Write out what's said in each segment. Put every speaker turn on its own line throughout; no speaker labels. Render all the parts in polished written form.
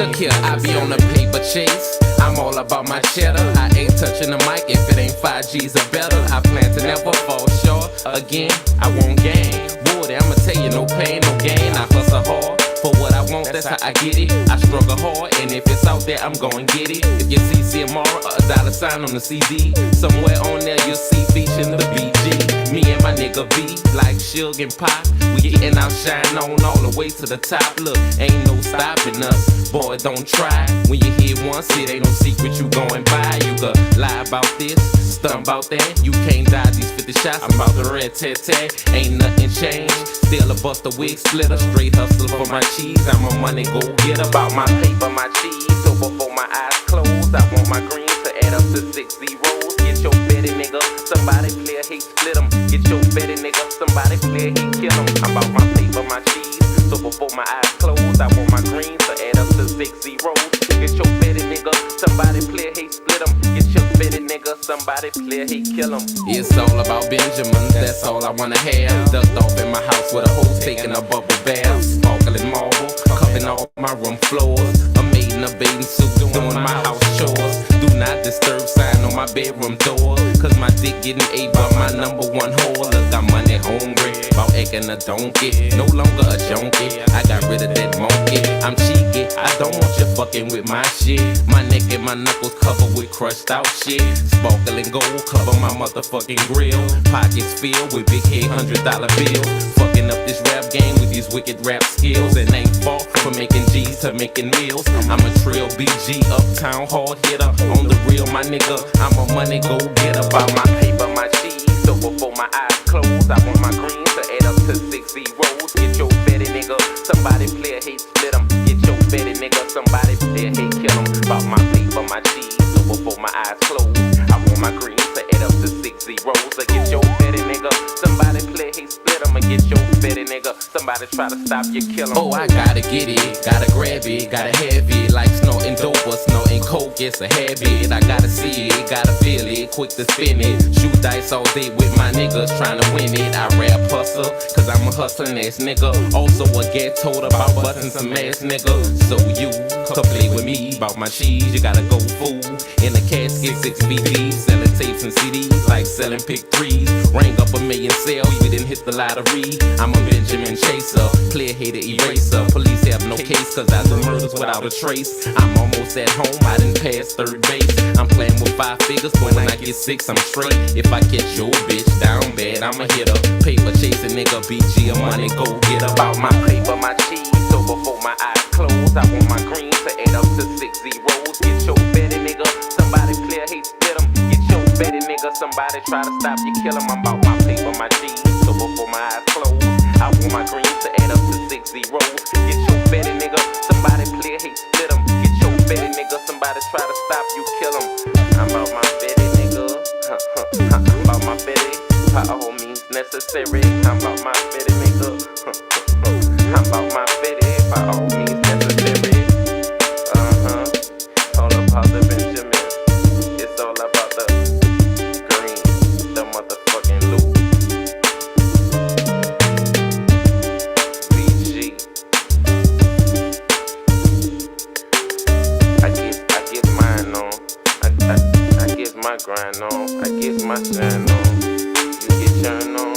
Look here, I be on a paper chase. I'm all about my cheddar. I ain't touching the mic if it ain't 5 G's or better. I plan to never fall short. Again, I won't gain. Woody, I'ma tell you, no pain, no gain. I hustle hard for what I want, that's how I get it. I struggle hard, and if it's out there, I'm gon' get it. If you see CMR, a $ on the CD, somewhere on there you'll see featuring the BG. Me and my nigga V, like Suge and Pop, we getting our shine on all the way to the top. Look, ain't no stopping us, boy, don't try. When you hear once, it ain't no secret you going by. You could lie about this, stunt about that. You can't dodge these 50 shots, I'm about to rat-tat-tat. Ain't nothing changed, still a bust a wig splitter. Straight hustle for my cheese, I'm a money go get about my paper, my cheese. So before my eyes close, I want my green to add up to 6 zeros. Get your betty nigga, somebody play a hate split 'em. Get your betty nigga, somebody play a hate kill 'em. I'm about my paper, my cheese. So before my eyes close, I want my green to add up to 6 zeros. Get your betty nigga, somebody play a hate split 'em. Get your betty nigga, somebody play a hate kill 'em. It's all about Benjamin, that's all I wanna have. Ducked off in my house with a hose, taking a bubble bath. Sparkling marble, covering all my room floors. A maid in a bathing suit, doing my house chores. Do not disturb sign on my bedroom door, cause my dick getting ate by my #1 whore. Look, I'm money hungry, about acting a donkey. No longer a junkie, I got rid of that monkey. I'm cheeky, I don't want you fucking with my shit. My neck and my knuckles covered with crushed out shit. Sparkling gold cover my motherfucking grill. Pockets filled with big head $100 bills. Fucking up this rap game with these wicked rap skills. And ain't far from making G's to making meals. I'm a trill BG, uptown hard hitter. On the real, my nigga, I'm a money go getter. About my paper, my cheese. So before my eyes close, I want my green to add up to 6 zeros. Get your betty nigga, somebody play a hate split 'em. Get your betty nigga, somebody play a hate kill 'em. About my paper, my cheese. So before my eyes close, I want my green to add up to 6 zeros. Get your betty nigga, somebody play hate split 'em. Get your betty nigga, somebody try to stop you, kill 'em. Oh, I gotta get it, gotta grab it, gotta have it. Like snorting dope or snorting coke, it's a habit. I gotta see it, gotta feel it, quick to spin it. Shoot dice all day with my niggas, trying to win it. I rap hustle, cause I'm a hustling ass nigga. Also a get told about busting some ass nigga. So you come play with me, about my cheese, you gotta go fool. In a casket, 6 BDs, selling tapes and CDs, like selling pick 3s. Rang up a million sales, we didn't hit the lottery. I'm a Benjamin chaser, clear hater eraser. Police have no case, cause I do murders without a trace. I'm almost at home, I didn't pass third base. I'm playing with 5 figures, but when I get 6, I'm straight. If I catch your bitch down bad, I'm a hitter. Paper chasing nigga, BG, a money go get about my paper, my cheese. So before my eyes close, I want my green to add up to 6 zeros. Get your betty nigga, somebody play a hate split 'em. Get your betty nigga, somebody try to stop you, kill 'em. I'm about my paper, my cheese. So before my eyes close, I want my green to add up to 6 zeros. Get your betty nigga, somebody play a hate split 'em. Get your betty nigga, somebody try to stop you, kill 'em. I'm about my betty nigga, I'm about my betty, by all means necessary. I'm about my betty nigga, I'm about my betty, by all means necessary. All about the Benjamin, it's all about the green, the motherfucking loot. BG. I get mine on. I get my grind on. I get my shine on. You get yours on.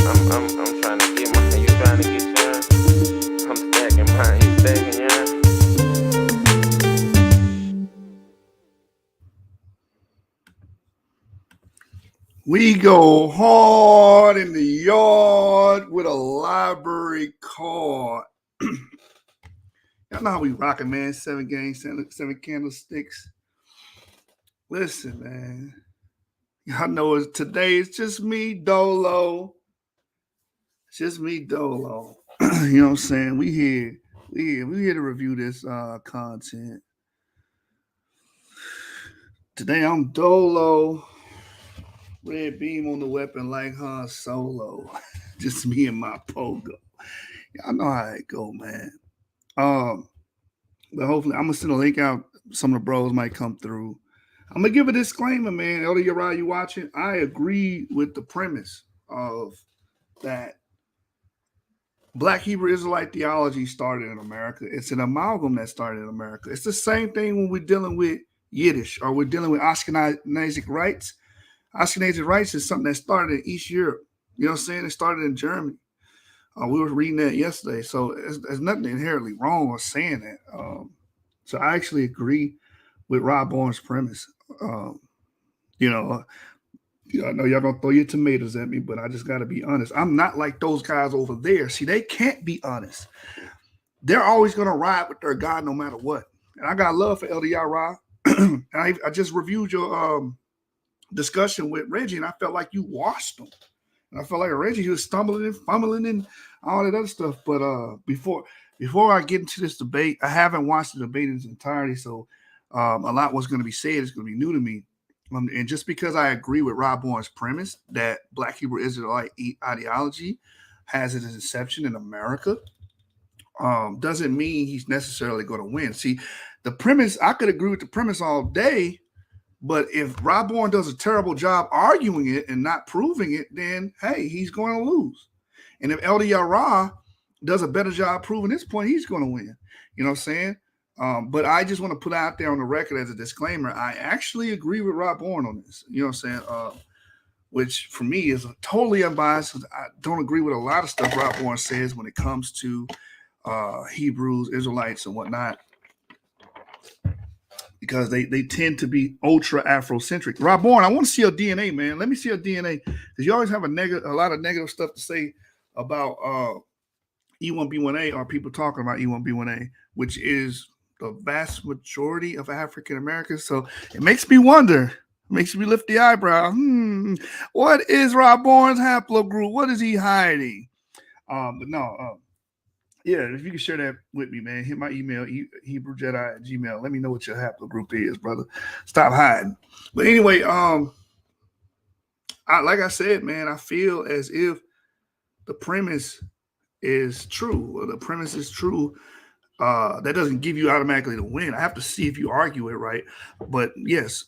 I'm trying to get mine. You trying to get yours? I'm stacking mine. You stacking yours?
We go hard in the yard with a library card. Y'all know how we rockin', man. 7 games, 7 candlesticks. Listen, man. Y'all know today it's just me, Dolo. It's just me, Dolo. You know what I'm saying? We here to review this content. Today I'm Dolo. Red beam on the weapon like Han Solo. Just me and my pogo. Y'all know how it go, man. But hopefully I'm gonna send a link out. Some of the bros might come through. I'm gonna give a disclaimer, man. Elder Yarah, you watching? I agree with the premise of that Black Hebrew Israelite theology started in America. It's an amalgam that started in America. It's the same thing when we're dealing with Yiddish or we're dealing with Ashkenazic rights. Ashkenazic rights is something that started in East Europe. You know what I'm saying? It started in Germany. We were reading that yesterday. So there's nothing inherently wrong with saying that. So I actually agree with Raborn's premise. You know, I know y'all gonna throw your tomatoes at me, but I just gotta be honest. I'm not like those guys over there. See, they can't be honest. They're always gonna ride with their God no matter what. And I got love for Elder Yarah. I just reviewed your discussion with Reggie, and I felt like you washed him. And I felt like Reggie, he was stumbling and fumbling and all that other stuff. But before I get into this debate, I haven't watched the debate in its entirety, so a lot was going to be said is going to be new to me. And just because I agree with Raborn's premise that Black Hebrew Israelite ideology has its inception in America, doesn't mean he's necessarily going to win. See, the premise, I could agree with the premise all day, but if Raborn does a terrible job arguing it and not proving it, then, hey, he's going to lose. And if Elder Yarah does a better job proving this point, he's going to win. You know what I'm saying? But I just want to put out there on the record as a disclaimer, I actually agree with Raborn on this. You know what I'm saying? Which for me is totally unbiased. I don't agree with a lot of stuff Raborn says when it comes to Hebrews, Israelites, and whatnot, because they tend to be ultra Afrocentric. Raborn, I want to see your DNA, man. Let me see your DNA, because you always have a lot of negative stuff to say about E1B1A, or people talking about E1B1A, which is the vast majority of African Americans. So it makes me wonder, makes me lift the eyebrow. What is Raborn's haplogroup? What is he hiding? But no, yeah, if you can share that with me, man, hit my email, HebrewJedi@gmail. Let me know what your haplogroup is, brother. Stop hiding. But anyway, like I said, man, I feel as if the premise is true. The premise is true. That doesn't give you automatically the win. I have to see if you argue it right. But yes,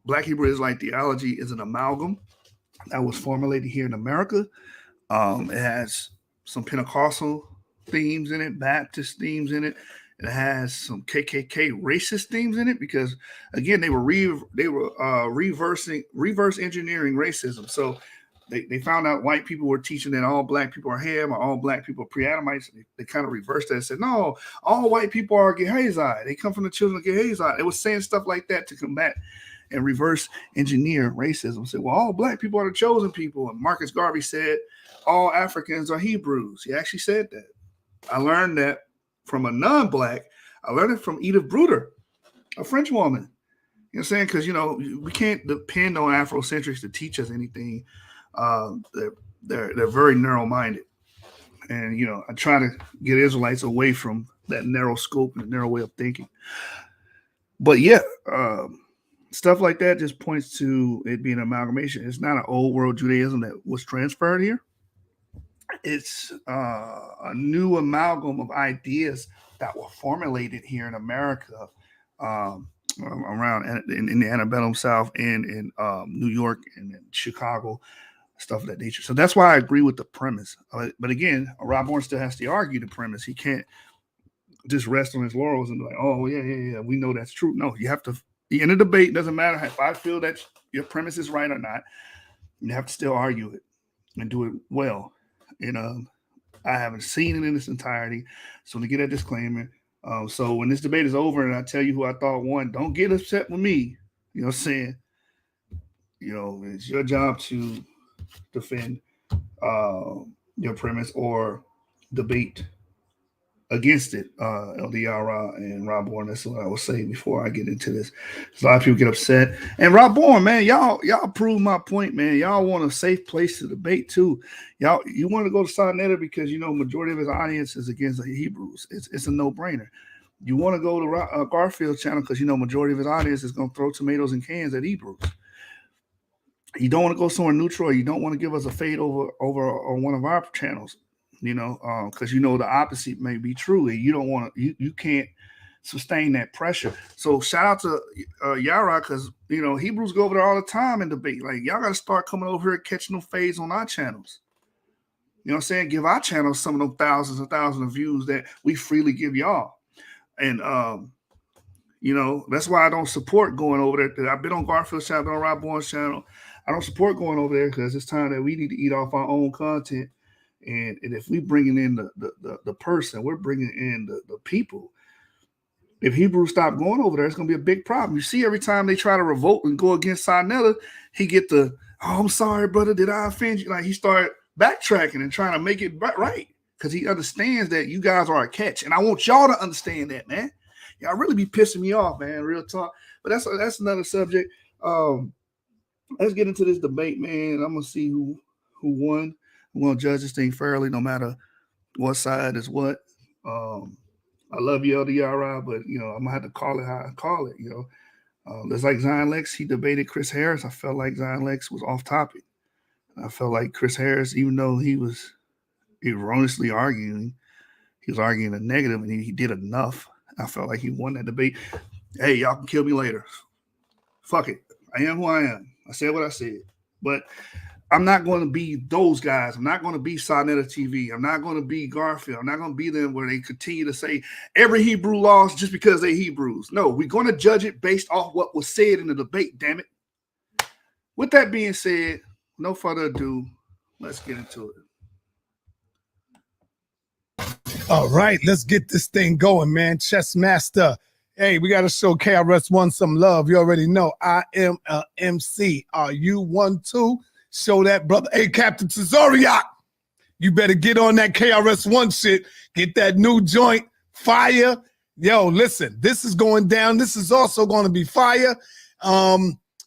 Black Hebrew Israelite theology is an amalgam that was formulated here in America. It has some Pentecostal themes in it, Baptist themes in it. It has some KKK racist themes in it, because again, they were reverse engineering racism. So they found out white people were teaching that all black people are Ham or all black people are pre-Adamites. They kind of reversed that and said, no, all white people are Gehazi. They come from the children of Gehazi. They were saying stuff like that to combat and reverse engineer racism. Said, well, all black people are the chosen people. And Marcus Garvey said, all Africans are Hebrews. He actually said that. I learned that from a non-black. I learned it from Edith Bruder, a French woman. You know what I'm saying? Because, we can't depend on Afrocentrics to teach us anything. They're very narrow-minded. And, I try to get Israelites away from that narrow scope and narrow way of thinking. But, yeah, stuff like that just points to it being an amalgamation. It's not an old world Judaism that was transferred here. It's a new amalgam of ideas that were formulated here in America, around in the antebellum South and in New York and in Chicago, stuff of that nature. So that's why I agree with the premise. But again, Raborn still has to argue the premise. He can't just rest on his laurels and be like, oh, yeah, we know that's true. No, you have to, in a debate, doesn't matter if I feel that your premise is right or not, you have to still argue it and do it well. And I haven't seen it in its entirety. So to get a disclaimer, so when this debate is over and I tell you who I thought won, don't get upset with me. You know what I'm saying? It's your job to defend your premise or debate against it. Elder Yarah and Raborn, that's what I was saying before I get into this. A lot of people get upset. And Raborn, man, y'all prove my point, man. Y'all want a safe place to debate too. You want to go to Sonetta because majority of his audience is against the Hebrews. It's a no-brainer. You want to go to Garfield's channel because majority of his audience is going to throw tomatoes in cans at Hebrews. You don't want to go somewhere neutral. You don't want to give us a fade over on one of our channels. Because the opposite may be true, and you don't want to, you can't sustain that pressure. So shout out to Yarah, because Hebrews go over there all the time in debate. Like, y'all got to start coming over here and catching no fades on our channels. You know what I'm saying? Give our channel some of those thousands and thousands of views that we freely give y'all. And you know, that's why I don't support going over there. I've been on Garfield's channel, been on Raborn's channel. I don't support going over there because it's time that we need to eat off our own content. And if we bringing in the person, we're bringing in the people. If Hebrews stop going over there, it's going to be a big problem. You see, every time they try to revolt and go against Sinetta, he get the, oh, I'm sorry, brother, did I offend you? Like he started backtracking and trying to make it right because he understands that you guys are a catch. And I want y'all to understand that, man. Y'all really be pissing me off, man, real talk. But that's another subject. Let's get into this debate, man. I'm going to see who won. I'm going to judge this thing fairly no matter what side is what. I love you, Elder Yarah, but, you know, I'm going to have to call it how I call it, you know. It's like Zion Lex. He debated Chris Harris. I felt like Zion Lex was off topic. I felt like Chris Harris, even though he was erroneously arguing, he was arguing a negative, and he did enough. I felt like he won that debate. Hey, y'all can kill me later. Fuck it. I am who I am. I said what I said. But I'm not going to be those guys. I'm not going to be Sinetta TV. I'm not going to be Garfield. I'm not going to be them where they continue to say every Hebrew lost just because they're Hebrews. No, we're going to judge it based off what was said in the debate, damn it. With that being said, no further ado, let's get into it.
All right, let's get this thing going, man. Chess Master. Hey, we got to show KRS-One some love. You already know I am a MC. Are you one too? Show that, brother. Hey, Captain YASHAR-YA'OH, you better get on that KRS-One shit. Get that new joint, fire. Yo, listen, this is going down. This is also going to be fire.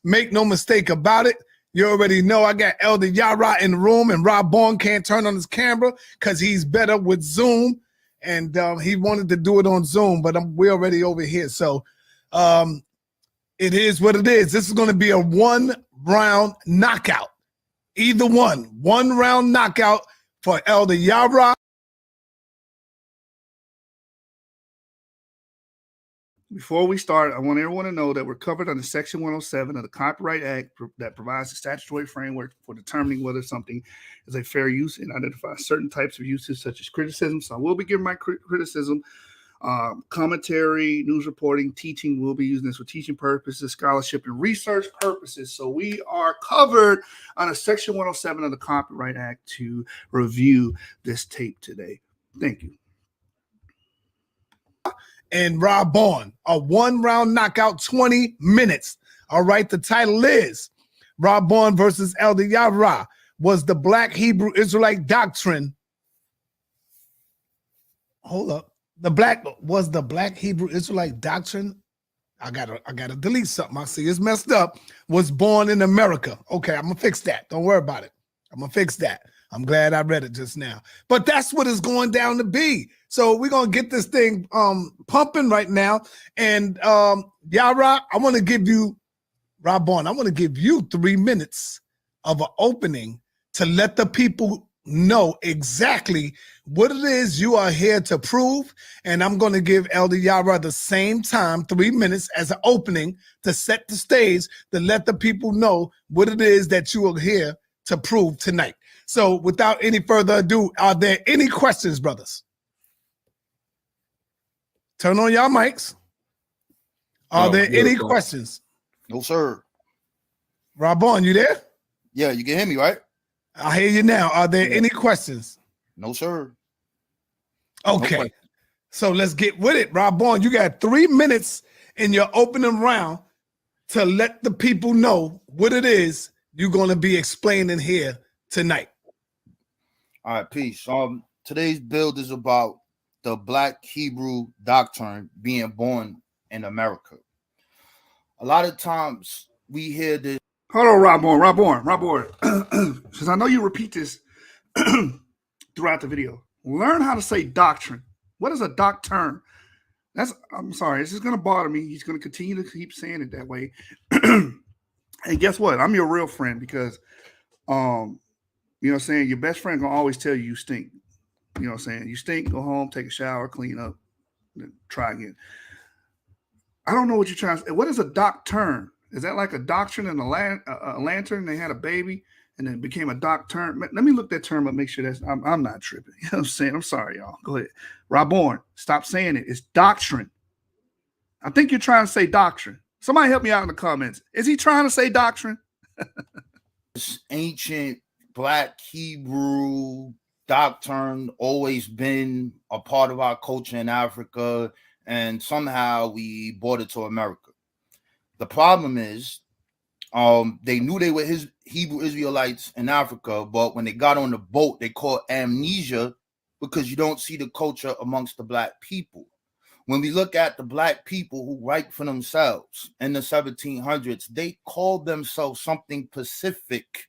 Make no mistake about it. You already know I got Elder Yarah in the room, and Raborn can't turn on his camera because he's better with Zoom. And he wanted to do it on Zoom, but we're already over here. So it is what it is. This is going to be a one-round knockout. Either one round knockout for Elder Yarah.
Before we start, I want everyone to know that we're covered under Section 107 of the Copyright Act that provides a statutory framework for determining whether something is a fair use and identifies certain types of uses such as criticism. So I will be giving my criticism, commentary, news reporting, teaching. We'll be using this for teaching purposes, scholarship, and research purposes. So we are covered under Section 107 of the Copyright Act to review this tape today. Thank you.
And Raborn, a one-round knockout, 20 minutes. All right, the title is Raborn versus Elder Yarah. Was the Black Hebrew Israelite doctrine? Hold up. Was the Black Hebrew Israelite doctrine? I gotta delete something. I see it's messed up. Was born in America. Okay, I'm gonna fix that. Don't worry about it. I'm gonna fix that. I'm glad I read it just now. But that's what it's going down to be. So we're gonna get this thing pumping right now. And Yarah, I want to give you, Raborn, I want to give you 3 minutes of an opening to let the people know exactly what it is you are here to prove. And I'm going to give Elder Yarah the same time, 3 minutes as an opening to set the stage to let the people know what it is that you are here to prove tonight. So without any further ado, are there any questions, brothers? Turn on y'all mics. Are there any questions?
No, sir.
Raborn, you there?
Yeah, you can hear me, right?
I hear you now. Are there any questions?
No, sir.
Okay.
No,
so let's get with it. Raborn, you got 3 minutes in your opening round to let the people know what it is you're going to be explaining here tonight.
All right, peace. Today's build is about the Black Hebrew doctrine being born in America. A lot of times we hear this.
Hold on, Raborn. Because I know you repeat this throughout the video. Learn how to say doctrine. What is a doctrine? I'm sorry, this is going to bother me. He's going to continue to keep saying it that way. And guess what? I'm your real friend because, you know what I'm saying? Your best friend going to always tell you stink. You know what I'm saying? You stink, go home, take a shower, clean up, then try again. I don't know what you're trying to say. What is a doctrine? Is that like a doctrine and a lantern? They had a baby and then became a doctrine. Let me look that term up, make sure that's I'm not tripping. You know what I'm saying? I'm sorry, y'all. Go ahead. Raborn, stop saying it. It's doctrine. I think you're trying to say doctrine. Somebody help me out in the comments. Is he trying to say doctrine?
This ancient Black Hebrew doctrine always been a part of our culture in Africa, and somehow we brought it to America. The problem is, they knew they were his Hebrew Israelites in Africa, but when they got on the boat, they caught amnesia because you don't see the culture amongst the Black people. When we look at the Black people who write for themselves in the 1700s, they called themselves something Pacific.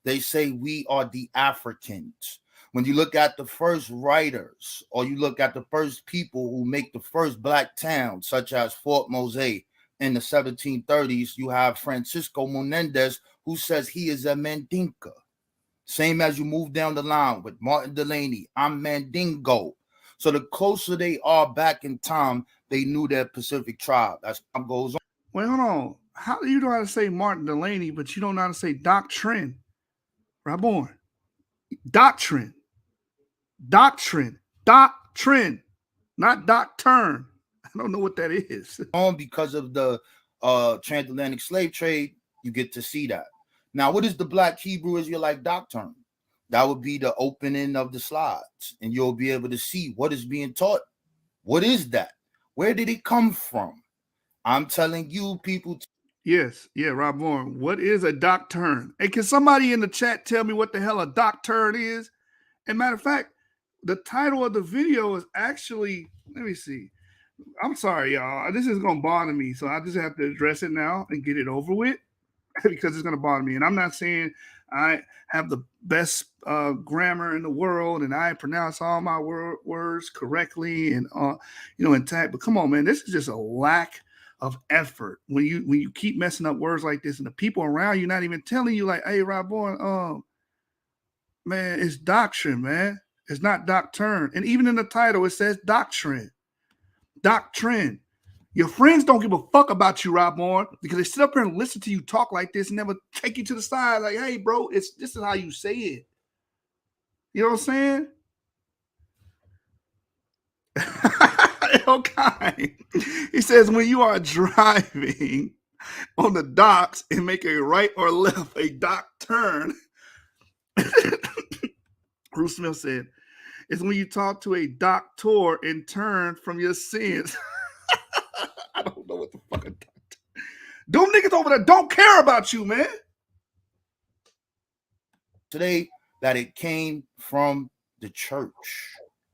They say we are the Africans. When you look at the first writers, or you look at the first people who make the first Black towns, such as Fort Mose in the 1730s, you have Francisco Menendez, who says he is a Mandinka. Same as you move down the line with Martin Delaney, I'm Mandingo. So the closer they are back in time, they knew their Pacific tribe. As time goes on.
Wait, hold on. How do you know how to say Martin Delaney, but you don't know how to say doctrine? Raborn. Doctrine. Doctrine. Doctrine. Not doctrine. I don't know what that is.
Because of the transatlantic slave trade, you get to see that. Now, what is the Black Hebrew Israelite doctrine? That would be the opening of the slides, and you'll be able to see what is being taught. What is that? Where did it come from? I'm telling you, people.
Yes, yeah, Raborn. What is a doctrine? Hey, can somebody in the chat tell me what the hell a doctrine is? And matter of fact, the title of the video is actually, let me see. I'm sorry, y'all. This is going to bother me, so I just have to address it now and get it over with because it's going to bother me. And I'm not saying I have the best grammar in the world and I pronounce all my words correctly and intact. But come on, man, this is just a lack of effort when you keep messing up words like this and the people around you not even telling you like, hey, Raborn, man, it's doctrine, man. It's not doctrine. And even in the title, it says doctrine. Doctrine. Your friends don't give a fuck about you, Raborn, because they sit up here and listen to you talk like this and never take you to the side like, hey, bro, this is how you say it. You know what I'm saying? Okay. He says, when you are driving on the docks and make a right or left, a dock turn, Bruce Smith said, it's when you talk to a doctor and turn from your sins. I don't know what the fuck a doctor. Them niggas over there don't care about you, man.
Today, that it came from the church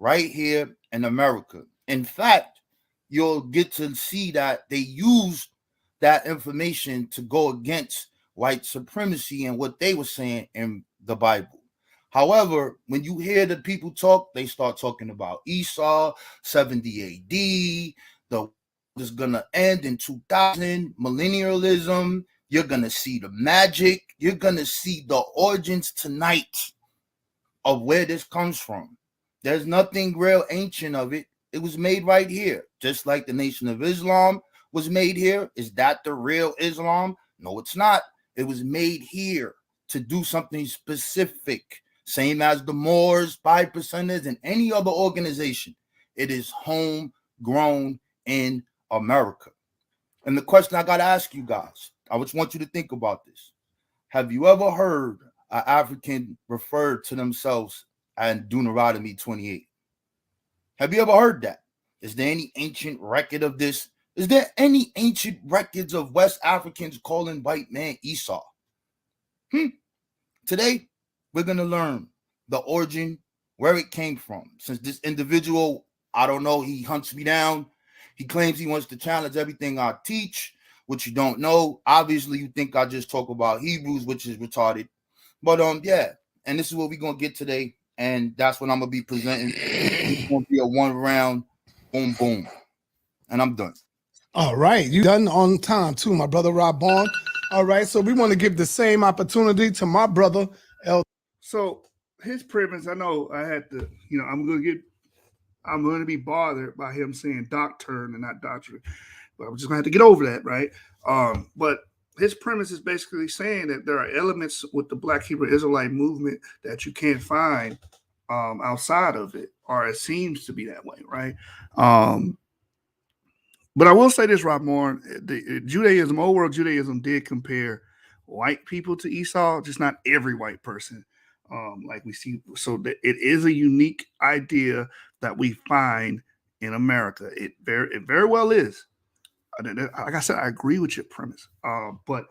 right here in America. In fact, you'll get to see that they used that information to go against white supremacy and what they were saying in the Bible. However, when you hear the people talk, they start talking about Esau, 70 AD, the world is going to end in 2000, millennialism. You're going to see the magic. You're going to see the origins tonight of where this comes from. There's nothing real ancient of it. It was made right here, just like the Nation of Islam was made here. Is that the real Islam? No, it's not. It was made here to do something specific. Same as the Moors, 5%ers, and any other organization. It is homegrown in America. And the question I got to ask you guys, I just want you to think about this. Have you ever heard an African refer to themselves in Deuteronomy 28? Have you ever heard that? Is there any ancient record of this? Is there any ancient records of West Africans calling white man Esau? Today, we're going to learn the origin, where it came from. Since this individual, I don't know, he hunts me down. He claims he wants to challenge everything I teach, which you don't know. Obviously, you think I just talk about Hebrews, which is retarded. But yeah, and this is what we're going to get today. And that's what I'm going to be presenting. It's going to be a one round, boom, boom. And I'm done.
All right. You done on time too, my brother Raborn. All right. So we want to give the same opportunity to my brother,
So his premise, I know I had to, I'm going to be bothered by him saying doctrine and not doctrine, but I'm just going to have to get over that, right? But his premise is basically saying that there are elements with the Black Hebrew Israelite movement that you can't find outside of it, or it seems to be that way, right? But I will say this, Raborn, the Judaism, old world Judaism, did compare white people to Esau, just not every white person, like we see. So it is a unique idea that we find in America. It very well is. Like I said, I agree with your premise, but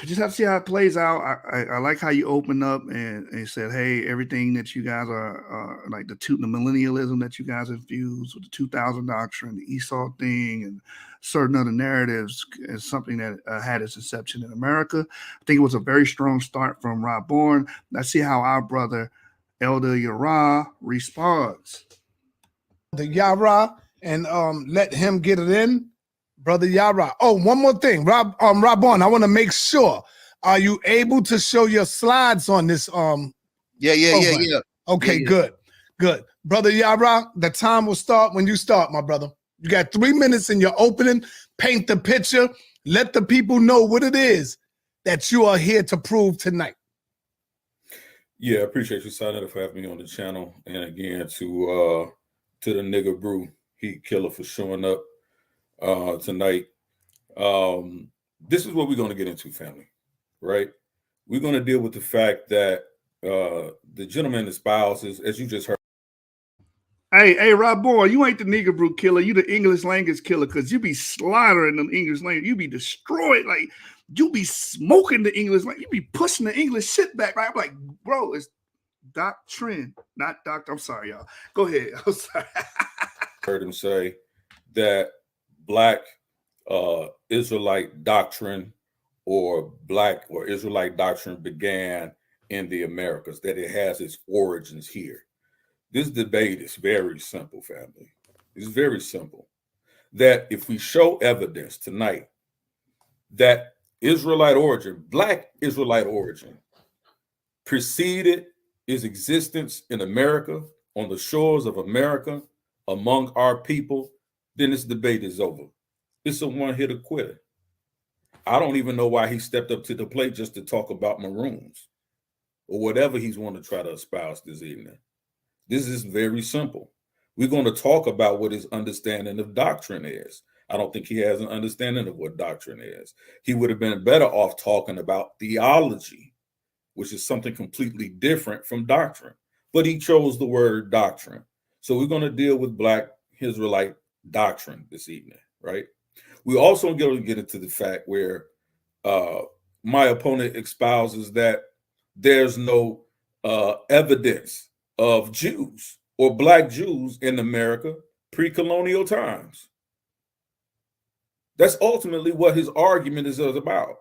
just have to see how it plays out. I like how you opened up and said, hey, everything that you guys are like the millennialism that you guys infused with the 2000 doctrine, the Esau thing, and certain other narratives is something that had its inception in America. I think it was a very strong start from Raborn. Let's see how our brother Elder Yarah responds.
The Yarah, and let him get it in. Brother Yarah. Oh, one more thing, Raborn, I want to make sure. Are you able to show your slides on this?
Yeah.
Okay,
Yeah.
good. Brother Yarah, the time will start when you start, my brother. You got 3 minutes in your opening. Paint the picture. Let the people know what it is that you are here to prove tonight.
Yeah, I appreciate you signing up for having me on the channel, and again to the nigga brew, Heat Killer, for showing up tonight. This is what we're going to get into, family, right? We're going to deal with the fact that the gentleman espouses, as you just heard.
Hey, Raborn, you ain't the nigga brew killer. You the English language killer, because you be slaughtering them English language. You be destroyed. Like, you be smoking the English language. You be pushing the English shit back, right? I'm like, bro, it's doctrine, not doctor. I'm sorry, y'all. Go ahead. I'm sorry.
Heard him say that Black Israelite doctrine or Black or Israelite doctrine began in the Americas, that it has its origins here. This debate is very simple, family. It's very simple. That if we show evidence tonight that Israelite origin, Black Israelite origin, preceded its existence in America, on the shores of America, among our people, then this debate is over. It's a one-hitter quitter. I don't even know why he stepped up to the plate just to talk about maroons or whatever he's want to try to espouse this evening. This is very simple. We're going to talk about what his understanding of doctrine is. I don't think he has an understanding of what doctrine is. He would have been better off talking about theology, which is something completely different from doctrine. But he chose the word doctrine. So we're going to deal with Black Israelite doctrine this evening, right? We also going to get into the fact where my opponent espouses that there's no evidence of Jews or Black Jews in America pre-colonial times. That's ultimately what his argument is about,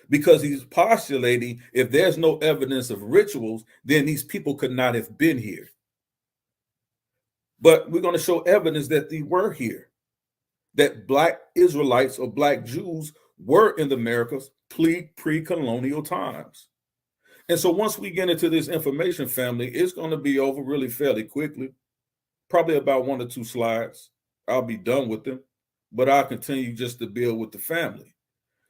because he's postulating if there's no evidence of rituals, then these people could not have been here. But we're going to show evidence that they were here, that Black Israelites or Black Jews were in the Americas pre-colonial times. And so once we get into this information, family, it's going to be over really fairly quickly, probably about 1 or 2 slides. I'll be done with them, but I'll continue just to build with the family.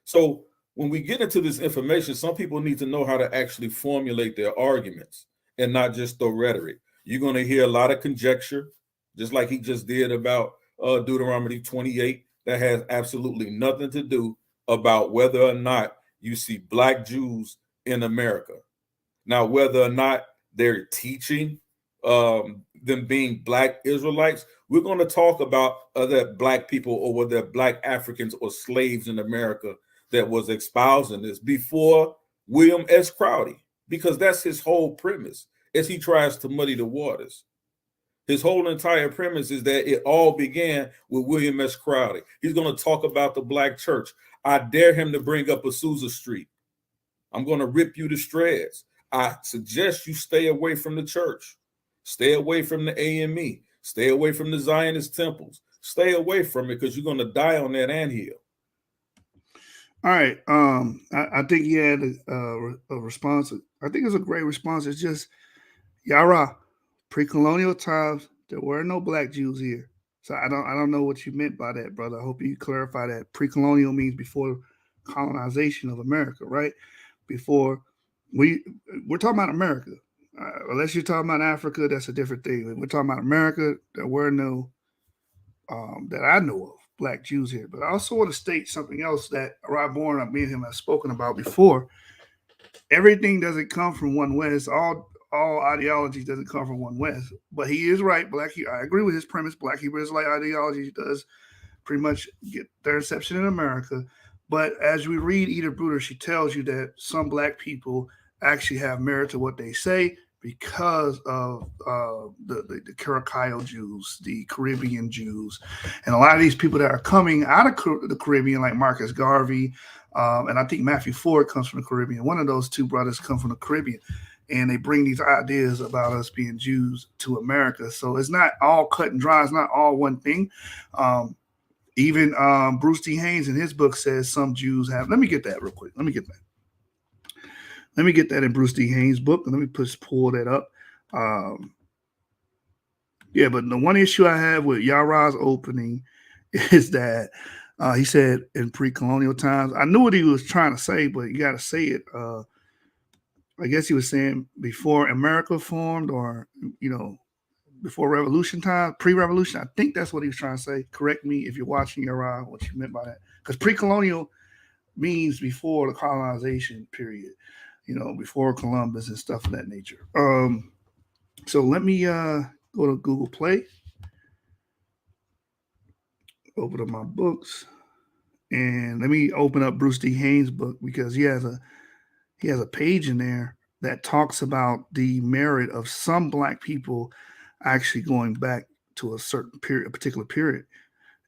So when we get into this information, some people need to know how to actually formulate their arguments and not just throw rhetoric. You're going to hear a lot of conjecture, just like he just did about Deuteronomy 28, that has absolutely nothing to do about whether or not you see Black Jews in America. Now, whether or not they're teaching them being Black Israelites, we're going to talk about other Black people, or whether Black Africans or slaves in America that was espousing this before William S. Crowdy, because that's his whole premise as he tries to muddy the waters. His whole entire premise is that it all began with William S. Crowdy. He's going to talk about the Black church. I dare him to bring up Azusa Street. I'm going to rip you to shreds. I suggest you stay away from the church. Stay away from the AME. Stay away from the Zionist temples. Stay away from it, because you're going to die on that anthill.
All right. I think he had a response. I think it's a great response. It's just, Yarah, pre-colonial times, there were no Black Jews here. So I don't know what you meant by that, brother. I hope you clarify that. Pre-colonial means before colonization of America, right? Before we're talking about America. Unless you're talking about Africa, that's a different thing. We're talking about America. There were no that I know of black Jews here. But I also want to state something else that Raborn, me and him have spoken about before. Everything doesn't come from one West. All ideology doesn't come from one West. But he is right. I agree with his premise. Black Hebrew Israelite ideology does pretty much get their inception in America. But as we read Edith Bruder, she tells you that some black people actually have merit to what they say because of the Caracayo Jews, the Caribbean Jews, and a lot of these people that are coming out of the Caribbean, like Marcus Garvey, and I think Matthew Ford comes from the Caribbean. One of those two brothers come from the Caribbean, and they bring these ideas about us being Jews to America. So it's not all cut and dry. It's not all one thing. Even Bruce D. Haynes in his book says some Jews have. Let me get that real quick. Let me get that in Bruce D. Haynes' book. Let me pull that up. Yeah, but the one issue I have with Yarah's opening is that he said in pre-colonial times. I knew what he was trying to say, but you got to say it. I guess he was saying before America formed, or before revolution time, pre-revolution. I think that's what he was trying to say. Correct me if you're watching Yarah, what you meant by that. Because pre-colonial means before the colonization period, before Columbus and stuff of that nature. So let me go to Google Play, open up my books, and let me open up Bruce D. Haynes' book, because he has a page in there that talks about the merit of some black people actually going back to a certain period, a particular period.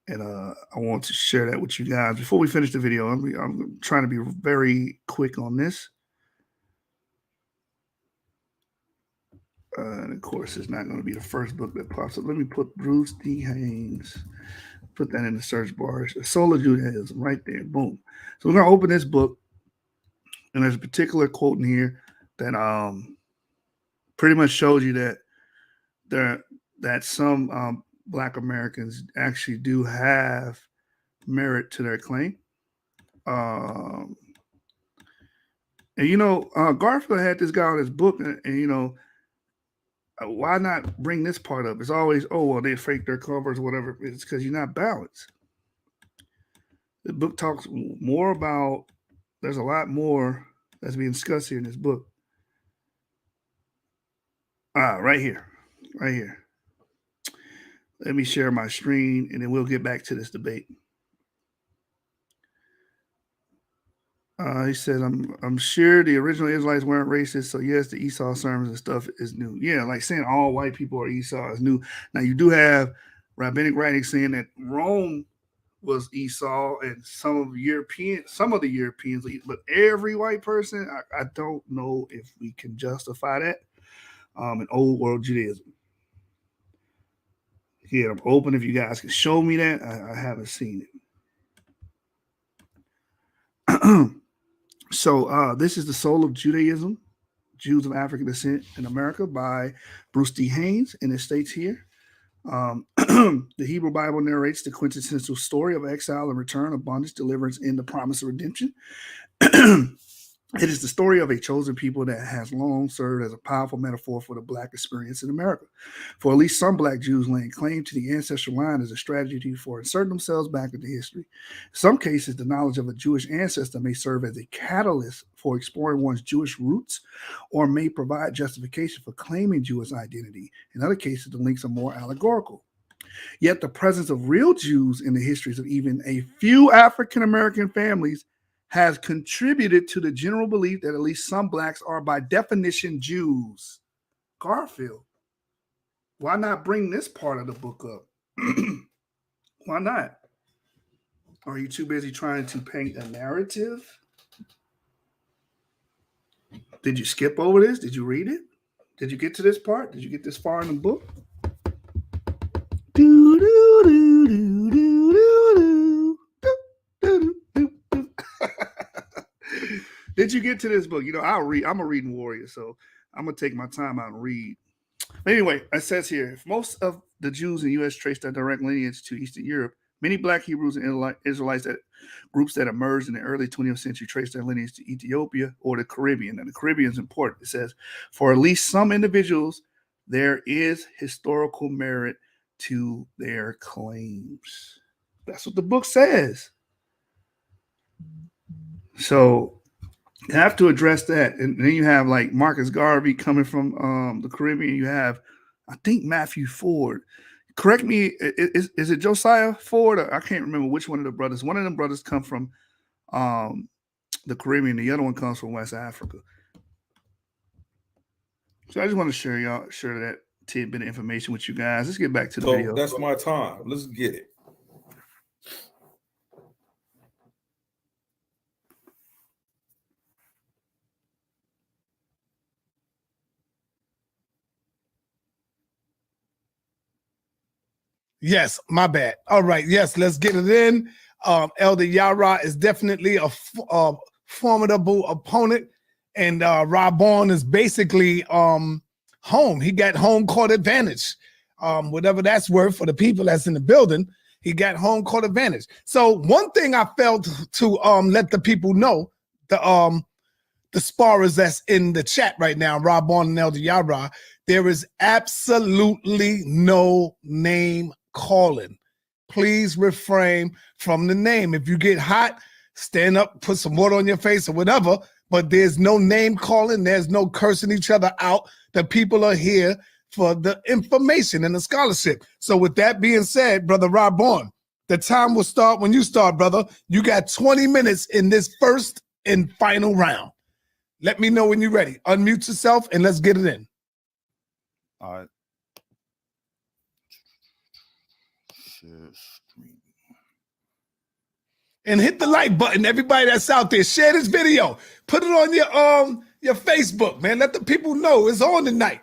And I want to share that with you guys. Before we finish the video, I'm trying to be very quick on this. And of course, it's not going to be the first book that pops up. Let me put Bruce D. Haynes, put that in the search bar. Soul of Judaism, right there. Boom. So we're going to open this book. And there's a particular quote in here that pretty much shows you that some Black Americans actually do have merit to their claim. And Garfield had this guy on his book, and why not bring this part up? It's always, they fake their covers or whatever. It's because you're not balanced. The book talks more about. There's a lot more that's being discussed here in this book. Right here. Let me share my screen, and then we'll get back to this debate. He said, I'm sure the original Israelites weren't racist, so yes, the Esau sermons and stuff is new. Yeah, like saying all white people are Esau is new. Now, you do have rabbinic writings saying that Rome was Esau and some of the Europeans, but every white person, I don't know if we can justify that in old world Judaism. Here, I'm open if you guys can show me that. I haven't seen it. So this is The Soul of Judaism, Jews of African Descent in America by Bruce D. Haynes, and it states here, the Hebrew Bible narrates the quintessential story of exile and return of bondage, deliverance, and the promise of redemption. It is the story of a chosen people that has long served as a powerful metaphor for the Black experience in America. For at least some Black Jews, laying claim to the ancestral line is a strategy for inserting themselves back into history. In some cases, the knowledge of a Jewish ancestor may serve as a catalyst for exploring one's Jewish roots, or may provide justification for claiming Jewish identity. In other cases, the links are more allegorical. Yet the presence of real Jews in the histories of even a few African American families has contributed to the general belief that at least some Blacks are by definition Jews. Garfield, why not bring this part of the book up? Why not? Are you too busy trying to paint a narrative? Did you skip over this? Did you read it? Did you get to this part? Did you get this far in the book? Did you get to this book? I'll read. I'm a reading warrior, so I'm gonna take my time out and read. But anyway, it says here, if most of the Jews in the U.S. trace their direct lineage to Eastern Europe, many Black Hebrews and Israelites groups that emerged in the early 20th century trace their lineage to Ethiopia or the Caribbean. And the Caribbean is important. It says, for at least some individuals, there is historical merit to their claims. That's what the book says. So you have to address that. And then you have like Marcus Garvey coming from the Caribbean. You have, I think, Matthew Ford. Correct me, is it Josiah Ford? I can't remember which one of the brothers. One of them brothers come from the Caribbean. The other one comes from West Africa. So I just want to share that tidbit of information with you guys. Let's get back to the video.
That's my time. Let's get it.
Yes, my bad. All right, yes, let's get it in. Elder Yarah is definitely a formidable opponent, and Raborn is basically home. He got home court advantage, whatever that's worth for the people that's in the building. He got home court advantage. So one thing I failed to let the people know, the sparrers that's in the chat right now, Raborn and Elder Yarah, there is absolutely no name calling. Please refrain from the name. If you get hot, stand up, put some water on your face or whatever, but there's no name calling. There's no cursing each other out. The people are here for the information and the scholarship. So with that being said, Brother Raborn, the time will start when you start, brother. You got 20 minutes in this first and final round. Let me know when you're ready. Unmute yourself and let's get it in.
All right. Share screen.
And hit the like button. Everybody that's out there, share this video. Put it on your Facebook, man. Let the people know it's on tonight.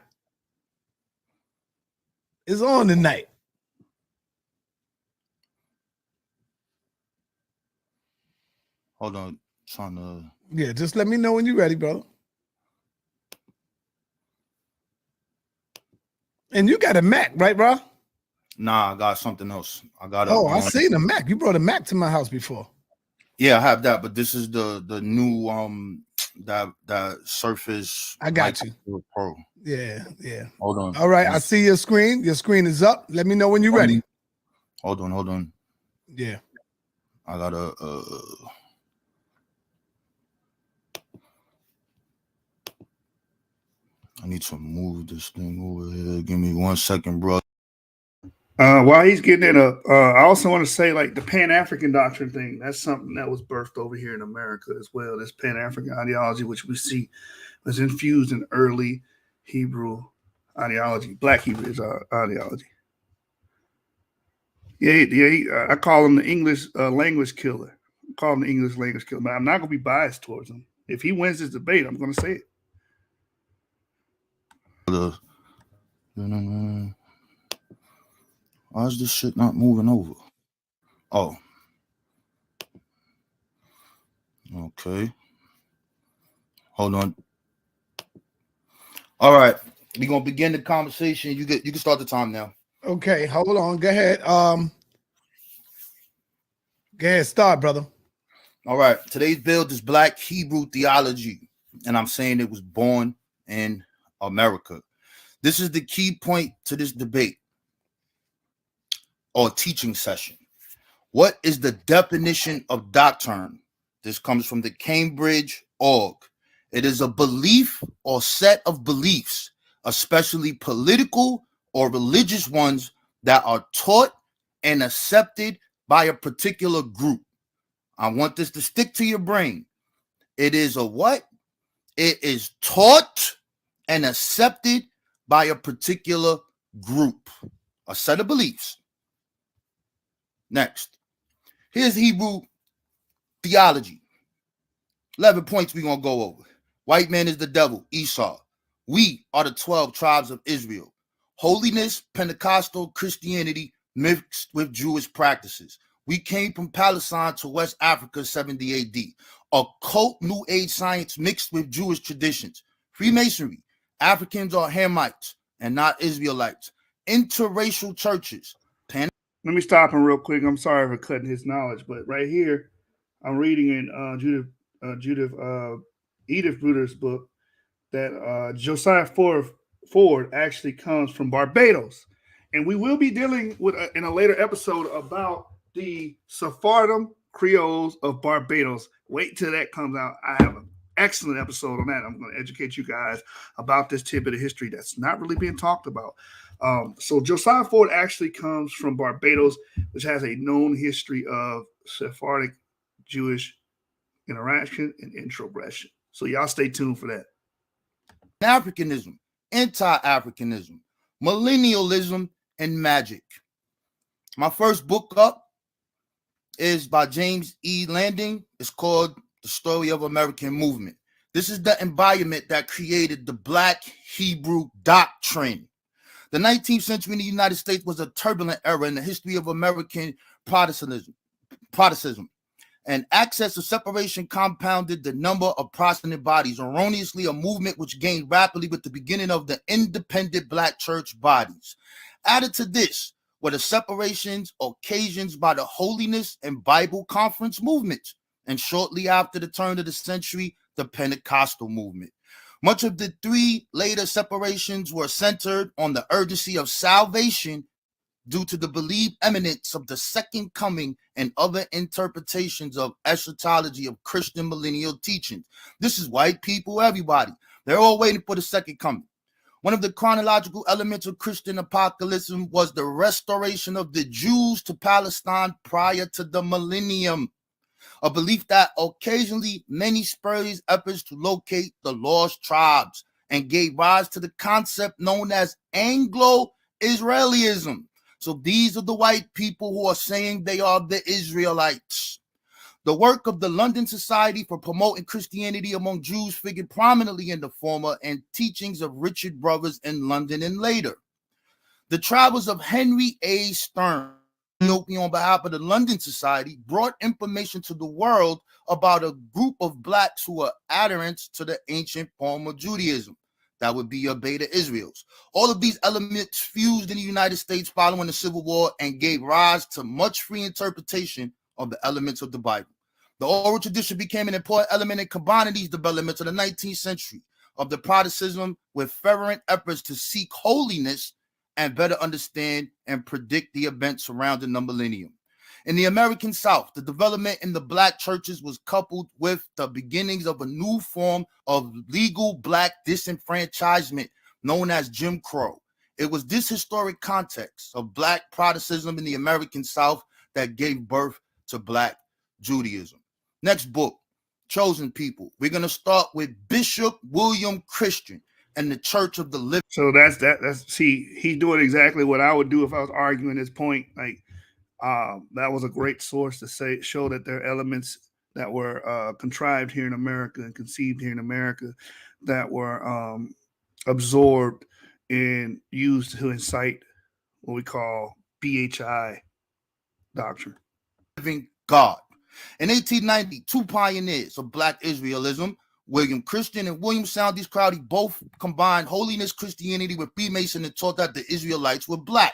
It's on tonight.
Hold on. Trying to.
Yeah, just let me know when you're ready, brother. And you got a Mac, right, bro?
Nah, I got something else. I got.
I seen a Mac. You brought a Mac to my house before.
Yeah, I have that, but this is the new that Surface.
I got you.
Pro.
Yeah.
Hold on.
All right, I see your screen. Your screen is up. Let me know when you're ready.
Hold on.
Yeah.
I gotta I need to move this thing over here. Give me 1 second, bro.
While he's getting it up, I also want to say, like, the Pan-African doctrine thing, that's something that was birthed over here in America as well. This Pan-African ideology, which we see was infused in early Hebrew ideology, Black Hebrew ideology. Yeah, I call him the English language killer. I call him the English language killer, but I'm not going to be biased towards him. If he wins this debate, I'm going to say it.
Why is this shit not moving over? Oh. Okay. Hold on. All right. We're gonna begin the conversation. You can start the time now.
Okay, hold on. Go ahead. Go ahead, start, brother.
All right. Today's build is Black Hebrew theology, and I'm saying it was born in America. This is the key point to this debate or teaching session. What is the definition of doctrine? This comes from the Cambridge org. It is a belief or set of beliefs, especially political or religious ones, that are taught and accepted by a particular group. I want this to stick to your brain. It is a what? It is taught and accepted by a particular group, a set of beliefs. Next, here's Hebrew theology. 11 points we're going to go over. White man is the devil, Esau. We are the 12 tribes of Israel. Holiness, Pentecostal Christianity mixed with Jewish practices. We came from Palestine to West Africa, 70 AD. Occult New Age science mixed with Jewish traditions. Freemasonry. Africans are Hamites and not Israelites. interracial churches.
Let me stop him real quick. I'm sorry for cutting his knowledge, but right here, I'm reading in Edith Bruder's book that Josiah Ford actually comes from Barbados. And we will be dealing with in a later episode about the Sephardim Creoles of Barbados. Wait till that comes out. I have an excellent episode on that. I'm going to educate you guys about this tidbit of history that's not really being talked about. So Josiah Ford actually comes from Barbados, which has a known history of Sephardic Jewish interaction and introgression. So y'all stay tuned for that.
Africanism, anti-Africanism, millennialism, and magic. My first book up is by James E. Landing. It's called The Story of American Movement. This is the environment that created the Black Hebrew Doctrine. The 19th century in the United States was a turbulent era in the history of American Protestantism. And access to separation compounded the number of Protestant bodies, erroneously a movement which gained rapidly with the beginning of the independent Black church bodies. Added to this were the separations occasioned by the Holiness and Bible Conference movements, and shortly after the turn of the century, the Pentecostal movement. Much of the three later separations were centered on the urgency of salvation due to the believed imminence of the second coming and other interpretations of eschatology of Christian millennial teachings. This is white people, everybody. They're all waiting for the second coming. One of the chronological elements of Christian apocalypse was the restoration of the Jews to Palestine prior to the millennium, a belief that occasionally many spurious efforts to locate the lost tribes and gave rise to the concept known as Anglo-Israelism. So these are the white people who are saying they are the Israelites. The work of the London Society for Promoting Christianity Among Jews figured prominently in the former and teachings of Richard Brothers in London and later. The travels of Henry A. Stern, on behalf of the London Society, brought information to the world about a group of Blacks who are adherents to the ancient form of Judaism. That would be your Beta Israels. All of these elements fused in the United States following the Civil War and gave rise to much free interpretation of the elements of the Bible. The oral tradition became an important element in combining these developments of the 19th century of the Protestantism with fervent efforts to seek holiness and better understand and predict the events surrounding the millennium. In the American South, the development in the Black churches was coupled with the beginnings of a new form of legal Black disenfranchisement known as Jim Crow. It was this historic context of Black Protestantism in the American South that gave birth to Black Judaism. Next book, Chosen People. We're going to start with Bishop William Christian and the Church of the Living.
So that's he's doing exactly what I would do if I was arguing this point. Like, that was a great source to show that there are elements that were contrived here in America and conceived here in America that were absorbed and used to incite what we call BHI doctrine.
Living God. In 1890, two pioneers of Black Israelism, William Christian and William Sandys Crowdy, both combined holiness Christianity with Freemason and taught that the Israelites were Black.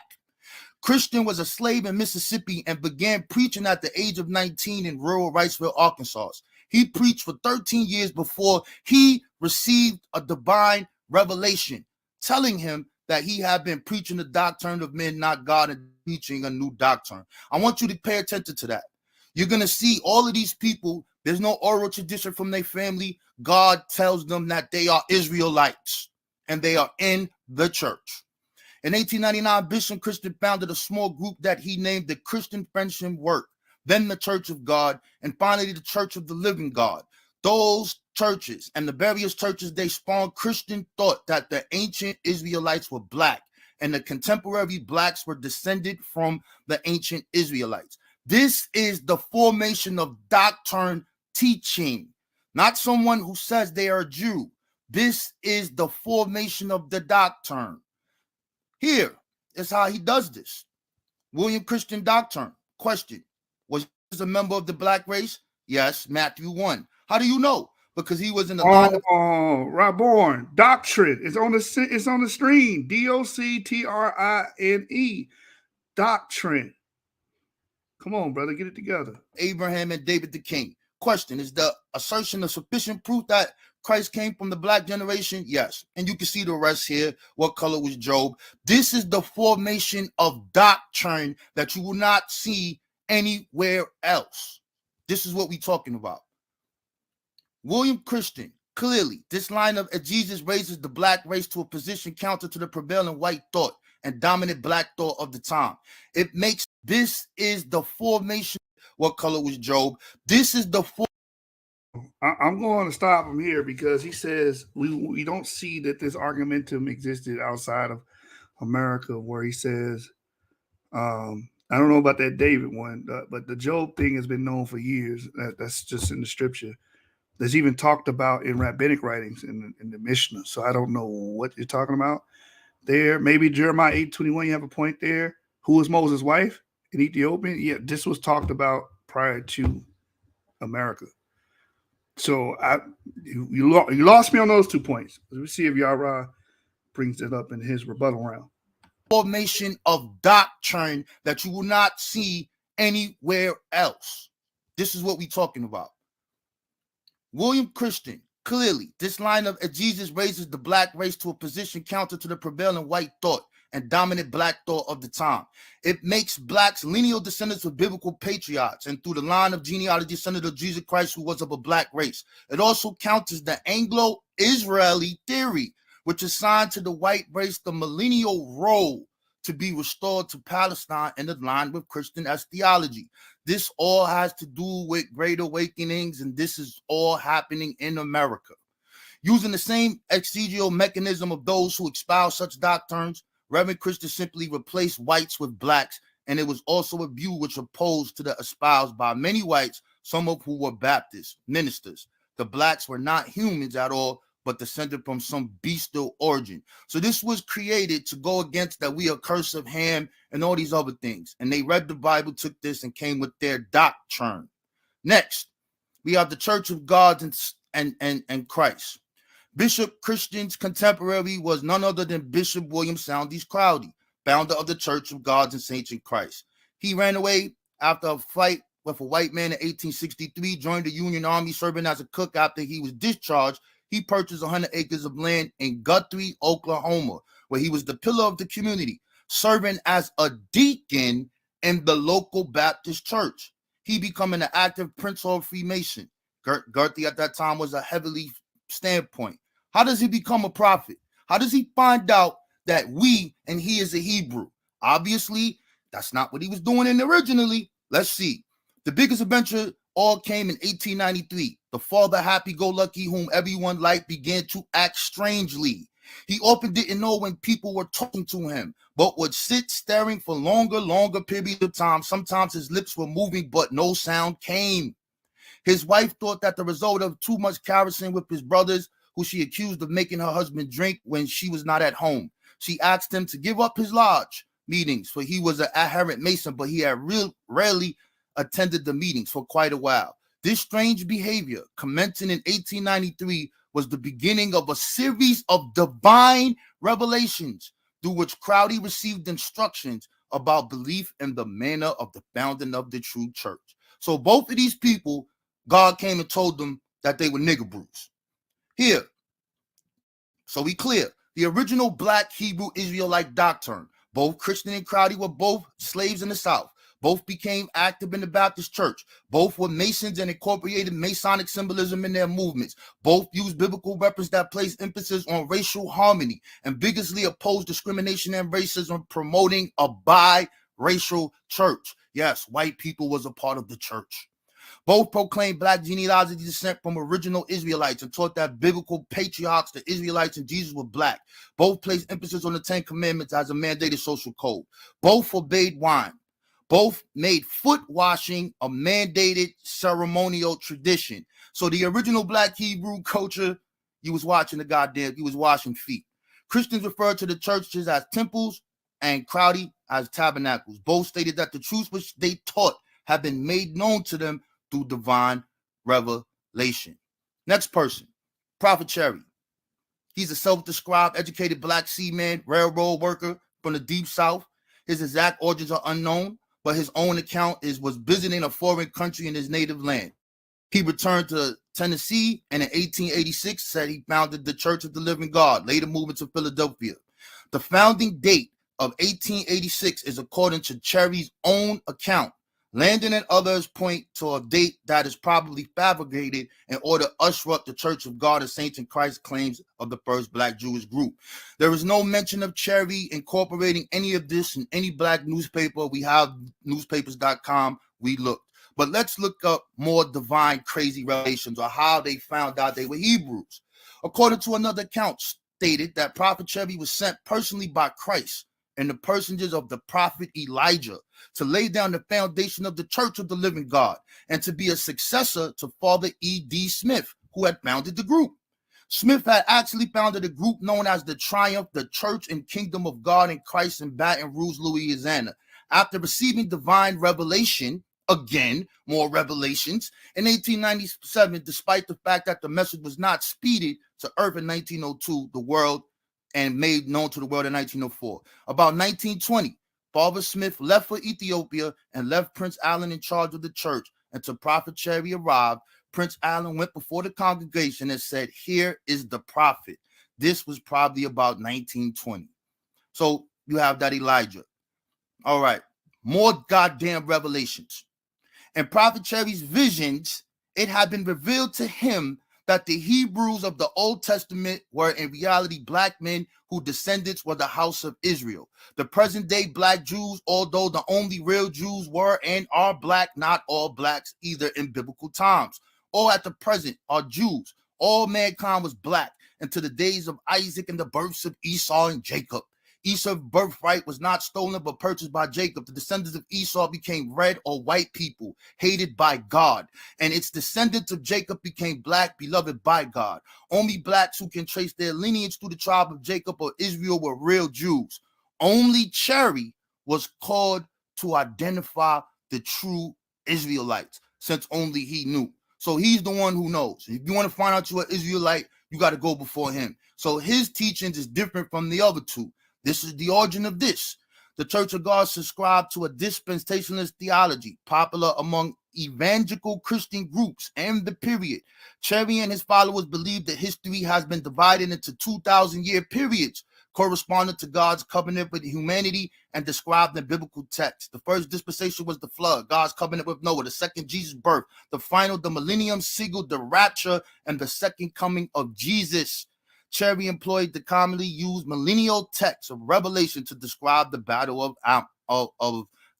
Christian was a slave in Mississippi and began preaching at the age of 19 in rural Wrightsville, Arkansas. He preached for 13 years before he received a divine revelation, telling him that he had been preaching the doctrine of men, not God, and teaching a new doctrine. I want you to pay attention to that. You're going to see all of these people, there's no oral tradition from their family. God tells them that they are Israelites and they are in the church. In 1899, Bishop Christian founded a small group that he named the Christian Friendship Work, then the Church of God, and finally the Church of the Living God. Those churches and the various churches, they spawned Christian thought that the ancient Israelites were Black and the contemporary Blacks were descended from the ancient Israelites. This is the formation of doctrine teaching, not someone who says they are a Jew. This is the formation of the doctrine. Here is how he does this. William Christian doctrine. Question: was he a member of the Black race? Yes, Matthew 1. How do you know? because he was in the line of
Raborn doctrine. It's on the screen. DOCTRINE. Doctrine. Come on, brother, get it together.
Abraham and David the king. Question: is the assertion of sufficient proof that Christ came from the black generation? Yes. And you can see the rest here. What color was Job? This is the formation of doctrine that you will not see anywhere else. This is what we're talking about. William Christian, clearly, this line of Jesus raises the black race to a position counter to the prevailing white thought and dominant black thought of the time. It makes, this is the formation. What color was Job? This is the
I'm going to stop him here because he says we don't see that this argumentum existed outside of America, where he says, I don't know about that David one, but the Job thing has been known for years. That's just in the scripture. There's even talked about in rabbinic writings in the Mishnah. So I don't know what you're talking about there. Maybe Jeremiah 8:21, you have a point there. Who was Moses' wife in Ethiopia? Yeah, this was talked about prior to America. So you lost me on those 2 points. Let's see if Yarah brings it up in his rebuttal round.
Formation of doctrine that you will not see anywhere else. This is what we're talking about. William Christian, clearly, this line of Jesus raises the black race to a position counter to the prevailing white thought and dominant black thought of the time. It makes blacks lineal descendants of biblical patriots and through the line of genealogy descendant of Jesus Christ, who was of a black race. It also counters the Anglo-Israeli theory, which assigned to the white race the millennial role to be restored to Palestine and aligned with Christian as theology. This all has to do with great awakenings, and this is all happening in America. Using the same exegetical mechanism of those who espouse such doctrines, Reverend Christian simply replaced whites with blacks, and it was also a view which opposed to the espoused by many whites, some of who were Baptist ministers. The blacks were not humans at all, but descended from some bestial origin. So this was created to go against that we are cursed of Ham and all these other things. And they read the Bible, took this, and came with their doctrine. Next, we have the Church of God and Christ. Bishop Christian's contemporary was none other than Bishop William Saunders Crowdy, founder of the Church of God and Saints in Christ. He ran away after a fight with a white man in 1863, joined the Union Army, serving as a cook. After he was discharged, he purchased 100 acres of land in Guthrie, Oklahoma, where he was the pillar of the community, serving as a deacon in the local Baptist church. He becoming an active Prince Hall Freemason. Guthrie at that time was a heavily standpoint. How does he become a prophet? How does he find out that we and he is a Hebrew? Obviously, that's not what he was doing originally. Let's see. The biggest adventure all came in 1893. The father, happy-go-lucky, whom everyone liked, began to act strangely. He often didn't know when people were talking to him, but would sit staring for longer periods of time. Sometimes his lips were moving, but no sound came. His wife thought that the result of too much kerosene with his brothers, who she accused of making her husband drink when she was not at home. She asked him to give up his lodge meetings, for he was an adherent Mason, but he had rarely attended the meetings for quite a while. This strange behavior, commencing in 1893, was the beginning of a series of divine revelations through which Crowdy received instructions about belief in the manner of the founding of the true church. So both of these people, God came and told them that they were nigger brews. Here, so we clear, the original black Hebrew Israelite doctrine. Both Christian and Crowdy were both slaves in the South. Both became active in the Baptist church. Both were Masons and incorporated Masonic symbolism in their movements. Both used biblical weapons that placed emphasis on racial harmony and vigorously opposed discrimination and racism, promoting a biracial church. Yes, white people was a part of the church. Both proclaimed black genealogical descent from original Israelites and taught that biblical patriarchs, the Israelites, and Jesus were black. Both placed emphasis on the 10 Commandments as a mandated social code. Both forbade wine. Both made foot washing a mandated ceremonial tradition. So the original black Hebrew culture, you was washing feet. Christians referred to the churches as temples and Crowdy as tabernacles. Both stated that the truths which they taught have been made known to them through divine revelation. Next person, Prophet Cherry. He's a self-described educated black seaman, railroad worker from the deep south. His exact origins are unknown, but his own account was visiting a foreign country in his native land. He returned to Tennessee and in 1886 said he founded the Church of the Living God, later moving to Philadelphia. The founding date of 1886 is according to Cherry's own account. Landon and others point to a date that is probably fabricated in order to usher up the Church of God and Saints in Christ claims of the first black Jewish group. There is no mention of Cherry incorporating any of this in any black newspaper. We have newspapers.com. We looked. But let's look up more divine crazy revelations or how they found out they were Hebrews. According to another account, stated that Prophet Cherry was sent personally by Christ and the personages of the prophet Elijah to lay down the foundation of the Church of the Living God and to be a successor to Father E.D. Smith, who had founded the group. Smith had actually founded a group known as the Triumph, the Church and Kingdom of God in Christ in Baton Rouge, Louisiana. After receiving divine revelation, again, more revelations, in 1897, despite the fact that the message was not speeded to earth in 1902, the world, and made known to the world in 1904. About 1920, Father Smith left for Ethiopia and left Prince Allen in charge of the church. Until Prophet Cherry arrived, Prince Allen went before the congregation and said, "Here is the prophet." This was probably about 1920. So you have that Elijah. All right, more goddamn revelations. In Prophet Cherry's visions, it had been revealed to him that the Hebrews of the Old Testament were in reality black men whose descendants were the house of Israel. The present day black Jews, although the only real Jews were and are black, not all blacks either in biblical times, or at the present are Jews. All mankind was black until the days of Isaac and the births of Esau and Jacob. Esau's birthright was not stolen but purchased by Jacob. The descendants of Esau became red or white people, hated by God. And its descendants of Jacob became black, beloved by God. Only blacks who can trace their lineage through the tribe of Jacob or Israel were real Jews. Only Cherry was called to identify the true Israelites, since only he knew. So he's the one who knows. If you want to find out you're an Israelite, you got to go before him. So his teachings is different from the other two. This is the origin of this. The Church of God subscribed to a dispensationalist theology, popular among evangelical Christian groups and the period. Cherry and his followers believe that history has been divided into 2,000-year periods, corresponding to God's covenant with humanity and described in biblical texts. The first dispensation was the flood, God's covenant with Noah. The second, Jesus' birth. The final, the millennium, signaled the rapture and the second coming of Jesus. Cherry employed the commonly used millennial text of Revelation to describe the battle of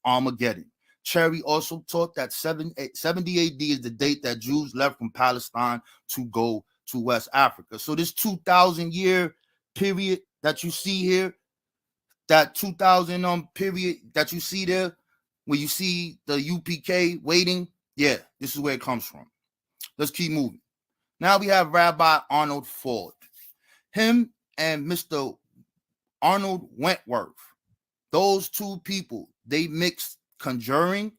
Armageddon. Cherry also taught that 70 AD is the date that Jews left from Palestine to go to West Africa. So this 2,000-year period that you see here, that 2,000 period that you see there, where you see the UPK waiting, yeah, this is where it comes from. Let's keep moving. Now we have Rabbi Arnold Ford. Him and Mr. Arnold Wentworth, those two people, they mixed conjuring,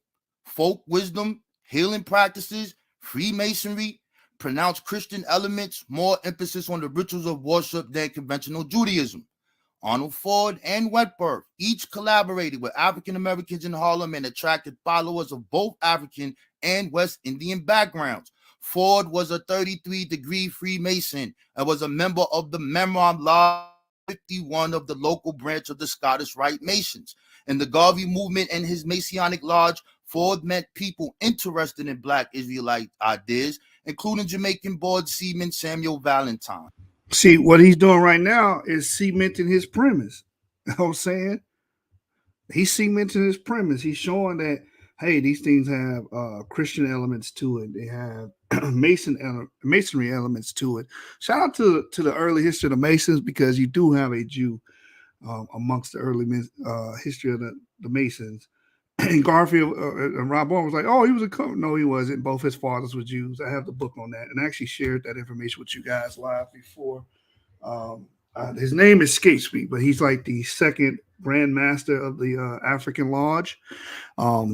folk wisdom, healing practices, Freemasonry, pronounced Christian elements, more emphasis on the rituals of worship than conventional Judaism. Arnold Ford and Wentworth each collaborated with African Americans in Harlem and attracted followers of both African and West Indian backgrounds. Ford was a 33-degree Freemason and was a member of the Memram Lodge 51 of the local branch of the Scottish Rite Masons. In the Garvey movement and his Masonic Lodge, Ford met people interested in Black Israelite ideas, including Jamaican-born seaman Samuel Valentine.
See, what he's doing right now is cementing his premise. You know what I'm saying? He's cementing his premise. He's showing that, hey, these things have Christian elements to it. They have masonry elements to it. Shout out to the early history of the Masons, because you do have a Jew amongst the early history of the Masons. And Garfield and Raborn was like, oh, he was a cover. No, he wasn't. Both his fathers were Jews. I have the book on that, and I actually shared that information with you guys live before. His name escapes me, but he's like the second Grand Master of the African Lodge.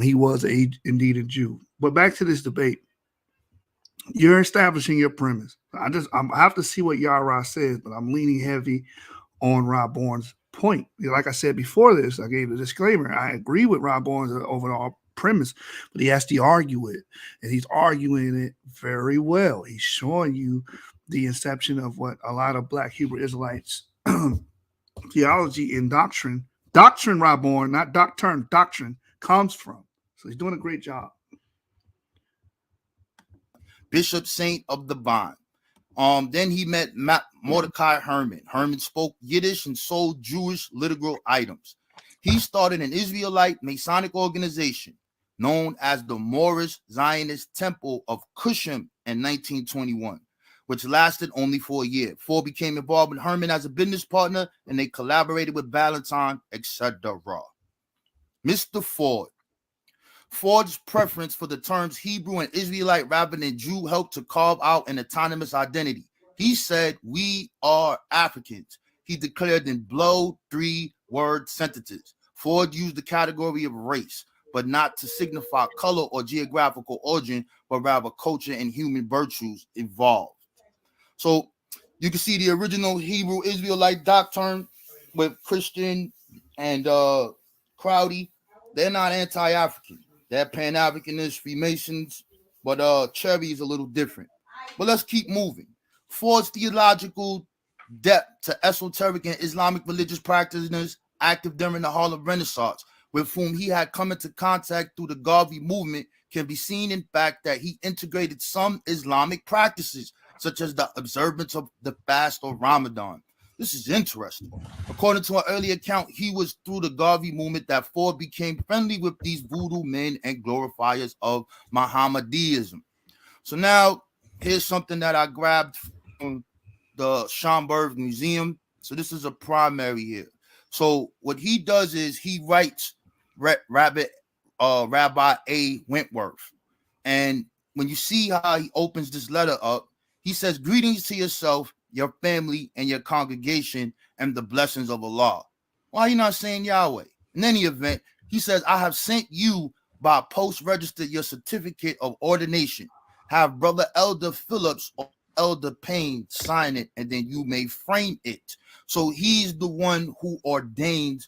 He was indeed a Jew. But back to this debate. You're establishing your premise. I have to see what Yarah says, but I'm leaning heavy on Raborn's point. Like I said before this, I gave a disclaimer. I agree with Raborn's overall premise, but he has to argue it, and he's arguing it very well. He's showing you the inception of what a lot of Black Hebrew Israelites theology and doctrine, Raborn, not doctrine, comes from. So he's doing a great job.
Bishop Saint of the Vine. Then he met Mordecai Herman. Herman spoke Yiddish and sold Jewish literal items. He started an Israelite Masonic organization known as the Moorish Zionist Temple of Cusham in 1921, which lasted only for a year. Ford became involved with Herman as a business partner, and they collaborated with Valentine, etc. Mr. Ford. Ford's preference for the terms Hebrew and Israelite rather than Jew helped to carve out an autonomous identity. He said, "We are Africans." He declared in blow 3-word sentences. Ford used the category of race, but not to signify color or geographical origin, but rather culture and human virtues involved. So you can see the original Hebrew Israelite doctrine with Christian and Crowdy. They're not anti-African. They're Pan-Africanist Freemasons, but Cherry is a little different. But let's keep moving. Ford's theological depth to esoteric and Islamic religious practitioners active during the Harlem Renaissance, with whom he had come into contact through the Garvey movement, can be seen in fact that he integrated some Islamic practices, such as the observance of the fast or Ramadan. This is interesting. According to an early account, he was through the Garvey movement that Ford became friendly with these voodoo men and glorifiers of Mohammedanism. So now, here's something that I grabbed from the Schomburg Museum. So this is a primary here. So what he does is he writes Rabbi A. Wentworth. And when you see how he opens this letter up, he says, "Greetings to yourself, your family, and your congregation, and the blessings of Allah." Why are you not saying Yahweh? In any event, he says, "I have sent you by post registered your certificate of ordination. Have Brother Elder Phillips or Elder Payne sign it, and then you may frame it." So he's the one who ordained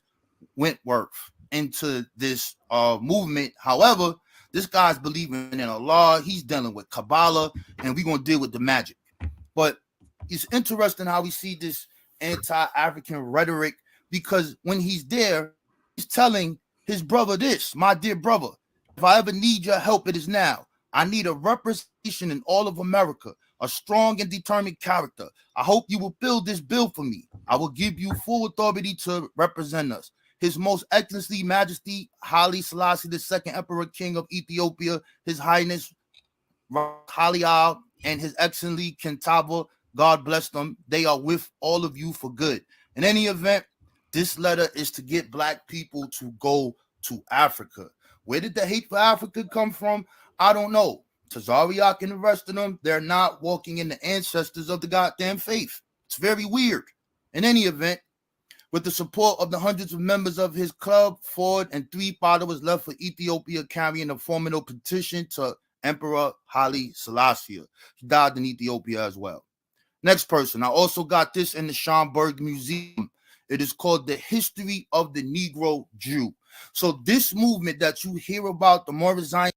Wentworth into this movement. However, this guy's believing in Allah. He's dealing with Kabbalah, and we're going to deal with the magic. But it's interesting how we see this anti-African rhetoric, because when he's there, he's telling his brother this: "My dear brother, if I ever need your help, it is now. I need a representation in all of America, a strong and determined character. I hope you will fill this bill for me. I will give you full authority to represent us. His Most Excellency Majesty Haile Selassie II, Emperor King of Ethiopia, His Highness YASHAR-YA'OH, and His Excellency Kentaba, God bless them. They are with all of you for good." In any event, this letter is to get Black people to go to Africa. Where did the hate for Africa come from? I don't know. YASHAR-YA'OH and the rest of them, they're not walking in the ancestors of the goddamn faith. It's very weird. In any event, with the support of the hundreds of members of his club, Ford and 3 followers left for Ethiopia, carrying a formidable petition to Emperor Haile Selassie. He died in Ethiopia as well. Next person. I also got this in the Schomburg Museum. It is called The History of the Negro Jew. So this movement that you hear about, the Moorish Zion.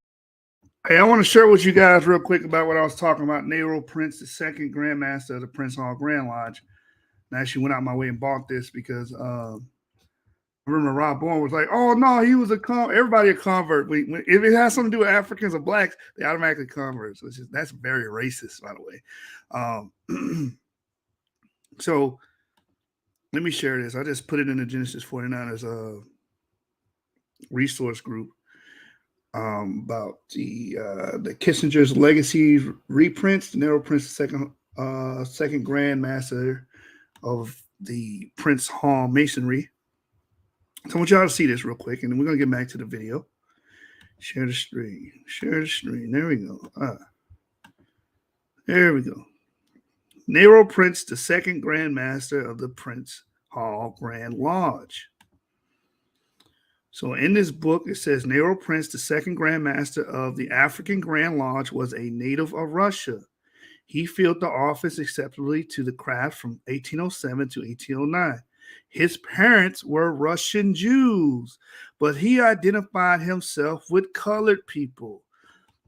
Hey, I want to share with you guys real quick about what I was talking about. Nero Prince, the second Grandmaster of the Prince Hall Grand Lodge. And I actually went out my way and bought this because I remember Raborn was like, "Oh no, he was everybody a convert. If it has something to do with Africans or Blacks, they automatically converts." So that's very racist, by the way. So let me share this. I just put it in the Genesis 49ers resource group about the Kissinger's legacy reprints. The Nero Prince, second Grand Master of the Prince Hall Masonry. So I want y'all to see this real quick, and then we're going to get back to the video. Share the screen. Share the screen. There we go. There we go. Nero Prince, the second Grand Master of the Prince Hall Grand Lodge. So in this book, it says Nero Prince, the second Grand Master of the African Grand Lodge, was a native of Russia. He filled the office acceptably to the craft from 1807 to 1809. His parents were Russian Jews, but he identified himself with colored people.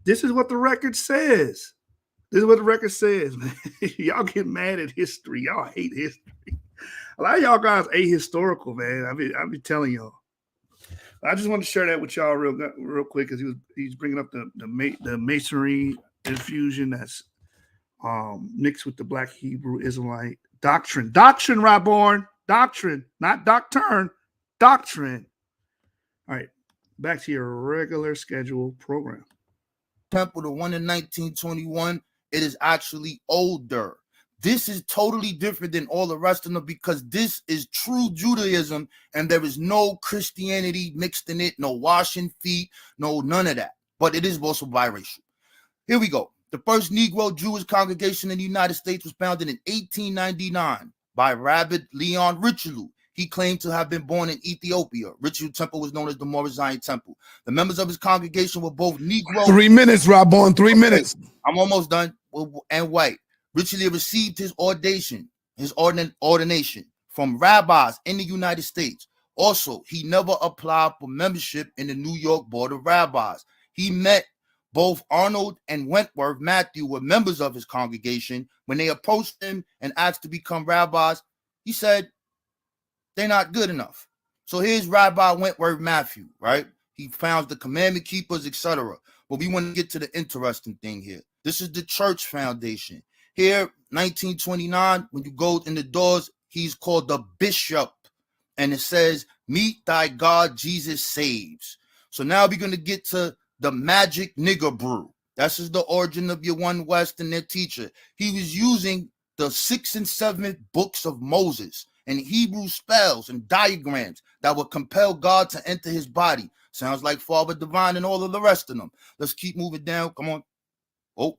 This is what the record says. This is what the record says, man. Y'all get mad at history. Y'all hate history. A lot of y'all guys ahistorical, man. I be telling y'all. I just want to share that with y'all real quick because he's bringing up the masonry infusion that's mixed with the Black Hebrew Israelite doctrine. Doctrine, Raborn. Doctrine, not doctrine. Doctrine. All right, back to your regular scheduled program.
Temple, the one in 1921, it is actually older. This is totally different than all the rest of them because this is true Judaism and there is no Christianity mixed in it, no washing feet, no none of that. But it is also biracial. Here we go. The first Negro Jewish congregation in the United States was founded in 1899 by Rabbi Leon Richelieu. He claimed to have been born in Ethiopia. Richelieu Temple was known as the Morazian Temple. The members of his congregation were both Negro.
3 minutes, Raborn. 3 minutes.
I'm almost done. And white. Richelieu received his ordination from rabbis in the United States. Also, he never applied for membership in the New York Board of Rabbis. He met both Arnold and Wentworth Matthew were members of his congregation. When they approached him and asked to become rabbis, he said, they're not good enough. So here's Rabbi Wentworth Matthew, right? He founds the commandment keepers, etc. But we want to get to the interesting thing here. This is the church foundation. Here, 1929, when you go in the doors, he's called the bishop. And it says, meet thy God, Jesus saves. So now we're going to get to the magic nigger brew. That's just the origin of your One West and their teacher. He was using the 6th and 7th books of Moses and Hebrew spells and diagrams that would compel God to enter his body. Sounds like Father Divine and all of the rest of them. Let's keep moving down. Come on. Oh,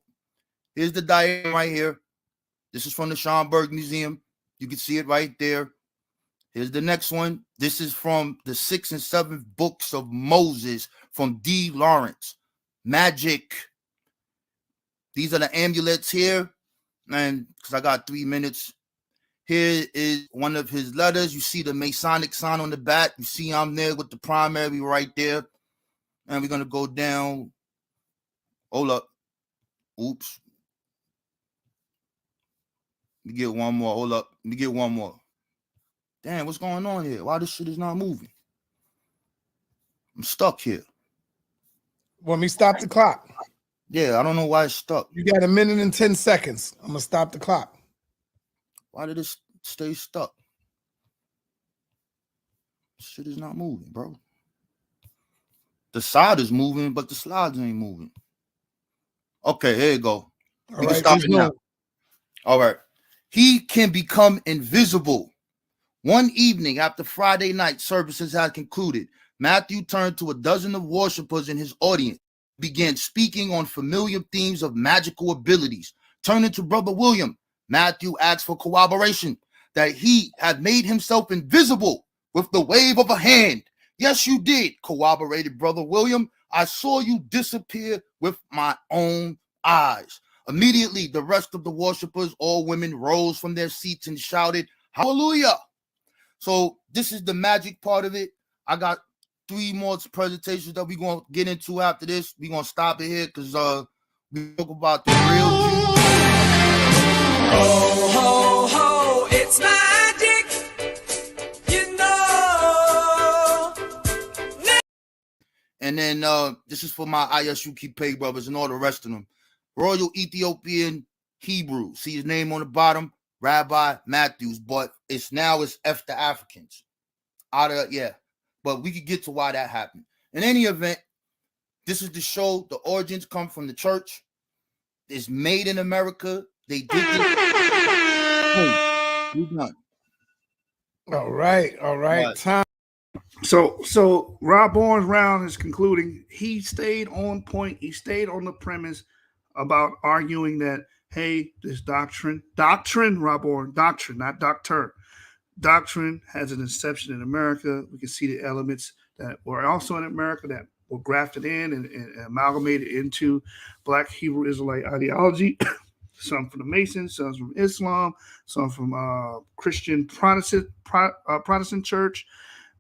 here's the diagram right here. This is from the Schomburg Museum. You can see it right there. Here's the next one. This is from the 6th and 7th books of Moses from D. Lawrence. Magic. These are the amulets here. And because I got 3 minutes. Here is one of his letters. You see the Masonic sign on the back. You see I'm there with the primary right there. And we're going to go down. Hold up. Oops. Let me get one more. Hold up. Let me get one more. Damn, what's going on here? Why this shit is not moving? I'm stuck here.
Want me to stop the clock?
Yeah, I don't know why it's stuck.
You got 1 minute and 10 seconds. I'm going to stop the clock.
Why did it stay stuck? Shit is not moving, bro. The side is moving, but the slides ain't moving. Okay, here you go. We can stop it now. All right. He can become invisible. One evening after Friday night services had concluded, Matthew turned to a dozen of worshipers in his audience, began speaking on familiar themes of magical abilities. Turning to Brother William, Matthew asked for corroboration that he had made himself invisible with the wave of a hand. Yes, you did, corroborated Brother William. I saw you disappear with my own eyes. Immediately, the rest of the worshipers, all women, rose from their seats and shouted, hallelujah. So this is the magic part of it. I got 3 more presentations that we're going to get into after this. We're going to stop it here because we talk about the real Jew.
Ho, ho, ho, it's magic, you know.
And then this is for my YASHAR-YA'OH brothers and all the rest of them. Royal Ethiopian Hebrew. See his name on the bottom? Rabbi Matthews, but it's F the Africans. But we could get to why that happened. In any event, this is the show. The origins come from the church. It's made in America. They did this. Oh, we're done.
All right. Time.
So Rob Bourne's round is concluding. He stayed on point. He stayed on the premise about arguing that, hey, this doctrine, Rob Bourne, doctrine, not doctor. Doctrine has an inception in America. We can see the elements that were also in America that were grafted in and amalgamated into Black Hebrew Israelite ideology. Some from the Masons, some from Islam, some from Christian Protestant church,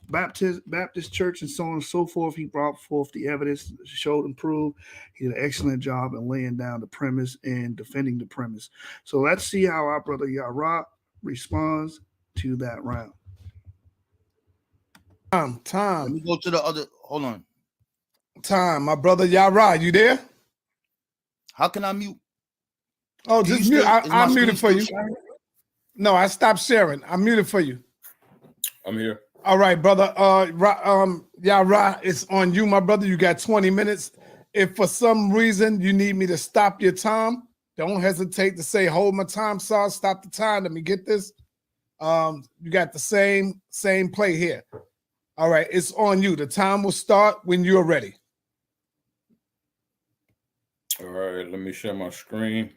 Baptist church, and so on and so forth. He brought forth the evidence, showed and proved. He did an excellent job in laying down the premise and defending the premise. So let's see how our brother Yarah responds to that round.
Let me go to the other. Hold on.
My brother Yarah, you there?
How can I mute?
Oh,
Do you
just mute.
still- is my
I muted for
screen
you.
still sharing?
No, I stopped sharing. I muted for you.
I'm here.
All right, brother. Yarah, it's on you, my brother. You got 20 minutes. If for some reason you need me to stop your time, don't hesitate to say, hold my time, sir. Stop the time. Let me get this. You got the same play here. All right, it's on you. The time will start when you're ready.
All right, let me share my screen.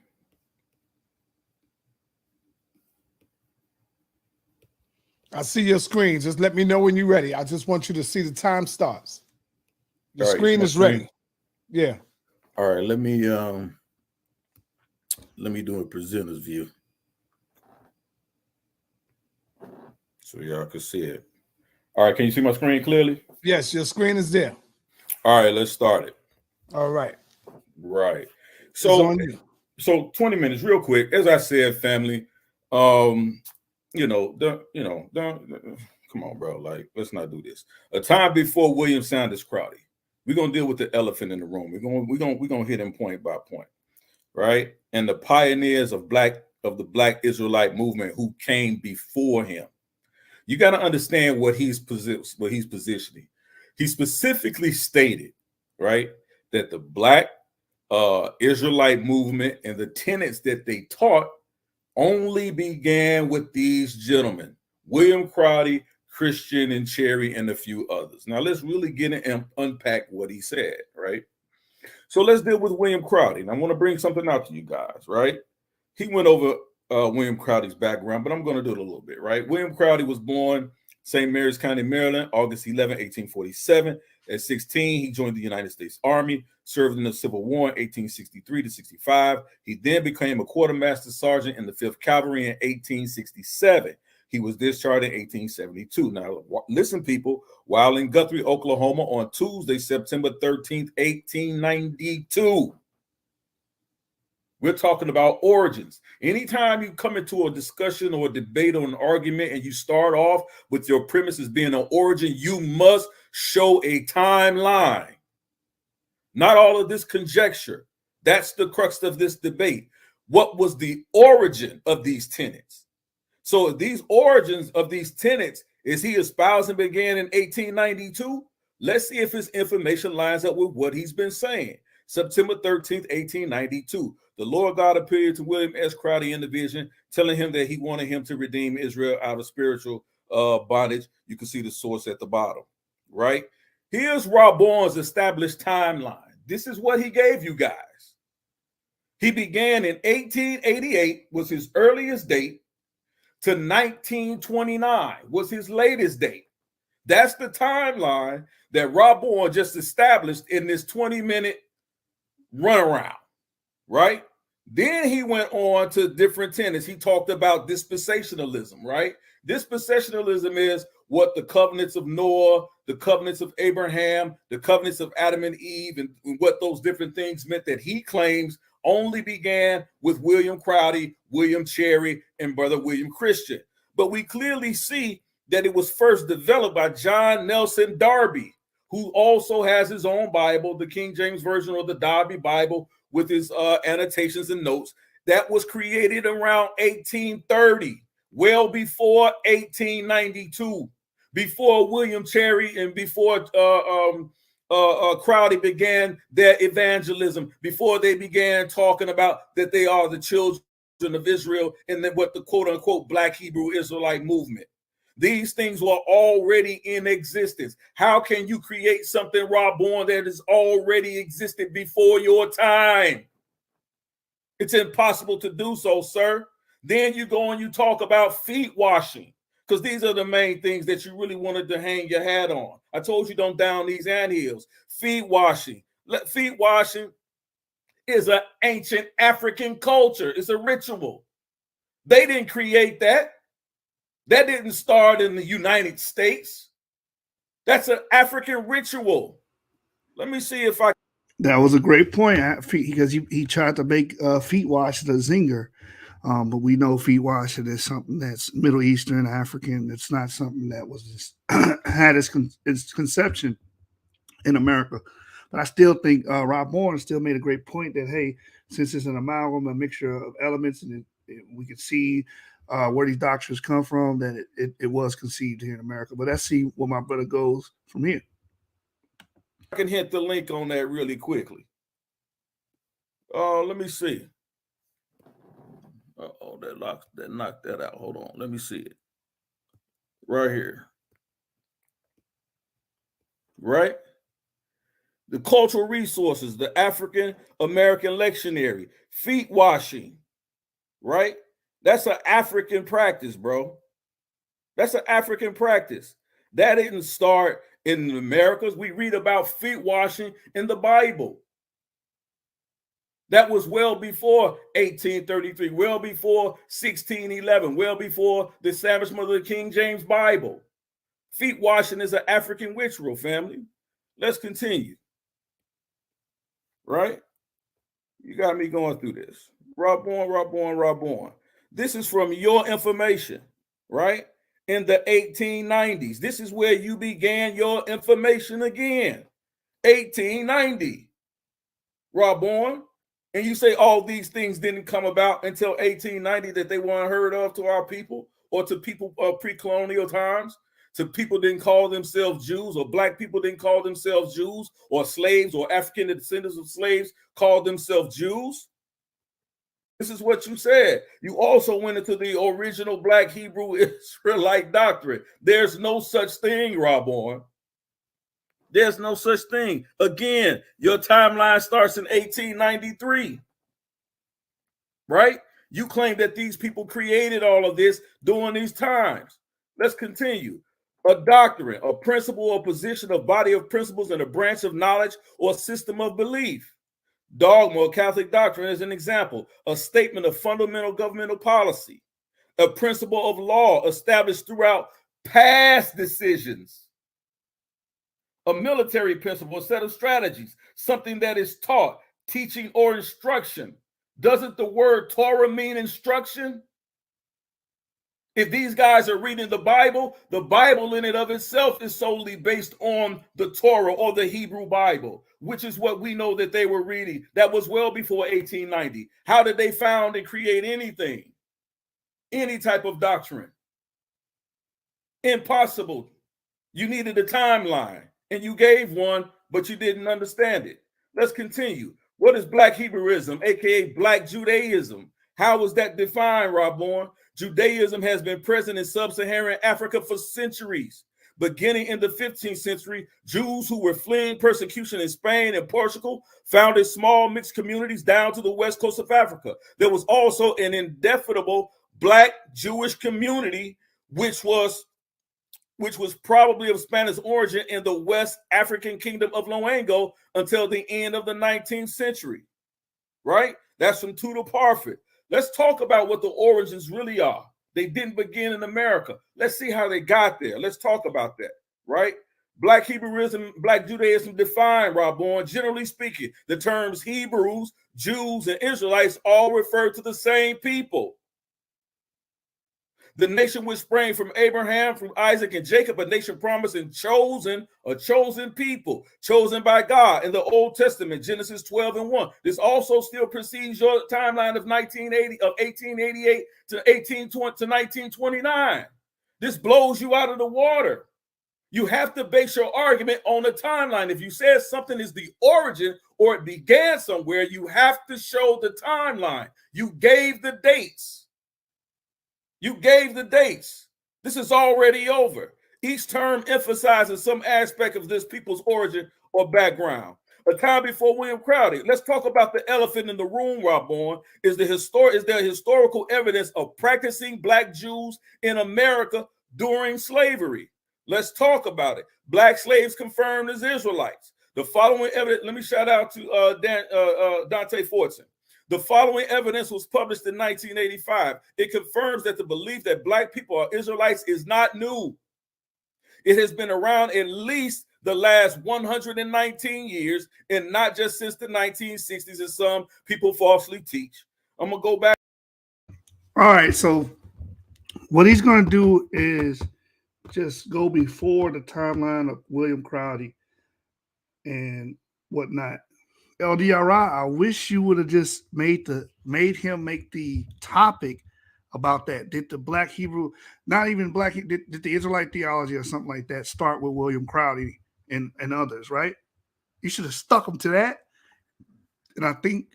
I see your screen. Just let me know when you're ready. I just want you to see the time starts. Your
All right,
screen
my
is ready.
screen.
Yeah.
All right, let me do a presenter's view so y'all can see it. All right, can you see my screen clearly?
Yes, your screen is there.
All right, let's start it.
All right.
Right.
It's
So
on you.
so 20 minutes real quick. As I said, family, come on, bro. Like, let's not do this. A time before William Sanders Crowdy. We're gonna deal with the elephant in the room. We're gonna hit him point by point, right? And the pioneers of the Black Israelite movement who came before him. You got to understand what he's positioning. He specifically stated, right, that the Black Israelite movement and the tenets that they taught only began with these gentlemen, William Crowdy, Christian and Cherry, and a few others. Now let's really get in and unpack what he said, right? So let's deal with William Crowdy. And I want to bring something out to you guys, right? He went over William Crowdy's background, but I'm going to do it a little bit, right? William Crowdy was born St. Mary's County, Maryland, August 11, 1847. At 16, he joined the United States Army, served in the Civil War in 1863 to 65. He then became a quartermaster sergeant in the 5th Cavalry in 1867. He was discharged in 1872. Now, listen, people, while in Guthrie, Oklahoma on Tuesday, September 13th, 1892. We're talking about origins. Anytime you come into a discussion or a debate or an argument and you start off with your premises being an origin, you must show a timeline. Not all of this conjecture. That's the crux of this debate. What was the origin of these tenets? So these origins of these tenets, is he espousing began in 1892? Let's see if his information lines up with what he's been saying. September 13th, 1892. The Lord God appeared to William S. Crowdy in the vision, telling him that he wanted him to redeem Israel out of spiritual bondage. You can see the source at the bottom, right? Here's Raborn's established timeline. This is what he gave you guys. He began in 1888, was his earliest date, to 1929 was his latest date. That's the timeline that Raborn just established in this 20-minute runaround, right? Then he went on to different tenets. He talked about dispensationalism, right? Dispensationalism is what the covenants of Noah, the covenants of Abraham, the covenants of Adam and Eve, and what those different things meant that he claims only began with William Crowdy, William Cherry, and Brother William Christian. But we clearly see that it was first developed by John Nelson Darby, who also has his own Bible, the King James Version or the Darby Bible, with his annotations and notes. That was created around 1830, well before 1892, before William Cherry and before Crowdy began their evangelism, before they began talking about that they are the children of Israel and then what the quote-unquote Black Hebrew Israelite movement. These things were already in existence. How can you create something, Raborn, that has already existed before your time? It's impossible to do so, sir. Then you go and you talk about feet washing, because these are the main things that you really wanted to hang your hat on. I told you don't down these anthills. Feet washing. Feet washing is an ancient African culture. It's a ritual. They didn't create that. That didn't start in the United States. That's an African ritual. Let me see if I.
That was a great point because he tried to make feet wash the zinger. But we know feet washing is something that's Middle Eastern, African. It's not something that was had its conception in America. But I still think Raborn still made a great point that, hey, since it's an amalgam, a mixture of elements, and we can see where these doctrines come from, that it was conceived here in America. But let's see where my brother goes from here.
I can hit the link on that really quickly. Let me see. Oh, that knocked that out. Hold on. Let me see it. Right here. Right? The cultural resources, the African American lectionary, feet washing. Right? That's an African practice, bro. That's an African practice. That didn't start in the Americas. We read about feet washing in the Bible. That was well before 1833, well before 1611, well before the establishment of the King James Bible. Feet washing is an African ritual, family. Let's continue. Right? You got me going through this. Raborn. This is from your information, right? In the 1890s. This is where you began your information again. 1890. Raborn. And you say all these things didn't come about until 1890, that they weren't heard of to our people or to people of pre-colonial times, to people didn't call themselves Jews, or black people didn't call themselves Jews, or slaves or African descendants of slaves called themselves Jews. This is what you said. You also went into the original black Hebrew Israelite doctrine. There's no such thing, Raborn. There's no such thing. Again, your timeline starts in 1893, right? You claim that these people created all of this during these times. Let's continue. A doctrine, a principle or position, a body of principles, and a branch of knowledge or system of belief. Dogma or Catholic doctrine is an example. A statement of fundamental governmental policy. A principle of law established throughout past decisions. A military principle, a set of strategies, something that is taught, teaching, or instruction. Doesn't the word Torah mean instruction? If these guys are reading the Bible in and of itself is solely based on the Torah or the Hebrew Bible, which is what we know that they were reading. That was well before 1890. How did they found and create anything? Any type of doctrine? Impossible. You needed a timeline. And you gave one, but you didn't understand it. Let's continue. What is Black Hebrewism, aka Black Judaism? How was that defined, Raborn? Judaism has been present in sub-Saharan Africa for centuries. Beginning in the 15th century, Jews who were fleeing persecution in Spain and Portugal founded small mixed communities down to the west coast of Africa. There was also an indefinable Black Jewish community, which was probably of Spanish origin in the West African kingdom of Loango until the end of the 19th century, right? That's from Tudor Parfit. Let's talk about what the origins really are. They didn't begin in America. Let's see how they got there. Let's talk about that, right? Black Hebrewism, Black Judaism defined, Raborn. Generally speaking, the terms Hebrews, Jews, and Israelites all refer to the same people. The nation which sprang from Abraham, from Isaac and Jacob, a nation promised and chosen, a chosen people, chosen by God in the Old Testament, Genesis 12:1. This also still precedes your timeline of 1888 to 1929. This blows you out of the water. You have to base your argument on a timeline. If you said something is the origin or it began somewhere, you have to show the timeline. You gave the dates. You gave the dates. This is already over. Each term emphasizes some aspect of this people's origin or background. A time before William Crowder. Let's talk about the elephant in the room, Raborn. Is there historical evidence of practicing Black Jews in America during slavery. Let's talk about it. Black slaves confirmed as Israelites. The following evidence, let me shout out to Dante Fortson. The following evidence was published in 1985. It confirms that the belief that black people are Israelites is not new. It has been around at least the last 119 years, and not just since the 1960s, as some people falsely teach. I'm going to go back.
All right, so what he's going to do is just go before the timeline of William Crowdy and whatnot. LD Yarah, I wish you would have just made him make the topic about that. Did the Black Hebrew, not even Black, did the Israelite theology or something like that start with William Crowdy and others, right? You should have stuck them to that. And I think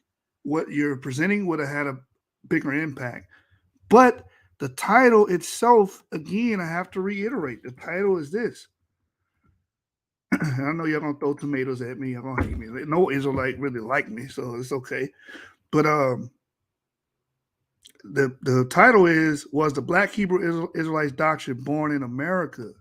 what you're presenting would have had a bigger impact. But the title itself, again, I have to reiterate, the title is this. I know y'all gonna throw tomatoes at me. Y'all gonna hate me. No Israelite really like me, so it's okay. But the title was the Black Hebrew Israelites doctrine born in America?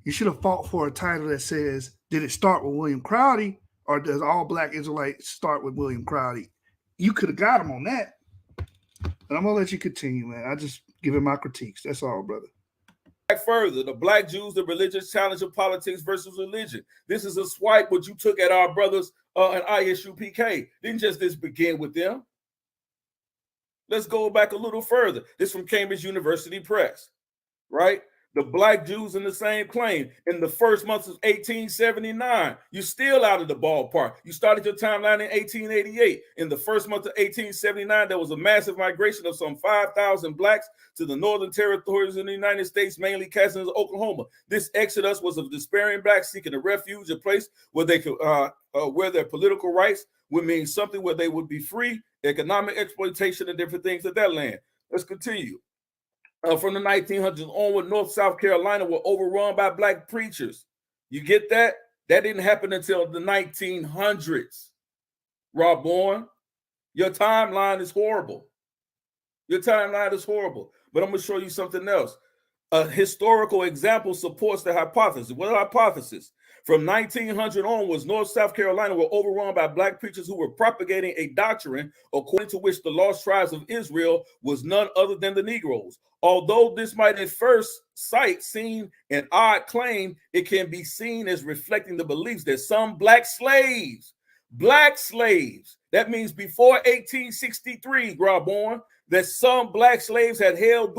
You should have fought for a title that says, did it start with William Crowdy, or does all Black Israelites start with William Crowdy? You could have got him on that. But I'm gonna let you continue, man. I just give him my critiques. That's all, brother.
Further, the Black Jews, the religious challenge of politics versus religion. This is a swipe what you took at our brothers in ISUPK. Didn't just this begin with them. Let's go back a little further. This from Cambridge University Press, right? The Black Jews in the same claim. In the first months of 1879, you're still out of the ballpark. You started your timeline in 1888. In the first month of 1879, there was a massive migration of some 5,000 blacks to the northern territories in the United States, mainly Kansas, Oklahoma. This exodus was of despairing blacks seeking a refuge, a place where they could, where their political rights would mean something, where they would be free, economic exploitation, and different things of that land. Let's continue. From the 1900s onward, North South Carolina were overrun by black preachers. You get that? That didn't happen until the 1900s. Raborn, your timeline is horrible. Your timeline is horrible. But I'm going to show you something else. A historical example supports the hypothesis. What hypothesis? From 1900 onwards, North South Carolina were overrun by black preachers who were propagating a doctrine according to which the lost tribes of Israel was none other than the Negroes. Although this might at first sight seem an odd claim, it can be seen as reflecting the beliefs that some black slaves, that means before 1863, Raborn, that some black slaves had held.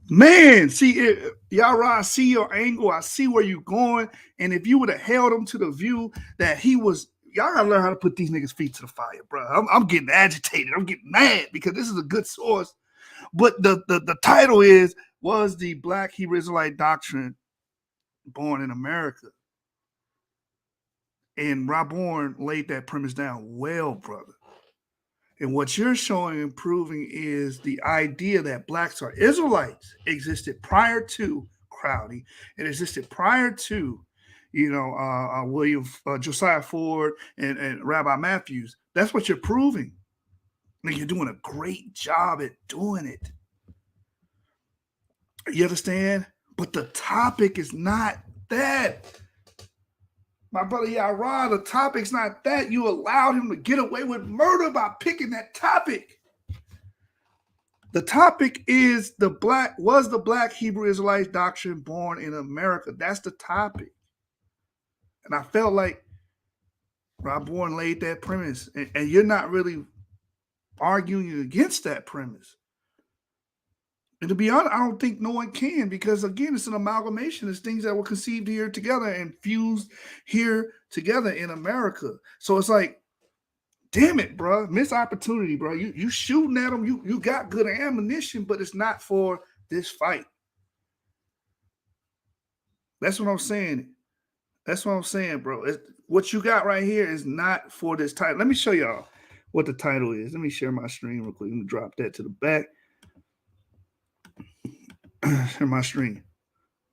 Man, see, Yarah, I see your angle. I see where you're going. And if you would have held him to the view that he was, y'all gotta learn how to put these niggas' feet to the fire, bro. I'm getting agitated. I'm getting mad because this is a good source. But the title was the Black Hebrew Israelite doctrine born in America? And Raborn laid that premise down well, brother. And what you're showing and proving is the idea that blacks are Israelites existed prior to Crowdy. It existed prior to, William Josiah Ford and Rabbi Matthews. That's what you're proving. And you're doing a great job at doing it. You understand? But the topic is not that. My brother Yarah, the topic's not that. You allowed him to get away with murder by picking that topic. The topic is the Black Hebrew Israelite doctrine born in America. That's the topic. And I felt like Raborn laid that premise. And you're not really arguing against that premise. And to be honest, I don't think no one can, because again, it's an amalgamation. It's things that were conceived here together and fused here together in America. So it's like, damn it, bro, missed opportunity, bro. You shooting at them, you got good ammunition, but it's not for this fight. That's what I'm saying. That's what I'm saying, bro. What you got right here is not for this title. Let me show y'all what the title is. Let me share my screen real quick. Let me drop that to the back. Share my screen.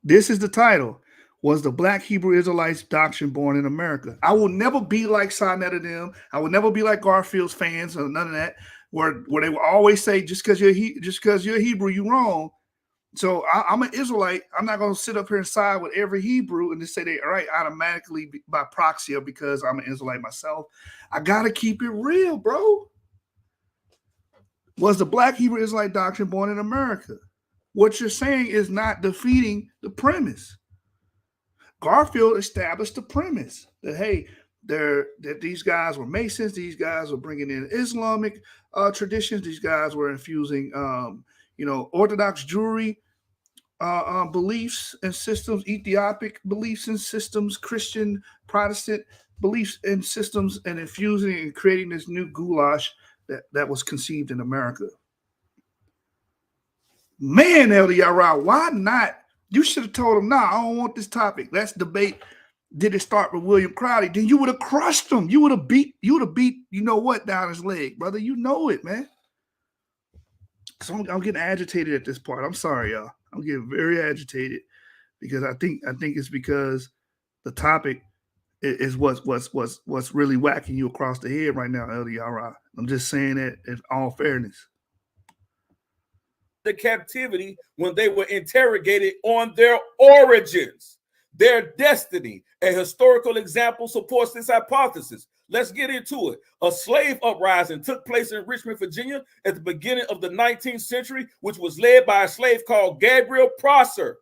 This is the title. Was the Black Hebrew Israelites doctrine born in America? I will never be like Sonnet of them. I will never be like Garfield's fans or none of that, where they will always say just because you're Hebrew, you're wrong. So I'm an Israelite. I'm not going to sit up here and side with every Hebrew and just say they all right automatically by proxy or because I'm an Israelite myself. I got to keep it real, bro. Was the Black Hebrew Israelite doctrine born in America? What you're saying is not defeating the premise. Garfield established the premise that, hey, that these guys were Masons, these guys were bringing in Islamic traditions, these guys were infusing, Orthodox Jewry beliefs and systems, Ethiopic beliefs and systems, Christian, Protestant beliefs and systems, and infusing and creating this new goulash that was conceived in America. Man, Elder Yarah, why not? You should have told him, nah, I don't want this topic. Let's debate. Did it start with William Crowley? Then you would have crushed him. You would have beat, you know what, down his leg, brother. You know it, man. So I'm getting agitated at this part. I'm sorry, y'all. I'm getting very agitated because I think it's because the topic is what's really whacking you across the head right now, Elder Yarah. I'm just saying that in all fairness.
The captivity when they were interrogated on their origins, their destiny. A historical example supports this hypothesis. Let's get into it. A slave uprising took place in Richmond, Virginia at the beginning of the 19th century, which was led by a slave called Gabriel Prosser,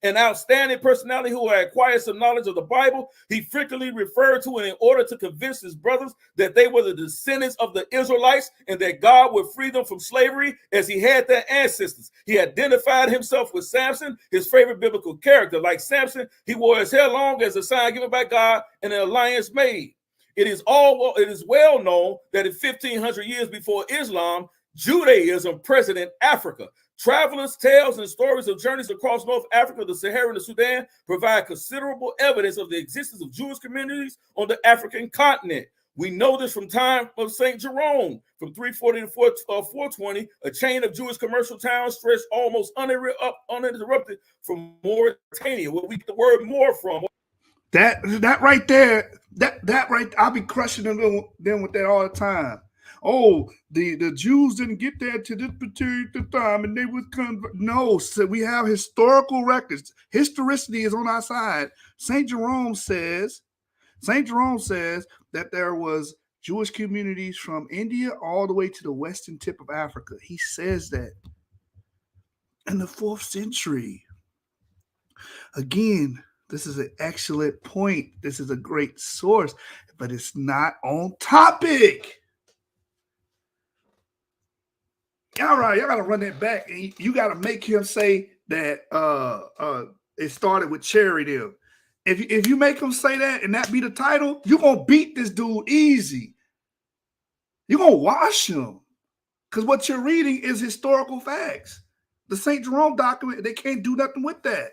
an outstanding personality who had acquired some knowledge of the Bible. He frequently referred to it in order to convince his brothers that they were the descendants of the Israelites and that God would free them from slavery as he had their ancestors. He identified himself with Samson, his favorite biblical character. Like Samson, he wore his hair long as a sign given by God and an alliance made. It is well known that in 1500 years before Islam, Judaism present in Africa. Travelers' tales and stories of journeys across North Africa, the Sahara, and the Sudan provide considerable evidence of the existence of Jewish communities on the African continent. We know this from time of St. Jerome, from 340 to 420, a chain of Jewish commercial towns stretched almost uninterrupted from Mauritania, where we get the word more from.
That right there, that right, I'll be crushing them with that all the time. Oh, the Jews didn't get there to this particular time, and they would come. No, so we have historical records. Historicity is on our side. St. Jerome says that there was Jewish communities from India all the way to the western tip of Africa. He says that in the 4th century. Again, this is an excellent point. This is a great source, but it's not on topic. All right, y'all gotta run that back, and you gotta make him say that it started with Cherry them. If you make him say that and that be the title, you're gonna beat this dude easy. You're gonna wash him. Because what you're reading is historical facts. The St. Jerome document, they can't do nothing with that.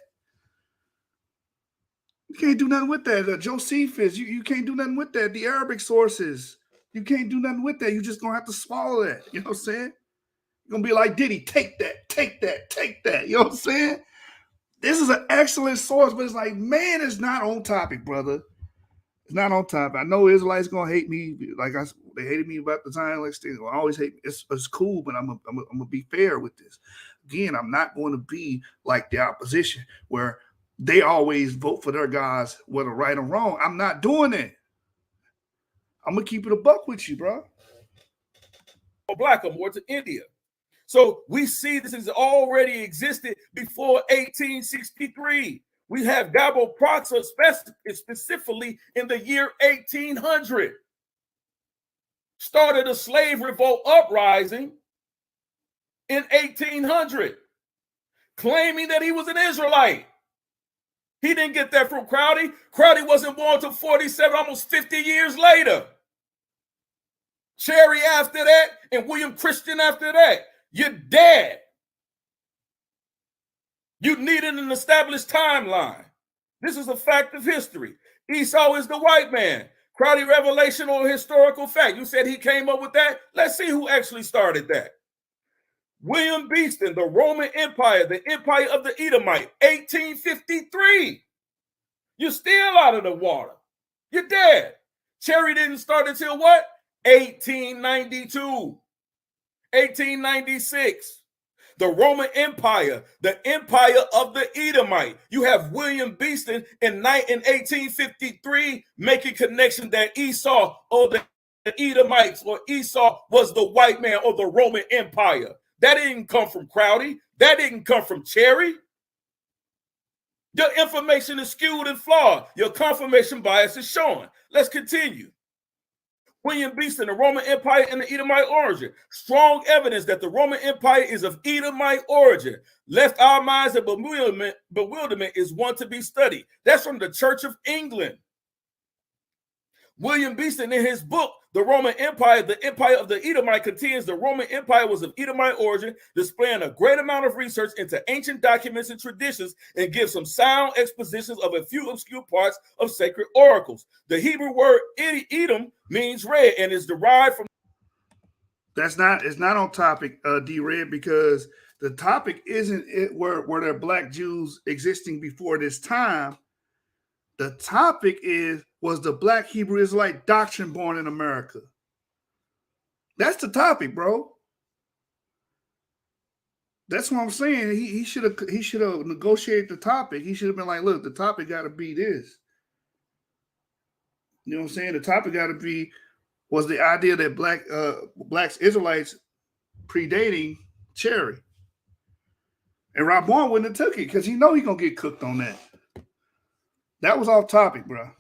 You can't do nothing with that. Josephus, you can't do nothing with that. The Arabic sources, you can't do nothing with that. You're just gonna have to swallow that. You know what I'm saying? You're gonna be like Diddy, take that, take that, take that. You know what I'm saying? This is an excellent source, but it's like, man, it's not on topic, brother. It's not on topic. I know Israelites gonna hate me, they hated me about the time, like they always hate me. It's cool, but I'm gonna be fair with this. Again, I'm not going to be like the opposition where they always vote for their guys, whether right or wrong. I'm not doing that. I'm gonna keep it a buck with you, bro.
Black or more to India. So we see this has already existed before 1863. We have Gabriel Prosser specifically in the year 1800. Started a slave revolt uprising in 1800, claiming that he was an Israelite. He didn't get that from Crowley. Crowley wasn't born until 47, almost 50 years later. Cherry after that, and William Christian after that. You're dead. You needed an established timeline. This is a fact of history. Esau is the white man. Crowley revelation or historical fact. You said he came up with that? Let's see who actually started that. William Beeston, the Roman Empire, the Empire of the Edomite, 1853. You're still out of the water. You're dead. Cherry didn't start until what? 1892. 1896. The Roman Empire, the empire of the Edomite. You have William Beeston in 1853 making connection that Esau or the Edomites or Esau was the white man or the Roman Empire. That didn't come from Crowdy. That didn't come from Cherry. Your information is skewed and flawed. Your confirmation bias is showing. Let's continue. William Beeston, the Roman Empire and the Edomite origin. Strong evidence that the Roman Empire is of Edomite origin. Left our minds in bewilderment is one to be studied. That's from the Church of England. William Beeston, in his book, The Roman Empire, the Empire of the Edomite, contends the Roman Empire was of Edomite origin, displaying a great amount of research into ancient documents and traditions, and gives some sound expositions of a few obscure parts of sacred oracles. The Hebrew word Edom means red and is derived from.
It's not on topic, D-Red, because the topic isn't it where there are black Jews existing before this time. The topic was the black Hebrew Israelite doctrine born in America? That's the topic, bro. That's what I'm saying. He should have negotiated the topic. He should have been like, look, the topic got to be this. You know what I'm saying? The topic got to be was the idea that blacks Israelites predating Cherry. And Raborn wouldn't have took it because he know he's gonna get cooked on that. That was off topic, bro.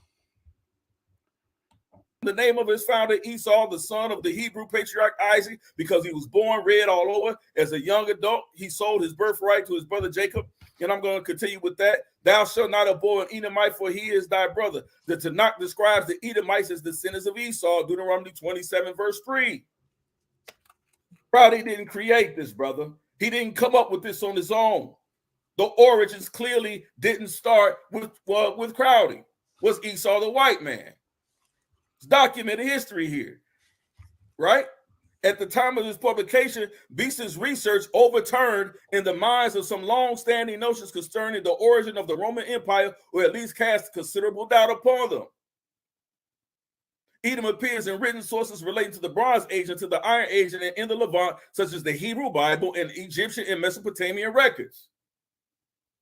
The name of his founder, Esau, the son of the Hebrew patriarch Isaac, because he was born red all over. As a young adult, he sold his birthright to his brother Jacob. And I'm going to continue with that. Thou shalt not abhor an Edomite, for he is thy brother. The Tanakh describes the Edomites as descendants of Esau, Deuteronomy 27, verse 3. Crowdy didn't create this, brother. He didn't come up with this on his own. The origins clearly didn't start with Crowdy. Was Esau the white man? It's documented history here, right? At the time of this publication, Beeston's research overturned in the minds of some long-standing notions concerning the origin of the Roman Empire, or at least cast considerable doubt upon them. Edom appears in written sources relating to the Bronze Age and to the Iron Age and in the Levant, such as the Hebrew Bible and Egyptian and Mesopotamian records.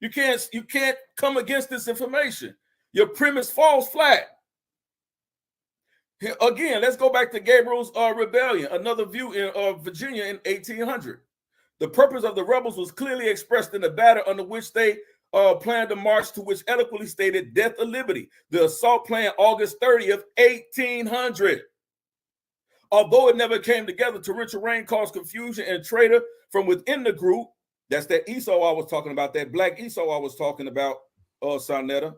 You can't come against this information. Your premise falls flat. Again, let's go back to Gabriel's rebellion, another view in Virginia in 1800. The purpose of the rebels was clearly expressed in the battle under which they planned a march to which eloquently stated death or liberty. The assault planned August 30th, 1800. Although it never came together, torrential rain caused confusion and traitor from within the group. That's that Esau I was talking about, that black Esau I was talking about, Sarnetta.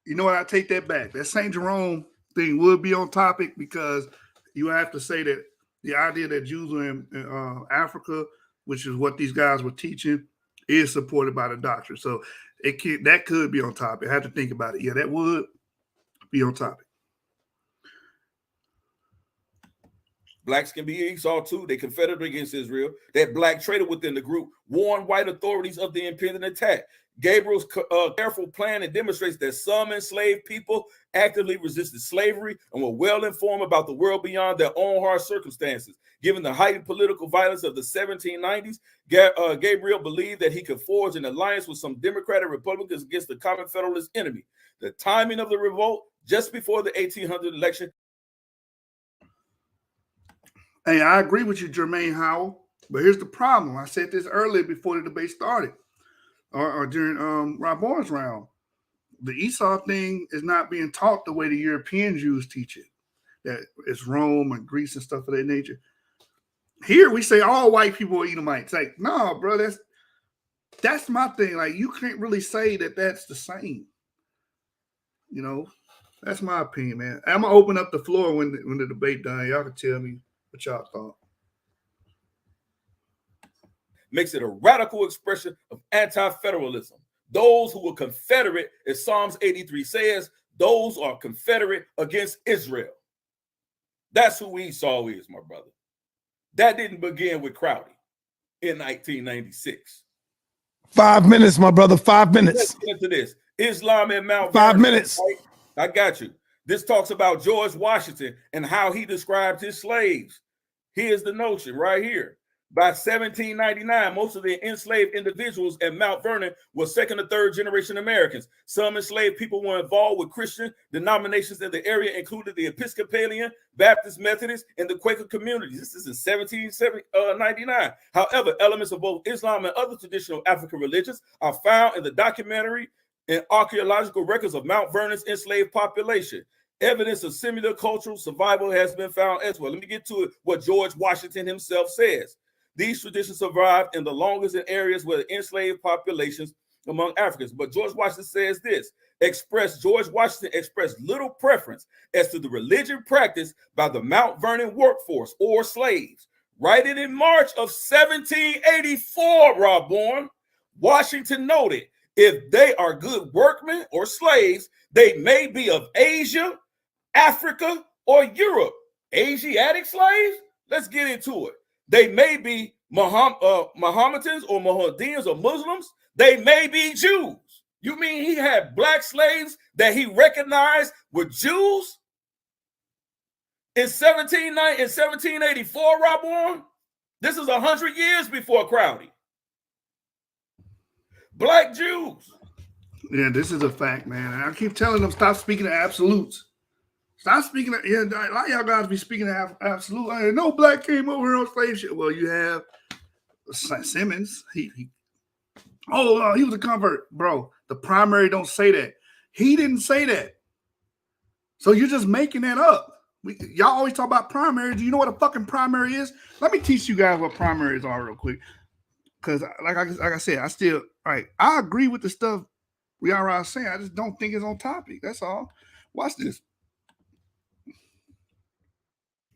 You know what? I take that back. That St. Jerome thing would be on topic because you have to say that the idea that Jews were in Africa, which is what these guys were teaching, is supported by the doctrine. So that could be on topic. I have to think about it. Yeah, that would be on topic.
Blacks can be Esau too. They confederate against Israel. That black traitor within the group warned white authorities of the impending attack. Gabriel's careful plan and demonstrates that some enslaved people actively resisted slavery and were well informed about the world beyond their own harsh circumstances. Given the heightened political violence of the 1790s, Gabriel believed that he could forge an alliance with some Democratic Republicans against the common Federalist enemy. The timing of the revolt, just before the 1800 election.
Hey, I agree with you, Jermaine Howell, but here's the problem. I said this earlier before the debate started, or during Raborn's round. The Esau thing is not being taught the way the European Jews teach it. That it's Rome and Greece and stuff of that nature. Here we say all white people are Edomites. Like, no, bro, that's my thing. Like, you can't really say that that's the same. You know, that's my opinion, man. I'm gonna open up the floor when the debate done. Y'all can tell me what y'all thought.
Makes it a radical expression of anti-federalism. Those who were Confederate, as Psalms 83 says, those are Confederate against Israel. That's who Esau is, my brother. That didn't begin with Crowdy in 1996.
5 minutes, my brother. 5 minutes.
Let's get into this. Islam and Mount
5
Vernon,
minutes.
right? I got you. This talks about George Washington and how he described his slaves. Here's the notion right here. By 1799, most of the enslaved individuals at Mount Vernon were second or third generation Americans. Some enslaved people were involved with Christian denominations in the area, including the Episcopalian, Baptist, Methodist, and the Quaker communities. This is in 1799. However, elements of both Islam and other traditional African religions are found in the documentary and archaeological records of Mount Vernon's enslaved population. Evidence of similar cultural survival has been found as well. Let me get to it, what George Washington himself says. These traditions survived in the longest in areas where the enslaved populations among Africans. But George Washington says this, George Washington expressed little preference as to the religion practiced by the Mount Vernon workforce or slaves. Writing in March of 1784, Raborn, Washington noted, if they are good workmen or slaves, they may be of Asia, Africa, or Europe. Asiatic slaves? Let's get into it. They may be Mohammedans or Mohammedans or Muslims. They may be Jews. You mean he had black slaves that he recognized were Jews? In 1784, Raborn? This is 100 years before Crowdy. Black Jews.
Yeah, this is a fact, man. I keep telling them, stop speaking of absolutes. Stop speaking of, yeah, a lot of y'all guys be speaking of absolute. No black came over here on slave ship. Well, you have Simmons. He was a convert, bro. The primary don't say that. He didn't say that. So you're just making that up. Y'all always talk about primary. Do you know what a fucking primary is? Let me teach you guys what primaries are real quick. Because like I said, I agree with the stuff Yarah is saying. I just don't think it's on topic. That's all. Watch this.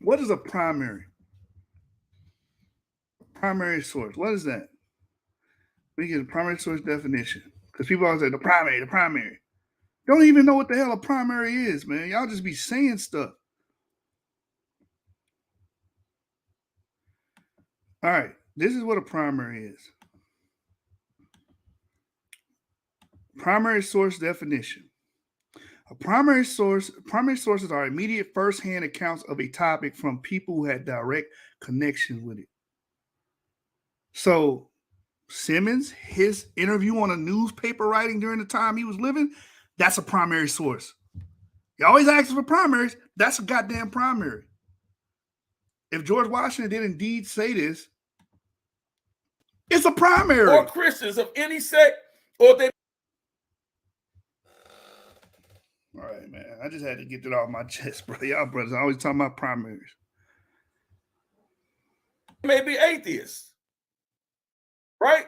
What is a primary? Primary source. What is that? We get a primary source definition. Because people always say the primary. Don't even know what the hell a primary is, man. Y'all just be saying stuff. All right. This is what a primary is. Primary source definition. Primary sources are immediate first-hand accounts of a topic from people who had direct connection with it. So Simmons, his interview on a newspaper writing during the time he was living, that's a primary source. You always ask for primaries. That's a goddamn primary. If George Washington did indeed say this, it's a primary.
Or Christians of any sect, or they.
All right, man. I just had to get that off my chest, bro. Y'all brothers always talking about primaries.
May be atheists, right?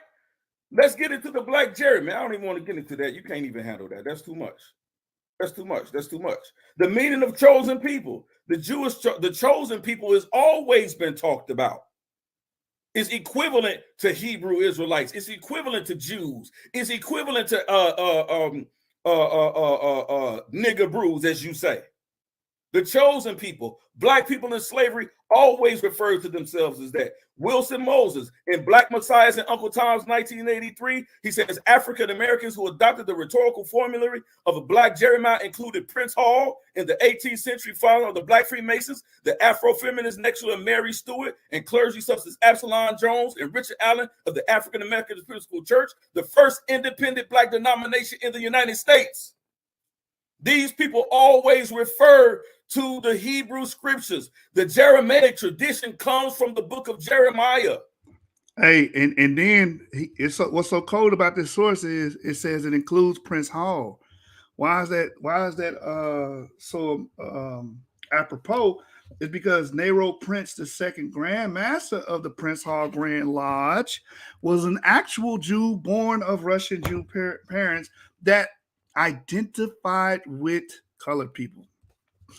Let's get into the black Jerry, man. I don't even want to get into that. You can't even handle that. That's too much. That's too much. That's too much. The meaning of chosen people. The chosen people has always been talked about. It's equivalent to Hebrew Israelites. It's equivalent to Jews. It's equivalent to nigger brews, as you say. The chosen people, black people in slavery, always referred to themselves as that. Wilson Moses in Black Messiahs in Uncle Tom's 1983, he says African Americans who adopted the rhetorical formulary of a black Jeremiah included Prince Hall in the 18th century founder of the Black Freemasons, the Afro-feminist Nexula Mary Stewart, and clergy such as Absalom Jones and Richard Allen of the African American Episcopal Church, the first independent black denomination in the United States. These people always refer to the Hebrew scriptures. The Jeremitic tradition comes from the book of Jeremiah.
Hey, and then what's so cold about this source is it says it includes Prince Hall. Why is that so apropos? It's because Nero Prince, the second Grand Master of the Prince Hall Grand Lodge, was an actual Jew born of Russian Jew parents that identified with colored people.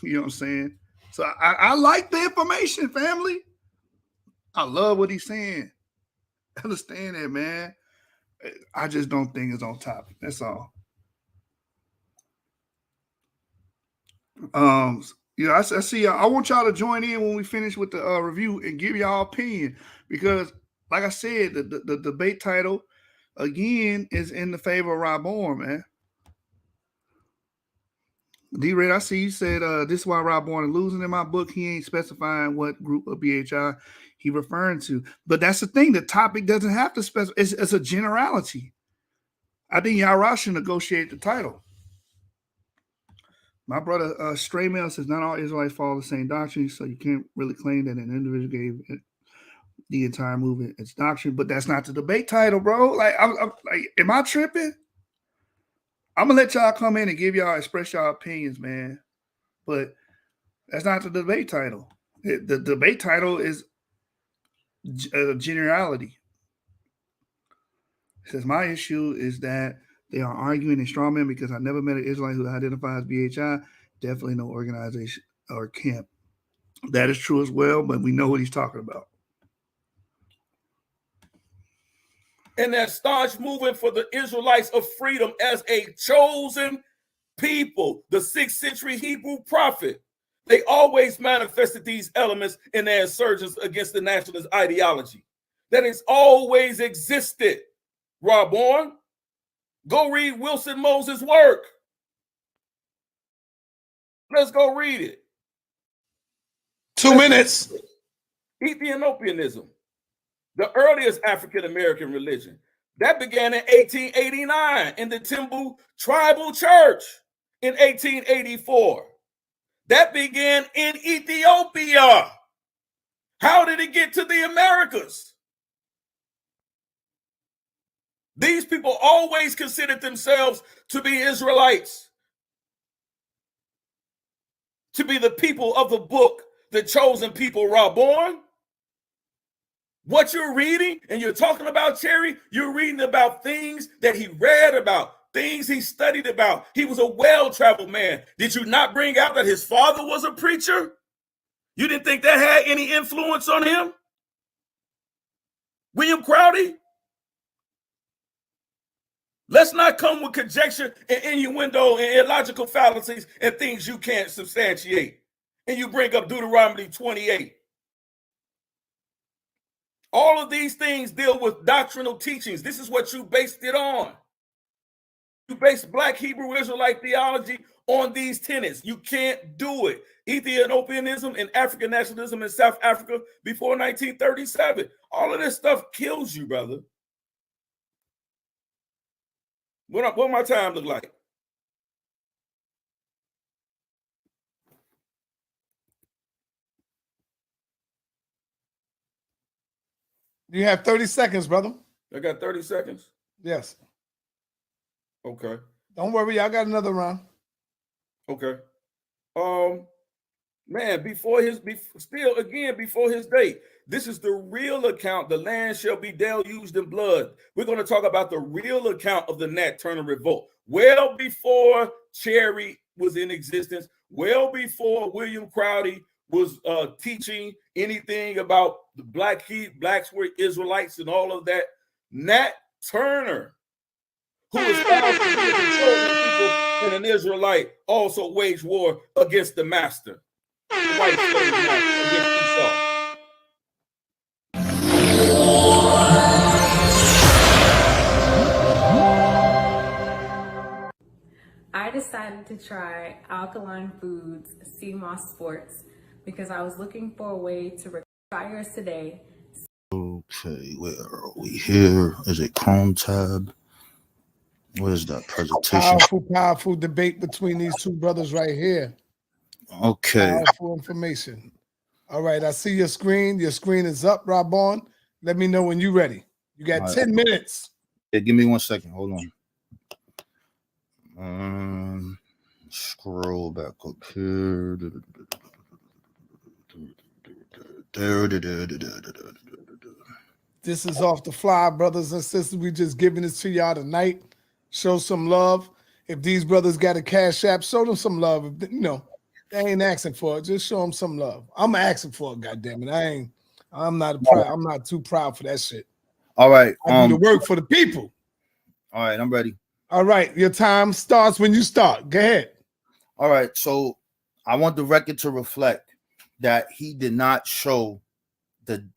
You know what I'm saying? So I like the information, family. I love what he's saying. I understand that, man. I just don't think it's on topic. That's all. I see. I want y'all to join in when we finish with the review and give y'all opinion, because, like I said, the debate title again is in the favor of Raborn, man. D-Red, I see you said this is why Raborn is losing in my book. He ain't specifying what group of BHI he referring to. But that's the thing. The topic doesn't have to specify. It's a generality. I think Yarah should negotiate the title. My brother Straymail says not all Israelites follow the same doctrine, so you can't really claim that an individual gave the entire movement its doctrine. But that's not the debate title, bro. Like, I'm like, am I tripping? I'm gonna let y'all come in and express y'all opinions, man. But that's not the debate title. The debate title is generality. It says my issue is that they are arguing in straw man because I never met an Israelite who identifies BHI. Definitely no organization or camp. That is true as well, but we know what he's talking about.
And that staunch movement for the Israelites of freedom as a chosen people, the 6th century Hebrew prophet, they always manifested these elements in their insurgence against the nationalist ideology. That has always existed. Raborn, go read Wilson Moses' work. Let's go read it.
2 minutes.
Ethiopianism, the earliest African-American religion. That began in 1889 in the Timbu Tribal Church in 1884. That began in Ethiopia. How did it get to the Americas? These people always considered themselves to be Israelites, to be the people of the book, the chosen people, Raborn. What you're reading and you're talking about, Cherry, you're reading about things that he read about, things he studied about. He was a well-traveled man. Did you not bring out that his father was a preacher? You didn't think that had any influence on him? William Crowdy? Let's not come with conjecture and innuendo and illogical fallacies and things you can't substantiate. And you bring up Deuteronomy 28. All of these things deal with doctrinal teachings. This is what you based it on. You based Black Hebrew Israelite theology on these tenets. You can't do it. Ethiopianism and African nationalism in South Africa before 1937. All of this stuff kills you, brother. What my time look like?
You have 30 seconds, brother.
I got 30 seconds.
Yes.
Okay.
Don't worry, I got another round.
Okay. Man, before his date. This is the real account. The land shall be deluged in blood. We're going to talk about the real account of the Nat Turner Revolt. Well before Cherry was in existence, well before William Crowdy was teaching anything about the blacks were Israelites and all of that. Nat Turner, who is found to be the chosen people and an Israelite, also waged war against the master, the white slave master, against Esau.
I decided to try Alkaline Foods CMOS Sports because I was looking for a way to retire today.
Okay, where are we? Here is a Chrome tab. Where's that presentation?
Powerful debate between these two brothers right here.
Okay.
Powerful information. All right, I see your screen. Your screen is up, Raborn. Let me know when you're ready. You got 10 minutes.
Yeah, give me 1 second. Hold on. Scroll back up here.
This is off the fly, brothers and sisters. We just giving this to y'all tonight. Show some love. If these brothers got a cash app, show them some love. If, you know, they ain't asking for it. Just show them some love. I'm asking for it, goddammit. I'm not too proud for that shit.
All right.
I do the work for the people.
All right, I'm ready.
All right, your time starts when you start. Go ahead.
All right, so I want the record to reflect that he did not show the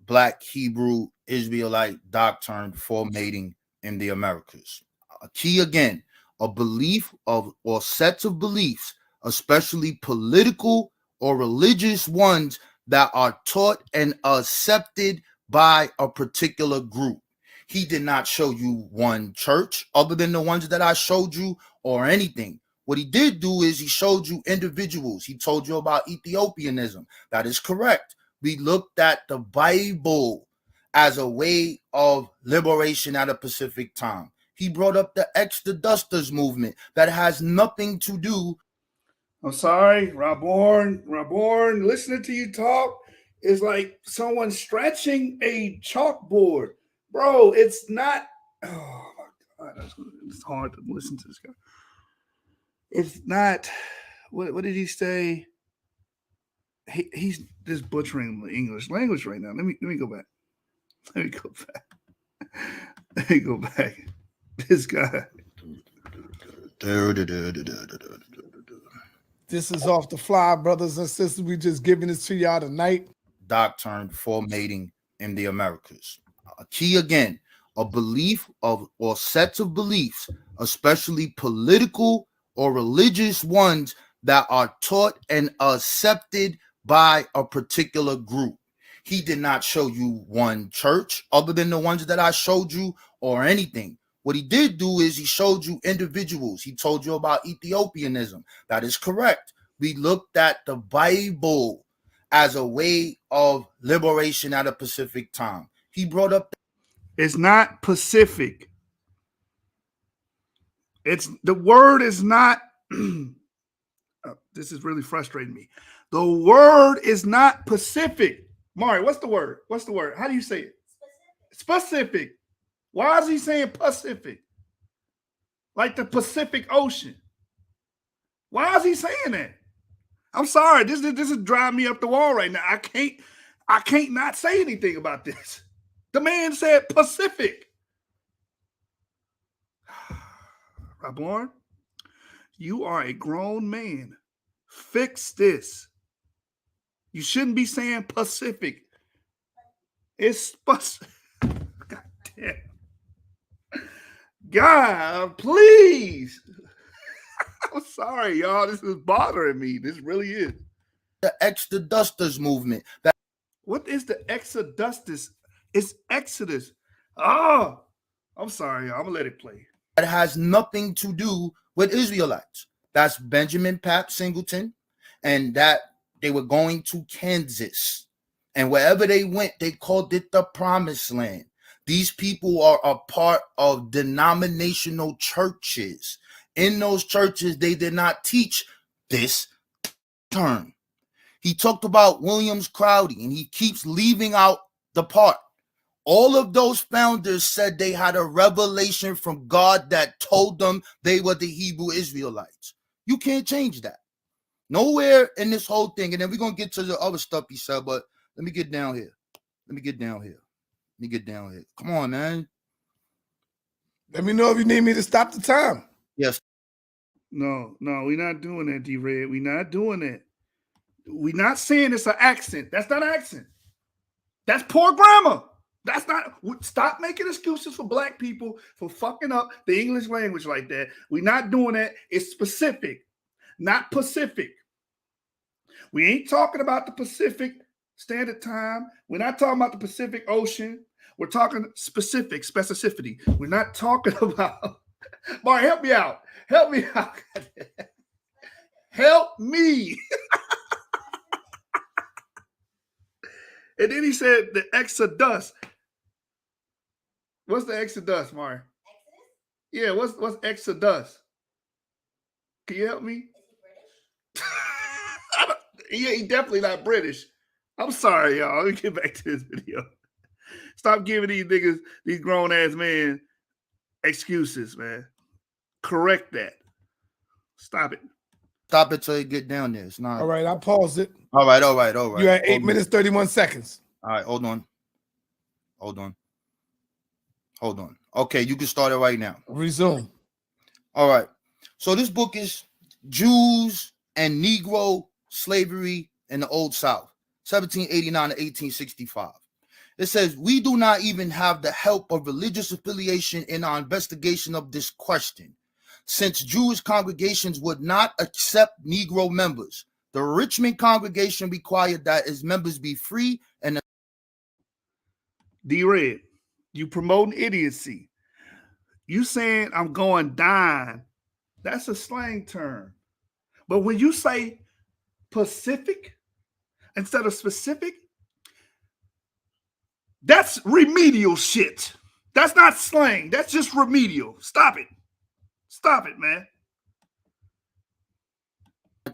Black Hebrew Israelite doctrine for mating in the Americas. A key again, a belief of or sets of beliefs, especially political or religious ones, that are taught and accepted by a particular group. He did not show you one church other than the ones that I showed you or anything. What he did do is he showed you individuals. He told you about Ethiopianism. That is correct. We looked at the Bible as a way of liberation at a specific time. He brought up the Exodusters movement that has nothing to do.
I'm sorry, Raborn, listening to you talk is like someone stretching a chalkboard. Bro, it's not. Oh my God, it's hard to listen to this guy. It's not. What did he say? He's just butchering the English language right now. Let me go back. Let me go back. Let me go back. This guy.
This is off the fly, brothers and sisters. We just giving this to y'all tonight.
Doctrine for mating in the Americas. A key again, a belief of or sets of beliefs, especially political or religious ones that are taught and accepted by a particular group. He did not show you one church other than the ones that I showed you or anything. What he did do is he showed you individuals. He told you about Ethiopianism. That is correct. We looked at the Bible as a way of liberation at a specific time. He brought up.
It's not Pacific. It's the word is not. This is really frustrating me. The word is not Pacific. Mari, what's the word? What's the word? How do you say it? Specific. Why is he saying Pacific? Like the Pacific Ocean. Why is he saying that? I'm sorry. This is driving me up the wall right now. I can't not say anything about this. The man said Pacific. Raborn, you are a grown man. Fix this. You shouldn't be saying Pacific. It's Pacific. God damn. God, please. I'm sorry, y'all. This is bothering me. This really is.
The Exodusters movement.
What is the Exodusters? It's Exodus. Oh, I'm sorry, y'all. I'm going to let it play.
That has nothing to do with Israelites. That's Benjamin Pap Singleton, and that they were going to Kansas. And wherever they went, they called it the Promised Land. These people are a part of denominational churches. In those churches, they did not teach this term. He talked about Williams Crowdy, and he keeps leaving out the part. All of those founders said they had a revelation from God that told them they were the Hebrew Israelites. You can't change that. Nowhere in this whole thing. And then we're going to get to the other stuff he said, but let me get down here. Let me get down here. Come on, man.
Let me know if you need me to stop the time.
Yes.
No, we're not doing that, D-Red. We're not doing that. We're not saying it's an accent. That's not an accent. That's poor grammar. That's not. Stop making excuses for black people for fucking up the English language like that. We're not doing that. It's specific, not Pacific. We ain't talking about the Pacific Standard Time. We're not talking about the Pacific Ocean. We're talking specificity. We're not talking about. Mark, help me out. Help me. And then he said the Exodus. What's the Exodus, Mark? Yeah, what's Exodus? Can you help me? Yeah, he definitely not British. I'm sorry, y'all. Let me get back to this video. Stop giving these niggas, these grown ass men, excuses, man. Correct that. Stop it.
Stop it till you get down there. It's not.
All right, I'll pause it.
All right.
You had 8 minutes, 31 seconds.
All right, hold on. Okay, you can start it right now.
Resume.
All right. So this book is Jews and Negro Slavery in the Old South, 1789 to 1865. It says, we do not even have the help of religious affiliation in our investigation of this question, since Jewish congregations would not accept Negro members. The Richmond congregation required that its members be free and
D-Red, you promoting idiocy. You saying I'm going dine. That's a slang term. But when you say Pacific instead of specific, that's remedial shit. That's not slang. That's just remedial. Stop it. Stop it, man.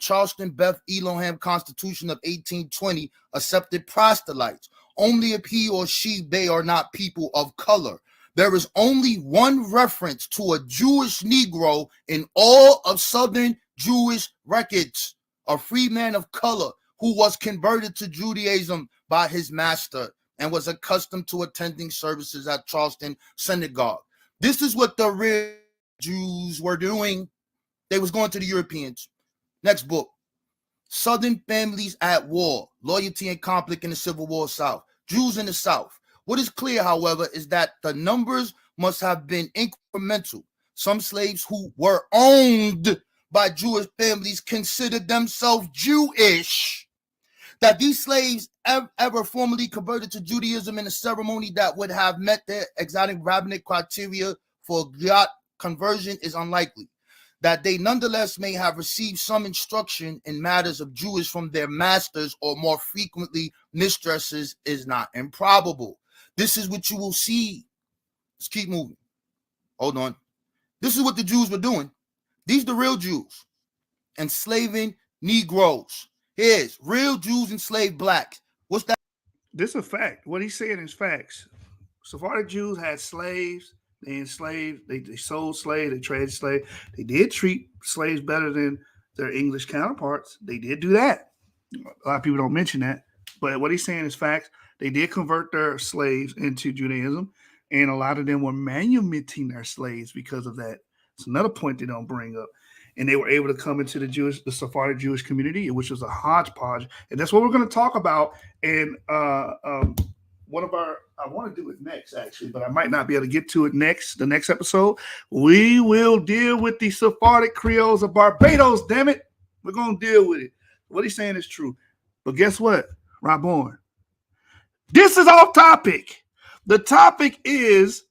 Charleston Beth Elohim Constitution of 1820 accepted proselytes only if he or she, they are not people of color. There is only one reference to a Jewish Negro in all of Southern Jewish records, a free man of color who was converted to Judaism by his master and was accustomed to attending services at Charleston Synagogue. This is what the real Jews were doing. They was going to the Europeans. Next book, Southern Families at War, Loyalty and Conflict in the Civil War South, Jews in the South. What is clear, however, is that the numbers must have been incremental. Some slaves who were owned by Jewish families considered themselves Jewish. That these slaves ever formally converted to Judaism in a ceremony that would have met their exotic rabbinic criteria for Giyat conversion is unlikely. That they nonetheless may have received some instruction in matters of Jewish from their masters or more frequently mistresses is not improbable. This is what you will see. Let's keep moving. Hold on. This is what the Jews were doing. These are the real Jews. Enslaving Negroes. Here's real Jews enslaved blacks. What's that?
This is a fact. What he's saying is facts. Sephardic Jews had slaves. They enslaved. They sold slaves. They traded slaves. They did treat slaves better than their English counterparts. They did do that. A lot of people don't mention that. But what he's saying is facts. They did convert their slaves into Judaism, and a lot of them were manumitting their slaves because of that. It's another point they don't bring up. And they were able to come into the Sephardic Jewish community, which was a hodgepodge. And that's what we're going to talk about. And I want to do it next, actually, but I might not be able to get to it the next episode. We will deal with the Sephardic Creoles of Barbados, damn it. We're going to deal with it. What he's saying is true. But guess what, Raborn? This is off topic. The topic is,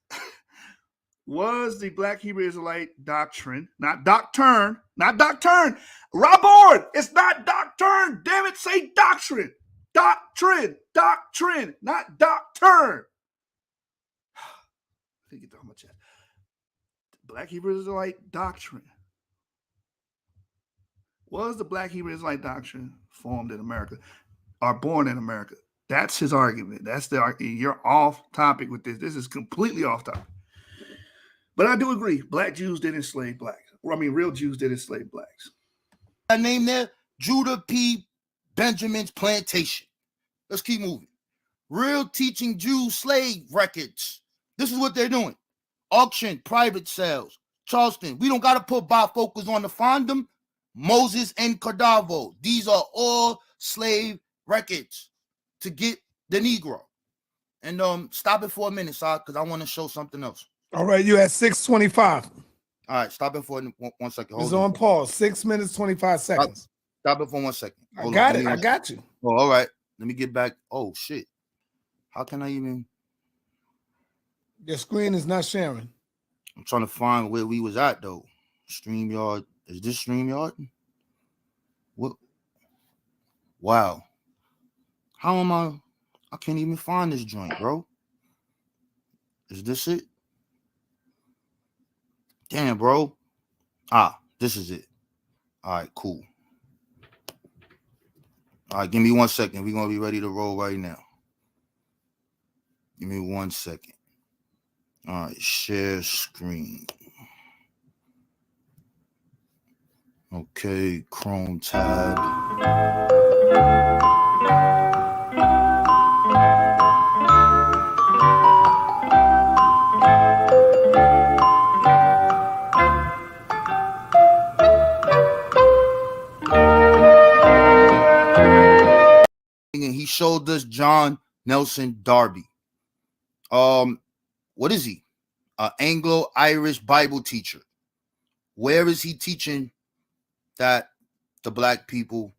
was the Black Hebrew Israelite doctrine, not doctrine, Raborn, it's not doctrine, damn it, say doctrine, not doctrine. I think it's how much Black Hebrew Israelite doctrine. Was the Black Hebrew Israelite doctrine formed in America or born in America? That's his argument. That's the argument. You're off topic with this. This is completely off topic. But I do agree. Black Jews did enslave blacks. Real Jews did enslave blacks.
That name there, Judah P. Benjamin's plantation. Let's keep moving. Real teaching Jews slave records. This is what they're doing. Auction, private sales. Charleston, we don't got to put bifocals on to find them. Moses and Cordavo. These are all slave records to get the Negro. And stop it for a minute, sir, because I want to show something else.
All right, you at 6:25.
All right, stop it for one second.
It's on pause. 6 minutes, 25 seconds.
Stop it for 1 second.
I got it. I got you.
Oh, all right. Let me get back. Oh, shit. How can I even?
Your screen is not sharing.
I'm trying to find where we was at, though. StreamYard. Is this StreamYard? What? Wow. How am I? I can't even find this joint, bro. Is this it? Damn, bro. This is it. All right, cool. All right, give me 1 second. We're going to be ready to roll right now. Give me 1 second. All right, share screen. Okay, Chrome tab. And he showed us John Nelson Darby. What is he? An Anglo-Irish Bible teacher. Where is he teaching that the black people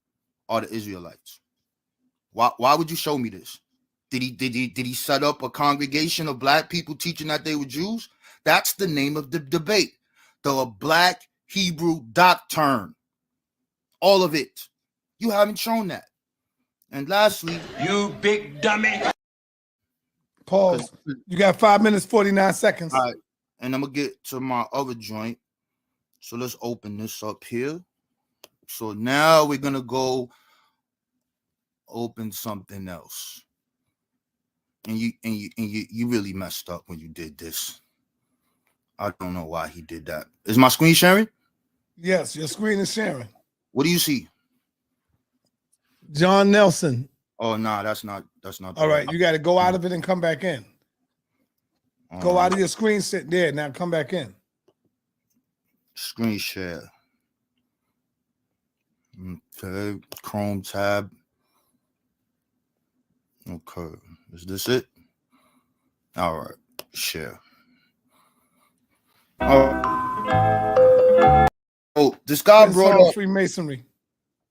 are the Israelites? Why would you show me this? Did he set up a congregation of black people teaching that they were Jews? That's the name of the debate. The Black Hebrew Doctrine. All of it. You haven't shown that. And lastly,
You big dummy.
Pause. You got 5 minutes, 49 seconds.
all right, and I'm gonna get to my other joint. So let's open this up here. So now we're gonna go open something else. And you really messed up when you did this. I don't know why he did that. Is my screen sharing?
Yes, your screen is sharing.
What do you see?
John Nelson.
Oh no, that's not.
All right, you got to go out of it and come back in. Go out of your screen, sit there. Now come back in.
Screen share. Okay, Chrome tab. Okay, is this it? All right, share. Oh, this guy brought up
Freemasonry.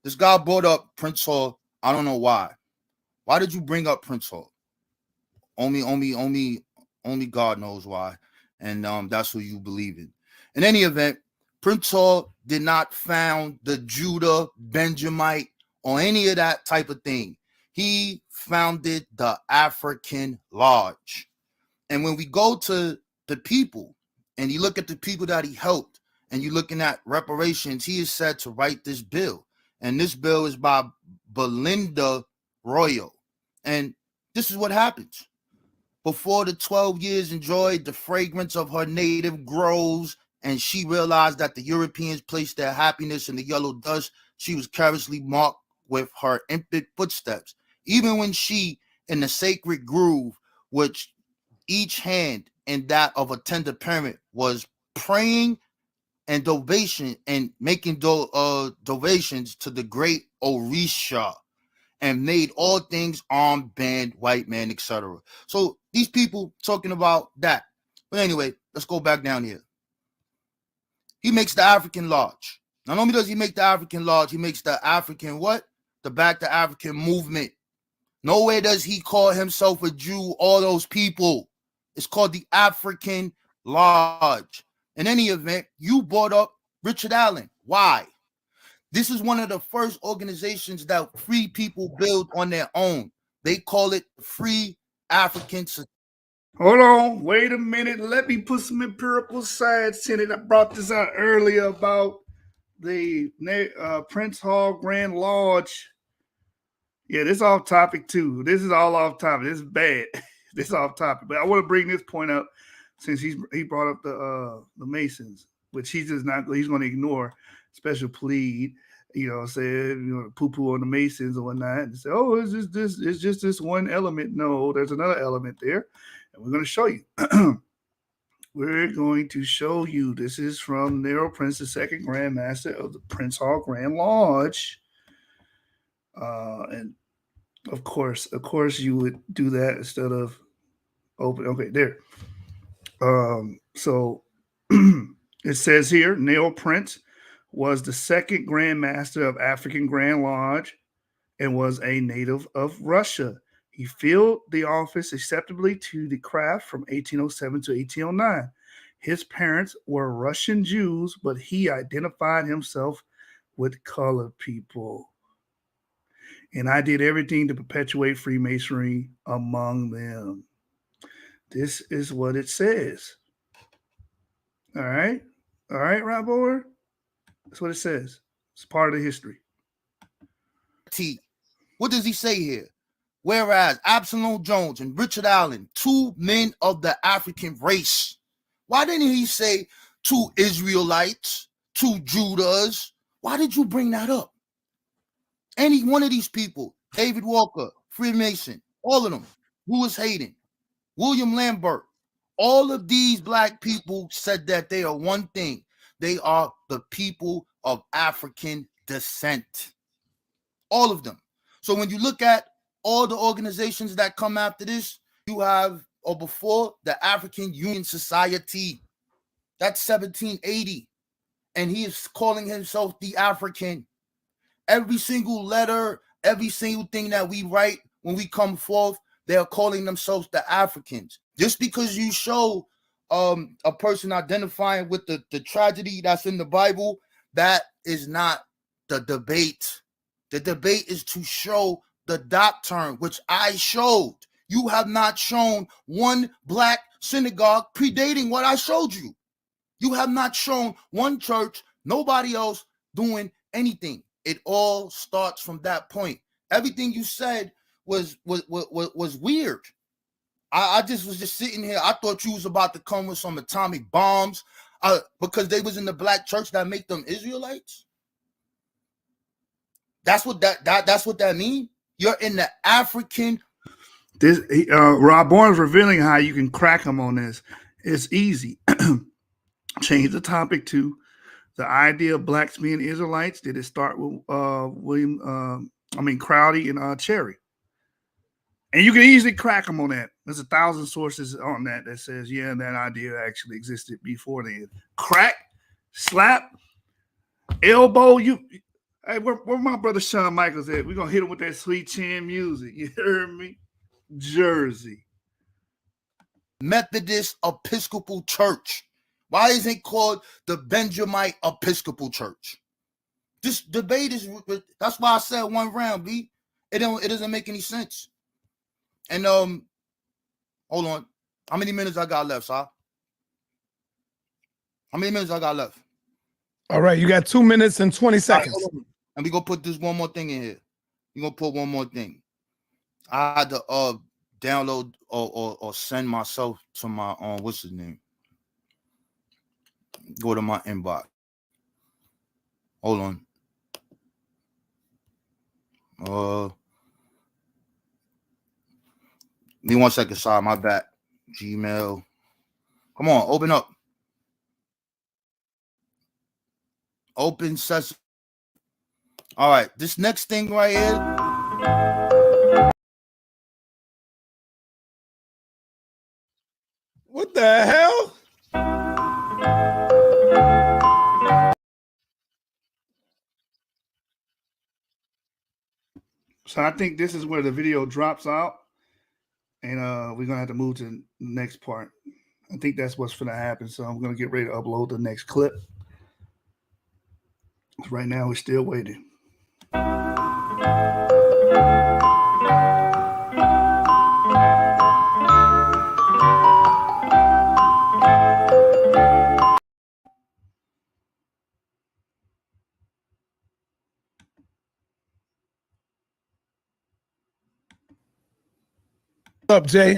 This guy brought up Prince Hall. I don't know why. Why did you bring up Prince Hall? Only God knows why, and that's who you believe in. In any event, Prince Hall did not found the Judah, Benjamite, or any of that type of thing. He founded the African Lodge. And when we go to the people and you look at the people that he helped and you're looking at reparations, he is said to write this bill. And this bill is by Belinda Royal. And this is what happens. Before the 12 years enjoyed the fragrance of her native groves, and she realized that the Europeans placed their happiness in the yellow dust, she was carelessly marked with her infant footsteps. Even when she, in the sacred groove, which each hand in that of a tender parent, was praying and donation and making donations to the great Orisha, and made all things armband, white man, etc. So these people talking about that. But anyway, let's go back down here. He makes the African Lodge. Not only does he make the African Lodge, he makes the African what? The Back to African movement. Nowhere does he call himself a Jew, all those people. It's called the African Lodge. In any event, you brought up Richard Allen. Why? This is one of the first organizations that free people build on their own. They call it Free African Society.
Hold on, wait a minute. Let me put some empirical science in it. I brought this out earlier about the Prince Hall Grand Lodge. Yeah, this is off topic too. This is all off topic. This is bad. This is off topic. But I want to bring this point up since he brought up the Masons, which he's just not. He's going to ignore. Special plead. Said poo-poo on the Masons or whatnot, and say, oh, it's just this one element. No, there's another element there. And we're going to show you. We're going to show you. This is from Nero Prince, the second Grand Master of the Prince Hall Grand Lodge. And of course, you would do that instead of open. Okay, there. So it says here, Nero Prince was the second Grand Master of African Grand Lodge and was a native of Russia. He filled the office acceptably to the craft from 1807 to 1809. His parents were Russian Jews, but he identified himself with colored people. And I did everything to perpetuate Freemasonry among them. This is what it says. All right, Raborn? That's what it says. It's part of the history.
What does he say here? Whereas Absalom Jones and Richard Allen, two men of the African race. Why didn't he say two Israelites, two Judahs? Why did you bring that up? Any one of these people, David Walker, Freemason, all of them, Lewis Hayden, William Lambert, all of these black people said that they are one thing. They are the people of African descent. All of them. So when you look at all the organizations that come after this, you have, or before, the African Union Society. That's 1780. And he is calling himself the African. Every single letter, every single thing that we write when we come forth, they're calling themselves the Africans. Just because you show a person identifying with the tragedy that's in the Bible, that is not the debate. The debate is to show the doctrine, which I showed. You have not shown one black synagogue predating what I showed you. You have not shown one church, nobody else doing anything. It all starts from that point. Everything you said was weird. I just was just sitting here. I thought you was about to come with some atomic bombs because they was in the black church that make them Israelites. That's what that's what that means. You're in the African.
This Raborn is revealing how you can crack them on this. It's easy. Change the topic to the idea of blacks being Israelites. Did it start with Crowdy and Cherry? And you can easily crack them on that. There's 1,000 sources on that says, yeah, that idea actually existed before then. Crack, slap, elbow. Hey, where my brother Shawn Michaels at? We're going to hit him with that sweet chin music. You heard me? Jersey.
Methodist Episcopal Church. Why isn't it called the Benjamite Episcopal Church? This debate is, that's why I said one round, B. It doesn't make any sense. And hold on. How many minutes I got left, sir? How many minutes I got left?
All right, you got 2 minutes and 20 seconds.
Right, and we're gonna put this one more thing in here. We're gonna put one more thing. I had to download or send myself to my what's his name? Go to my inbox. Hold on. Give me 1 second, sorry, my bad. Gmail. Come on, open up. Open session. All right, this next thing right here.
What the hell?
So I think this is where the video drops out. And we're going to have to move to the next part. I think that's what's going to happen. So I'm going to get ready to upload the next clip. Right now, we're still waiting.
What's up, Jay?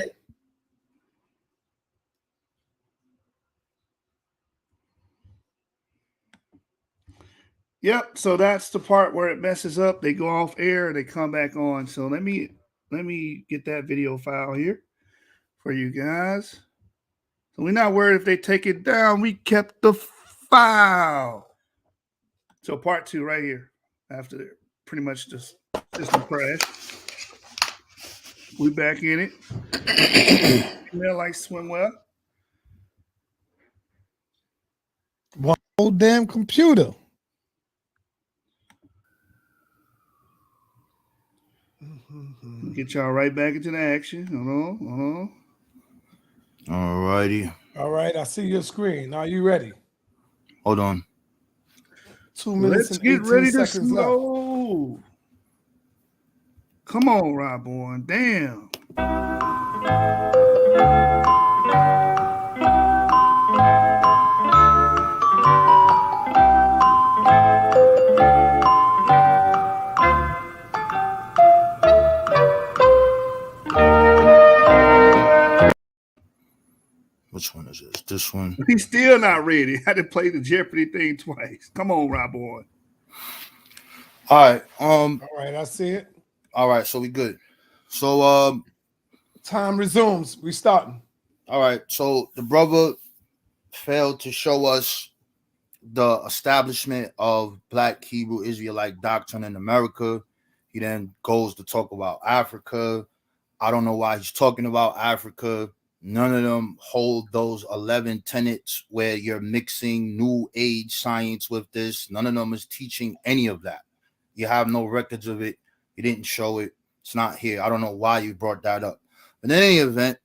Yep. So that's the part where it messes up. They go off air, they come back on. So let me get that video file here for you guys. So we're not worried if they take it down. We kept the file. So part 2 right here after pretty much just system crash. We back in it. Smell like swimwear.
One whole damn computer.
Get y'all right back into the action. Hold on.
All righty.
All right, I see your screen. Are you ready?
Hold on.
2 minutes
Let's
and
get
18
ready to
seconds left.
slow. Come on, Raborn. Damn.
Which one is this? This one.
He's still not ready. I had to play the Jeopardy thing twice. Come on, Raborn.
All right.
All right, I see it.
All right, so we good. So
Time resumes. We starting.
all right. So the brother failed to show us the establishment of Black Hebrew Israelite doctrine in America. He then goes to talk about Africa. I don't know why he's talking about Africa. None of them hold those 11 tenets where you're mixing new age science with this. None of them is teaching any of that. You have no records of it. You didn't show it. It's not here. I don't know why you brought that up. But in any event,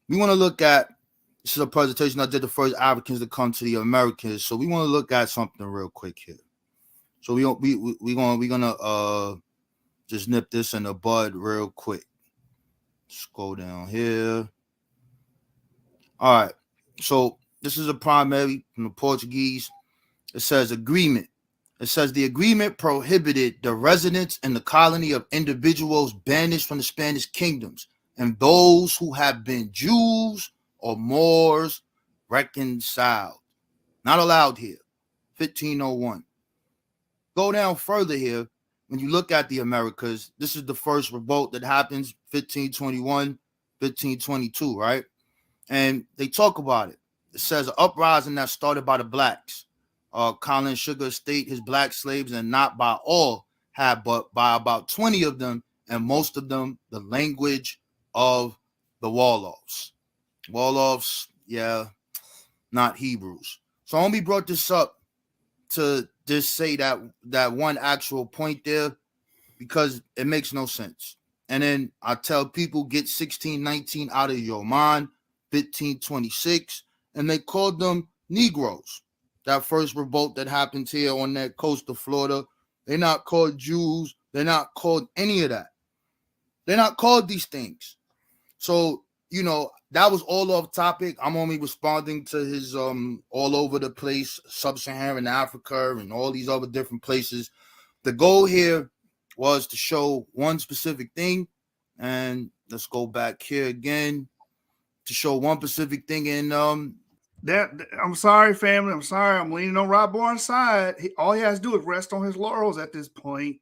we want to look at, this is a presentation I did the first Africans to come to the Americas. So we want to look at something real quick here. So we're gonna just nip this in the bud real quick. Let's go down here. All right. So this is a primary from the Portuguese. It says agreement. It says the agreement prohibited the residence in the colony of individuals banished from the Spanish kingdoms and those who have been Jews or Moors reconciled. Not allowed here. 1501. Go down further here. When you look at the Americas, this is the first revolt that happens 1521, 1522, right? And they talk about it. It says an uprising that started by the blacks. Colin Sugar state his black slaves, and not by all, had but by about 20 of them, and most of them the language of the Woloffs. Woloffs, yeah, not Hebrews. So I only brought this up to just say that one actual point there because it makes no sense. And then I tell people, get 1619 out of your mind, 1526, and they called them Negroes. That first revolt that happened here on that coast of Florida, they're not called Jews. They're not called any of that. They're not called these things. So, you know, that was all off topic. I'm only responding to his all over the place, sub-Saharan Africa and all these other different places. The goal here was to show one specific thing. And let's go back here again to show one specific thing in
I'm sorry, family. I'm sorry. I'm leaning on Raborn's side. All he has to do is rest on his laurels at this point.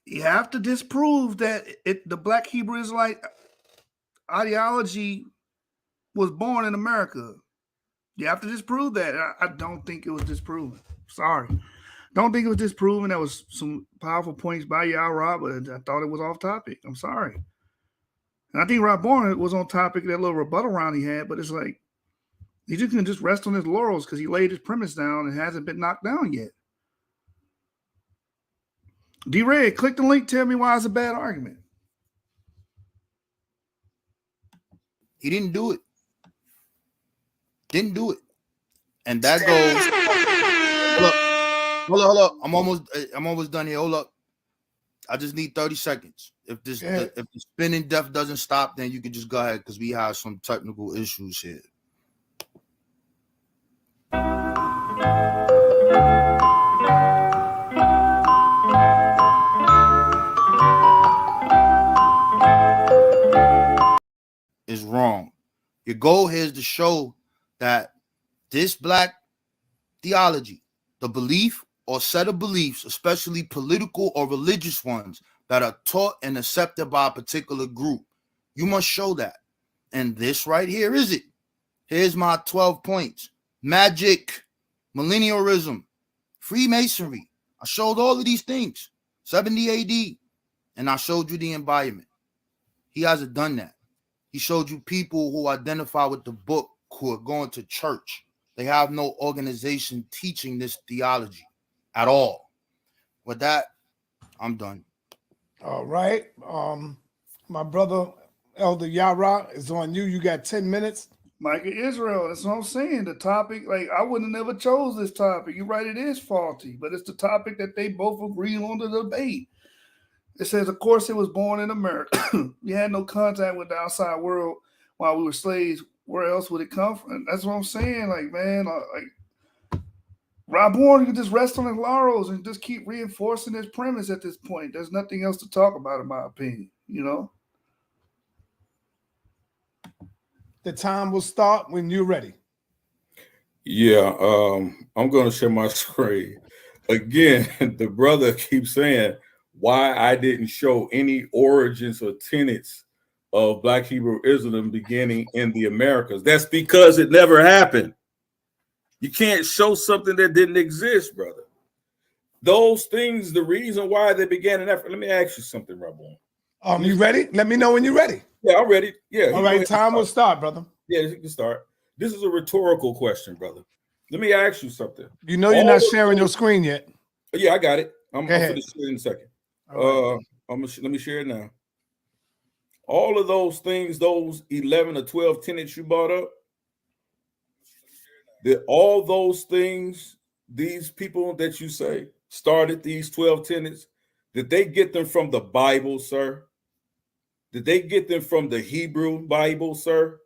You have to disprove that the Black Hebrew Israelite ideology was born in America. You have to disprove that. I don't think it was disproven. Sorry. Don't think it was disproven. That was some powerful points by Yarah, but I thought it was off topic. I'm sorry. And I think Raborn was on topic, that little rebuttal round he had, but it's like he just can just rest on his laurels because he laid his premise down and hasn't been knocked down yet. D-Red, click the link. Tell me why it's a bad argument.
He didn't do it. Didn't do it. And that goes. Hold up. I'm almost done here. Hold up. I just need 30 seconds. If the spinning death doesn't stop, then you can just go ahead because we have some technical issues here. Is wrong. Your goal here is to show that this black theology, the belief or set of beliefs, especially political or religious ones that are taught and accepted by a particular group, you must show that. And this right here is it. Here's my 12 points. Magic, millennialism, Freemasonry. I showed all of these things. 70 AD. And I showed you the environment. He hasn't done that. He showed you people who identify with the book who are going to church. They have no organization teaching this theology at all. With that, I'm done.
All right. My brother, Elder Yarah, is on you. You got 10 minutes.
Micah Israel, that's what I'm saying. The topic, like, I wouldn't have never chose this topic. You're right, it is faulty, but it's the topic that they both agree on the debate. It says, of course, it was born in America. We had no contact with the outside world while we were slaves. Where else would it come from? That's what I'm saying. Like, man, like Raborn can just rest on his laurels and just keep reinforcing his premise at this point. There's nothing else to talk about, in my opinion, you know?
The time will start when you're ready.
Yeah, I'm going to share my screen. Again, the brother keeps saying why I didn't show any origins or tenets of Black Hebrew Islam beginning in the Americas. That's because it never happened. You can't show something that didn't exist, brother. Those things, the reason why they began in Africa. Let me ask you something, Raborn.
You ready? Let me know when you're ready.
Yeah, I'm ready. Yeah.
All right, time will start, brother.
Yeah, you can start. This is a rhetorical question, brother. Let me ask you something.
You know you're not sharing your screen yet.
Yeah, I got it. I'm
Go ahead.
going to share it in a second.
All right.
Let me share it now. All of those things, those 11 or 12 tenets you brought up, that all those things, these people that you say started these 12 tenets, did they get them from the Bible, sir? Did they get them from the Hebrew Bible, sir?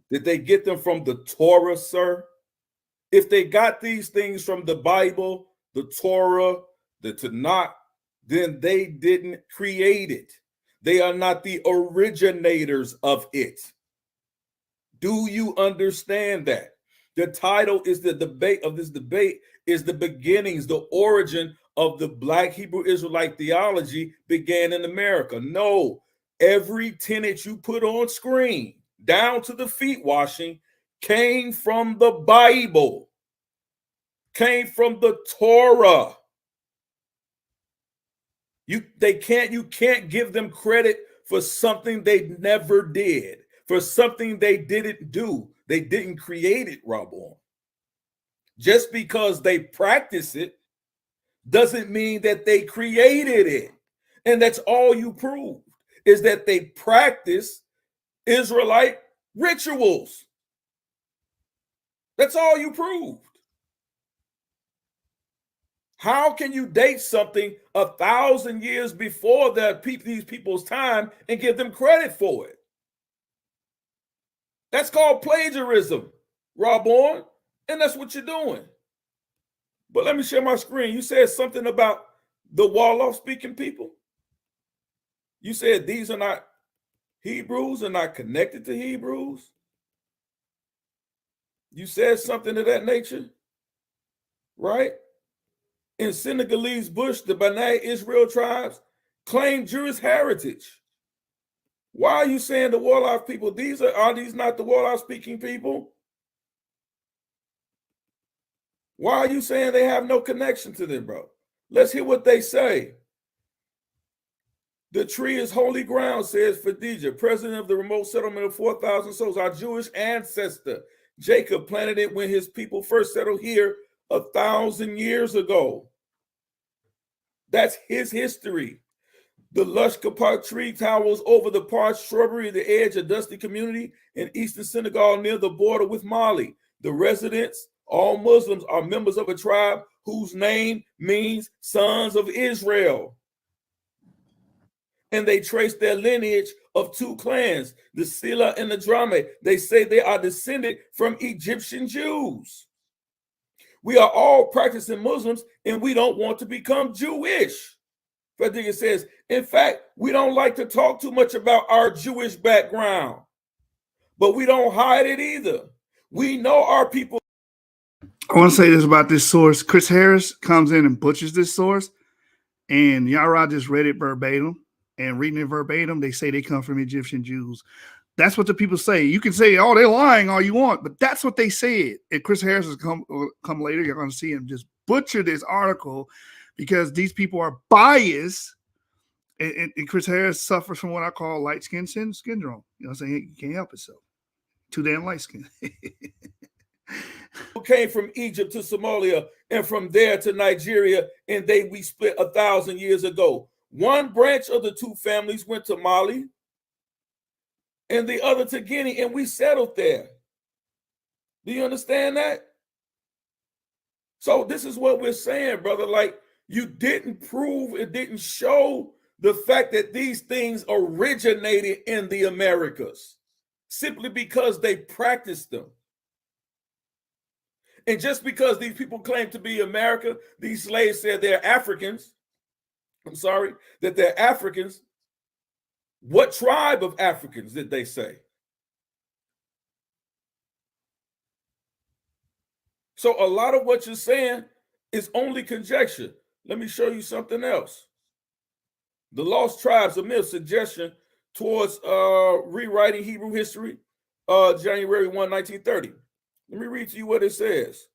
Did they get them from the Torah, sir? If they got these things from the Bible, the Torah, the Tanakh, then they didn't create it. They are not the originators of it. Do you understand that? The title is the debate of this debate is the beginnings, the origin of the Black Hebrew Israelite theology began in America. No, every tenet you put on screen, down to the feet washing, came from the Bible, came from the Torah. You can't give them credit for something they never did, for something they didn't do. They didn't create it, Raborn. Just because they practice it doesn't mean that they created it. And that's all you proved, is that they practice Israelite rituals. That's all you proved. How can you date something 1,000 years before these people's time and give them credit for it? That's called plagiarism, Raborn, and that's what you're doing. But let me share my screen. You said something about the YASHAR speaking people. You said these are not Hebrews and not connected to Hebrews. You said something of that nature, right? In Senegalese Bush, the B'nai Israel tribes claim Jewish heritage. Why are you saying the YASHAR people? Are these not the YASHAR speaking people? Why are you saying they have no connection to them, bro? Let's hear what they say. The tree is holy ground, says Khadijah, president of the remote settlement of 4,000 souls. Our Jewish ancestor, Jacob, planted it when his people first settled here 1,000 years ago. That's his history. The lush kapar tree towers over the parched shrubbery at the edge of dusty community in eastern Senegal near the border with Mali. The residents, all Muslims, are members of a tribe whose name means sons of Israel. And they trace their lineage of two clans, the Sila and the Drame. They say they are descended from Egyptian Jews. We are all practicing Muslims and we don't want to become Jewish. Frederick says, in fact, we don't like to talk too much about our Jewish background, but we don't hide it either. We know our people.
I want to say this about this source. Chris Harris comes in and butchers this source, and Yarah just read it verbatim. And reading it verbatim, they say they come from Egyptian Jews. That's what the people say. You can say, oh, they're lying all you want, but that's what they said. And Chris Harris has come later. You're going to see him just butcher this article because these people are biased. And Chris Harris suffers from what I call light skin syndrome. You know what I'm saying? You can't help itself. Too damn light skin.
Who came from Egypt to Somalia and from there to Nigeria, and we split 1,000 years ago. One branch of the two families went to Mali and the other to Guinea, and we settled there. Do you understand that? So this is what we're saying, brother. Like, you didn't prove, it didn't show the fact that these things originated in the Americas simply because they practiced them. And just because these people claim to be America, these slaves said they're Africans. I'm sorry, that they're Africans. What tribe of Africans did they say? So a lot of what you're saying is only conjecture. Let me show you something else. The Lost Tribes, a myth suggestion towards rewriting Hebrew history, January 1, 1930. Let me read to you what it says.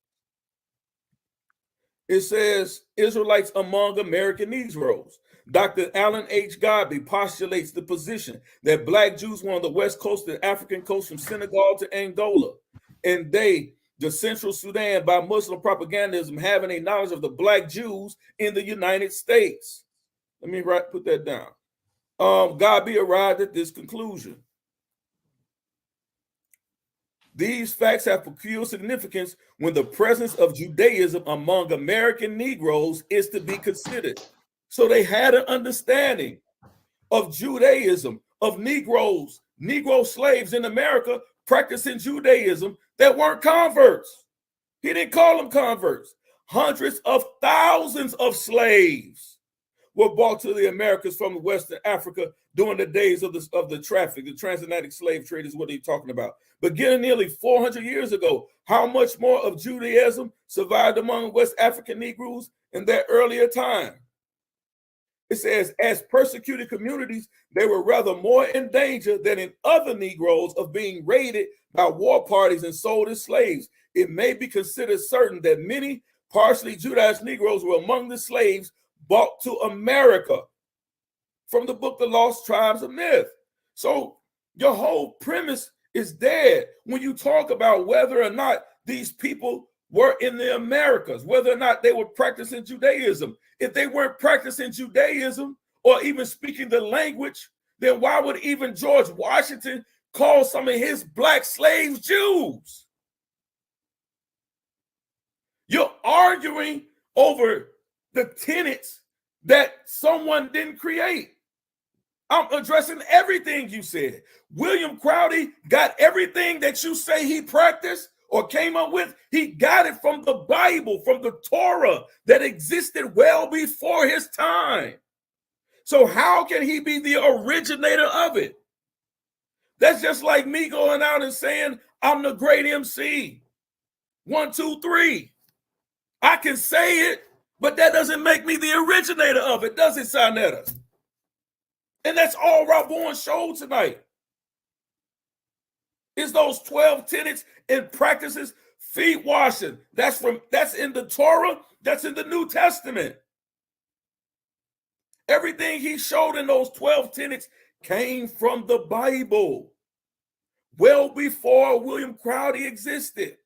It says, Israelites among American Negroes. Dr. Allen H. Godby postulates the position that Black Jews were on the west coast and African coast from Senegal to Angola, and they the Central Sudan by Muslim propagandism having a knowledge of the black Jews in the United States. Let me put that down. Gabi arrived at this conclusion. These facts have peculiar significance when the presence of Judaism among American Negroes is to be considered. So they had an understanding of Judaism, of Negroes, Negro slaves in America practicing Judaism that weren't converts. He didn't call them converts. Hundreds of thousands of slaves were brought to the Americas from Western Africa during the days of the traffic. The transatlantic slave trade is what they're talking about. Beginning nearly 400 years ago, how much more of Judaism survived among West African Negroes in that earlier time? It says, as persecuted communities, they were rather more in danger than in other Negroes of being raided by war parties and sold as slaves. It may be considered certain that many partially Judaized Negroes were among the slaves brought to America from the book The Lost Tribes of Myth. So your whole premise is dead when you talk about whether or not these people were in the Americas, whether or not they were practicing Judaism. If they weren't practicing Judaism or even speaking the language, then why would even George Washington call some of his black slaves Jews? You're arguing over the tenets that someone didn't create. I'm addressing everything you said. William Crowdy got everything that you say he practiced or came up with. He got it from the Bible, from the Torah that existed well before his time. So how can he be the originator of it? That's just like me going out and saying, I'm the great MC. 1, 2, 3. I can say it, but that doesn't make me the originator of it, does it, Sinetta? And that's all Raborn showed tonight. Is those 12 tenets and practices, feet washing. That's in the Torah, that's in the New Testament. Everything he showed in those 12 tenets came from the Bible, well before William Crowdy existed.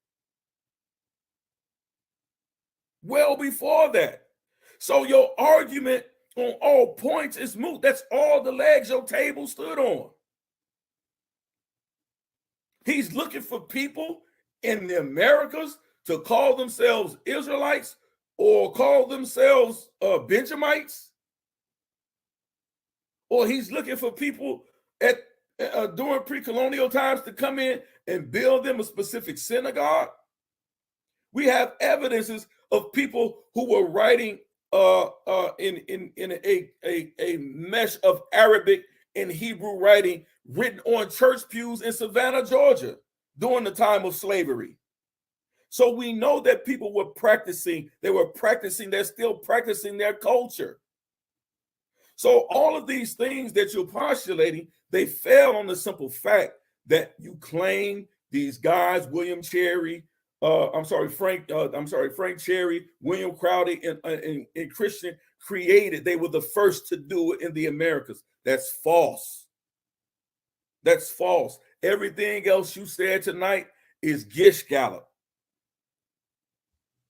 Well before that. So your argument on all points is moot. That's all the legs your table stood on. He's looking for people in the Americas to call themselves Israelites or call themselves Benjamites. Or he's looking for people at during pre-colonial times to come in and build them a specific synagogue. We have evidences of people who were writing in a mesh of Arabic and Hebrew writing written on church pews in Savannah, Georgia during the time of slavery. So we know that people were practicing, they're still practicing their culture. So all of these things that you're postulating, they fail on the simple fact that you claim these guys, Frank Cherry, William Crowdy, and Christian created. They were the first to do it in the Americas. That's false. That's false. Everything else you said tonight is gish gallop.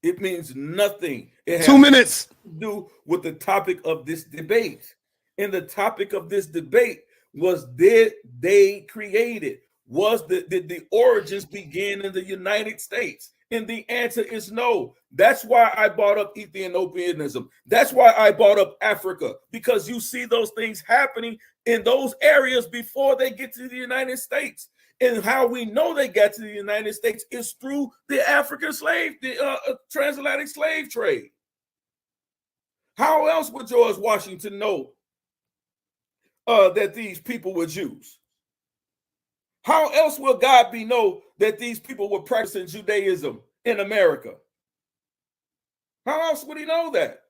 It means nothing. It has
2 minutes
to do with the topic of this debate. And the topic of this debate was, did they create it? Did the origins begin in the United States? And the answer is no. That's why I brought up Ethiopianism. That's why I brought up Africa, because you see those things happening in those areas before they get to the United States. And how we know they got to the United States is through the African transatlantic slave trade. How else would George Washington know that these people were Jews? How else will God know that these people were practicing Judaism in America? How else would he know that?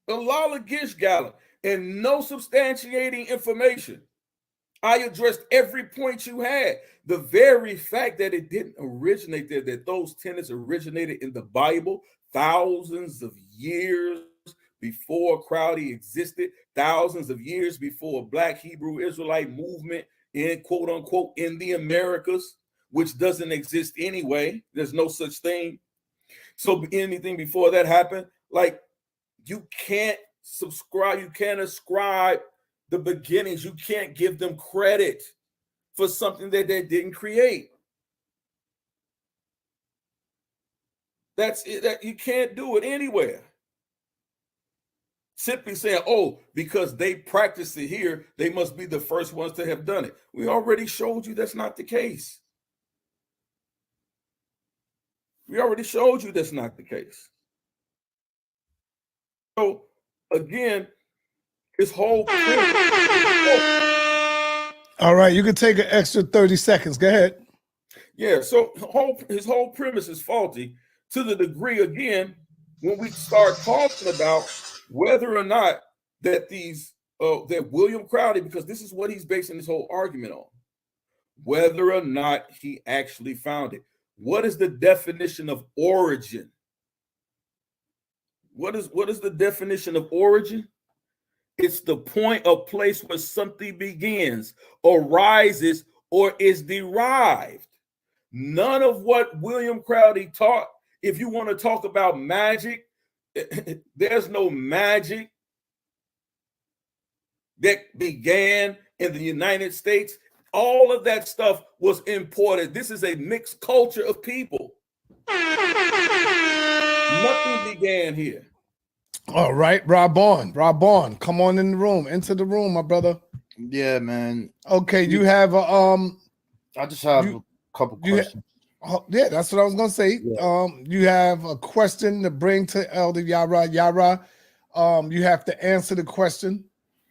A lot of gish gallop and no substantiating information. I addressed every point you had. The very fact that it didn't originate there, that those tenets originated in the Bible thousands of years before Crowdy existed, thousands of years before Black Hebrew Israelite movement in quote unquote in the Americas, which doesn't exist anyway. There's no such thing. So anything before that happened, like you can't subscribe, you can't ascribe the beginnings, you can't give them credit for something that they didn't create. That's it. That you can't do it anywhere. Simply saying, oh, because they practice it here, they must be the first ones to have done it. We already showed you that's not the case. We already showed you that's not the case. So again, his whole
All right, you can take an extra 30 seconds. Go ahead.
Yeah, so his whole premise is faulty to the degree, again, when we start talking about whether or not that that William Crowley, because this is what he's basing this whole argument on, whether or not he actually found it. What is the definition of origin? What is the definition of origin? It's the point or place where something begins, arises, or is derived. None of what William Crowley taught, if you want to talk about magic, there's no magic that began in the United States. All of that stuff was imported. This is a mixed culture of people. Nothing began here.
All right, Raborn, come on in the room. Enter the room, my brother.
Yeah, man.
Okay, you have a
I just have a couple questions.
Yeah, that's what I was gonna say.
Yeah.
You have a question to bring to Elder Yarah. Yarah, you have to answer the question,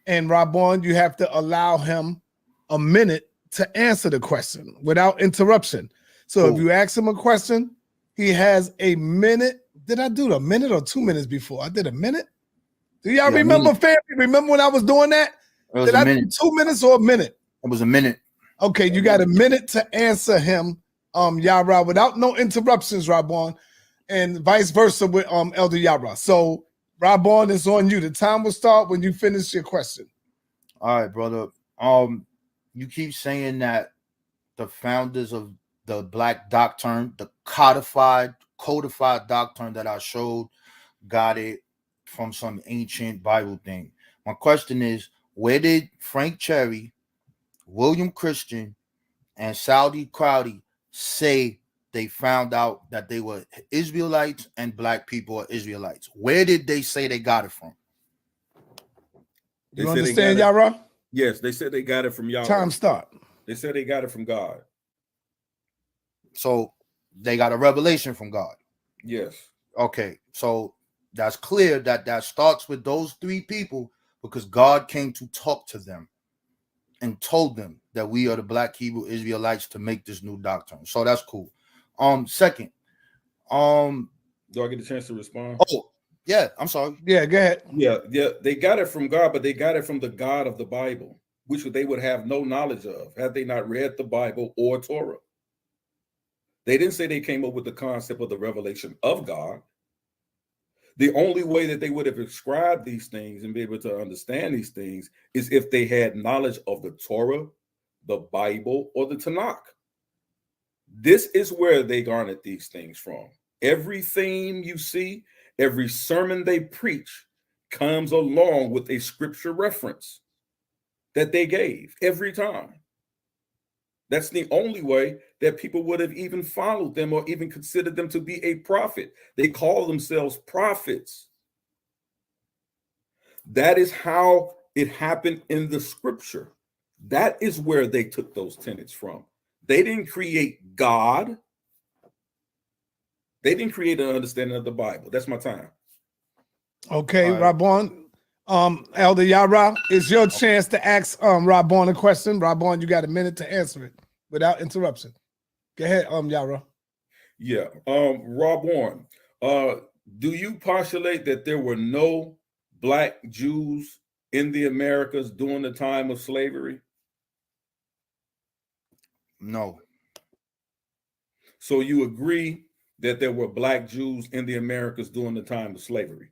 and Raborn, you have to allow him a minute to answer the question without interruption. So if you ask him a question, he has a minute. Did I do a minute or 2 minutes before? I did a minute. Do y'all remember, family? Remember when I was doing that? Did I do 2 minutes or a minute?
It was a minute.
Okay, you got a minute to answer him, Yarah, without no interruptions, Raborn, and vice versa with Elder Yarah. So Raborn, is on you. The time will start when you finish your question.
All right, brother. You keep saying that the founders of the Black Doctrine, the codified doctrine that I showed, got it from some ancient Bible thing. My question is, where did Frank Cherry, William Christian, and Saudi Crowley say they found out that they were Israelites and black people are Israelites? Where did they say they got it from?
You understand, Yarah?
Yes, they said they got it from Yahweh.
Time start.
They said they got it from God.
So they got a revelation from God.
Yes.
Okay, so that's clear that starts with those three people, because God came to talk to them and told them that we are the Black Hebrew Israelites to make this new doctrine. So that's cool. Second,
do I get a chance to respond?
Oh, yeah, I'm sorry.
Yeah, go ahead.
Yeah, they got it from God, but they got it from the God of the Bible, which they would have no knowledge of had they not read the Bible or Torah. They didn't say they came up with the concept of the revelation of God. The only way that they would have ascribed these things and be able to understand these things is if they had knowledge of the Torah, the Bible, or the Tanakh. This is where they garnered these things from. Every theme you see, every sermon they preach comes along with a scripture reference that they gave every time. That's the only way that people would have even followed them or even considered them to be a prophet. They call themselves prophets. That is how it happened in the scripture. That is where they took those tenets from. They didn't create God. They didn't create an understanding of the Bible. That's my time.
Okay, Raborn. Elder Yarah, it's your chance to ask Raborn a question. Raborn, you got a minute to answer it without interruption. Go ahead, Yarah.
Yeah. Raborn, do you postulate that there were no Black Jews in the Americas during the time of slavery?
No.
So you agree that there were Black Jews in the Americas during the time of slavery?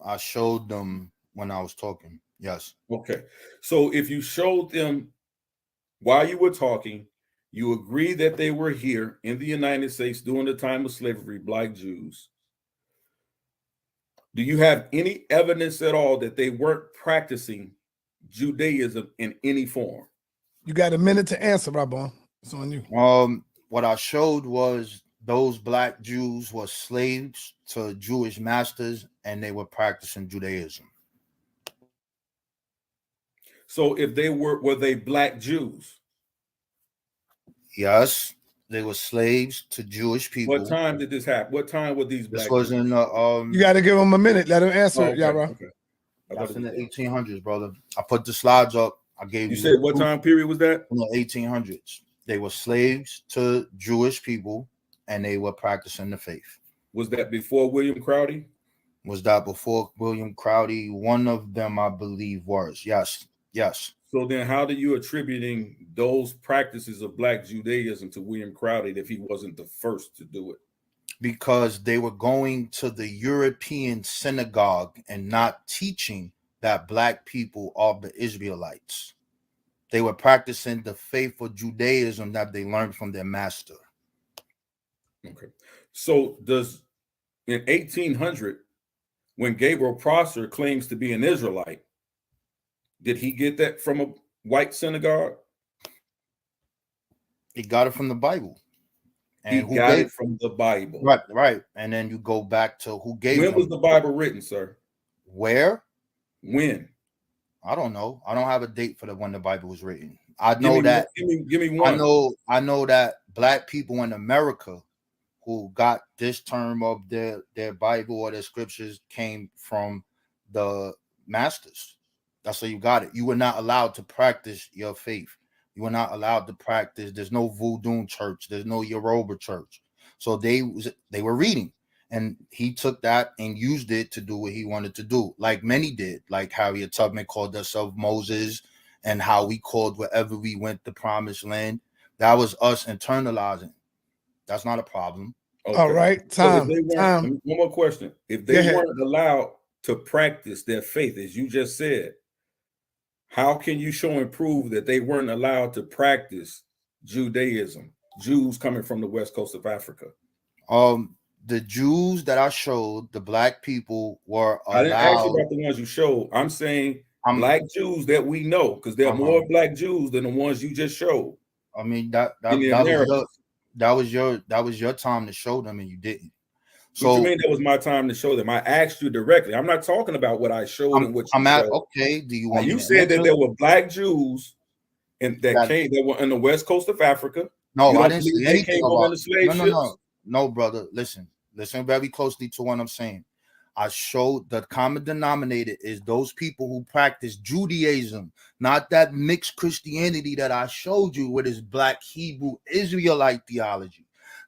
I showed them when I was talking. Yes.
Okay. So if you showed them while you were talking, you agree that they were here in the United States during the time of slavery, black Jews. Do you have any evidence at all that they weren't practicing Judaism in any form?
You got a minute to answer, Raborn. It's on you.
What I showed was those black Jews were slaves to Jewish masters, and they were practicing Judaism.
So if they were they black Jews?
Yes, they were slaves to Jewish people.
What time did this happen? What time were these black
This was
Jews?
in the
You got to give him a minute. Let him answer,
Oh, okay,
Yarah.
okay.
That's in the 1800s, brother. I put the slides up. I gave
You
you.
said what time period was that?
In the 1800s. They were slaves to Jewish people, and they were practicing the faith.
Was that before William Crowdy?
Was that before William Crowdy? One of them, I believe, was. Yes, yes.
So then how do you attributing those practices of black Judaism to William Crowdy if he wasn't the first to do it?
Because they were going to the European synagogue and not teaching that black people are the Israelites. They were practicing the faith of Judaism that they learned from their master.
Okay. So does in 1800, when Gabriel Prosser claims to be an Israelite, did he get that from a white synagogue?
He got it from the Bible. And
he got it from the Bible.
Right, right. And then you go back to who gave
When
him.
was the Bible written, sir?
Where?
When?
I don't know. I don't have a date for when the Bible was written. I know that.
Give me one.
I know that black people in America who got this term of their Bible or their scriptures came from the masters. That's how you got it. You were not allowed to practice your faith. You were not allowed to practice. There's no voodoo church. There's no Yoruba church. So they were reading. And he took that and used it to do what he wanted to do, like many did, like Harriet Tubman called herself Moses, and how we called wherever we went the promised land. That was us internalizing. That's not a problem.
Okay.
All right, time.
One more question. If they weren't allowed to practice their faith, as you just said, how can you show and prove that they weren't allowed to practice Judaism, Jews coming from the west coast of Africa?
The Jews that I showed, the black people were allowed.
I didn't ask you about the ones you showed. I'm saying black Jews that we know, because there are more black Jews than the ones you just showed.
I mean that was your time to show them, and you didn't. So
what you mean that was my time to show them? I asked you directly. I'm not talking about what I showed and what you showed.
Okay. Do you want?
You said that there were black Jews and that were in the west coast of Africa.
No, I didn't say anything about
the slave ships?
No, brother. Listen very closely to what I'm saying. I showed the common denominator is those people who practice Judaism, not that mixed Christianity that I showed you with this black Hebrew Israelite theology.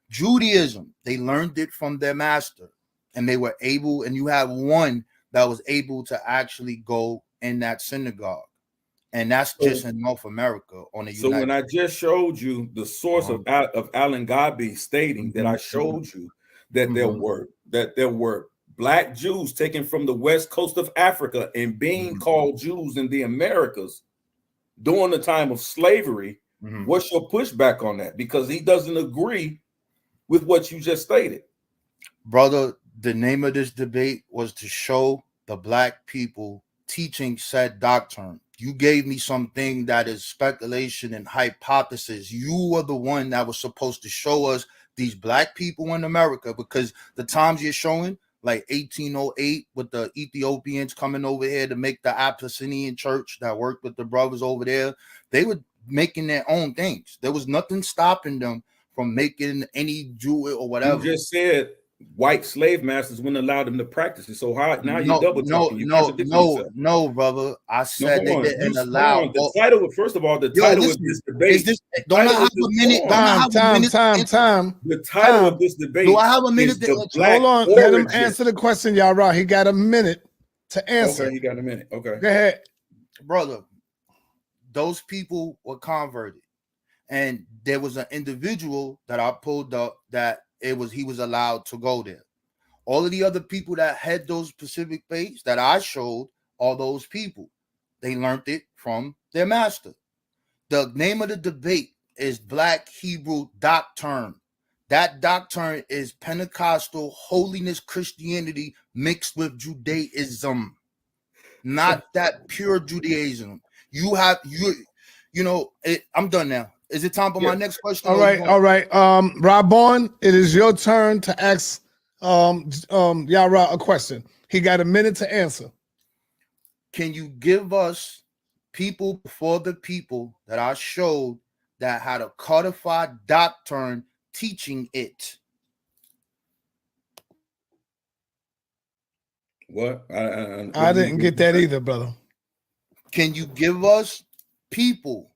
Judaism, they learned it from their master, and they were able, and you have one that was able to actually go in that synagogue. And that's just in North America on the
United. So when I just showed you the source of Alan Gabi stating that I showed you that there were black Jews taken from the west coast of Africa and being called Jews in the Americas during the time of slavery, what's your pushback on that? Because he doesn't agree with what you just stated.
Brother, the name of this debate was to show the black people teaching said doctrine. You gave me something that is speculation and hypothesis. You were the one that was supposed to show us these black people in America, because the times you're showing, like 1808 with the Ethiopians coming over here to make the Abyssinian church that worked with the brothers over there, they were making their own things. There was nothing stopping them from making any Jew or whatever.
You just said white slave masters wouldn't allow them to practice it. So how now you double talking?
No, brother. I said they didn't allow.
The title, first of all, the title of this debate.
Don't I have a minute?
Time.
The title of this debate.
Do I have a minute?
Hold on. Let him answer the question, Yarah. He got a minute to answer.
Okay, he got a minute. Okay.
Go ahead,
brother. Those people were converted, and there was an individual that I pulled up that he was allowed to go there. All of the other people that had those specific faiths that I showed, all those people, they learned it from their master. The name of the debate is Black Hebrew Doctrine. That doctrine is Pentecostal holiness Christianity mixed with Judaism, not that pure Judaism. I'm done now. Is it time for my next question?
All right. Raborn, it is your turn to ask Yarah a question. He got a minute to answer.
Can you give us people before the people that I showed that had a codified doctrine teaching it?
What?
I didn't get that either, brother.
Can you give us people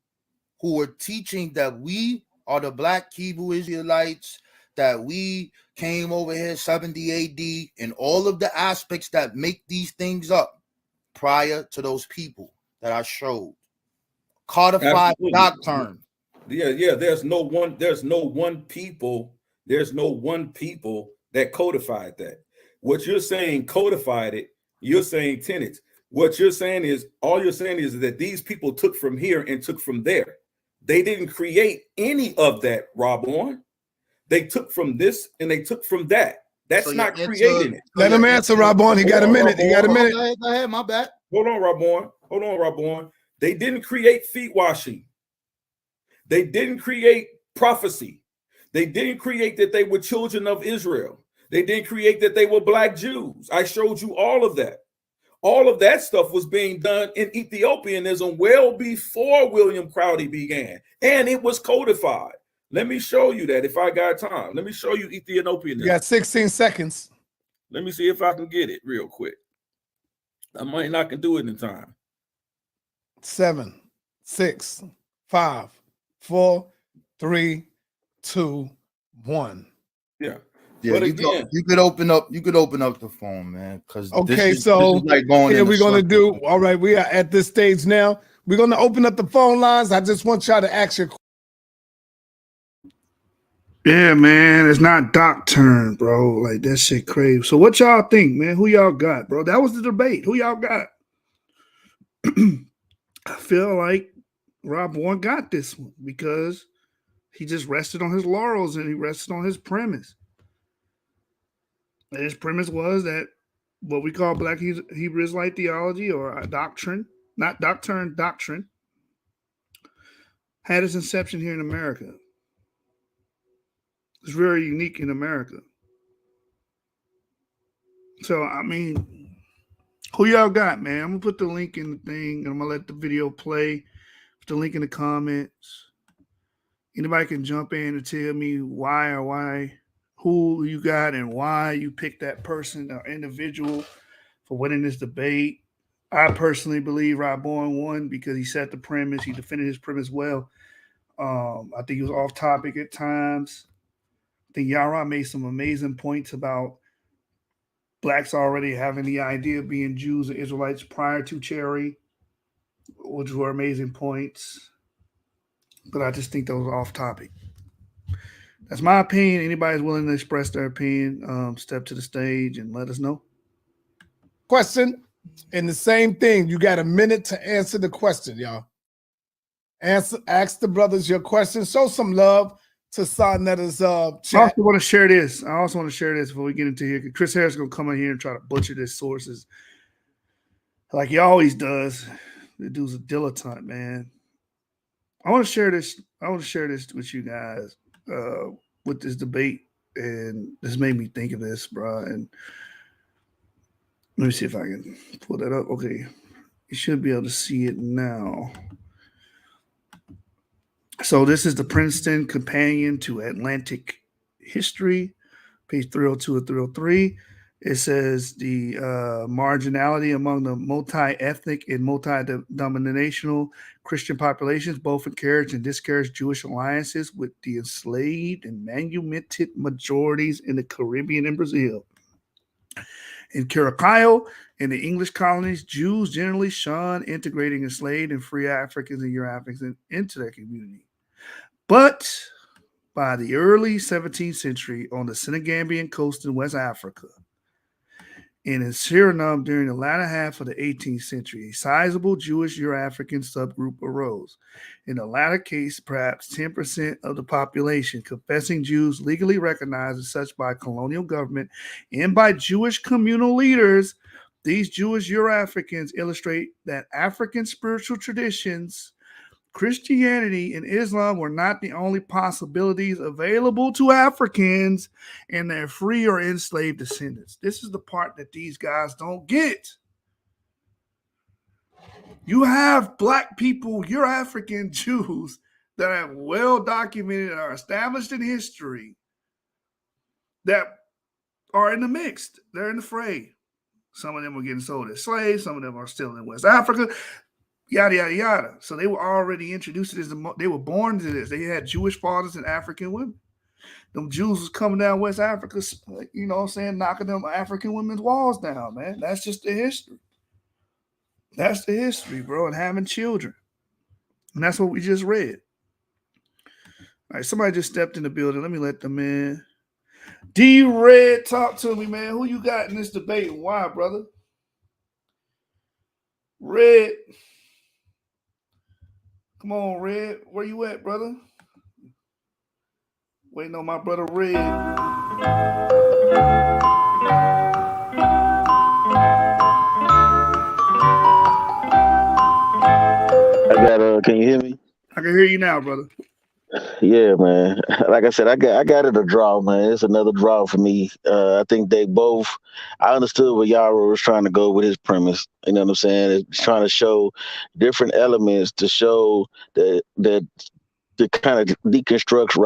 who are teaching that we are the Black Hebrew Israelites, that we came over here 70 AD, and all of the aspects that make these things up prior to those people that I showed? Codified doctrine.
Yeah. There's no one people that codified that. What you're saying codified it, you're saying tenets. What you're saying is, all you're saying is that these people took from here and took from there. They didn't create any of that, Raborn. They took from this and they took from that. That's not creating it.
Let him answer, Raborn. He got a minute. He got a minute.
Go ahead, my bad.
Hold on, Raborn. They didn't create feet washing. They didn't create prophecy. They didn't create that they were children of Israel. They didn't create that they were Black Jews. I showed you all of that. All of that stuff was being done in Ethiopianism well before William Crowdy began, and it was codified. Let me show you that if I got time. Let me show you Ethiopianism.
You got 16 seconds.
Let me see if I can get it real quick. I might not can do it in time.
7, 6, 5, 4, 3, 2, 1.
Yeah.
Yeah,
But
you could open up the phone, man. Because
this is like going here we're gonna do. All right, we are at this stage now. We're gonna open up the phone lines. I just want y'all to ask your.
Yeah, man, it's not doctrine, bro. Like that shit crazy. So what y'all think, man? Who y'all got, bro? That was the debate. Who y'all got? I feel like Raborn got this one because he just rested on his laurels and he rested on his premise. And his premise was that what we call Black Hebrew Israelite theology, or a doctrine, not doctrine, doctrine, had its inception here in America. It's very unique in America. So, I mean, who y'all got, man? I'm going to put the link in the thing, and I'm going to let the video play. Put the link in the comments. Anybody can jump in and tell me who you got and why you picked that person or individual for winning this debate. I personally believe Raborn won because he set the premise. He defended his premise well. I think he was off topic at times. I think Yarah made some amazing points about Blacks already having the idea of being Jews or Israelites prior to Cherry, which were amazing points. But I just think those are off topic. That's my opinion. Anybody's willing to express their opinion, step to the stage and let us know.
Question, and the same thing. You got a minute to answer the question, y'all. Ask the brothers your question. Show some love to Sonetta's chat.
I also want to share this before we get into here. Chris Harris is going to come in here and try to butcher his sources like he always does. The dude's a dilettante, man. I want to share this with you guys with this debate, and this made me think of this, bro. And let me see if I can pull that up. Okay, you should be able to see it now. So this is the Princeton Companion to Atlantic History, page 302 and 303. It says the marginality among the multi-ethnic and multi-denominational Christian populations both encouraged and discouraged Jewish alliances with the enslaved and manumitted majorities in the Caribbean and Brazil. In Curaçao and the English colonies, Jews generally shunned integrating enslaved and free Africans and Euro-Africans into their community. But by the early 17th century, on the Senegambian coast in West Africa, And in Suriname, during the latter half of the 18th century, a sizable Jewish Euro-African subgroup arose. In the latter case, perhaps 10% of the population, confessing Jews legally recognized as such by colonial government and by Jewish communal leaders. These Jewish Euro-Africans illustrate that African spiritual traditions, Christianity, and Islam were not the only possibilities available to Africans and their free or enslaved descendants. This is the part that these guys don't get. You have black people, you're African Jews that have well documented and are established in history that are in the mix. They're in the fray. Some of them were getting sold as slaves. Some of them are still in West Africa. Yada, yada, yada. So they were already introduced to this. They were born to this. They had Jewish fathers and African women. Them Jews was coming down West Africa, you know what I'm saying, knocking them African women's walls down, man. That's just the history. That's the history, bro, and having children. And that's what we just read. All right, somebody just stepped in the building. Let me let them in. D-Red, talk to me, man. Who you got in this debate and why, brother? Red. Come on, Red. Where you at, brother? Waiting on my brother Red.
Can you hear me?
I can hear you now, brother.
Yeah, man. Like I said, I got it a draw, man. It's another draw for me. I think they both. I understood what Yarah was trying to go with his premise. You know what I'm saying? It's trying to show different elements to show that to kind of deconstruct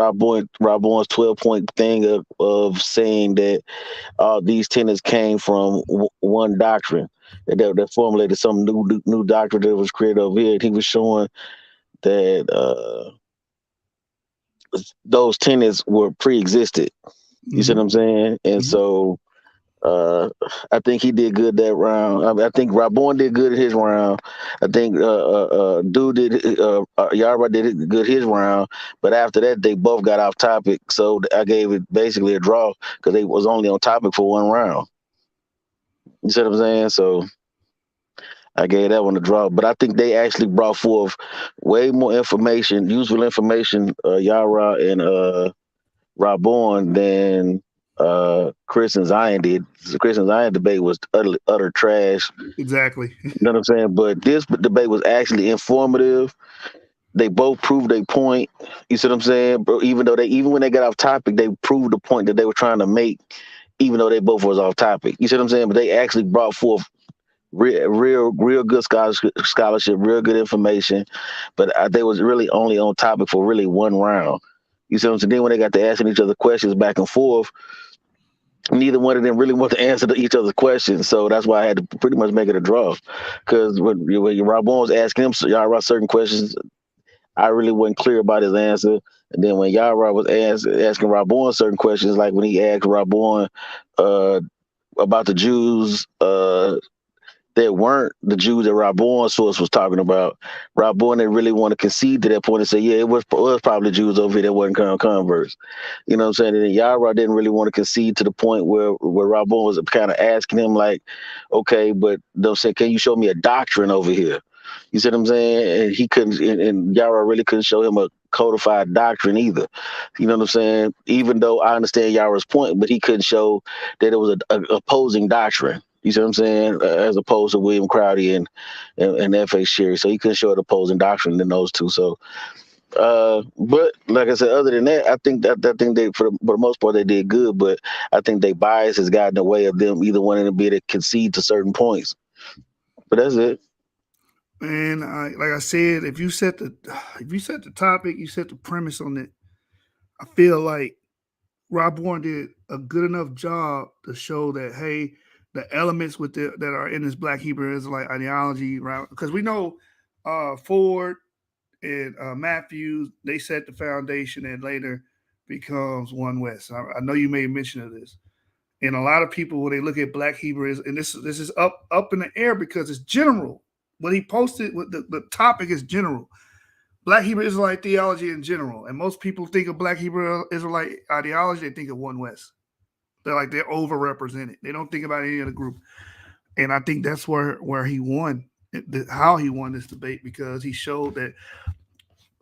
Raborn's 12-point thing of saying that these tenets came from one doctrine that formulated some new doctrine that was created over here. And he was showing that those tenets were pre-existed. You see what I'm saying? And so I think he did good that round. I think Raborn did good in his round. I think Yarah did good his round. But after that, they both got off topic. So I gave it basically a draw because they was only on topic for one round. You see what I'm saying? So I gave that one a draw. But I think they actually brought forth way more information, useful information, Yarah and Raborn than Chris and Zion did. The Chris and Zion debate was utter trash.
Exactly.
You know what I'm saying? But this debate was actually informative. They both proved a point. You see what I'm saying? Bro, even when they got off topic, they proved the point that they were trying to make, even though they both was off topic. You see what I'm saying? But they actually brought forth real good scholarship, real good information. But they was really only on topic for really one round. You see what I'm saying? Then when they got to asking each other questions back and forth, neither one of them really want to answer each other's questions. So that's why I had to pretty much make it a draw. Because when Raborn was asking him Yarah certain questions, I really wasn't clear about his answer. And then when Yarah was asking Raborn certain questions, like when he asked Raborn about the Jews that weren't the Jews that Raborn's source was talking about, Raborn didn't really want to concede to that point and say, yeah, it was probably Jews over here that wasn't converts. You know what I'm saying? And then Yarah didn't really want to concede to the point where Raborn was kind of asking him like, okay, but they'll say, can you show me a doctrine over here? You see what I'm saying? And he couldn't, and Yarah really couldn't show him a codified doctrine either. You know what I'm saying? Even though I understand Yarah's point, but he couldn't show that it was an opposing doctrine. You see what I'm saying? As opposed to William Crowdy and F.A. Sherry. So he couldn't show an opposing doctrine in those two. So, but like I said, other than that, I think they, for the most part, they did good. But I think their bias has gotten in the way of them either wanting to be able to concede to certain points. But that's it.
And like I said, if you set the topic, you set the premise on it, I feel like Raborn did a good enough job to show that, hey, the elements that are in this Black Hebrew Israelite ideology, right? Because we know Ford and Matthews, they set the foundation and later becomes One West. I know you made mention of this. And a lot of people, when they look at Black Hebrew, and this is up in the air because it's general. What he posted, the topic is general. Black Hebrew Israelite theology in general. And most people think of Black Hebrew Israelite ideology, they think of One West. They're overrepresented. They don't think about any other group. And I think that's where he won, how he won this debate, because he showed that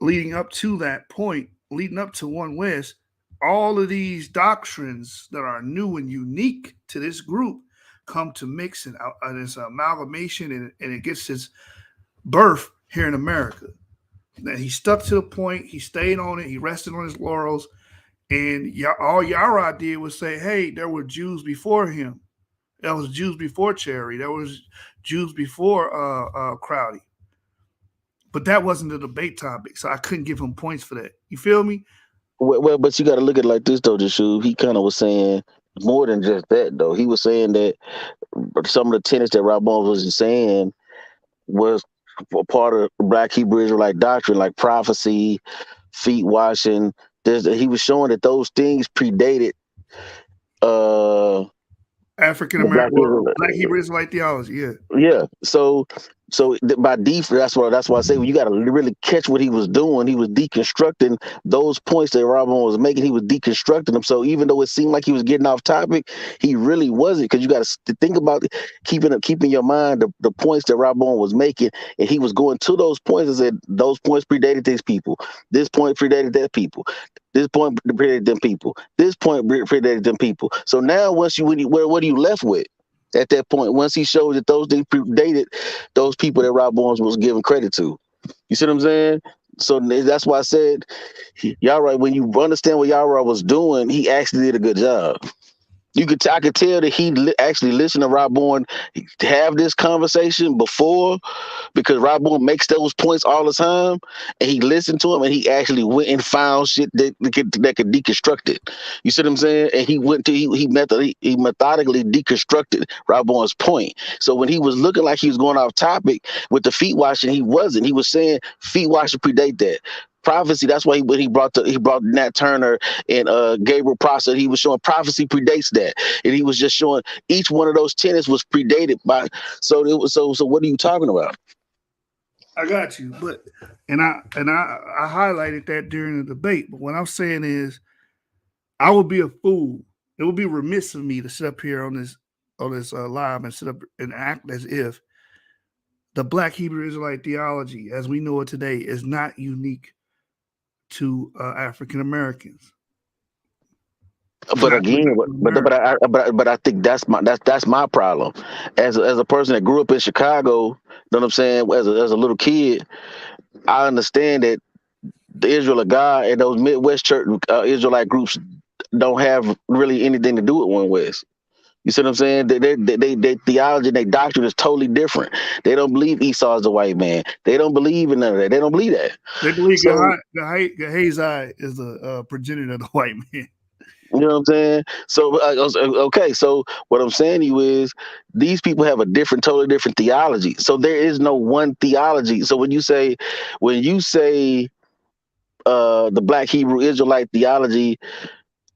leading up to that point, leading up to One West, all of these doctrines that are new and unique to this group come to mix, and it's an amalgamation, and it gets its birth here in America. That he stuck to the point, he stayed on it, he rested on his laurels, and all Yarah did was say, hey, there were Jews before him. There was Jews before Cherry. There was Jews before Crowdy. But that wasn't the debate topic, so I couldn't give him points for that. You feel me?
Well, but you got to look at it like this, though, Jashu. He kind of was saying more than just that, though. He was saying that some of the tenets that Raborn was saying was a part of Black Hebrew Israelite doctrine, like prophecy, feet washing. He was showing that those things predated
African
the
American, Black Hebrew Israelite theology. Yeah.
Yeah. So by default, that's why I say, well, you got to really catch what he was doing. He was deconstructing those points that Raborn was making. He was deconstructing them. So even though it seemed like he was getting off topic, he really wasn't, because you got to think about keeping your mind the points that Raborn was making, and he was going to those points and said those points predated these people. This point predated that people. This point predated them people. This point predated them people. So now, what are you left with? At that point, once he showed that those things predated those people that Raborn was giving credit to. You see what I'm saying? So that's why I said, Yarah, when you understand what Yarah was doing, he actually did a good job. I could tell that he actually listened to Raborn have this conversation before, because Raborn makes those points all the time, and he listened to him, and he actually went and found shit that could deconstruct it. You see what I'm saying? And he methodically deconstructed Raborn's point. So when he was looking like he was going off topic with the feet washing, he wasn't. He was saying feet washing predate that. Prophecy, that's why he brought Nat Turner and Gabriel Prosser. He was showing prophecy predates that, and he was just showing each one of those tenets was predated by. So what are you talking about?
I got you, and I highlighted that during the debate. But what I'm saying is, I would be a fool. It would be remiss of me to sit up here on this live and sit up and act as if the Black Hebrew Israelite theology, as we know it today, is not unique to African Americans.
But again, but I think that's my problem. As a person that grew up in Chicago, you know what I'm saying? As a little kid, I understand that the Israel of God and those Midwest church Israelite groups don't have really anything to do with One West. You see what I'm saying? Their theology and their doctrine is totally different. They don't believe Esau is the white man. They don't believe in none of that. They don't believe that.
They believe Gehazi is the progenitor of the white man.
You know what I'm saying? So, okay. So what I'm saying to you is these people have a totally different theology. So there is no one theology. So when you say the Black Hebrew Israelite theology,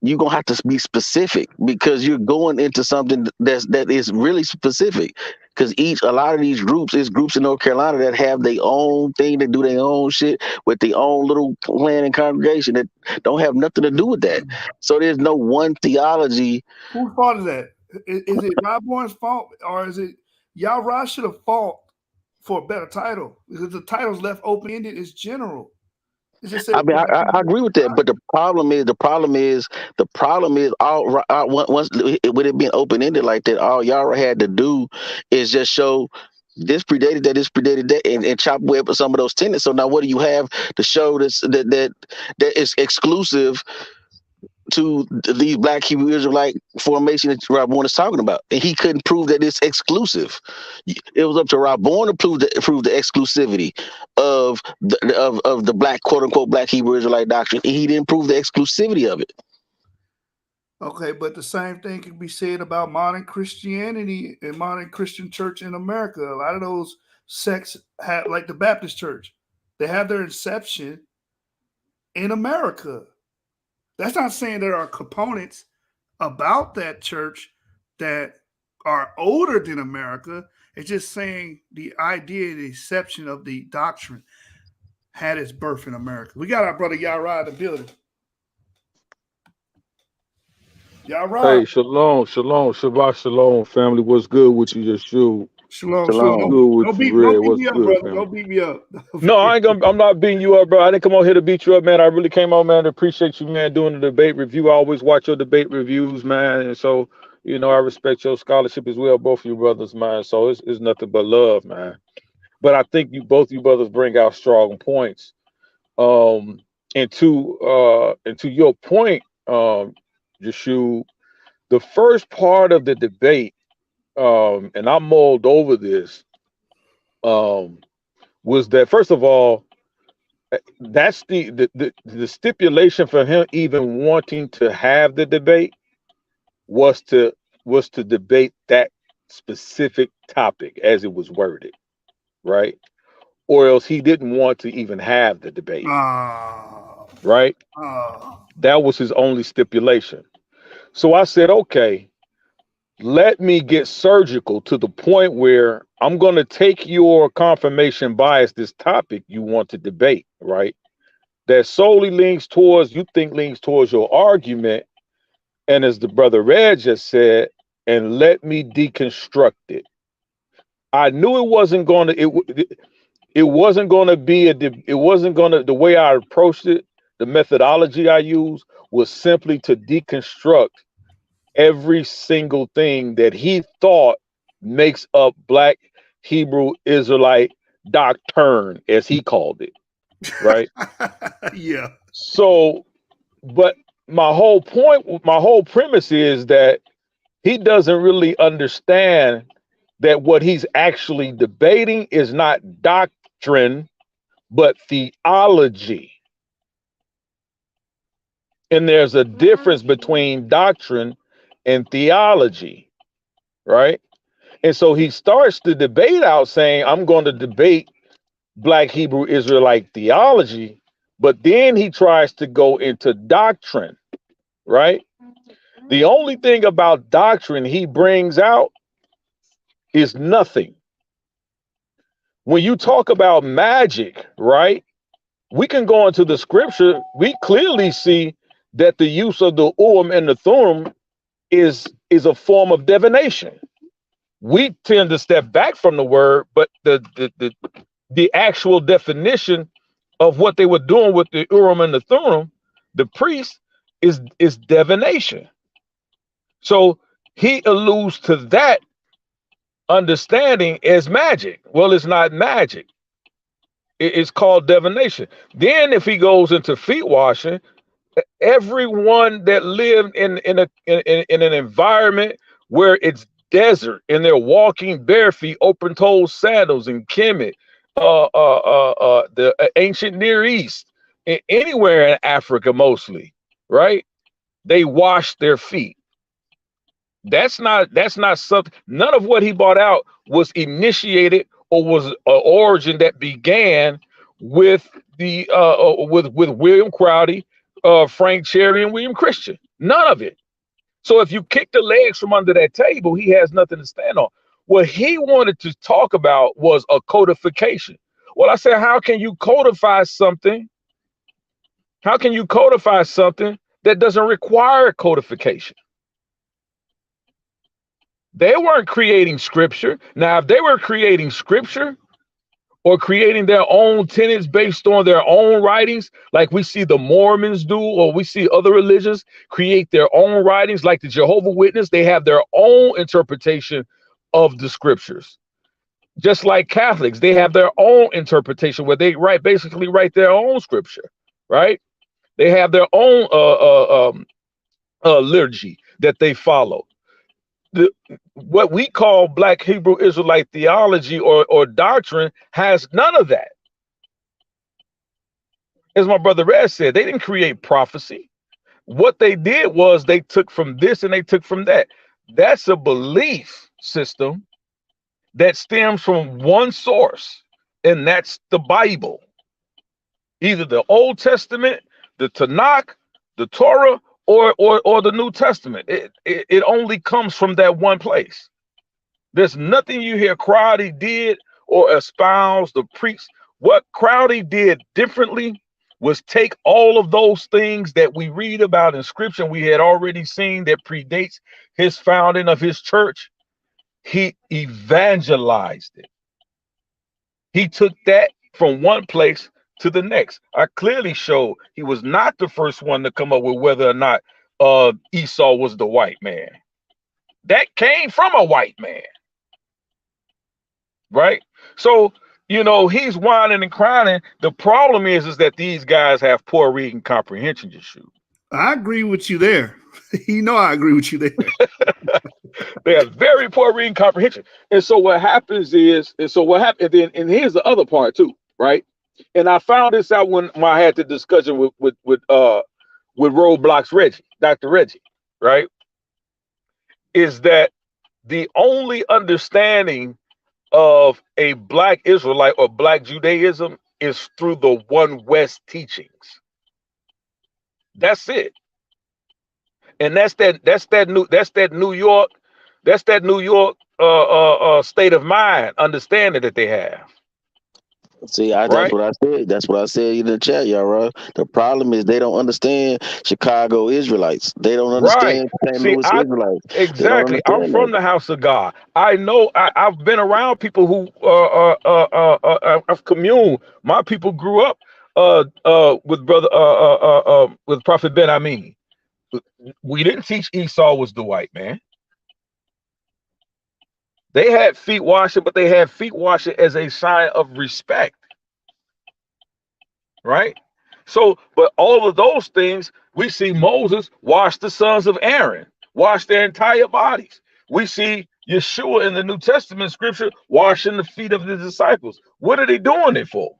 you're gonna have to be specific, because you're going into something that is really specific. Because a lot of these groups is groups in North Carolina that have their own thing, that do their own shit with their own little clan and congregation that don't have nothing to do with that. So there's no one theology.
Whose fault is that? Is it Raborn's fault, or is it Yarah should have fought for a better title? Because the title's left open-ended, it's general.
I mean, I agree with that, but the problem is all once with it being open ended like that, all Yarah had to do is just show this predated that, and chop away at some of those tenets. So now, what do you have to show that is exclusive to these Black Hebrew Israelite formation that Raborn is talking about? And he couldn't prove that it's exclusive. It was up to Raborn to prove the exclusivity of the Black, quote unquote, Black Hebrew Israelite doctrine. And he didn't prove the exclusivity of it.
Okay, but the same thing can be said about modern Christianity and modern Christian church in America. A lot of those sects have, like the Baptist church, they have their inception in America. That's not saying there are components about that church that are older than America. It's just saying the idea, the inception of the doctrine had its birth in America. We got our brother Yarah in the building. Yarah.
Hey, shalom, shalom, Shabbat shalom, family. What's good with you, Yeshua?
Shalom, shalom.
Shalom.
Good with
Don't
you,
beat, don't
Red.
beat
What's
me up,
good,
brother.
family?
Don't beat me up.
No, I'm not beating you up, bro. I didn't come on here to beat you up, man. I really came on, man, to appreciate you, man, doing the debate review. I always watch your debate reviews, man. And so, I respect your scholarship as well, both of you brothers, man. So it's nothing but love, man. But I think both you brothers bring out strong points. Um, and to your point, Yeshua, the first part of the debate, and I mulled over this, um, was that first of all, that's the stipulation for him even wanting to have the debate was to debate that specific topic as it was worded, right? Or else he didn't want to even have the debate,
Ah,
right?
ah.
That was his only stipulation. So I said, okay, let me get surgical to the point where I'm going to take your confirmation bias, this topic you want to debate, right? That solely leans towards, you think leans towards your argument. And as the brother Red just said, and let me deconstruct it. I knew it wasn't going to, it wasn't going to be it wasn't going to, the way I approached it, the methodology I used was simply to deconstruct every single thing that he thought makes up Black Hebrew Israelite doctrine, as he called it, right?
Yeah.
So, but my whole premise is that he doesn't really understand that what he's actually debating is not doctrine, but theology. And there's a difference between doctrine and theology, right? And so he starts the debate out saying, I'm going to debate Black Hebrew Israelite theology, but then he tries to go into doctrine, right? The only thing about doctrine he brings out is nothing. When you talk about magic, right? We can go into the scripture. We clearly see that the use of the and the thummim is a form of divination. We tend to step back from the word, but the actual definition of what they were doing with the Urim and the Thummim, the priest, is divination. So he alludes to that understanding as magic. Well, it's not magic. It's called divination. Then if he goes into feet washing, everyone that lived in an environment where it's desert and they're walking bare feet, open-toed sandals in Kemet, the ancient Near East, anywhere in Africa mostly, right? They wash their feet. That's not something. None of what he brought out was initiated or was an origin that began with the with William Crowdy, Frank Cherry, and William Christian. None of it. So if you kick the legs from under that table, he has nothing to stand on. What he wanted to talk about was a codification. Well, I said, how can you codify something? How can you codify something that doesn't require codification? They weren't creating scripture. Now, if they were creating scripture or creating their own tenets based on their own writings, like we see the Mormons do, or we see other religions create their own writings, like the Jehovah's Witness, they have their own interpretation of the scriptures. Just like Catholics, they have their own interpretation where they basically write their own scripture, right? They have their own liturgy that they follow. What we call Black Hebrew Israelite theology or doctrine has none of that. As my brother Red said, they didn't create prophecy. What they did was they took from this and they took from that. That's a belief system that stems from one source, and that's the Bible. Either the Old Testament, the Tanakh, the Torah, or the New Testament. It only comes from that one place. There's nothing you hear Crowdy did or espoused or preached. What Crowdy did differently
was take all of those things that we read about in scripture we had already seen that predates his founding of his church. He evangelized it. He took that from one place to the next. I clearly showed he was not the first one to come up with whether or not Esau was the white man. That came from a white man, right? So, you know, he's whining and crying. The problem is that these guys have poor reading comprehension issue.
I agree with you there. You know, I agree with you there.
They have very poor reading comprehension. And so what happens is, and here's the other part too, right? And I found this out when I had the discussion with Roadblocks Reggie, Dr. Reggie, right? Is that the only understanding of a black Israelite or black Judaism is through the One West teachings. That's it. And that's that New York state of mind understanding that they have.
See, that's what I said. That's what I said in the chat, Yarah. The problem is they don't understand Chicago Israelites. They don't understand St. Louis Israelites.
Exactly. I'm from the house of God. I know. I've been around people who I've communed. My people grew up with with Prophet Ben Amin. We didn't teach Esau was the white man. They had feet washing, but they had feet washing as a sign of respect. Right? So, but all of those things, we see Moses wash the sons of Aaron, wash their entire bodies. We see Yeshua in the New Testament scripture washing the feet of the disciples. What are they doing it for?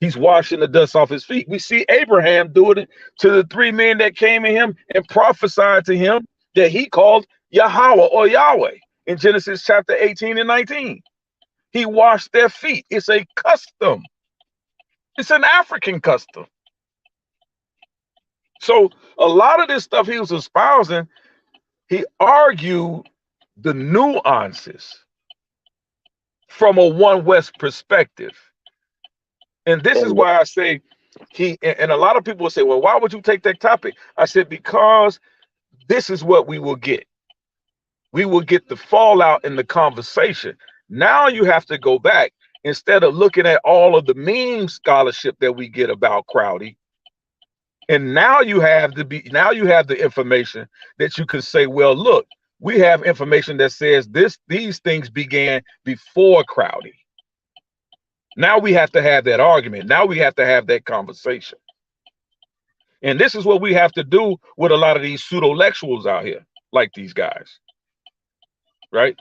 He's washing the dust off his feet. We see Abraham doing it to the three men that came to him and prophesied to him that he called Yahweh or Yahweh in Genesis chapter 18 and 19. He washed their feet. It's a custom. It's an African custom. So a lot of this stuff he was espousing, he argued the nuances from a One West perspective. And this is why I say and a lot of people will say, well, why would you take that topic? I said, because this is what we will get. We will get the fallout in the conversation. Now you have to go back. Instead of looking at all of the meme scholarship that we get about Crowdy, and now you have the information that you can say, well, look, we have information that says these things began before Crowdy. Now we have to have that argument. Now we have to have that conversation. And this is what we have to do with a lot of these pseudo-lectuals out here, like these guys, right?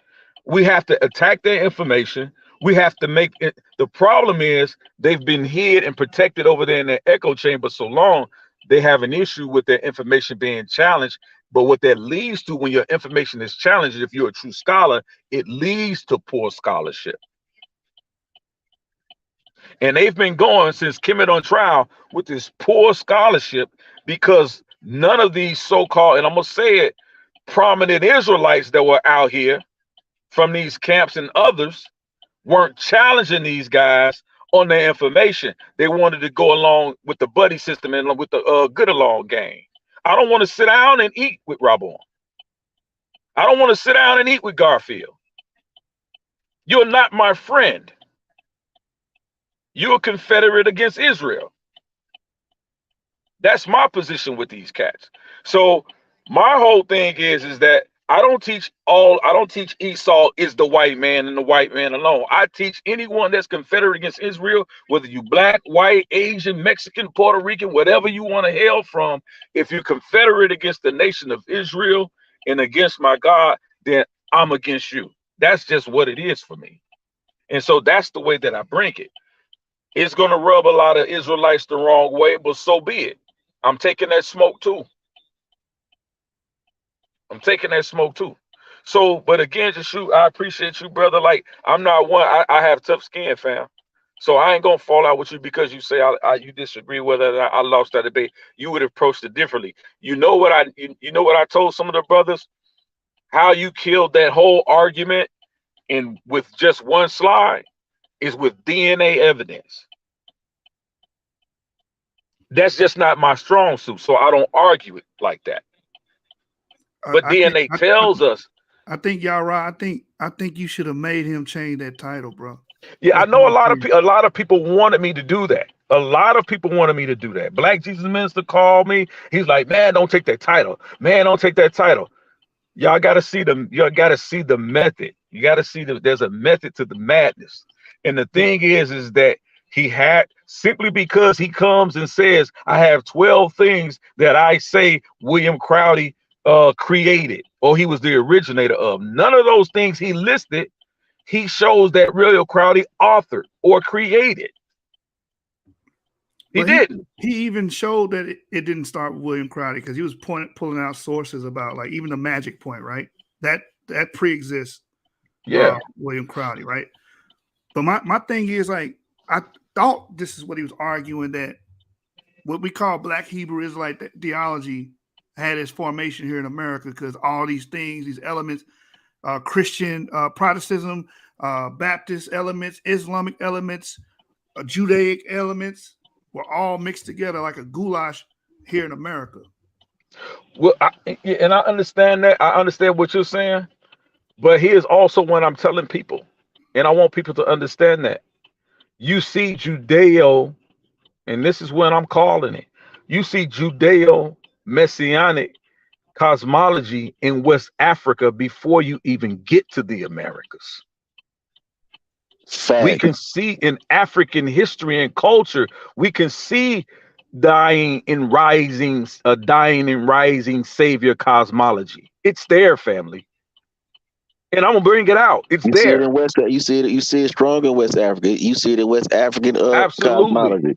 We have to attack their information. We have to make it. The problem is they've been hid and protected over there in their echo chamber so long, they have an issue with their information being challenged. But what that leads to when your information is challenged, if you're a true scholar, it leads to poor scholarship. And they've been going since Kemet on trial with this poor scholarship because none of these so-called, and I'm going to say it, prominent Israelites that were out here from these camps and others weren't challenging these guys on their information. They wanted to go along with the buddy system and with the good along game. I don't want to sit down and eat with Raborn. I don't want to sit down and eat with Garfield. You're not my friend. You're a Confederate against Israel. That's my position with these cats. So my whole thing is that I don't teach Esau is the white man and the white man alone. I teach anyone that's Confederate against Israel, whether you black, white, Asian, Mexican, Puerto Rican, whatever you want to hail from, if you're Confederate against the nation of Israel and against my God, then I'm against you. That's just what it is for me. And so that's the way that I bring it. It's going to rub a lot of Israelites the wrong way, but so be it. I'm taking that smoke too. I'm taking that smoke too. So, but again, just shoot, I appreciate you, brother. Like, I'm not one, I have tough skin, fam. So I ain't gonna fall out with you because you say you disagree whether I lost that debate. You would have approached it differently. You know what I told some of the brothers? How you killed that whole argument and with just one slide is with DNA evidence. That's just not my strong suit, so I don't argue it like that. But
I think
DNA tells us.
I think Yarah, I think you should have made him change that title, bro.
Yeah, I
That's
know
my opinion.
a lot of people wanted me to do that. A lot of people wanted me to do that. Black Jesus Minister called me. He's like, man, don't take that title. Man, don't take that title. Y'all got to see the method. You got to see that there's a method to the madness. And the thing is that he had, simply because he comes and says, I have 12 things that I say William Crowdy created, or he was the originator of. None of those things he listed, he shows that William Crowdy authored or created. He didn't.
He even showed that it didn't start with William Crowdy, because he was pulling out sources about, like, even the magic point, right? That pre-exists.
Yeah.
William Crowdy, right? But my thing is, like, I thought this is what he was arguing, that what we call Black Hebrew Israelite theology had its formation here in America, because all these things, these elements, Christian Protestantism, Baptist elements, Islamic elements, Judaic elements, were all mixed together like a goulash here in America.
Well, and I understand that. I understand what you're saying. But here's also what I'm telling people, and I want people to understand that. You see Judeo, and this is what I'm calling it. You see Judeo-Messianic cosmology in West Africa before you even get to the Americas.
Fact.
We can see in African history and culture, we can see dying and rising savior cosmology. It's there, family. And I'm gonna bring it out. It's
You
there.
See it in West. You see it strong in West Africa. You see it in West African cosmology.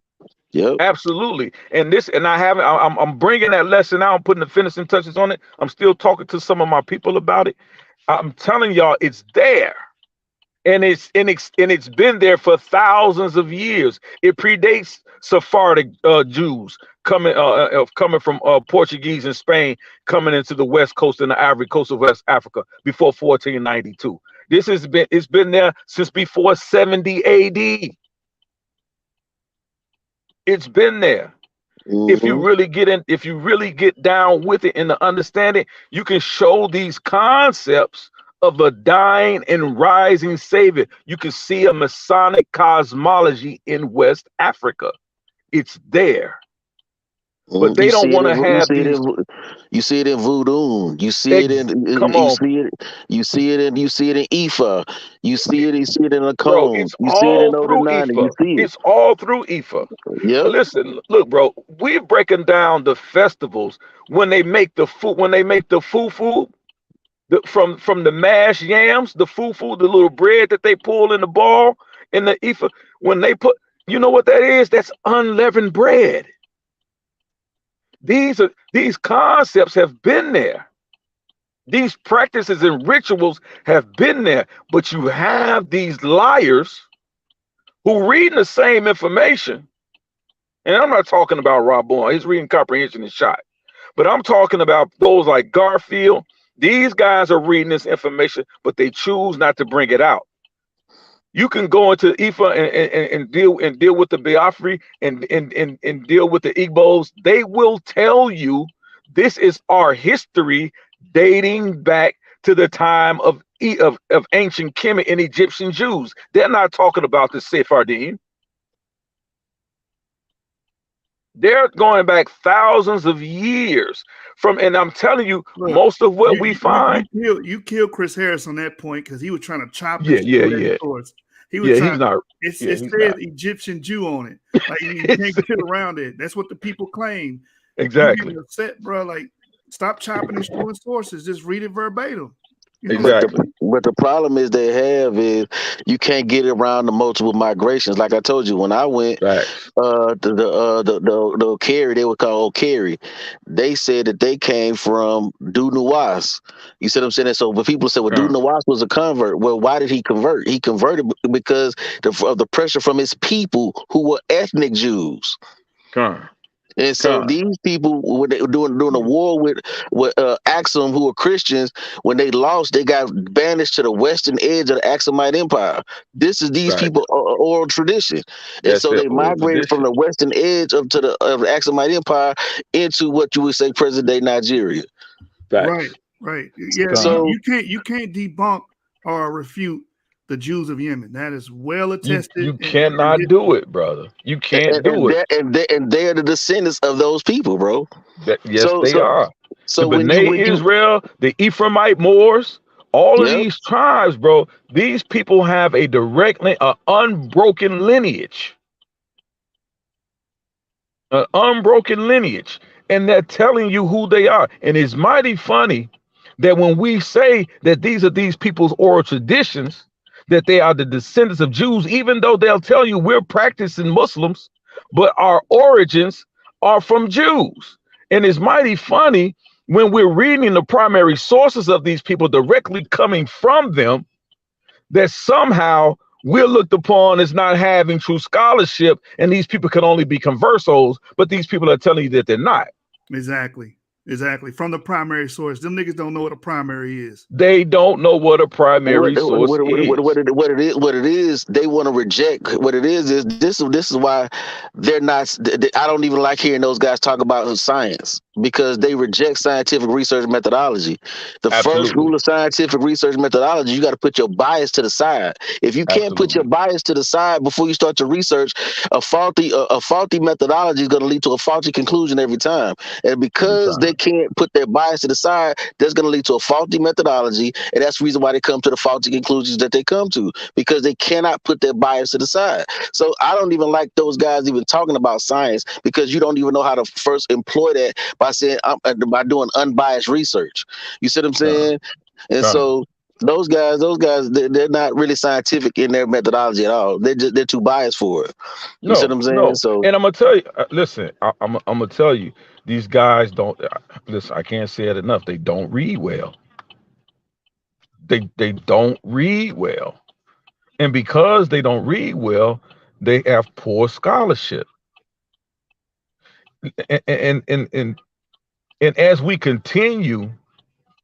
Yep.
Absolutely. And I'm bringing that lesson out. I'm putting the finishing touches on it. I'm still talking to some of my people about it. I'm telling y'all, it's there. And it's been there for thousands of years. It predates Sephardic Jews coming from Portuguese and Spain coming into the West Coast and the Ivory Coast of West Africa before 1492. It's been there since before 70 AD. It's been there.
Mm-hmm.
If you really get down with it and the understanding, you can show these concepts of a dying and rising savior. You can see a Masonic cosmology in West Africa. It's there. But they don't want to have these.
You see it in voodoo. You see it in. You see it in Ifa. You see it in a
Bro,
cone.
it's
You see
all
it in
through
Odinani.
Ifa.
You see it.
It's all through Ifa.
Yeah.
Listen, look, bro. We're breaking down the festivals when they make the food. When they make the fufu. From the mashed yams, the fufu, the little bread that they pull in the ball, in the Ifa, when they put, you know what that is? That's unleavened bread. These concepts have been there. These practices and rituals have been there, but you have these liars who reading the same information. And I'm not talking about Raborn. His reading comprehension is shot. But I'm talking about those like Garfield. These guys are reading this information, but they choose not to bring it out. You can go into Ifa and deal with the Biafri and deal with the Igbos. They will tell you this is our history dating back to the time of ancient Kemet and Egyptian Jews. They're not talking about the Sephardim. They're going back thousands of years and I'm telling you, look, most of what we find.
You killed Chris Harris on that point because he was trying to chop.
Yeah.
He was trying.
He's not.
It says Egyptian Jew on it. Like you can't get around it. That's what the people claim.
Exactly.
You're upset, bro. Like stop chopping and stealing sources. Just read it verbatim.
Exactly.
But the problem is you can't get around the multiple migrations. Like I told you, when I went, the Okari, they were called Okari. They said that they came from Du Nuwas. You see what I'm saying? So when people say, well, Du Nuwas was a convert. Well, why did he convert? He converted because of the pressure from his people who were ethnic Jews. And so
Con.
these people, when they were doing a war with Axum, who were Christians, when they lost, they got banished to the western edge of the Axumite Empire. This is these
Right.
people oral tradition, and
That's
so
their
they
oral
migrated from
tradition.
the western edge of the Axumite Empire into what you would say present day Nigeria.
Right,
Facts.
right. Yeah,
Con.
So
you can't debunk or refute the Jews of Yemen. That is well attested
You
in
cannot do
history.
it, brother. You can't do it.
and they're the descendants of those people, bro.
Yes,
So
they
so
are. The
so
B'nai
when you
Israel, the Ephraimite Moors, all of
yeah.
these tribes, bro, these people have a direct, unbroken lineage, an unbroken lineage, and they're telling you who they are. And it's mighty funny that when we say that these are these people's oral traditions, that they are the descendants of Jews, even though they'll tell you we're practicing Muslims, but our origins are from Jews. And it's mighty funny when we're reading the primary sources of these people directly coming from them, that somehow we're looked upon as not having true scholarship, and these people can only be conversos, but these people are telling you that they're not.
Exactly. From the primary source. Them niggas don't know what a primary is.
They don't know what a
what
primary source is.
what it is they want to reject. What it is this is why they're not I don't even like hearing those guys talk about science, because they reject scientific research methodology. The first
Absolutely.
rule of scientific research methodology, you got to put your bias to the side. If you can't put your
Absolutely.
bias to the side before you start to research, a faulty methodology is going to lead to a faulty conclusion every time. And
Every
because they
time.
can't put their bias to the side, that's going to lead to a faulty methodology, and that's the reason why they come to the faulty conclusions that they come to, because they cannot put their bias to the side. So I don't even like those guys even talking about science, because you don't even know how to first employ that by saying by doing unbiased research. You see what I'm
Con.
saying? And
Con.
so those guys, they're not really scientific in their methodology at all. They're too biased for it. You see what
No,
I'm saying?
no.
So
And I'm gonna tell you, listen, I'm gonna tell you, these guys don't listen, I can't say it enough. They don't read well. They don't read well. And because they don't read well, they have poor scholarship. And as we continue,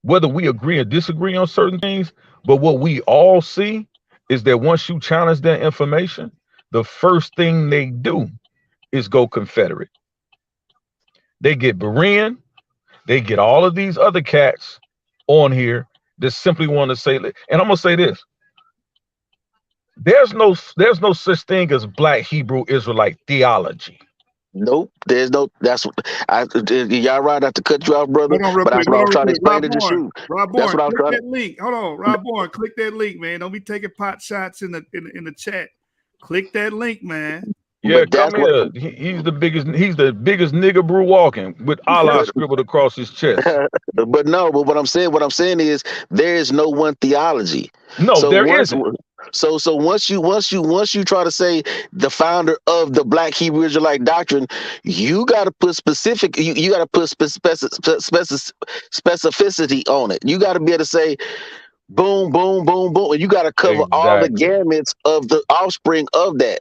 whether we agree or disagree on certain things, but what we all see is that once you challenge their information, the first thing they do is go Confederate. They get Berean, they get all of these other cats on here that simply want to say, and I'm gonna say this: there's no such thing as Black Hebrew Israelite theology.
nope, there's no. That's y'all right. Not to cut you off, brother,
Hold on real
but that's
quick.
what I was trying to explain to the
Rob
shoot. That's
Born,
what I was
click
trying to.
that link. Hold on, Rob Born, click that link, man. Don't be taking pot shots in the chat. Click that link, man.
Yeah,
But that's
come
what.
here. He's the biggest. He's the biggest nigga brew walking with Allah
But
scribbled across his chest.
but no. But what I'm saying is there is no one theology.
No,
So
there
once
isn't.
so once you try to say the founder of the Black Hebrew Israelite doctrine, you got to put specific. You got to put specificity on it. You got to be able to say boom, boom, boom, boom. And you got to cover all the
Exactly.
gamuts of the offspring of that.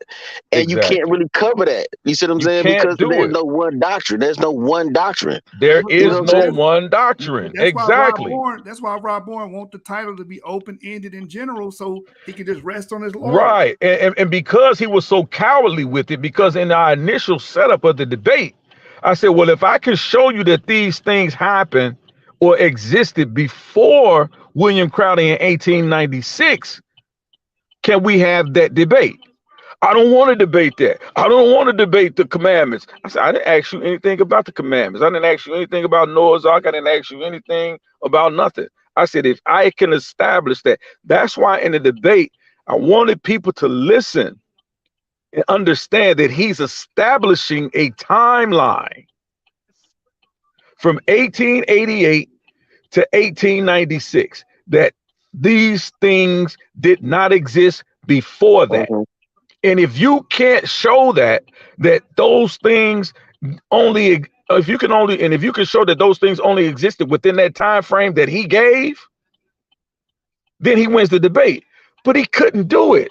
And you can't
Exactly.
really cover that. You see what I'm
You
saying?
can't
Because
do
there's
it.
no one doctrine. There's no one doctrine.
There
You know
is
what I'm
no
saying?
one doctrine. Exactly.
That's why Rob Born want the title to be open-ended in general, so he can just rest on his laurels.
Right. And because he was so cowardly with it, because in our initial setup of the debate, I said, well, if I can show you that these things happened or existed before William Crowley in 1896, can we have that debate? I don't want to debate that. I don't want to debate the commandments. I said, I didn't ask you anything about the commandments. I didn't ask you anything about Noah's Ark. I didn't ask you anything about nothing. I said, if I can establish that, that's why in the debate, I wanted people to listen and understand that he's establishing a timeline from 1888 to 1896, that these things did not exist before that.
Mhm.
And if you can't show that those things only, if you can show that those things only existed within that time frame that he gave, then he wins the debate. But he couldn't do it.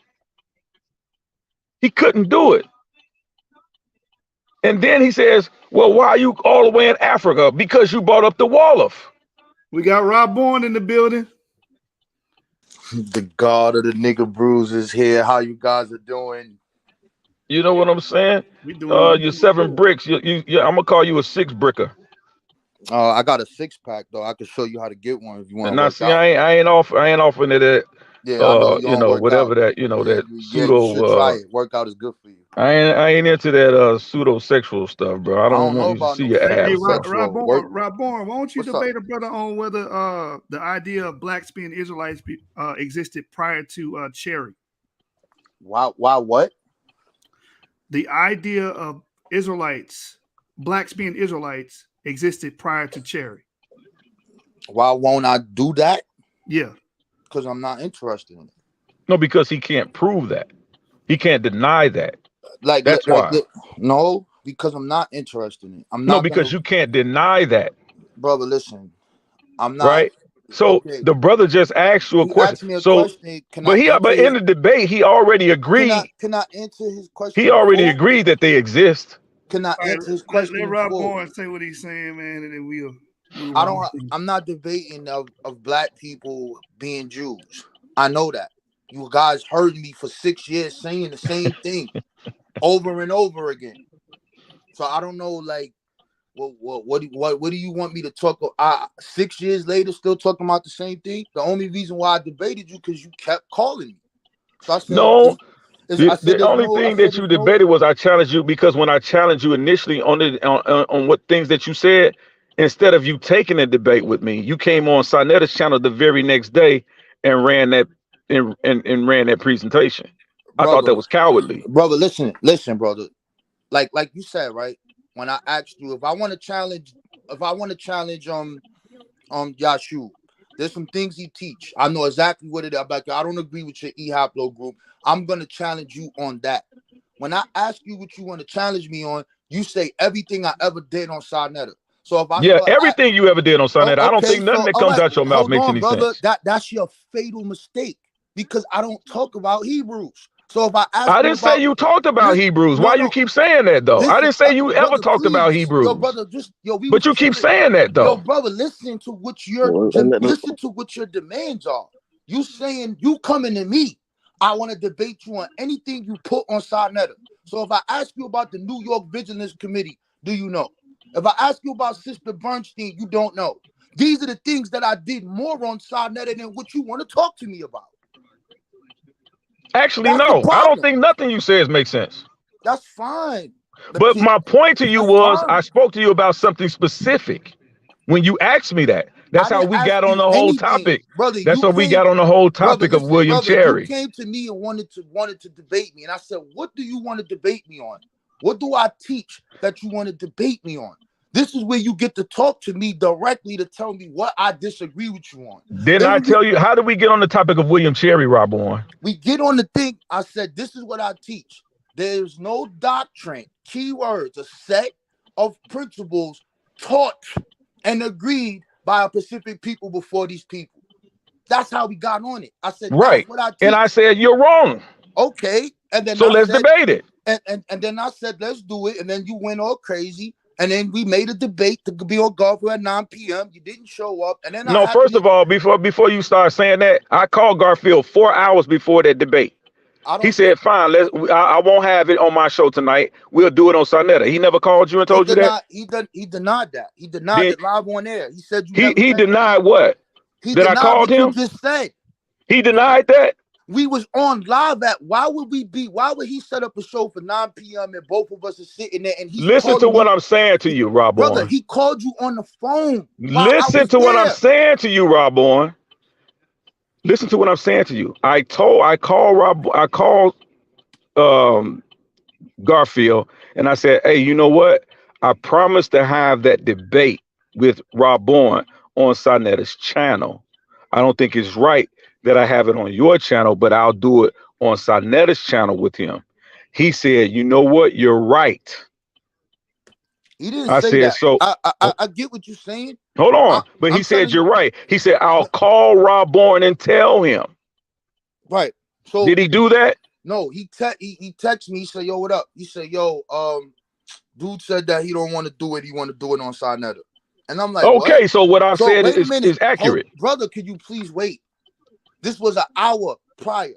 He couldn't do it. And then he says, well, why are you all the way in Africa? Because you brought up the Wolof.
We got Raborn in the building.
The God of the nigga brews is here. How you guys are doing?
You know what I'm saying?
We doing
You're 7 bricks. I'm gonna call you a 6 bricker.
I got a 6-pack though. I can show you how to get one if you want
And
to
now
work
see,
out.
I ain't off into that.
Yeah, I know you
You
don't
know,
work
whatever
out.
that,
Yeah,
that
you should try
pseudo.
it. Workout is good for you.
I ain't into that pseudo sexual stuff, bro. I
I
don't
don't know
want you to
about
see
no
your
Hey,
abs, bro.
sexual work.
Raborn, why don't you
What's up?
debate a brother on whether the idea of blacks being Israelites existed prior to Cherry?
Why what?
The idea of blacks being Israelites existed prior to Cherry.
Why won't I do that?
Yeah.
Because I'm not interested in it.
No, because he can't prove that. He can't deny that. That's why.
No, because I'm not interested in it. I'm
No,
not
because
gonna,
you can't deny that,
brother. Listen, I'm not.
right? So
Okay,
the brother just asked you a
he
question.
asked me a
So,
question. Can I
but
answer
in
his?
the debate, he already agreed.
Can I answer his question
He
in
already
full?
agreed that they exist.
Can I
All right,
answer his
let
question in full?
Raborn say what he's saying, man, and then we'll move
I
on.
don't. I'm not debating of black people being Jews. I know that. You guys heard me for 6 years saying the same thing over and over again. So I don't know, like, what do you want me to talk about? 6 years later, still talking about the same thing. The only reason why I debated you because you kept calling me. So I said,
No, the
there's
only
no. I
thing
said
that you
there's no.
debated was I challenged you because when I challenged you initially on what things that you said, instead of you taking a debate with me, you came on Sinetta's channel the very next day and ran that and ran that presentation. I thought that was cowardly.
Brother. Listen, brother. Like you said, right? When I asked you if I want to challenge, Yashu, there's some things he teach. I know exactly what it is. Like, I don't agree with your eHaplo group. I'm gonna challenge you on that. When I ask you what you want to challenge me on, you say everything I ever did on Sarnetta. So if I
Yeah,
start,
everything you ever did on Sunday. I don't
okay,
think nothing
so
that
all
comes
right,
out your mouth
hold
makes
on,
any
brother.
sense.
That's your fatal mistake because I don't talk about Hebrews. So if I ask
I
you
didn't say
about,
you talked about Hebrews. Why you
no,
keep saying that though? I
listen,
didn't say you ever
brother,
talked about
please, yo,
Hebrews.
brother, just we
But
was
you keep
chilling.
saying that
Yo,
though.
brother, listen to what
Well,
listen to what your demands are. You saying you coming to me. I want to debate you on anything you put on Sarnetta. So if I ask you about the New York Vigilance Committee, do you know? If I ask you about Sister Bernstein, you don't know. These are the things that I did more on Sarnetta than what you want to talk to me about.
Actually,
That's the
no. I don't
problem.
think nothing you says makes sense.
That's fine.
But my point to you
That's
was I
fine.
spoke to you about something specific when you asked me that. That's
I
how
didn't
we
ask
got on
you
the whole
anything,
topic.
brother.
That's
You
how we
came,
got on the whole
brother.
topic of
Listen,
William
brother. You
Cherry.
came to me and wanted to debate me, and I said, "What do you want to debate me on? What do I teach that you want to debate me on?" This is where you get to talk to me directly to tell me what I disagree with you on.
Didn't I tell you? How did we get on the topic of William Cherry, Raborn?
We get on the thing. I said, "This is what I teach. There's no doctrine, keywords, a set of principles taught and agreed by a specific people before these people." That's how we got on it. I said, that's
Right.
what I teach.
And I said, you're wrong.
Okay. And then
so let's debate it.
And then I said, let's do it. And then you went all crazy. And then we made a debate to be on Garfield at 9 p.m. You didn't show up. And then
No, first of all, before you start saying that, I called Garfield 4 hours before that debate. He said, fine, I won't have it on my show tonight. We'll do it on Sarnetta. He never called you and told you that?
He denied that. He denied it live on air. He said
he denied what? That I called him?
You just said.
He denied that?
We was on live at, why would he set up a show for 9 p.m. and both of us are sitting there and he's
Listen to what I'm saying to you, Raborn.
Brother, he called you on the phone.
Listen to what I'm saying to you, Raborn. Listen to what I'm saying to you. I called Garfield and I said, hey, you know what? I promised to have that debate with Raborn on Sarnetta's channel. I don't think it's right that I have it on your channel, but I'll do it on Sarnetta's channel with him. He said, you know what? You're right.
He didn't say that. So I get what you're saying.
Hold on. But he said, you're right. He said, I'll call Raborn and tell him.
Right. So
did he do that?
No, he texted me. He said, yo, what up? He said, yo, Dude said that he don't want to do it. He want to do it on Sinetta. And I'm like,
Okay,
what?
so what I
So
said
wait a
is
minute.
accurate.
Brother, could you please wait? This was an hour prior.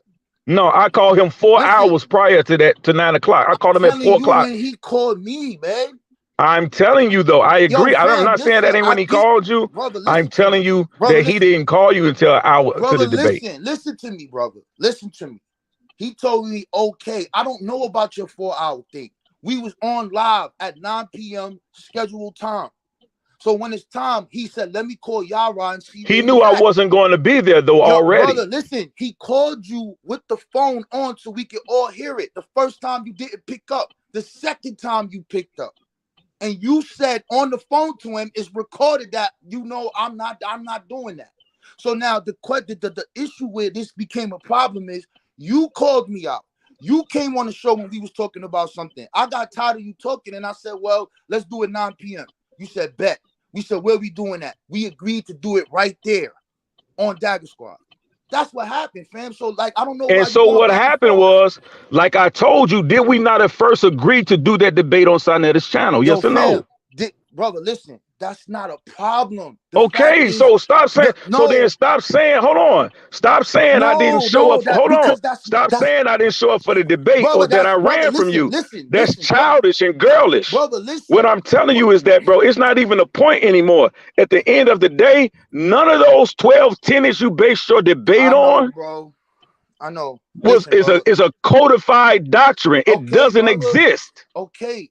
No, I called him 4
Listen,
hours prior to that, to 9 o'clock. I called him at 4 o'clock.
When he called me, man.
I'm telling you though, I agree.
Yo, fam,
I'm not saying that ain't when he called you.
Brother,
I'm telling you that he
listen.
didn't call you until an hour to the debate.
Listen to me, brother. Listen to me. He told me, okay, I don't know about your 4-hour thing. We was on live at 9 p.m. scheduled time. So when it's time, he said, let me call Yarah and see.
He knew I wasn't going to be there though already.
Brother, listen, he called you with the phone on so we could all hear it. The first time you didn't pick up. The second time you picked up. And you said on the phone to him, it's recorded that, you know, I'm not doing that. So now the issue where this became a problem is you called me out. You came on the show when we was talking about something. I got tired of you talking and I said, well, let's do it 9 p.m. You said, bet. We said, where we doing that? We agreed to do it right there on Dagger Squad. That's what happened, fam. So, like, I don't know.
And so what happened was, like I told you, did we not at first agree to do that debate on Sinetta's channel? Yes or no?
Brother, listen, that's not a problem.
Okay, so stop saying. So then stop saying. Hold on. Stop saying I didn't show up. Hold on. Stop saying I didn't show up for the debate or that I ran from you. That's childish and girlish.
Brother, listen.
What I'm telling you is that, bro, it's not even a point anymore. At the end of the day, none of those 12 tenets you based your debate on,
bro. I know.
Is a codified doctrine. It doesn't exist.
Okay,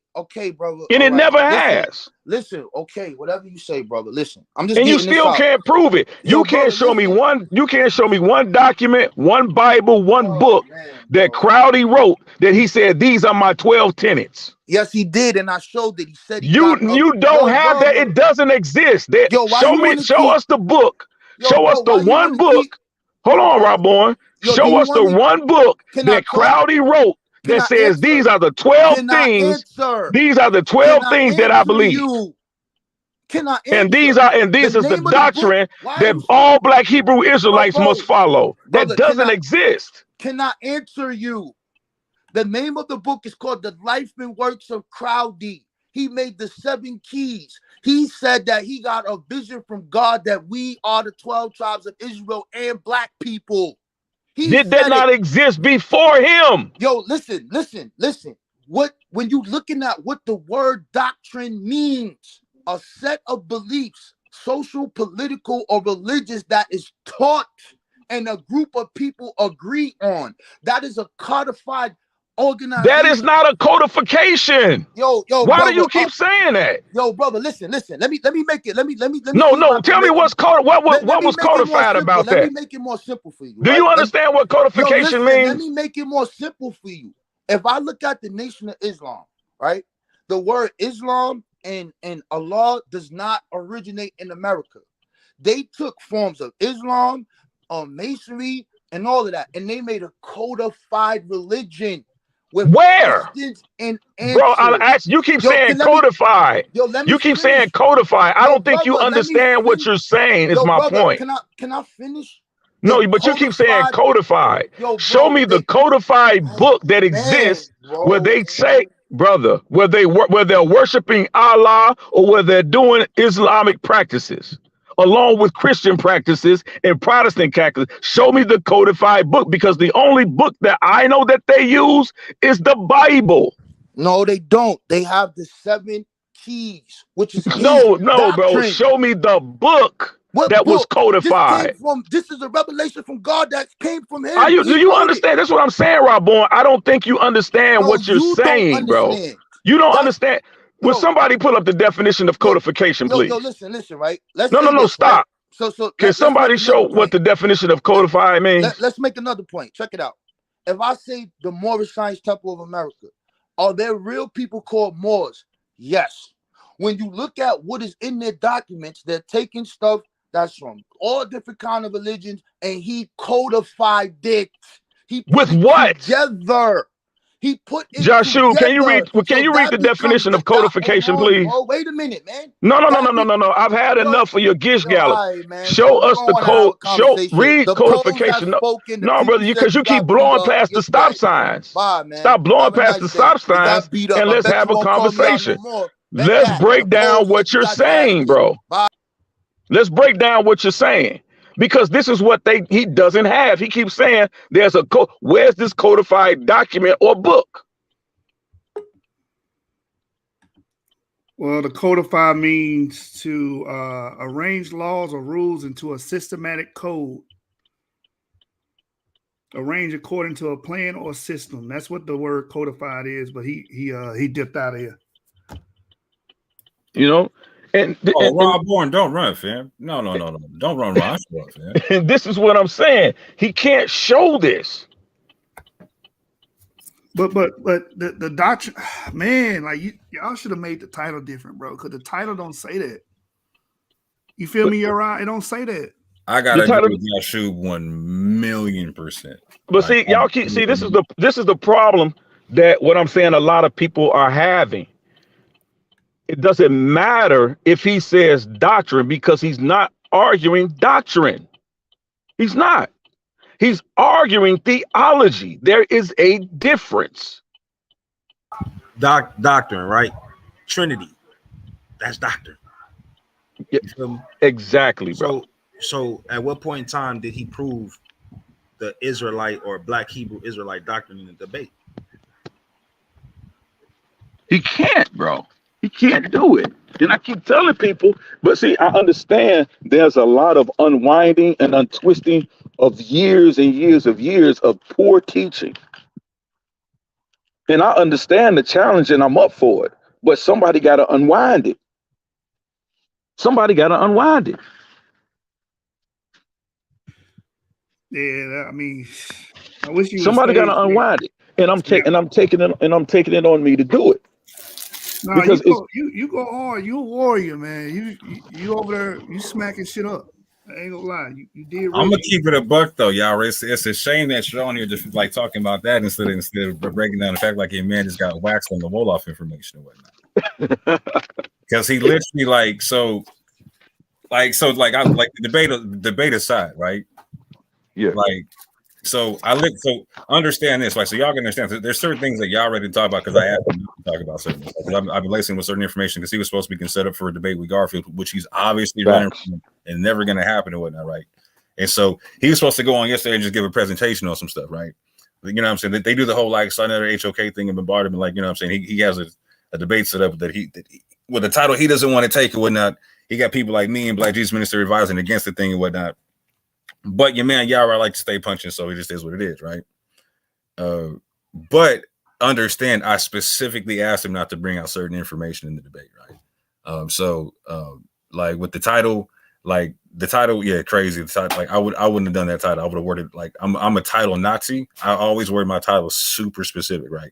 brother.
And it never has.
Listen, okay, whatever you say, brother. Listen, I'm just.
And you still can't prove it. You can't show me one. You can't show me one document, one Bible, one book that Crowdy wrote that he said these are my 12 tenets.
Yes, he did, and I showed that he said
you don't have that. It doesn't exist. Show us the book. Show us the one book. Hold on, Raborn. Show us the one book that Crowdy wrote that says these are the 12 things. These are the 12 things that I believe. And this is the doctrine that all Black Hebrew Israelites must follow. That doesn't exist.
Can I answer you? The name of the book is called The Life and Works of Crowdy. He made the 7 keys. He said that he got a vision from God that we are the 12 tribes of Israel and Black people.
Did that not exist before him?
Yo, listen. When you looking at what the word doctrine means, a set of beliefs, social, political, or religious that is taught and a group of people agree on. That is a codified organization.
That is not a codification.
Yo,
why
brother,
do you keep saying that?
Yo, brother, listen. Let me make it. Let me.
No. Tell me what was codified about that.
Let me make it more simple for you.
Do you understand what codification means?
Let me make it more simple for you. If I look at the Nation of Islam, right, the word Islam and Allah does not originate in America. They took forms of Islam, Masonry, and all of that, and they made a codified religion. With
where?
And
bro, I'm asking. You keep saying codified. You keep saying codified. I don't think you understand what you're saying. Is my point.
Can I finish?
No, but you keep saying codified. Show me the codified book that exists where they say, brother, where they're worshiping Allah or where they're doing Islamic practices along with Christian practices and Protestant practices. Show me the codified book, because the only book that I know that they use is the Bible.
No, they don't. They have the 7 keys, which is
no, bro. Show me the book that was codified.
This is a revelation from God that came from him.
Do you understand? That's what I'm saying, Raborn. I don't think you understand what you're saying, bro. You don't understand. Will somebody pull up the definition of codification, please?
Yo, listen, right?
No, stop.
Right? So
can somebody show what the definition of codified means?
Let's make another point. Check it out. If I say the Moorish Science Temple of America, are there real people called Moors? Yes. When you look at what is in their documents, they're taking stuff that's from all different kind of religions, and he codified it. He
with what?
Together. He put it
Joshua, can you read?
together.
Can you read the definition of codification, please?
Oh, wait a minute, man.
No. I've had enough of your gish gallop.
All right, man.
Show us the code. Read
the
codification. No, brother, because you keep blowing past the stop signs.
Bye, man.
Stop blowing past the stop signs, and let's have a conversation. Let's break down what you're saying, bro. Let's break down what you're saying. Because this is what he doesn't have. He keeps saying there's a code. Where's this codified document or book?
Well, the codify means to arrange laws or rules into a systematic code. Arrange according to a plan or system. That's what the word codified is, but he dipped out of here.
You know? And
Raborn, don't run, fam. No. Don't run, fam.
And this is what I'm saying. He can't show this.
But the doctrine, man, like y'all should have made the title different, bro. Because the title don't say that. You feel me? You're right. It don't say that.
I gotta agree with Yashub 1,000,000%.
But see, y'all keep this is the problem that what I'm saying a lot of people are having. It doesn't matter if he says doctrine because he's not arguing doctrine. He's not. He's arguing theology. There is a difference.
Doctrine, right? Trinity. That's doctrine.
Exactly, bro.
So at what point in time did he prove the Israelite or Black Hebrew Israelite doctrine in the debate?
He can't, bro. He can't do it. And I keep telling people, but see, I understand there's a lot of unwinding and untwisting of years and years of poor teaching. And I understand the challenge and I'm up for it, but somebody got to unwind it. Somebody got to unwind it.
Yeah, I mean, I wish you.
Somebody got to unwind it, and I'm taking it on me to do it.
No, because you go hard. You a warrior, man. You over there. You smacking shit up. I ain't gonna lie. You did.
I'm gonna keep it a buck though, y'all. It's a shame that you're on here just like talking about that instead of breaking down the fact like your man just got waxed on the Wolof information and whatnot. Because he literally like the debate aside, right?
Yeah.
So understand this, so y'all can understand. There's certain things that y'all ready to talk about because I asked him to talk about certain things. I've been lacing with certain information because he was supposed to be set up for a debate with Garfield, which he's obviously running and never going to happen and whatnot, right? And so he was supposed to go on yesterday and just give a presentation on some stuff, right? You know what I'm saying? They do the whole another HOK thing and bombard him, and you know what I'm saying? He has a debate set up that he with a title he doesn't want to take and whatnot. He got people like me and Black Jesus Minister advising against the thing and whatnot. But your man Yarah like to stay punching, so it just is what it is, right? But understand, I specifically asked him not to bring out certain information in the debate, right? Like with the title, yeah, crazy. The title, like I wouldn't have done that title. I would have worded like I'm a title Nazi. I always word my title super specific, right?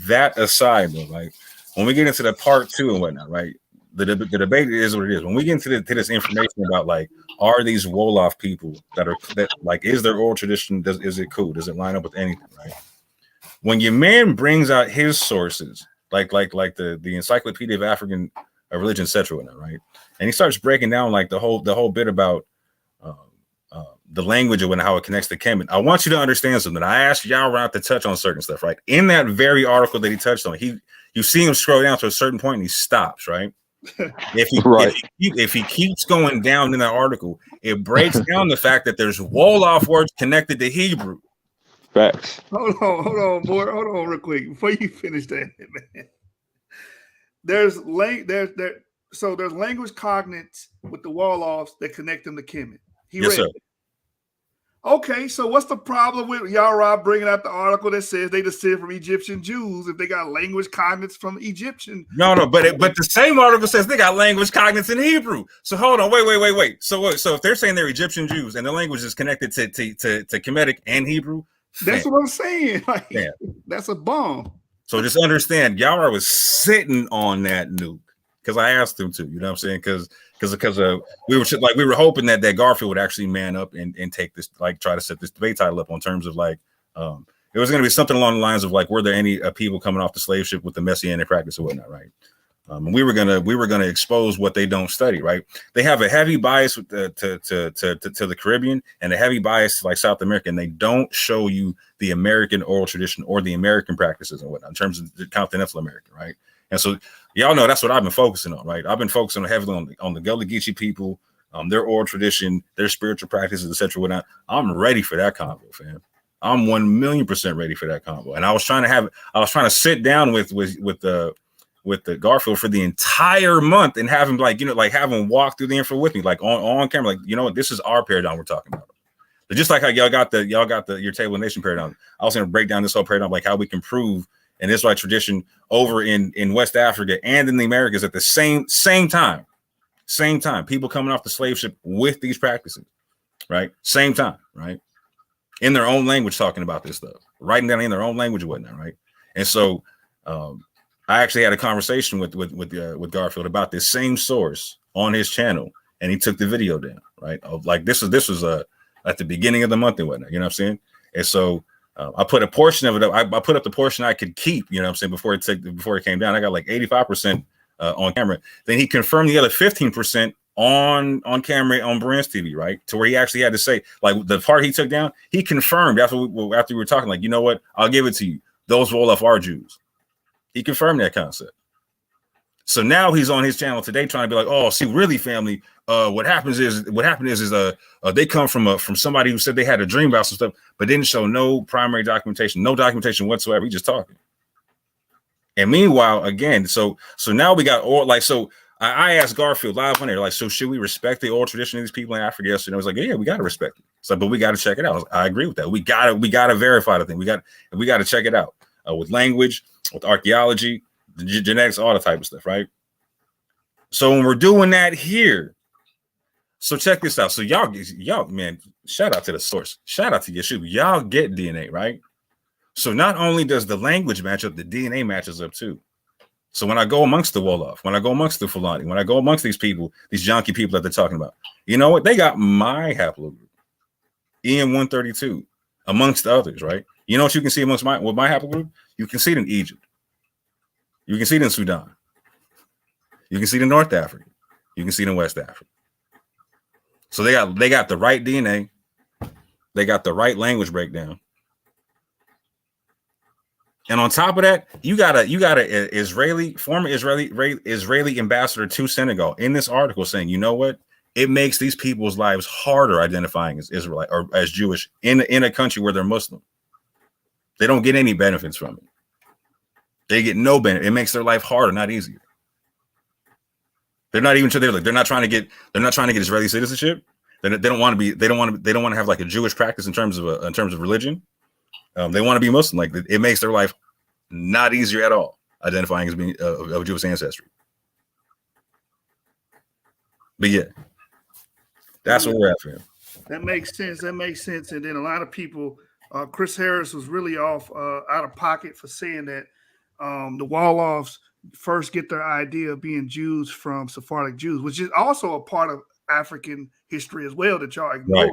That aside, though, like when we get into the part 2 and whatnot, right? The debate is what it is. When we get into this information about like, are these Wolof people that is their oral tradition? Is it cool? Does it line up with anything? Right? When your man brings out his sources, like the Encyclopedia of African Religion, etc., right? And he starts breaking down like the whole bit about the language and how it connects to Kemet. I want you to understand something. I asked Yarah to touch on certain stuff, right? In that very article that he touched on, you see him scroll down to a certain point and he stops, right? If he keeps going down in that article, it breaks down the fact that there's Wolof words connected to Hebrew.
Facts.
Hold on, boy. Hold on, real quick before you finish that, man. There's language cognates with the Wolofs that connect them to Kemet.
Yes, sir.
Okay, so what's the problem with Yarah bringing out the article that says they descend from Egyptian Jews if they got language cognates from Egyptian?
No, but the same article says they got language cognates in Hebrew. So hold on, wait. So if they're saying they're Egyptian Jews and the language is connected to Kemetic and Hebrew,
that's what I'm saying. Like, that's a bomb.
So just understand, Yarah was sitting on that nuke because I asked him to. You know what I'm saying? Because we were hoping that Garfield would actually man up and take this, like try to set this debate title up on terms of like It was going to be something along the lines of like, were there any people coming off the slave ship with the Messianic practice or whatnot, right? And we were gonna expose what they don't study, right? They have a heavy bias with to the Caribbean and a heavy bias to like South America, and they don't show you the American oral tradition or the American practices and whatnot in terms of the continental American, right? And so y'all know that's what I've been focusing on, right? I've been focusing heavily on the Gullah Geechee people, their oral tradition, their spiritual practices, etc. Whatnot. I'm ready for that convo, fam. I'm 1,000,000% ready for that convo. And I was trying to sit down with the Garfield for the entire month and have him have him walk through the info with me, like on camera, like, you know what, this is our paradigm we're talking about. But just like how y'all got your Table Nation paradigm, I was going to break down this whole paradigm, like how we can prove an Israelite tradition over in West Africa and in the Americas at the same time. People coming off the slave ship with these practices, right? Same time, right? In their own language, talking about this stuff, writing down in their own language and whatnot, right? And so I actually had a conversation with Garfield about this same source on his channel, and he took the video down, right? Of like this was at the beginning of the month and whatnot, you know what I'm saying? And so I put a portion of it up. I put up the portion I could keep, you know what I'm saying, before it came down. I got like 85% on camera. Then he confirmed the other 15% on camera on Brand's TV, right? To where he actually had to say, like, the part he took down, he confirmed after we were talking, like, you know what, I'll give it to you. Those Wolof are Jews. He confirmed that concept. So now he's on his channel today trying to be like, oh, see, really, family, what happened is they come from somebody who said they had a dream about some stuff, but didn't show no primary documentation, no documentation whatsoever. We just talking. And meanwhile, again, so now we got all like, so I asked Garfield live on there, like, so should we respect the oral tradition of these people in Africa? Yesterday, I was like, yeah, we got to respect it. So, but we got to check it out. I agree with that. We got to verify the thing. We got to check it out with language, with archaeology, the genetics, all the type of stuff, right? So when we're doing that here, so check this out. So y'all, man, shout out to the source. Shout out to Yeshua. Y'all get DNA, right? So not only does the language match up, the DNA matches up too. So when I go amongst the Wolof, when I go amongst the Fulani, when I go amongst these people, these Yonki people that they're talking about, you know what? They got my haplogroup, EM132, amongst others, right? You know what you can see amongst my haplogroup? You can see it in Egypt. You can see it in Sudan. You can see it in North Africa. You can see it in West Africa. So they got the right DNA. They got the right language breakdown. And on top of that, you got a former Israeli ambassador to Senegal in this article saying, you know what? It makes these people's lives harder identifying as Israelite or as Jewish in a country where they're Muslim. They don't get any benefits from it. They get no benefit. It makes their life harder, not easier. They're not even sure they're not trying to get Israeli citizenship. They don't want to have like a Jewish practice in terms of religion. They want to be Muslim. Like, it makes their life not easier at all identifying as being of Jewish ancestry. But yeah, that's where we're at for him.
That makes sense. And then a lot of people, Chris Harris was really off out of pocket for saying that the Wolofs first get their idea of being Jews from Sephardic Jews, which is also a part of African history as well that y'all ignore.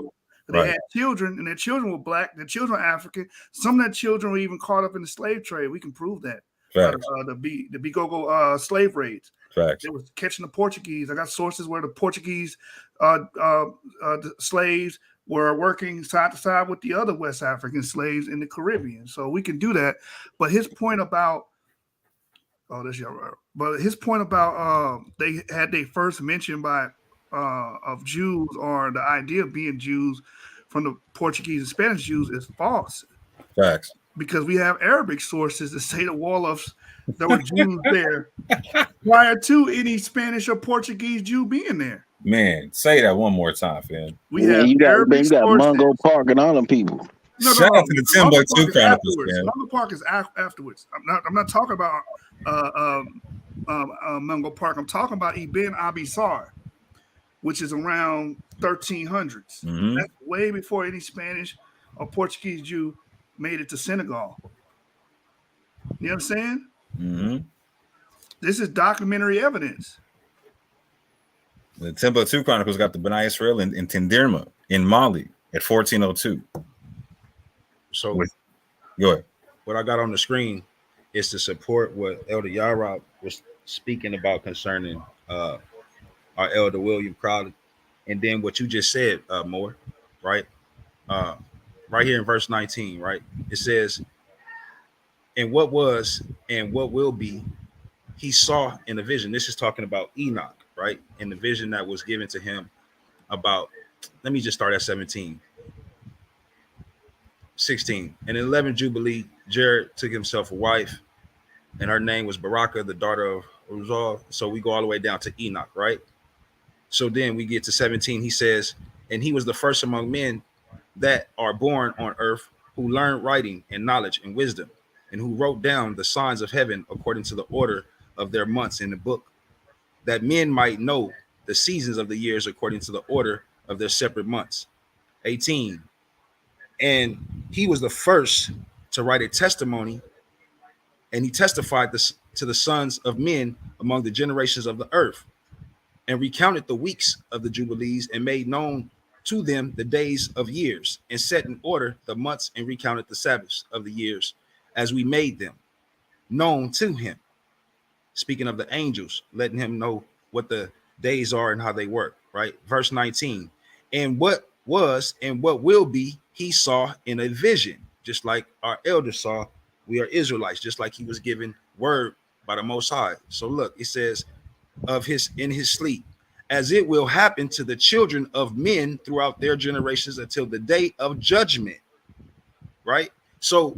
Right. They had children, and their children were black. Their children were African. Some of their children were even caught up in the slave trade. We can prove that. The Bigogo slave raids.
Facts.
They were catching the Portuguese. I got sources where the Portuguese the slaves were working side to side with the other West African slaves in the Caribbean. So we can do that. But his point about they had their first mention by of Jews, or the idea of being Jews from the Portuguese and Spanish Jews, is false.
Facts.
Because we have Arabic sources that say the Wolofs that were Jews there prior to any Spanish or Portuguese Jew being there.
Man, say that one more time, fam.
You got Mungo Park and all them people.
Shout out to the Timbuktu Chronicles, man.
Mungo Park is afterwards. I'm not talking about Mungo Park. I'm talking about Ibn Abisar, which is around 1300s.
Mm-hmm.
That's way before any Spanish or Portuguese Jew made it to Senegal. You know what I'm saying?
Mm-hmm.
This is documentary evidence.
The Timbuktu Chronicles got the B'nai Israel in Tindirma in Mali at 1402.
So
Go ahead.
What I got on the screen is to support what Elder Yarah was speaking about concerning our Elder William Crowley, and then what you just said, more, right? Uh, right here in verse 19, right? It says, "And what was and what will be, he saw in the vision." This is talking about Enoch, right? In the vision that was given to him about, let me just start at 17. 16. In the 11th Jubilee, Jared took himself a wife, and her name was Baraka, the daughter of Uzal. So we go all the way down to Enoch, right? So then we get to 17. He says, "And he was the first among men that are born on earth who learned writing and knowledge and wisdom, and who wrote down the signs of heaven according to the order of their months in the book, that men might know the seasons of the years according to the order of their separate months." 18. And he was the first to write a testimony, and he testified this to the sons of men among the generations of the earth, and recounted the weeks of the jubilees, and made known to them the days of years, and set in order the months, and recounted the Sabbaths of the years as we made them known to him. Speaking of the angels, letting him know what the days are and how they work, right? Verse 19. And what was and what will be, he saw in a vision, just like our elders saw. We are Israelites, just like he was given word by the Most High. So look, it says, of his in his sleep, as it will happen to the children of men throughout their generations until the day of judgment, right? So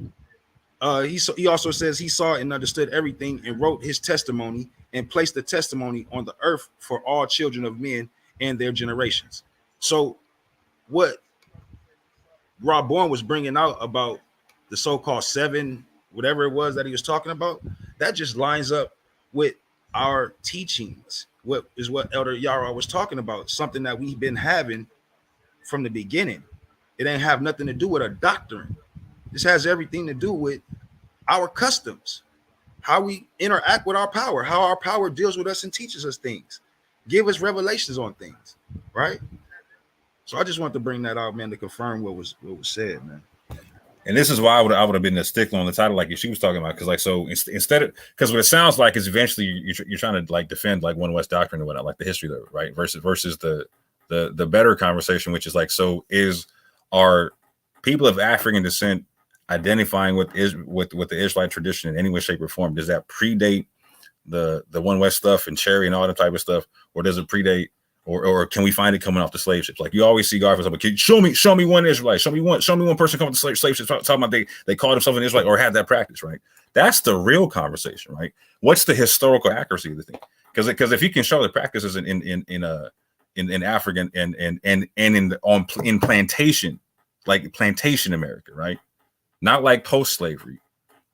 he also says he saw and understood everything, and wrote his testimony, and placed the testimony on the earth for all children of men and their generations. So what Raborn was bringing out about the so-called seven, whatever it was that he was talking about, that just lines up with our teachings. What Elder Yarah was talking about, something that we've been having from the beginning. It ain't have nothing to do with a doctrine. This has everything to do with our customs, how we interact with our power, how our power deals with us and teaches us things, give us revelations on things, right? So I just want to bring that out, man, to confirm what was said, man.
And this is why I would have been a stickler on the title, like she was talking about, because like, so instead of, because what it sounds like is eventually you're trying to like defend like One West doctrine or whatnot, like the history of it, right? Versus the better conversation, which is like, so are people of African descent identifying with the Israelite tradition in any way, shape, or form? Does that predate the One West stuff and Cherry and all that type of stuff, or does it predate? Or can we find it coming off the slave ships? Like you always see Garfield, like, show me one Israelite, show me one person coming to slave ships talking about they called themselves an Israelite or had that practice, right? That's the real conversation, right? What's the historical accuracy of the thing? Because if you can show the practices in African and in plantation, like plantation America, right? Not like post-slavery.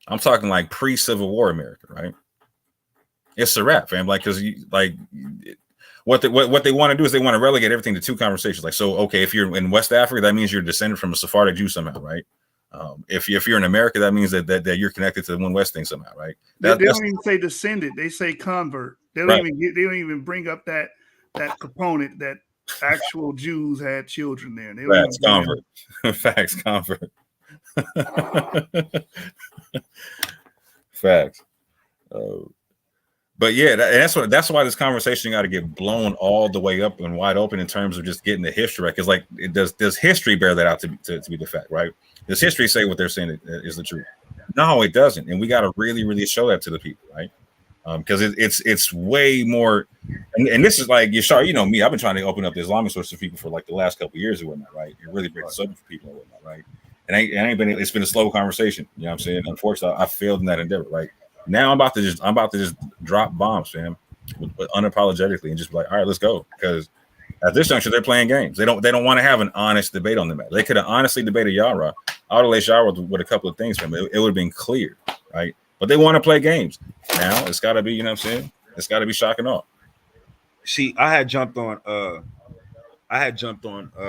I'm talking like pre-Civil War America, right? It's a wrap, fam. Like, because what they want to do is they want to relegate everything to two conversations. Like, so, okay, if you're in West Africa, that means you're descended from a Sephardic Jew somehow, right? If you're in America, that means that you're connected to the One West thing somehow, right?
They don't even say descended; they say convert. They don't even bring up that component that actual Jews had children there. They
Facts, convert. Facts, convert. Facts. But yeah, that's why this conversation got to get blown all the way up and wide open in terms of just getting the history right. Because like, does history bear that out to be the fact, right? Does history say what they're saying is the truth? No, it doesn't, and we got to really, really show that to the people, right? Because it's way more, and this is like Yashar, you know me, I've been trying to open up the Islamic source to people for like the last couple of years or whatnot, right? And really break the subject for people and whatnot, right? And it's been a slow conversation, you know what I'm saying? Unfortunately, I failed in that endeavor, right? Now I'm about to just drop bombs, fam, but unapologetically, and just be like, all right, let's go. Because at this juncture, they're playing games. They don't want to have an honest debate on the matter. They could have honestly debated Yarah. I would have laced Yarah with a couple of things, fam. It would have been clear, right? But they want to play games. Now it's got to be, you know what I'm saying? It's got to be shocking off.
See, I had jumped on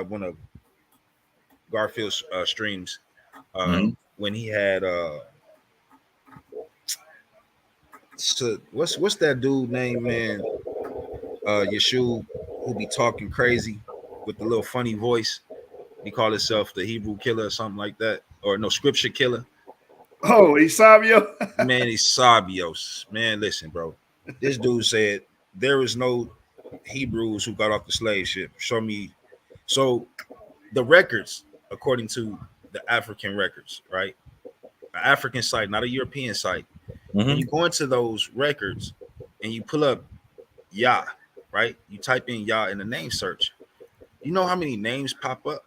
one of Garfield's streams when he had so what's that dude name, man? Yeshua, who be talking crazy with the little funny voice. He called himself the Hebrew killer or something like that, or no, scripture killer.
Oh, Isabio.
Man, YASHAR-YA'OH. Man, listen, bro. This dude said there is no Hebrews who got off the slave ship. Show me. So the records, according to the African records, right? An African site, not a European site. When you go into those records and you pull up Yah, right? You type in Yah in the name search. You know how many names pop up?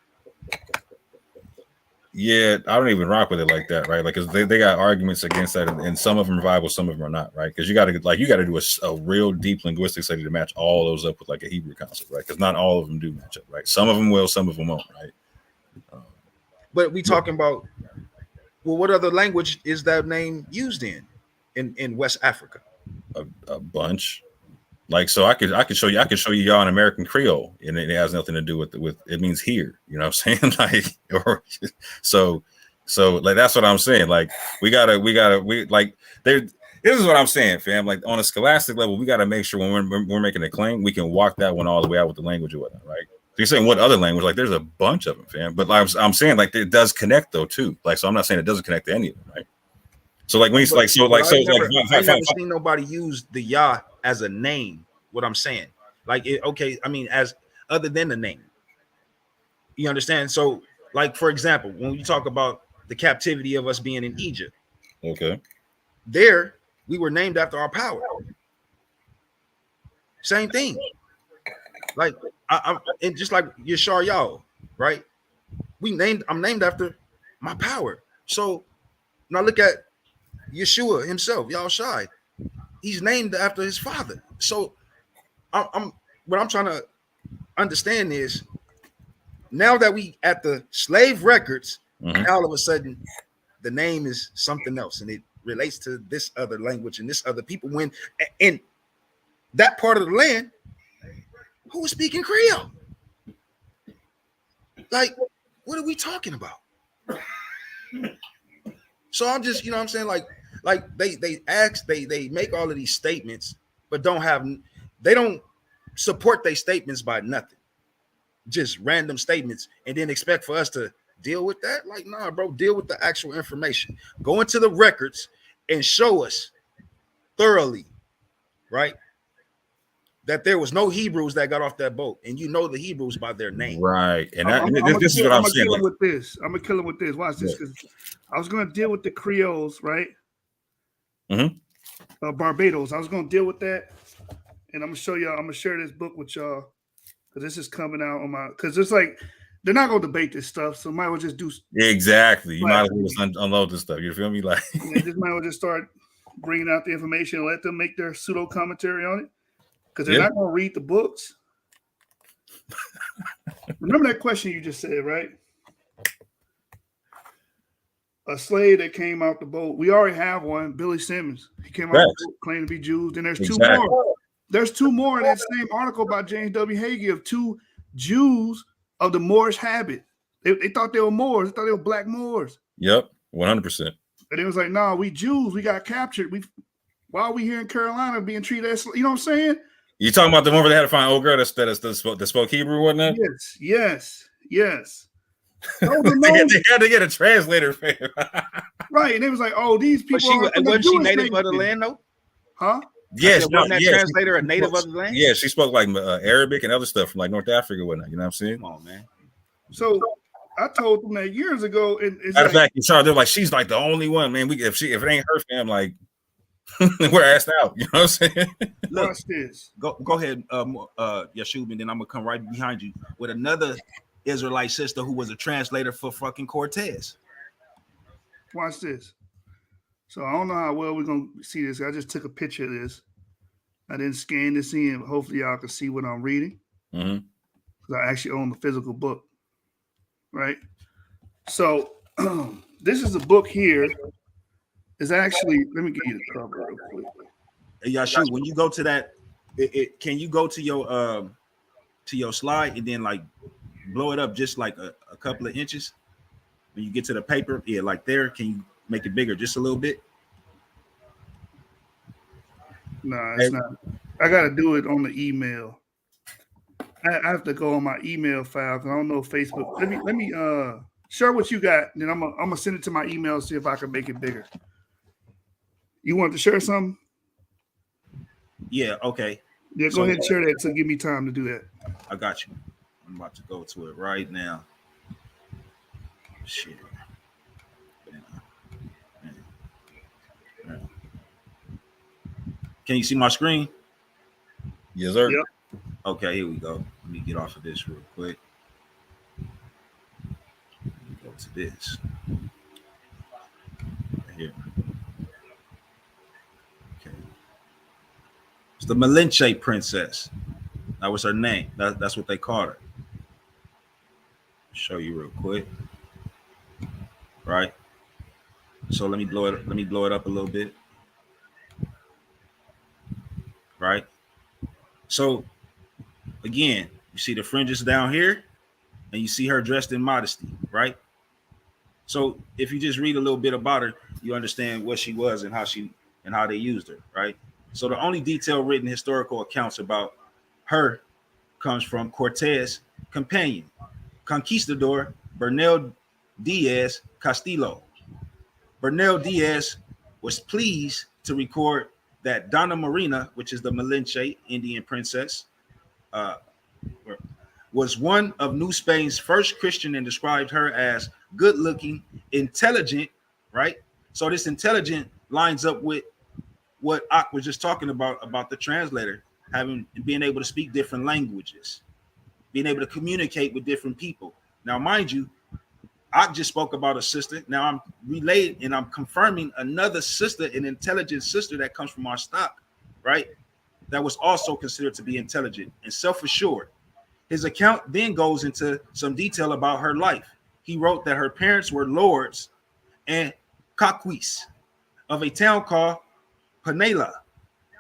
Yeah, I don't even rock with it like that, right? Like, cause they got arguments against that, and some of them are viable, some of them are not, right? Because you got to do a real deep linguistic study to match all those up with like a Hebrew concept, right? Because not all of them do match up, right? Some of them will, some of them won't, right?
But we talking about, well, what other language is that name used in West Africa?
A bunch. Like, so I could show you y'all in American Creole, and it has nothing to do with it means here. You know what I'm saying? Like, or so like that's what I'm saying. Like, we like there. This is what I'm saying, fam. Like, on a scholastic level, we gotta make sure when we're making a claim, we can walk that one all the way out with the language or whatnot, right? So you're saying what other language? Like, there's a bunch of them, fam. But like, I'm saying, like, it does connect though too. Like, so I'm not saying it doesn't connect to any of them, right? So like when he's like
I never seen nobody use the Yah as a name. What I'm saying, like, okay, I mean, as other than the name, you understand? So, like, for example, when we talk about the captivity of us being in Egypt,
okay,
there we were named after our power. Same thing. Like, and just like YASHAR-YA'OH, right? I'm named after my power. So now look at Yeshua himself, Yahushai. He's named after his father. So what I'm trying to understand is, now that we at the slave records, now all of a sudden the name is something else and it relates to this other language and this other people. When in that part of the land, who was speaking Creole? Like, what are we talking about? So I'm just, you know what I'm saying? Like they make all of these statements, but they don't support their statements by nothing. Just random statements, and then expect for us to deal with that. Like, nah, bro, deal with the actual information. Go into the records and show us thoroughly, right, that there was no Hebrews that got off that boat, and you know the Hebrews by their name.
Right. And this is what I'm saying.
I'm gonna kill him with this. Watch this, because I was gonna deal with the Creoles, right? Barbados. I was gonna deal with that, and I'm gonna show y'all. I'm gonna share this book with y'all, because this is coming out on my. Because it's like they're not gonna debate this stuff, so might as well just do.
Exactly. You might as well just unload this stuff. You feel me? Like,
they just might as well just start bringing out the information and let them make their pseudo commentary on it, because they're not gonna read the books. Remember that question you just said, right? A slave that came out the boat. We already have one, Billy Simmons. He came out the boat, claimed to be Jews. Then there's two more. There's two more in that same article by James W. Hagee of two Jews of the Moorish habit. They thought they were Moors. They thought they were black Moors.
Yep, 100%.
And it was like, no, we Jews. We got captured. Why are we here in Carolina being treated as, you know what I'm saying?
You talking about the one where they had to find old girl that spoke Hebrew, wasn't it?
Yes.
They had to get a translator, fam.
Right, and it was like, oh, these people.
Wasn't she native of the land, though?
Huh?
Yes,
translator a native of the land?
Yeah, she spoke like Arabic and other stuff from like North Africa and whatnot. You know what I'm saying?
Come on, man.
So I told them that years ago.
Matter of fact, they're like, she's like the only one, man. If it ain't her, fam, like we're asked out. You know what I'm saying?
Watch this.
Go ahead, Yashub, and then I'm gonna come right behind you with another Israelite sister who was a translator for fucking Cortez.
Watch this. So I don't know how well we're gonna see this. I just took a picture of this. I didn't scan this in, but hopefully y'all can see what I'm reading. Because I actually own the physical book. Right. So this is a book here. It's actually, let me give you the cover real quick.
Hey, Yashub, when you go to that, can you go to your slide and then like blow it up just like a couple of inches when you get to the paper? Yeah, like there. Can you make it bigger just a little bit?
No, it's not. I got to do it on the email. I have to go on my email file because I don't know Facebook. Let me Share what you got, then I'm gonna send it to my email, see if I can make it bigger. You want to share something?
Yeah, okay.
Yeah, go ahead and share that. So give me time to do that.
I got you. I'm about to go to it right now. Shit. Can you see my screen?
Yes, sir.
Yep.
Okay, here we go. Let me get off of this real quick. Go to this. Right here. Okay. It's the Malinche princess. That was her name. That's what they called her. Show you real quick. Right. So let me blow it up a little bit. Right. So again, you see the fringes down here, and you see her dressed in modesty, right? So if you just read a little bit about her, you understand what she was and how they used her, right? So the only detailed written historical accounts about her comes from Cortez' companion, conquistador Bernal Diaz Castillo. Bernal Diaz was pleased to record that Donna Marina, which is the Malinche Indian princess, was one of New Spain's first Christian and described her as good-looking, intelligent, right? So this intelligent lines up with what Ak was just talking about the translator being able to speak different languages, being able to communicate with different people. Now, mind you, Ak just spoke about a sister. Now I'm relaying and I'm confirming another sister, an intelligent sister that comes from our stock, right? That was also considered to be intelligent and self-assured. His account then goes into some detail about her life. He wrote that her parents were lords and caquis of a town called Panela.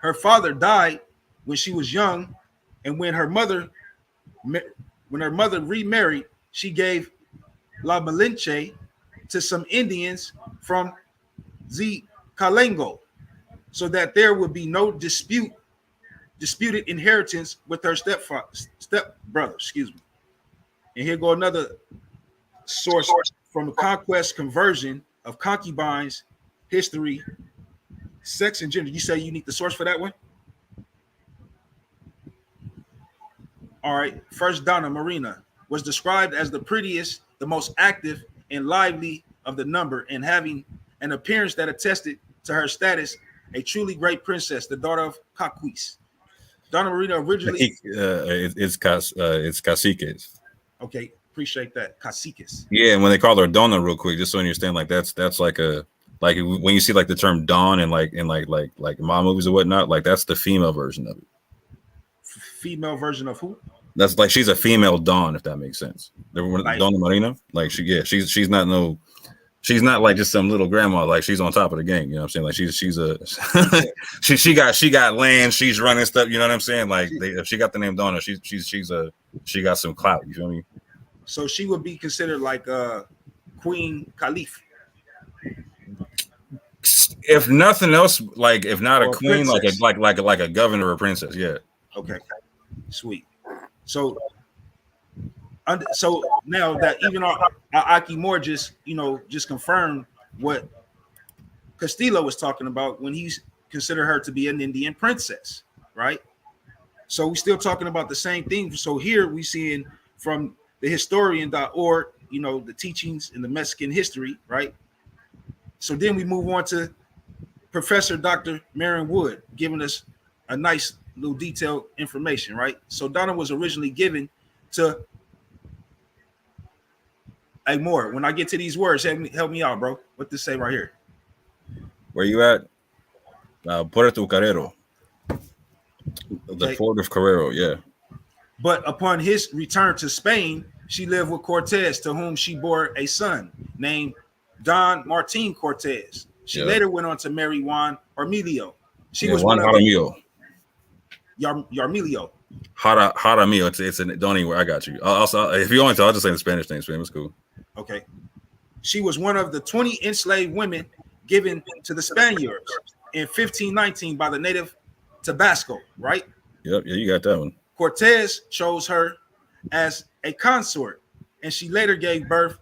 Her father died when she was young, and when her mother remarried, she gave La Malinche to some Indians from Calengo, so that there would be no disputed inheritance with her stepbrother. Excuse me. And here go another source from the conquest conversion of concubines, history, sex, and gender. You say you need the source for that one? All right. First, Donna Marina was described as the prettiest, the most active, and lively of the number, and having an appearance that attested to her status, a truly great princess, the daughter of Caquis. Donna Marina originally
it's caciques.
Okay, appreciate that. Caciques.
Yeah, and when they call her Donna, real quick, just so you understand, like that's like when you see like the term Dawn in like mom movies or whatnot, like that's the female version of it.
Female version of who?
That's like she's a female Dawn, if that makes sense. Like, Donna Marina, like she's not like just some little grandma. Like she's on top of the game. You know what I'm saying? Like she's a she got land. She's running stuff. You know what I'm saying? Like if she got the name Donna, she got some clout. You feel me?
So she would be considered like Queen Caliph.
If nothing else, like if not a queen,
princess.
like a governor or princess. Yeah.
Okay. Sweet. So now that even our Aki Moore just confirmed what Castillo was talking about when he considered her to be an Indian princess, right? So we're still talking about the same thing. So here we seeing from the historian.org, the teachings in the Mexican history, right? So then we move on to Professor Dr. Marion Wood giving us a nice little detailed information, right? So Donna was originally given to Hey Moore, when I get to these words, help me out, bro. What this say right here?
Where you at? Puerto Carrero. The port of Carrero, yeah.
But upon his return to Spain, she lived with Cortez, to whom she bore a son named Don Martin Cortez. She later went on to marry Juan Armilio. She was
Juan Jaramillo.
Yarmilio.
Jaramillo. It's don't even. I got you. Also, if you want to, I'll just say the Spanish name. It's cool.
Okay. She was one of the 20 enslaved women given to the Spaniards in 1519 by the native Tabasco, right?
Yep. Yeah, you got that one.
Cortez chose her as a consort, and she later gave birth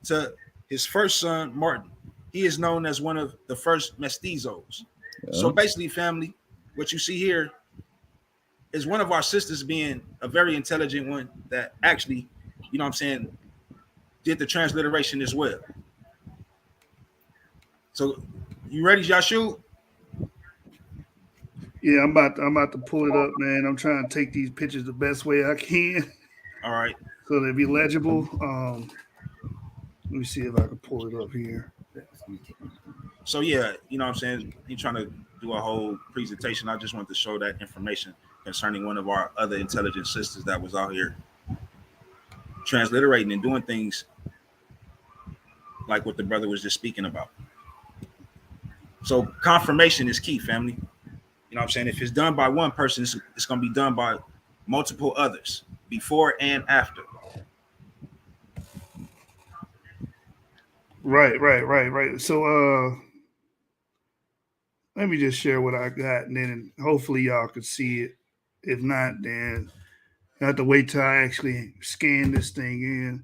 to his first son, Martin. He is known as one of the first mestizos. So basically, family, what you see here is one of our sisters being a very intelligent one that actually, you know what I'm saying, did the transliteration as well. So you ready, Yashu?
Yeah, I'm about to pull it up, man. I'm trying to take these pictures the best way I can
All right.
so they be legible. Let me see if I can pull it up here.
So yeah, you know what I'm saying? He trying to do a whole presentation. I just wanted to show that information concerning one of our other intelligent sisters that was out here transliterating and doing things like what the brother was just speaking about. So confirmation is key, family. You know what I'm saying? If it's done by one person, it's going to be done by multiple others before and after.
Right. So let me just share what I got, and then hopefully y'all can see it. If not, then I have to wait till I actually scan this thing in.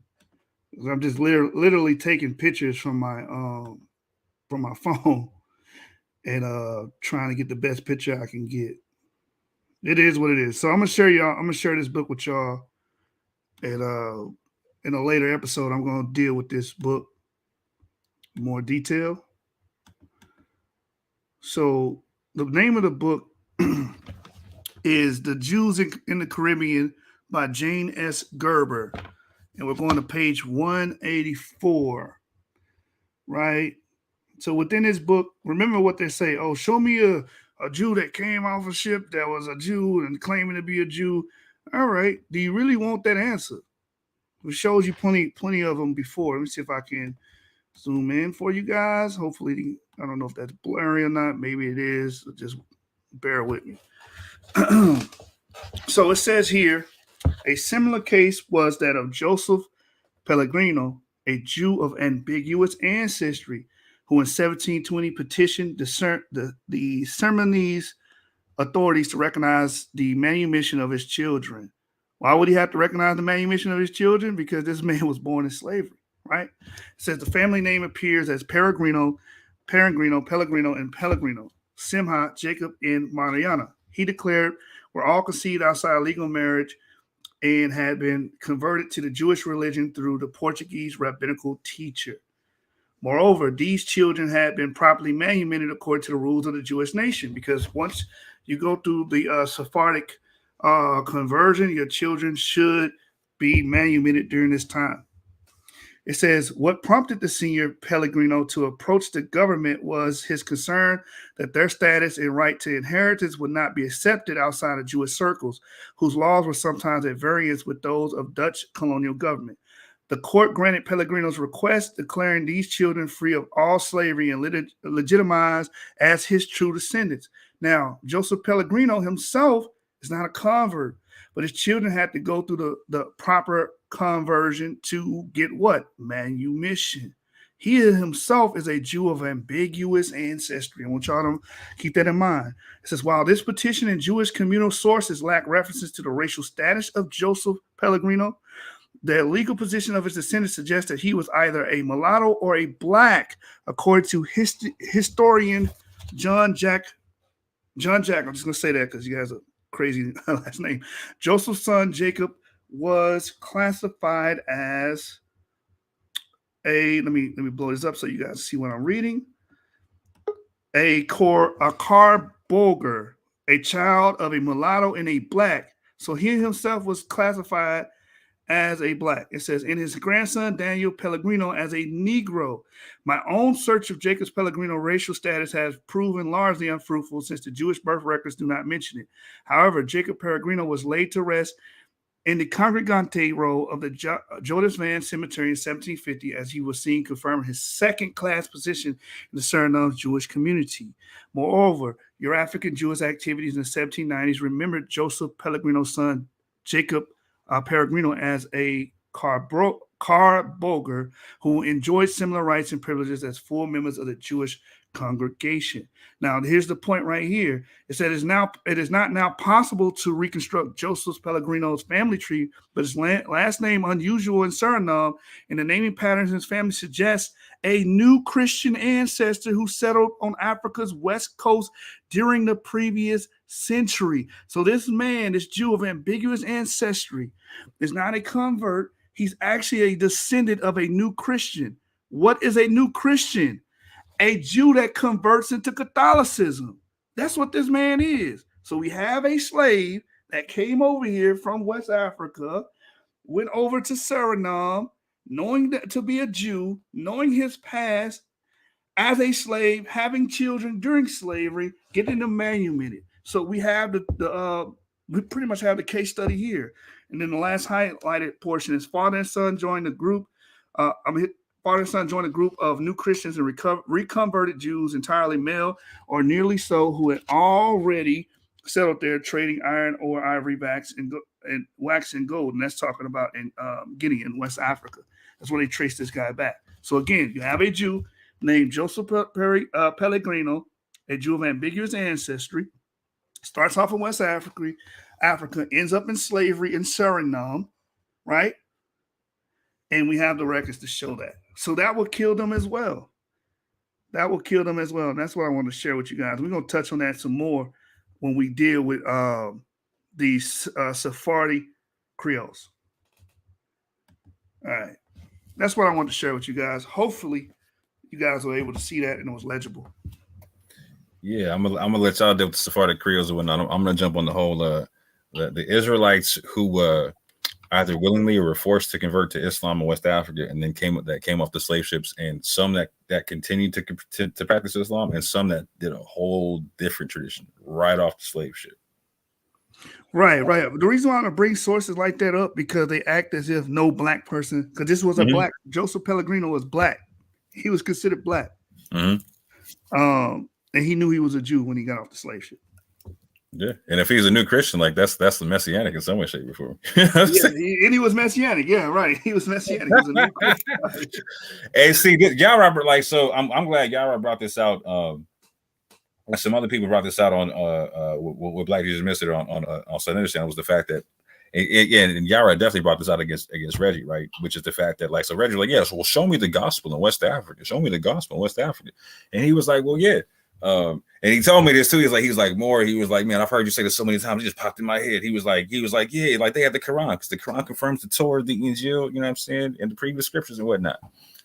I'm just literally taking pictures from my phone and trying to get the best picture I can get. It is what it is. So I'm gonna share this book with y'all, and in a later episode, I'm gonna deal with this book in more detail. So the name of the book is "The Jews in the Caribbean" by Jane S. Gerber, and we're going to page 184. Right. So within this book, remember what they say. Oh, show me a Jew that came off a ship that was a Jew and claiming to be a Jew. All right. Do you really want that answer? It shows you plenty of them before. Let me see if I can zoom in for you guys. Hopefully, I don't know if that's blurry or not. Maybe it is. So just bear with me. So it says here, a similar case was that of Joseph Pellegrino, a Jew of ambiguous ancestry, who in 1720 petitioned the Sermonese authorities to recognize the manumission of his children. Why would he have to recognize the manumission of his children? Because this man was born in slavery, right? It says the family name appears as Pellegrino, and Pellegrino, Simha, Jacob, and Mariana. He declared were all conceived outside legal marriage and had been converted to the Jewish religion through the Portuguese rabbinical teacher. Moreover, these children had been properly manumitted according to the rules of the Jewish nation, because once you go through the Sephardic conversion, your children should be manumitted during this time. It says, what prompted the senior Pellegrino to approach the government was his concern that their status and right to inheritance would not be accepted outside of Jewish circles, whose laws were sometimes at variance with those of Dutch colonial government. The court granted Pellegrino's request, declaring these children free of all slavery and legitimized as his true descendants. Now, Joseph Pellegrino himself is not a convert, but his children had to go through the proper conversion to get what? Manumission. He himself is a Jew of ambiguous ancestry. I want y'all to keep that in mind. It says, while this petition in Jewish communal sources lack references to the racial status of Joseph Pellegrino, the legal position of his descendants suggests that he was either a mulatto or a black, according to historian John Jack. I'm just going to say that because he has a crazy last name. Joseph's son Jacob was classified as let me blow this up so you guys see what I'm reading. A carboger, a child of a mulatto and a black. So he himself was classified as a black. It says, in his grandson Daniel Pellegrino as a Negro. My own search of Jacob's Pellegrino racial status has proven largely unfruitful, since the Jewish birth records do not mention it. However, Jacob Pellegrino was laid to rest in the Congregante row of the Jodas Van Cemetery in 1750, as he was seen confirming his second-class position in the Suriname Jewish community. Moreover, your African Jewish activities in the 1790s remembered Joseph Pellegrino's son Jacob Pellegrino as a carboger who enjoyed similar rights and privileges as full members of the Jewish congregation. Now, here's the point right here. It said it is not now possible to reconstruct Joseph Pellegrino's family tree, but his last name unusual in Suriname, and the naming patterns in his family suggest a new Christian ancestor who settled on Africa's west coast during the previous century. So this man, this Jew of ambiguous ancestry, is not a convert. He's actually a descendant of a new Christian. What is a new Christian? A Jew that converts into Catholicism. That's what this man is. So we have a slave that came over here from West Africa, went over to Suriname, knowing that to be a Jew, knowing his past as a slave, having children during slavery, getting them manumitted. So we have we pretty much have the case study here. And then the last highlighted portion is father and son joined the group. Father and son joined a group of new Christians and reconverted Jews, entirely male or nearly so, who had already settled there trading iron ore, ivory, wax, and gold. And that's talking about in Guinea in West Africa. That's where they traced this guy back. So again, you have a Jew named Joseph Pellegrino, a Jew of ambiguous ancestry, starts off in West Africa, ends up in slavery in Suriname, right? And we have the records to show that. So that will kill them as well. That will kill them as well. And that's what I want to share with you guys. We're going to touch on that some more when we deal with these Sephardi Creoles. All right. That's what I want to share with you guys. Hopefully, you guys were able to see that and it was legible.
Yeah, I'm gonna let y'all deal with the Sephardic Creoles and whatnot. I'm gonna jump on the whole the Israelites who either willingly or were forced to convert to Islam in West Africa, and then came off the slave ships, and some that continued to practice Islam, and some that did a whole different tradition right off the slave ship.
Right. The reason why I'm gonna bring sources like that up because they act as if no black person, because this was a black. Joseph Pellegrino was black. He was considered black.
Mm-hmm.
And he knew he was a Jew when he got off the slave ship.
Yeah, and if he's a new Christian, like that's the messianic in some way, shape, or form.
He was messianic. Yeah, right. He was messianic. He was a new Christian.
Hey, see, Yarah, like, so I'm glad Yarah brought this out. And some other people brought this out on with Black Jesus Missed It on Sunday channel was the fact that, and Yarah definitely brought this out against Reggie, right? Which is the fact that, like, so Reggie was like, yes, well, show me the gospel in West Africa. Show me the gospel in West Africa. And he was like, well, yeah. And he told me this too. He was like, man, I've heard you say this so many times. It just popped in my head. He was like, yeah, like they had the Quran because the Quran confirms the Torah, the Injil, you know what I'm saying, and the previous scriptures and whatnot.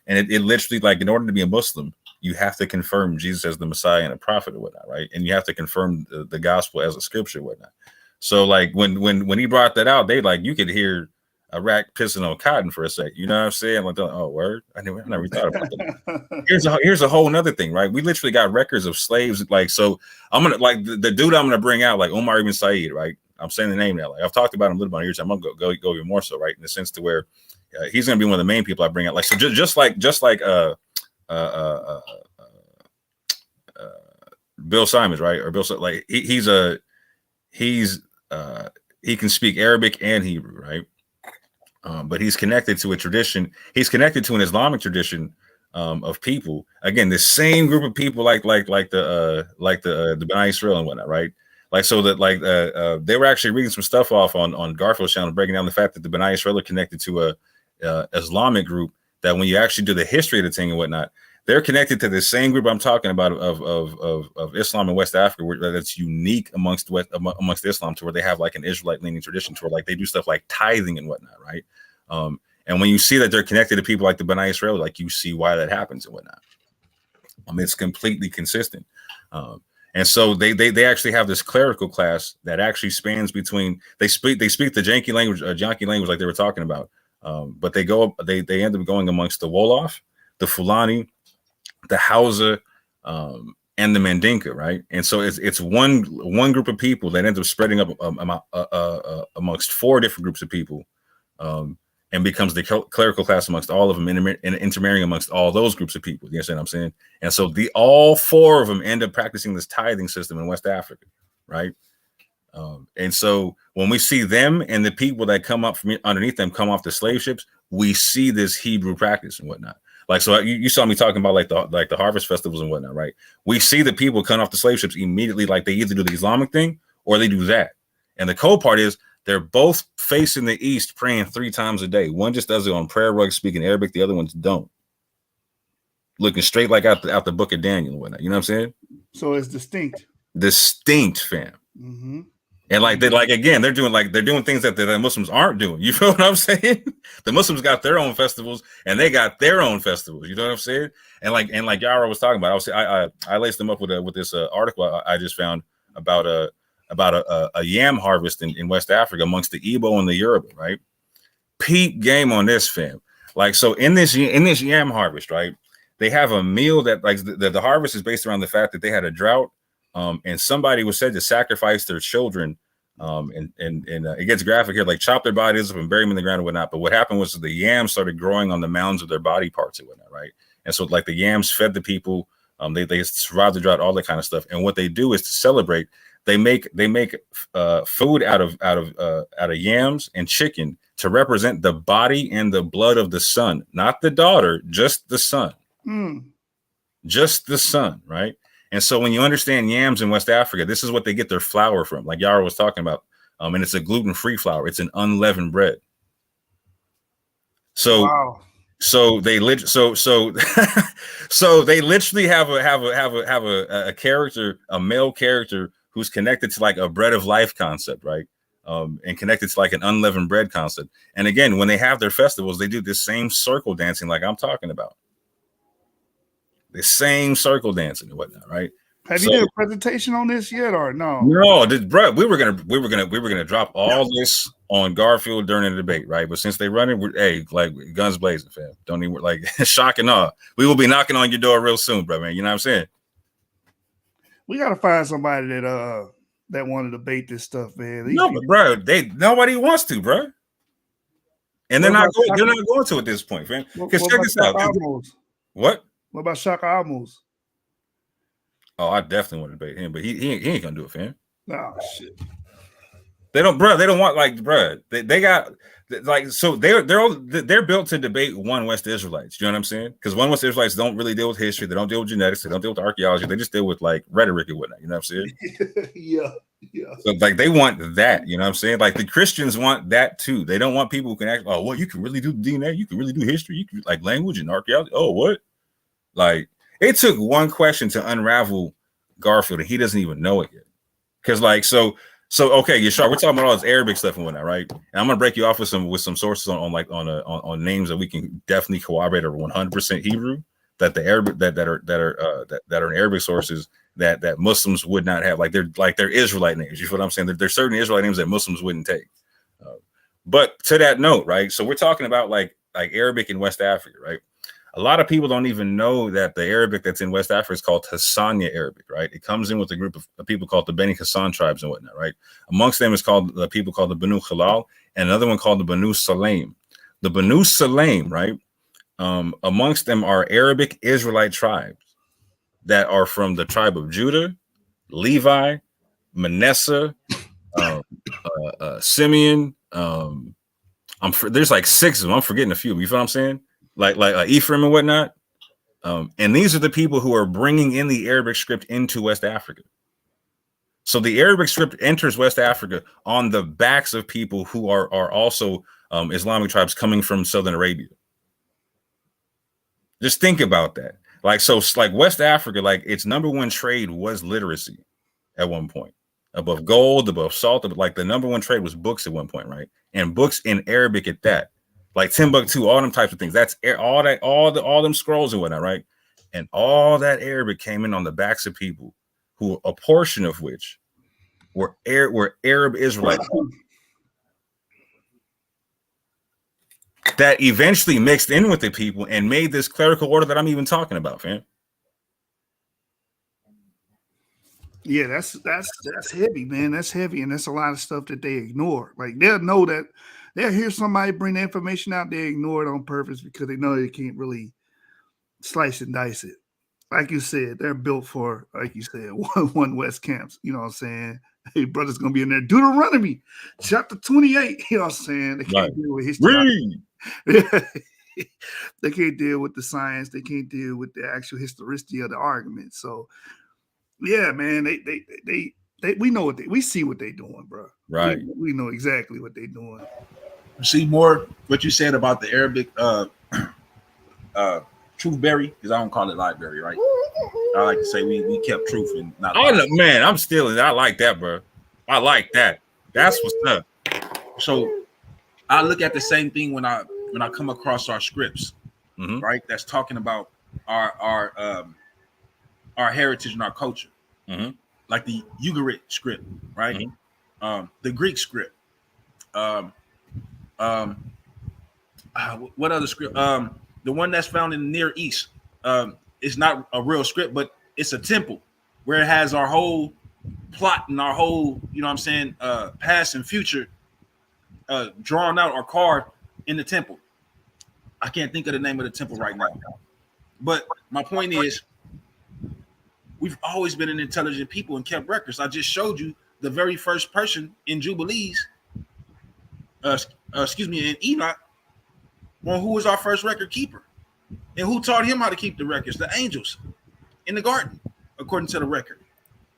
And it literally, like, in order to be a Muslim, you have to confirm Jesus as the Messiah and a prophet or whatnot, right? And you have to confirm the gospel as a scripture and whatnot. So, like, when he brought that out, they, like, you could hear a rat pissing on cotton for a sec. You know what I'm saying? Like, oh, word. I never thought about that. Here's a whole nother thing, right? We literally got records of slaves. Like, so I'm gonna, like, the dude I'm gonna bring out, like Omar ibn Said, right? I'm saying the name now. Like, I've talked about him a little bit here. So I'm gonna go even more so, right? In the sense to where he's gonna be one of the main people I bring out. Like, so just like Bill Simons, right? Or Bill, like, he can speak Arabic and Hebrew, right? But he's connected to a tradition. He's connected to an Islamic tradition of people. Again, the same group of people, like the B'nai Israel and whatnot, right? Like, so that, like, they were actually reading some stuff off on Garfield's channel, breaking down the fact that the B'nai Israel are connected to a Islamic group. That when you actually do the history of the thing and whatnot, they're connected to the same group I'm talking about of Islam in West Africa, where that's unique amongst Islam, to where they have, like, an Israelite leaning tradition, to where, like, they do stuff like tithing and whatnot, right? And when you see that they're connected to people like the B'nai Israel, like, you see why that happens and whatnot. It's completely consistent. And so they actually have this clerical class that actually spans between, they speak the Janki language, like they were talking about. But they end up going amongst the Wolof, the Fulani, the Hausa, and the Mandinka, right? And so it's one group of people that ends up spreading up amongst four different groups of people, and becomes the clerical class amongst all of them, and intermarrying amongst all those groups of people. You understand what I'm saying? And so all four of them end up practicing this tithing system in West Africa, right? And so when we see them and the people that come up from underneath them come off the slave ships, we see this Hebrew practice and whatnot. Like, so you saw me talking about like the harvest festivals and whatnot, right? We see the people cut off the slave ships immediately. Like they either do the Islamic thing or they do that. And the cool part is they're both facing the east, praying 3 times a day. One just does it on prayer rug, speaking Arabic. The other ones don't. Looking straight like out the book of Daniel and whatnot. You know what I'm saying?
So it's distinct.
Distinct, fam.
Mm-hmm.
And like again, they're doing things that the Muslims aren't doing. You feel what I'm saying? The Muslims got their own festivals and they got their own festivals. You know what I'm saying? And like Yarah was talking about, I laced them up with this article I just found about a yam harvest in West Africa amongst the Igbo and the Yoruba, right? Peep game on this, fam. Like, so in this yam harvest, right? They have a meal that like the harvest is based around the fact that they had a drought. And somebody was said to sacrifice their children, and it gets graphic here, like chop their bodies up and bury them in the ground and whatnot. But what happened was the yams started growing on the mounds of their body parts and whatnot, right? And so like the yams fed the people, they survived the drought, all that kind of stuff. And what they do is to celebrate, they make food out of yams and chicken to represent the body and the blood of the son, not the daughter, just the son, just the son, right? And so when you understand yams in West Africa, this is what they get their flour from, like Yarah was talking about. And it's a gluten-free flour. It's an unleavened bread. So, wow. So they so they literally have a character, a male character who's connected to like a bread of life concept, right? And connected to like an unleavened bread concept. And again, when they have their festivals, they do this same circle dancing like I'm talking about. The same circle dancing and whatnot, right?
Have you did a presentation on this yet or no?
No, bro, we were gonna drop all this on Garfield during the debate, right? But since they run it, like guns blazing, fam. Don't even like shock and awe. We will be knocking on your door real soon, bro, man. You know what I'm saying?
We gotta find somebody that want to debate this stuff, man.
No, but bro, nobody wants to, bro. And they're not going to at this point, fam. Because check this out. What?
What about Shaka-Amos?
Oh, I definitely want to debate him, but he ain't gonna do it, fam.
Oh shit.
They don't want like, bro. They got like, so they're built to debate one West Israelites. You know what I'm saying? Because one West Israelites don't really deal with history. They don't deal with genetics. They don't deal with archaeology. They just deal with like rhetoric and whatnot. You know what I'm saying?
Yeah.
So like they want that. You know what I'm saying? Like the Christians want that too. They don't want people who can act. Oh, well, you can really do DNA. You can really do history. You can like language and archaeology. Oh, what? Like it took one question to unravel Garfield, and he doesn't even know it yet. Because like so okay, Yashar, we're talking about all this Arabic stuff and whatnot, right? And I'm gonna break you off with some sources on names that we can definitely corroborate are 100% Hebrew. That the Arabic that are in Arabic sources that Muslims would not have, like they're Israelite names. You feel what I'm saying? There's certain Israelite names that Muslims wouldn't take. But to that note, right? So we're talking about like Arabic in West Africa, right? A lot of people don't even know that the Arabic that's in West Africa is called Hassaniya Arabic, right? It comes in with a group of people called the Beni Hassan tribes and whatnot, right? Amongst them is called the people called the Banu Khalal, and another one called the Banu Sulaim. The Banu Sulaim, right? Amongst them are Arabic Israelite tribes that are from the tribe of Judah, Levi, Manasseh, Simeon. There's like 6 of them. I'm forgetting a few. You feel what I'm saying? Like Ephraim and whatnot. And these are the people who are bringing in the Arabic script into West Africa. So the Arabic script enters West Africa on the backs of people who are also Islamic tribes coming from Southern Arabia. Just think about that. Like, so like West Africa, like its #1 trade was literacy at one point. Above gold, above salt, like the #1 trade was books at one point, right? And books in Arabic at that. Like Timbuktu, all them types of things. That's all them scrolls and whatnot, right? And all that Arabic came in on the backs of people who, a portion of which were Arab Israelites that eventually mixed in with the people and made this clerical order that I'm even talking about, fam.
Yeah, that's heavy, man. That's heavy, and that's a lot of stuff that they ignore. Like they'll know that. They'll hear somebody bring the information out, they ignore it on purpose because they know they can't really slice and dice it. Like you said, they're built for, like you said, one West camps. You know what I'm saying? Hey, brother's gonna be in there. Deuteronomy chapter 28. You know what I'm saying? They can't deal with history. They can't deal with the science. They can't deal with the actual historicity of the argument. So, yeah, man, they we know we see what they're doing, bro.
Right.
We know exactly what they're doing.
See more what you said about the Arabic truthberry, because I don't call it library, right? I like to say we kept truth and not.
Oh no, man, I'm stealing. I like that, bro. I like that. That's what's up.
So I look at the same thing when I come across our scripts, right? That's talking about our heritage and our culture, like the Ugaritic script, right? The Greek script. What other script? The one that's found in the Near East. It's not a real script, but it's a temple where it has our whole plot and our whole, you know what I'm saying, past and future drawn out or carved in the temple. I can't think of the name of the temple right now. But my point is, we've always been an intelligent people and kept records. I just showed you the very first person in Jubilees, in Enoch, who was our first record keeper. And who taught him how to keep the records? The angels in the garden, according to the record.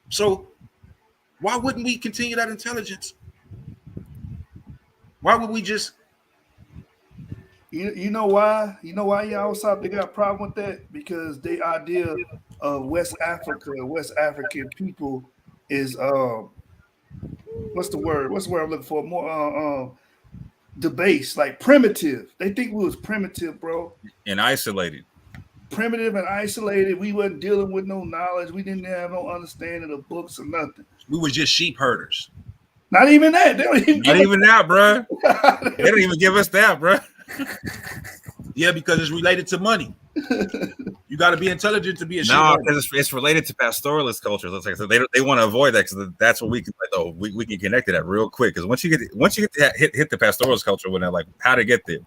So why wouldn't we continue that intelligence? Why would we just?
You know why? You know why y'all they got a problem with that? Because the idea of West Africa, West African people is what's the word? What's the word I'm looking for? More debased, like primitive. They think we was primitive, bro.
And isolated.
Primitive and isolated. We wasn't dealing with no knowledge. We didn't have no understanding of books or nothing.
We were just sheep herders.
Not even that. They don't even
Not even that, bro. They don't even give us that, bro.
Yeah, because it's related to money. You got to be intelligent to be a sheep
No,
herder.
because it's related to pastoralist culture. Like I said, they want to avoid that because that's what we can. We can connect to that real quick. Because once you get to hit the pastoralist culture, when they're like, how to get there?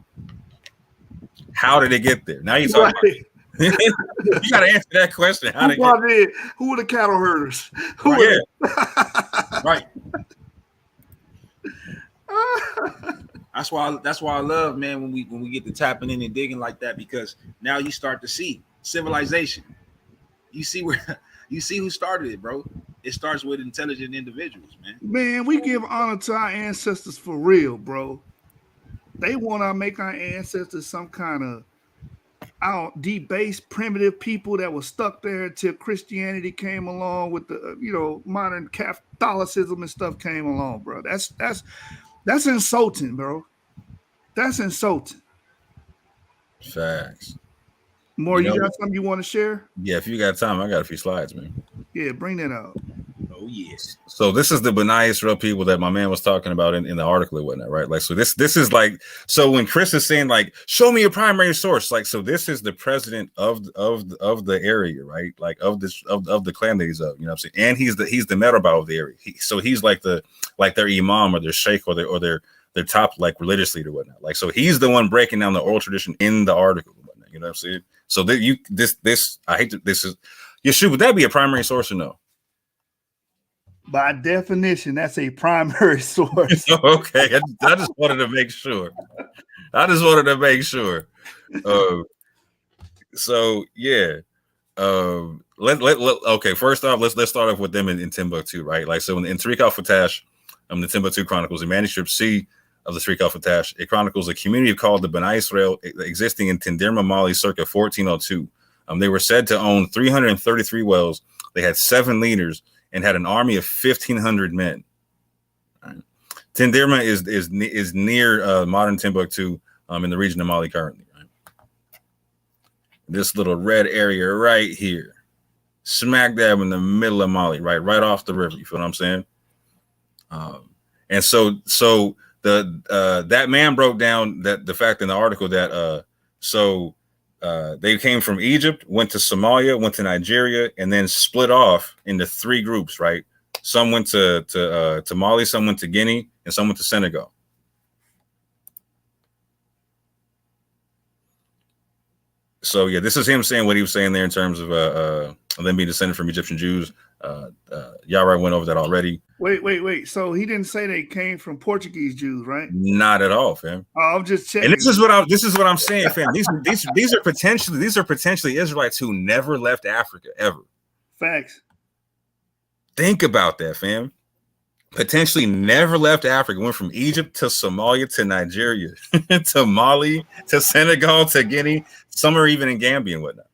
How did it get there? Now you talking about. You got to answer that question. How to get
there? Who are the cattle herders?
Right. That's why I love, man, when we get to tapping in and digging like that, because now you start to see civilization. You see who started it, bro. It starts with intelligent individuals, man.
Man, we give honor to our ancestors for real, bro. They want to make our ancestors some kind of debased, primitive people that were stuck there until Christianity came along with the modern Catholicism and stuff came along, bro. That's insulting, bro. That's insulting.
Facts.
More, you got something you want to share?
Yeah, if you got time, I got a few slides, man.
Yeah, bring that out.
Oh yes.
So this is the B'nai Israel people that my man was talking about in the article and whatnot, right? Like, so this is like, so when Chris is saying like, show me a primary source, like, so this is the president of the area, right? Like of the clan that he's of, you know what I'm saying? And he's the Merabah of the area. So he's like their imam or their sheikh or their top like religious leader, whatnot. Like, so he's the one breaking down the oral tradition in the article, whatnot, you know what I'm saying? So that would that be a primary source or no?
By definition, that's a primary source.
Okay, I just wanted to make sure. So yeah. Okay. First off, let's start off with them in Timbuktu, right? Like, so in Tariq al-Fatash, the Timbuktu Chronicles, the manuscript C of the Tariq al-Fatash, it chronicles a community called the B'nai Israel existing in Tindirma, Mali, circa 1402. They were said to own 333 wells. They had 7 leaders and had an army of 1,500 men. Right. Tindirma is near modern Timbuktu in the region of Mali currently. Right? This little red area right here, smack dab in the middle of Mali, right off the river. You feel what I'm saying? And so that man broke down the fact in the article that they came from Egypt, went to Somalia, went to Nigeria, and then split off into 3 groups, right? Some went to Mali, some went to Guinea, and some went to Senegal. So yeah, this is him saying what he was saying there in terms of them being descended from Egyptian Jews. Yarah went over that already.
Wait. So he didn't say they came from Portuguese Jews, right?
Not at all, fam.
Oh, I'm just checking.
And this is what I'm saying, fam. These are potentially Israelites who never left Africa ever.
Facts.
Think about that, fam. Potentially never left Africa. Went from Egypt to Somalia to Nigeria to Mali to Senegal to Guinea. Some are even in Gambia and whatnot.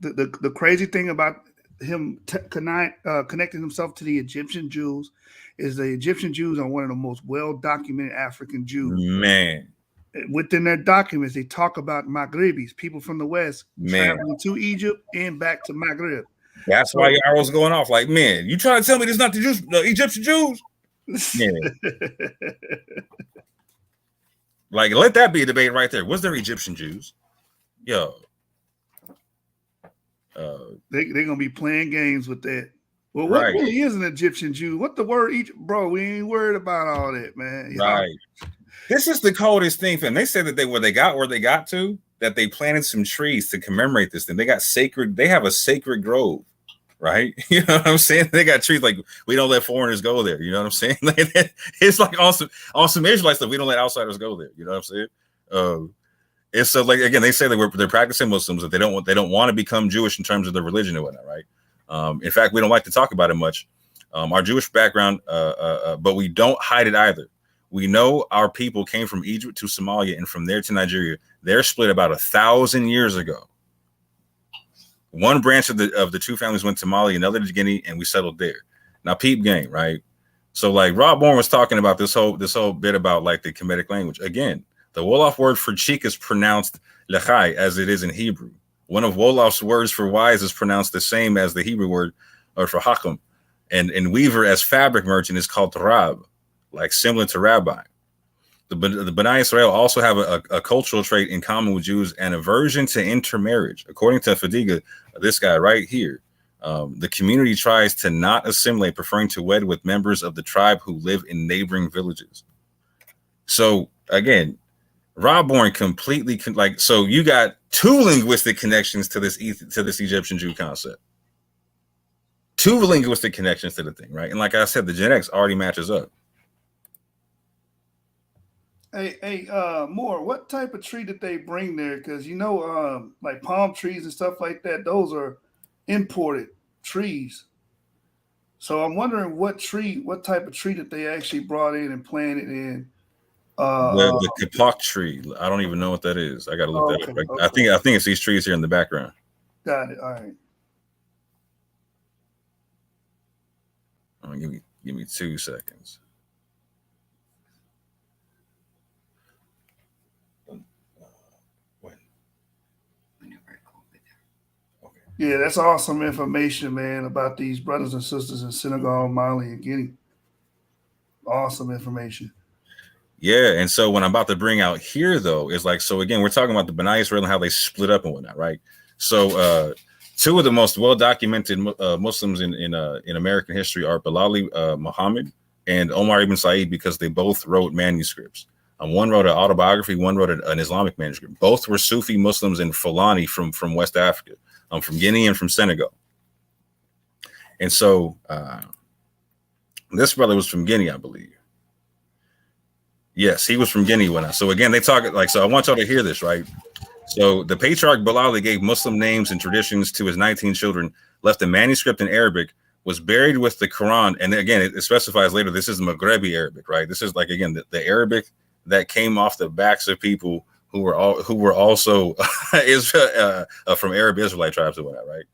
The crazy thing about him connecting himself to the Egyptian Jews is the Egyptian Jews are one of the most well-documented African Jews.
Man.
Within their documents, they talk about Maghribis, people from the West, traveling to Egypt and back to Maghrib.
That's why Yarah was going off like, man, you trying to tell me this is not the Egyptian Jews? Yeah. Like, let that be a debate right there. Was there Egyptian Jews? Yo.
They're going to be playing games with that. Well, what really is an Egyptian Jew? What the word Egypt? Bro, we ain't worried about all that, man.
Right. This is the coldest thing, fam. They said that where they got to, that they planted some trees to commemorate this thing. They have a sacred grove, right? You know what I'm saying? They got trees like, we don't let foreigners go there. You know what I'm saying? It's like awesome Israelite stuff. We don't let outsiders go there. You know what I'm saying? And so, like, again, they say that they're practicing Muslims, that they don't want to become Jewish in terms of their religion and whatnot, right? In fact, we don't like to talk about it much. Our Jewish background, but we don't hide it either. We know our people came from Egypt to Somalia and from there to Nigeria. They're split about 1,000 years ago. One branch of the two families went to Mali, another to Guinea, and we settled there. Now, peep game, right? So, like, Raborn was talking about this whole bit about like the Kemetic language. Again, the Wolof word for cheek is pronounced lechai, as it is in Hebrew. One of Wolof's words for wise is pronounced the same as the Hebrew word or for hakum. And weaver as fabric merchant is called rab, like similar to rabbi. The B'nai Israel also have a cultural trait in common with Jews, an aversion to intermarriage. According to Fadiga, this guy right here, the community tries to not assimilate, preferring to wed with members of the tribe who live in neighboring villages. So again, Raborn completely so you got two linguistic connections to this Egyptian Jew concept. Two linguistic connections to the thing, right? And like I said, the genetics already matches up.
Hey, Moore, what type of tree did they bring there? Because like palm trees and stuff like that, those are imported trees. So I'm wondering what type of tree that they actually brought in and planted in.
The kapok tree. I don't even know what that is. I got to look that up. Right? Okay. I think it's these trees here in the background.
Got it. All right.
Give me 2 seconds.
Yeah, that's awesome information, man, about these brothers and sisters in Senegal, Mali, and Guinea. Awesome information.
Yeah, and so what I'm about to bring out here, though, is like, so again, we're talking about the B'nai Israel and how they split up and whatnot, right? So two of the most well-documented Muslims in American history are Bilali Muhammad and Omar ibn Said, because they both wrote manuscripts. One wrote an autobiography, one wrote an Islamic manuscript. Both were Sufi Muslims in Fulani from West Africa. From Guinea and from Senegal. And so this brother was from Guinea, I believe. Yes, he was from Guinea. So again, they talk like, so I want y'all to hear this, right? So the patriarch Bilali gave Muslim names and traditions to his 19 children, left a manuscript in Arabic, was buried with the Quran. And again, it specifies later, this is Maghrebi Arabic, right? This is like, again, the Arabic that came off the backs of people who were also from Arab Israelite tribes or whatnot, right?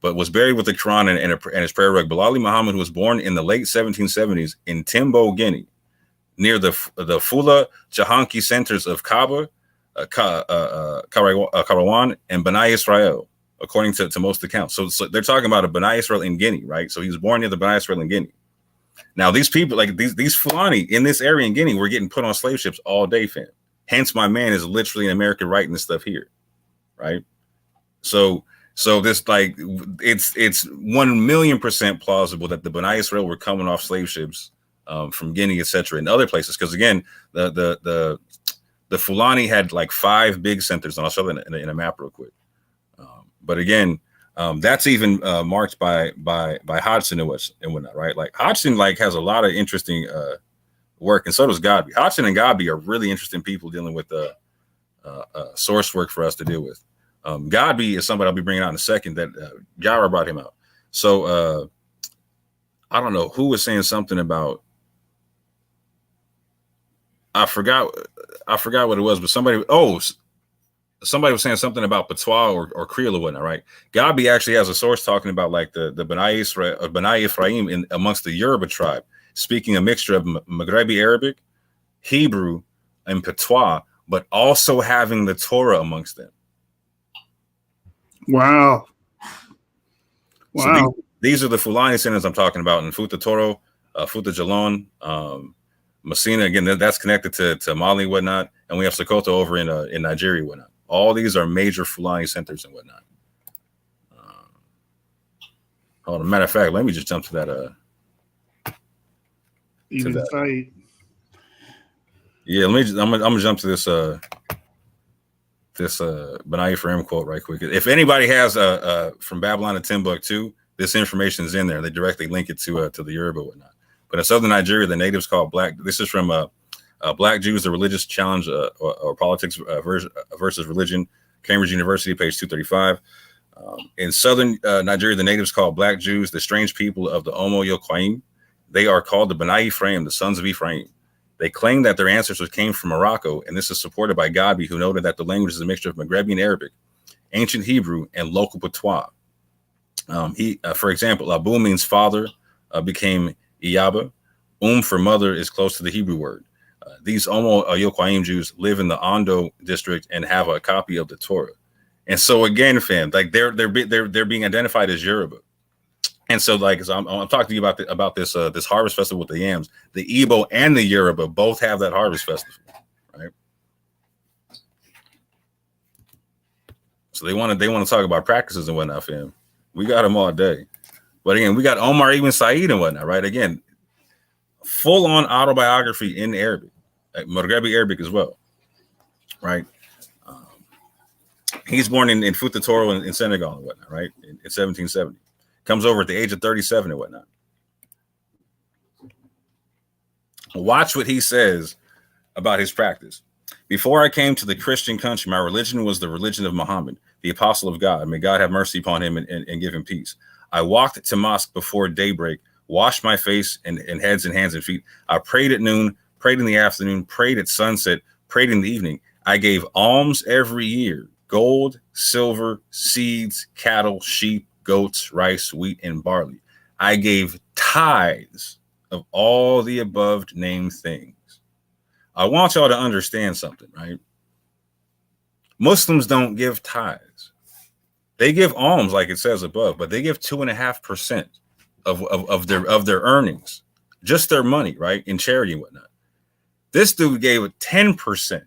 But was buried with the Quran and his prayer rug. Bilali Muhammad was born in the late 1770s in Timbo, Guinea, near the Fula Jahanki centers of Kaaba, Karawan, and B'nai Israel, according to most accounts. So they're talking about a B'nai Israel in Guinea, right? So he was born near the B'nai Israel in Guinea. Now these people, like these Fulani in this area in Guinea, were getting put on slave ships all day, fam. Hence, my man is literally in America writing this stuff here, right? So this, like, it's 1,000,000% plausible that the B'nai Israel were coming off slave ships from Guinea, etc., and other places. Because again, the Fulani had like 5 big centers, and I'll show that in a map real quick. But again, That's even marked by Hodgson and whatnot, right? Like Hodgson like has a lot of interesting work, and so does Godby. Hodgson and Godby are really interesting people dealing with source work for us to deal with. Godby is somebody I'll be bringing out in a second that Yarah brought him out. So I don't know who was saying something about. I forgot what it was, but somebody was saying something about patois or Creole or whatnot, right? Godby actually has a source talking about like the B'nai Ephraim in amongst the Yoruba tribe, speaking a mixture of Maghrebi Arabic, Hebrew, and patois, but also having the Torah amongst them.
Wow.
So these are the Fulani centers I'm talking about in Futa Toro, Futa Jalon, Messina. Again, that's connected to Mali and whatnot. And we have Sokoto over in Nigeria and whatnot. All these are major Fulani centers and whatnot. Hold on. Matter of fact, let me just jump to that.
Even the site.
Yeah, I'm gonna jump to this B'nai Ephraim quote right quick. If anybody has from Babylon to Timbuktu, this information is in there. They directly link it to the Yoruba and whatnot. But in southern Nigeria, the natives call black. This is from Black Jews: The Religious Challenge or Politics versus Religion, Cambridge University, page 235. In southern Nigeria, the natives call black Jews the strange people of the Omo Yoquaim. They are called the B'nai Ephraim, the sons of Ephraim. They claim that their ancestors came from Morocco, and this is supported by Godby, who noted that the language is a mixture of Maghrebian Arabic, ancient Hebrew, and local patois. For example, Abu means father, became Iyaba. For mother is close to the Hebrew word. These Omo Yoquaim Jews live in the Ondo district and have a copy of the Torah. And so again, fam, like they're being identified as Yoruba. And so, like, so I'm talking to you about this harvest festival with the yams. The Igbo and the Yoruba both have that harvest festival, right? So they want to talk about practices and whatnot, fam. We got them all day. But again, we got Omar Ibn Said and whatnot, right? Again, full on autobiography in Arabic, Maghrebi Arabic as well, right? He's born in Futa Toro in Senegal and whatnot, right? In 1770. Comes over at the age of 37 and whatnot. Watch what he says about his practice. Before I came to the Christian country, my religion was the religion of Muhammad, the apostle of God. May God have mercy upon him and give him peace. I walked to mosque before daybreak, washed my face and heads and hands and feet. I prayed at noon, prayed in the afternoon, prayed at sunset, prayed in the evening. I gave alms every year, gold, silver, seeds, cattle, sheep, goats, rice, wheat, and barley. I gave tithes of all the above named things. I want y'all to understand something, right? Muslims don't give tithes. They give alms, like it says above, but they give 2.5% of their earnings, just their money, right, in charity and whatnot. This dude gave 10%,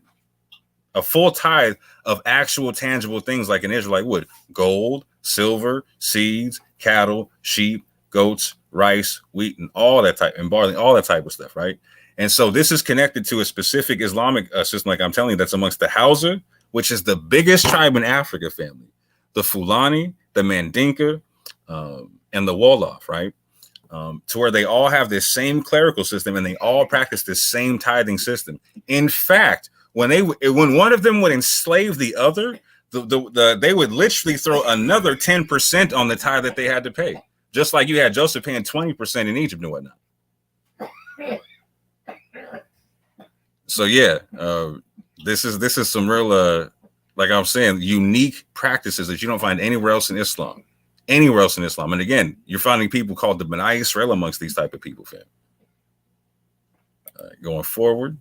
a full tithe of actual tangible things like an Israelite would: gold, silver, seeds, cattle, sheep, goats, rice, wheat, and all that type, and barley, all that type of stuff, right? And so this is connected to a specific Islamic system, like I'm telling you, that's amongst the Hausa, which is the biggest tribe in Africa, family, the Fulani, the Mandinka, and the Wolof, right? To where they all have this same clerical system and they all practice this same tithing system. In fact, when one of them would enslave the other, they would literally throw another 10% on the tithe that they had to pay, just like you had Joseph paying 20% in Egypt and whatnot. So yeah, this is some real, like I'm saying, unique practices that you don't find anywhere else in Islam. Anywhere else in Islam. And again, you're finding people called the B'nai Israel amongst these type of people, fam. Going forward.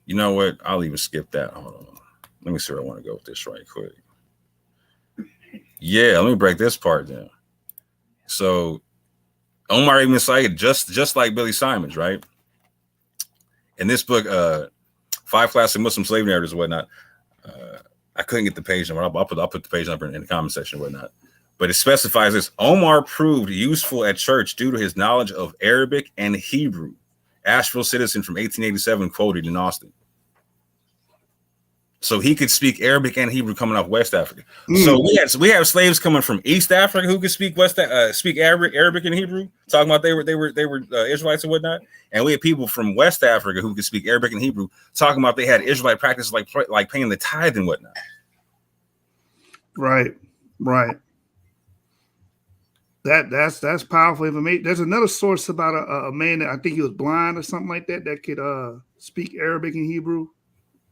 You know what? I'll even skip that. Hold on. Let me see where I want to go with this right quick. Yeah, let me break this part down. So Omar Ibn Said, just like Billy Simons, right? In this book, 5 Classic Muslim Slave Narratives and whatnot, I couldn't get the page number. I'll put the page number in the comment section and whatnot. But it specifies this: Omar proved useful at church due to his knowledge of Arabic and Hebrew. Asheville Citizen from 1887 quoted in Austin. So he could speak Arabic and Hebrew coming off West Africa. So we have slaves coming from East Africa who could speak speak Arabic and Hebrew, talking about they were Israelites and whatnot. And we had people from West Africa who could speak Arabic and Hebrew, talking about they had Israelite practices like paying the tithe and whatnot.
Right. That's powerful information. There's another source about a man that I think he was blind or something like that could speak Arabic and Hebrew,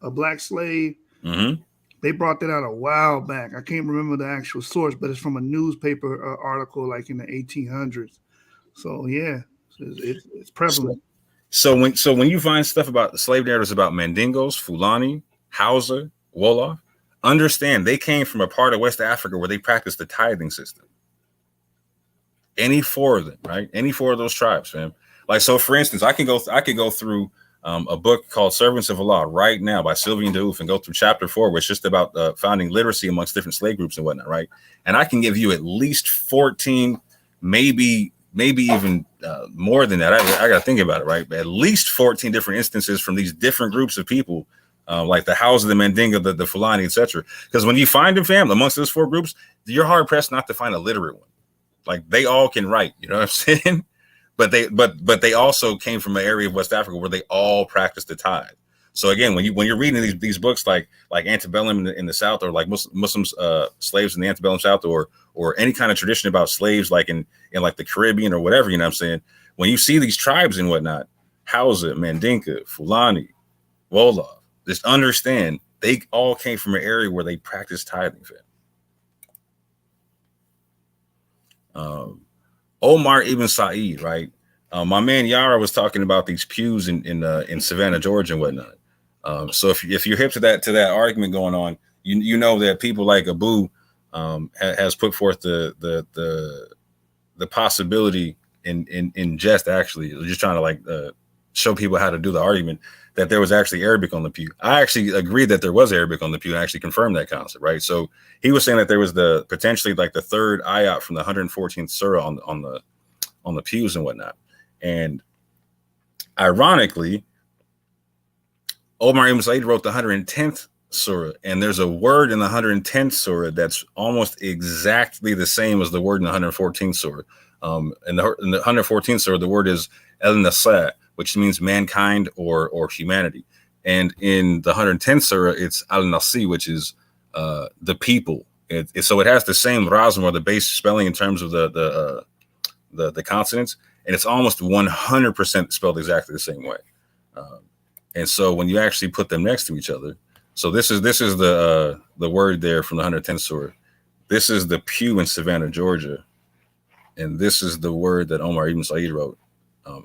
a black slave.
Mm-hmm.
They brought that out a while back. I can't remember the actual source, but it's from a newspaper article like in the 1800s. So yeah, it's prevalent.
So when you find stuff about the slave narratives about Mandingos, Fulani, Hausa, Wolof, understand they came from a part of West Africa where they practiced the tithing system. Any four of them, right? Any four of those tribes, fam. Like, so for instance, I could go through a book called Servants of Allah right now by Sylvian Diouf and go through chapter 4, which is just about founding literacy amongst different slave groups and whatnot, right? And I can give you at least 14, maybe even more than that. I got to think about it, right? At least 14 different instances from these different groups of people, like the Hausa, the Mandinga, the Fulani, etc. Because when you find them, fam, amongst those four groups, you're hard pressed not to find a literate one. Like, they all can write, you know what I'm saying? But they also came from an area of West Africa where they all practiced the tithe. So again, when you're reading these books like Antebellum in the South, or like Muslims slaves in the Antebellum South, or any kind of tradition about slaves like in like the Caribbean or whatever, you know what I'm saying? When you see these tribes and whatnot, Hausa, Mandinka, Fulani, Wolof, just understand they all came from an area where they practiced tithing. Omar Ibn Said, right? My man Yarah was talking about these pews in Savannah, Georgia, and whatnot. So if you're hip to that argument going on, you know that people like Abu has put forth the possibility in jest, actually, just trying to show people how to do the argument, that there was actually Arabic on the pew. I actually agree that there was Arabic on the pew and actually confirmed that concept, right? So he was saying that there was potentially like the third ayat from the 114th surah on the pews and whatnot. And ironically, Omar Ibn Said wrote the 110th surah, and there's a word in the 110th surah that's almost exactly the same as the word in the 114th surah. In the 114th surah, the word is el-Nasa, which means mankind or humanity. And in the 110th surah, it's al-Nasi, which is the people. So it has the same razm, or the base spelling, in terms of the consonants, and it's almost 100% spelled exactly the same way. And so when you actually put them next to each other, so this is the word there from the 110th surah. This is the pew in Savannah, Georgia, and this is the word that Omar Ibn Said wrote from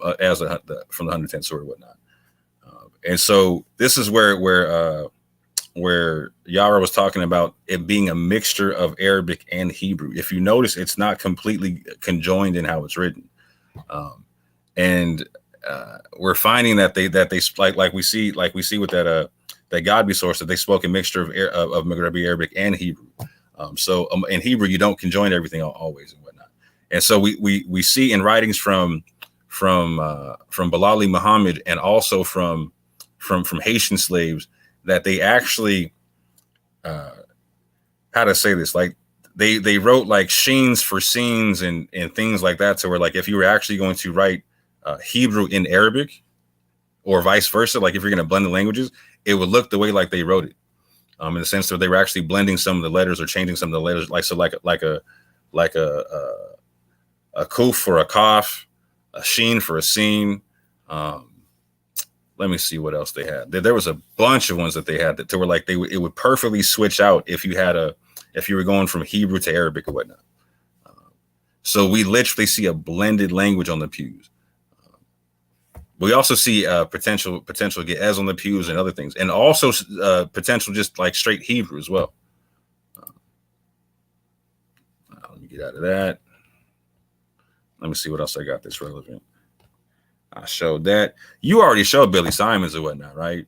the 110th surah and whatnot. And so this is where Yarah was talking about it being a mixture of Arabic and Hebrew. If you notice, it's not completely conjoined in how it's written. And we're finding that they like we see with that Godby source, that they spoke a mixture of Maghrebi Arabic and Hebrew. So in Hebrew, you don't conjoin everything always and whatnot. And so we see in writings from Bilali Muhammad, and also from Haitian slaves, that they actually how to say this, like they wrote like sheens for scenes and things like that. So where, like, if you were actually going to write Hebrew in Arabic, or vice versa, like if you're going to blend the languages, it would look the way like they wrote it, in the sense that they were actually blending some of the letters or changing some of the letters, like a kuf for a kaf, a sheen for a scene. Let me see what else they had. There was a bunch of ones that they had that were like it would perfectly switch out if you were going from Hebrew to Arabic or whatnot. So we literally see a blended language on the pews. We also see potential Ge'ez on the pews and other things, and also potential just like straight Hebrew as well. Let me get out of that. Let me see what else I got that's relevant. I showed that. You already showed Billy Simons or whatnot, right?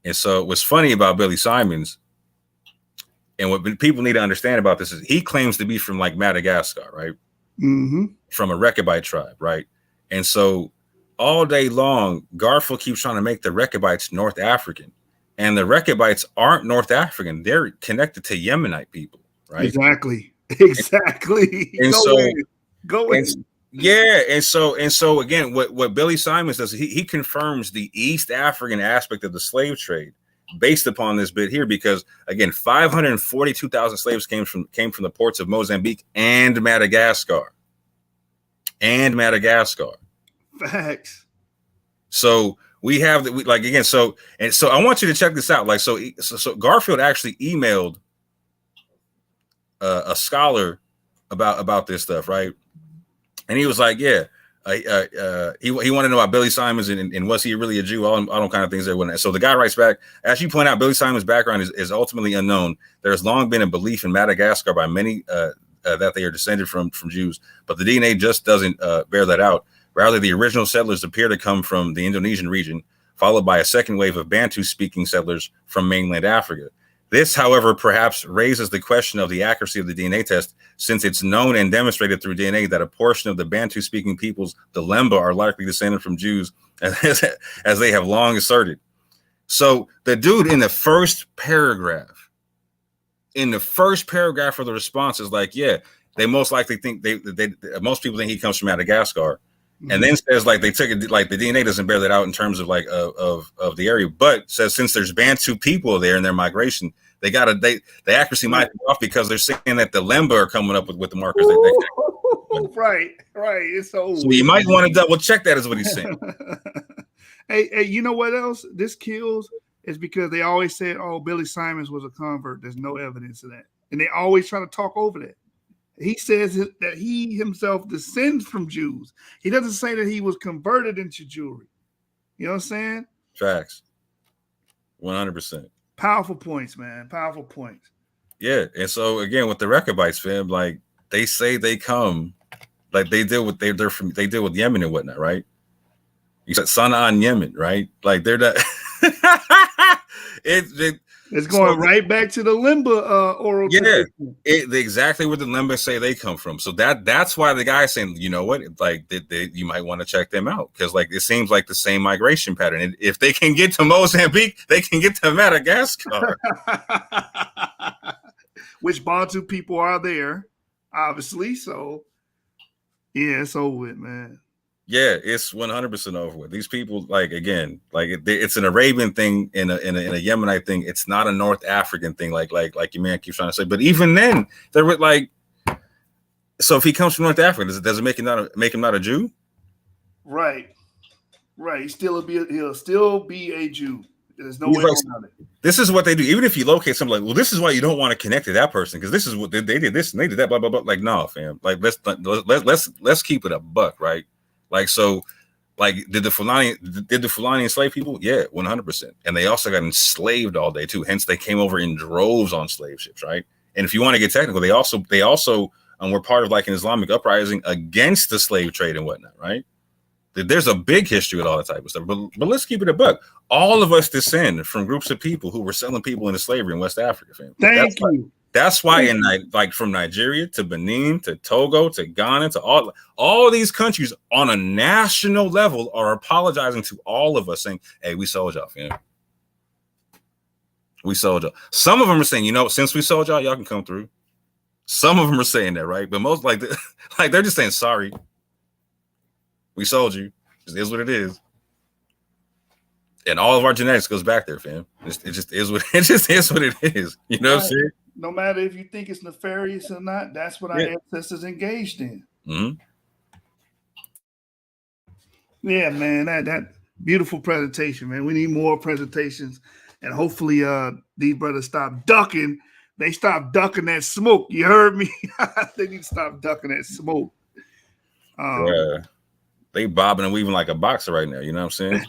And so what's funny about Billy Simons, and what people need to understand about this, is he claims to be from like Madagascar, right?
Mm-hmm.
From a Rechabite tribe, right? And so all day long, Garfield keeps trying to make the Rechabites North African. And the Rechabites aren't North African. They're connected to Yemenite people, right?
Exactly.
And
Go in.
Yeah, and so again, what Billy Simons does, he confirms the East African aspect of the slave trade based upon this bit here, because again, 542,000 slaves came from the ports of Mozambique and Madagascar.
Facts.
So we have that, so I want you to check this out. So Garfield actually emailed a scholar about this stuff, right? And he was like, yeah, he wanted to know about Billy Simons and was he really a Jew? All kind of things there. So the guy writes back, as you point out, Billy Simons' background is ultimately unknown. There has long been a belief in Madagascar by many that they are descended from Jews, but the DNA just doesn't bear that out. Rather, the original settlers appear to come from the Indonesian region, followed by a second wave of Bantu-speaking settlers from mainland Africa. This, however, perhaps raises the question of the accuracy of the DNA test, since it's known and demonstrated through DNA that a portion of the Bantu-speaking peoples, the Lemba, are likely descended from Jews, as they have long asserted. So the dude in the first paragraph of the response is like, yeah, they most likely think most people think he comes from Madagascar. And then says like they took it, like the DNA doesn't bear that out in terms of like of the area, but says since there's Bantu people there in their migration, the accuracy might be off because they're saying that the Lemba are coming up with the markers.
Right. It's so
you might want to double check that, is what he's saying.
Hey, you know what else this kills is because they always said, oh, Billy Simons was a convert. There's no evidence of that, and they always try to talk over that. He says that he himself descends from Jews. He doesn't say that he was converted into Jewry. You know what I'm saying?
Facts. 100%.
Powerful points, man. Powerful points.
Yeah. And so again, with the Rechabites, fam, like they say they come, like they deal with they deal with Yemen and whatnot, right? You said Sana'a, Yemen, right? Like they're not.
It's going right back to the Lemba oral.
Yeah, exactly where the Lemba say they come from. So that's why the guy's saying, you know what, like you might want to check them out, because like it seems like the same migration pattern. And if they can get to Mozambique, they can get to Madagascar.
Which Bantu people are there, obviously. So yeah, it's over with, man.
Yeah, it's 100% over with. These people, like again, like it's an Arabian thing in a Yemenite thing. It's not a North African thing, like your man keeps trying to say. But even then, they're like, so if he comes from North Africa, does it make him not a Jew?
Right. He'll still be a Jew. There's no way around it.
This is what they do. Even if you locate something, like, well, this is why you don't want to connect to that person, because this is what they did this and they did that, blah blah blah. Like, no, fam. Like let's keep it a buck, right? Like, so, like, did the Fulani enslave people? Yeah, 100%. And they also got enslaved all day too. Hence, they came over in droves on slave ships, right? And if you want to get technical, they also were part of like an Islamic uprising against the slave trade and whatnot, right? There's a big history with all that type of stuff. But let's keep it a buck. All of us descend from groups of people who were selling people into slavery in West Africa, fam.
Thank you.
That's why from Nigeria to Benin to Togo to Ghana to all these countries on a national level are apologizing to all of us, saying, hey, we sold y'all, fam. We sold y'all. Some of them are saying, since we sold y'all, y'all can come through. Some of them are saying that, right? But most like they're just saying, sorry, we sold you. It is what it is. And all of our genetics goes back there, fam. It just is what it is. You know what I'm saying?
No matter if you think it's nefarious or not, that's what our ancestors engaged in.
Mm-hmm.
Yeah, man, that beautiful presentation, man. We need more presentations, and hopefully, these brothers stop ducking. They stop ducking that smoke. You heard me? They need to stop ducking that smoke.
They bobbing and weaving like a boxer right now. You know what I'm saying?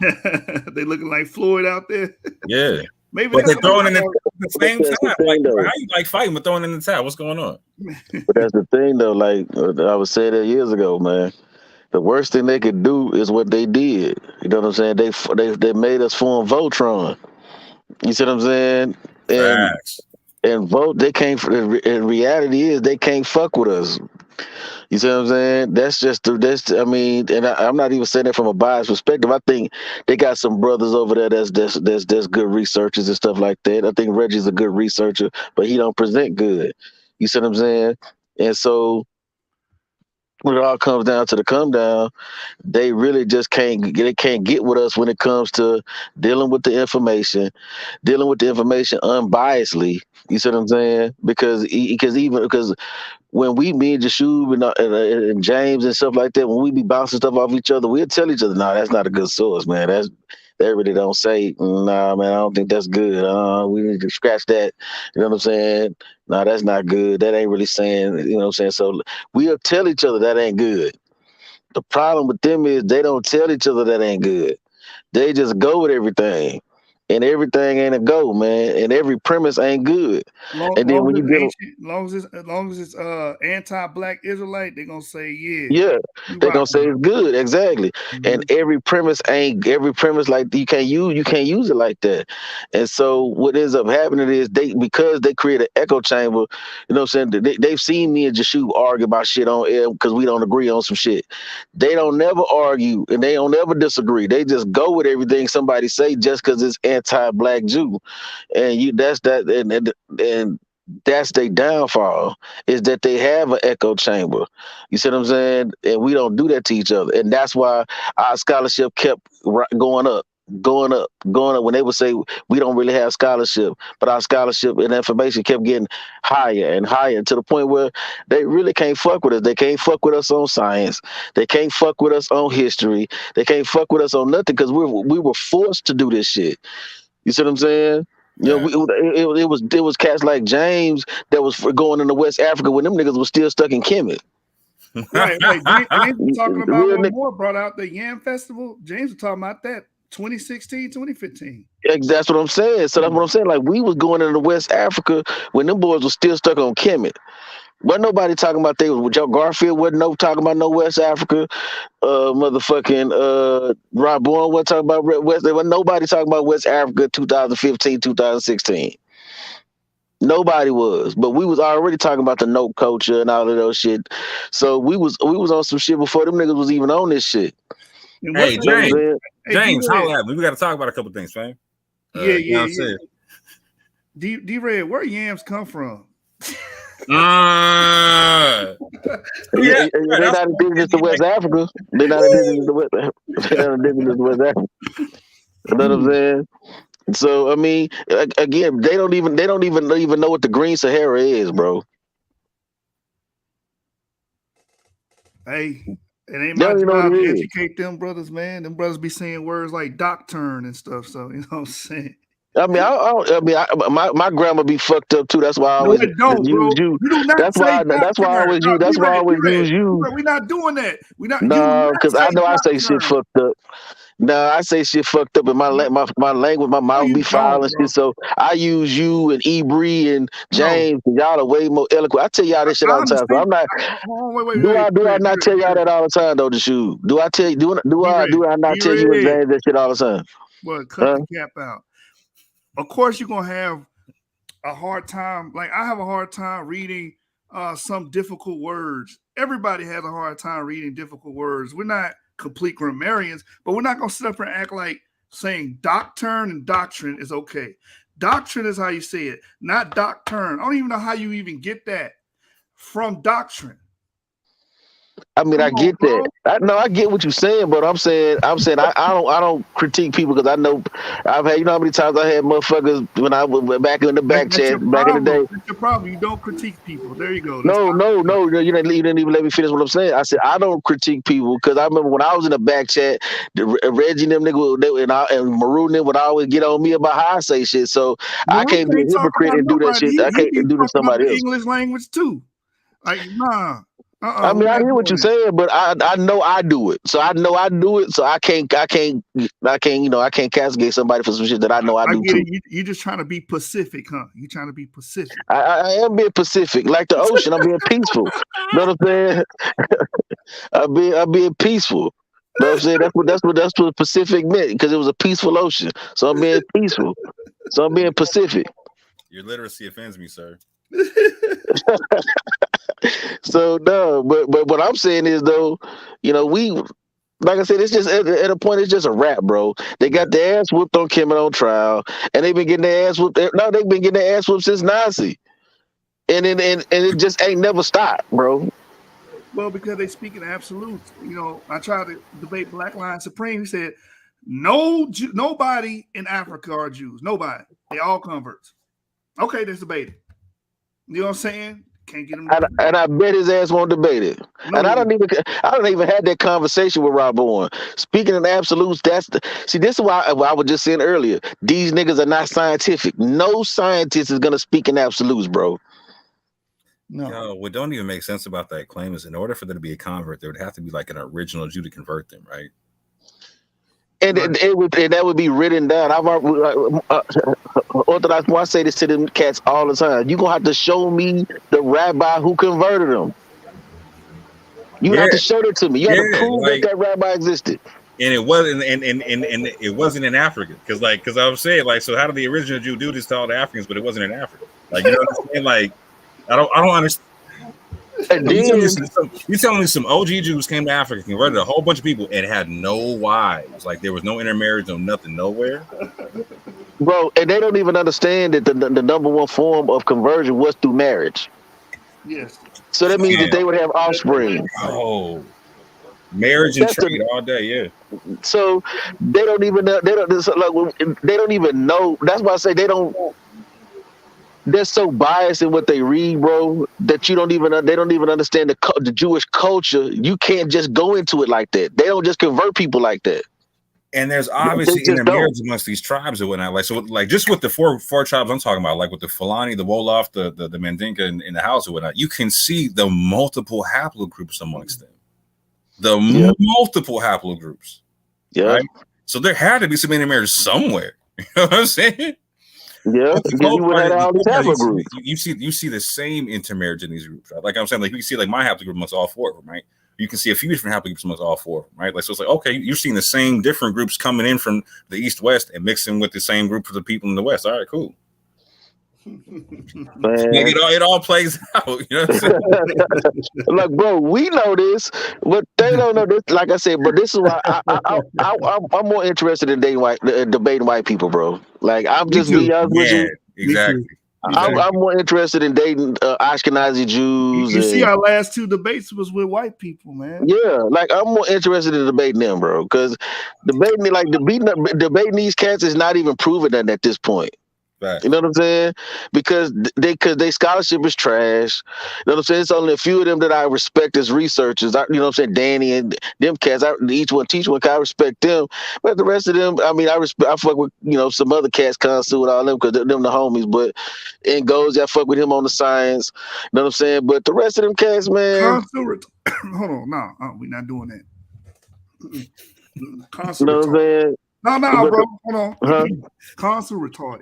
They looking like Floyd out there.
Yeah.
Maybe
but they're throwing in the same time. Like, how you like fighting but throwing in the towel? What's going on?
But that's the thing, though. Like I was saying that years ago, man. The worst thing they could do is what they did. You know what I'm saying? They made us form Voltron. You see what I'm saying?
Facts.
And vote, they can't. In reality, is they can't fuck with us. You see what I'm saying? That's just this. I mean, and I'm not even saying that from a biased perspective. I think they got some brothers over there that's good researchers and stuff like that. I think Reggie's a good researcher, but he don't present good. You see what I'm saying? And so when it all comes down to the come down, they really just can't get with us when it comes to dealing with the information unbiasedly. You see what I'm saying? Because when me and Jashub and James and stuff like that, when we be bouncing stuff off each other, we'll tell each other, "Nah, that's not a good source, man. That really don't say, nah, man, I don't think that's good. We need to scratch that." You know what I'm saying? Nah, that's not good. That ain't really saying, you know what I'm saying? So we'll tell each other that ain't good. The problem with them is they don't tell each other that ain't good. They just go with everything. And everything ain't a go, man. And every premise ain't good. And then when you get
as long as it's anti-black Israelite, they're gonna say
yeah, they're gonna say it's good, exactly. And every premise like you can't use it like that. And so what ends up happening is because they create an echo chamber, you know what I'm saying? They've seen me and Jashub argue about shit on air because we don't agree on some shit. They don't never argue and they don't ever disagree. They just go with everything somebody say just because it's anti-black Jew. And that's their downfall, is that they have an echo chamber. You see what I'm saying? And we don't do that to each other. And that's why our scholarship kept going up. When they would say we don't really have scholarship, but our scholarship and information kept getting higher and higher to the point where they really can't fuck with us. They can't fuck with us on science. They can't fuck with us on history. They can't fuck with us on nothing because we were forced to do this shit. You see what I'm saying? You know, it was cats like James that was going into West Africa when them niggas was still stuck in Kemet.
Right. James was talking about what Moore brought out, the Yam Festival. James was talking about that 2016, 2015.
That's what I'm saying. So that's what I'm saying. Like, we was going into West Africa when them boys was still stuck on Kemet. Wasn't nobody talking about Joe Garfield wasn't talking about no West Africa. Raborn wasn't talking about West. There wasn't nobody talking about West Africa 2015, 2016. Nobody was, but we was already talking about the note culture and all of those shit. So we was on some shit before them niggas was even on this shit.
Hey, James, holla at me. We got to talk about a couple things, fam.
Yeah. D-Red, where yams come from?
They're not indigenous to West Africa. They're not indigenous to West Africa. You know what I'm saying? So I mean, again, they don't even know what the Green Sahara is, bro.
Hey, it ain't my job to educate them brothers, man. Them brothers be saying words like docturn and stuff. So you know what I'm saying.
I mean, my grammar be fucked up too. That's why I always use you.
You do not
that's why I always use. That's why I always use you.
We're not doing that. We not.
No, because I know I say shit fucked up. No, I say shit fucked up, and my language, my mouth be foul and shit. So I use you and Ebri and James. And y'all are way more eloquent. I tell y'all this shit all the time. So I'm not. Do I not tell y'all that all the time though? Jashub? Do I tell you? Do I not tell you and James that shit all the time?
Well, cut the cap out. Of course, you're gonna have a hard time. Like I have a hard time reading some difficult words. Everybody has a hard time reading difficult words. We're not complete grammarians, but we're not gonna sit up and act like saying doctrine and doctrine is okay. Doctrine is how you say it, not doctrine. I don't even know how you even get that from doctrine.
I mean, I get that. I get what you're saying, but I'm saying I don't critique people because I know I've had, you know how many times I had motherfuckers when I was back in the back chat back in the day.
That's your problem. You don't critique people. There you go.
No. You didn't even let me finish what I'm saying. I said I don't critique people because I remember when I was in the back chat, Reggie and them niggas and Maroon them would always get on me about how I say shit. So I can't be a hypocrite and do that shit. I can't do to somebody else.
English language too. Like nah.
I mean, I hear what you're saying, but I know I do it. So I know I do it. So I can't castigate somebody for some shit that I know I do too.
You just trying to be Pacific, huh? You trying to be Pacific.
I am being Pacific, like the ocean. I'm being peaceful. You know what I'm saying? I'm being peaceful. You know what I'm saying? That's what Pacific meant, because it was a peaceful ocean. So I'm being peaceful. So I'm being Pacific.
Your literacy offends me, sir.
So no, but what I'm saying is though, we like I said, it's just at a point, it's just a wrap, bro. They got their ass whooped on Kimmel on trial, and they've been getting their ass whooped. No, they've been getting their ass whooped since Nazi, and it just ain't never stopped, bro.
Well, because they speak in absolutes. I tried to debate Black Line Supreme. He said, nobody in Africa are Jews. Nobody. They all converts. Okay, let's debate it. You know what I'm saying? Can't get him.
And I bet his ass won't debate it.
No.
And I don't even had that conversation with Raborn. Speaking in absolutes, this is why I was just saying earlier. These niggas are not scientific. No scientist is gonna speak in absolutes, bro.
No.
Yo, what don't even make sense about that claim is in order for there to be a convert, there would have to be like an original Jew to convert them, right?
And that would be written down. Orthodox, I say this to them cats all the time. You gonna have to show me the rabbi who converted them. You have to show that to me. You have to prove that rabbi existed.
And it wasn't, and it wasn't in Africa, because I was saying, like, so how did the original Jew do this to all the Africans, but it wasn't in Africa? Like, you know what I'm saying? Like, I don't understand. You telling me some OG Jews came to Africa, converted a whole bunch of people, and had no wives? Like, there was no intermarriage, no nothing, nowhere.
Bro, and they don't even understand that the number one form of conversion was through marriage.
Yes.
So that means that they would have offspring.
Oh, marriage and trade all day, yeah.
So they don't even know. They don't even know. That's why I say they don't. They're so biased in what they read, bro, that they don't even understand the Jewish culture. You can't just go into it like that. They don't just convert people like that.
And there's obviously intermarriage amongst these tribes or whatnot. Like just with the four tribes I'm talking about, like with the Fulani, the Wolof, the Mandinka, and the House or whatnot, you can see the multiple haplogroups amongst them. Multiple haplogroups. Yeah. Right? So there had to be some intermarriage somewhere. You know what I'm saying?
Yeah,
you see the same intermarriage in these groups, right? Like I'm saying, like you see like my haplogroup amongst all four of them, right? You can see a few different haplogroups amongst all four of them, right? Like so, it's like okay, you're seeing the same different groups coming in from the east west and mixing with the same group of the people in the west. All right, cool. Like it all plays out. You know what I'm saying?
Like, bro, we know this, but they don't know this. Like I said, but this is why I'm more interested in debating white people, bro. Like I'm just being honest with you.
Exactly.
I'm more interested in dating Ashkenazi Jews.
You see, our last two debates was with white people, man.
Yeah, like I'm more interested in debating them, bro, because debating these cats is not even proving that at this point.
Right.
You know what I'm saying? Because their scholarship is trash. You know what I'm saying? It's only a few of them that I respect as researchers. You know what I'm saying? Danny and them cats. Each one teach one. I respect them, but the rest of them, I mean, I fuck with some other cats, Consul and all them because them the homies. But in goes, I fuck with him on the science. You know what I'm saying? But the rest of them cats, man.
Hold on, no, we're not doing that.
You know what I'm saying?
No, bro, hold on. Consul retarded.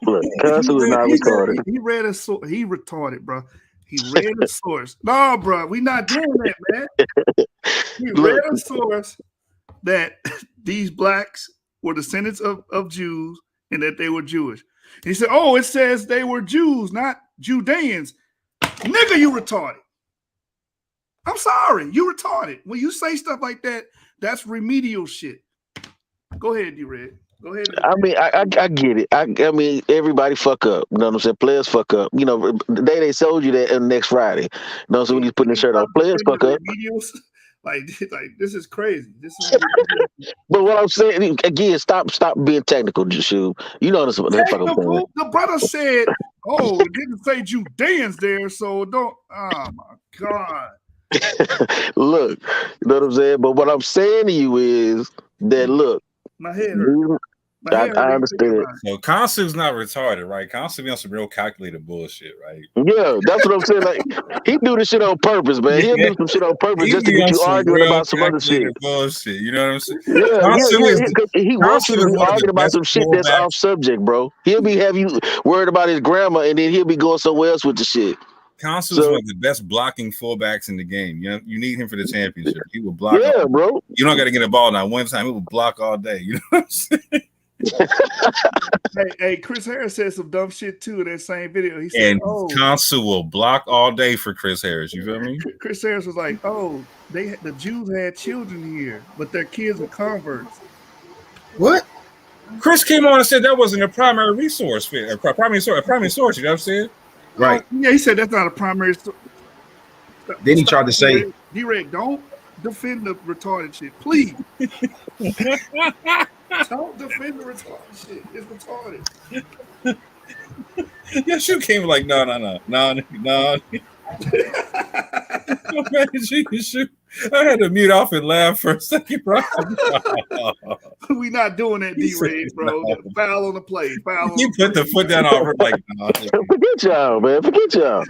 Look, Consul is not retarded.
He read a source. He retarded, bro. He read a source. No, bro, we not doing that, man. He read a source that these blacks were descendants of Jews and that they were Jewish. And he said, "Oh, it says they were Jews, not Judeans." Nigga, you retarded. I'm sorry, you retarded. When you say stuff like that, that's remedial shit. Go ahead, D-Red. Go ahead.
I mean, I get it. I mean, everybody fuck up. You know what I'm saying? Players fuck up. You know, they sold you that next Friday. You know, so when you putting the shirt on, players fuck up.
Like this is crazy.
But what I'm saying again, stop being technical, Jushu. You know what I'm saying?
The brother said, "Oh, it didn't say Judeans there, so don't." Oh my god.
Look, you know what I'm saying? But what I'm saying to you is that look.
My head hurt.
I understand.
So Consul's not retarded, right? Consul be on some real calculated bullshit, right?
Yeah, that's what I'm saying. Like he do this shit on purpose, man. He'll do some shit on purpose just to get you arguing about some other shit.
Bullshit, you know what I'm saying?
Yeah, he wants you to be arguing about some shit that's off subject, bro. He'll be have you worried about his grammar, and then he'll be going somewhere else with the shit.
Consul is one of the best blocking fullbacks in the game. You know, you need him for the championship. He will block.
Yeah, bro.
You don't got to get a ball now. One time, he will block all day. You know what I'm saying?
Hey, Chris Harris said some dumb shit too in that same video. He said,
And
"Oh,
Consul will block all day for Chris Harris. You feel me?
Chris Harris was like, oh, the Jews had children here, but their kids were converts."
What?
Chris came on and said that wasn't a primary resource, a primary source. You know what I'm saying?
Right.
Yeah, he said that's not a primary.
Then he tried to say,
D-Red, don't defend the retarded shit, please. Don't defend the retarded shit. It's retarded.
Yeah, you came like, no. I had to mute off and laugh for a second, bro.
We not doing that, D-Red, bro. Foul on the play. Foul on
You put the foot down on her like, no.
Forget y'all, man. Forget y'all.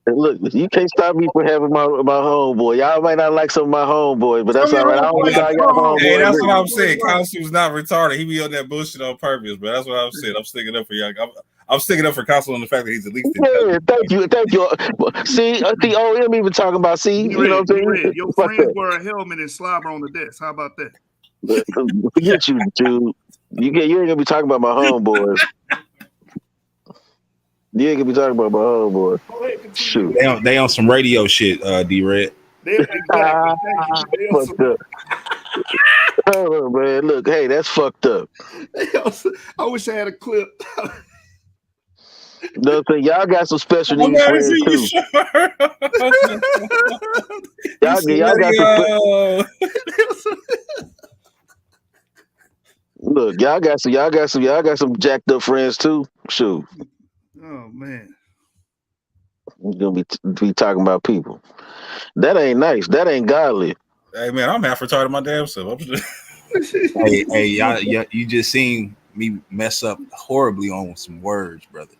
Look, you can't stop me from having my homeboy. Y'all might not like some of my homeboys, but that's all right. I don't think I got homeboy.
Hey, that's what I'm saying. Consul's not retarded. He be on that bullshit on purpose, but that's what I'm saying. I'm sticking up for y'all. I'm sticking up for Consul on the fact that he's at least.
Yeah, thank you. See, the OM even talking about. See, you know what I'm saying?
Your friends wear a helmet and slobber on the desk. How about that?
Forget you, dude. You ain't gonna be talking about my homeboys. You ain't gonna be talking about my homeboy. Shoot,
they on some radio shit, D-Red.
Fucked up. Oh man, look, hey, that's fucked up.
I wish I had a clip.
No thing, y'all got some special needs friends too. Y'all got some. Look, y'all got some jacked up friends too. Shoot.
Oh man.
You're gonna be talking about people. That ain't nice. That ain't godly.
Hey man, I'm half retarded my damn self.
Hey, y'all, you just seen me mess up horribly on some words, brother.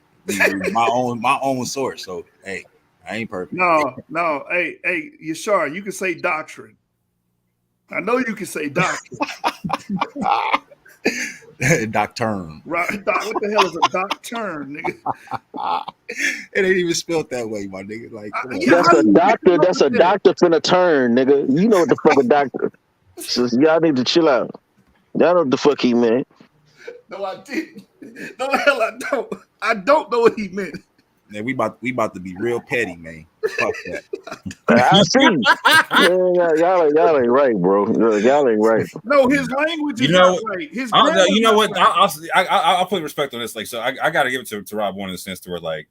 My own source. So hey, I ain't perfect.
No. Hey, Yashar, you can say doctrine. I know you can say doctrine.
Docturn.
Right? What the hell is a docturn, nigga?
It ain't even spelled that way, my nigga. Like,
that's a doctor. That's a doctor finna turn, nigga. You know what the fuck a doctor. So y'all need to chill out. Y'all know what the fuck he meant.
No, I didn't. No, the hell I don't. I don't know what he meant.
Man, we about to be real petty, man. Fuck that.
I see. Y'all ain't right, bro. Y'all ain't right.
No, his language is not right. His
you know what?
Right.
I'll put respect on this. Like, so I got to give it to Raborn in the sense to where, like,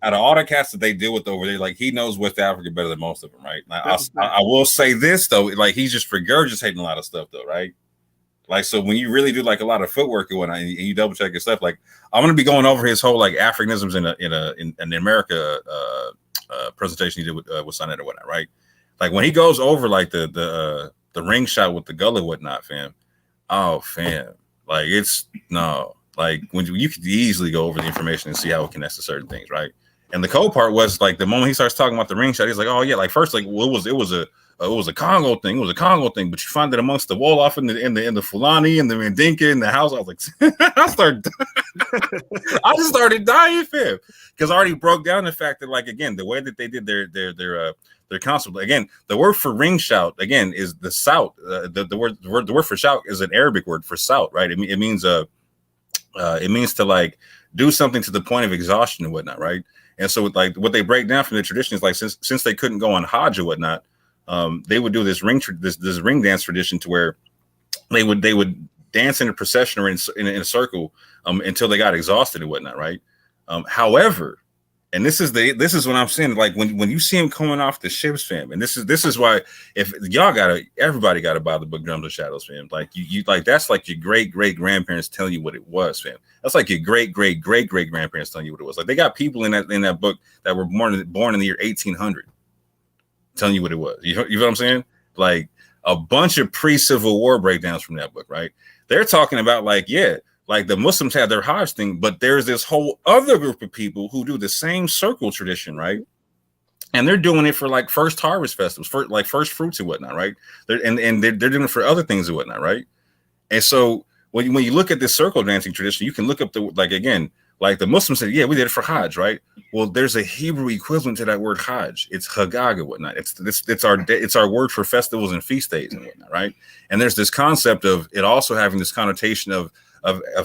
out of all the cats that they deal with over there, like, he knows West Africa better than most of them, right? I will say this though, like, he's just regurgitating a lot of stuff though, right? Like, so when you really do like a lot of footwork and whatnot, and you double check your stuff, like, I'm gonna be going over his whole like Africanisms in an America presentation he did with Sonnet or whatnot, right? Like when he goes over like the ring shot with the gullet and whatnot, fam. Oh, fam, like it's no, like when you could easily go over the information and see how it connects to certain things, right? And the cold part was like the moment he starts talking about the ring shot, he's like, oh yeah, like first like well, it was a Congo thing. It was a Congo thing, but you find it amongst the Wolof and the Fulani and the Mandinka in the house. I was like, I just started dying, fam, because I already broke down the fact that, like, again, the way that they did their council. Again, the word for ring shout again is the shout. The word for shout is an Arabic word for shout, right? It means to like do something to the point of exhaustion and whatnot, right? And so like what they break down from the tradition is like since they couldn't go on Hajj or whatnot. They would do this ring dance tradition to where they would dance in a procession or in a circle until they got exhausted and whatnot, right? However, and this is what I'm saying, like when you see him coming off the ships, fam, and this is why if everybody gotta buy the book Drums of Shadows, fam. Like you like that's like your great grandparents telling you what it was, fam. That's like your great grandparents telling you what it was. Like they got people in that book that were born in the year 1800. Telling you what it was. You know what I'm saying? Like a bunch of pre-Civil War breakdowns from that book, right? They're talking about like, yeah, like the Muslims had their Hajj thing, but there's this whole other group of people who do the same circle tradition, right? And they're doing it for like first harvest festivals, for like first fruits and whatnot, right? They're doing it for other things and whatnot, right? And so when you look at this circle dancing tradition, you can look up the like again, like the Muslims said, yeah, we did it for Hajj, right? Well, there's a Hebrew equivalent to that word Hajj. It's Hagag and whatnot. It's our word for festivals and feast days and whatnot, right? And there's this concept of it also having this connotation of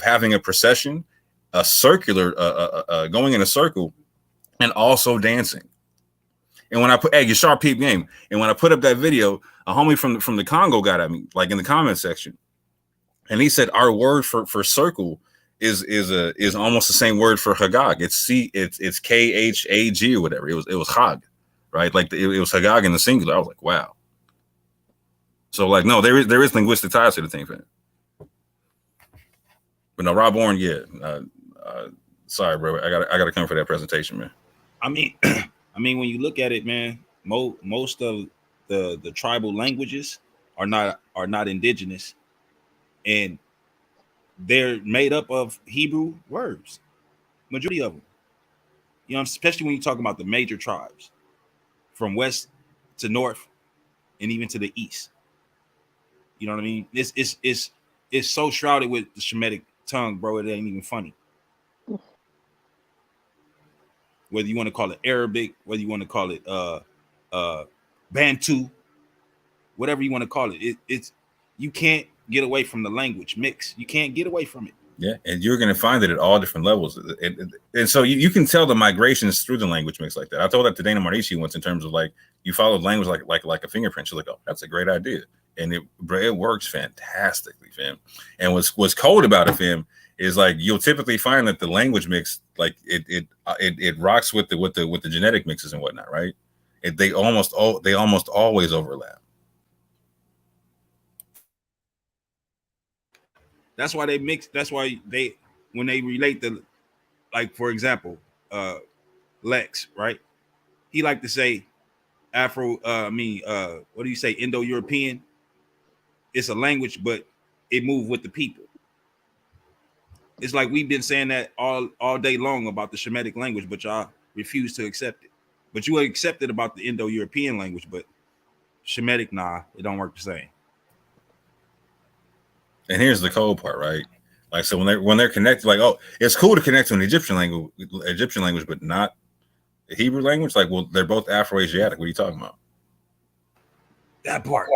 having a procession, a circular, going in a circle, and also dancing. And when I put Yashar peep game, and when I put up that video, a homie from the Congo got at me, like in the comment section, and he said our word for circle is almost the same word for Hagag. It's Khag or whatever. It was Hag, right? Like it was Hagag in the singular. I was like, wow. So like, no, there is linguistic ties to the thing, man. But no, Raborn, yeah. Sorry, bro. I gotta come for that presentation, man.
I mean, when you look at it, man, most of the tribal languages are not indigenous, and they're made up of Hebrew words. Majority of them, you know, especially when you talk about the major tribes from west to north and even to the east. You know what I mean? It's so shrouded with the Shemitic tongue, bro. It ain't even funny. Whether you want to call it Arabic, whether you want to call it Bantu, whatever you want to call it, it's you can't get away from the language mix. You can't get away from it.
Yeah, and you're going to find it at all different levels. And so you can tell the migrations through the language mix like that. I told that to Dana Marici once in terms of like, you follow language like a fingerprint. She's like, oh, that's a great idea. And it works fantastically, fam. And what's cold about it, fam, is like you'll typically find that the language mix, like it rocks with the genetic mixes and whatnot, right? They almost always overlap.
That's why they mix. That's why when they relate the, like for example, Lex, right? He like to say Afro. What do you say? Indo-European. It's a language, but it moved with the people. It's like we've been saying that all day long about the Shemitic language, but y'all refuse to accept it. But you accept it about the Indo-European language, but Shemitic, nah, it don't work the same.
And here's the cold part, right? Like, so when they're connected, like, oh, it's cool to connect to an Egyptian language, but not the Hebrew language. Like, well, they're both Afro-Asiatic. What are you talking about?
That part.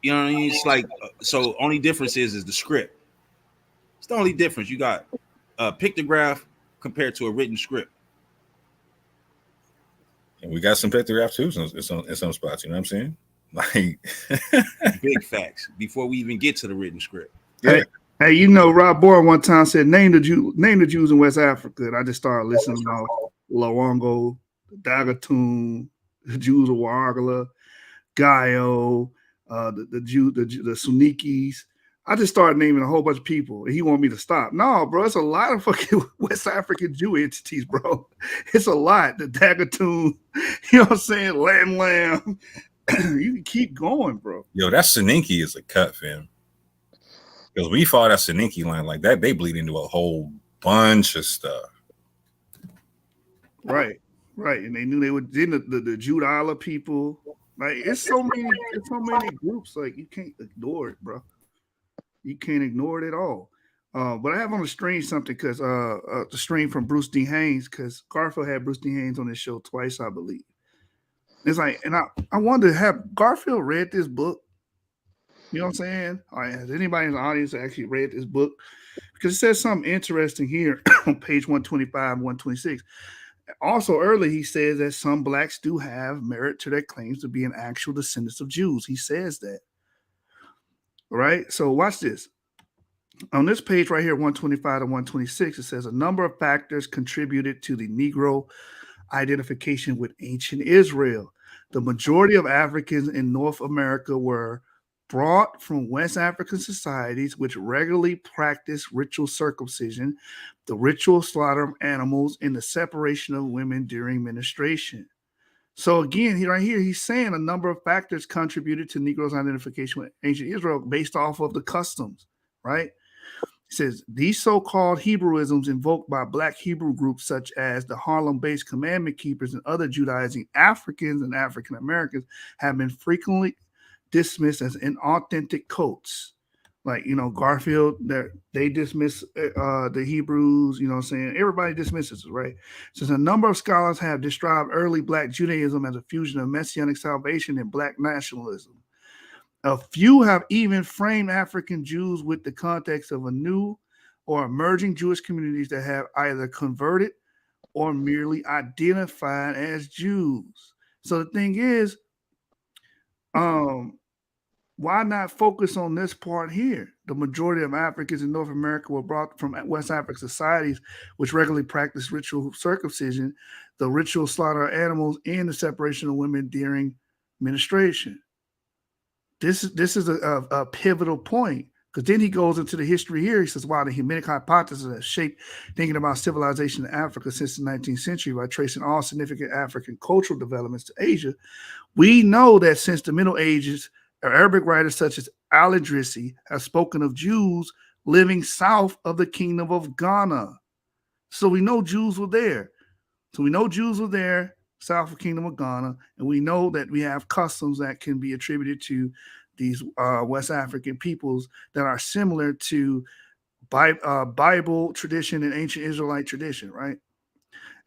You know what I mean? It's like, so only difference is the script. It's the only difference. You got a pictograph compared to a written script.
And we got some pictograph too in some spots. You know what I'm saying? Like
big facts before we even get to the written script.
Yeah.
Hey, you know, Raborn one time said, name the Jews in West Africa. And I just started listening to Luongo, the Dagatun, the Jews of Wargala, Gaio, the Sunikis. I just started naming a whole bunch of people, and he wanted me to stop. No, bro, it's a lot of fucking West African Jew entities, bro. It's a lot. The Dagatun, you know what I'm saying? Lamb. You can keep going, bro.
Yo, that Soninke is a cut, fam. Because we fought that Soninke line like that, they bleed into a whole bunch of stuff.
Right. And they knew they would. Then the Judala people, like it's so many groups. Like you can't ignore it, bro. You can't ignore it at all. But I have on the stream something because the stream from Bruce D. Haynes, because Garfield had Bruce D. Haynes on his show twice, I believe. It's like, and I wonder, have Garfield read this book? You know what I'm saying? Has anybody in the audience actually read this book? Because it says something interesting here on page 125, 126. Also, early he says that some blacks do have merit to their claims to be an actual descendants of Jews. He says that. Right? So watch this. On this page right here, 125 to 126, it says a number of factors contributed to the Negro identification with ancient Israel. The majority of Africans in North America were brought from West African societies which regularly practiced ritual circumcision, the ritual slaughter of animals, and the separation of women during menstruation. So again, he's saying a number of factors contributed to Negroes' identification with ancient Israel based off of the customs, right? He says these so-called Hebrewisms invoked by Black Hebrew groups such as the Harlem-based Commandment Keepers and other Judaizing Africans and African Americans have been frequently dismissed as inauthentic cults, Like, Garfield, they dismiss the Hebrews, you know what I'm saying? Everybody dismisses it, right? Since a number of scholars have described early Black Judaism as a fusion of Messianic salvation and Black nationalism. A few have even framed African Jews with the context of a new or emerging Jewish communities that have either converted or merely identified as Jews. So the thing is, why not focus on this part here? The majority of Africans in North America were brought from West African societies, which regularly practiced ritual circumcision, the ritual slaughter of animals, and the separation of women during menstruation. This is a pivotal point, because then he goes into the history here. He says, wow, the Hamitic hypothesis has shaped thinking about civilization in Africa since the 19th century by tracing all significant African cultural developments to Asia. We know that since the Middle Ages, Arabic writers such as Al-Idrisi have spoken of Jews living south of the kingdom of Ghana. So we know Jews were there. South of Kingdom of Ghana, and we know that we have customs that can be attributed to these West African peoples that are similar to Bible tradition and ancient Israelite tradition, right?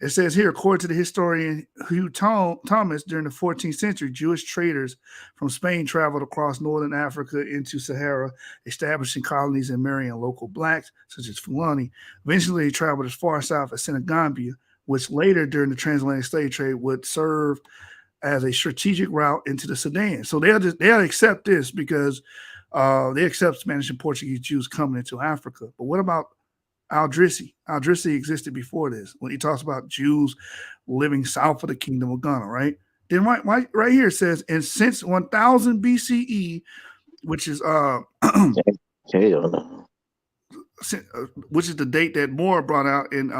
It says here, according to the historian Hugh Thomas, during the 14th century, Jewish traders from Spain traveled across northern Africa into Sahara, establishing colonies and marrying local blacks, such as Fulani. Eventually, they traveled as far south as Senegambia, which later, during the transatlantic slave trade, would serve as a strategic route into the Sudan. So they'll accept this because they accept Spanish and Portuguese Jews coming into Africa. But what about Al-Idrisi? Al-Idrisi existed before this, when he talks about Jews living south of the kingdom of Ghana, right? Then right here it says, and since 1000 BCE, which is which is the date that Moore brought out in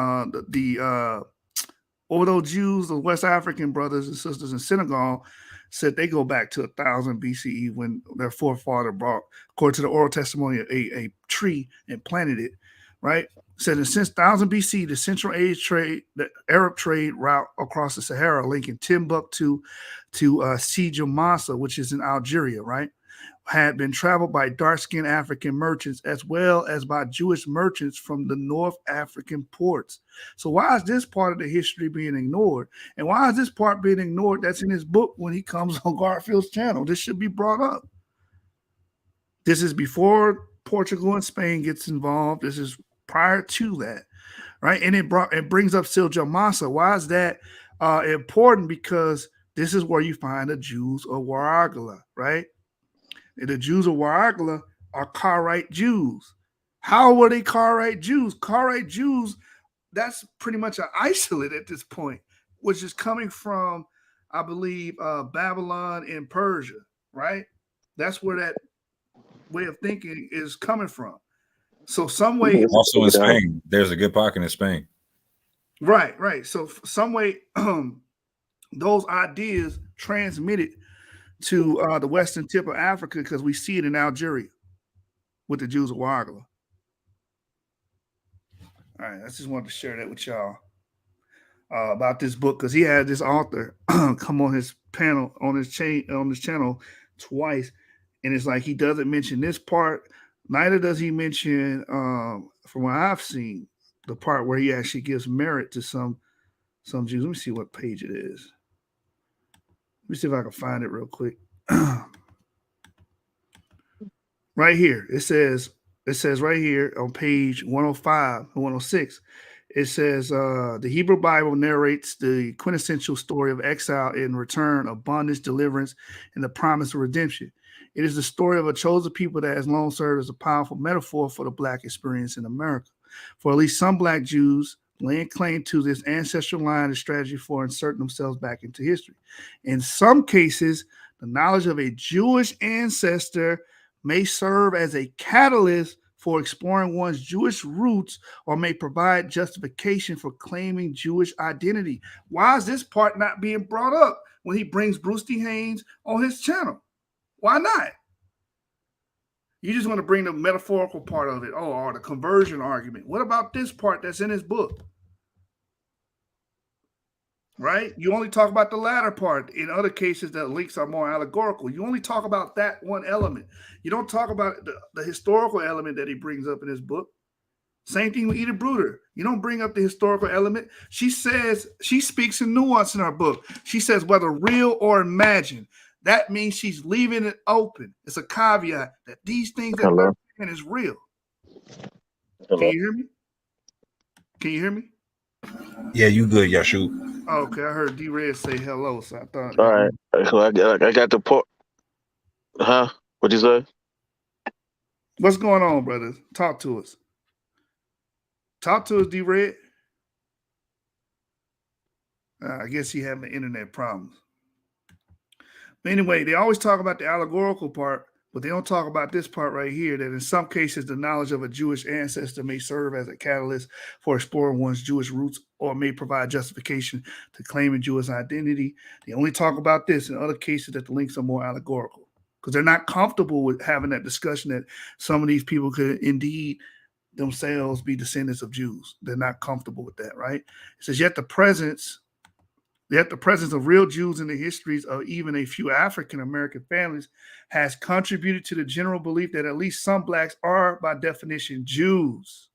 although Jews, the West African brothers and sisters in Senegal, said they go back to 1000 BCE when their forefather brought, according to the oral testimony, a tree and planted it, right? Said that since 1000 BC, the Central Age trade, the Arab trade route across the Sahara, linking Timbuktu to Sijamasa, which is in Algeria, right, had been traveled by dark-skinned African merchants as well as by Jewish merchants from the North African ports. So why is this part of the history being ignored? And why is this part being ignored that's in his book when he comes on Garfield's channel? This should be brought up. This is before Portugal and Spain gets involved. This is prior to that, right? And it brings up Sijamasa. Why is that important? Because this is where you find the Jews of Waragala, right? The Jews of Waragala are Karaite Jews. How were they Karaite Jews? Karaite Jews, that's pretty much an isolate at this point, which is coming from, I believe, Babylon and Persia, right? That's where that way of thinking is coming from. So some way,
also in Spain, there's a good pocket in Spain.
Right. So some way, those ideas transmitted to the western tip of Africa, because we see it in Algeria with the Jews of Waragala. All right, I just wanted to share that with y'all about this book, because he had this author come on his panel on his channel twice, and it's like he doesn't mention this part. Neither does he mention, from what I've seen, the part where he actually gives merit to some Jews. Let me see what page it is. Let me see if I can find it real quick. Right here, it says right here on page 105 and 106, it says the Hebrew Bible narrates the quintessential story of exile and return, of bondage, deliverance, and the promise of redemption. It is the story of a chosen people that has long served as a powerful metaphor for the Black experience in America. For at least some Black Jews, laying claim to this ancestral line is strategy for inserting themselves back into history. In some cases, the knowledge of a Jewish ancestor may serve as a catalyst for exploring one's Jewish roots, or may provide justification for claiming Jewish identity. Why is this part not being brought up when he brings Bruce D. Haynes on his channel? Why not? You just want to bring the metaphorical part of it, or the conversion argument. What about this part that's in his book? right? You only talk about the latter part. In other cases, the links are more allegorical. You only talk about that one element. You don't talk about the historical element that he brings up in his book. Same thing with Edith Bruder. You don't bring up the historical element. She says, she speaks in nuance in her book. She says, whether real or imagined. That means she's leaving it open. It's a caveat that these things that
Hello.
we're saying is real.
Hello.
Can you hear me? Can you hear me?
Yeah, you good, Yashu.
Oh, okay, I heard D-Red say hello, so I thought.
All right. So I got the part. Huh? What'd you say?
What's going on, brother? Talk to us. Talk to us, D-Red. I guess he having internet problems. But anyway, they always talk about the allegorical part, but they don't talk about this part right here, that in some cases, the knowledge of a Jewish ancestor may serve as a catalyst for exploring one's Jewish roots or may provide justification to claiming Jewish identity. They only talk about this in other cases that the links are more allegorical because they're not comfortable with having that discussion that some of these people could indeed themselves be descendants of Jews. They're not comfortable with that, right? It says, yet the presence of real Jews in the histories of even a few African American families has contributed to the general belief that at least some blacks are, by definition, Jews.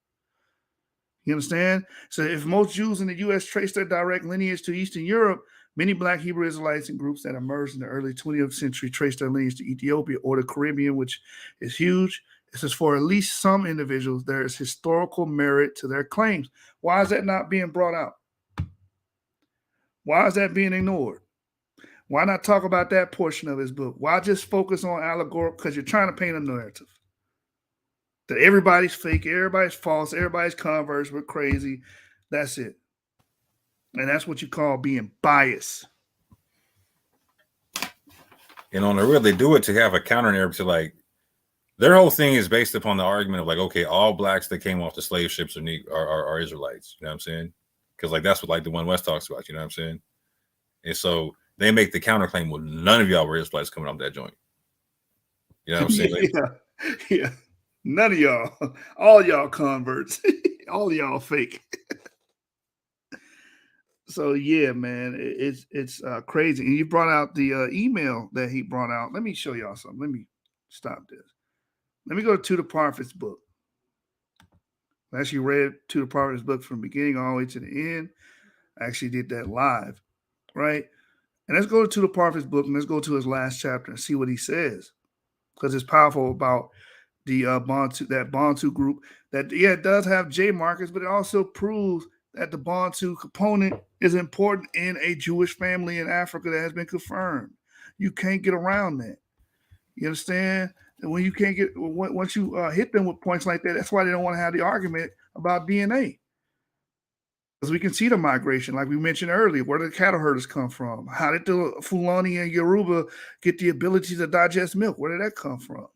You understand? So if most Jews in the U.S. trace their direct lineage to Eastern Europe, many Black Hebrew Israelites and groups that emerged in the early 20th century trace their lineage to Ethiopia or the Caribbean, which is huge. It says for at least some individuals, there is historical merit to their claims. Why is that not being brought out? Why is that being ignored? Why not talk about that portion of his book? Why just focus on allegorical? Because you're trying to paint a narrative that everybody's fake, everybody's false, everybody's converse, we're crazy. That's it. And that's what you call being biased.
And on the real, they do it to have a counter narrative to like their whole thing is based upon the argument of like, okay, all blacks that came off the slave ships are Israelites. You know what I'm saying? Because like that's what like the One West talks about. You know what I'm saying? And so they make the counterclaim, well, none of y'all were Israelites coming off that joint. You know what I'm saying? Like,
yeah. None of y'all, all y'all converts, all y'all fake. So yeah, man, it's crazy. And you brought out the email that he brought out. Let me show y'all something. Let me stop this. Let me go to the Prophet's book. I actually read to the Prophet's book from the beginning all the way to the end. I actually did that live, right? And let's go to the Prophet's book and let's go to his last chapter and see what he says, because it's powerful about the Bantu group. That it does have J markers, but it also proves that the Bantu component is important in a Jewish family in Africa that has been confirmed. You can't get around that. You understand? And when you can't get, once you hit them with points like that, that's why they don't want to have the argument about DNA. Because we can see the migration, like we mentioned earlier. Where did the cattle herders come from? How did the Fulani and Yoruba get the ability to digest milk? Where did that come from?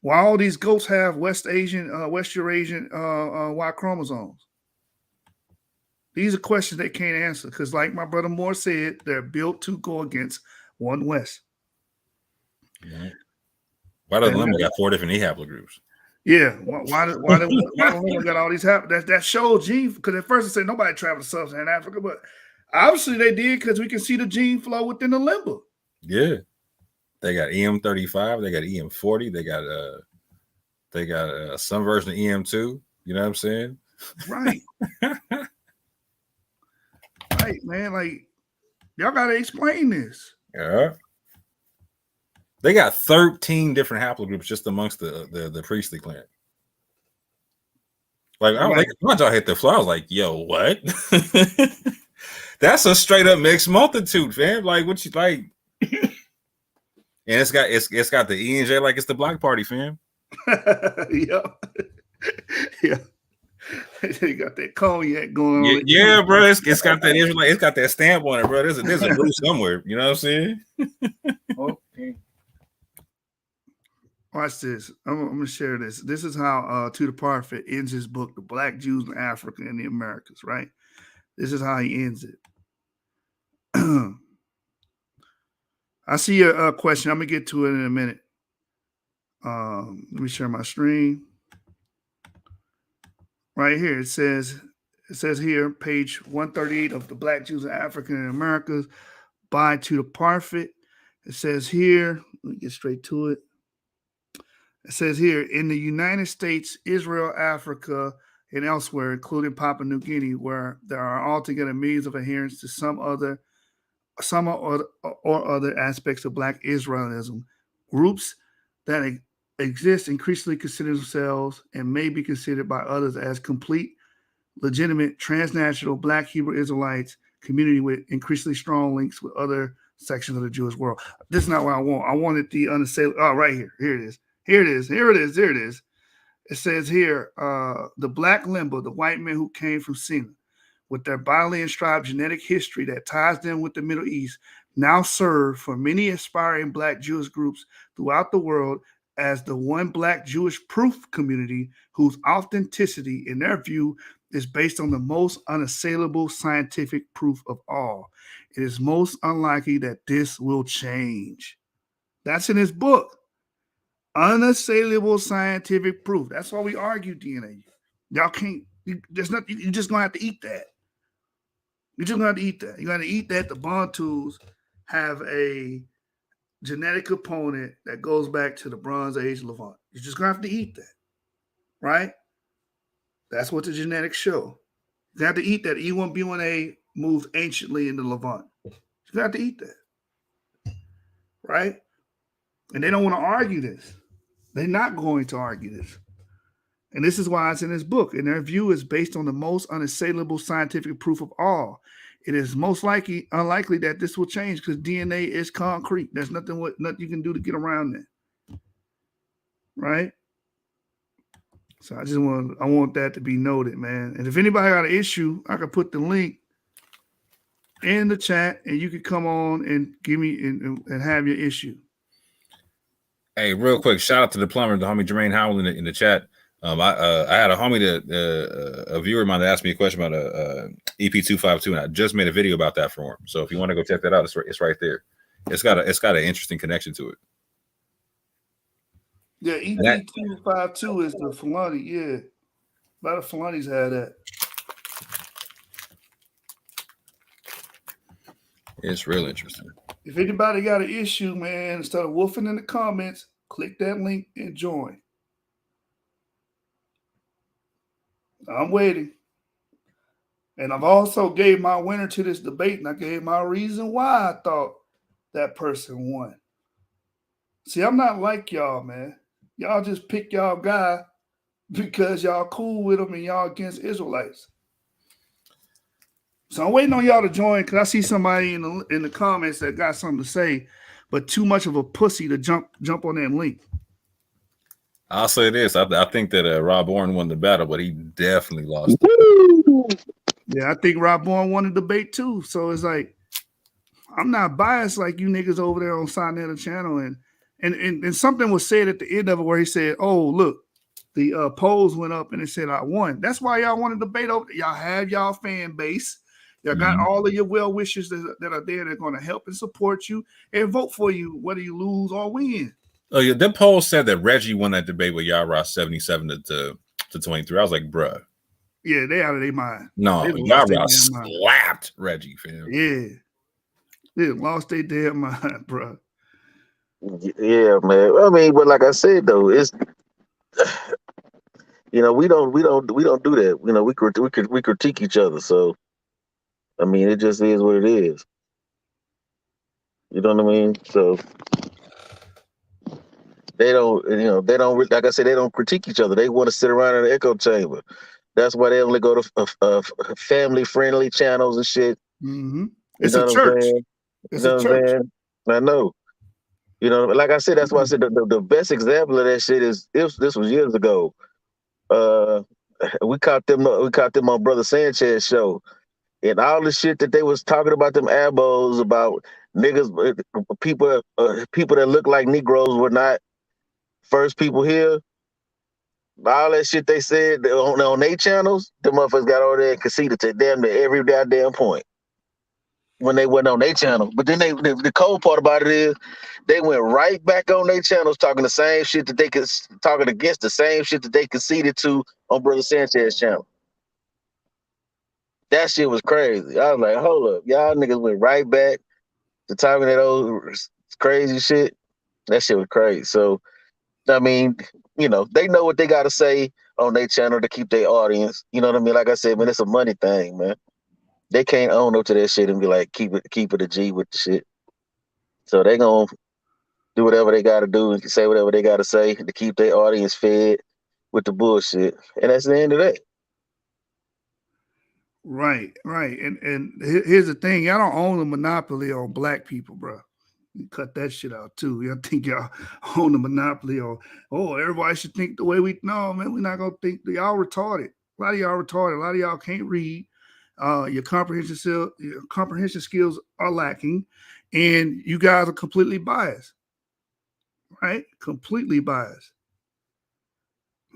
Why all these goats have West Eurasian Y chromosomes? These are questions they can't answer because, like my brother Moore said, they're built to go against One West.
yeah. Why does Lemon got 4 different E haplogroups?
Yeah, why the got all these happen? That shows gene, because at first they said nobody traveled to sub-Saharan Africa, but obviously they did because we can see the gene flow within the limber.
Yeah, they got EM35, they got EM40, they got some version of EM2. You know what I'm saying?
Right, right, man. Like y'all got to explain this.
Yeah. They got 13 different haplogroups just amongst the priestly clan. Like, I was like, once y'all hit the floor, I was like, yo, what? That's a straight up mixed multitude, fam. Like, what you like? And it's got the E and J like it's the Block Party, fam.
Yeah. Yeah. They got that cognac going on.
Yeah, bro. It's got that Israelite, it's got that stamp on it, bro. There's a brew somewhere. You know what I'm saying?
Okay. Watch this. I'm going to share this. This is how To the Prophet ends his book, The Black Jews in Africa and the Americas, right? This is how he ends it. I see a question. I'm going to get to it in a minute. Let me share my screen. Right here, it says, It says here, page 138 of the Black Jews in Africa and Americas by to the Prophet. It says here, let me get straight to it. It says here, in the United States, Israel, Africa, and elsewhere, including Papua New Guinea, where there are altogether millions of adherents to some or other aspects of Black Israelism, groups that exist increasingly consider themselves and may be considered by others as complete, legitimate, transnational Black Hebrew Israelites community with increasingly strong links with other sections of the Jewish world. This is not what I want. I wanted the unassailable. Oh, right here. Here it is. Here it is. Here it is. Here it is. It says here, the Black Limbo, the white men who came from Sinai, with their bodily and striped genetic history that ties them with the Middle East, now serve for many aspiring Black Jewish groups throughout the world as the one Black Jewish proof community whose authenticity, in their view, is based on the most unassailable scientific proof of all. It is most unlikely that this will change. That's in his book. Unassailable scientific proof. That's why we argue DNA. Y'all can't, there's nothing, you're just gonna have to eat that. You're just gonna have to eat that. You gotta eat that. The Bantus have a genetic component that goes back to the Bronze Age Levant. You're just gonna have to eat that, right? That's what the genetics show. You have to eat that. E1B1A moved anciently in the Levant. You have to eat that, right? And they don't want to argue this. They're not going to argue this. And this is why it's in this book. And their view is based on the most unassailable scientific proof of all. It is most unlikely that this will change because DNA is concrete. There's nothing you can do to get around that. Right? So I want that to be noted, man. And if anybody got an issue, I can put the link in the chat and you can come on and give me and have your issue.
Hey, real quick, shout out to the plumber, the homie Jermaine Howell in the chat. I had a homie a viewer of mine that asked me a question about EP252, and I just made a video about that for him. So if you want to go check that out, it's right there. It's got an interesting connection to it.
Yeah, EP252 is the Fulani. Yeah, a lot of Fulanis had that.
It's real interesting.
If anybody got an issue, man, instead of woofing in the comments, click that link and join. I'm waiting. And I've also gave my winner to this debate, and I gave my reason why I thought that person won. See, I'm not like y'all, man. Y'all just pick y'all guy because y'all cool with them and y'all against Israelites. So I'm waiting on y'all to join because I see somebody in the comments that got something to say, but too much of a pussy to jump on that link.
I'll say this: I think that Raborn won the battle, but he definitely lost.
Yeah, I think Raborn won the debate too. So it's like I'm not biased like you niggas over there on Sinetta channel, and something was said at the end of it where he said, "Oh, look, the polls went up and it said I won." That's why y'all want to debate over. Y'all have y'all fan base. Y'all got all of your well wishes that are there. They're going to help and support you and vote for you, whether you lose or win.
Oh yeah, them polls said that Reggie won that debate with Yarah 77 to 23. I was like, bruh.
Yeah, they out of their mind.
No, Yarah slapped Reggie, fam.
Yeah. They lost their damn mind, bro.
Yeah, man. I mean, but like I said though, it's we don't do that. We critique each other. So I mean, it just is what it is. You know what I mean? So they don't, like I said, they don't critique each other. They want to sit around in the echo chamber. That's why they only go to family-friendly channels and shit.
Mm-hmm. It's a church. It's a church.
I know. Like I said, that's why I said the best example of that shit is this was years ago. We caught them on Brother Sanchez show. And all the shit that they was talking about them abos about niggas, people that look like Negroes were not first people here. All that shit they said on their channels, the motherfuckers got over there and conceded to damn near every goddamn point when they went on their channel. But then the cold part about it is they went right back on their channels talking the same shit that they talking against the same shit that they conceded to on Brother Sanchez channel. That shit was crazy. I was like, hold up, y'all niggas went right back to talking that old crazy shit. That shit was crazy. So I mean, you know, they know what they got to say on their channel to keep their audience. You know what I mean? Like I said, man, it's a money thing, man. They can't own up to that shit and be like, keep it a G with the shit. So they gonna do whatever they got to do and say whatever they got to say to keep their audience fed with the bullshit. And that's the end of that.
Right. And here's the thing: y'all don't own a monopoly on black people, bro. You cut that shit out too. Y'all think y'all own the monopoly on? Oh, everybody should think the way we. No, man, we're not gonna think. Y'all retarded. A lot of y'all retarded. A lot of y'all can't read. Your comprehension skills are lacking, and you guys are completely biased. Right? Completely biased.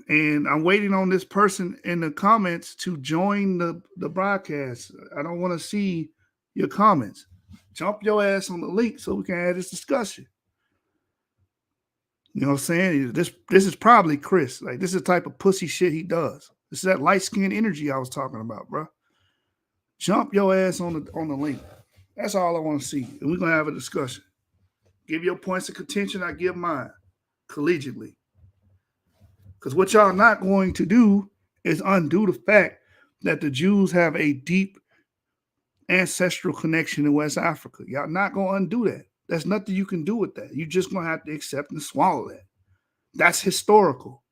And I'm waiting on this person in the comments to join the broadcast. I don't want to see your comments. Jump your ass on the link so we can have this discussion. You know what I'm saying? This is probably Chris. Like, this is the type of pussy shit he does. This is that light skin energy I was talking about, bro. Jump your ass on the link. That's all I want to see. And we're gonna have a discussion. Give your points of contention, I give mine collegiately. Because what y'all not going to do is undo the fact that the Jews have a deep ancestral connection in West Africa. Y'all not going to undo that. There's nothing you can do with that. You're just going to have to accept and swallow that. That's historical.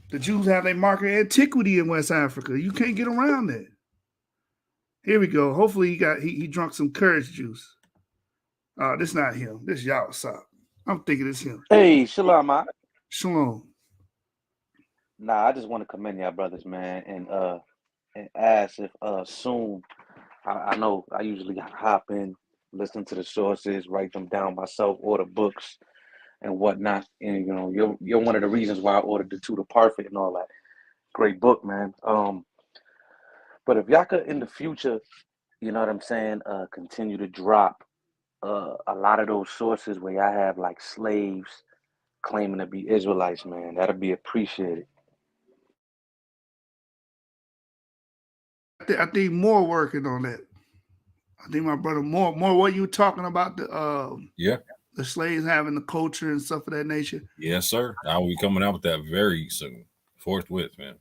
The Jews have a marker of antiquity in West Africa. You can't get around that. Here we go. Hopefully he drunk some courage juice. This not him. This YASHAR. I'm thinking it's him.
Hey, Shalom, Mark.
Shalom.
Nah, I just want to commend y'all brothers, man, and ask if soon. I know I usually hop in, listen to the sources, write them down myself, order books and whatnot. And you know, you're one of the reasons why I ordered the Two to Parfait and all that. Great book, man. But if y'all could in the future, you know what I'm saying, continue to drop a lot of those sources where y'all have like slaves claiming to be Israelites, man, that'd be appreciated.
I think more working on that. I think my brother more what you talking about the slaves having the culture and stuff of that nature.
Yes, sir. I will be coming out with that very soon. Forthwith, man.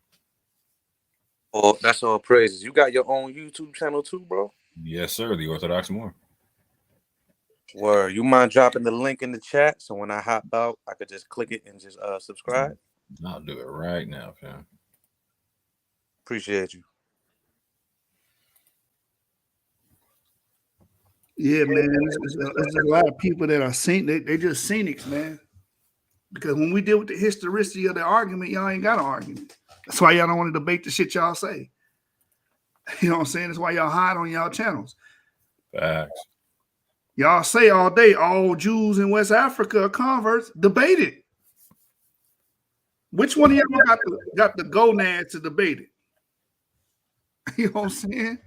Oh, that's all praises. You got your own YouTube channel too, bro?
Yes, sir. The Orthodox Moor.
Word. You mind dropping the link in the chat so when I hop out, I could just click it and just subscribe?
I'll do it right now, fam.
Appreciate you.
Yeah, man. There's a lot of people that are they just cynics, man. Because when we deal with the historicity of the argument, y'all ain't got an argument. That's why y'all don't want to debate the shit y'all say. You know what I'm saying? That's why y'all hide on y'all channels.
Facts.
Y'all say all day, all Jews in West Africa are converts. Debate it. Which one of y'all got the gonads to debate it? You know what I'm saying?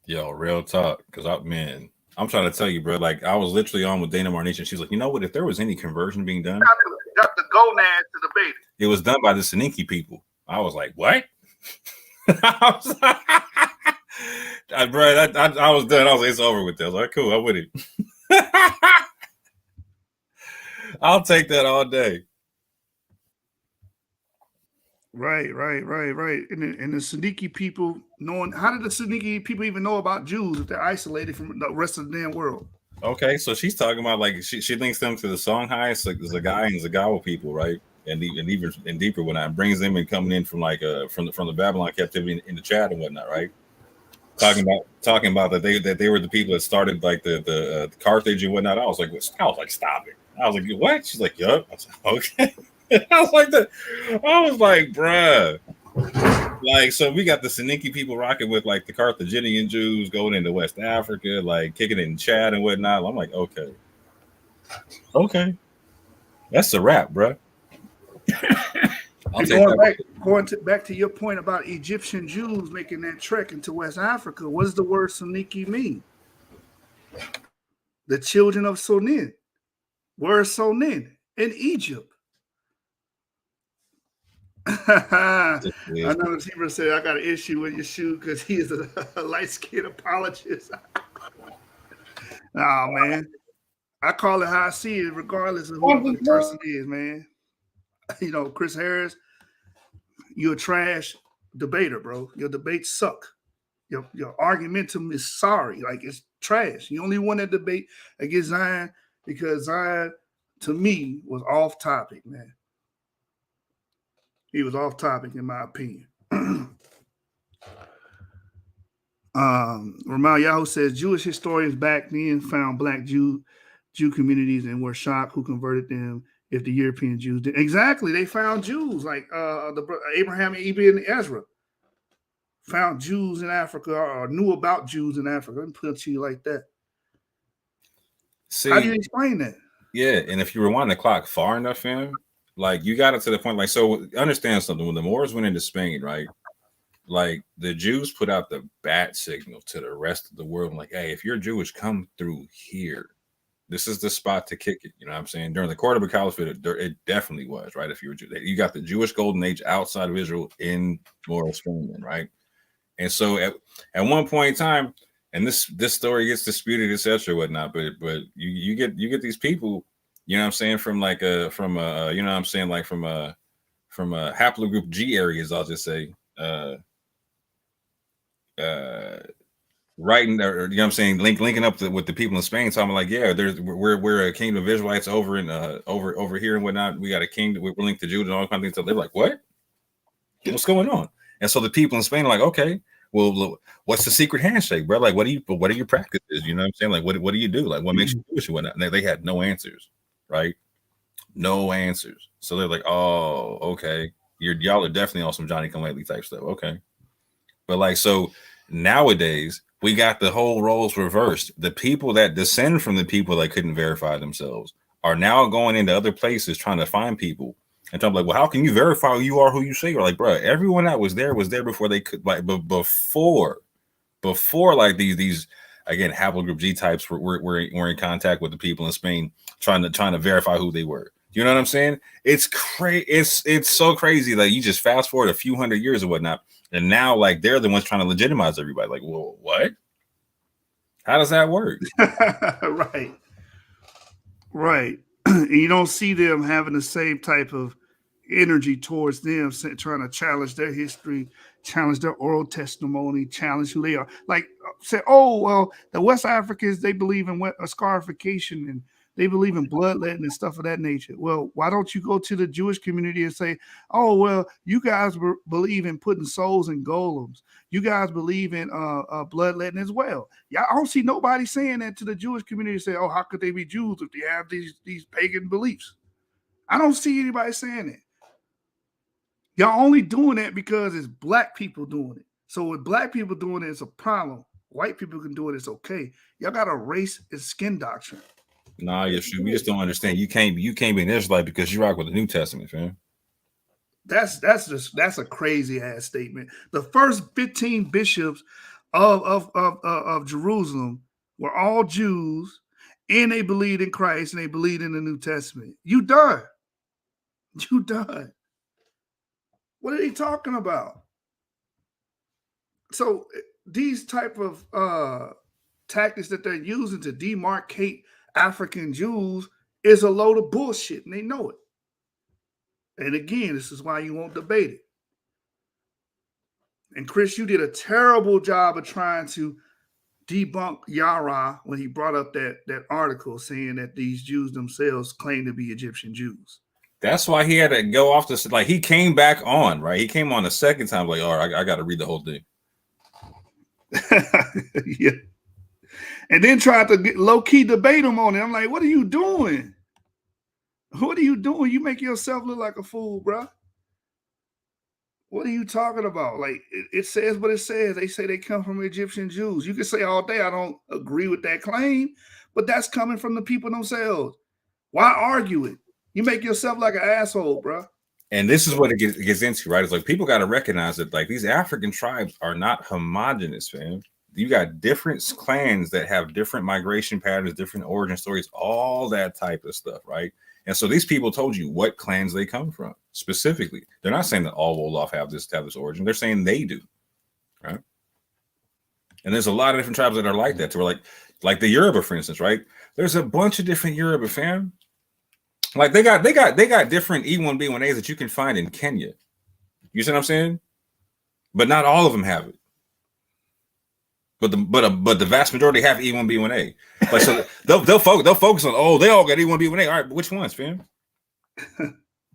Yo, real talk. Because I'm trying to tell you, bro. Like, I was literally on with Dana Marniche, and she's like, you know what? If there was any conversion being done,
got the gonads to debate
it was done by the Soninke people. I was like, what? I was like, bro, I was done. I was like, it's over with this. I was like, cool, I'm with it. I'll take that all day.
Right. And the Soninke people how did the Soninke people even know about Jews if they're isolated from the rest of the damn world?
Okay, so she's talking about like she links them to the Songhai, Zagai, and Zagawa people, right? And even deeper when I brings them and coming in from like from the Babylon captivity in the chat and whatnot, right? Talking about that they were the people that started like the Carthage and whatnot. I was like, stop it. I was like, what? She's like, yup. I was like, okay. I was like that. I was like, bruh. Like, so we got the Soninke people rocking with like the Carthaginian Jews going into West Africa, like kicking it in Chad and whatnot. I'm like, okay, that's a wrap, bruh.
Going back to your point about Egyptian Jews making that trek into West Africa, what does the word Soninke mean? The children of Sonin. Word Sonin in Egypt. Another receiver said, I got an issue with your shoe because he is a light-skinned apologist. Nah, man. I call it how I see it, regardless of who the person is, man. You know, Chris Harris, you're a trash debater, bro. Your debates suck. Your argumentum is sorry. Like, it's trash. You only won that debate against Zion because Zion, to me, was off topic, man. He was off topic, in my opinion. YASHAR-YA'OH says Jewish historians back then found black Jew communities and were shocked who converted them if the European Jews did. Exactly. They found Jews like Abraham, Ibn, and Ezra found Jews in Africa or knew about Jews in Africa. Let me put it to you like that.
See,
how do you explain that?
Yeah, and if you rewind the clock far enough, fam, like you got it to the point, like, so understand something. When the Moors went into Spain, right? Like the Jews put out the bat signal to the rest of the world, like, hey, if you're Jewish, come through here. This is the spot to kick it. You know what I'm saying? During the Cordoba Caliphate, it definitely was, right? If you were Jew, you got the Jewish golden age outside of Israel in Moral Spain, right? And so at one point in time, and this story gets disputed, etc., whatnot, but you get these people, you know what I'm saying, from a haplogroup G areas, I'll just say, writing, or you know what I'm saying, linking up with the people in Spain. So I'm like, yeah, we're a kingdom of Israelites over in over here and whatnot. We got a kingdom, we're linked to Judah and all kinds of things. So they're like, what? What's going on? And so the people in Spain are like, okay, well, what's the secret handshake, bro? Like, what are your practices? You know what I'm saying? Like, what do you do? Like, what makes you Jewish and whatnot? And they had no answers, right? No answers. So they're like, oh, okay, y'all are definitely on some Johnny Come Lately type stuff. Okay. But like, so nowadays we got the whole roles reversed. The people that descend from the people that couldn't verify themselves are now going into other places trying to find people. And I'm like, well, how can you verify you are who you say you're? Like, bro, everyone that was there before they could, like, but before like these again haplogroup G types were in contact with the people in Spain trying to verify who they were. You know what I'm saying? It's crazy. It's so crazy. Like, you just fast forward a few hundred years or whatnot, and now like they're the ones trying to legitimize everybody. Like, well, what? How does that work?
Right. And you don't see them having the same type of energy towards them, trying to challenge their history, challenge their oral testimony, challenge who they are. Like, say, oh, well, the West Africans, they believe in scarification and they believe in bloodletting and stuff of that nature. Well, why don't you go to the Jewish community and say, oh, well, you guys believe in putting souls in golems. You guys believe in bloodletting as well. Yeah, I don't see nobody saying that to the Jewish community. Say, oh, how could they be Jews if they have these pagan beliefs? I don't see anybody saying that. Y'all only doing that because it's black people doing it. So with black people doing it, it's a problem. White people can do it, it's okay. Y'all got a race and skin doctrine.
Nah, you just don't understand. You can't be an Israelite because you rock with the New Testament, fam.
That's a crazy ass statement. The first 15 bishops of Jerusalem were all Jews, and they believed in Christ and they believed in the New Testament. You done. What are they talking about? So these type of tactics that they're using to demarcate African Jews is a load of bullshit, and they know it. And again, this is why you won't debate it. And Chris, you did a terrible job of trying to debunk Yarah when he brought up that article saying that these Jews themselves claim to be Egyptian Jews.
That's why he had to go off this. Like, he came back on, right? He came on a second time, like, all right, I got to read the whole thing.
Yeah. And then tried to low-key debate him on it. I'm like, what are you doing? What are you doing? You make yourself look like a fool, bro. What are you talking about? Like, it says what it says. They say they come from Egyptian Jews. You can say all day, I don't agree with that claim, but that's coming from the people themselves. Why argue it? You make yourself like an asshole, bro.
And this is what it gets into, right? It's like people got to recognize that, like, these African tribes are not homogenous, fam. You got different clans that have different migration patterns, different origin stories, all that type of stuff, right? And so these people told you what clans they come from specifically. They're not saying that all Wolof have this origin. They're saying they do, right? And there's a lot of different tribes that are like that. To where like the Yoruba, for instance, right? There's a bunch of different Yoruba, fam. Like they got different E1B1As that you can find in Kenya. You see what I'm saying? But not all of them have it. But the vast majority have E1B1A. Like so they'll focus on, they all got E1B1A. All right, but which ones, fam?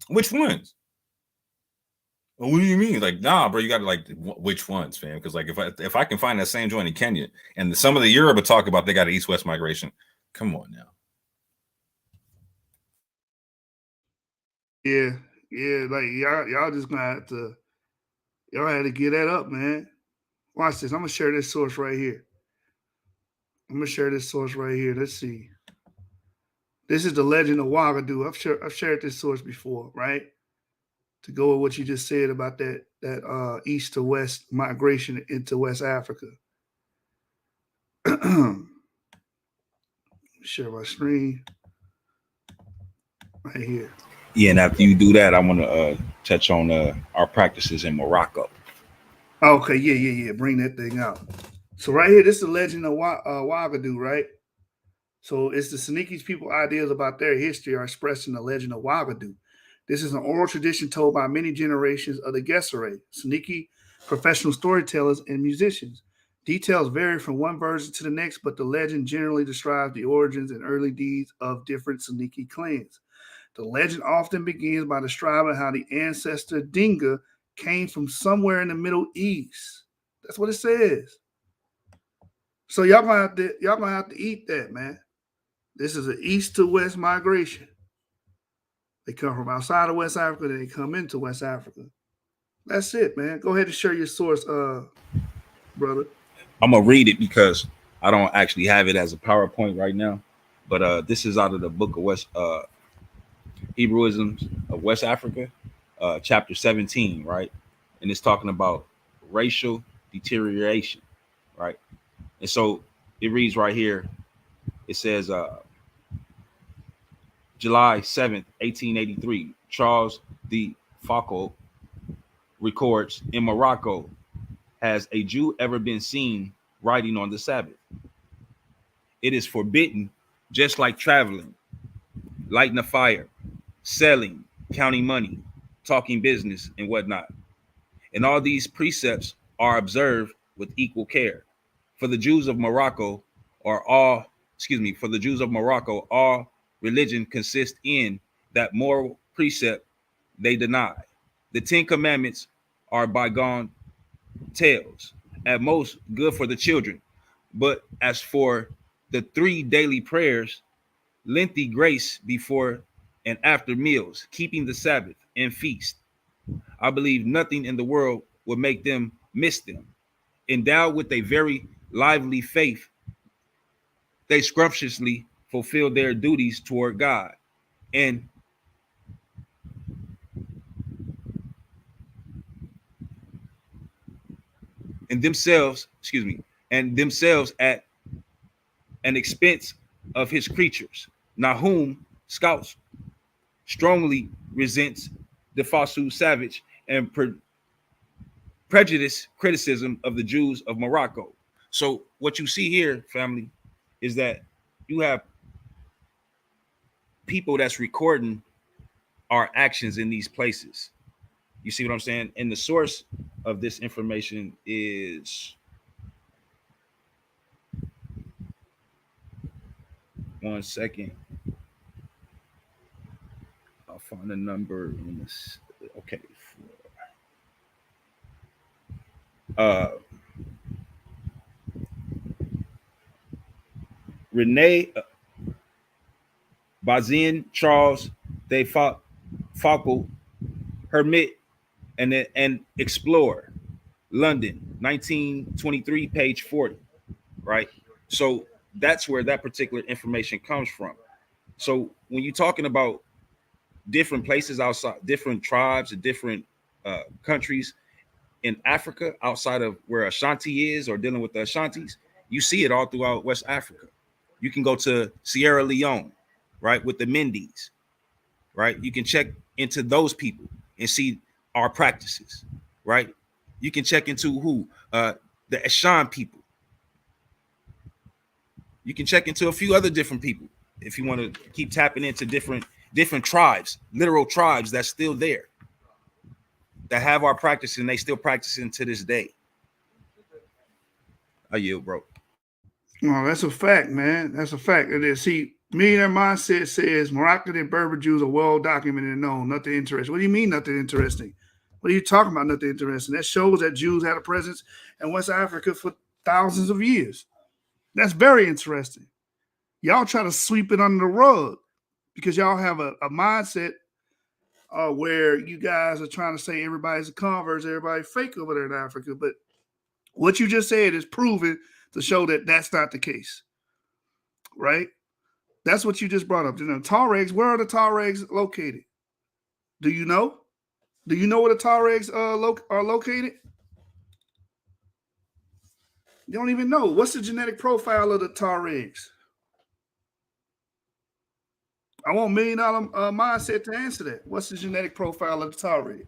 Which ones? Well, what do you mean? Like, nah, bro, you got to like which ones, fam? Because like if I can find that same joint in Kenya, and some of the Yoruba talk about they got an east-west migration, come on now.
Yeah, like y'all just gonna have to, y'all had to get that up, man. Watch this. I'm gonna share this source right here. Let's see. This is the legend of Ouagadougou. I've shared this source before, right? To go with what you just said about that east to west migration into West Africa. Share my screen right here.
Yeah, and after you do that, I want to touch on our practices in Morocco.
Okay, yeah. Bring that thing out. So right here, this is the legend of Ouagadougou, right? So it's the Soninke's people ideas about their history are expressed in the legend of Ouagadougou. This is an oral tradition told by many generations of the Gesserit, Sonike professional storytellers and musicians. Details vary from one version to the next, but the legend generally describes the origins and early deeds of different Sonike clans. The legend often begins by describing how the ancestor Dinga came from somewhere in the Middle East. That's what it says. So y'all gonna have to eat that, man. This is an east to west migration. They come from outside of West Africa, then they come into West Africa. That's it, man. Go ahead and share your source, brother.
I'm gonna read it because I don't actually have it as a PowerPoint right now. But this is out of the book of West Hebrewisms of West Africa, chapter 17, right? And it's talking about racial deterioration, right? And so it reads right here. It says July 7th, 1883, Charles de Foucault records, in Morocco, has a Jew ever been seen writing on the Sabbath? It is forbidden, just like traveling, lighting a fire, selling, counting money, talking business, and whatnot. And all these precepts are observed with equal care. For the Jews of Morocco, all religion consists in that moral precept they deny. The 10 Commandments are bygone tales, at most good for the children. But as for the 3 daily prayers, lengthy grace before and after meals, keeping the Sabbath and feast, I believe nothing in the world would make them miss them. Endowed with a very lively faith, they scrumptiously fulfill their duties toward God and themselves at an expense of his creatures. Nahum scouts strongly resents the Fasu savage and prejudice criticism of the Jews of Morocco. So what you see here, family, is that you have people that's recording our actions in these places. You see what I'm saying? And the source of this information is, one second, I'll find a number in this. Okay. Rene Bazin Charles de Foucault, Hermit and Explorer, London, 1923, page 40, right? So that's where that particular information comes from. So when you're talking about different places outside, different tribes and different countries in Africa, outside of where Ashanti is or dealing with the Ashantis, you see it all throughout West Africa. You can go to Sierra Leone, right, with the Mendes. right? You can check into those people and see our practices, right? You can check into who the Eshan people. You can check into a few other different people if you want to keep tapping into different tribes, literal tribes that's still there, that have our practice and they still practicing to this day. I yield, bro.
No, that's a fact, man. That's a fact. It is. See, Millionaire Mindset says Moroccan and Berber Jews are well documented and known. Nothing interesting. What do you mean nothing interesting? What are you talking about? Nothing interesting. That shows that Jews had a presence in West Africa for thousands of years. That's very interesting. Y'all try to sweep it under the rug because y'all have a mindset where you guys are trying to say everybody's a convert, everybody fake over there in Africa. But what you just said is proven to show that that's not the case, right? That's what you just brought up. You know, Tuaregs, where are the Tuaregs located? Do you know? Do you know where the Tuaregs are located? You don't even know. What's the genetic profile of the Tuaregs? I want $1 million mindset to answer that. What's the genetic profile of the Tuareg?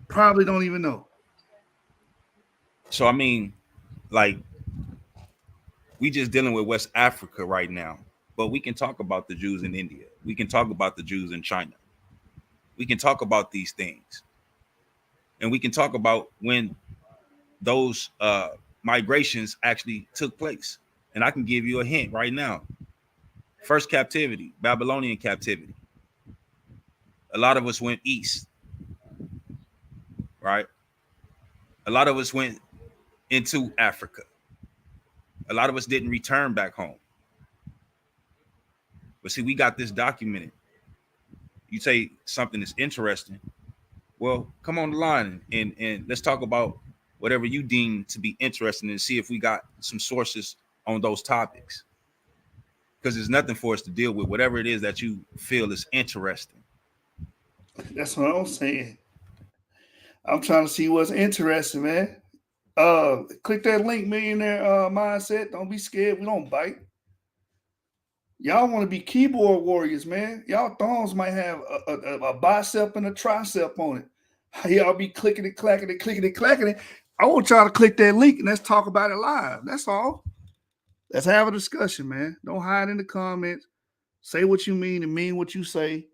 Probably don't even know.
So I mean, like, we just dealing with West Africa right now, but we can talk about the Jews in India. We can talk about the Jews in China. We can talk about these things, and we can talk about when those migrations actually took place. And I can give you a hint right now. First captivity, Babylonian captivity. A lot of us went east, right? A lot of us went into Africa. A lot of us didn't return back home. But see, we got this documented. You say something is interesting. Well, come on the line and let's talk about whatever you deem to be interesting and see if we got some sources on those topics. Because there's nothing for us to deal with, whatever it is that you feel is interesting.
That's what I'm saying. I'm trying to see what's interesting, man. Click that link, Millionaire Mindset. Don't be scared. We don't bite. Y'all want to be keyboard warriors, man. Y'all thumbs might have a bicep and a tricep on it. Y'all be clicking it, clacking it, clicking it, clacking it. I want y'all to click that link and let's talk about it live. That's all. Let's have a discussion, man. Don't hide in the comments. Say what you mean and mean what you say.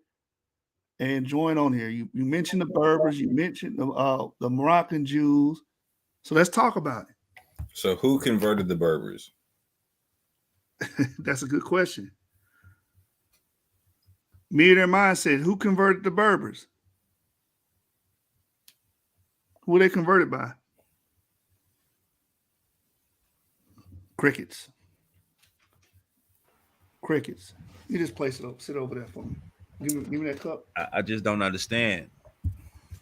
And join on here. You mentioned the Berbers. You mentioned the Moroccan Jews. So let's talk about it.
So who converted the Berbers?
That's a good question. Millionaire Mindset, who converted the Berbers? Who were they converted by? Crickets. Crickets. You just place it up. Sit over there for me. Give me that cup.
I just don't understand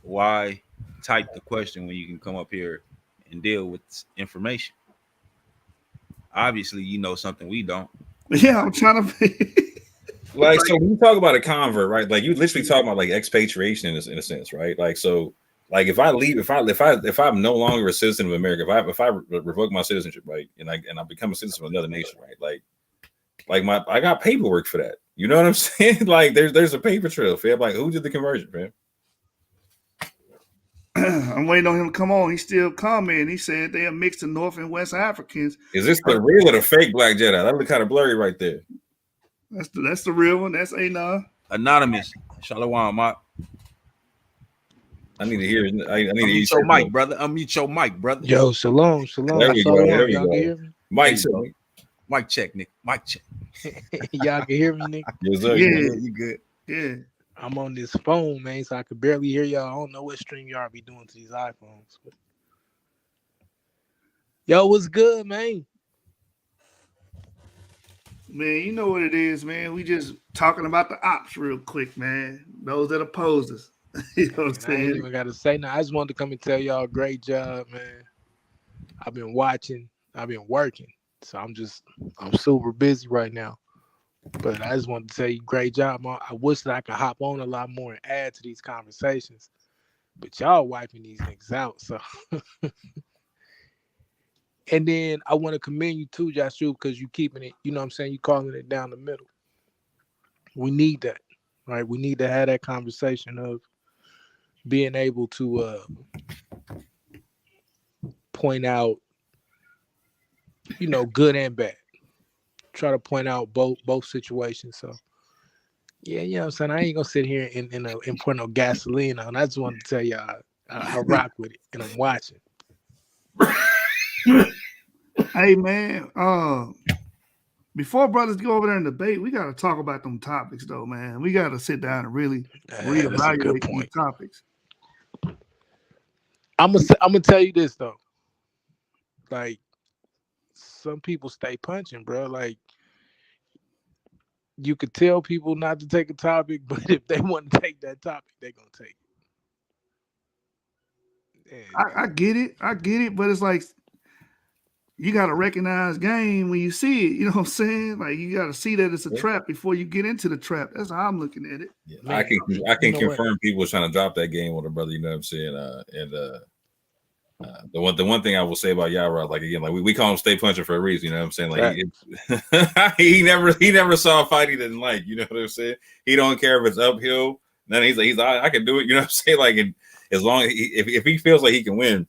why type the question when you can come up here and deal with information. Obviously, you know something we don't.
Yeah, I'm trying to.
Like, so when you talk about a convert, right? Like, you literally talking about like expatriation in a sense, right? Like, so, like, if I leave, if I'm no longer a citizen of America, if I revoke my citizenship, right, and I become a citizen of another nation, right, like I got paperwork for that. You know what I'm saying? Like, there's a paper trail, fam. Like, who did the conversion, man?
I'm waiting on him to come on. He's still commenting. He said they are mixed of North and West Africans.
Is this the real or the fake Black Jedi? That look kind of blurry right there.
That's the real one. That's Anon.
Anonymous. Shalom, Mark.
I need to hear. I need to
hear your mic, brother. Unmute your mic, brother.
Yo, shalom.
There we go. There we
Y'all
go.
can hear me?
Mic check.
Mic check, Nick. Mic check.
Y'all can hear me, Nick?
Yes, sir.
Yeah,
you good.
Yeah.
I'm on this phone, man, so I could barely hear y'all. I don't know what stream y'all be doing to these iPhones. But... Yo, what's good, man?
Man, you know what it is, man. We just talking about the ops real quick, man. Those that oppose us. You know what I'm saying?
I ain't even got to say now. I just wanted to come and tell y'all great job, man. I've been watching. I've been working. So I'm super busy right now. But I just wanted to tell you great job, man. I wish that I could hop on a lot more and add to these conversations. But y'all wiping these niggas out, so... And then I want to commend you too, Joshua, because you keeping it, you know what I'm saying? You calling it down the middle. We need that. right? We need to have that conversation of being able to point out, good and bad. Try to point out both situations. So yeah, you know what I'm saying? I ain't gonna sit here and pour no gasoline on. I just wanted to tell y'all I rock with it and I'm watching.
Hey man, before brothers go over there and debate, we gotta talk about them topics though, man. We gotta sit down and really
That's a good
reevaluate these
point.
topics.
I'm gonna tell you this though. Like, some people stay punching, bro. Like, you could tell people not to take a topic, but if they want to take that topic, they're gonna take it.
I get it, but it's like you gotta recognize game when you see it. You know what I'm saying? Like you gotta see that it's a trap before you get into the trap. That's how I'm looking at it.
Yeah,
Man,
I can
you know
confirm people trying to drop that game on a brother. You know what I'm saying? The one thing I will say about Yarah, like again, like we call him stay puncher for a reason. You know what I'm saying? Like he never saw a fight he didn't like. You know what I'm saying? He don't care if it's uphill. Then he's like I can do it. You know what I'm saying? Like as long as if he feels like he can win,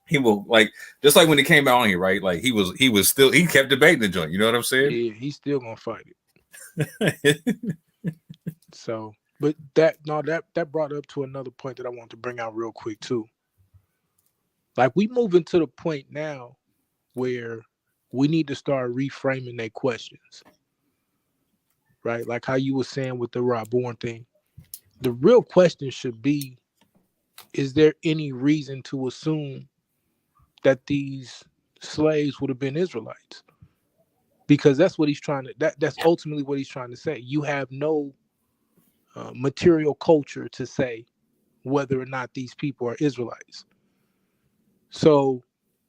he will. Like just like when he came out on here, right? Like he kept debating the joint. You know what I'm saying?
Yeah, he's still gonna fight it. So, but that brought up to another point that I want to bring out real quick too. Like we moving to the point now where we need to start reframing their questions, right? Like how you were saying with the Raborn thing. The real question should be, is there any reason to assume that these slaves would have been Israelites? Because that's what he's trying to, that's ultimately what he's trying to say. You have no material culture to say whether or not these people are Israelites. So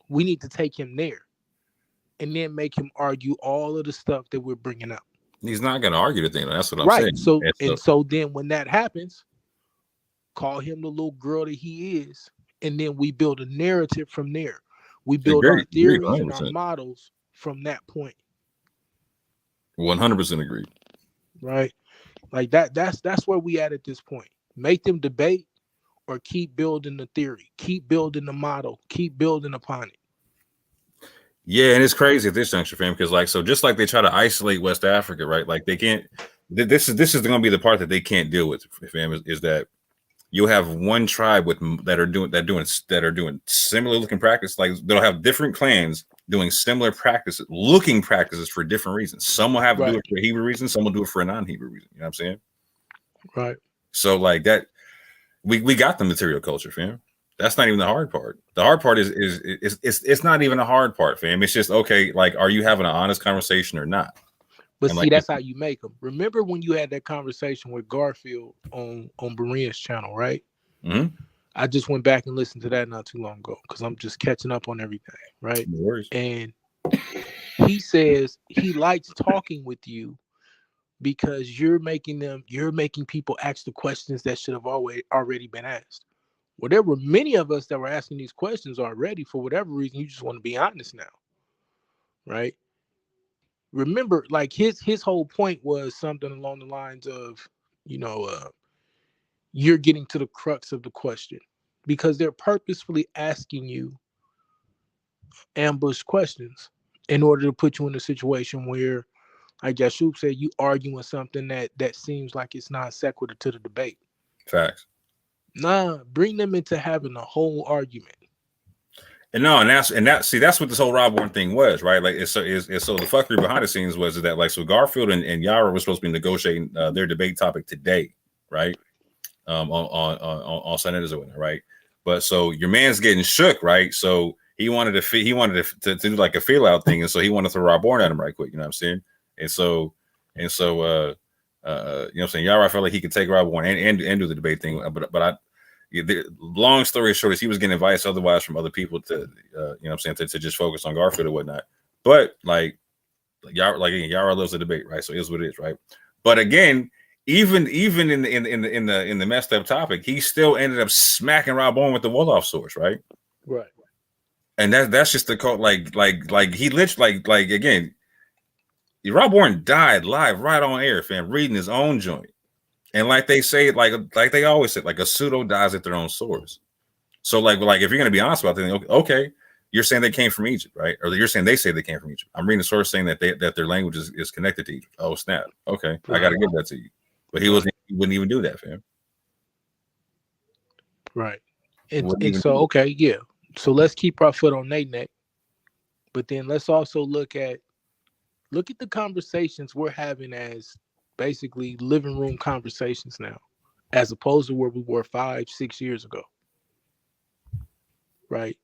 we need to take him there and then make him argue all of the stuff that we're bringing up.
He's not going to argue the thing. That's what I'm
right.
saying.
So then when that happens, call him the little girl that he is. And then we build a narrative from there. We build our theories and our models from that point.
100% agreed.
Right. Like that's where we at this point. Make them debate or keep building the theory, keep building the model, keep building upon it.
Yeah, and it's crazy at this juncture, fam, because like just like they try to isolate West Africa, right? Like they can't. This is going to be the part that they can't deal with, fam. Is that you'll have one tribe that are doing similar looking practice. Like they'll have different clans doing similar practices for different reasons. Some will have to do it for a Hebrew reason. Some will do it for a non-Hebrew reason. You know what I'm saying?
Right.
So like that. We got the material culture, fam. That's not even the hard part. The hard part is it's not even a hard part, fam. It's just okay. Like, are you having an honest conversation or not?
But and see, that's how you make them. Remember when you had that conversation with Garfield on Berean's channel, right?
Mm-hmm.
I just went back and listened to that not too long ago because I'm just catching up on everything, right?
No worries.
And he says he likes talking with you because you're making people ask the questions that should have already been asked. Well, there were many of us that were asking these questions already. For whatever reason, you just want to be honest now, right? Remember, like his whole point was something along the lines of, you're getting to the crux of the question because they're purposefully asking you ambush questions in order to put you in a situation where, like Yashub said, you arguing something that seems like it's non sequitur to the debate.
Facts.
Nah, bring them into having a whole argument.
And that's what this whole Raborn thing was, right? Like so the fuckery behind the scenes was that like so Garfield and Yarah were supposed to be negotiating their debate topic today, right? On Sunday or whatever, right? But so your man's getting shook, right? So he wanted to do like a feel out thing, and so he wanted to throw Raborn at him right quick, you know what I'm saying? And so you know what I'm saying? Yarah felt like he could take Raborn and do the debate thing, but the long story short is he was getting advice otherwise from other people to you know what I'm saying to just focus on Garfield or whatnot. But like Yarah loves the debate, right? So it is what it is, right? But again, even in the messed up topic, he still ended up smacking Raborn with the Wolof source, right?
Right.
And that's just the cult. Like he literally like again, Raborn died live right on air, fam, reading his own joint. And like they say, like they always say, like a pseudo dies at their own source. So like if you're gonna be honest about it, okay, you're saying they came from Egypt, right? Or you're saying they say they came from Egypt. I'm reading a source saying that their language is connected to Egypt. Oh snap! Okay, I got to give that to you. But he wouldn't even do that, fam.
Right. And so okay, yeah. So let's keep our foot on their neck, but then let's also look at the conversations we're having as basically living room conversations now, as opposed to where we were 5-6 years ago. Right.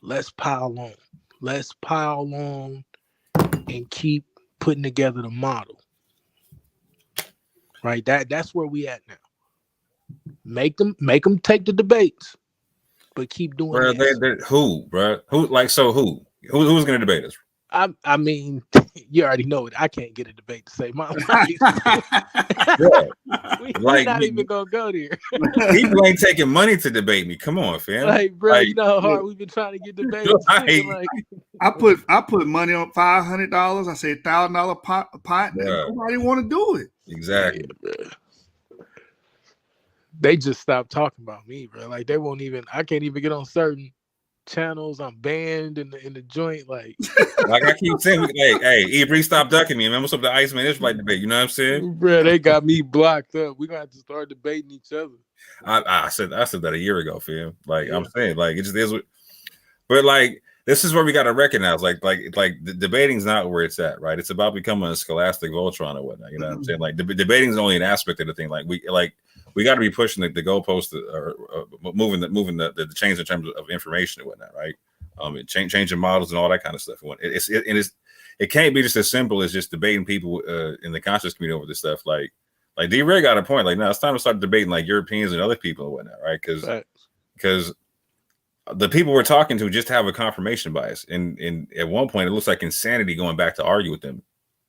Let's pile on. Let's pile on and keep putting together the model. Right. That's where we at now. Make them take the debates, but keep doing
that. Who, bro? Who's gonna debate us?
I mean, you already know it. I can't get a debate to save my life. We're not even gonna go there.
People ain't taking money to debate me. Come on, fam.
Like, bro, you know how hard we've been trying to get debates. Like,
I put money on $500. I say $1,000 pot. Nobody want to do it.
Exactly.
Yeah, they just stopped talking about me, bro. Like they won't even. I can't even get on certain channels. I'm banned in the joint. Like
I keep saying, hey, Ebri, stop ducking me. Remember what's up the Iceman Israelite debate? You know what I'm saying,
bro? They got me blocked up. We're gonna have to start debating each other.
I said that a year ago, fam. Like I'm saying, like it just is. But like this is where we got to recognize, like the debating's not where it's at, right? It's about becoming a scholastic Voltron or whatnot. You know what I'm saying? Like debating is only an aspect of the thing. Like we got to be pushing the goalpost or moving the chains in terms of information and whatnot, right? Changing models and all that kind of stuff. It can't be just as simple as just debating people in the conscious community over this stuff. Like D-Ray got a point. Like, no, it's time to start debating like Europeans and other people and whatnot, right? Because the people we're talking to just have a confirmation bias, and at one point it looks like insanity going back to argue with them.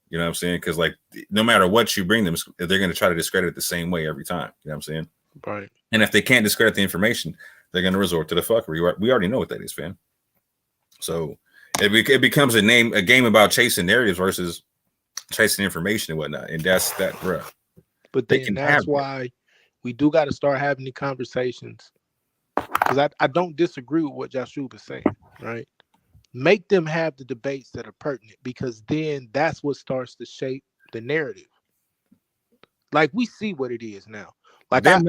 You know what I'm saying? Because like no matter what you bring them, they're going to try to discredit it the same way every time. You know what I'm saying?
Right.
And if they can't discredit the information, they're going to resort to the fuckery. We already know what that is, fam. So it becomes a game about chasing narratives versus chasing information and whatnot. And that's that, bro.
But then that's why we do got to start having the conversations. Because I don't disagree with what Yashub is saying, right? Make them have the debates that are pertinent, because then that's what starts to shape the narrative. Like we see what it is now. Like I can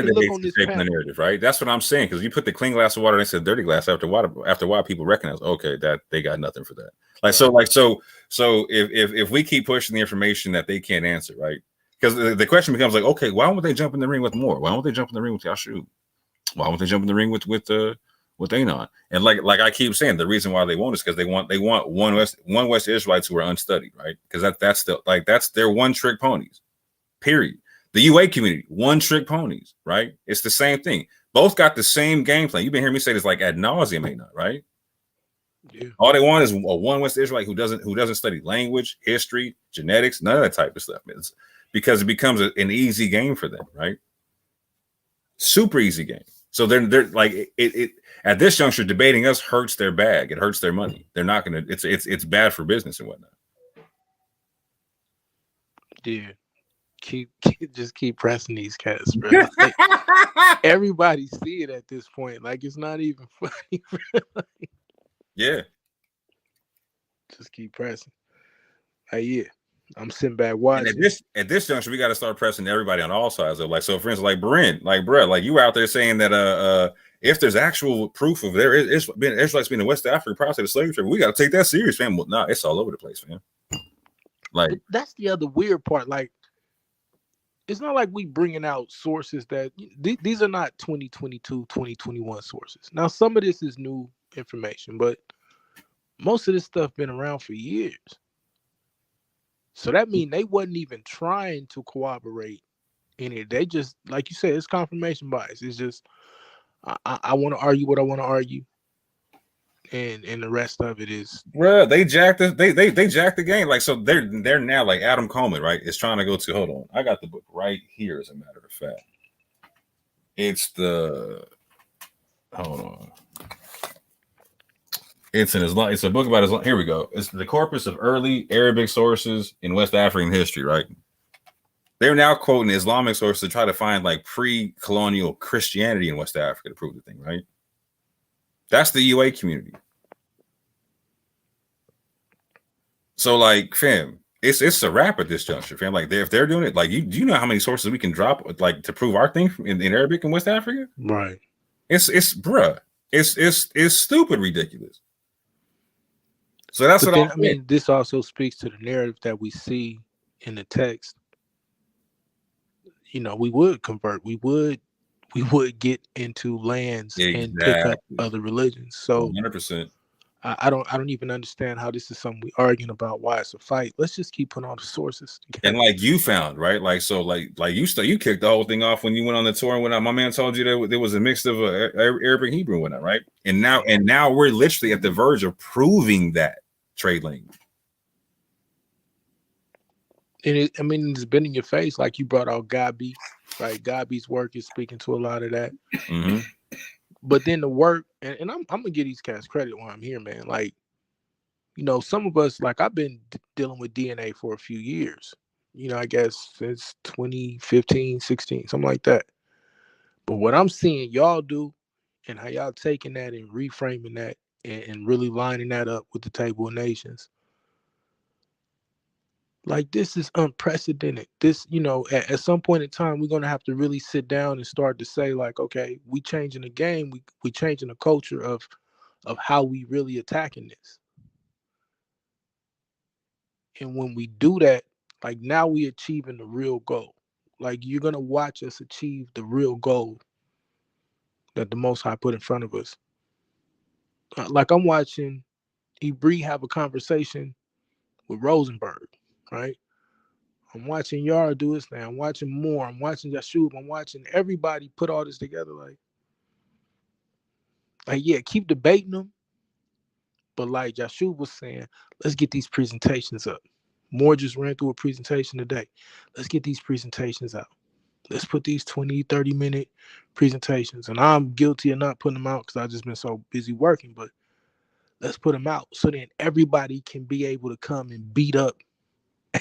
look on this
panel. The narrative, right? That's what I'm saying. Because you put the clean glass of water next to the dirty glass after a while, people recognize, okay, that they got nothing for that. So if we keep pushing the information that they can't answer, right? Because the question becomes like, okay, why won't they jump in the ring with more? Why won't they jump in the ring with Yashub? Why won't they jump in the ring with Anon? And like I keep saying, the reason why they won't is because they want one West Israelites who are unstudied, right? Because that's their one trick ponies. Period. The UA community, one trick ponies, right? It's the same thing. Both got the same game plan. You've been hearing me say this like ad nauseum, Anon, right?
Yeah.
All they want is a one West Israelite who doesn't study language, history, genetics, none of that type of stuff. It's because it becomes an easy game for them, right? Super easy game. So they're like it at this juncture, debating us hurts their bag. It hurts their money. They're not gonna. It's bad for business and whatnot.
Yeah, just keep pressing these cats, bro. Like, everybody see it at this point. Like it's not even funny.
Yeah,
just keep pressing. Yeah. I'm sitting back watching.
And at this juncture, we got to start pressing everybody on all sides. Of like, so for instance, like Brent, like bro, like you were out there saying that if there's actual proof of there is been Israelites being in West Africa prior to the slave trade, we got to take that serious, fam. Well, nah, it's all over the place, fam. Like
that's the other weird part. Like it's not like we bringing out sources that these are not 2022, 2021 sources. Now some of this is new information, but most of this stuff been around for years. So that means they wasn't even trying to corroborate in it. They just, like you said, it's confirmation bias. It's just, I want to argue what I want to argue, and the rest of it is.
Bro, they jacked the game. Like so, they're now like Adam Coleman, right? Is trying to go to. Hold on, I got the book right here. As a matter of fact, it's the. Hold on. It's a book about Islam. Here we go. It's the corpus of early Arabic sources in West African history, right? They're now quoting Islamic sources to try to find like pre-colonial Christianity in West Africa to prove the thing, right? That's the UA community. So like, fam, it's a wrap at this juncture, fam. Like, if they're doing it, like, do you know how many sources we can drop like to prove our thing in Arabic in West Africa?
Right.
It's bruh. It's stupid ridiculous. So that's
but
what
then, I mean, this also speaks to the narrative that we see in the text. You know, we would convert. We would get into lands and pick up other religions. So
100%.
I don't even understand how this is something we arguing about. Why it's a fight? Let's just keep putting all the sources together.
And like you found, right? Like, so like you kicked the whole thing off when you went on the tour and whatnot. My man told you that there was a mix of Arabic and Hebrew and whatnot, right? And now we're literally at the verge of proving that trade language.
And it's been in your face. Like you brought out Gabi, right? Gabi's work is speaking to a lot of that.
Mm-hmm.
But then the work, and I'm gonna give these cats credit while I'm here, man. Like, you know, some of us, like I've been dealing with DNA for a few years. You know, I guess since 2015, 16, something like that. But what I'm seeing y'all do, and how y'all taking that and reframing that and really lining that up with the Table of Nations. Like, this is unprecedented. This, you know, at some point in time, we're going to have to really sit down and start to say, like, okay, we changing the game. We changing the culture of how we really attacking this. And when we do that, like, now we achieving the real goal. Like, you're going to watch us achieve the real goal that the Most High put in front of us. Like, I'm watching Ibri have a conversation with Rosenberg, right? I'm watching Yarah do this now. I'm watching more. I'm watching Yashub. I'm watching everybody put all this together. Like, yeah, keep debating them. But like Yashub was saying, let's get these presentations up. Moore just ran through a presentation today. Let's get these presentations out. Let's put these 20, 30-minute presentations. And I'm guilty of not putting them out because I've just been so busy working. But let's put them out so then everybody can be able to come and beat up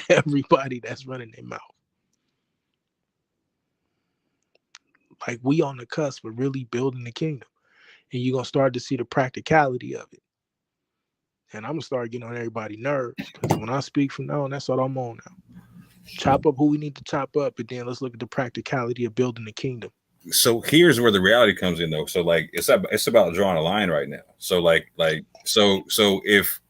everybody that's running their mouth. Like, we on the cusp of really building the kingdom. And you're going to start to see the practicality of it. And I'm going to start getting on everybody's nerves. Because when I speak from now on, that's what I'm on now. Chop up who we need to chop up, but then let's look at the practicality of building the kingdom.
So here's where the reality comes in, though. So like it's about drawing a line right now. So so if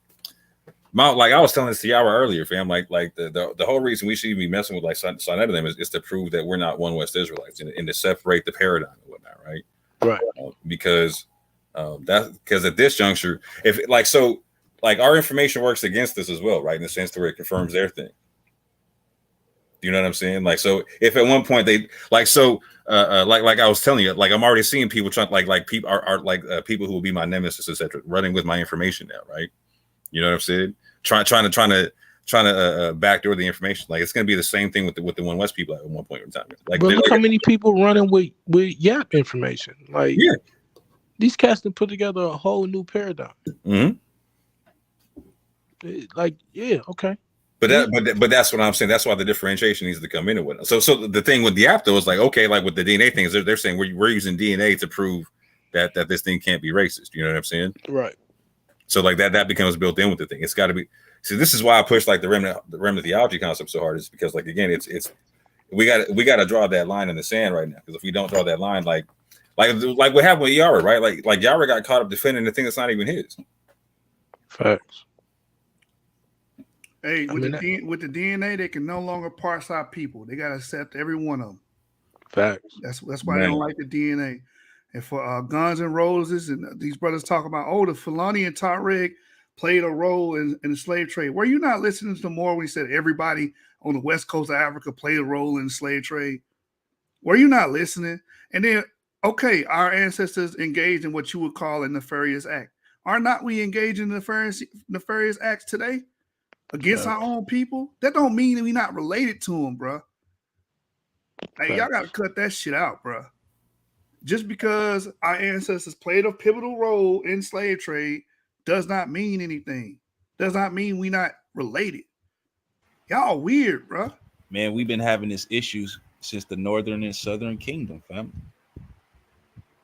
like I was telling this to Yarah earlier, fam, like the whole reason we should even be messing with like Sonnet of them is to prove that we're not one West Israelites and to separate the paradigm and whatnot, right?
Right.
Because at this juncture, if like so like our information works against us as well, right? In the sense where it confirms their thing. You know what I'm saying? Like, so if at one point they like, so like I was telling you, like I'm already seeing people trying like people are like people who will be my nemesis, etc., running with my information now, right? You know what I'm saying? Trying to backdoor the information. Like it's gonna be the same thing with the One West people at one point in time. Like,
but look how many people running with YAP information. Like,
yeah,
these cats can put together a whole new paradigm.
Mm-hmm.
Like, yeah, okay.
But that's what I'm saying. That's why the differentiation needs to come in with. So the thing with the app though is like, okay, like with the DNA things, they're saying we're using DNA to prove that this thing can't be racist. You know what I'm saying?
Right.
So like that becomes built in with the thing. It's got to be. See, this is why I push like the remnant theology concept so hard. Is because like again, it's we got to draw that line in the sand right now. Because if we don't draw that line, like what happened with Yarah, right? Like Yarah got caught up defending the thing that's not even his.
Facts.
Hey, with the DNA, they can no longer parse out people. They got to accept every one of them.
Facts.
That's why they don't like the DNA. And for Guns and Roses, and these brothers talk about, the Fulani and Tariq played a role in the slave trade. Were you not listening to more when he said everybody on the west coast of Africa played a role in the slave trade? Were you not listening? And then, okay, our ancestors engaged in what you would call a nefarious act. Are not we engaged in nefarious acts today? Against our own people? That don't mean we not related to them, bro. Hey, y'all got to cut that shit out, bro. Just because our ancestors played a pivotal role in slave trade does not mean anything. Does not mean we not related. Y'all weird, bro.
Man, we've been having this issues since the northern and southern kingdom, fam.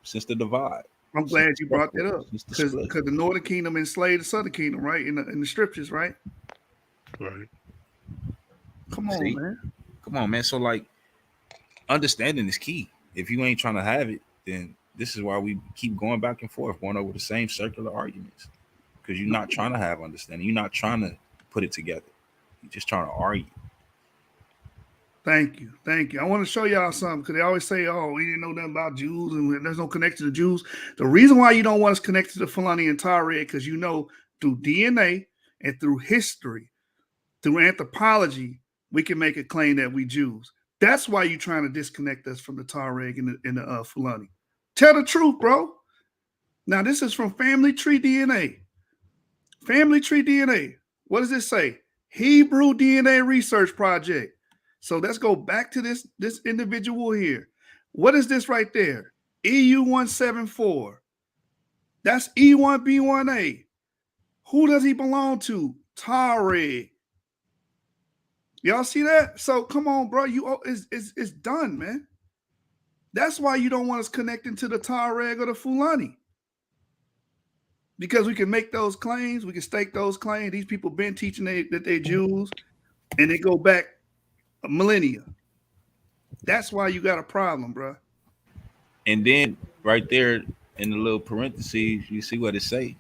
Since the divide.
I'm
Since
glad you brought that up
since the
because
split.
the Northern Kingdom enslaved the Southern Kingdom, right? In the scriptures, right?
Right.
Come on,
See?
man.
Come on, man. So like understanding is key. If you ain't trying to have it, then this is why we keep going back and forth, going over the same circular arguments. Because you're not trying to have understanding. You're not trying to put it together. You're just trying to argue.
Thank you. Thank you. I want to show y'all something because they always say, oh, we didn't know nothing about Jews and there's no connection to Jews. The reason why you don't want us connected to Fulani and Taured because you know through DNA and through history, through anthropology, we can make a claim that we Jews. That's why you're trying to disconnect us from the Taured and the Fulani. Tell the truth, bro. Now, this is from Family Tree DNA. Family Tree DNA. What does it say? Hebrew DNA Research Project. So let's go back to this individual here. What is this right there? EU174. That's E1B1A. Who does he belong to? Taured. Y'all see that? So come on, bro. It's done, man. That's why you don't want us connecting to the Taured or the Fulani. Because we can make those claims, we can stake those claims. These people been teaching that they're Jews, and they go back a millennia. That's why you got a problem, bro.
And then right there in the little parentheses, you see what it say.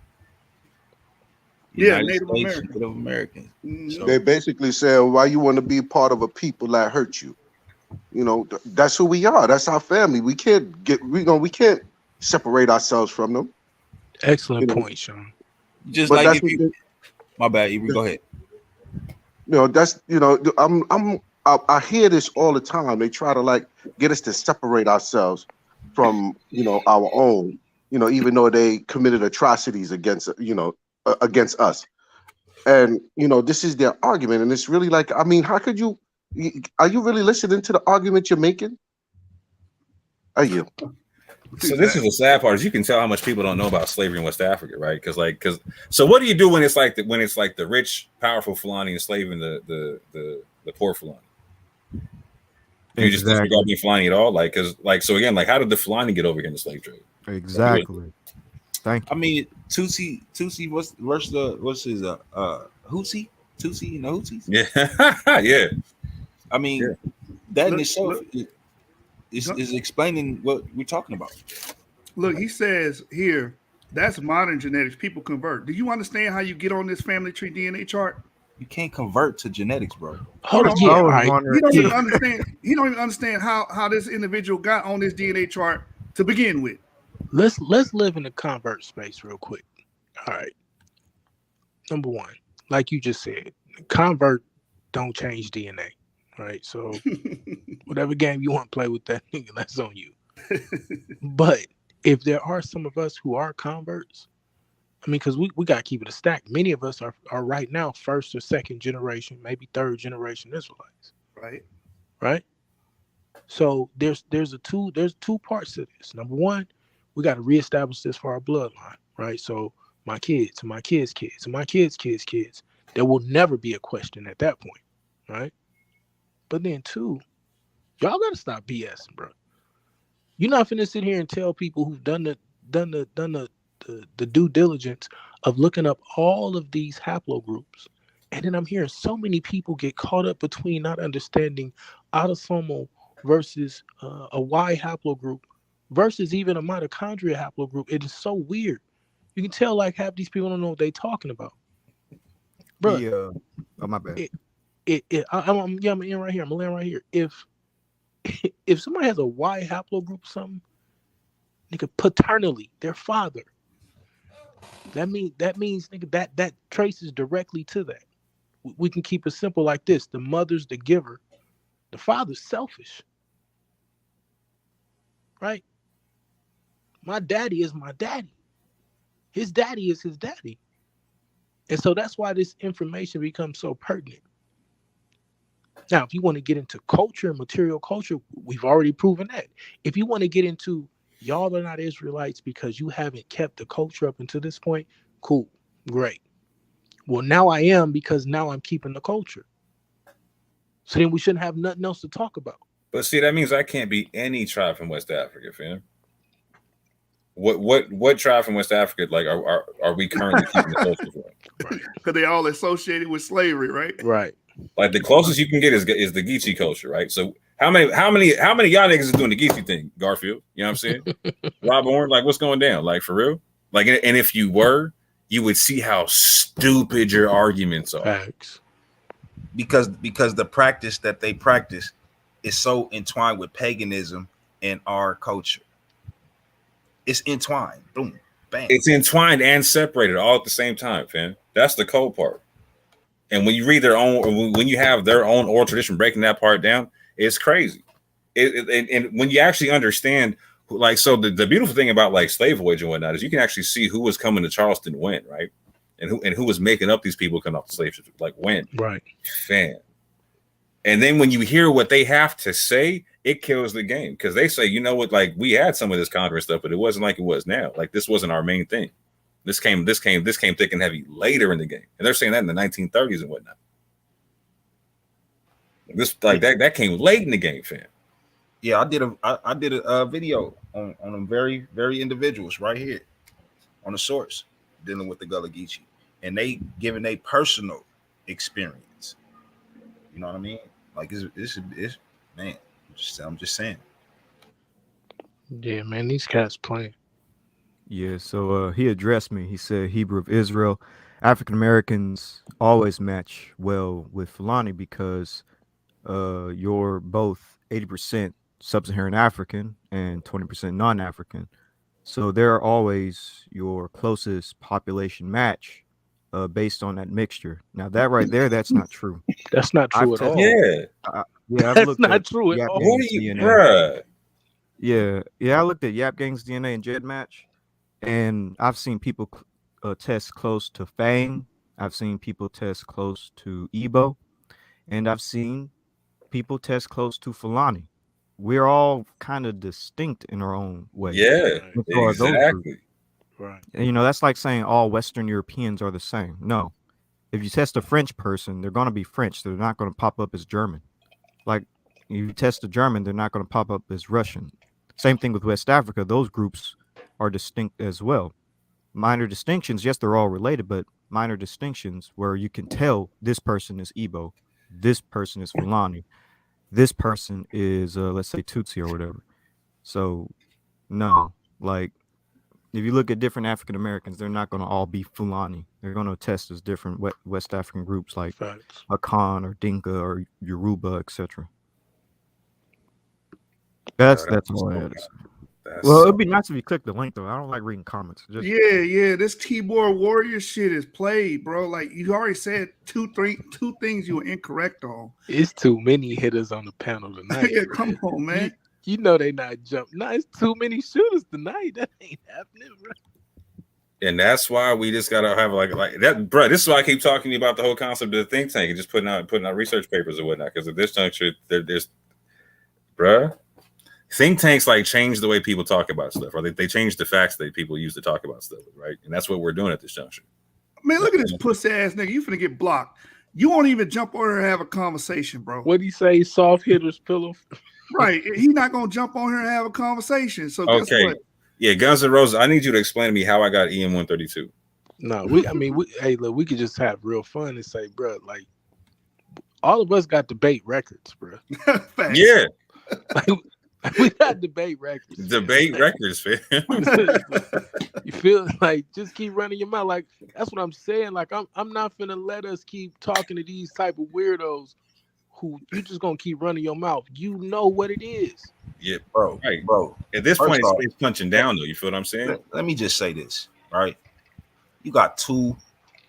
Yeah,
United
Native
States,
American.
Native Americans.
Mhm.
They basically say, why you want to be part of a people that hurt you? You know, that's who we are. That's our family. We can't separate ourselves from them.
Excellent
You know,
point, Sean.
Just
but
like
that's
if
what
you, my bad, Ebro, go ahead.
you know. That's I hear this all the time. They try to like get us to separate ourselves from our own. Even though they committed atrocities against against us. And this is their argument, and it's really like, I mean, how could you? Are you really listening to the argument you're making? Are you?
So this is the sad part is you can tell how much people don't know about slavery in West Africa, right? Because so what do you do when it's like the rich, powerful Fulani enslaving the poor Fulani? Do you just disregard the Fulani at all? So again, how did the Fulani get over here in the slave trade?
Exactly. Thank you.
I mean, Tutsi what's his Hutsi? Tutsi and the Hutsis?
Yeah. Yeah.
I mean, that in itself is explaining what we're talking about.
Look, he says here, that's modern genetics. People convert. Do you understand how you get on this family tree DNA chart?
You can't convert to genetics, bro.
Hold on.
Yeah, all
was
right.
wondering-
He don't even understand. He don't even understand how this individual got on this DNA chart to begin with.
Let's live in the convert space real quick. All right. Number one, like you just said, convert don't change DNA. Right. So whatever game you want to play with that nigga, that's on you. But if there are some of us who are converts, I mean, because we got to keep it a stack. Many of us are right now first or second generation, maybe third generation Israelites.
Right.
Right. So there's two parts to this. Number one, we got to reestablish this for our bloodline. Right. So my kids and my kids' kids and my kids' kids' kids, there will never be a question at that point. Right. But then two, y'all got to stop BSing, bro. You're not finna sit here and tell people who've done the due diligence of looking up all of these haplogroups. And then I'm hearing so many people get caught up between not understanding autosomal versus a Y haplogroup versus even a mitochondria haplogroup. It is so weird. You can tell like half these people don't know what they're talking about. Bro,
oh my bad.
I'm in right here. I'm laying right here. If somebody has a Y haplogroup or something, nigga, paternally, their father, that means nigga that traces directly to that. We can keep it simple like this: the mother's the giver, the father's selfish, right? My daddy is my daddy. His daddy is his daddy, and so that's why this information becomes so pertinent. Now, if you want to get into culture and material culture, we've already proven that. If you want to get into y'all are not Israelites because you haven't kept the culture up until this point, cool, great. Well, now I am because now I'm keeping the culture. So then we shouldn't have nothing else to talk about.
But see, that means I can't be any tribe from West Africa, fam. What tribe from West Africa like are we currently keeping the social from?
Because they all associated with slavery, right?
Right.
Like the closest you can get is the Geechee culture, right? So how many y'all niggas is doing the Geechee thing, Garfield? You know what I'm saying? Raborn, like what's going down? Like for real? Like, and if you were, you would see how stupid your arguments are.
Facts.
Because the practice that they practice is so entwined with paganism and our culture. It's entwined. Boom, bam.
It's entwined and separated all at the same time, fam. That's the cold part. And when you read their own, when you have their own oral tradition breaking that part down, it's crazy. And when you actually understand, like, so the beautiful thing about like slave voyage and whatnot is you can actually see who was coming to Charleston when, right? And who was making up these people coming off the slave ships, like when,
right?
Fam. And then when you hear what they have to say, it kills the game because they say, you know what, like we had some of this conquering stuff, but it wasn't like it was now. Like this wasn't our main thing. This came thick and heavy later in the game, and they're saying that in the 1930s and whatnot. This like that came late in the game, fam.
Yeah, I did a video on them very individuals right here on the source dealing with the Gullah Geechee, and they giving a personal experience. You know what I mean? Like it's man. I'm just saying.
Yeah, man, these cats playing.
Yeah, so he addressed me. He said, Hebrew of Israel, African Americans always match well with Fulani because you're both 80% sub-Saharan African and 20% non-African. So they're always your closest population match based on that mixture. Now that right there, that's not true.
That's not true at all.
Yeah.
Yeah, I've
That's
looked
not
at
true at
Yap
all.
Gang's
What are you,
DNA.
bruh?
Yeah, I looked at Yap Gang's DNA and Jed Match, and I've seen people test close to Fang. I've seen people test close to Igbo, and I've seen people test close to Fulani. We're all kind of distinct in our own way.
Yeah,
as far as those groups.
exactly.
Right.
And, you know, that's like saying all Western Europeans are the same. No. If you test a French person, they're going to be French. They're not going to pop up as German. Like, if you test a German, they're not going to pop up as Russian. Same thing with West Africa. Those groups are distinct as well. Minor distinctions, yes, they're all related, but minor distinctions where you can tell this person is Igbo, this person is Fulani, this person is, let's say, Tutsi or whatever. So, no, like, if you look at different African Americans, they're not going to all be Fulani. They're going to test as different West African groups like Akan or Dinka or Yoruba, etc. That's all I had to say. Well, it'd be nice if you click the link though. I don't like reading comments. Just...
Yeah. This keyboard warrior shit is played, bro. Like you already said, two things you were incorrect on.
It's too many hitters on the panel tonight.
Yeah, come on, man.
You know they not jumping. No, it's too many shooters tonight. That ain't happening, bro.
And that's why we just gotta have like that, bro. This is why I keep talking to you about the whole concept of the think tank and just putting out research papers and whatnot. Because at this juncture, there's, bro, think tanks like change the way people talk about stuff, or they change the facts that people use to talk about stuff, right? And that's what we're doing at this juncture.
Man, look at this pussy ass nigga. You finna get blocked. You won't even jump on here and have a conversation, bro.
What do you say? Soft hitters pillow.
Right. He's not gonna jump on here and have a conversation. So guess what?
Yeah, Guns N' Roses. I need you to explain to me how I got EM 132.
No, hey, look, we could just have real fun and say, bro, like all of us got debate records, bro.
Yeah,
like, we got debate records.
Debate records, man.
You feel like just keep running your mouth. Like that's what I'm saying. Like I'm not finna let us keep talking to these type of weirdos who you just gonna keep running your mouth. You know what it is.
Yeah,
bro.
Right,
bro.
At this point, it's punching down though. You feel what I'm saying?
Let me just say this, right? You got two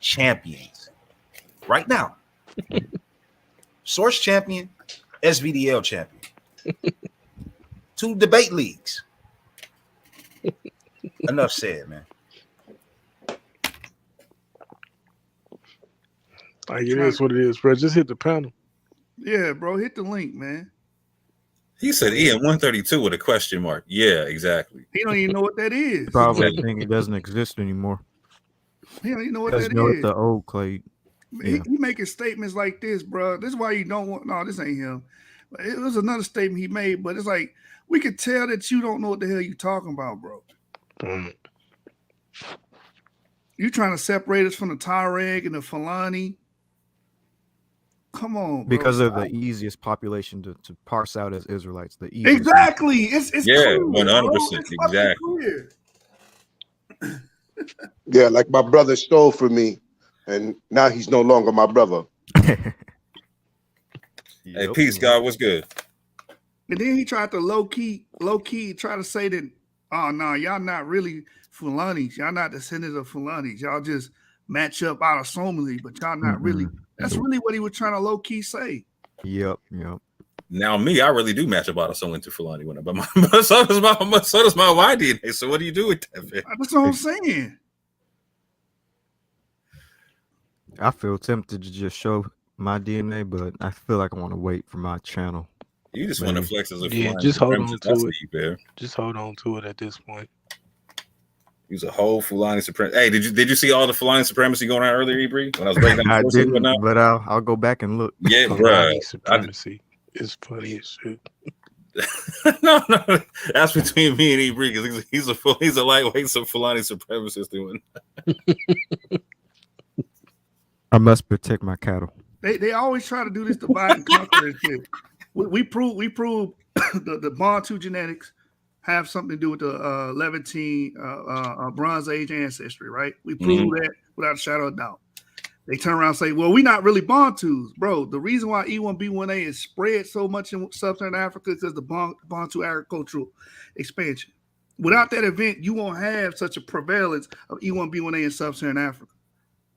champions right now. Source champion, SVDL champion. Two debate leagues. Enough said, man.
Like it is what it is, bro. Just hit the panel.
Yeah, bro. Hit the link, man.
He said EM 132 with a question mark. Yeah, exactly.
He don't even know what that is.
Probably think it doesn't exist anymore.
He don't even know what
Doesn't
that
know
is.
it's the old clade.
He making statements like this, bro. This is why you don't want. No, this ain't him. It was another statement he made, but it's like we could tell that you don't know what the hell you talking about, bro. You trying to separate us from the Tuareg and the Fulani? Come on, bro.
Because of the easiest population to parse out as Israelites. The easiest.
Exactly. It's
Yeah,
clear,
100%. Exactly.
clear.
Yeah, like my brother stole from me, and now he's no longer my brother.
Hey, peace, God. What's good?
And then he tried to low key try to say that, oh no, y'all not really Fulanis. Y'all not descendants of Fulanis. Y'all just match up autosomally, but y'all not really. That's really what he was trying to low key say.
Yep.
Now me, I really do match up autosomal into Fulani when but so does my Y DNA. So what do you do with that, man?
That's what I'm saying.
I feel tempted to just show my DNA, but I feel like I want to wait for my channel.
You just want to flex as a
Yeah,
Fulani
just hold on
supremacist.
to
I see you, man.
Just hold on to it at this point.
He's a whole Fulani supremacy. Hey, did you see all the Fulani supremacy going on earlier, Ebri? When I was breaking down
I
the sources and
didn't,
whatnot?
but I'll go back and look.
Yeah, bro.
Fulani supremacy is funny as shit.
no, that's between me and Ebri because he's a lightweight Fulani supremacist doing.
I must protect my cattle.
They always try to do this divide and conquer and shit. We prove the Bantu genetics have something to do with the Levantine Bronze Age ancestry, right? We prove that without a shadow of doubt. They turn around and say, well, we're not really Bantus. Bro, the reason why E1B1A is spread so much in sub-Saharan Africa is because the Bantu agricultural expansion. Without that event, you won't have such a prevalence of E1B1A in sub-Saharan Africa.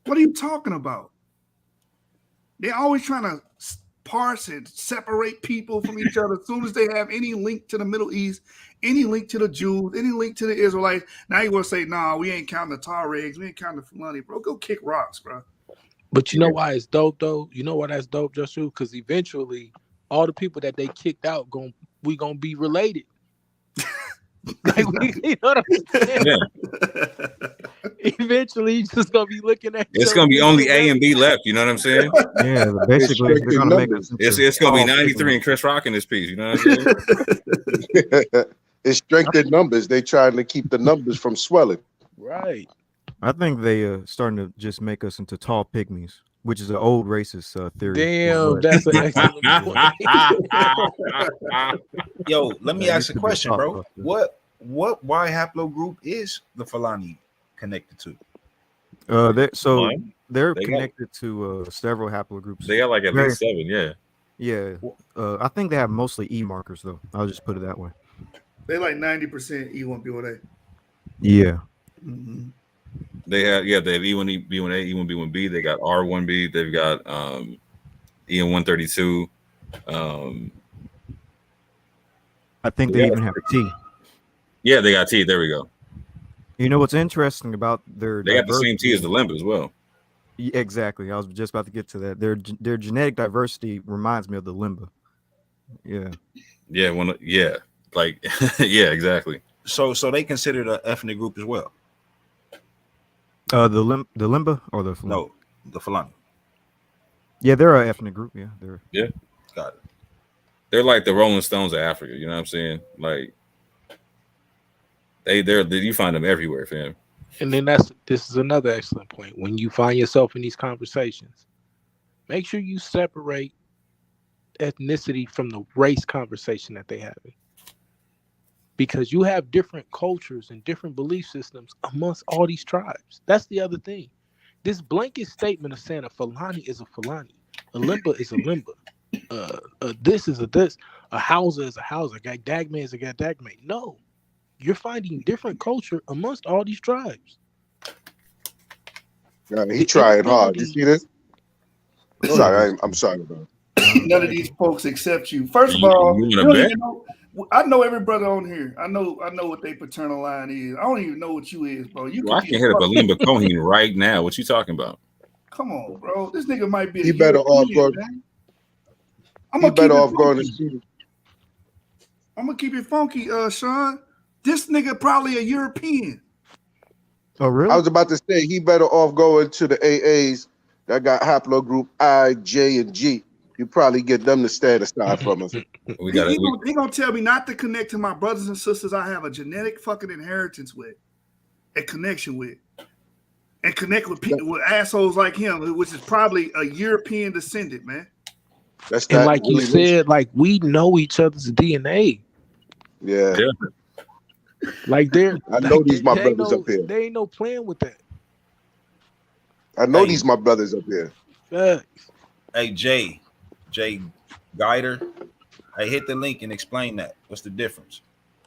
What are you talking about? They're always trying to parse and separate people from each other as soon as they have any link to the Middle East, any link to the Jews, any link to the Israelites. Now you want to say, nah, we ain't counting the Tuaregs, we ain't counting the Fulani, bro. Go kick rocks, bro.
But you know why it's dope, though? You know why that's dope, Joshua? Because eventually, all the people that they kicked out, we gonna be related. Like, you know what I'm saying?
Yeah.
Eventually, you're just gonna be looking at.
It's gonna be only A and B left. You know what I'm saying?
Yeah, basically, they're gonna make us.
It's gonna be 93 and Chris Rock in this piece. You know what I'm saying?
It's strength in numbers. They trying to keep the numbers from swelling.
Right.
I think they starting to just make us into tall pygmies, which is an old racist theory.
Damn, that's an excellent point.
Yo, let me ask a question, bro. What Y haplogroup is the Fulani connected to?
They're connected to several haplogroups.
They got like at least 7, yeah.
Yeah. I think they have mostly E markers though. I'll just put it that way.
They like 90% E1B1A.
Yeah.
Mm-hmm.
They have E1B1A, E1B1B. They got R1B. They've got EN132.
I think they even have T.
Yeah, they got T. There we go.
You know what's interesting about their?
They got the same T as the Limb as well.
Yeah, exactly. I was just about to get to that. Their genetic diversity reminds me of the Limba. Yeah.
Yeah. Like yeah, exactly.
So they considered an ethnic group as well.
The Limba or the Fulani?
No, the Fulani.
Yeah, they're an ethnic group. Yeah,
got it.
They're like the Rolling Stones of Africa. You know what I'm saying? Like you find them everywhere, fam.
And then this is another excellent point. When you find yourself in these conversations, make sure you separate ethnicity from the race conversation that they having. Because you have different cultures and different belief systems amongst all these tribes. That's the other thing. This blanket statement of saying a Fulani is a Fulani, a Limba is a Limba, this is a this, a Hausa is a Hausa, a Dagme is a Dagme. No, you're finding different culture amongst all these tribes.
Yeah, he tried hard. You see this? Sorry, I'm sorry about it.
None of these folks accept you. First of all, you don't even know. I know every brother on here. I know what their paternal line is. I don't even know what you is, bro.
I can hit up a Limba Cohen right now. What you talking about?
Come on, bro. This nigga might be.
He better off going. I'm
gonna keep it funky, Sean. This nigga probably a European.
Oh, really?
I was about to say he better off going to the AAs that got haplogroup I, J, and G. You probably get them to stand aside from us.
He gonna tell me not to connect to my brothers and sisters I have a genetic fucking inheritance with, a connection with, and connect with people with assholes like him, which is probably a European descendant, man.
That's
And
that.
like you said, like we know each other's DNA.
Yeah.
Like they're
I know these my
they
brothers up here.
There ain't no playing with that.
I know these my brothers up here.
Hey, Jay Guider, hey, hit the link and explain that. What's the difference?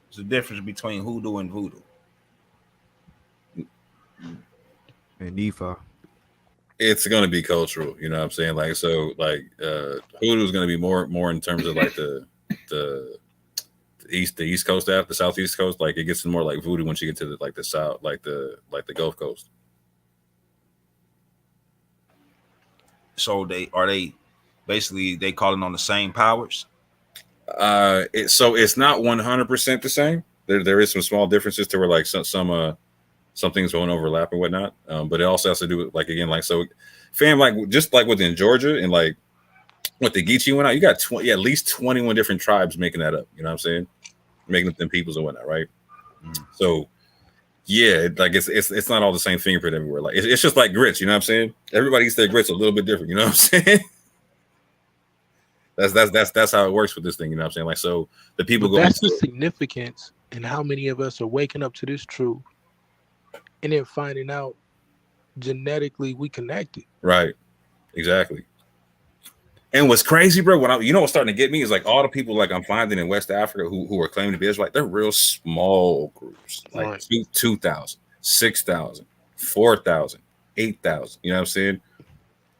What's the difference between hoodoo and voodoo?
And Ifa.
It's going to be cultural, you know what I'm saying? Like, so like hoodoo is going to be more in terms of like the east coast, the southeast coast. Like it gets more like voodoo once you get to the south, like the Gulf Coast.
So they basically they calling on the same powers?
So it's not 100% the same. There is some small differences to where like some things won't overlap and whatnot. But it also has to do with like, again, like, so fam, like just like within Georgia and like with the Geechee went out, you got at least 21 different tribes making that up. You know what I'm saying? Making up them peoples and whatnot. Right. So yeah, like it's not all the same fingerprint everywhere. Like it's just like grits, you know what I'm saying? Everybody eats their grits a little bit different, you know what I'm saying? That's how it works with this thing, you know what I'm saying? Like, so the people go.
That's the significance, and how many of us are waking up to this truth, and then finding out genetically we connected.
Right, exactly. And what's crazy, bro? What's starting to get me is like all the people like I'm finding in West Africa who are claiming to be Israelite. They're real small groups, like 2,000, 6,000, 4,000, 8,000. You know what I'm saying?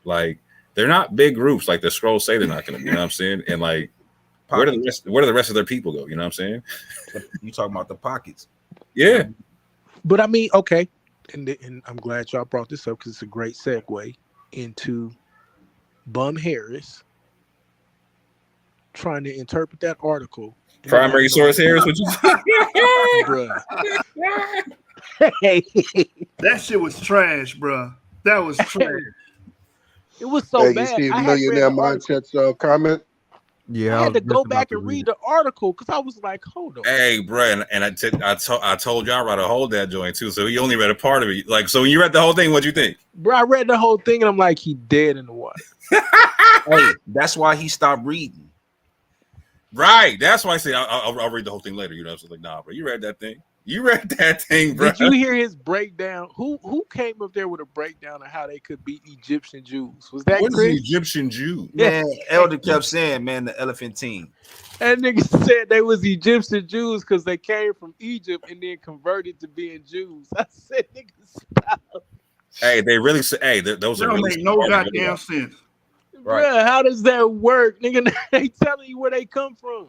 Like they're not big groups like the scrolls say they're not going to be. You know what I'm saying? And like, where do the rest of their people go? You know what I'm saying?
You talking about the pockets?
Yeah.
But I mean, okay, and I'm glad y'all brought this up because it's a great segue into Bum Harris trying to interpret that article.
Primary source Harris, what you
bruh.
That shit was trash, bro. That was trash.
It was so
You
bad.
see
I had
Millionaire
read the article.
Mindset's comment?
Yeah,
I had to go back and read the article because I was like, hold on.
Hey, bro, and I told y'all to hold that joint too. So he only read a part of it. Like, so when you read the whole thing, what'd you think?
Bro, I read the whole thing and I'm like, he dead in the water.
Hey, that's why he stopped reading.
Right. That's why I say I'll read the whole thing later. You know, so like, nah, bro, you read that thing. You read that thing, bro.
Did you hear his breakdown? Who came up there with a breakdown of how they could beat Egyptian Jews? Was that
what
Chris?
is the Egyptian Jew?
Man, Elder kept saying, man, the elephant team.
That nigga said they was Egyptian Jews because they came from Egypt and then converted to being Jews. I said, nigga, stop.
Hey, they really say, hey, those are
Don't
really
make no goddamn sense.
Right.
Bruh, how does that work? Nigga, they telling you where they come from.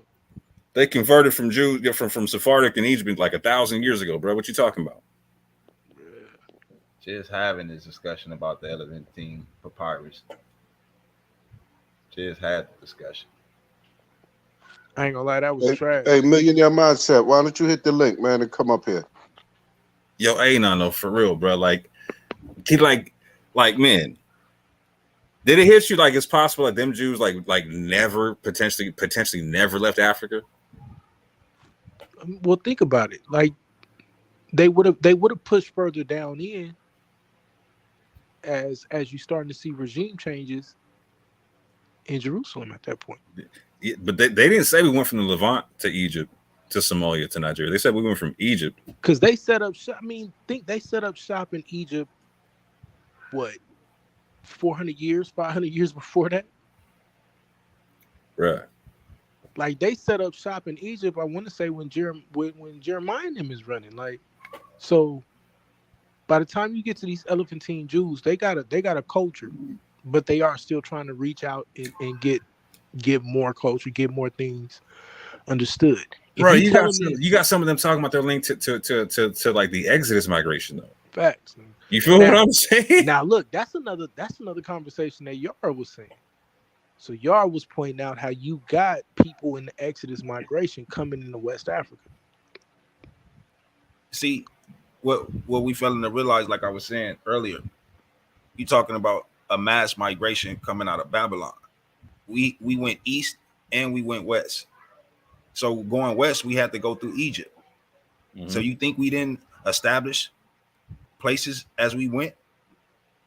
They converted from Jew from Sephardic and Egypt like 1,000 years ago, bro. What you talking about?
Just having this discussion about the elephantine papyrus. Just had the discussion.
I ain't gonna lie, that was trash.
Hey, Millionaire Mindset, why don't you hit the link, man, and come up here?
Yo, hey, no, for real, bro. Like, he like, man. Did it hit you like it's possible that them Jews like never potentially never left Africa?
Well, think about it. Like they would have pushed further down in as you starting to see regime changes in Jerusalem at that point.
Yeah, but they didn't say we went from the Levant to Egypt to Somalia to Nigeria. They said we went from Egypt
because they set up shop. I mean, think they set up shop in Egypt. What? 400 years, 500 years before that,
right?
Like they set up shop in Egypt. I want to say when Jeremiah and them is running. Like, so by the time you get to these elephantine Jews, they got a culture, but they are still trying to reach out and get more culture, get more things understood.
Bro, you got some of them talking about their link to like the Exodus migration though.
Facts.
You feel what I'm saying?
Now look, that's another conversation that Yarah was saying. So Yarah was pointing out how you got people in the Exodus migration coming into West Africa.
See, what we failing to realize, like I was saying earlier, you talking about a mass migration coming out of Babylon. We went east and we went west. So going west, we had to go through Egypt. So you think we didn't establish places as we went?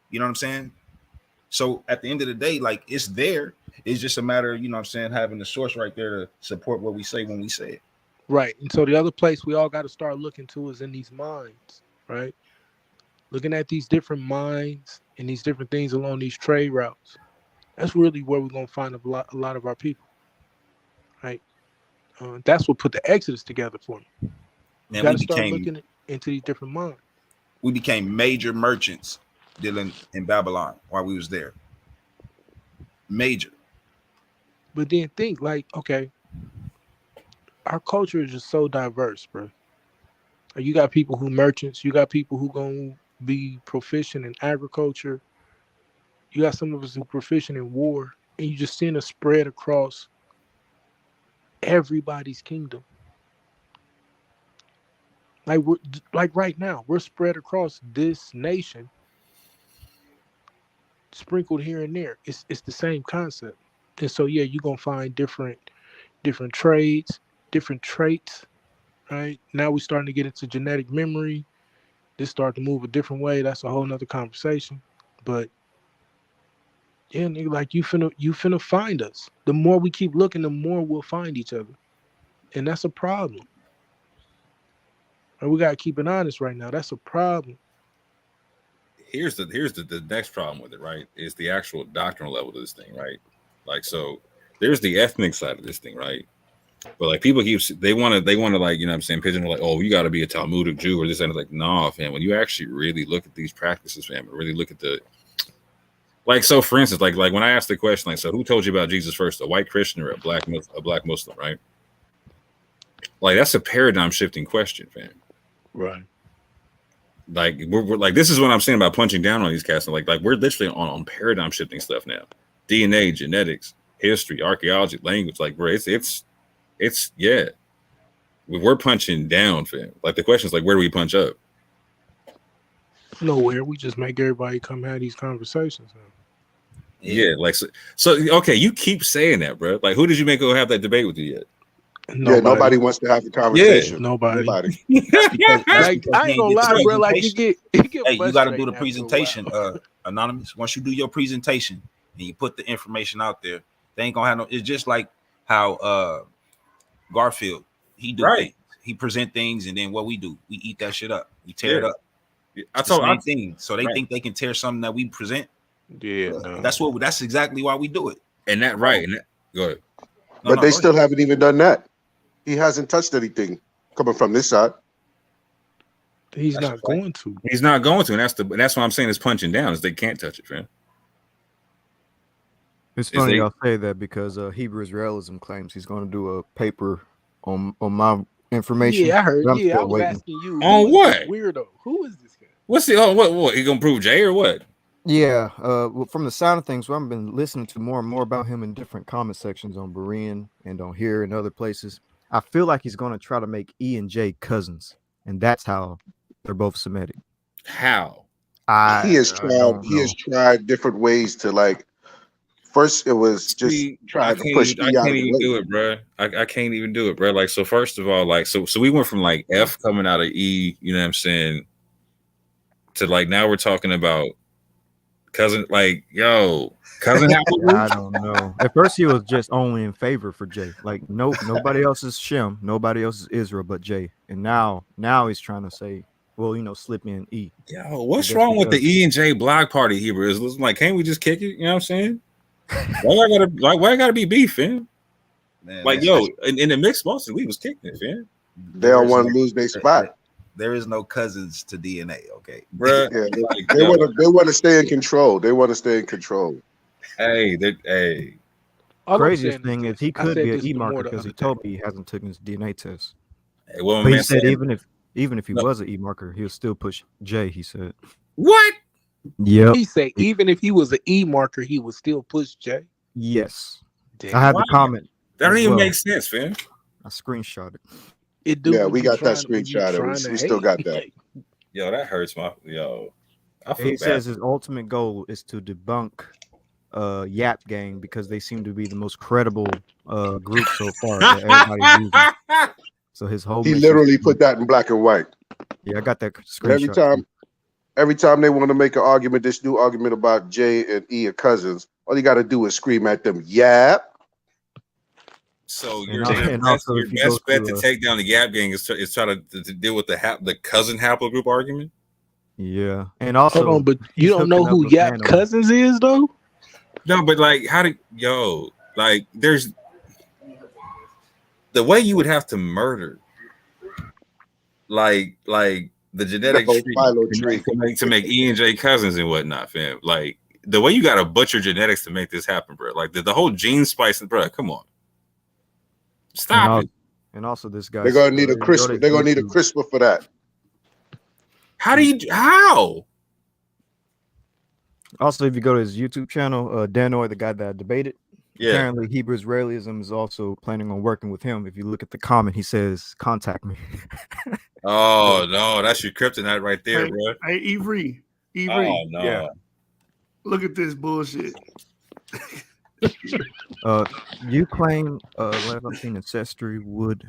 You know what I'm saying? So at the end of the day, like, it's there. It's just a matter of, you know what I'm saying, having the source right there to support what we say when we say it.
Right. And so the other place we all got to start looking to is in these mines, right? Looking at these different mines and these different things along these trade routes. That's really where we're going to find a lot of our people, right? That's what put the Exodus together for me. You got to start looking into these different mines.
We became major merchants dealing in Babylon while we was there. Major.
But then think, like, okay, our culture is just so diverse, bro. Like, you got people who merchants, you got people who gonna be proficient in agriculture, you got some of us who proficient in war, and you just seeing a spread across everybody's kingdom. Like right now, we're spread across this nation, sprinkled here and there. It's the same concept. And so yeah, you're gonna find different trades, different traits, right? Now we're starting to get into genetic memory. This start to move a different way. That's a whole nother conversation. But yeah, nigga, like you finna find us. The more we keep looking, the more we'll find each other. And that's a problem. And we gotta keep it honest right now. That's a problem.
Here's the next problem with it, right? Is the actual doctrinal level of this thing, right? Like, so there's the ethnic side of this thing, right? But like, people they want to like, you know what I'm saying, pigeonhole, like, oh, you got to be a Talmudic Jew or this, and it's like, nah, fam. When you actually really look at these practices, fam, and really look at the, like, so for instance, like when I asked the question, like, so who told you about Jesus first, a white Christian or a black Muslim, right? Like, that's a paradigm shifting question, fam.
Right.
Like, we're like, this is what I'm saying about punching down on these cats. Like we're literally on paradigm shifting stuff now. DNA, genetics, history, archaeology, language. Like, bro, it's yeah. We're punching down, fam. Like, the question is, like, where do we punch up?
Nowhere. We just make everybody come have these conversations.
Yeah, like, so okay, you keep saying that, bro. Like, who did you make go have that debate with you yet?
Yeah, nobody wants to have the conversation.
Yeah, nobody.
That's
Like,
because
I ain't gonna lie, bro. Like, you get
hey, you got to do
frustrating
the
after a
presentation,
while.
Anonymous. Once you do your presentation and you put the information out there, they ain't gonna have no. It's just like how Garfield, he do things. He present things, and then what we do, we eat that shit up. We tear it up. It's the same thing. So they think they can tear something that we present.
Yeah, no.
That's exactly why we do it.
And that right. And that, go ahead.
But they still haven't even done that. He hasn't touched anything coming from this side.
He's not going to.
He's not going to, and that's what I'm saying is punching down, is they can't touch it, fam.
It's funny y'all say that because Hebrew Israelism claims he's going to do a paper on my information.
Yeah, I heard.
Yeah,
I was asking you.
On what?
Weirdo. Who is this guy?
What's the what? He gonna prove Jay or what?
Yeah, well, from the sound of things, I've been listening to more and more about him in different comment sections on Berean and on here and other places. I feel like he's going to try to make E and J cousins, and that's how they're both Semitic.
How?
He has tried different ways to, like. First, it was just trying to push.
I can't even do it, bro. I can't even do it, bro. Like, so first of all, like, so we went from like F coming out of E, you know what I'm saying, to like now we're talking about cousin, like, yo, cousin.
I don't know. At first, he was just only in favor for Jay. Like, nobody else is Shem, nobody else is Israel but Jay. And now he's trying to say, well, you know, slip in E.
Yo, what's wrong with the E and J block party, Hebrew? Is like, can't we just kick it? You know what I'm saying? Why I gotta be beef, fam? Man, like, yo, in the mixed Boston, we was kicking it, fam.
They don't want to lose their spot.
There is no cousins to DNA, okay,
bro.
Yeah, they want to stay in control. They want to stay in control.
Hey.
Craziest thing is he could be an E marker because he told me he hasn't taken his DNA test.
Hey, well,
but he said even if he was an E marker, he'll still push J. He said.
What?
Yep.
He said even if he was an E marker, he would still push J.
Yes.
Damn.
I had the comment.
That don't even make sense, fam.
I screenshot it.
Yeah, we got that screenshot. We still got that.
Yo, that hurts my yo. I feel
He
bad.
says his ultimate goal is to debunk Yap Gang because they seem to be the most credible group so far that everybody's using. So his whole
He
mission is
literally
to
put that in black and white.
yeah, I got that
And
screenshot.
every time they want to make an argument, this new argument about Jay and E are cousins, all you got to do is scream at them, "Yap."
So
And also,
your
if you go
best bet to
to
take down the Yap Gang is try to deal with the cousin haplogroup argument.
yeah, and also
Hold on, but you
he's
don't know
hooking up
who
with
Yap
Nano.
Cousins is though?
No, but like, there's the way you would have to murder, like the genetic
No,
tree
Philo tree.
to make E and J cousins and whatnot, fam. Like the way you got to butcher genetics to make this happen, bro. Like the whole gene splicing, bro. Come on, stop it.
And also, this guy.
They're gonna need a CRISPR. They're gonna need a CRISPR for that.
How?
Also, if you go to his YouTube channel, Danoy, the guy that I debated, apparently Hebrew Israelism is also planning on working with him. If you look at the comment, he says, "Contact me."
Oh no, that's your kryptonite right there,
Hey,
bro.
hey, Ivory.
Oh no.
Yeah.
Look at this bullshit.
You claim Levantine ancestry would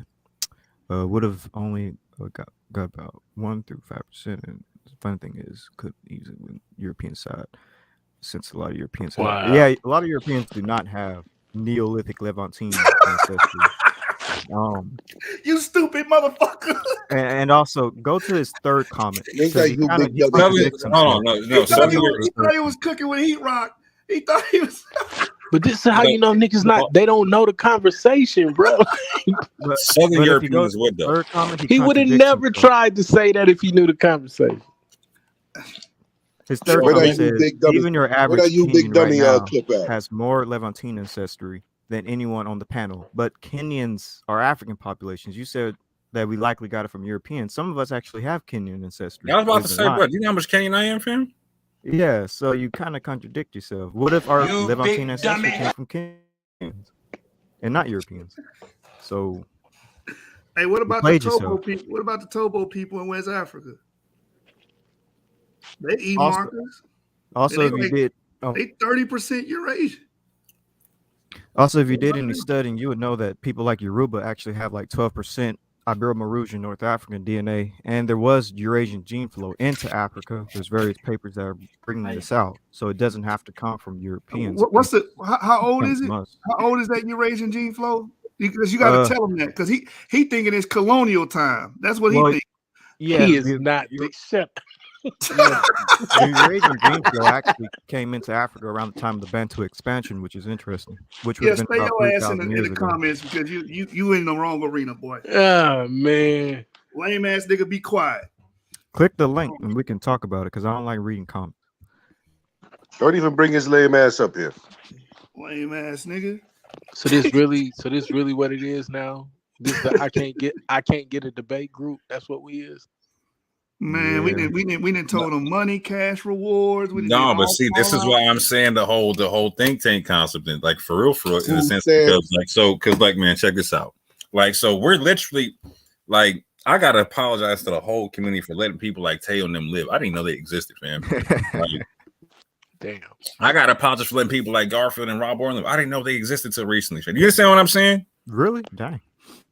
have only got about 1 through 5%, and the funny thing is, could easily win European side, since a lot of Europeans,
Wow.
a lot of Europeans do not have Neolithic Levantine ancestry.
You stupid motherfucker.
And also go to his third comment.
Looks
because
like
he
you
kinda-
big
he
dummy.
contradicts himself.
He thought he was cooking with heat rock. He thought he was.
But this is how you know niggas they don't know the conversation, bro.
Southern
But if you go
Europeans
to
would
the
though.
third comment,
He would have
contradicts
never
himself.
tried to say that if he knew the conversation.
His third
Where
comment
that you
says,
big dummy?
even your
Where
average
that you
Kenyan
big
right
dummy
now
clip at?
has more Levantine ancestry than anyone on the panel. But Kenyans are African populations. You said that we likely got it from Europeans. Some of us actually have Kenyan ancestry.
I was about to
believe it
say,
or not.
bro, do you know how much Kenyan I am, fam?
Yeah, so you kind of contradict yourself. What if our
You
Levantine
big
ancestry
dummy.
came from Kenyans and not Europeans? So
Hey, what
you
about the
played
Tobo
yourself.
people? What about the Tobo people in West Africa? They eat
Also-
markers.
Also,
They
if you
like-
did,
They 30% Eurasian.
also if you did any studying, you would know that people like Yoruba actually have like 12% Ibero-Mauritian North African DNA, and there was Eurasian gene flow into Africa. There's various papers that are bringing this out, so it doesn't have to come from Europeans.
What's the? How old
Comes
is it?
from us.
How old is that Eurasian gene flow? Because you got to tell him that, because he thinking it's colonial time. That's what
Well,
he thinks.
Yeah,
He is not shut.
the Eurasian gene flow actually came into Africa around the time of the Bantu expansion, which is interesting. Which would
Yeah,
have been
stay
about
your ass in
3,000
the
years ago.
comments, because you in the wrong arena, boy.
Oh man.
Lame ass nigga, be quiet.
Click the link and we can talk about it because I don't like reading comments.
Don't even bring his lame ass up here.
Lame ass nigga.
So this really what it is now. This the I can't get a debate group. That's what we is.
Man, we didn't told them money, cash rewards. We done
No,
did
but
all
see, this is
fallout.
why I'm saying the whole think tank concept, and like for real, in a
Who
sense,
said-
because man, check this out. Like, so we're literally like, I gotta apologize to the whole community for letting people like Tayo and them live. I didn't know they existed, fam. Like,
Damn.
I gotta apologize for letting people like Garfield and Raborn live. I didn't know they existed till recently. Fam. You understand what I'm saying?
Really? Dang.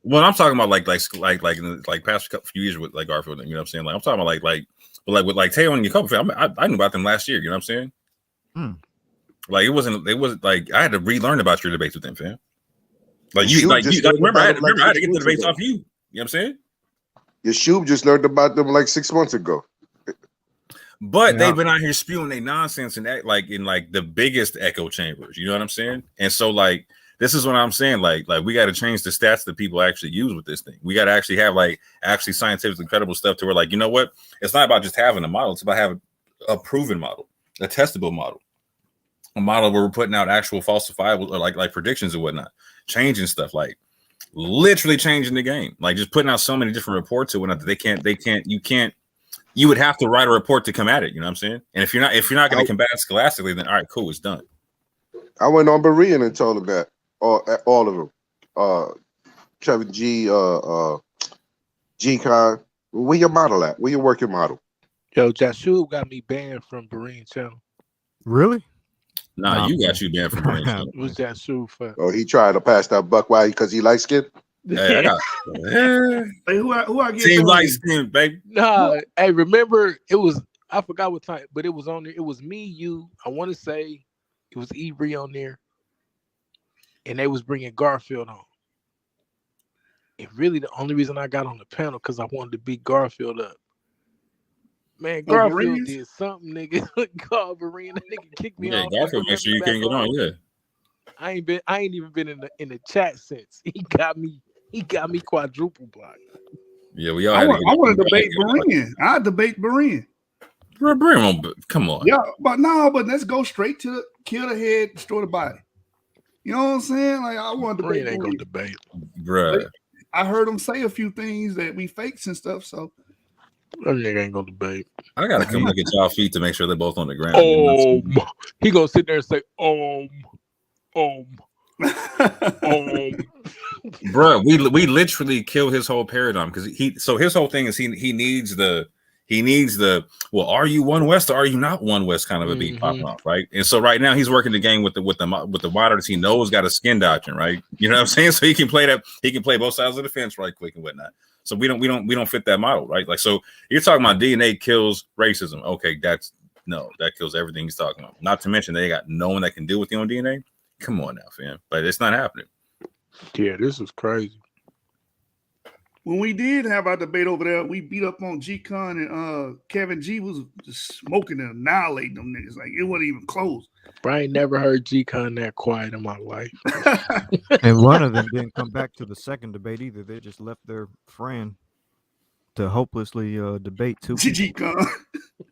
Well, I'm talking about like in the past few years with like Garfield, you know what I'm saying? Like I'm talking about like with like Tayo and your couple, fam. I knew about them last year. You know what I'm saying?
Hmm.
Like it wasn't like I had to relearn about your debates with them, fam. Like
Your
you,
Shub
like
just
you, like,
learned
remember, I
about
had,
them like
remember I had to
6
get the
months
debates
ago.
off you. You know what I'm saying?
Your Shub just learned about them like 6 months ago.
But
Yeah.
they've been out here spewing their nonsense and act like in like the biggest echo chambers. You know what I'm saying? And so like this is what I'm saying. Like we got to change the stats that people actually use with this thing. We got to actually have like actually scientifically credible stuff to where like, you know what? It's not about just having a model. It's about having a proven model, a testable model, a model where we're putting out actual falsifiable or like predictions and whatnot, changing stuff, like literally changing the game, like just putting out so many different reports and whatnot that you would have to write a report to come at it. You know what I'm saying? And if you're not going to combat it scholastically, then all right, cool, it's done.
I went on Berean and told him that. All of them. Kevin G, G-Con, where your model at? Where your working model?
Yo, Joshua got me banned from Berean channel.
Really?
Nah,
Nah,
you got you banned from Marine Channel.
It was Joshua for.
Oh, he tried to pass that buck. Why? Because he light skinned.
Hey, I got
Hey, who I get
Team
banned?
light skin, baby.
Nah, hey, remember it was I forgot what time, but it was on there. It was me, you. I want to say it was Ebri on there, and they was bringing Garfield on. And really, the only reason I got on the panel because I wanted to beat Garfield up. Man,
Oh,
Garfield
Bereans?
did something, nigga. Called Berean, that nigga kicked me
Yeah,
off.
Garfield make sure you can't get on. Yeah.
I ain't even been in the chat since. He got me quadruple blocked.
Yeah, we all
I
had
want
to
to debate Berean. I debate Berean.
Bring on, come on.
Yeah, but let's go straight to the kill the head, destroy the body. You know what I'm saying? Like I want to debate.
Berean ain't gonna debate,
bruh.
I heard him say a few things that we fakes and stuff. So
that nigga ain't gonna debate.
I gotta come look at y'all feet to make sure they're both on the ground.
He gonna sit there and say,
Bruh, we literally kill his whole paradigm because his whole thing is he needs the well, are you one West or are you not one West kind of a beat popping off, right? And so right now he's working the game with the monitors he knows got a skin doctrine, right? You know what I'm saying? So he can play both sides of the fence right quick and whatnot. So we don't fit that model, right? Like, so you're talking about DNA kills racism. Okay, that kills everything he's talking about. Not to mention they got no one that can deal with your own DNA. Come on now, fam. But it's not happening.
Yeah, this is crazy.
when we did have our debate over there, we beat up on G-Con and Kevin G was just smoking and annihilating them niggas. Like it wasn't even close.
I ain't never heard G-Con that quiet in my life.
And one of them didn't come back to the second debate either. They just left their friend to hopelessly debate two people.
G-Con.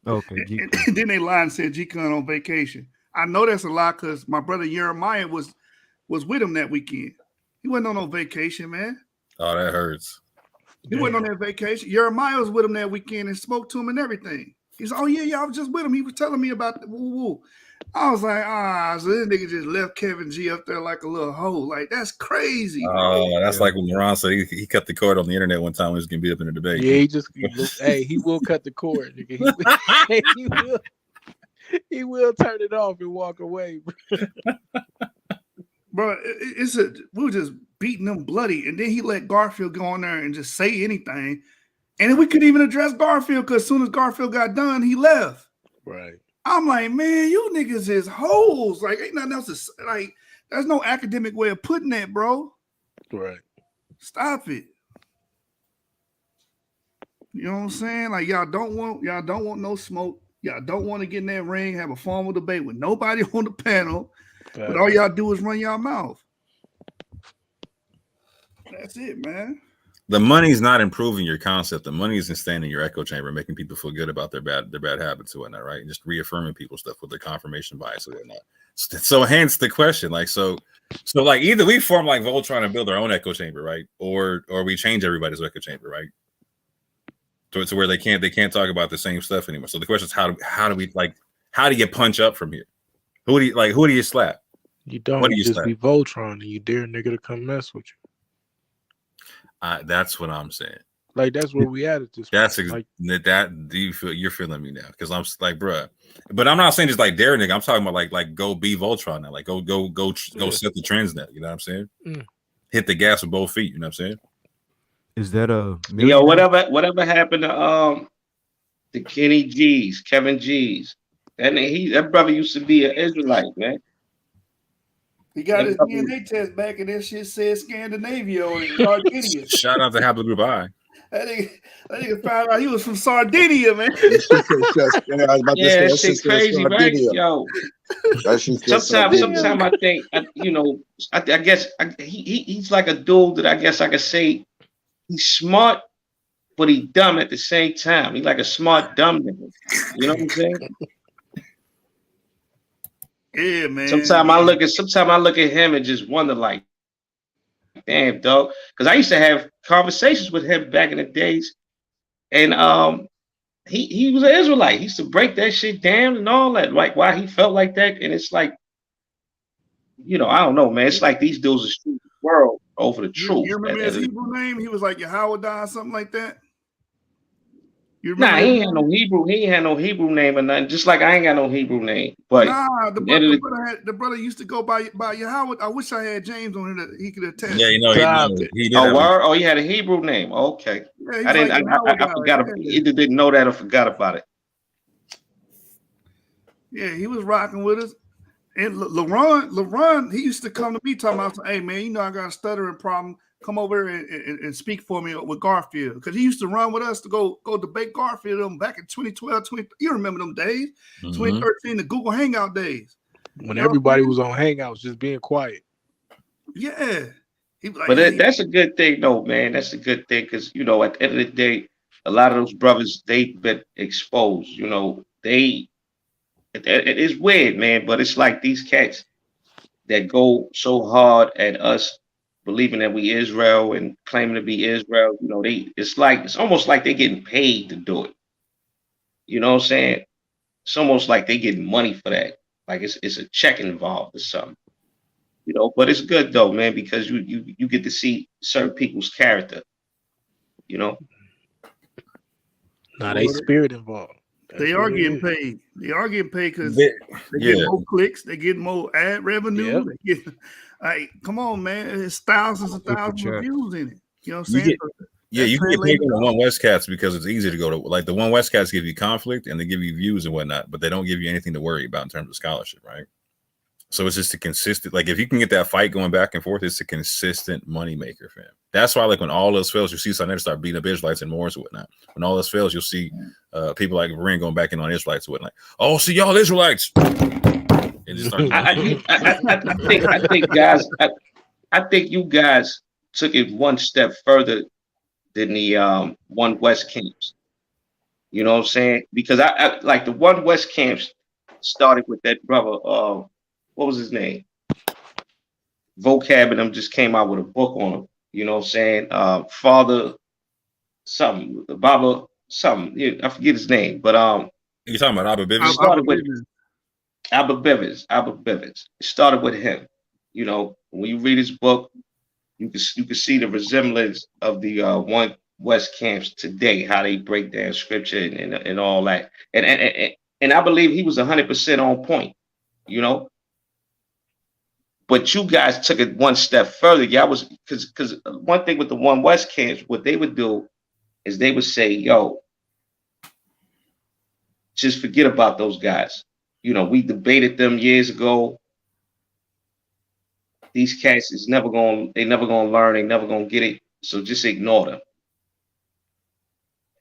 Okay, G-Con.
And then they lied and said G-Con on vacation. I know that's a lie because my brother Yarah was with him that weekend. He wasn't on no vacation, man.
Oh, that hurts.
He wasn't on that vacation. Yarah was with him that weekend and spoke to him and everything. He's oh yeah, I was just with him. He was telling me about the woo-woo. I was like, so this nigga just left Kevin G up there like a little hoe. Like, that's crazy.
Oh, that's like when Moran said he cut the cord on the internet one time when he was getting beat up in a debate.
Yeah, he will cut the cord, nigga. He will turn it off and walk away,
bro. We were just beating them bloody, and then he let Garfield go on there and just say anything, and then we couldn't even address Garfield because as soon as Garfield got done, he left.
Right.
I'm like, man, you niggas is hoes. Like, ain't nothing else to say. Like, there's no academic way of putting that, bro.
Right.
Stop it. You know what I'm saying? Like, y'all don't want no smoke. Y'all don't want to get in that ring, have a formal debate with nobody on the panel. But all y'all do is run y'all mouth. That's it, man.
The money's not improving your concept. The money is in staying in your echo chamber, making people feel good about their bad habits and whatnot, right? And just reaffirming people's stuff with their confirmation bias and whatnot. So hence the question, like, so like either we form like Voltron and build our own echo chamber, right? Or we change everybody's echo chamber, right? To where they can't talk about the same stuff anymore. So the question is how do you punch up from here? Who do you slap?
You don't.
What do
You
you
just
slap?
be Voltron and you dare a nigga to come mess with you.
That's what I'm saying.
Like that's where we at this.
That's
like
that. Do you feel you're feeling me now? Because I'm like, bruh. But I'm not saying just like dare nigga. I'm talking about like go be Voltron now. Like go set the trends now. You know what I'm saying? Hit the gas with both feet. You know what I'm saying?
Is that a
yo? Whatever happened to Kenny G's, Kevin G's? That brother used to be an Israelite, man.
He got his DNA test back, and that shit said Scandinavia or Sardinia.
Shout out to Haplogroup I.
That nigga found out he was from Sardinia, man.
Yeah, that shit crazy, right? Yo, sometimes I think, I guess he's like a dude that I guess I could say he's smart, but he dumb at the same time. He's like a smart dumb nigga. You know what I'm saying?
Yeah, man.
Sometimes I look at him and just wonder, like, damn, dog. Because I used to have conversations with him back in the days, and he was an Israelite. He used to break that shit down and all that, like why he felt like that. And it's like, I don't know, man. It's like these dudes are shooting the world over the truth.
You remember his Hebrew name? He was like Yahweh or something like that. You remember
Nah,
his
he ain't had
name?
no Hebrew. He ain't had no Hebrew name or nothing. Just like I ain't got no Hebrew name. But at
Nah,
the end of
the brother used to go by Yahweh. I wish I had James on here that he could attest.
Yeah, you know,
Stop
he
it.
he did
oh,
have a
word? Oh, he had a Hebrew name. Okay.
Yeah, he
I
was like
didn't.
Yahweh
I
guy.
forgot.
Yeah.
Either didn't know that or forgot about it.
Yeah, he was rocking with us. And LaRon, he used to come to me talking about, hey man, you know I got a stuttering problem. Come over and speak for me with Garfield, because he used to run with us to go debate Garfield back in 2012, you remember them days, 2013, the Google Hangout days.
When
You know
everybody was on Hangouts, just being quiet.
Yeah. He was like,
But
hey,
that's a good thing, though, man. That's a good thing because you know, at the end of the day, a lot of those brothers they've been exposed. You know, it is weird, man. But it's like these cats that go so hard at us believing that we Israel and claiming to be Israel. You know, it's almost like they're getting paid to do it. You know what I'm saying? It's almost like they getting money for that. Like it's a check involved or something. You know, but it's good though, man, because you get to see certain people's character. You know.
Nah, they spirit involved.
They
That's
are
what it
getting
is.
paid. They are getting paid because
Yeah.
they get more clicks, they get more ad revenue.
Yep.
They get, like, come on, man, there's thousands and thousands of views in it. You know what I'm
You
saying?
get Yeah,
That
you can get
translates
paid on the One West Cats because it's easy to go to. Like the One West Cats give you conflict and they give you views and whatnot, but they don't give you anything to worry about in terms of scholarship, right? So it's just a consistent, like if you can get that fight going back and forth, it's a consistent money maker for him. That's why, like when all else fails, you see Sunday start beating up Israelites and Moors and whatnot. When all else fails, you'll see people like Raborn going back in on Israelites and whatnot. Oh, see y'all Israelites. And just start
I think guys, I think you guys took it one step further than the One West camps. You know what I'm saying? Because I like the One West camps started with that brother. What was his name? Vocab and them just came out with a book on him. You know what I'm saying? Father something, Baba something. Yeah, I forget his name, but
You're talking about Abba
it
Bivens?
started with Abba Bivens. Abba Bivens. It started with him. You know, when you read his book, you can see the resemblance of the One West camps today, how they break down scripture and all that. And I believe he was 100% on point, you know. But you guys took it one step further. Y'all was because one thing with the One West camps, what they would do is they would say, yo, just forget about those guys. You know, we debated them years ago. These cats is they never gonna learn, they never gonna get it. So just ignore them.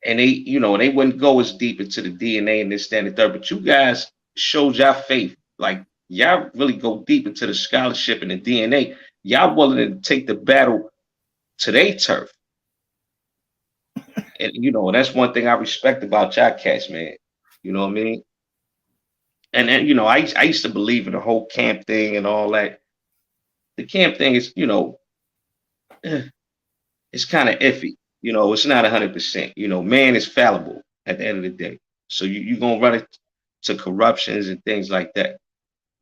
And they, you know, they wouldn't go as deep into the DNA and this, that, and the third. But you guys showed your faith. Like y'all really go deep into the scholarship and the DNA. Y'all willing to take the battle to their turf. And you know, that's one thing I respect about y'all cats, man. You know what I mean? And then, you know, I used to believe in the whole camp thing and all that. The camp thing is, you know, it's kind of iffy. You know, it's not 100%. You know, man is fallible at the end of the day. So you're going to run into corruptions and things like that.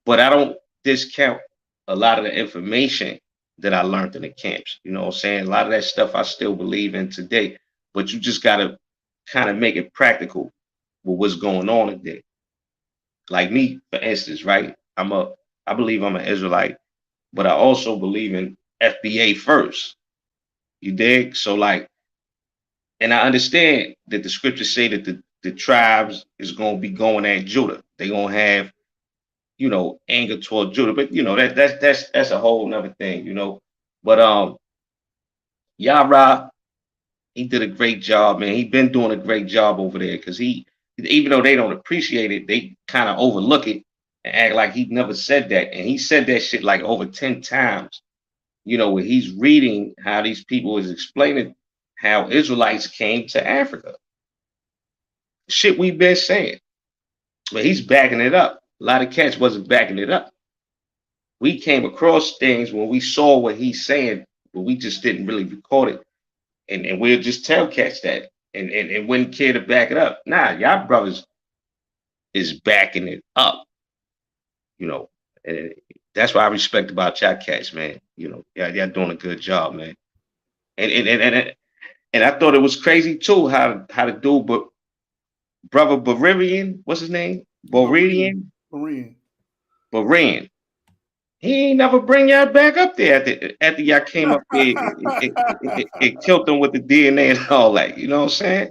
But I don't discount a lot of the information that I learned in the camps. You know what I'm saying? A lot of that stuff I still believe in today. But you just got to kind of make it practical with what's going on today. Like me, for instance, right? I believe I'm an Israelite, but I also believe in FBA first. You dig? So like, and I understand that the scriptures say that the tribes is going to be going at Judah. They're going to have, you know, anger toward Judah. But you know, that's a whole nother thing, you know. But Yarah, he did a great job, man. He been doing a great job over there because even though they don't appreciate it, they kind of overlook it and act like he never said that. And he said that shit like over 10 times. You know, where he's reading how these people is explaining how Israelites came to Africa. Shit we've been saying. But he's backing it up. A lot of cats wasn't backing it up. We came across things when we saw what he's saying, but we just didn't really record it. And we'll just tell cats that and wouldn't care to back it up. Nah, y'all brothers is backing it up. You know, and that's what I respect about y'all cats, man. You know, y'all doing a good job, man. And I thought it was crazy too how the dude, but brother Bavarian, what's his name? Boridian? Bavarian. He ain't never bring y'all back up there after y'all came up there. It killed them with the DNA and all that. You know what I'm saying?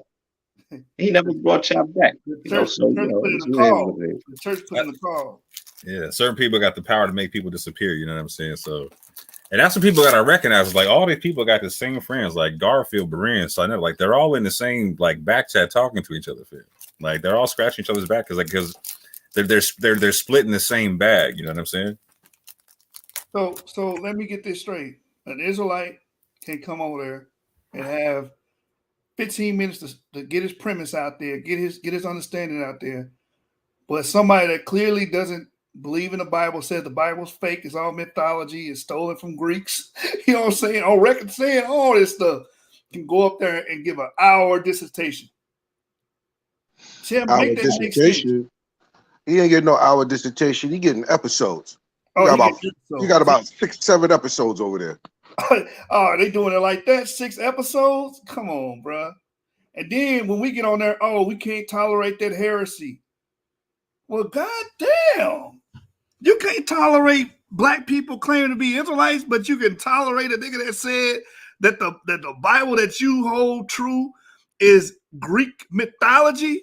He never brought y'all back. You know, so you know, it's what it is.
The church put in the call.
Yeah, certain people got the power to make people disappear. You know what I'm saying? So, and that's what people got to recognize. Like all these people got the same friends, like Garfield, Berean, so I know, like they're all in the same like back chat talking to each other. Like they're all scratching each other's back because they're splitting the same bag. You know what I'm saying?
So let me get this straight. An Israelite can come over there and have 15 minutes to get his premise out there, get his understanding out there. But somebody that clearly doesn't believe in the Bible, says the Bible's fake, it's all mythology, it's stolen from Greeks, you know what I'm saying? On record saying all this stuff, can go up there and give an hour dissertation. See,
Our
make that make sense.
dissertation. He ain't getting no hour dissertation. He getting episodes. You got about 6, 7 episodes over there.
Oh, they doing it like that? 6 episodes? Come on, bro. And then when we get on there, oh, we can't tolerate that heresy. Well, goddamn, you can't tolerate black people claiming to be Israelites, but you can tolerate a nigga that said that the Bible that you hold true is Greek mythology.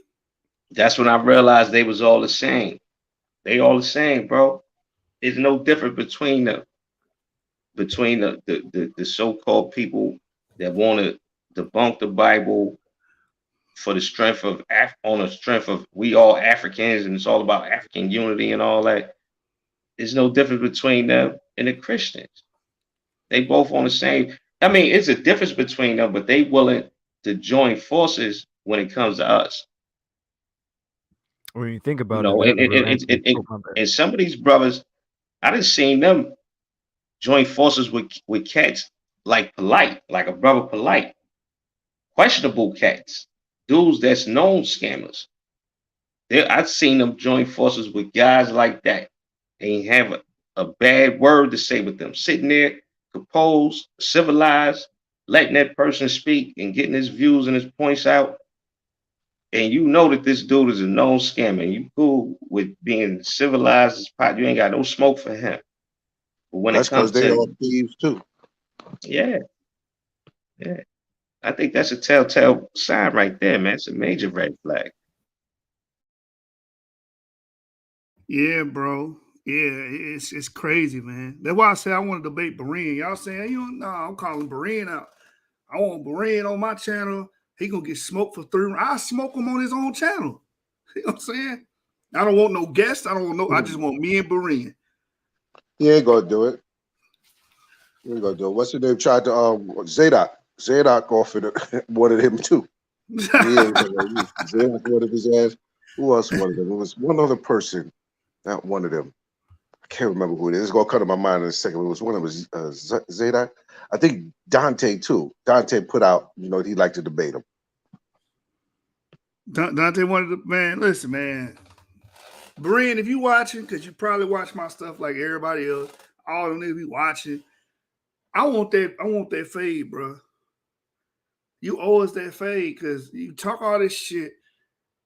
That's when I realized they was all the same. They all the same, bro. There's no difference between the so-called people that want to debunk the Bible for the strength of on the strength of we all Africans and it's all about African unity and all that. There's no difference between them and the Christians. They both on the same. I mean, it's a difference between them, but they willing to join forces when it comes to us.
When you think about
You know, and some of these brothers, I done seen them join forces with cats like Polite, like a brother Polite, questionable cats, dudes that's known scammers. I've seen them join forces with guys like that. They have a bad word to say with them, sitting there, composed, civilized, letting that person speak and getting his views and his points out. And you know that this dude is a known scammer. You cool with being civilized as pot. You ain't got no smoke for him. But when
That's
it comes
because they
to
all thieves too.
yeah, I think that's a telltale sign right there, man. It's a major red flag.
Yeah, bro. Yeah, it's crazy, man. That's why I say I want to debate Berean. Y'all saying, I'm calling Berean out. I want Berean on my channel. He gonna get smoked for 3 rounds. I smoke him on his own channel. You know what I'm saying? I don't want no guests. I don't want no. I just want me and Berean.
He ain't gonna do it. He ain't gonna do it. What's the name? Tried to Zadok. Zadok offered wanted him too. Zadok wanted his ass. Who else wanted him? It was one other person. Not one of them. I can't remember who it is. It's gonna come to my mind in a second. It was one of them. Zadok. I think Dante too. Dante put out. He'd like to debate him.
Dante wanted to, man. Listen, man. Berean, if you watching, because you probably watch my stuff like everybody else, all them niggas be watching. I want that fade, bro. You owe us that fade because you talk all this shit.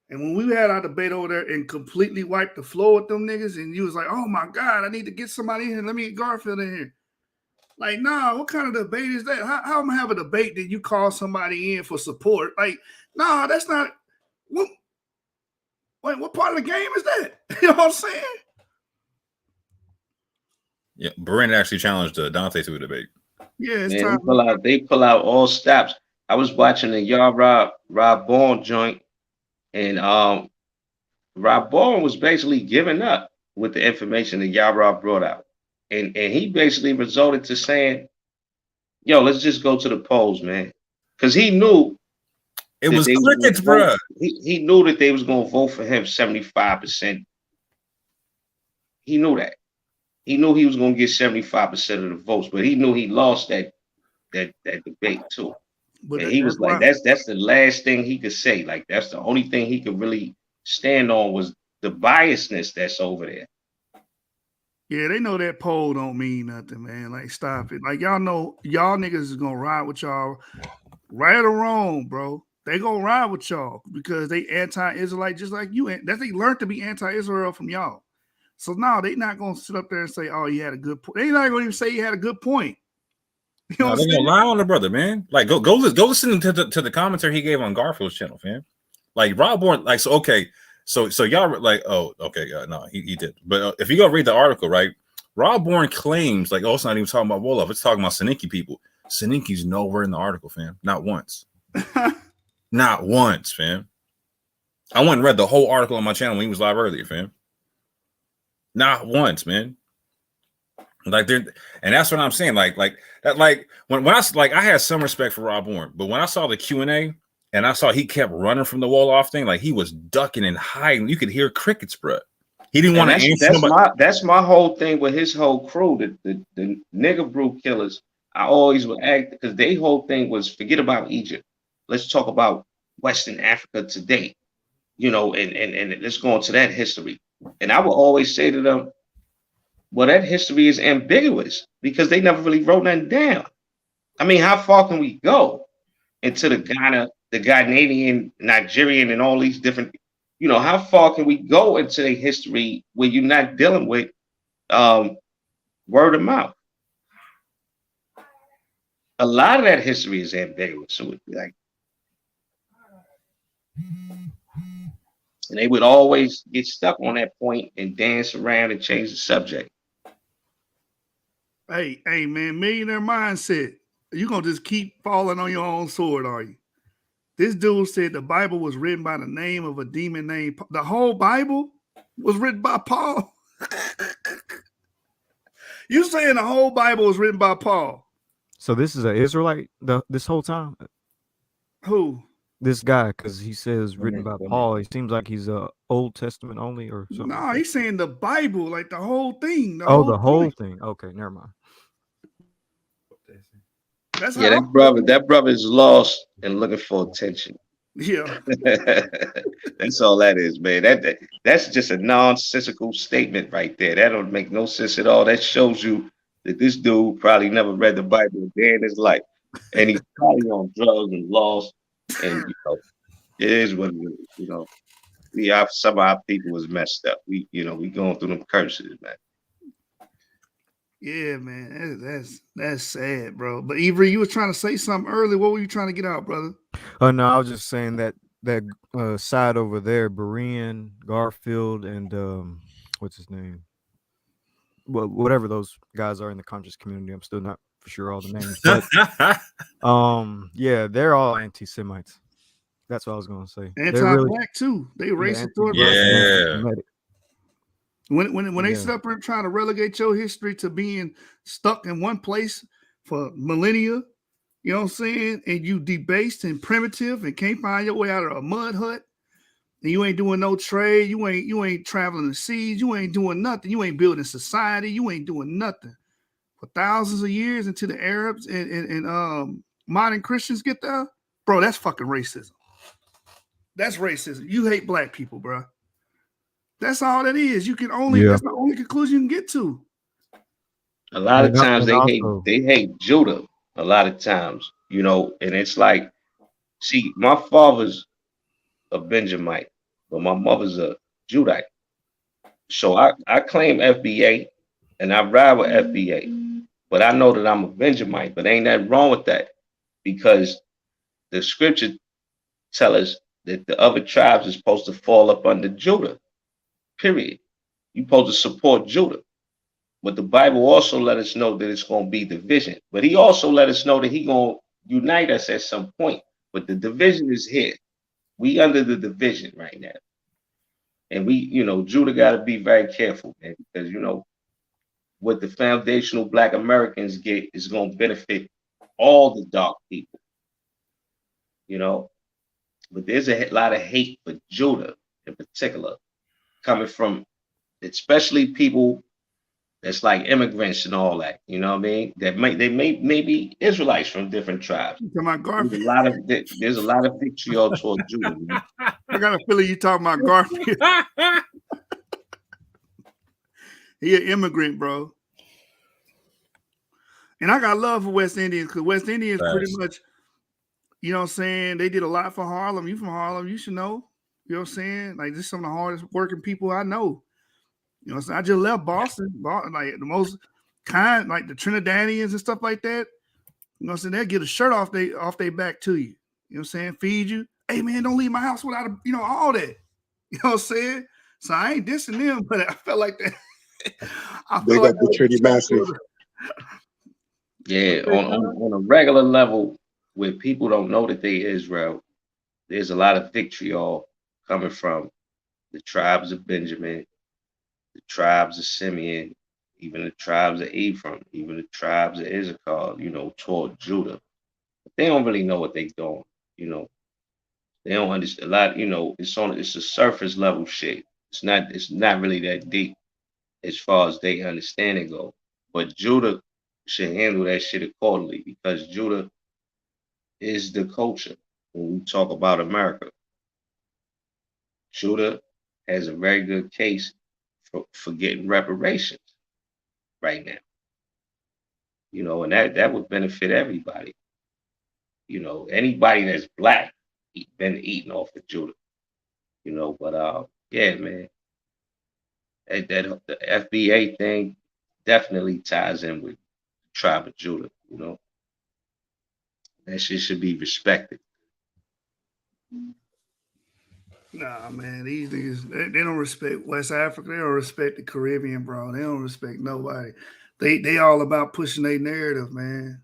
And when we had our debate over there and completely wiped the floor with them niggas, and you was like, oh my God, I need to get somebody in here. Let me get Garfield in here. Like, nah, what kind of debate is that? How am I have a debate that you call somebody in for support? Like, nah, that's not what part of the game is that? You know what I'm saying?
Yeah, Berean actually challenged Dante to a debate.
Yeah, it's
Man,
time.
they pull out all stops. I was watching the Yarah Raborn joint, and Raborn was basically giving up with the information that Yarah brought out. And he basically resorted to saying, yo, let's just go to the polls, man. Because he knew
it was crickets, bro.
He knew that they was going to vote for him 75%. He knew that. He knew he was going to get 75% of the votes, but he knew he lost that debate too. But and he was like, that's the last thing he could say. Like, that's the only thing he could really stand on was the biasness that's over there.
Yeah, they know that poll don't mean nothing, man. Like, stop it. Like, y'all know, y'all niggas is gonna ride with y'all, right or wrong, bro. They gonna ride with y'all because they anti-Israelite just like you. That they learned to be anti-Israel from y'all. So now they not gonna sit up there and say, "Oh, you had a good point." They not gonna even say you had a good point. You know
No,
what
they
I'm
gonna
saying?
lie on the brother, man. Like go listen to the commentary he gave on Garfield's channel, fam. Like Raborn, like so okay, so y'all like no, he did. But if you go read the article, right, Raborn claims like it's not even talking about Wolof, it's talking about Soninke people. Soninke's nowhere in the article, fam. Not once. Not once, fam. I went and read the whole article on my channel when he was live earlier, fam. Not once, man. Like they're, and that's what I'm saying. Like that. Like when I had some respect for Raborn, but when I saw the Q&A and I saw he kept running from the Wolof thing, like he was ducking and hiding. You could hear crickets, bro. He didn't want to answer nobody.
That's my whole thing with his whole crew, the nigger brew killers. I always would act because their whole thing was forget about Egypt. Let's talk about Western Africa today, you know, and let's go into that history. And I would always say to them, well, that history is ambiguous because they never really wrote nothing down. I mean, how far can we go into the Ghanaian, Nigerian, and all these different, you know, how far can we go into the history where you're not dealing with word of mouth? A lot of that history is ambiguous. So it'd be like, and they would always get stuck on that point and dance around and change the subject.
Hey, man, millionaire mindset. You gonna just keep falling on your own sword, are you? This dude said the Bible was written by the name of a demon named the whole Bible was written by Paul. You saying the whole Bible was written by Paul?
So this is an Israelite this whole time?
Who?
This guy, because he says written by Paul. He seems like he's Old Testament only or something.
No, he's saying the Bible, like the whole thing.
The whole thing. Okay, never mind.
That's
yeah,
how
that brother is lost and looking for attention.
Yeah.
That's all that is, man. That's just a nonsensical statement right there. That don't make no sense at all. That shows you that this dude probably never read the Bible a day in his life. And he's probably on drugs and lost. And you know, it is what it is, you know. Some of our people was messed up. We going through them curses, man.
Yeah, man, that's sad, bro. But Avery, you was trying to say something earlier. What were you trying to get out, brother?
Oh no, I was just saying that side over there, Berean, Garfield, and what's his name? Well, whatever those guys are in the conscious community, I'm still not for sure all the names, but yeah, they're all anti-Semites. That's what I was gonna say.
Anti-black too. They racist toward black.
Yeah.
When they sit up and try to relegate your history to being stuck in one place for millennia, you know what I'm saying? And you debased and primitive and can't find your way out of a mud hut, and you ain't doing no trade, you ain't traveling the seas, you ain't doing nothing, you ain't building society, you ain't doing nothing for thousands of years until the Arabs and modern Christians get there, bro. That's fucking racism. That's racism. You hate black people, bro. That's all that is. You can only that's the only conclusion you can get to.
A lot of times they hate Judah. A lot of times, you know, and it's like, see, my father's a Benjamite, but my mother's a Judite. So I claim FBA and I ride with FBA, but I know that I'm a Benjamite, but ain't nothing wrong with that because the scripture tell us that the other tribes is supposed to fall up under Judah. Period. You're supposed to support Judah. But the Bible also let us know that it's going to be division. But he also let us know that he going to unite us at some point. But the division is here. We under the division right now. And we, you know, Judah got to be very careful, man, because, you know, what the foundational Black Americans get is going to benefit all the dark people, you know. But there's a lot of hate for Judah in particular, coming from especially people that's like immigrants and all that, you know what I mean? They may be Israelites from different tribes. There's a lot of vitriol toward Judah, man.
I got a feeling you talking about Garfield. He an immigrant, bro. And I got love for West Indians because West Indians pretty much You know what I'm saying? They did a lot for Harlem. You from Harlem, you should know. You know what I'm saying? Like, this is some of the hardest working people I know. You know what I'm saying? I just left Boston, like the most kind, like the Trinidadians and stuff like that. You know what I'm saying? They'll get a shirt off they back to you. You know what I'm saying? Feed you. Hey man, don't leave my house without all that. You know what I'm saying? So I ain't dissing them, but I felt like that. I
They
feel
got
like
the Trinity Massive.
Yeah, on a regular level, where people don't know that they Israel, there's a lot of vitriol coming from the tribes of Benjamin, the tribes of Simeon, even the tribes of Ephraim, even the tribes of Issachar, toward Judah. But they don't really know what they're doing. You know, they don't understand a lot. It's a surface level shit. It's not really that deep as far as they understanding go. But Judah should handle that shit accordingly because Judah is the culture when we talk about America. Judah has a very good case for getting reparations right now. And that would benefit everybody. Anybody that's black been eating off of Judah. But yeah, man, that the FBA thing definitely ties in with the tribe of Judah. That shit should be respected.
Nah, man, these niggas they don't respect West Africa. They don't respect the Caribbean, bro. They don't respect nobody. They all about pushing their narrative, man.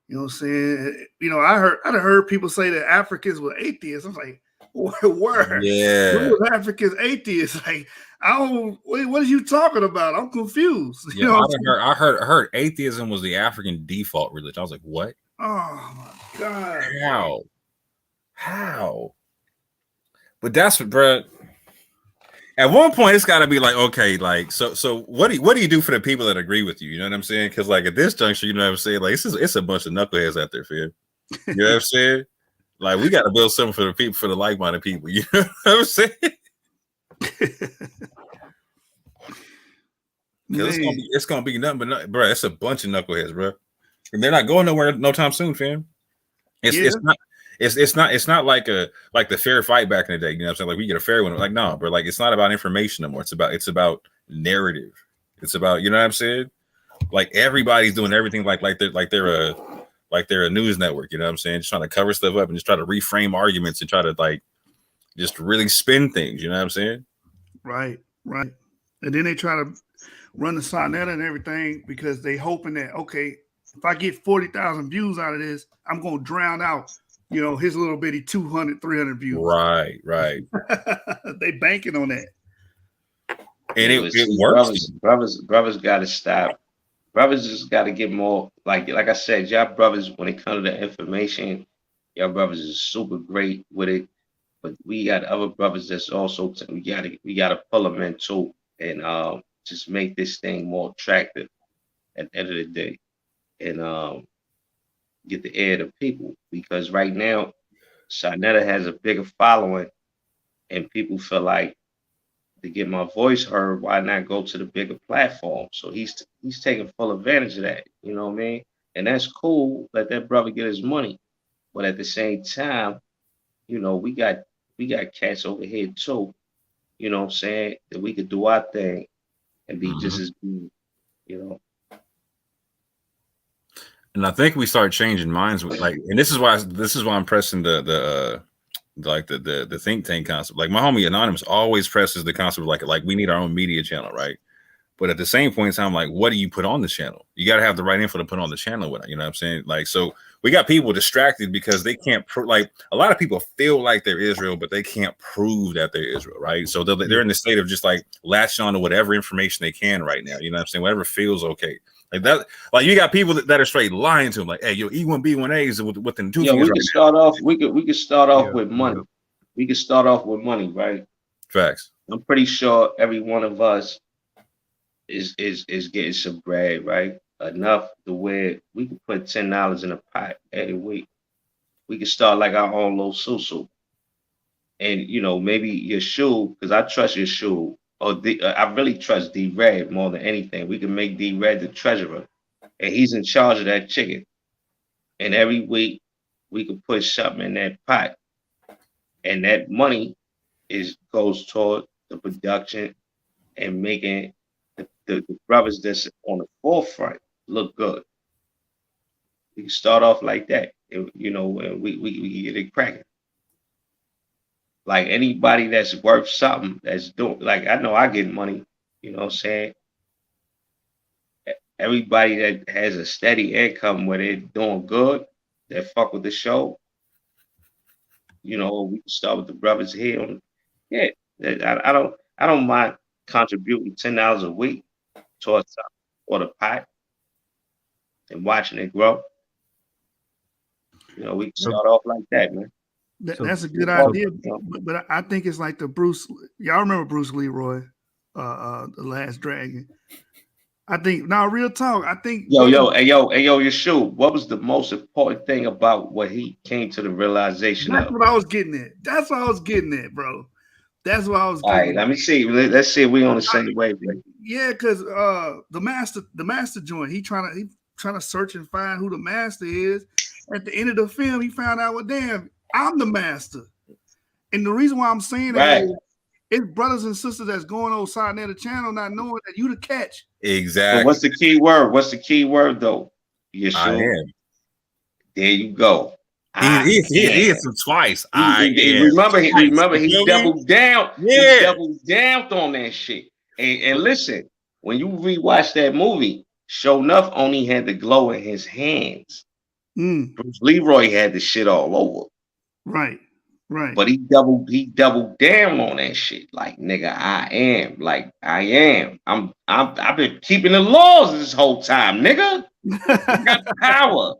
You know what I'm saying? I done heard people say that Africans were atheists. I'm like, where?
Yeah.
Where Africans atheists? Like, what are you talking about? I'm confused.
Yeah,
You know
I heard atheism was the African default religion. I was like, what?
Oh my God.
How? But that's what, bro. At one point, it's got to be like, okay, like, so what do you do for the people that agree with you? You know what I'm saying? Because like at this juncture, you know what I'm saying? Like, it's a bunch of knuckleheads out there, fam. You know what I'm saying? Like, we got to build something for the people, for the like-minded people. You know what I'm saying? It's gonna be nothing but bro. It's a bunch of knuckleheads, bro, and they're not going nowhere no time soon, fam. It's not like the fair fight back in the day. You know what I'm saying? Like we get a fair one. Like no, bro. Like it's not about information no more. It's about narrative. It's about, you know what I'm saying? Like everybody's doing everything like they're a news network. You know what I'm saying? Just trying to cover stuff up and just try to reframe arguments and try to like just really spin things. You know what I'm saying?
Right. And then they try to run the Sonetta and everything because they hoping that, okay, if I get 40,000 views out of this, I'm going to drown out, his little bitty 200, 300 views.
Right.
They banking on that.
And it works.
Brothers got to stop. Brothers just got to get more, like I said, y'all brothers, when it comes to the information, y'all brothers is super great with it. But we got other brothers that's also, we gotta pull them in too and just make this thing more attractive at the end of the day, and get the ear to people, because right now Sonetta has a bigger following and people feel like to get my voice heard, why not go to the bigger platform? So he's taking full advantage of that, you know what I mean? And that's cool, let that brother get his money. But at the same time, we got cats over here too, you know what I'm saying, that we could do our thing and be just as good,
And I think we start changing minds with like, and this is why I'm pressing the think tank concept. Like my homie Anonymous always presses the concept of like we need our own media channel, right? But at the same point in time, like, what do you put on the channel? You got to have the right info to put on the channel with it. You know what I'm saying? Like, so we got people distracted because they can't like a lot of people feel like they're Israel, but they can't prove that they're Israel, right? So they're in the state of just like latching on to whatever information they can right now. You know what I'm saying? Whatever feels okay. Like that, like you got people that are straight lying to them, like, hey, yo, E1B1A is within 2 fingers.
We could start off. We could start off with money. We could start off with money, right?
Facts.
I'm pretty sure every one of us is getting some bread, right? Enough to where we can put $10 in a pot every week. We can start like our own little susu, and maybe your shoe, because I trust your shoe. Or I really trust D-Red more than anything. We can make D-Red the treasurer, and he's in charge of that chicken. And every week we could put something in that pot, and that money goes toward the production and making the brothers that's on the forefront look good. We can start off like that, and, and we get it cracking. Like anybody that's worth something, that's doing, like I know I get money, you know what I'm saying? Everybody that has a steady income where they're doing good, that fuck with the show, we can start with the brothers here. Yeah, I don't mind contributing $10 a week towards something or the pot and watching it grow. We can start off like that, man.
That's a good idea, but I think it's like the Bruce. Y'all remember Bruce Leroy, the Last Dragon? I think now, real talk. I think
yo, Yeshua, what was the most important thing about what he came to the realization
that's
of?
what I was getting at. That's what I was getting at, bro. That's what I was
All
getting
right,
at.
let me see. Let's see if we on the same wavelength.
Yeah, because the master joint, he trying to search and find who the master is. At the end of the film, he found out, well, damn, I'm the master. And the reason why I'm saying that is it's brothers and sisters that's going outside near the channel not knowing that you the catch.
Exactly.
But what's the key word? What's the key word though? Yeshua.
I am.
There you go.
He hits him twice.
Remember, he doubled down.
Yeah.
He doubled down on that shit. And listen, when you rewatch that movie, sure enough, only had the glow in his hands. Bruce Leroy had the shit all over.
Right.
But he doubled down on that shit. Like, nigga, I am. I've been keeping the laws this whole time, nigga. I got power.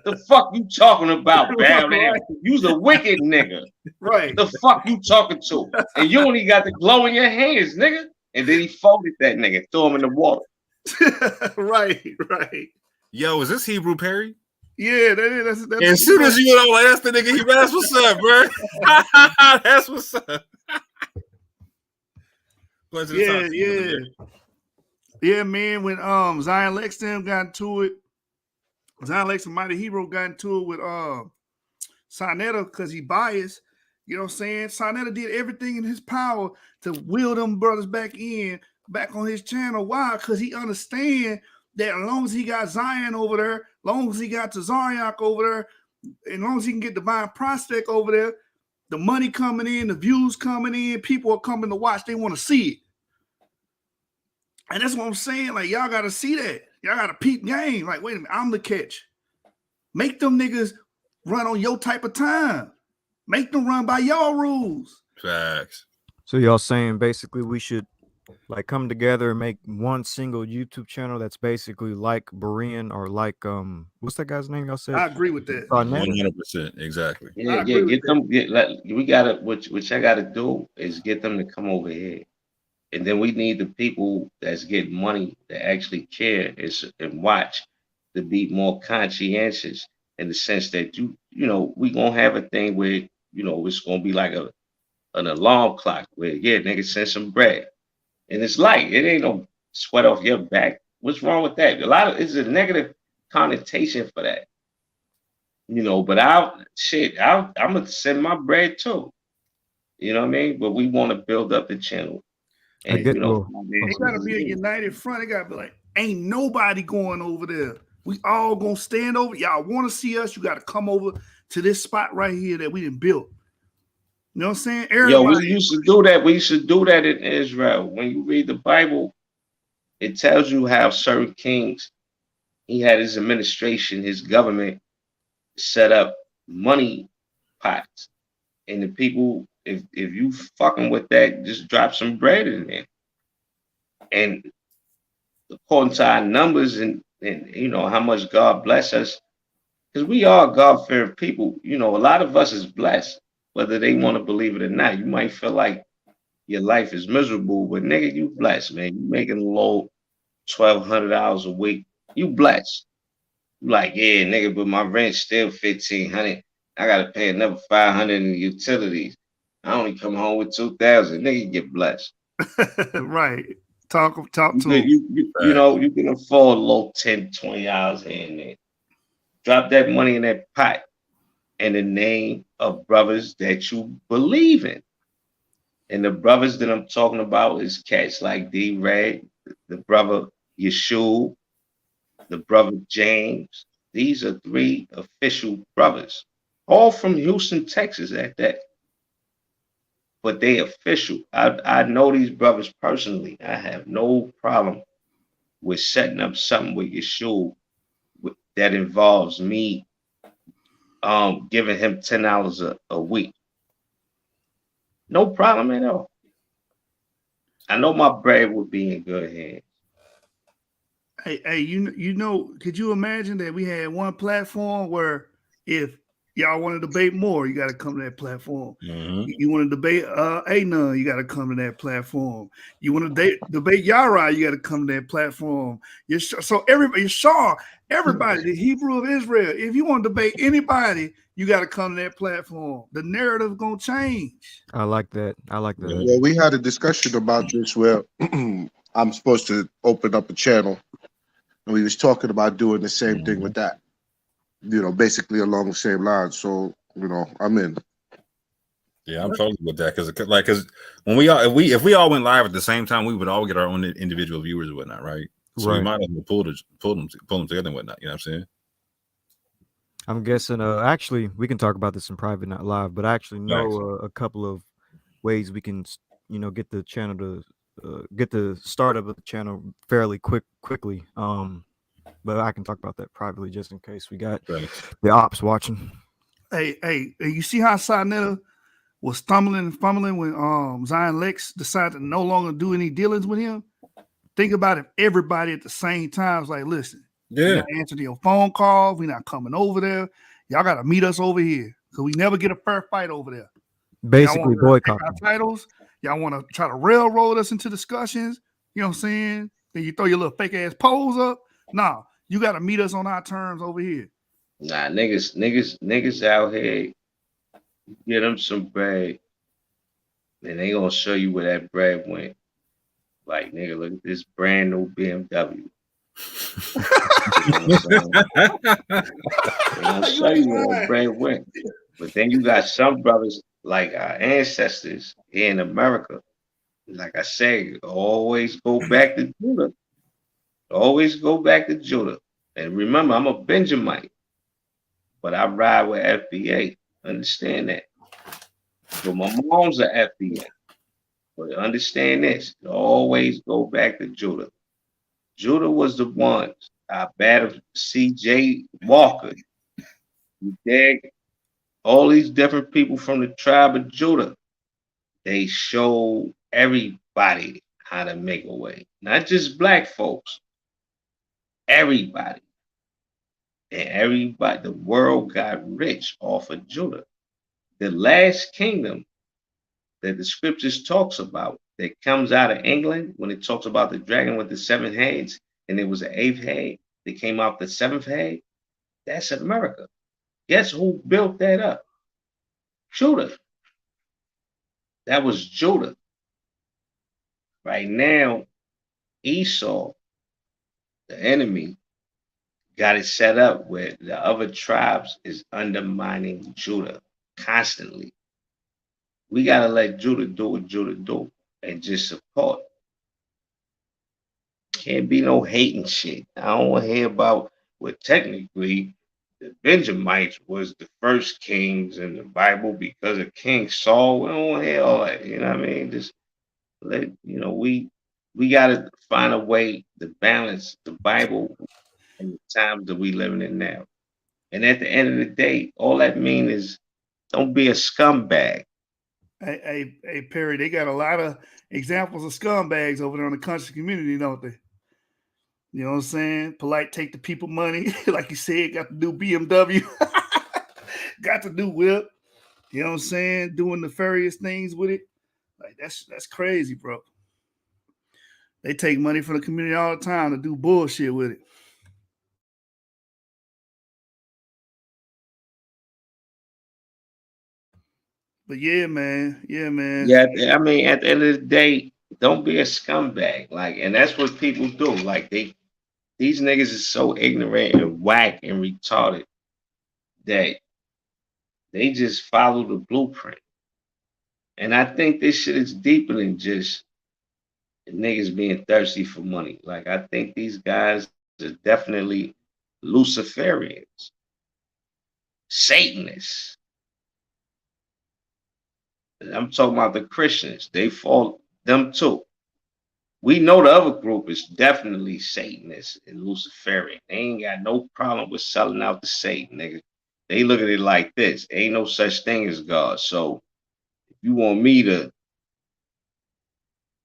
The fuck you talking about, Batman? You's a wicked nigga.
Right.
The fuck you talking to? And you only got the glow in your hands, nigga. And then he folded that nigga, threw him in the water.
Right.
Yo, is this Hebrew Perry?
Yeah, that's
as soon as you know, like, that's the nigga. That's what's up, bro. That's what's up.
Yeah, man. When Zion Lex them got into it, Zion Lex and Mighty Hero got into it with Sonetta because he biased. You know what I'm saying? Sonetta did everything in his power to wheel them brothers back on his channel. Why? Because he understand that as long as he got Zion over there, as long as he got Tazariak over there, as long as he can get Divine Prospect over there, the money coming in, the views coming in, people are coming to watch. They want to see it. And that's what I'm saying. Like, y'all got to see that. Y'all got to peep game. Like, wait a minute, I'm the catch. Make them niggas run on your type of time. Make them run by your rules.
Facts.
So y'all saying basically we should like come together and make one single YouTube channel that's basically like Berean or like what's that guy's name y'all said?
I agree with that.
100%, exactly.
Yeah, get them. We gotta. What I gotta do is get them to come over here, and then we need the people that's getting money that actually care and watch to be more conscientious in the sense that we gonna have a thing where it's gonna be like an alarm clock where nigga send some bread. And it's light. It ain't no sweat off your back. What's wrong with that? It's a negative connotation for that. But I'm gonna send my bread too. You know what I mean? But we want to build up the channel. And
it gotta be a united front. It gotta be like, ain't nobody going over there. We all gonna stand over. Y'all want to see us? You gotta come over to this spot right here that we done built. You know what I'm saying?
We used to do that. We used to do that in Israel. When you read the Bible, it tells you how certain kings, he had his administration, his government set up money pots. And the people, if you fucking with that, just drop some bread in there. And according to our numbers and how much God bless us, because we are God-fearing people, a lot of us is blessed. Whether they want to believe it or not, you might feel like your life is miserable, but nigga, you blessed, man. You making low $1,200 a week. You blessed. You like, yeah, nigga, but my rent's still $1,500. I gotta pay another $500 in utilities. I only come home with $2,000. Nigga, you get blessed.
Right. Talk to
him. You can afford a low $10, $20 here and there. Drop that money in that pot. in the name of brothers that you believe in. And the brothers that I'm talking about is cats like D Red, the brother Yeshua, the brother James. These are three official brothers, all from Houston, Texas at that. But they official. I know these brothers personally. I have no problem with setting up something with Yeshua that involves me giving him $10 a week. No problem at all. I know my bread would be in good hands.
Hey, you know, could you imagine that we had one platform where if y'all want to debate more, you got to come to that platform. You want to debate Anon, you got to come to that platform. You want to debate Yarah, you got to come to that platform. So everybody, Yashar, everybody, the Hebrew of Israel, if you want to debate anybody, you got to come to that platform. The narrative gonna change.
I like that. I like that.
Well, we had a discussion about this where I'm supposed to open up a channel, and we was talking about doing the same thing with that. You know, basically along the same lines. So, you know, I'm in.
Yeah, I'm totally with that because when if we all went live at the same time, we would all get our own individual viewers and whatnot, right? So we might have to pull them together and whatnot. You know what I'm saying?
I'm guessing. Actually, we can talk about this in private, not live. But I actually know a couple of ways we can, you know, get the channel to get the startup of the channel fairly quickly. But I can talk about that privately just in case we got the ops watching.
Hey, you see how Sinetta was stumbling and fumbling when Zion Lex decided to no longer do any dealings with him? Think about if everybody at the same time was like, listen, we're not answering your phone calls, we're not coming over there. Y'all gotta meet us over here. So we never get a fair fight over there.
Basically boycott
our titles. Y'all want to try to railroad us into discussions. You know what I'm saying? Then you throw your little fake ass pose up. Nah, you gotta meet us on our terms over here.
Nah, niggas out here, get them some bread, and they gonna show you where that bread went. Like, nigga, look at this brand new BMW. You know what I'm saying? They gonna show you where that bread went. But then you got some brothers like our ancestors here in America. Like I say, always go back to Judah. Always go back to Judah. And remember, I'm a Benjamite, but I ride with FBA. Understand that. So my mom's a FBA. But understand this, always go back to Judah. Judah was the ones. I battled C.J. Walker. You dig? All these different people from the tribe of Judah. They showed everybody how to make a way. Not just black folks. Everybody. And everybody, the world got rich off of Judah. The last kingdom that the scriptures talks about that comes out of England when it talks about the dragon with the 7 heads and there was an 8th head that came out the 7th head, that's America. Guess who built that up? Judah. That was Judah. Right now, Esau, the enemy, got it set up where the other tribes is undermining Judah constantly. We got to let Judah do what Judah do and just support. Can't be no hating shit. I don't want to hear about what technically the Benjamites was the first kings in the Bible because of King Saul. We don't want to hear all that. You know what I mean? Just let, you know, we got to find a way to balance the Bible and the times that we living in now. And at the end of the day, all that means is don't be a scumbag.
Hey, Perry, they got a lot of examples of scumbags over there in the country community, don't they? You know what I'm saying? Polite take the people money, like you said, got to do BMW, got to do whip. You know what I'm saying? Doing nefarious things with it. Like that's crazy, bro. They take money from the community all the time to do bullshit with it. But yeah, man.
Yeah, I mean, at the end of the day, don't be a scumbag. Like, and that's what people do. Like, these niggas is so ignorant and whack and retarded that They just follow the blueprint. And I think this shit is deeper than just niggas being thirsty for money. Like, I think these guys are definitely Luciferians, Satanists. I'm talking about the Christians. They fall them too. We know the other group is definitely Satanist and Luciferian. They ain't got no problem with selling out to Satan, nigga. They look at it like this: ain't no such thing as God. So if you want me to,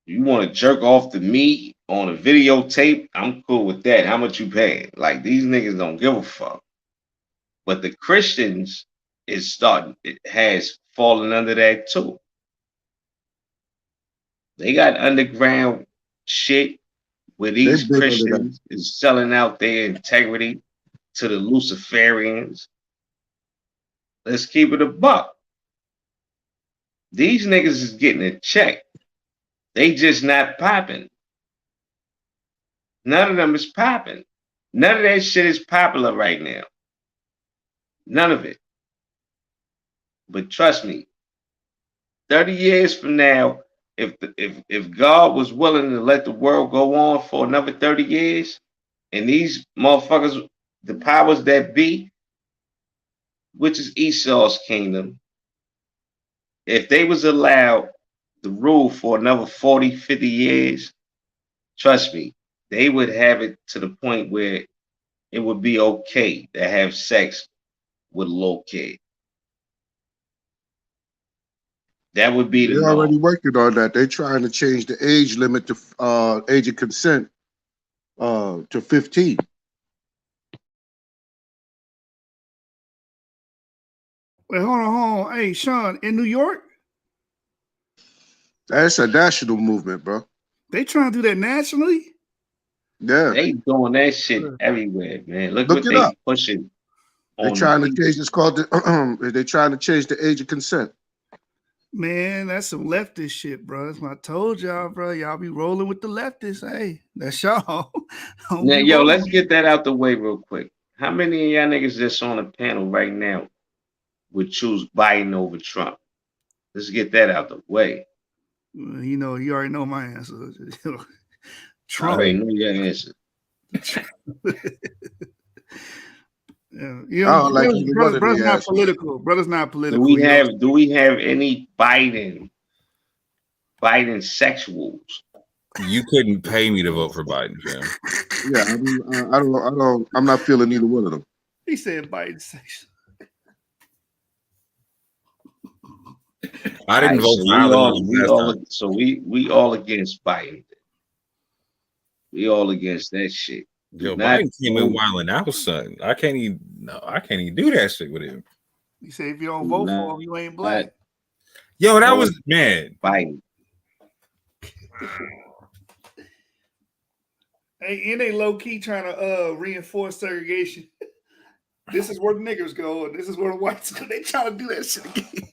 you want to jerk off to me on a videotape, I'm cool with that. How much you paying? Like, these niggas don't give a fuck. But the Christians is starting, it has fallen under that too. They got underground shit where
They
these
big under that.
Christians is selling out their integrity to the Luciferians. Let's keep it a buck. These niggas is getting a check. They just not popping. None of them is popping. None of that shit is popular right now. None of it. But trust me, 30 years from now, if God was willing to let the world go on for another 30 years, and these motherfuckers, the powers that be, which is Esau's kingdom, if they was allowed to rule for another 40, 50 years, trust me, they would have it to the point where it would be okay to have sex with a little kid. That would be the
They're
norm.
already working on that. They're trying to change the age limit to age of consent to 15.
Wait, hold on. Hey, Sean, in New York,
That's a national movement, bro.
they trying to do that nationally?
Yeah.
They doing that shit everywhere, man. Look
Look
what
it
they
up.
pushing
They're
on
trying
the
to change. It's called the. They're trying to change the age of consent.
Man, that's some leftist shit, bro. That's what I told y'all, bro. Y'all be rolling with the leftists. Hey, that's y'all. Don't
Now,
be
yo,
rolling.
let's get that out the way real quick. How many of y'all niggas that's on the panel right now would choose Biden over Trump? Let's get that out the way.
You know, you already know my answer.
I
Trump.
already knew your answer.
Yeah, you
I
know,
don't like either one of
brother's
the
not
answers.
political. Brother's not
Do
political.
we
You know?
have any Biden sexuals?
You couldn't pay me to vote for Biden, fam.
Yeah, I'm not feeling either one of them.
He said Biden section.
I didn't
Alright,
vote
so
violently last time.
we all against Biden. We all against that shit.
Joe Biden came in wilding out, son. I can't even do that shit with him.
He said if you don't vote for him, you ain't black.
Yo, that was man.
Biden.
Hey, and they low key trying to reinforce segregation. This is where the niggers go, and this is where the whites go. They trying to do that shit again.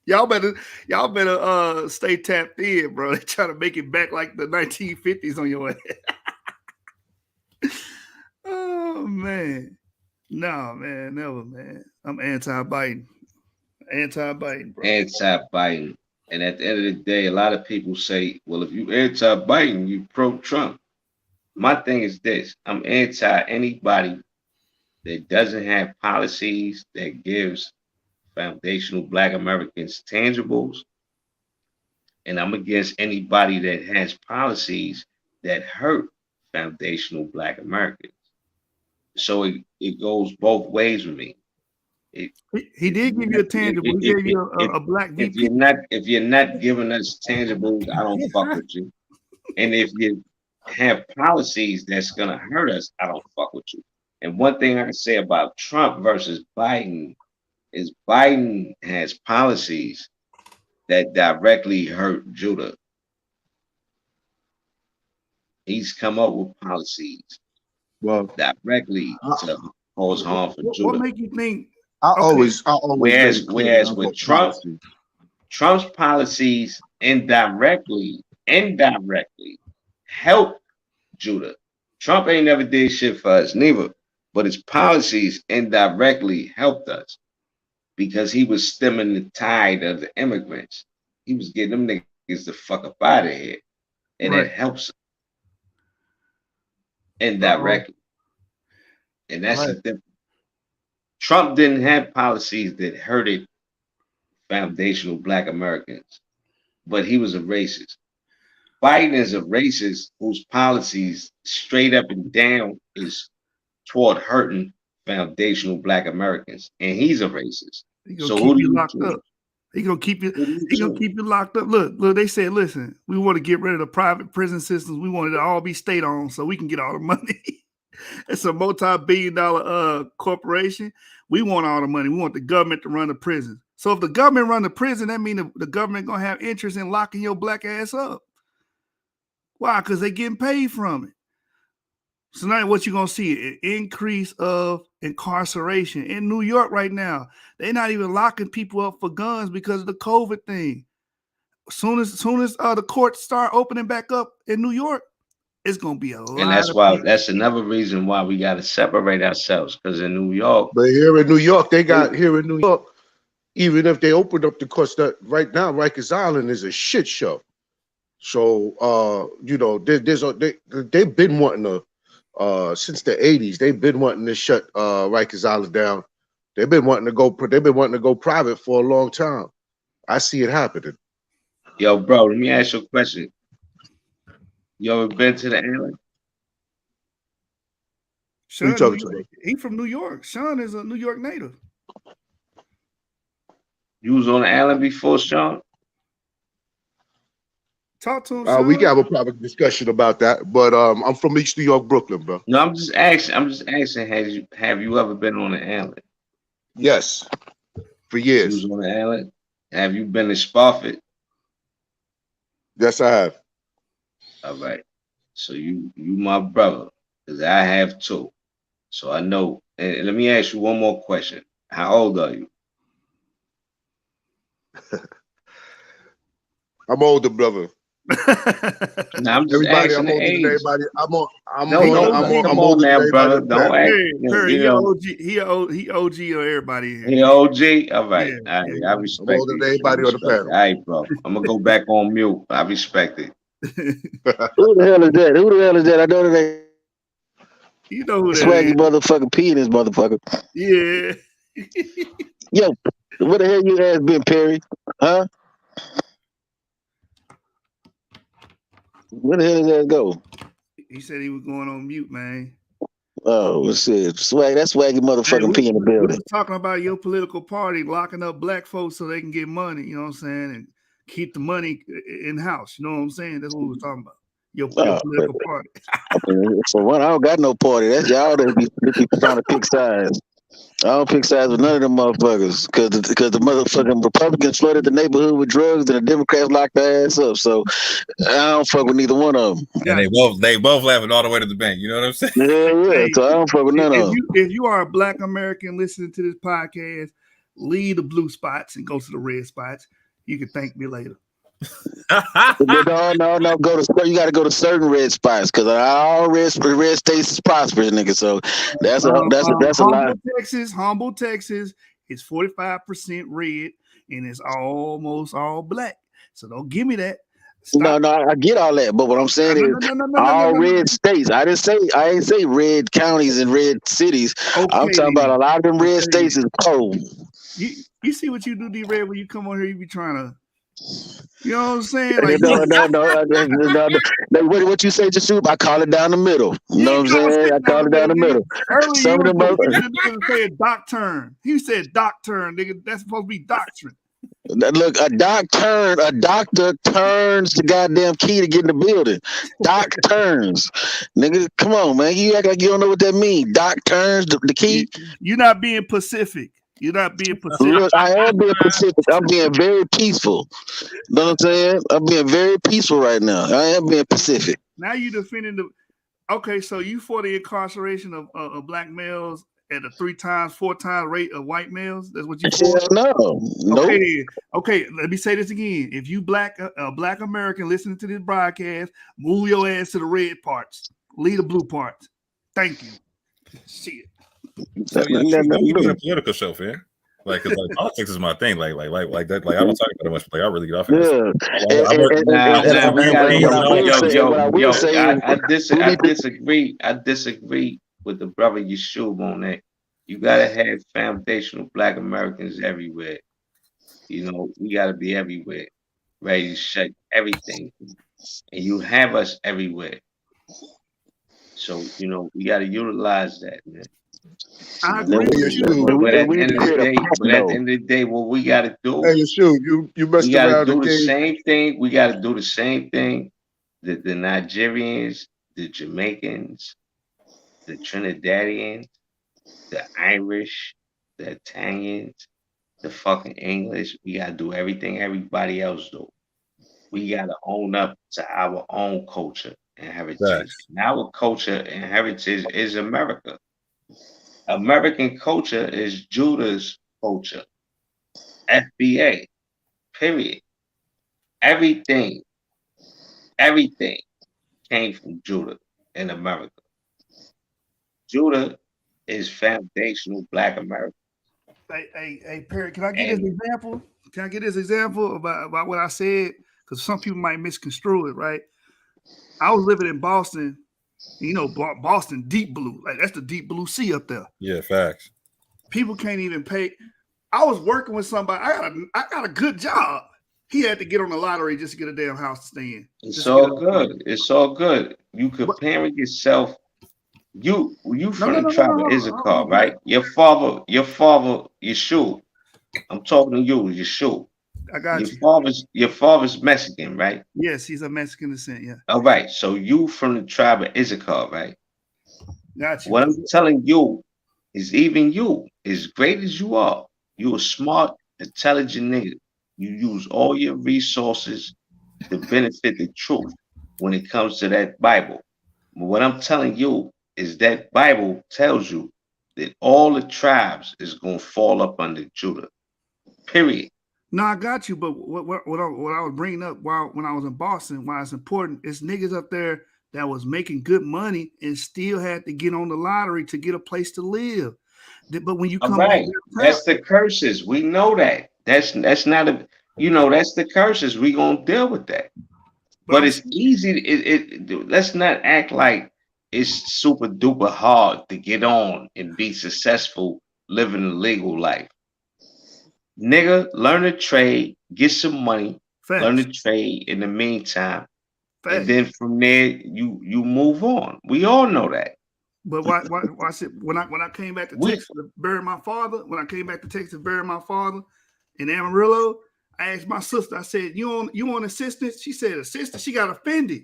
Y'all better stay tapped in, bro. They trying to make it back like the 1950s on your ass. Oh man. No, man, never, man. I'm anti-Biden. Anti-Biden, bro.
Anti-Biden. And at the end of the day, a lot of people say, well, if you anti-Biden, you pro-Trump. My thing is this: I'm anti anybody that doesn't have policies that gives foundational Black Americans tangibles, and I'm against anybody that has policies that hurt foundational Black Americans. So it goes both ways with me.
He did give you a tangible. He gave you a black VP.
If you're not giving us tangibles, I don't fuck with you. And if you have policies that's gonna hurt us, I don't fuck with you. And one thing I can say about Trump versus Biden is Biden has policies that directly hurt Judah. He's come up with policies directly to cause harm for Judah.
What make you think?
I always
whereas with Trump's policies indirectly help Judah. Trump ain't never did shit for us, neither. But his policies indirectly helped us. because he was stemming the tide of the immigrants. He was getting them niggas the fuck up out of here, and
Right.
it helps
Uh-oh.
indirectly. And that's the
Right.
difference. Trump didn't have policies that hurted foundational Black Americans, but he was a racist. Biden is a racist whose policies, straight up and down, is toward hurting foundational Black Americans, and he's a racist.
He gonna
So
keep
who do
you
you
locked
choose?
up. He gonna keep you.
Who do you
He gonna
choose?
keep you locked up. Look. They said, listen, we want to get rid of the private prison systems. We want it to all be state owned, so we can get all the money. It's a multi-billion-dollar corporation. We want all the money. We want the government to run the prison. So if the government run the prison, that means the government gonna have interest in locking your black ass up. Why? Because they getting paid from it. So now what you're going to see, an increase of incarceration. In New York right now, they're not even locking people up for guns because of the COVID thing. Soon as the courts start opening back up in New York, it's going to be a lot
And that's
of
why
people.
that's another reason why we got to separate ourselves, because in New York,
But here in New York, even if they opened up the courts, that right now Rikers Island is a shit show. So you know, they've been wanting to since the 80s, they've been wanting to shut Rikers Island down. They've been wanting to go private for a long time. I see it happening.
yo, bro, let me ask you a question. You ever been to the island?
Sean,
Who you talking about?
he from New York. Sean is a New York native.
You was on the island before, Sean?
Talk to him, Sean.
We can have a proper discussion about that. But I'm from East New York, Brooklyn, bro.
No, I'm just asking. Have you ever been on the island?
Yes, for
You
years.
was on the island. Have you been to Spofford?
Yes, I have.
All right. So you my brother, because I have too. So I know. And let me ask you one more question. How old are you?
I'm older, brother.
No, I'm just
Everybody,
asking
I'm
the
older
age.
than everybody. I'm
Come on
older than
now,
everybody
brother.
on the
Don't
planet.
act.
Perry,
You
he
know.
OG. He OG of everybody in here.
Hey, OG. All right.
Yeah,
All right.
yeah.
I
I'm
respect
older
it.
than
I
everybody on the
respect it.
panel.
All right, bro. I'm gonna go back on mute. I respect it.
Who the hell is that? Who the hell is that? I know that ain't
You know who that
Swaggy
is.
motherfucking P in this motherfucker.
Yeah.
Yo, where the hell you ass been, Perry? Huh? Where the hell did that go?
He said he was going on mute, man.
Oh shit, Swag. That's Swaggy
Hey,
motherfucking P in the
we
building.
was talking about your political party locking up black folks so they can get money, you know what I'm saying, and keep the money in house. You know what I'm saying? That's what we was talking about. Your political party.
I mean, for one, I don't got no party. That's y'all that be trying to pick sides. I don't pick sides with none of them motherfuckers because the motherfucking Republicans flooded the neighborhood with drugs and the Democrats locked their ass up. So I don't fuck with neither one of them.
And they both laughing all the way to the bank. You know what I'm saying?
Yeah.
Hey,
So I don't fuck with none of them.
if you are a black American listening to this podcast, leave the blue spots and go to the red spots. You can thank me later.
No. You got to go to certain red spots because all red states is prosperous, nigga. So that's a lie.
Humble, Texas is 45% red and it's almost all black. So don't give me that. Stop.
No, I get all that, but what I'm saying is all red states. I ain't say red counties and red cities.
Okay,
I'm talking about a lot of them red states is cold.
You see what you do, D-Red, when you come on here, you be trying to, you know what I'm saying? Like,
No. What you say, just I call it down the middle. You know what I'm saying? I call it down the middle.
Earlier,
Some of them
said doctrine. He said doctrine, nigga. That's supposed to be doctrine.
Look, a doctor turns the goddamn key to get in the building. Doc turns. Nigga, come on, man. You act like you don't know what that means. Doc turns the key.
You're not being Pacific. You're not being Pacific.
Look, I am being Pacific. I'm being very peaceful. Know what I'm saying? I'm being very peaceful right now. I am being Pacific.
Now you defending the. Okay, so you for the incarceration of black males at a 3 times, 4 times rate of white males? That's what you for?
No.
Okay. Let me say this again. If you black American listening to this broadcast, move your ass to the red parts. Leave the blue parts. Thank you. Shit.
So yeah, we doing a political show, fam. Like, cause like politics is my thing. Like that. Like I don't talk about it much. But, like I really get off.
Yeah,
I work.
Nah,
I work for
we gotta,
what
campaigns
I
and all
will
that
say,
shit.
what I will say is, we
I
need to.
disagree. I disagree with the brother Yeshua on that. You gotta have foundational Black Americans everywhere. You know, we gotta be everywhere, ready to shut everything, and you have us everywhere. So you know, we gotta utilize that, man. You
I
know,
And
agree
we,
with you.
and we,
but
and
at
we
the
need
end
to
of the
create a
day,
pack though.
what we gotta
Hey,
do,
Yeshua, you
we
messed
gotta
around
do
and
the
gave.
same thing. We gotta do the same thing that the Nigerians, the Jamaicans, the Trinidadians, the Irish, the Italians, the fucking English. We gotta do everything everybody else do. We gotta own up to our own culture and heritage.
Facts.
And our culture and heritage is America. American culture is Judah's culture. FBA. Period. Everything, everything came from Judah in America. Judah is foundational Black America.
Hey, Perry, can I get this
And
example? Can I get this example about what I said? Because some people might misconstrue it, right? I was living in Boston, you know, Boston deep blue, like that's the deep blue sea up there.
Yeah, facts.
People can't even pay. I was working with somebody. I got a good job. He had to get on the lottery just to get a damn house to stay in.
it's all good. It's all good. You
But
comparing yourself. You
no,
from
no,
the
no, no,
tribe
no.
of
Hold
Issachar,
on, Perry.
right? Your father, Yeshua. I'm talking to you, Yeshua.
I got you.
Your father's Mexican, right?
Yes, he's a Mexican descent. Yeah,
All right. So you from the tribe of Issachar, right?
got you.
What I'm telling you is even you, as great as you are, you a smart, intelligent nigga. You use all your resources to benefit the truth when it comes to that Bible. But what I'm telling you is that Bible tells you that all the tribes is gonna fall up under Judah. Period.
No, I got you. But what I was bringing up while when I was in Boston, why it's important, is niggas up there that was making good money and still had to get on the lottery to get a place to live. But when you
All
come on
right.
downtown,
That's the curses. We know that. That's not a that's the curses. We gonna deal with that.
but
But
I'm
it's easy. Let's not act like it's super duper hard to get on and be successful living a legal life. Nigga, learn a trade, get some money, learn a
facts,
trade in the meantime, and
facts.
then from there you move on. We all know that.
But why I said when I came back to
We
Texas to bury my father, when I came back to Texas to bury my father in Amarillo, I asked my sister, I said, you want assistance? She said, assistance. She got offended.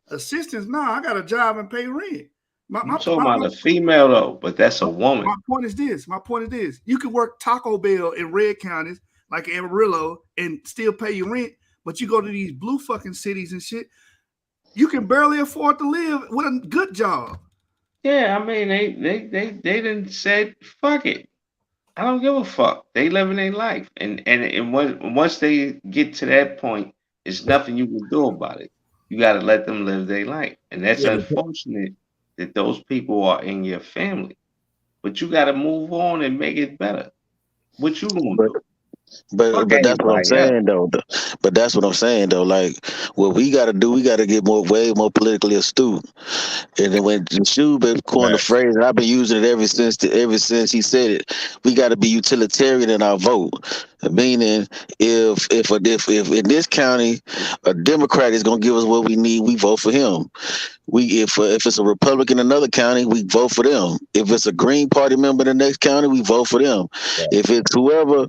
Assistance? No, I got a job and pay rent. My,
you
my,
talking
my,
about
my,
a female though, but that's a
my
woman.
point is this. My point is this. You can work Taco Bell in red counties like Amarillo and still pay your rent, but you go to these blue fucking cities and shit, you can barely afford to live with a good job.
Yeah, I mean they didn't said fuck it. I don't give a fuck. They living their life, and once they get to that point, it's nothing you can do about it. You got to let them live their life, and that's
Yeah, but
unfortunate that those people are in your family. But you got to move on and make it better. What you gonna
But
do?
but
Fuck
but that's what I'm
everybody else.
saying though. But that's what I'm saying though. Like what we got to do, we got to get way more politically astute. And then when Shoe been coined the
facts.
phrase, and I've been using it ever since he said it. We got to be utilitarian in our vote. Meaning, if in this county a Democrat is gonna give us what we need, we vote for him. If it's a Republican in another county, we vote for them. If it's a Green Party member in the next county, we vote for them. If it's whoever,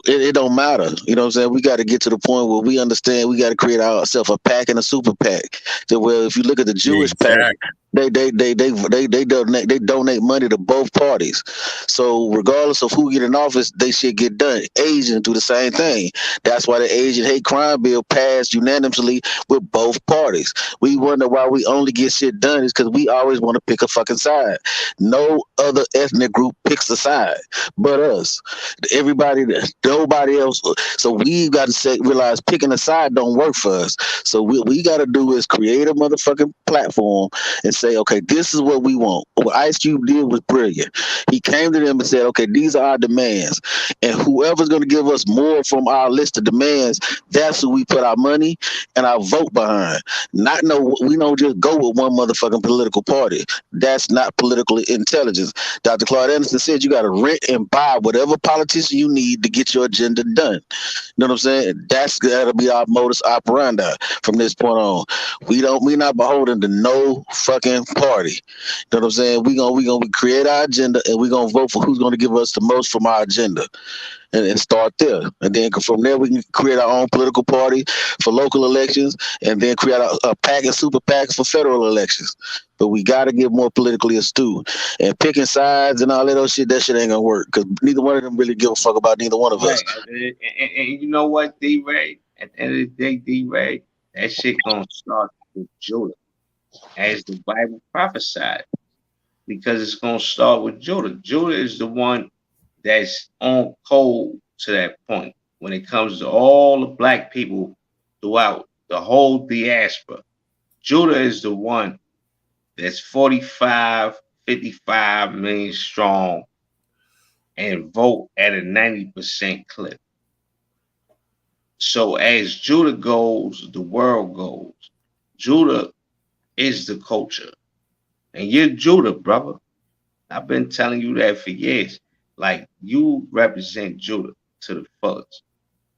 it don't matter. You know what I'm saying? We got to get to the point where we understand we got to create ourselves a pack and a super pack. So, well, if you look at the Jewish pack,
Exactly.
they donate money to both parties. So regardless of who get in office, they should get done. Asians do the same thing. That's why the Asian hate crime bill passed unanimously with both parties. We wonder why we only get shit done is because we always want to pick a fucking side. No other ethnic group picks a side but us. Nobody else. So we got to realize picking a side don't work for us. So we got to do is create a motherfucking platform and say, say, okay, this is what we want. What Ice Cube did was brilliant. He came to them and said, okay, these are our demands. And whoever's going to give us more from our list of demands, that's who we put our money and our vote behind. We don't just go with one motherfucking political party. That's not political intelligence. Dr. Claude Anderson said you got to rent and buy whatever politician you need to get your agenda done. You know what I'm saying? That's gotta be our modus operandi from this point on. We're not beholden to no fucking party. You know what I'm saying? We gonna create our agenda and we're gonna vote for who's gonna give us the most from our agenda. And start there. And then from there, we can create our own political party for local elections and then create a PAC and super PACs for federal elections. But we got to get more politically astute. And picking sides and all that other shit, that shit ain't going to work because neither one of them really give a fuck about neither one of us.
Right. And you know what, D-Ray? At the end of the day, D-Ray, that shit going to start with Judah, as the Bible prophesied, because it's going to start with Judah. Judah is the one that's on code to that point when it comes to all the black people throughout the whole diaspora. Judah is the one that's 45, 55 million strong and vote at a 90% clip. So as Judah goes, the world goes. Judah is the culture. And you're Judah, brother. I've been telling you that for years. Like, you represent Judah to the fullest,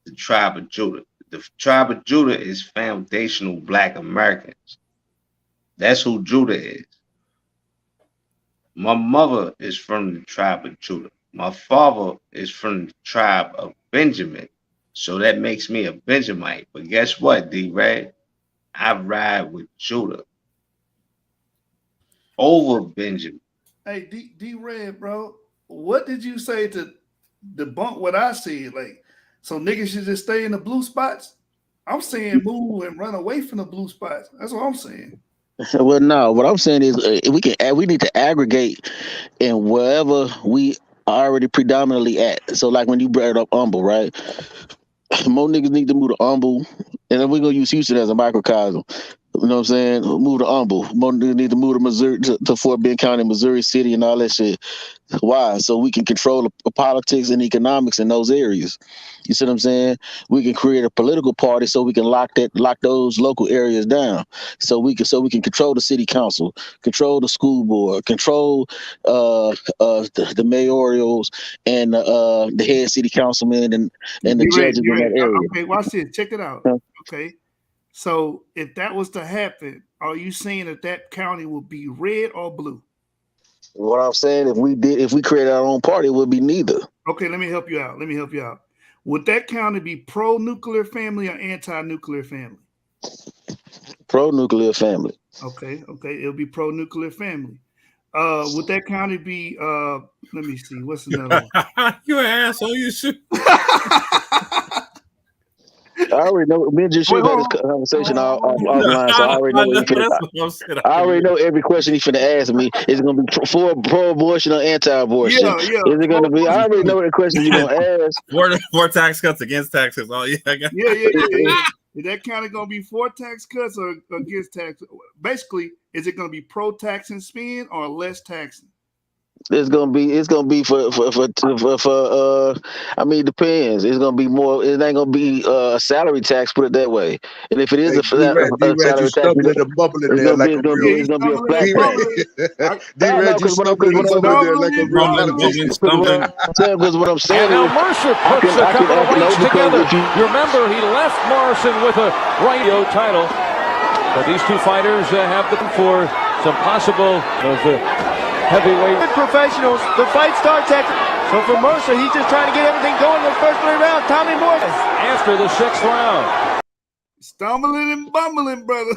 the tribe of Judah. The tribe of Judah is foundational black Americans. That's who Judah is. My mother is from the tribe of Judah. My father is from the tribe of Benjamin. So that makes me a Benjamite. But guess what, D-Ray? I ride with Judah over Benjamin.
Hey, D-Red, bro, what did you say to debunk what I said? Like, so niggas should just stay in the blue spots? I'm saying move and run away from the blue spots. That's what I'm saying.
Well, no, what I'm saying is we need to aggregate in wherever we already predominantly at. So like when you brought up Humble, right? More niggas need to move to Humble, and then we're gonna use Houston as a microcosm. You know what I'm saying? Move to Humble. More niggas need to move to Missouri, to Fort Bend County, Missouri City, and all that shit. Why? So we can control the politics and economics in those areas. You see what I'm saying? We can create a political party so we can lock those local areas down. So we can control the city council, control the school board, control the mayorals and the head city councilmen and the judges in that area.
Okay, watch this. Check it out. Okay. So if that was to happen, are you saying that county would be red or blue?
What I'm saying, if we create our own party, it would be neither.
Okay, let me help you out. Would that county be pro-nuclear family or anti-nuclear family?
Pro-nuclear family.
Okay, it'll be pro-nuclear family. Would that county be let me see, what's another one?
You an asshole, you should.
I already know. Me and just had this conversation offline, so I already know every question he's finna ask me. Is it gonna be pro-abortion or anti-abortion?
Yeah.
Is it gonna be? I already know the questions you're gonna ask.
For tax cuts, against taxes. Oh yeah.
Is that county gonna be for tax cuts or against tax? Basically, is it gonna be pro-tax and spend or less taxing?
It's gonna be for I mean, it depends. It's gonna be more. It ain't gonna be a salary tax. Put it that way. And if it is a salary tax, it's gonna be a flat tax.
D-Red, you stumbling in the bubble there like a real politician.
Because what I'm saying
and now Mercer puts a couple of weights together. You remember he left Morrison with a radio title, but these two fighters have them for some possible heavyweight.
Professionals, the fight starts at. So for Mercer, he's just trying to get everything going in the first 3 rounds. Tommy Morris.
After the 6th round.
Stumbling and bumbling, brother.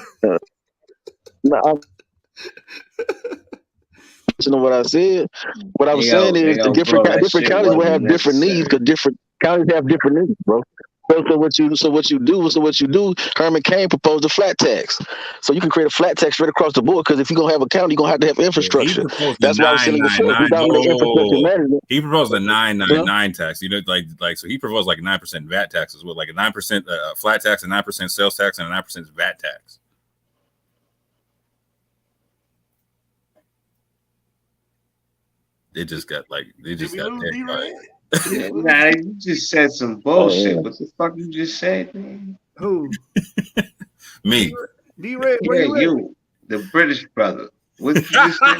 You know what I said? What I'm saying is different counties will have different needs because different counties have different needs, bro. So what you do, Herman Cain proposed a flat tax. So you can create a flat tax right across the board because if you're gonna have a county, you're gonna have infrastructure. That's why I was saying before.
He proposed a 999 tax. You know, like so he proposed like 9% VAT taxes with like a 9% flat tax, a 9% sales tax, and a 9% VAT tax. It just got like it just
we
got
lose
dead
D-Red?
quiet.
Nah, you just said some bullshit. What the fuck you just said, man?
Who?
Me.
D-Red, where
Yeah,
you at?
you, the British brother. What you just said?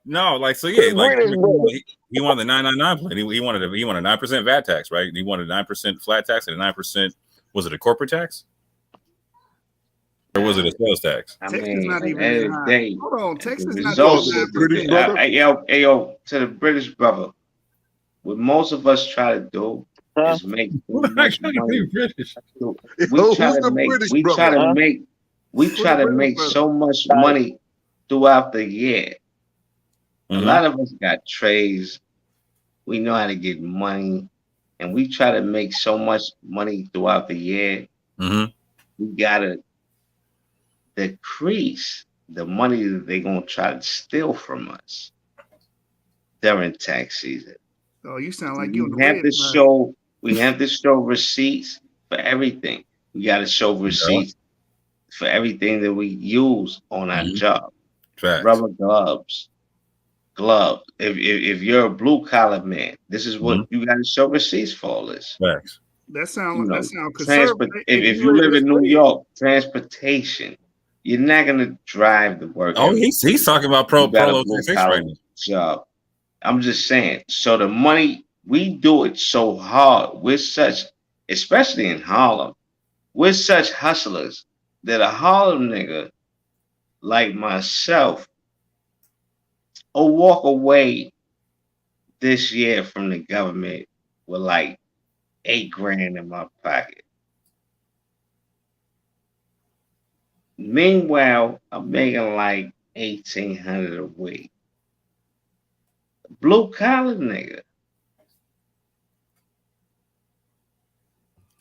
No, like so, yeah, like he wanted the 999 plan. He wanted a 9% VAT tax, right? He wanted 9% flat tax and a 9%. Was it a corporate tax? Or was it a sales tax?
I
Texas
mean,
not
at
even
the end
that
of the
high.
day,
Hold on,
the
Texas not
results.
even 9%.
Yo, to the British brother, what most of us try to do is make so much money.
British.
We try to make so much money throughout the year. A lot of us got trades. We know how to get money, and we try to make so much money throughout the year. We gotta decrease the money that they're gonna try to steal from us during tax season.
Oh, you sound like you on the
We have
red
to
side.
show receipts for everything. We gotta show receipts for everything that we use on our job. Rubber gloves. If you're a blue collar man, this is what you gotta show receipts for all this.
Facts.
That sound conservative.
If you live in New York, transportation, you're not gonna drive to work.
Oh, he's talking about pro taxation right now.
Job. I'm just saying. So the money, we do it so hard. We're such, especially in Harlem, we're such hustlers that a Harlem nigga like myself will walk away this year from the government with like $8 grand in my pocket. Meanwhile, I'm making like 1,800 a week. Blue collar nigga.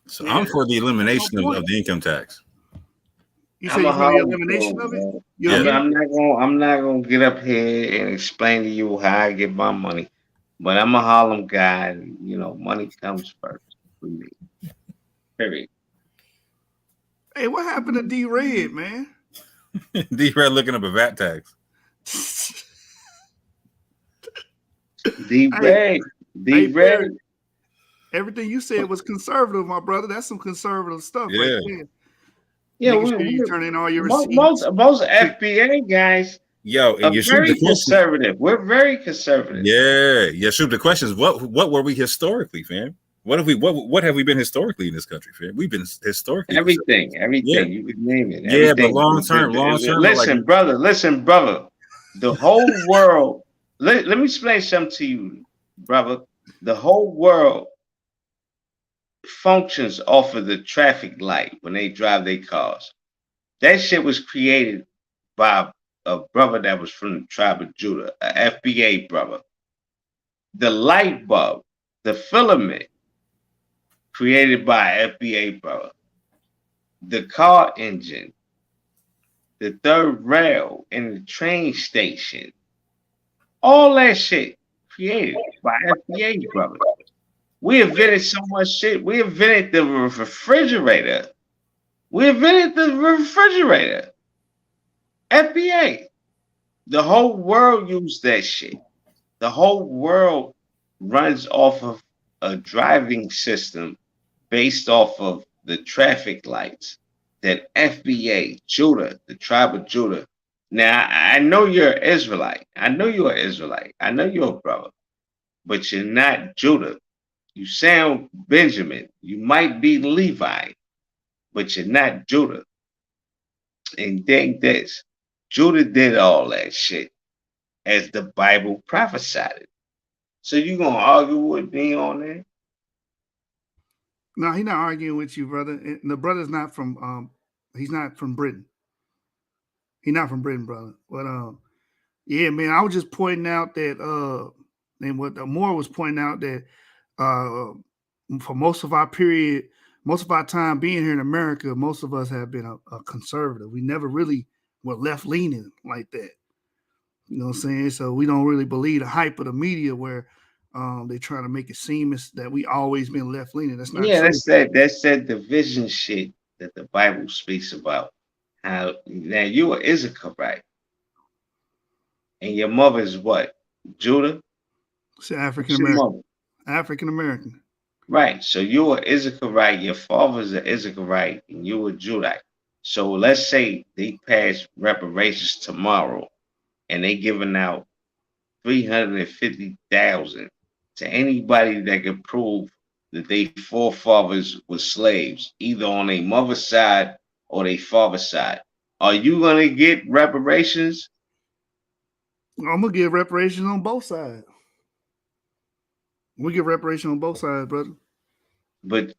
So I'm for the elimination of the income tax.
You say you're for the elimination of it?
I'm not gonna get up here and explain to you how I get my money, but I'm a Harlem guy. And, you know, money comes first for me. Period.
Hey, what happened to D-Red, man?
D-Red looking up a VAT tax.
D-Red.
Everything you said was conservative, my brother. That's some conservative stuff right there.
Yeah,
making sure you turn in all your receipts.
Most FBA guys are very conservative. We're very conservative.
Yeah. Shoot, the question is, what were we historically, fam? What have we been historically in this country, fam? We've been historically
everything.
Yeah.
You could name it.
Yeah,
everything.
but long term.
Listen, brother. The whole world. Let me explain something to you, brother. The whole world functions off of the traffic light when they drive their cars. That shit was created by a brother that was from the tribe of Judah, a FBA brother. The light bulb, the filament, created by a FBA brother. The car engine, the third rail in the train station, all that shit created by FBA brother. We invented so much shit. We invented the refrigerator. FBA. The whole world used that shit. The whole world runs off of a driving system based off of the traffic lights that FBA, Judah, the tribe of Judah. Now, I know you're an Israelite. I know you're a brother. But you're not Judah. You sound Benjamin. You might be Levi, but you're not Judah. And think this, Judah did all that shit as the Bible prophesied it. So you gonna argue with me on that?
No, he's not arguing with you, brother. And the brother's not from he's not from Britain. He's not from Britain, brother. But yeah, man, I was just pointing out that and what Moore was pointing out that for most of our period, most of our time being here in America, most of us have been a conservative. We never really were left leaning like that. You know what I'm saying? So we don't really believe the hype of the media where they try to make it seem as that we always been left leaning. That's not true.
That's that division shit that the Bible speaks about. How now you are Issachar, right? And your mother is what? Judah?
It's African
What's your
American.
mother?
African American.
Right. So you're an Issacharite, your father's an Issacharite, and you a Judite. So let's say they pass reparations tomorrow and they giving out 350,000 to anybody that can prove that they forefathers were slaves, either on their mother's side or their father's side. Are you gonna get reparations?
I'm gonna give reparations on both sides. We get reparations on both sides, brother.
But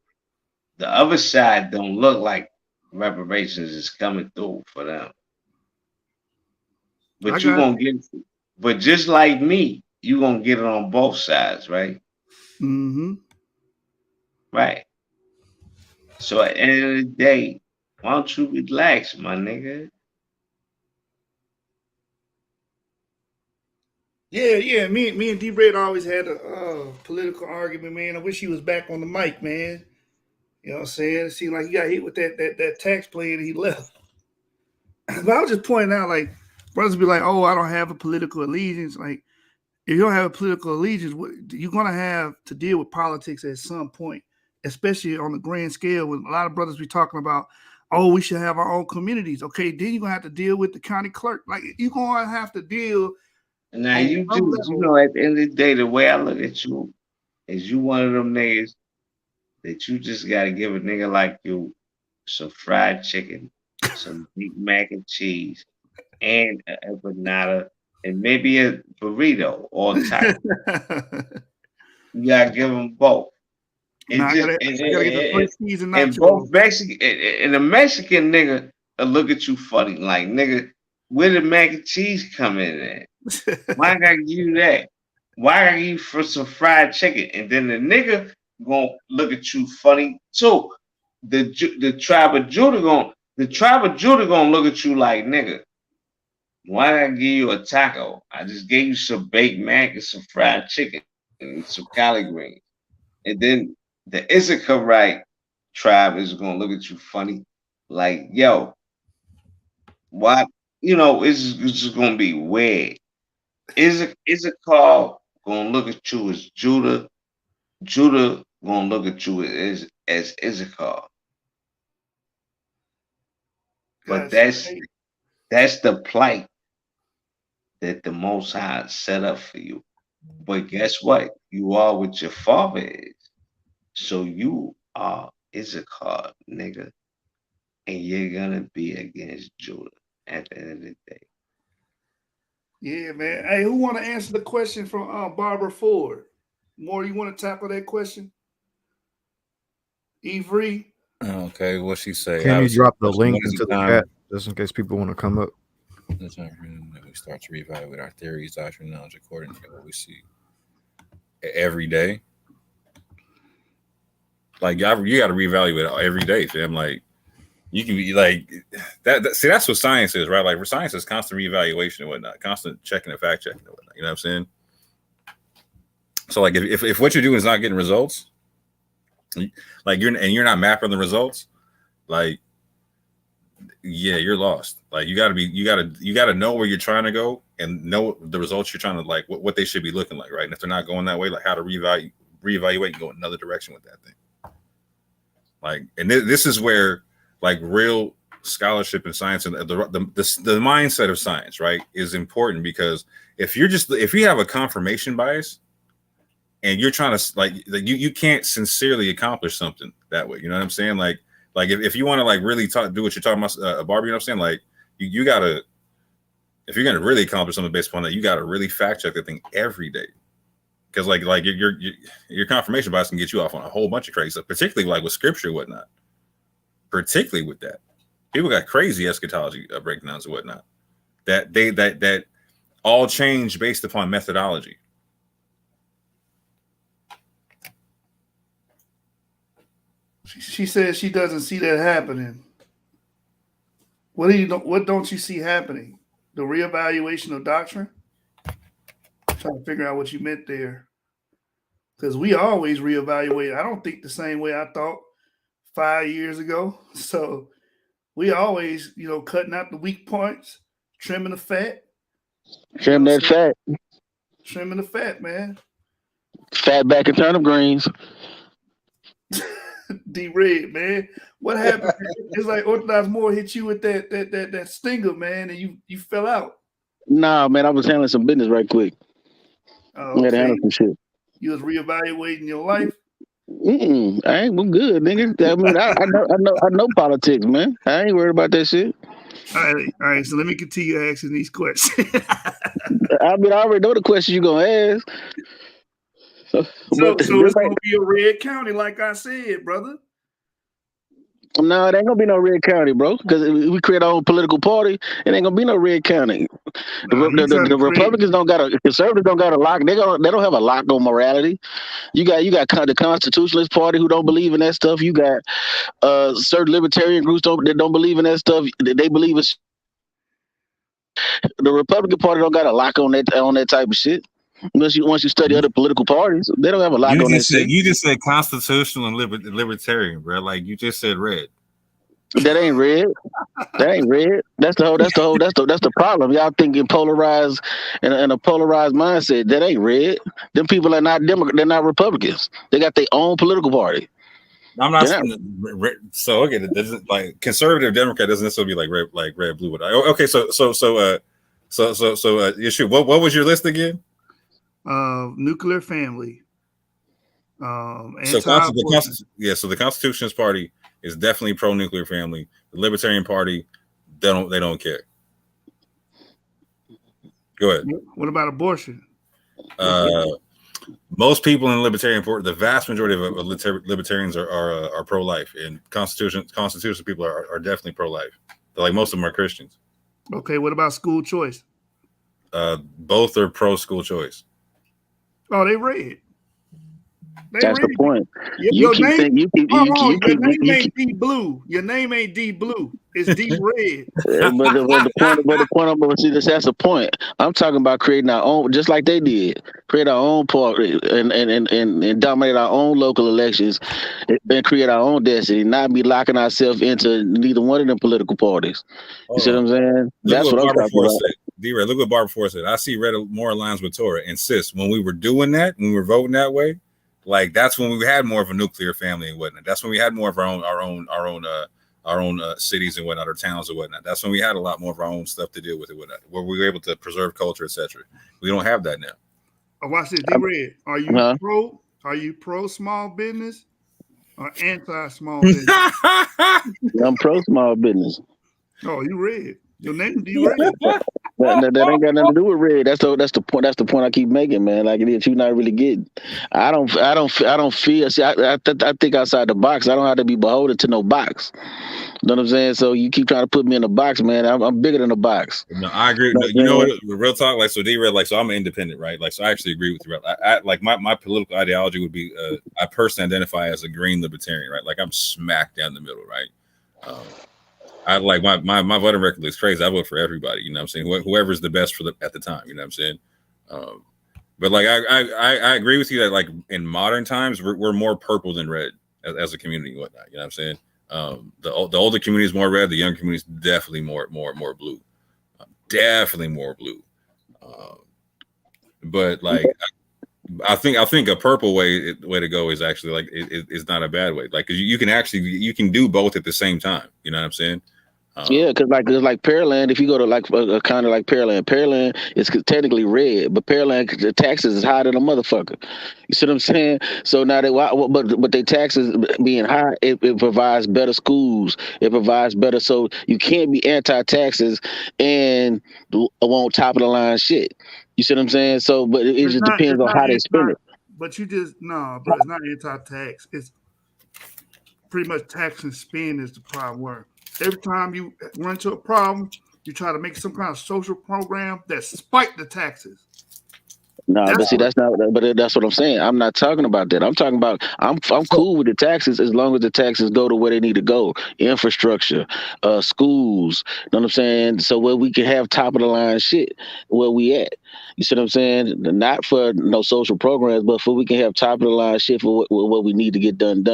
the other side don't look like reparations is coming through for them.
I
But you
got
gonna get, but just like me, you gonna get it on both sides, right?
Mm-hmm.
Right. So at the end of the day, why don't you relax, my nigga?
Yeah. Me and D Red always had a political argument, man. I wish he was back on the mic, man. You know what I'm saying? It seemed like he got hit with that tax play and he left. But I was just pointing out, like, brothers be like, "Oh, I don't have a political allegiance." Like, if you don't have a political allegiance, you're gonna have to deal with politics at some point, especially on the grand scale. When a lot of brothers be talking about, "Oh, we should have our own communities." Okay, then you're gonna have to deal with the county clerk. Like, you're gonna have to deal
Now
on
you
some
just,
level.
at the end of the day, the way I look at you is you one of them niggas that you just gotta give a nigga like you some fried chicken, some Big Mac and cheese, and a empanada, and maybe a burrito or taco. You gotta give them both. It
Now I
just
gotta get the 3 cheese and
and both
nachos.
Mexican and a Mexican nigga will look at you funny, like nigga, where the mac and cheese come in at? Why I gotta give you that? Why I gotta give you for some fried chicken? And then the nigga gonna look at you funny too. The tribe of Judah gonna look at you like nigga. Why did I give you a taco? I just gave you some baked mac and some fried chicken and some collard greens. And then the Issacharite tribe is gonna look at you funny, like, yo, why? It's just gonna be weird. Issachar gonna look at you as Judah. Judah gonna look at you as Issachar. But
Gotcha.
that's the plight that the Most High set up for you. But guess what? You are what your father is. So you are Issachar, nigga. And you're gonna be against Judah at the end of the day.
Yeah, man. Hey, who want to answer the question from Barbara Ford? More, you want to tackle that question? Evry?
Okay, what she say?
Can you
Obviously,
drop the
question,
link
when is
into
the
the
time
chat just in case people want to come up?
the time that we start to reevaluate our theories, doctrine, knowledge according to what we see every day? Like you got to reevaluate it every day, fam. Like you can be like that. See, that's what science is, right? Like for science is constant reevaluation and whatnot, constant checking and fact checking and whatnot. You know what I'm saying? So like if what you're doing is not getting results, like you're not mapping the results, like yeah, you're lost. Like you gotta know where you're trying to go and know the results you're trying to like what they should be looking like, right? And if they're not going that way, like how to reevaluate and go another direction with that thing. Like, and this is where like real scholarship in science and the mindset of science, right, is important, because if you have a confirmation bias and you're trying to like you can't sincerely accomplish something that way. You know what I'm saying? Like if you want to like really do what you're talking about, Barbie, you know what I'm saying? Like you gotta, if you're gonna really accomplish something based upon that, you gotta really fact check that thing every day. Because like your confirmation bias can get you off on a whole bunch of crazy stuff, particularly like with scripture and whatnot. Particularly with that, people got crazy eschatology breakdowns and whatnot. That all change based upon methodology.
She says she doesn't see that happening. What don't you see happening? The reevaluation of doctrine? I'm trying to figure out what you meant there. Because we always reevaluate. I don't think the same way I thought 5 years ago. So we always, cutting out the weak points, trimming the fat,
Trim that fat.
Trimming the fat, man.
Fat back and turnip greens.
D-Red, man. What happened? It's like Orthodox Moore hit you with that stinger, man, and you fell out.
Nah, man, I was handling some business right quick.
Oh,
I had to handle
okay.
some shit.
You was reevaluating your life.
I'm good, nigga. I mean, I know politics, man. I ain't worried about that shit.
All right. So let me continue asking these questions.
I mean, I already know the question you gonna ask.
So it's gonna be a red county, like I said, brother.
No, it ain't gonna be no red county, bro. Because we create our own political party, it ain't gonna be no red county. The Republicans don't got a, conservatives don't got a lock. They don't have a lock on morality. You got the Constitutionalist Party who don't believe in that stuff. You got certain libertarian groups that don't believe in that stuff. They believe it's the Republican Party don't got a lock on that type of shit. Once you study other political parties, they don't have a lock on that shit.
You just said constitutional and libertarian, bro. Like you just said red.
That ain't red. That ain't red. That's the problem. Y'all thinking polarized and a polarized mindset. That ain't red. Them people are not they're not Republicans. They got their own political party.
I'm not so okay. That doesn't like conservative Democrat doesn't necessarily be like red blue. Okay, so Yeshua, what was your list again?
Nuclear family.
So the Constitutionalist Party is definitely pro-nuclear family. The Libertarian Party, they don't care. Go ahead.
What about abortion?
Most people in the Libertarian Party, the vast majority of libertarians are pro-life, and constitutional people are definitely pro-life. Like most of them are Christians.
Okay, what about school choice?
Both are pro-school choice.
Oh, they red.
That's the point.
Your name ain't D Blue. Your name ain't D Blue. It's D Red.
But the point I'm going to see that's the point. I'm talking about creating our own, just like they did, create our own party and dominate our own local elections and create our own destiny, not be locking ourselves into neither one of them political parties. You see what I'm saying? That's what I'm talking about.
D-Red, look what Barbara Ford said. I see red more aligns with Torah. And sis, when we were doing that, when we were voting that way, like that's when we had more of a nuclear family and whatnot. That's when we had more of our own cities and whatnot, or towns and whatnot. That's when we had a lot more of our own stuff to deal with and whatnot, where we were able to preserve culture, etc. We don't have that now.
Watch this, D-Red. Are you pro small business or anti small business?
I'm pro small business.
Oh, you red. Your name D-Red.
That ain't got nothing to do with red. That's the point. That's the point I keep making, man. Like if you're not really getting, I don't feel. See, I think outside the box. I don't have to be beholden to no box. You know what I'm saying? So you keep trying to put me in a box, man. I'm bigger than a box.
No, I agree. No, you know what? Real talk. Like so, D-Red. Like so, I'm an independent, right? Like so, I actually agree with you. Right? I like my political ideology would be. I personally identify as a green libertarian, right? Like I'm smack down the middle, right? I like my voting record is crazy. I vote for everybody, you know what I'm saying? Whoever's the best at the time, you know what I'm saying? But like I agree with you that like in modern times we're more purple than red as a community and whatnot, you know what I'm saying? The older community is more red, the younger community is definitely more blue. Definitely more blue. But like I think a purple way to go is actually like it's not a bad way. Like 'cause you can do both at the same time, you know what I'm saying?
Yeah, because like Pearland, if you go to like a county like Pearland is technically red, but Pearland the taxes is higher than a motherfucker. You see what I'm saying? So now but their taxes being high, it provides better schools. It provides better. So you can't be anti-taxes and want top of the line shit. You see what I'm saying? So, but it just depends on how they spend it.
But you just bro. It's not anti-tax. It's pretty much tax and spend is the problem. Where every time you run into a problem, you try to make some kind of social program that spike the taxes.
No, but see, that's not. But that's what I'm saying. I'm not talking about that. I'm talking about I'm cool with the taxes as long as the taxes go to where they need to go. Infrastructure, schools. You know what I'm saying? So where we can have top of the line shit where we at. You see what I'm saying? Not for no social programs, but for we can have top of the line shit for what we need to get done.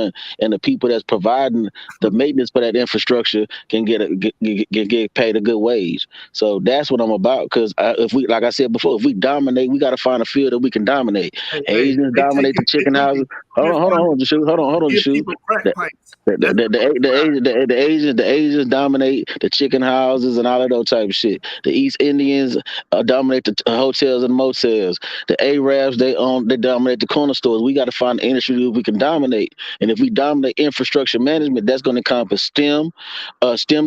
And the people that's providing the maintenance for that infrastructure can get paid a good wage. So that's what I'm about. Because if we, like I said before, if we dominate, we got to find a field that we can dominate. Asians dominate the chicken houses. Hold on,
Give
shoot.
people crack pipes. That's
The Asians dominate the chicken houses and all of those type of shit. The East Indians dominate the hotels and motels. The Arabs they dominate the corner stores. We got to find an industry that we can dominate. And if we dominate infrastructure management, that's going to encompass STEM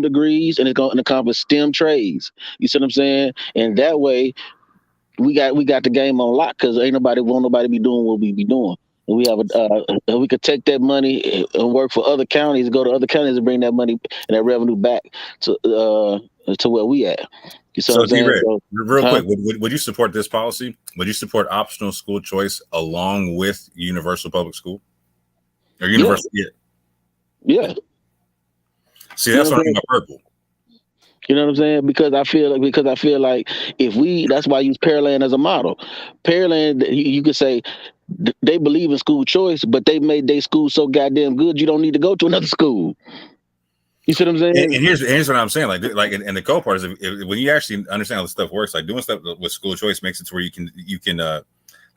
degrees, and it's going to encompass STEM trades. You see what I'm saying? And that way, we got the game on lock because ain't nobody be doing what we be doing. And we have we could take that money and work for other counties, go to other counties and bring that money and that revenue back to where we at. You see what I'm saying?
D-Red, real quick, would you support this policy? Would you support optional school choice along with universal public school or universal?
Yeah.
See, that's what I mean by purple.
You know what I'm saying? Because I feel like if that's why I use Pearland as a model. Pearland, you could say they believe in school choice, but they made their school so goddamn good you don't need to go to another school. You see what I'm saying?
And here's what I'm saying. And the cool part is if when you actually understand how this stuff works, like doing stuff with school choice makes it to where you can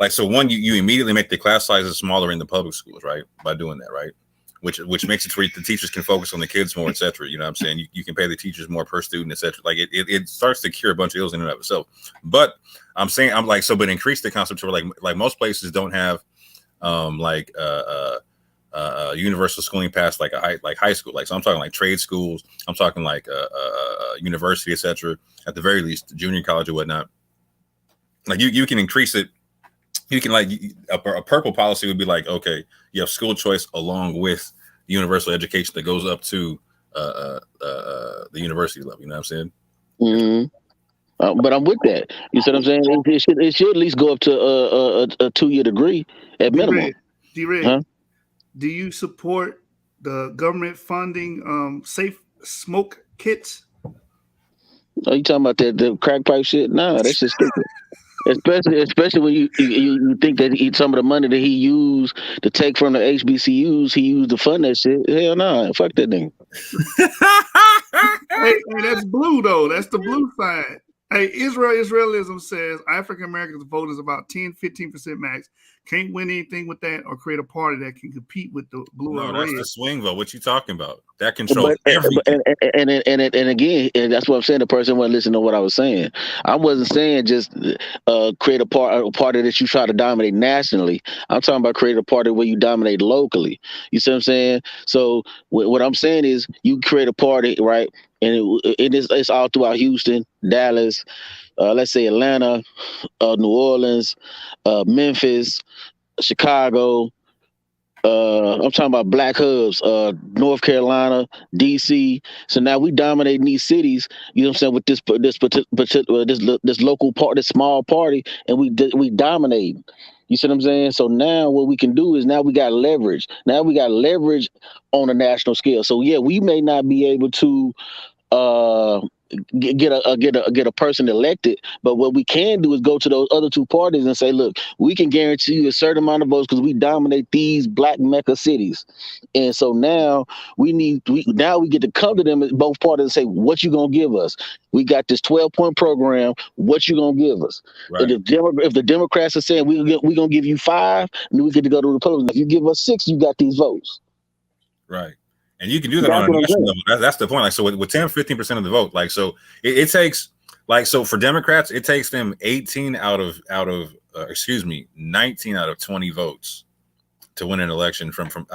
so one, you immediately make the class sizes smaller in the public schools, right? By doing that, right? Which makes it to where the teachers can focus on the kids more, et cetera. You know what I'm saying? You can pay the teachers more per student, et cetera. Like it starts to cure a bunch of ills in and of itself. But I'm saying but increase the concept to where like most places don't have universal schooling past like high school. Like, so I'm talking like trade schools. I'm talking like university, et cetera. At the very least, junior college or whatnot. Like you can increase it. You can a purple policy would be like, okay, you have school choice along with universal education that goes up to the university level. You know what I'm saying?
Mm-hmm. But I'm with that. You see what I'm saying? It should at least go up to a 2-year degree at minimum.
D-Red,
huh?
Do you support the government funding safe smoke kits?
Are you talking about the crack pipe shit? No, that's just stupid. Especially when you think that some of the money that he used to take from the HBCUs, he used to fund that shit. Hell no, fuck that thing.
Hey, that's blue though. That's the blue side. Hey, Israelism says African Americans vote is about 10-15% max. Can't win anything with that or create a party that can compete with the blue or
that's
red.
the swing vote. What you talking about? That controls everything.
And again, that's what I'm saying. The person wasn't listening to what I was saying. I wasn't saying just create a party that you try to dominate nationally. I'm talking about create a party where you dominate locally. You see what I'm saying? So what I'm saying is you create a party, right? And it's all throughout Houston, Dallas, let's say Atlanta, New Orleans, Memphis, Chicago. I'm talking about black hubs, North Carolina, DC. So now we dominating these cities. You know what I'm saying? With this local part, this small party, and we dominate. You see what I'm saying? So now what we can do is now we got leverage. Now we got leverage on a national scale. So yeah, we may not be able to get a person elected, but what we can do is go to those other two parties and say, look, we can guarantee you a certain amount of votes because we dominate these black mecca cities. And so now we get to come to them at both parties and say, what you gonna give us? We got this 12-point program. What you gonna give us?
Right.
If the Democrats are saying we gonna give you 5, and then we get to go to the Republicans. If you give us 6, you got these votes.
Right. And you can do that on a national level. That's the point. Like, so with 10-15% of the vote, like, so it takes, like, so for Democrats, it takes them 19 out of 20 votes to win an election from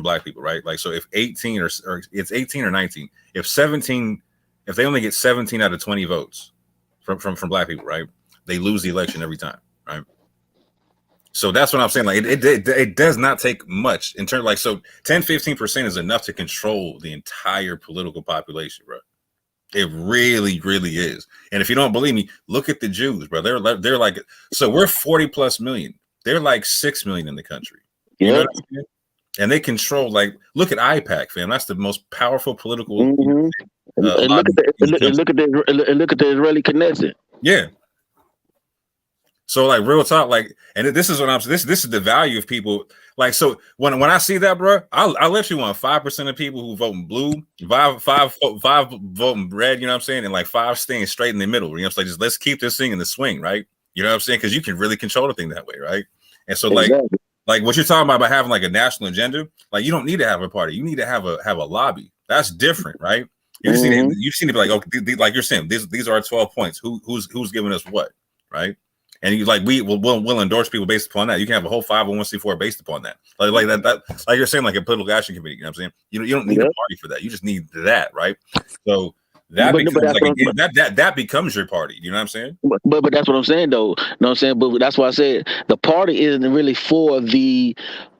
black people, right? Like, so if 18 or it's 18 or 19, if they only get 17 out of 20 votes from black people, right? They lose the election every time, right? So that's what I'm saying. Like it does not take much in terms, like, so 10-15% is enough to control the entire political population, bro. It really, really is. And if you don't believe me, look at the Jews, bro. They're like, so we're 40+ million. They're like 6 million in the country. You know what I'm saying? And they control, like, look at IPAC, fam. That's the most powerful political.
Mm-hmm. Look at the Israeli connection.
Yeah. So like real talk, like, and this is what I'm this is the value of people. Like, so when I see that, bro, I literally want 5% of people who voting blue, five voting red, you know what I'm saying, and like 5 staying straight in the middle. You know what I'm saying? Just let's keep this thing in the swing, right? You know what I'm saying? Because you can really control the thing that way, right? And so like what you're talking about having like a national agenda, like you don't need to have a party, you need to have a lobby. That's different, right? You just need to be like, okay, like you're saying, these are our 12 points. Who's giving us what, right? And you like we'll endorse people based upon that. You can have a whole 501c4 based upon that. Like that like you're saying, like a political action committee. You know what I'm saying? You don't need a party for that. You just need that, right? So that becomes like that becomes your party. You know what I'm saying?
But that's what I'm saying, though. You know what I'm saying? But that's why I said the party isn't really for the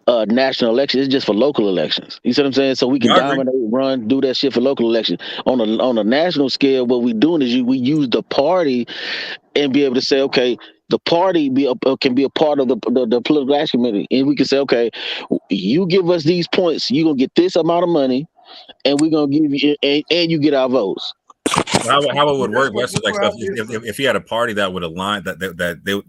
national election. It's just for local elections. You see what I'm saying? So we can dominate, run, do that shit for local elections. On a national scale, what we're doing is we use the party and be able to say, okay, the party can be a part of the political action committee, and we can say, okay, you give us these points, you're gonna get this amount of money, and we're gonna give you, and you get our votes.
How it would work, like if you had a party that would align that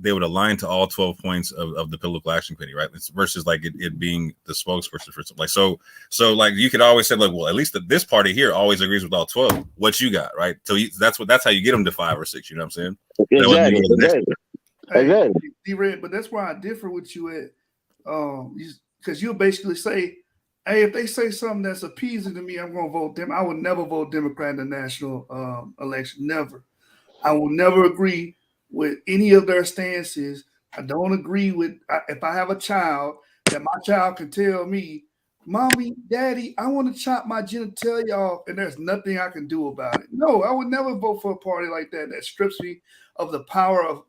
they would align to all 12 points of the political action committee, right? Versus like it being the spokesperson for something. Like so like you could always say like, well, at least this party here always agrees with all 12. What you got, right? So that's how you get them to 5 or 6. You know what I'm saying?
Exactly. D-Red, but that's why I differ with you at, because you'll basically say, hey, if they say something that's appeasing to me, I'm going to vote them. I would never vote Democrat in the national election. Never. I will never agree with any of their stances. I don't agree with, if I have a child, that my child can tell me, Mommy, Daddy, I want to chop my genitalia off, and there's nothing I can do about it. No, I would never vote for a party like that strips me of the power of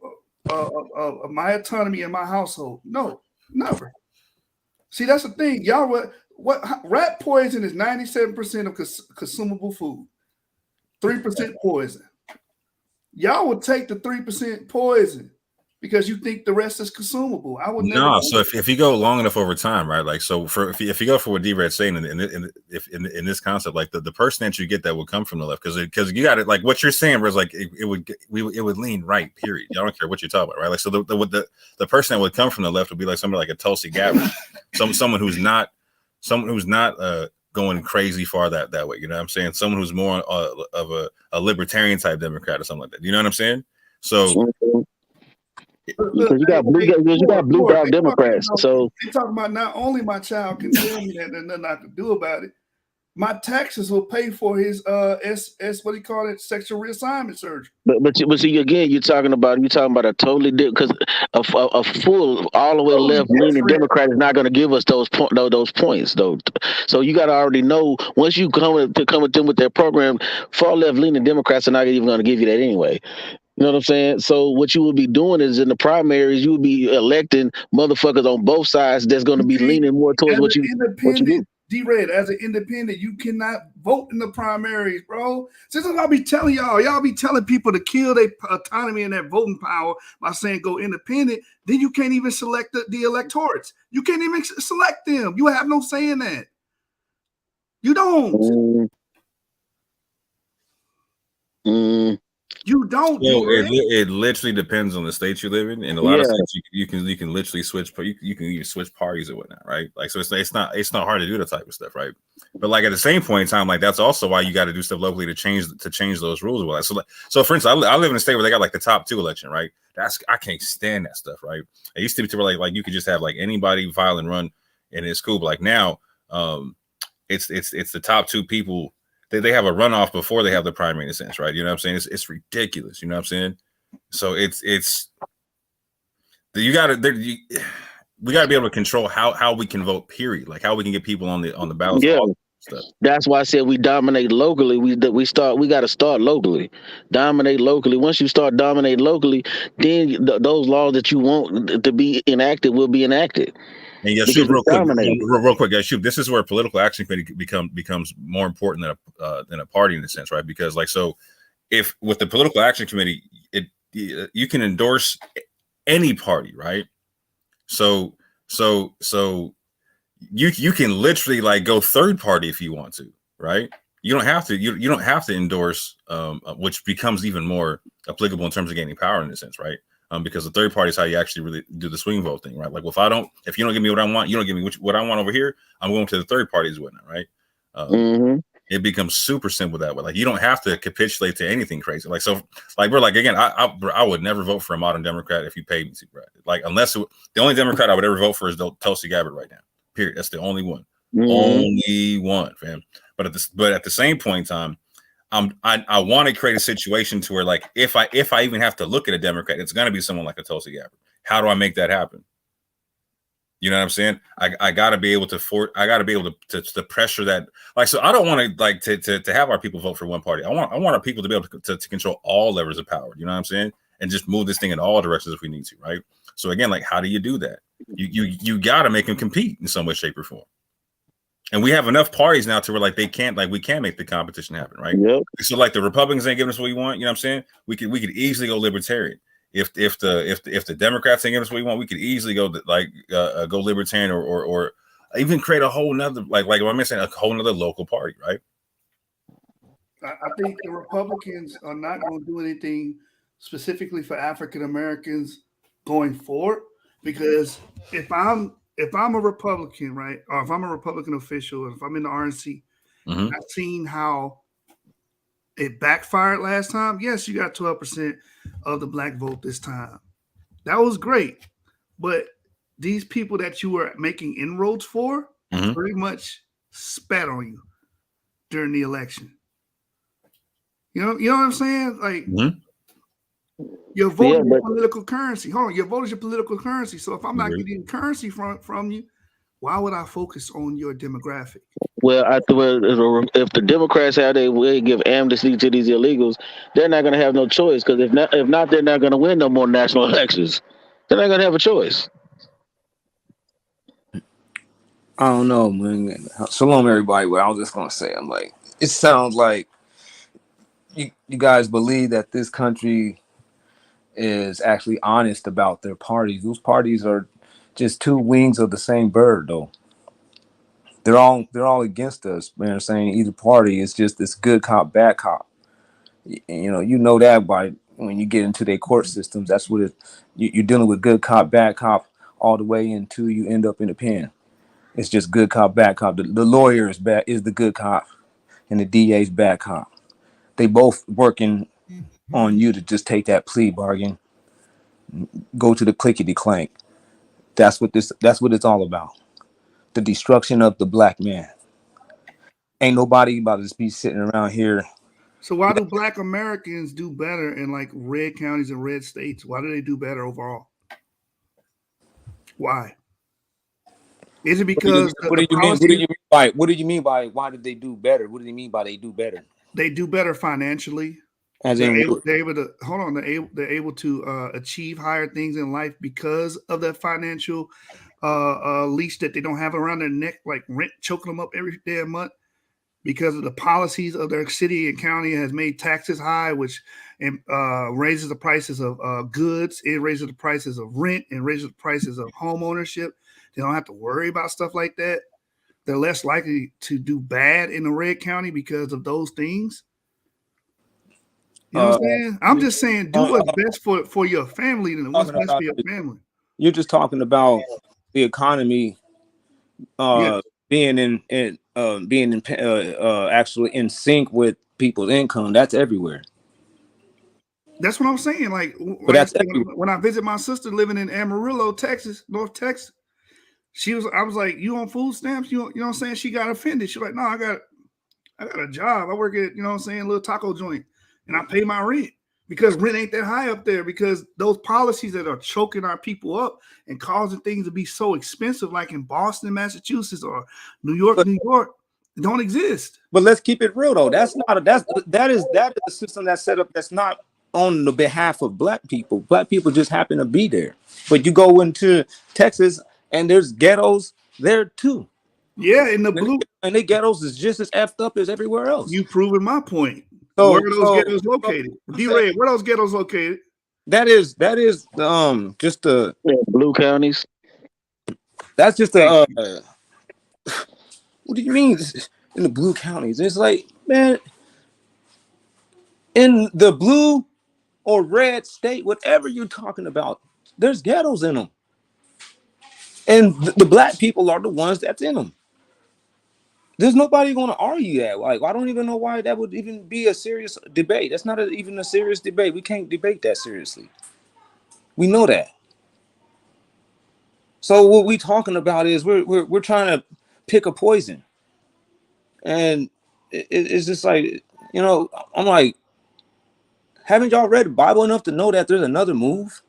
my autonomy in my household. No, never. See, that's the thing. Y'all, what rat poison is 97% of consumable food, 3% poison. Y'all would take the 3% poison because you think the rest is consumable. I would never.
No, so if you go long enough over time, right? Like, so if you go for what D-Red's saying in this concept, like the person that you get that would come from the left, because you got it, like what you're saying was like it would lean right. Period. I don't care what you're talking about, right? Like, so the person that would come from the left would be like somebody like a Tulsi Gabbard, someone who's not going crazy far that way. You know what I'm saying? Someone who's more of a libertarian type Democrat or something like that. You know what I'm saying? So.
Because you got blue dog Democrats. So
you're talking about not only my child can tell me that there's nothing I can do about it, my taxes will pay for his what do you call it, sexual reassignment surgery.
But see again, you're talking about a totally different, because a full all the way left leaning Democrat is not going to give us those points though. So you got to already know, once you come with them with their program, far left leaning Democrats are not even going to give you that anyway. You know what I'm saying? So what you will be doing is in the primaries, you will be electing motherfuckers on both sides that's going to be leaning more towards what you do.
D-Red, as an independent, you cannot vote in the primaries, bro. Since I'll be telling y'all be telling people to kill their autonomy and their voting power by saying go independent, then you can't even select the electorates. You can't even select them. You have no say in that. You don't. You don't.
So it literally depends on the state you live in. In a lot of states, you can literally switch. You can even switch parties or whatnot, right? Like, so it's not hard to do that type of stuff, right? But like at the same point in time, like that's also why you got to do stuff locally to change those rules. So for instance, I live in a state where they got like the top 2 election, right? I can't stand that stuff, right? It used to be to where like you could just have like anybody file and run, and it's cool. But like now, it's the top 2 people. They have a runoff before they have the primary in a sense, right? You know what I'm saying? It's ridiculous. You know what I'm saying? So we got to be able to control how we can vote. Period. Like how we can get people on the ballot.
Yeah, stuff. That's why I said we dominate locally. We got to start locally, dominate locally. Once you start dominating locally, then those laws that you want to be enacted will be enacted.
And Yashu, real quick, Yashu, this is where political action committee becomes more important than a party in a sense, right? Because like, so if with the political action committee, you can endorse any party, right? So you can literally like go third party if you want to, right? You don't have to. You don't have to endorse, which becomes even more applicable in terms of gaining power in a sense, right? Because the third party is how you actually really do the swing vote thing, right? Like, well, if you don't give me what I want, you don't give me what I want over here, I'm going to the third party's winner, right? It becomes super simple that way. Like, you don't have to capitulate to anything crazy. Like, so, like, we're like, again, I would never vote for a modern Democrat if you paid me to, right? Like, the only Democrat I would ever vote for is Tulsi Gabbard right now. Period. That's the only one. Only one, fam. But at the same point in time, I want to create a situation to where, like, if I even have to look at a Democrat, it's gonna be someone like a Tulsi Gabbard. How do I make that happen? You know what I'm saying? I gotta be able to to pressure that. Like, so I don't want to have our people vote for one party. I want our people to be able to control all levers of power. You know what I'm saying? And just move this thing in all directions if we need to, right? So again, like, how do you do that? You gotta make them compete in some way, shape, or form. And we have enough parties now to where, like, we can't make the competition happen, right?
Yep.
So, like, the Republicans ain't giving us what we want. You know what I'm saying? We could easily go libertarian. If the Democrats ain't giving us what we want, we could easily go go libertarian or even create a whole nother, like what I'm saying, a whole nother local party, right?
I think the Republicans are not going to do anything specifically for African Americans going forward, because if I'm a Republican, right, or if I'm a Republican official, if I'm in the RNC, I've seen how it backfired last time. Yes, you got 12% of the black vote this time. That was great. But these people that you were making inroads for pretty much spat on you during the election. You know what I'm saying? Like, your vote is your political currency. Hold on, your vote is your political currency. So if I'm not getting currency from you, why would I focus on your demographic?
Well, if the Democrats have their way, give amnesty to these illegals, they're not going to have no choice. Because if not, they're not going to win no more national elections. They're not going to have a choice.
I don't know, man. Shalom, everybody. Well, I was just going to say, I'm like, it sounds like you guys believe that this country is actually honest about their parties. Those parties are just two wings of the same bird, though. They're all against us, man. Saying either party is just this good cop, bad cop. You know that by when you get into their court systems. That's what you're dealing with, good cop, bad cop, all the way until you end up in the pen. It's just good cop, bad cop. The lawyer is the good cop, and the DA is bad cop. They both working on you to just take that plea bargain, go to the clickety clank. That's what it's all about. The destruction of the black man. Ain't nobody about to just be sitting around here.
So why do black Americans do better in, like, red counties and red states? Why do they do better overall? Why? Is it because
what do you mean by why did they do better? What do you mean by they do better?
They do better financially. They're able to achieve higher things in life because of that financial leash that they don't have around their neck, like rent choking them up every damn month, because of the policies of their city and county has made taxes high, which raises the prices of goods. It raises the prices of rent and raises the prices of home ownership. They don't have to worry about stuff like that. They're less likely to do bad in a red county because of those things. You know what I'm saying? I'm just saying, do what's best for your family and what's best for your family.
You're just talking about the economy being actually in sync with people's income. That's everywhere.
That's what I'm saying. Like when I visit my sister living in Amarillo, Texas, North Texas, I was like, "You on food stamps?" You know what I'm saying? She got offended. She's like, "No, I got a job. I work at, you know what I'm saying, a little taco joint, and I pay my rent because rent ain't that high up there, because those policies that are choking our people up and causing things to be so expensive, like in Boston, Massachusetts, or New York, don't exist."
But let's keep it real though. That is a system that's set up that's not on the behalf of black people. Black people just happen to be there. But you go into Texas and there's ghettos there too.
Yeah, in the blue,
and the ghettos is just as effed up as everywhere else.
You proving my point. So, where are those ghettos located? D-Ray, where are those ghettos located?
That is just the
blue counties.
That's just the what do you mean in the blue counties? It's like, man, in the blue or red state, whatever you're talking about, there's ghettos in them. And the black people are the ones that's in them. There's nobody going to argue that. Like, I don't even know why that would even be a serious debate. That's not even a serious debate. We can't debate that seriously. We know that. So what we talking about is we're trying to pick a poison. And it's just like, I'm like, haven't y'all read the Bible enough to know that there's another move?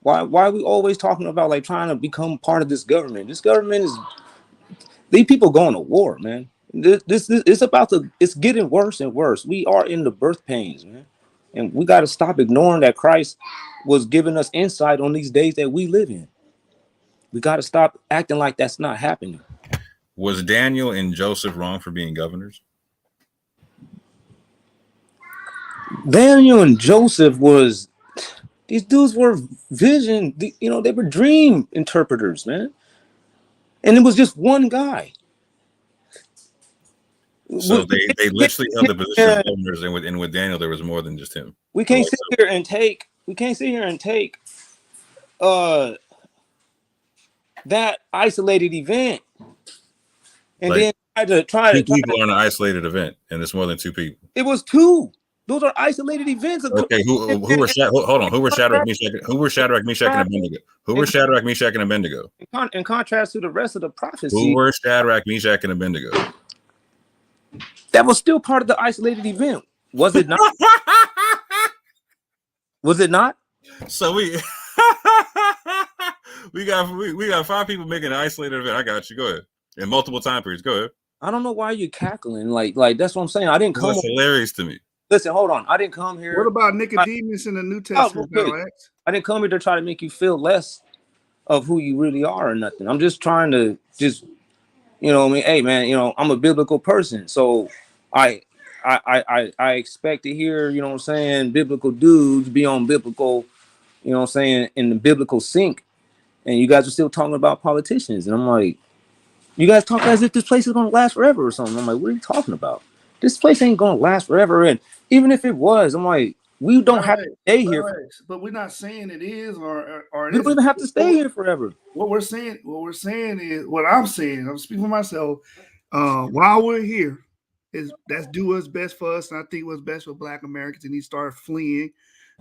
Why are we always talking about like trying to become part of this government? This government is, these people going to war, man. This it's getting worse and worse. We are in the birth pains, man. And we got to stop ignoring that Christ was giving us insight on these days that we live in. We got to stop acting like that's not happening.
Was Daniel and Joseph wrong for being governors?
Daniel and Joseph these dudes were vision, they were dream interpreters, man. And it was just one guy.
So they literally held the position of governors, and with Daniel there was more than just him.
We can't sit here and take that isolated event and
like,
then try
two
to
people are an isolated event, and it's more than two people.
It was two. Those are isolated events.
Okay, who were hold on? Who were Shadrach, Meshach, and Abednego? Who were Shadrach, Meshach, and Abednego?
In contrast to the rest of the prophecy,
who were Shadrach, Meshach, and Abednego?
That was still part of the isolated event, was it not? Was it not?
So we got 5 people making an isolated event. I got you. Go ahead. In multiple time periods. Go ahead.
I don't know why you're cackling. Like that's what I'm saying. I didn't come.
That's hilarious to me.
Listen, hold on. I didn't come here.
What about Nicodemus in the New Testament?
I didn't come here to try to make you feel less of who you really are or nothing. I'm just trying to hey man, I'm a biblical person. So I expect to hear, biblical dudes be on biblical, in the biblical sync. And you guys are still talking about politicians. And I'm like, you guys talk as if this place is going to last forever or something. I'm like, what are you talking about? This place ain't going to last forever. And even if it was, I'm like, we don't have to stay here.
But we're not saying it is or
we don't even have to stay here forever.
What I'm saying I'm speaking for myself. While we're here, that's do what's best for us. And I think what's best for Black Americans, and he start fleeing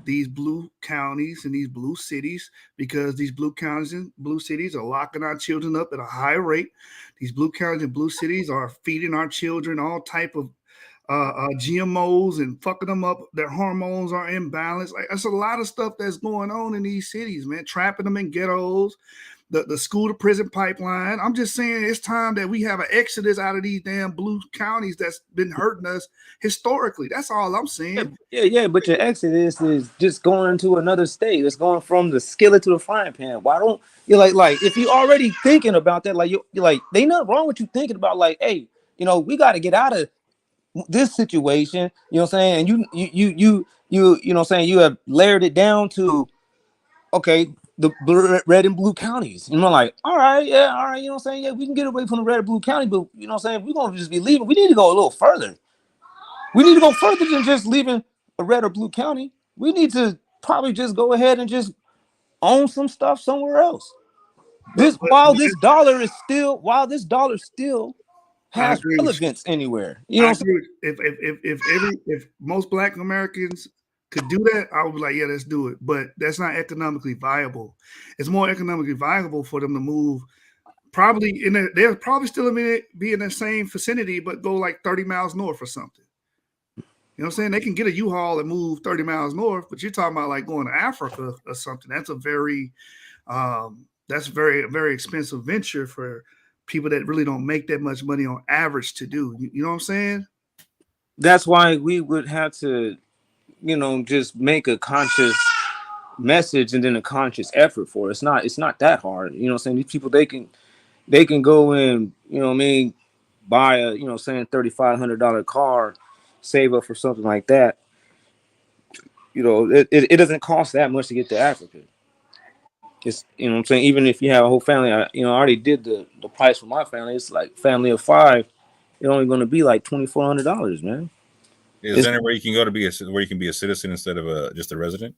these blue counties and these blue cities, because these blue counties and blue cities are locking our children up at a high rate. These blue counties and blue cities are feeding our children all type of GMOs and fucking them up. Their hormones are imbalanced. Like, that's a lot of stuff that's going on in these cities, man. Trapping them in ghettos, the school to prison pipeline. I'm just saying it's time that we have an exodus out of these damn blue counties that's been hurting us historically. That's all I'm saying.
Yeah, but your exodus is just going into another state. It's going from the skillet to the frying pan. Why don't you like if you already thinking about that, like you're like, they nothing wrong with you thinking about like, hey, we got to get out of this situation, you know what I'm saying? And you know what I'm saying, you have layered it down to okay, the red and blue counties. Like, all right, you know what I'm saying? Yeah, we can get away from the red and blue county, but you know what I'm saying, we're gonna just be leaving. We need to go a little further. We need to go further than just leaving a red or blue county. We need to probably just go ahead and just own some stuff somewhere else. While this dollar still has relevance anywhere. You know,
if most Black Americans could do that, I would be like, yeah, let's do it. But that's not economically viable. It's more economically viable for them to move. They'll probably still be in the same vicinity, but go like 30 miles north or something. You know what I'm saying? They can get a U-Haul and move 30 miles north, but you're talking about like going to Africa or something. That's a very very expensive venture for people that really don't make that much money on average to do. You know what I'm saying?
That's why we would have to, just make a conscious message and then a conscious effort for it. It's not that hard. You know what I'm saying? These people, they can go in, buy a, $3,500 car, save up for something like that. It doesn't cost that much to get to Africa. It's, what I'm saying, even if you have a whole family, I already did the price for my family. It's like family of 5. It's only going to be like $2,400, man.
Is there anywhere you can go to be where you can be a citizen instead of just a resident?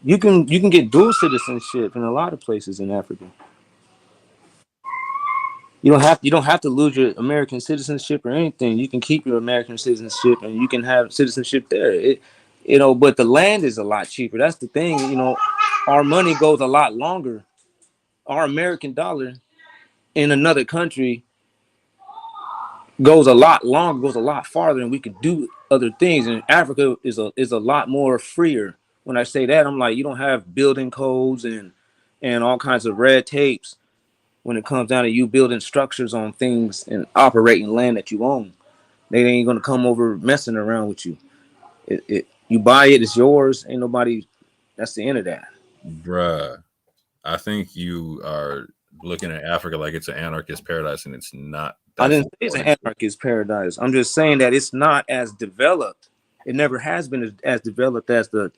You can get dual citizenship in a lot of places in Africa. You don't have to lose your American citizenship or anything. You can keep your American citizenship and you can have citizenship there. But the land is a lot cheaper. That's the thing. Our money goes a lot longer. Our American dollar in another country goes a lot longer, goes a lot farther, and we could do other things. And Africa is a lot more freer. When I say that, I'm like, you don't have building codes and all kinds of red tapes when it comes down to you building structures on things and operating land that you own. They ain't gonna come over messing around with you. You buy it, it's yours. Ain't nobody. That's the end of that.
Bruh, I think you are looking at Africa like it's an anarchist paradise, and it's not.
I didn't say it's an anarchist paradise. I'm just saying that it's not as developed. It never has been as developed as the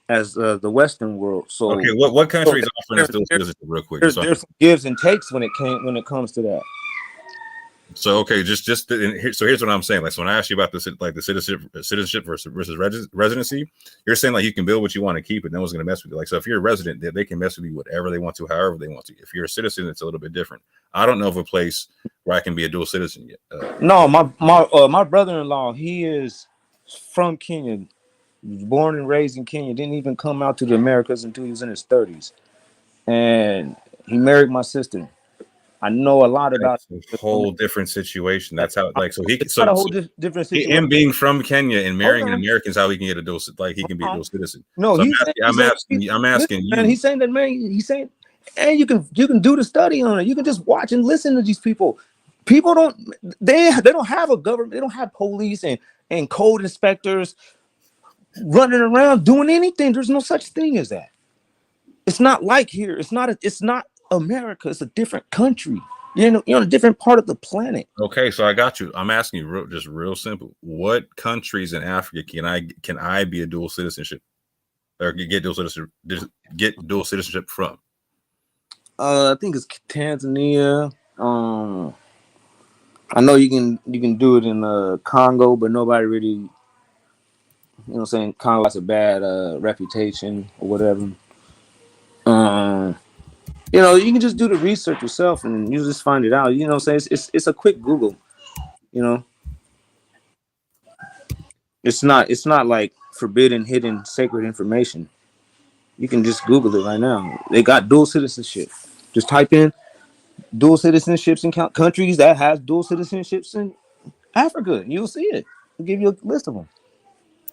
Western world. So
okay, what country is offering us those citizenship real quick?
There's some gives and takes when it comes to that.
So okay, so here's what I'm saying. Like, so when I asked you about this, like the citizenship versus residency, you're saying like you can build what you want to keep, but no one's going to mess with you. Like, so if you're a resident, they can mess with you whatever they want to, however they want to. If you're a citizen, it's a little bit different. I don't know of a place where I can be a dual citizen yet.
No, my brother-in-law, he is from Kenya, he was born and raised in Kenya. Didn't even come out to the Americas until he was in his 30s, and he married my sister. I know a lot about
a whole different situation. That's how, like, so he
it's not a whole different situation.
Him being from Kenya and marrying an American is how he can get a dual, like he can be a dual citizen.
No,
so
I'm asking
you.
Man, he's saying that, man. He's saying, and you can do the study on it. You can just watch and listen to these people. People they don't have a government. They don't have police and code inspectors running around doing anything. There's no such thing as that. It's not like here. It's not America. It's a different country. You're on a different part of the planet.
Okay, so I got you. I'm asking you just real simple. What countries in Africa can I be a dual citizenship or get dual citizenship from?
I think it's Tanzania. I know you can do it in Congo, but nobody really, saying Congo has a bad reputation or whatever. You can just do the research yourself and you just find it out. It's a quick Google. It's not like forbidden, hidden, sacred information. You can just Google it right now. They got dual citizenship. Just type in dual citizenships in countries that have dual citizenships in Africa. You'll see it. I'll give you a list of them.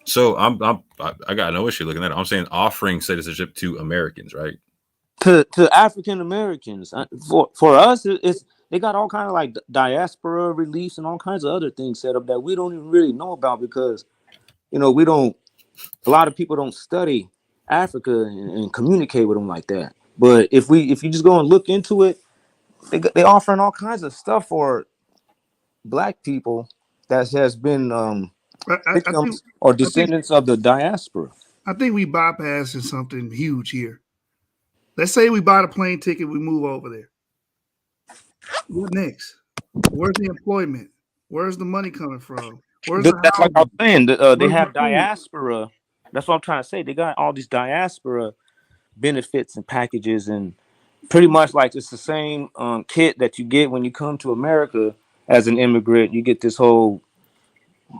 So I got no issue looking at it. I'm saying offering citizenship to Americans, right?
To African Americans. For us, they got all kind of like diaspora reliefs and all kinds of other things set up that we don't even really know about because a lot of people don't study Africa and communicate with them like that. But if you just go and look into it, they offering all kinds of stuff for Black people that has been victims or descendants of the diaspora.
I think we bypassing something huge here. Let's say we buy the plane ticket, we move over there. What next? Where's the employment? Where's the money coming from?
That's like I was saying. They have diaspora. That's what I'm trying to say. They got all these diaspora benefits and packages, and pretty much like it's the same kit that you get when you come to America as an immigrant. You get this whole,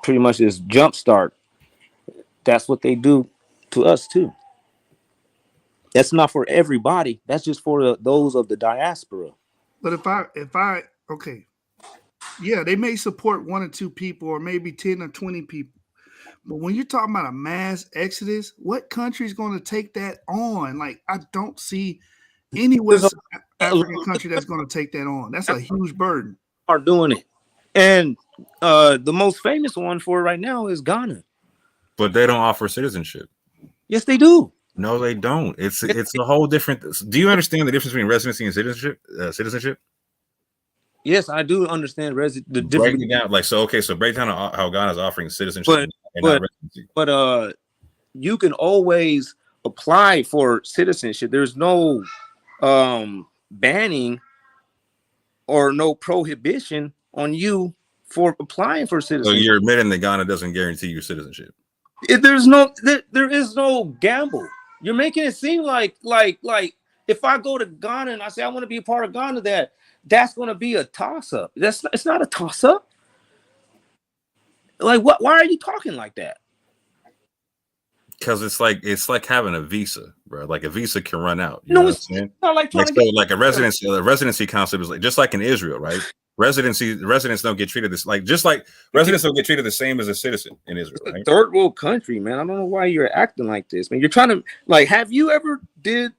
pretty much this jump start. That's what they do to us too. That's not for everybody. That's just for those of the diaspora.
But if I okay, yeah, they may support 1 or 2 people or maybe 10 or 20 people. But when you're talking about a mass exodus, what country is going to take that on? Like, I don't see any West African country that's going to take that on. That's a huge burden.
Are doing it. And the most famous one for it right now is Ghana.
But they don't offer citizenship.
Yes, they do.
No, they don't. It's a whole different. Do you understand the difference between residency and citizenship?
Yes, I do understand the difference.
Break it down, so break down how Ghana is offering citizenship and not residency.
But you can always apply for citizenship. There's no banning or no prohibition on you for applying for
So
citizenship.
you're admitting that Ghana doesn't guarantee you citizenship.
There is no gamble. You're making it seem like if I go to Ghana and I say I want to be a part of Ghana, that's going to be a toss up. It's not a toss up. Like what? Why are you talking like that?
Because it's like having a visa, bro. Like a visa can run out. You
No,
know what I'm
it's
saying?
not like trying to get
like a residency concept is like just like in Israel, right? Residents don't get treated residents don't get treated the same as a citizen in Israel, right?
Third world country, man. I don't know why you're acting like this, man. You're trying to have you ever did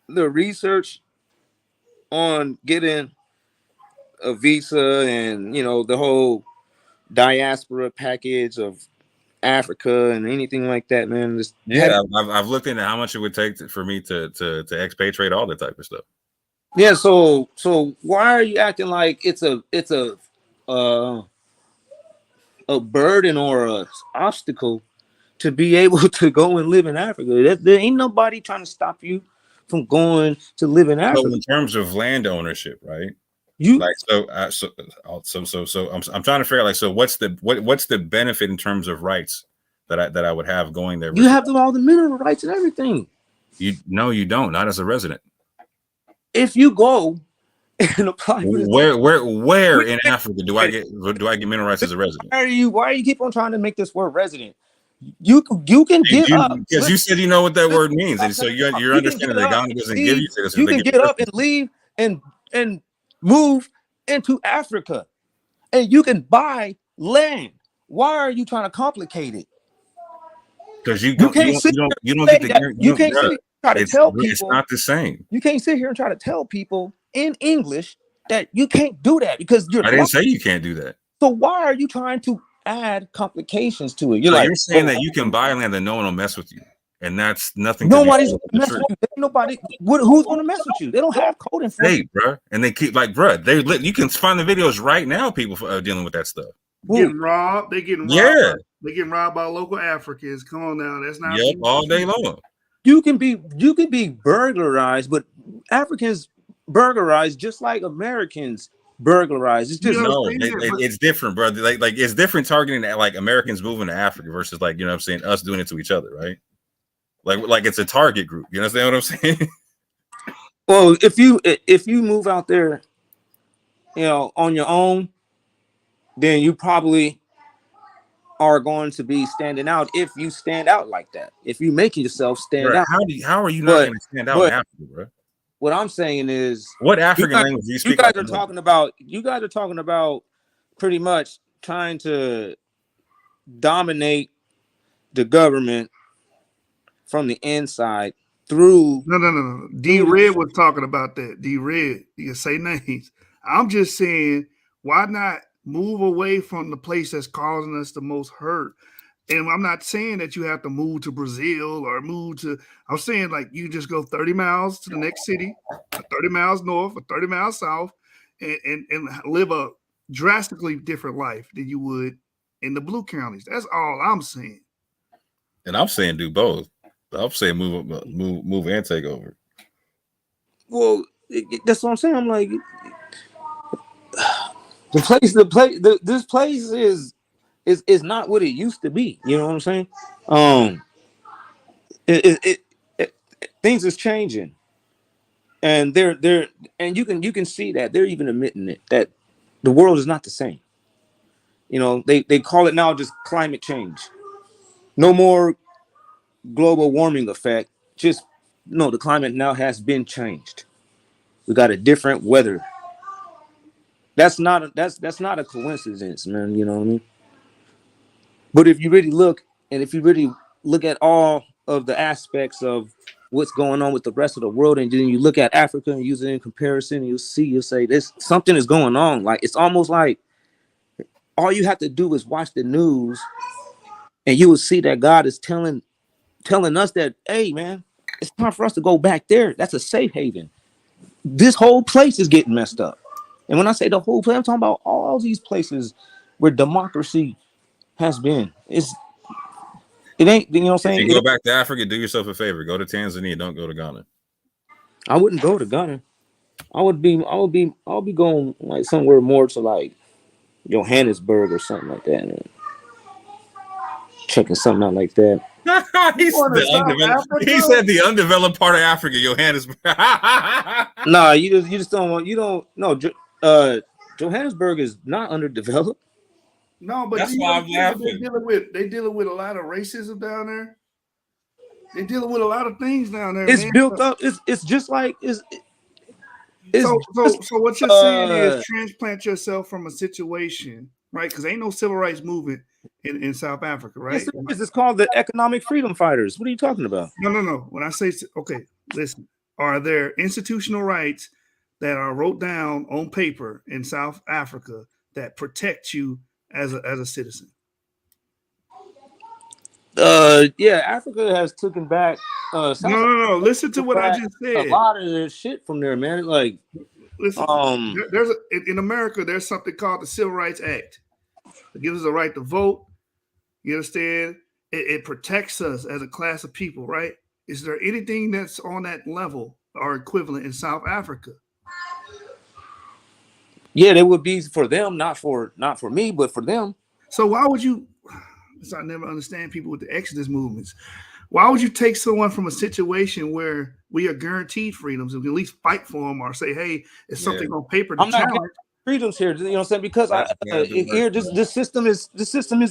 the research on getting a visa and the whole diaspora package of Africa and anything like that, man?
I've looked into how much it would take for me to expatriate, all that type of stuff.
Yeah, so why are you acting like it's a burden or a obstacle to be able to go and live in Africa? There ain't nobody trying to stop you from going to live in Africa.
So in terms of land ownership, right?
I'm
trying to figure out what's the benefit in terms of rights that I would have going there?
You have all the mineral rights and everything.
You don't, not as a resident.
If you go and apply for this,
where in Africa do I get mineral rights as a resident?
Why are you keep on trying to make this word resident? You can get up
because you said you know what that word means, and so you're understanding that Ghana doesn't give you citizenship.
You can get up and leave and move into Africa, and you can buy land. Why are you trying to complicate it?
Because you don't get the
you can't sit here and try to tell people
it's not the same.
You can't sit here and try to tell people in English that you can't do that because
I didn't say you can't do that.
So why are you trying to add complications to it?
You're saying that you can buy land that no one will mess with you, and that's nothing.
Nobody's mess with you. Nobody. Who's going to mess with you? They don't have code enforcement.
Hey, bro, and they keep you can find the videos right now. People dealing with that stuff.
Getting robbed. They getting robbed.
Yeah.
They getting robbed by local Africans. Come on now, that's not.
Yep, all day long.
You can be burglarized, but Africans burglarize just like Americans burglarize. It's just
it's different, bro. Like it's different targeting like Americans moving to Africa versus like what I'm saying, us doing it to each other, right? Like it's a target group. You understand what I'm saying?
Well, if you move out there, on your own, then you probably are going to be standing out if you stand out like that. If you make yourself stand out.
How are you not going to stand out in Africa, bro?
What I'm saying is,
what African language do you speak?
You guys are talking about pretty much trying to dominate the government from the inside through.
No. D Red was talking about that. D Red, you can say names. I'm just saying, why not move away from the place that's causing us the most hurt? And I'm not saying that you have to move to Brazil or move to, I'm saying like you just go 30 miles to the next city, 30 miles north or 30 miles south, and live a drastically different life than you would in the blue counties. That's all I'm saying.
And I'm saying do both. I'm saying move and take over.
Well, that's what I'm saying. I'm like, this place is not what it used to be. You know what I'm saying? Things is changing, and and you can see that they're even admitting it, that the world is not the same. They call it now just climate change. No more global warming effect. Just no, the climate now has been changed. We got a different weather. That's not a coincidence, man. You know what I mean? But if you really look at all of the aspects of what's going on with the rest of the world, and then you look at Africa and use it in comparison, you'll say this something is going on. Like it's almost like all you have to do is watch the news, and you will see that God is telling us that, hey, man, it's time for us to go back there. That's a safe haven. This whole place is getting messed up. And when I say the whole place, I'm talking about all these places where democracy has been. It ain't, you know what I'm saying?
If you go back to Africa, do yourself a favor. Go to Tanzania. Don't go to Ghana.
I wouldn't go to Ghana. I would be going like somewhere more to like Johannesburg or something like that. And checking something out like that.
He's
Going to
the
South
undeveloped. He
Africa?
said the undeveloped part of Africa, Johannesburg.
Nah, you just don't want. You don't. No, Johannesburg is not underdeveloped.
No, but
That's
you
why I'm
understand what
laughing.
they dealing with a lot of racism down there. They're dealing with a lot of things down there,
It's
man.
built up. It's just like it's
So what you're saying is transplant yourself from a situation, right? Because ain't no civil rights movement in South Africa,
yes,
right?
it is. It's called the Economic Freedom Fighters. What are you talking about?
No. When I say okay, listen, are there institutional rights that are wrote down on paper in South Africa that protect you as a citizen?
Yeah, Africa has taken back. South
No. Listen to
took
what I
back
just
a
said.
lot of their shit from there, man. Like,
Listen, in America, there's something called the Civil Rights Act. It gives us a right to vote. You understand? It protects us as a class of people, right? Is there anything that's on that level or equivalent in South Africa?
yeah, they would be for them, not for me, but for them.
So why would you? I never understand people with the Exodus movements. Why would you take someone from a situation where we are guaranteed freedoms and we at least fight for them or say, hey, it's something on paper to
I'm not
challenge?
freedoms here. You know what I'm saying? Because here
Right.
this system is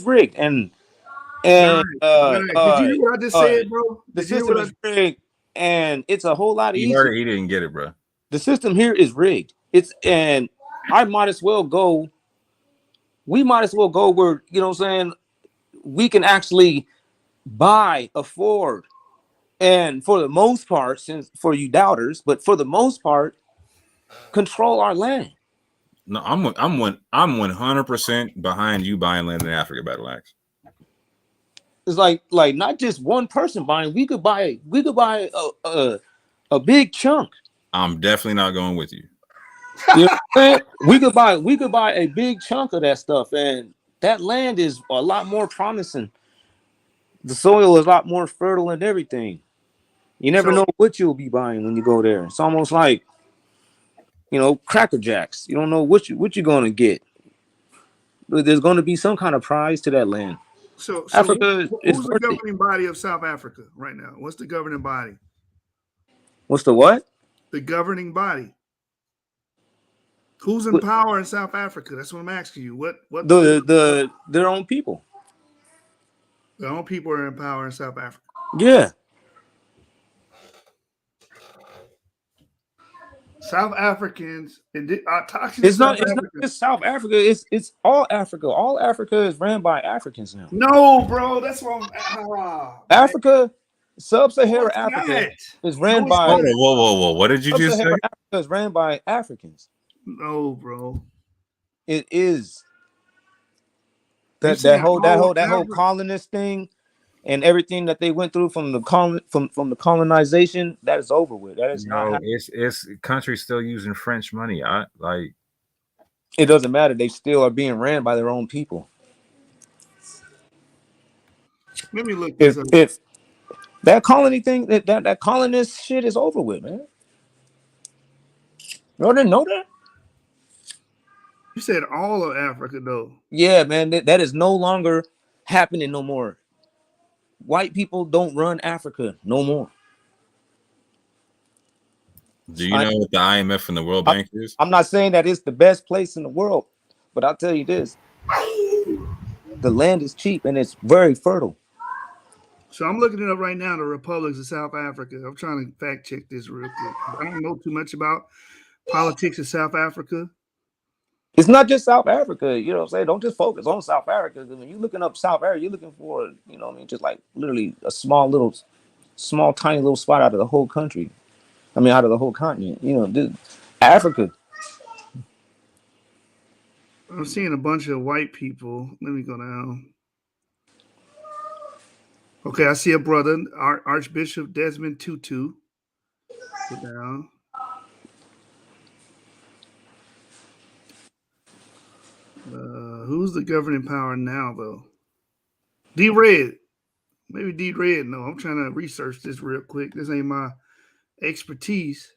rigged and
Did you hear what I just said, bro?
the
Did you hear
system
what
is rigged, and it's a whole lot
He heard
easier.
it. He didn't get it, bro.
The system here is rigged. And I might as well go. We might as well go where, you know what I'm saying, we can actually buy, afford, and for the most part, since for you doubters, but for the most part, control our land.
No, I'm 100% behind you buying land in Africa, Battle Axe.
It's like not just one person buying. We could buy a big chunk.
I'm definitely not going with you.
You know what I'm saying? We could buy a big chunk of that stuff, and that land is a lot more promising. The soil is a lot more fertile and everything. You never know what you'll be buying when you go there. It's almost like, you know, Cracker Jacks. You don't know what you're gonna get. But there's gonna be some kind of prize to that land.
So
Africa is
who's the
worth it.
governing body of South Africa right now? What's the governing body?
What's the what?
The governing body. Who's in power in South Africa? That's what I'm asking you. What
their own people.
Their own people are in power in South Africa.
Yeah.
South Africans and toxic.
It's not just South Africa. It's all Africa. All Africa is ran by Africans now.
No, bro, that's what
Africa, Sub-Saharan Africa is ran by.
Whoa! What did you just say?
Sub-Saharan Africa is ran by Africans.
No, bro.
It is. That whole colonist thing and everything that they went through from the colonization, that is over with. That is not happening.
It's countries still using French money.
It doesn't matter. They still are being ran by their own people.
Let me look this up.
If that colony thing, that colonist shit is over with, man. You didn't know that?
You said all of Africa, though.
Yeah, man. That is no longer happening no more. White people don't run Africa no more.
Do you know what the IMF and the World Bank is?
I'm not saying that it's the best place in the world, but I'll tell you this. The land is cheap and it's very fertile.
So I'm looking it up right now, the republics of South Africa. I'm trying to fact check this real quick. I don't know too much about politics in South Africa.
It's not just South Africa, you know what I'm saying? Don't just focus on South Africa. When you're looking up South Africa, you're looking for, you know what I mean, just like literally a small, tiny little spot out of the whole country. I mean, out of the whole continent, you know, Africa.
I'm seeing a bunch of white people. Let me go down. Okay, I see a brother, Archbishop Desmond Tutu. Go down. Who's the governing power now, though? D-Red. Maybe D-Red. No, I'm trying to research this real quick. This ain't my expertise.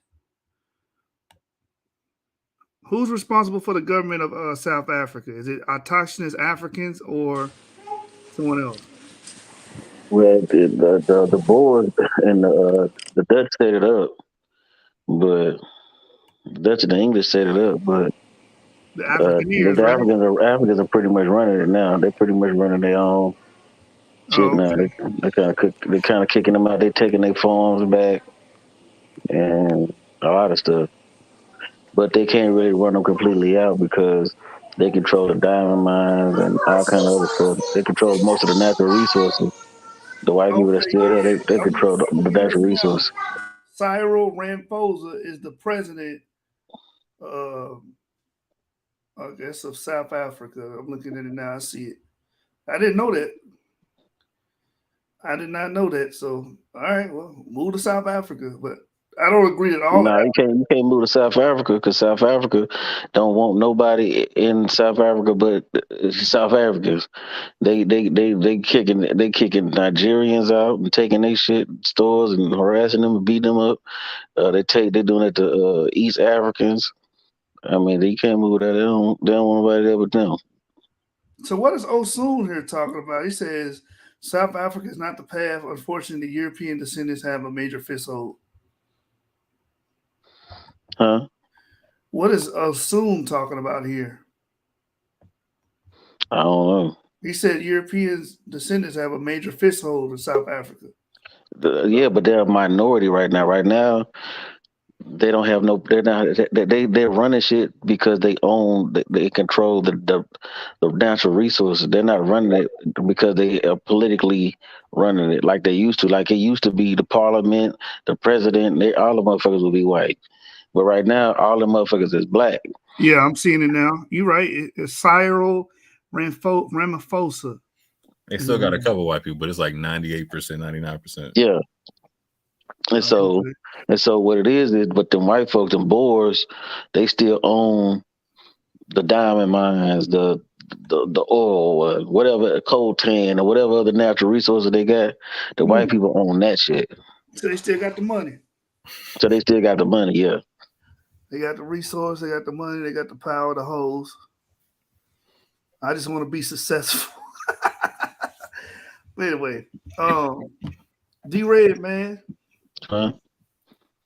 Who's responsible for the government of South Africa? Is it autochthonous Africans or someone else?
Well, the board and the Dutch set it up, but Dutch and the English set it up, but
The
the,
Afrikaneers,
the
right?
Africans are pretty much running it now. They're pretty much running their own shit
Oh,
now.
okay.
They kind of kicking them out. They taking their farms back and a lot of stuff, but they can't really run them completely out because they control the diamond mines and all kind of other stuff. They control most of the natural resources. The white people that's
Okay,
still there,
yeah.
they
I'm
control the
looking
natural
right now.
resources.
Cyril Ramaphosa is the president, uh, I guess, of South Africa. I'm looking at it now. I see it. I didn't know that. I did not know that. So, all right, well, move to South Africa. But I don't agree at all.
No, you can't move to South Africa because South Africa don't want nobody in South Africa but South Africans. They kicking Nigerians out and taking their shit in stores and harassing them and beating them up. They doing it to East Africans. I mean, they can't move that. They don't want nobody there but them.
So, what is Osun here talking about? He says South Africa is not the path. Unfortunately, European descendants have a major foothold.
Huh?
What is Osun talking about here?
I don't know.
He said European descendants have a major fisthold in South Africa.
Yeah, but they're a minority right now. Right now, they don't have no. They're not. They're running shit because they own. They control the natural resources. They're not running it because they are politically running it like they used to. Like it used to be the parliament, the president. All the motherfuckers will be white, but right now all the motherfuckers is black.
Yeah, I'm seeing it now. You're right. It's Cyril Ramaphosa.
They still got a couple white people, but it's like 98%, 99%.
Yeah. And so, what it is, but them white folks, them Boers, they still own the diamond mines, the oil, whatever, coltan or whatever other natural resources they got. The white people own that shit,
So they still got the money.
so they still got the money. Yeah,
They got the resource. They got the money. They got the power, the hoes. I just want to be successful. Anyway, D-Red, man.
huh?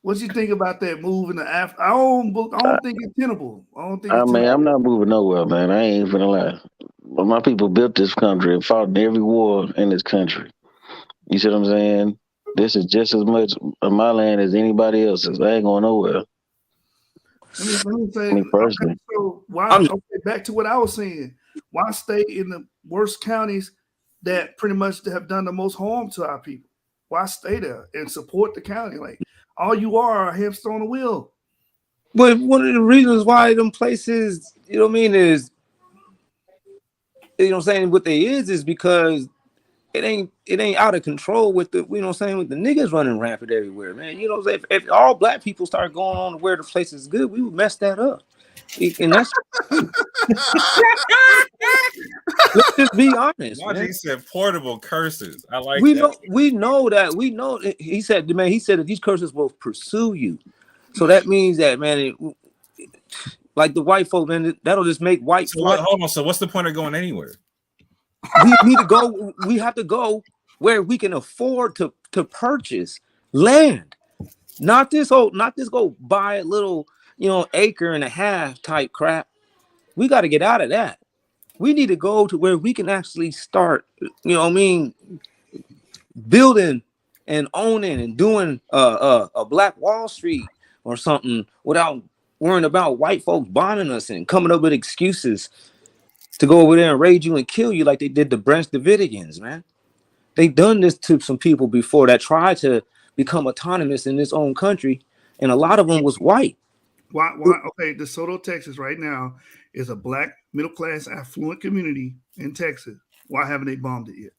What you think about that move in the Africa? I don't think it's tenable. I don't think
I
it's
mean,
tenable.
I'm not moving nowhere, man. I ain't gonna lie. But my people built this country and fought in every war in this country. You see what I'm saying? This is just as much of my land as anybody else's. I ain't going nowhere.
Let me say,
Me personally.
okay, so why? Okay, back to what I was saying. Why stay in the worst counties that pretty much have done the most harm to our people? Why stay there and support the county? Like all you are a hamster on the wheel.
But one of the reasons why them places, you know what I mean, is, you know what I'm saying, what they is because it ain't out of control with the, you know what I'm saying, with the niggas running rampant everywhere, man. You know what I'm saying? If all black people start going on to where the place is good, we would mess that up. And that's let's just be honest,
Najee
man.
said portable curses. I like
We
that.
know that he said that these curses will pursue you. So that means that, man, like the white folk, man, that'll just make white fly.
Hold on. So what's the point of going anywhere?
We need to go. We have to go where we can afford to purchase land. Not this go buy a little, acre and a half type crap. We got to get out of that. We need to go to where we can actually start, building and owning and doing a Black Wall Street or something without worrying about white folks bombing us and coming up with excuses to go over there and raid you and kill you like they did the Branch Davidians, man. They done this to some people before that tried to become autonomous in this own country, and a lot of them was white.
Why? Okay, DeSoto, Texas, right now is a black middle class affluent community in Texas. Why haven't they bombed it yet?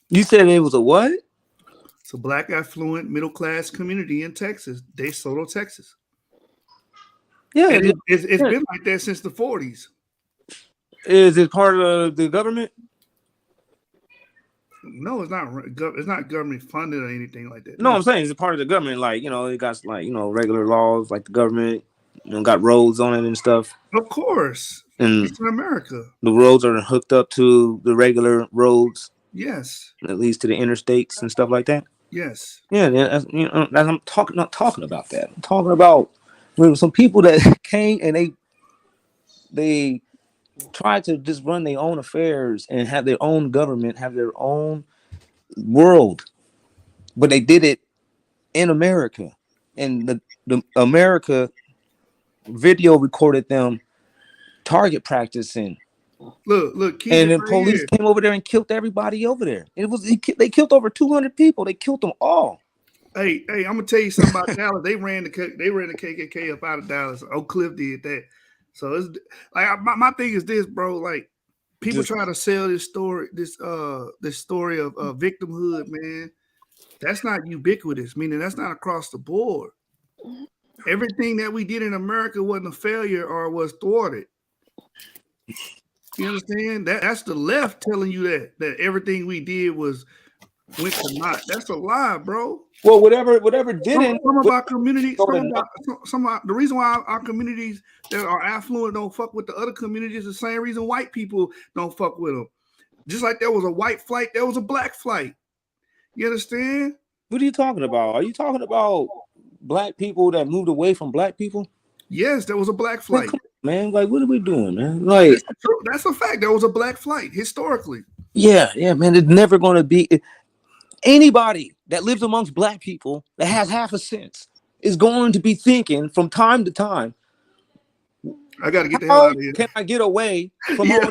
You said it was a what?
It's a black affluent middle class community in Texas, DeSoto, Texas.
Yeah,
and it's been like that since the 40s.
Is it part of the government?
No, it's not. It's not government funded or anything like that.
No, I'm saying it's a part of the government. Like, it got like, regular laws like the government. got roads on it and stuff.
Of course,
And
it's in America.
the roads are hooked up to the regular roads,
Yes,
that leads to the interstates and stuff like that.
yes.
Yeah, that's, I'm talking, not talking about that. I'm talking about some people that came and they tried to just run their own affairs and have their own government, have their own world, but they did it in America, and the America video recorded them target practicing.
Look, keep
And
it
then
right
police
here.
came over there and killed everybody over there. They killed over 200 people. They killed them all.
Hey, I'm gonna tell you something about Dallas. They ran the KKK up out of Dallas. Oak Cliff did that. So it's like my thing is this, bro. Like people try to sell this story of victimhood, man. That's not ubiquitous, meaning that's not across the board. Everything that we did in America wasn't a failure or was thwarted. You understand? That's the left telling you that everything we did went to naught. That's a lie, bro.
Well, whatever didn't.
Some of our communities, the reason why our communities that are affluent don't fuck with the other communities is the same reason white people don't fuck with them. Just like there was a white flight, there was a black flight. You understand?
What are you talking about? Are you talking about black people that moved away from black people?
Yes, there was a black flight.
Man, like, what are we doing, man? Like,
that's a fact. There was a black flight historically.
Yeah, man. It's never going to be anybody that lives amongst black people that has half a sense is going to be thinking from time to time,
I got to get the hell out of here.
Can I get away from all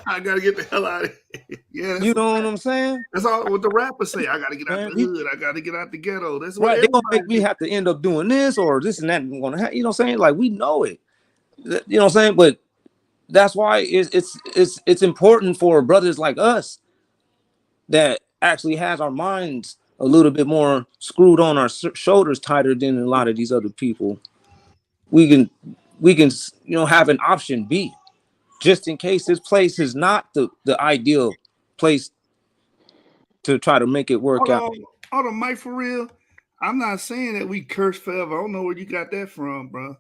I got to get the hell out of here. Yeah,
you know what I'm saying?
That's all what the rappers say. I got to get out the hood. I got to get out the ghetto. That's
right.
what
They're going to make me have to end up doing this or this and that. You know what I'm saying? Like, we know it. You know what I'm saying? But that's why it's important for brothers like us that actually has our minds a little bit more screwed on our shoulders tighter than a lot of these other people. We can have an option B just in case this place is not the ideal place to try to make it work out.
Hold on, Mike, for real. I'm not saying that we curse forever. I don't know where you got that from, bro.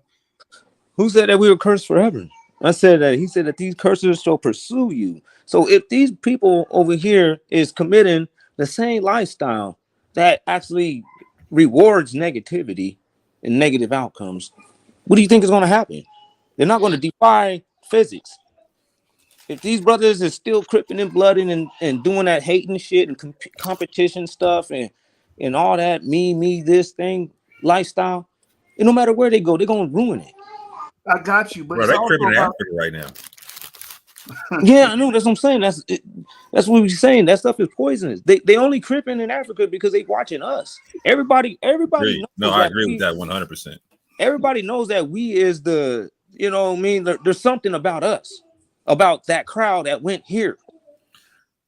Who said that we were cursed forever? I said that he said that these curses shall pursue you. So if these people over here is committing the same lifestyle that actually rewards negativity and negative outcomes, what do you think is going to happen? They're not going to defy physics. If these brothers is still cripping and blooding and doing that hating shit and competition stuff and all that me this thing lifestyle, and no matter where they go, they're going to ruin it.
I got you, but
bro,
it's
they
also
cripping in
about
Africa right now.
Yeah, I know. That's what I'm saying. That's what we're saying. That stuff is poisonous. They only cripping in Africa because they watching us. Everybody knows.
No, I agree with that 100%.
Everybody knows that we is the, you know what I mean? There's something about us, about that crowd that went here.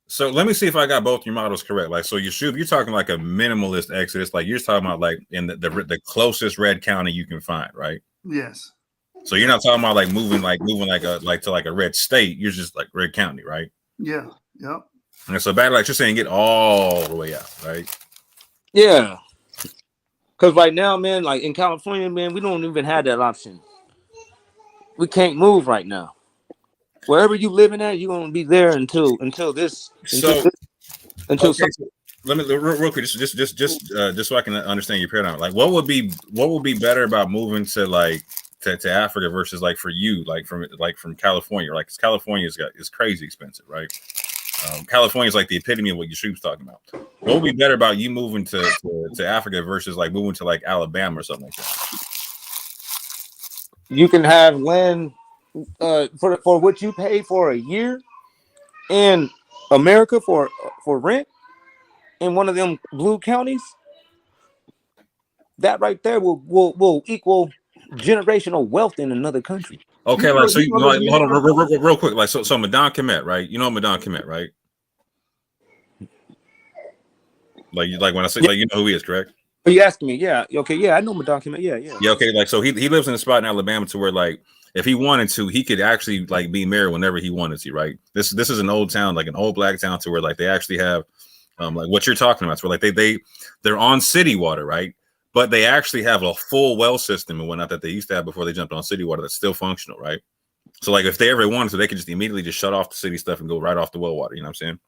So let me see if I got both your models correct. Like, so you're talking like a minimalist exodus, like you're talking about like in the closest red county you can find, right?
Yes.
So you're not talking about like moving to a red state. You're just like red county, right?
Yeah. Yep.
And so back, like you're saying, get all the way out, right?
Yeah. Because right now, man, like in California, man, we don't even have that option. We can't move right now. Wherever you living at, you're gonna be there until this.
So let me real quick, just so I can understand your paradigm. Like, what would be better about moving to like to Africa versus like for you, like from California, like because California is crazy expensive, right? California is like the epitome of what your was talking about. What would be better about you moving to Africa versus like moving to like Alabama or something like that?
You can have land for what you pay for a year in America for rent in one of them blue counties. That right there will equal generational wealth in another country.
Okay, like so, hold on, real quick. Like so, Madon Kemet, right? You know Madon Kemet, right? Like when I say like you know who he is, correct?
Are you asking me? Yeah. Okay. Yeah, I know Madon Kemet. Yeah.
Okay. Like so, he lives in a spot in Alabama to where like if he wanted to, he could actually like be married whenever he wanted to, right? This is an old town, like an old black town, to where like they actually have like what you're talking about. So like they're on city water, right? but they actually have a full well system and whatnot that they used to have before they jumped on city water that's still functional, right? So like if they ever wanted to, they could just immediately just shut off the city stuff and go right off the well water. You know what I'm saying?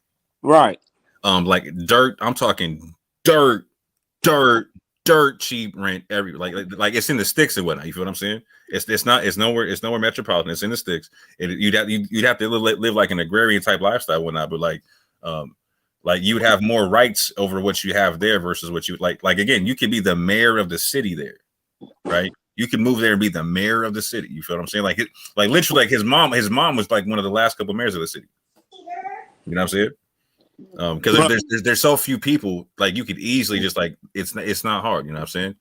Right.
Like dirt. I'm talking dirt cheap rent like it's in the sticks and whatnot. You feel what I'm saying? It's nowhere metropolitan. It's in the sticks. You'd have to live like an agrarian type lifestyle and whatnot, but like you would have more rights over what you have there versus what you like again, you could be the mayor of the city there, right? You can move there and be the mayor of the city. You feel what I'm saying? Like literally like his mom was like one of the last couple mayors of the city. You know what I'm saying? Because there's so few people, like you could easily just like it's not hard, you know what I'm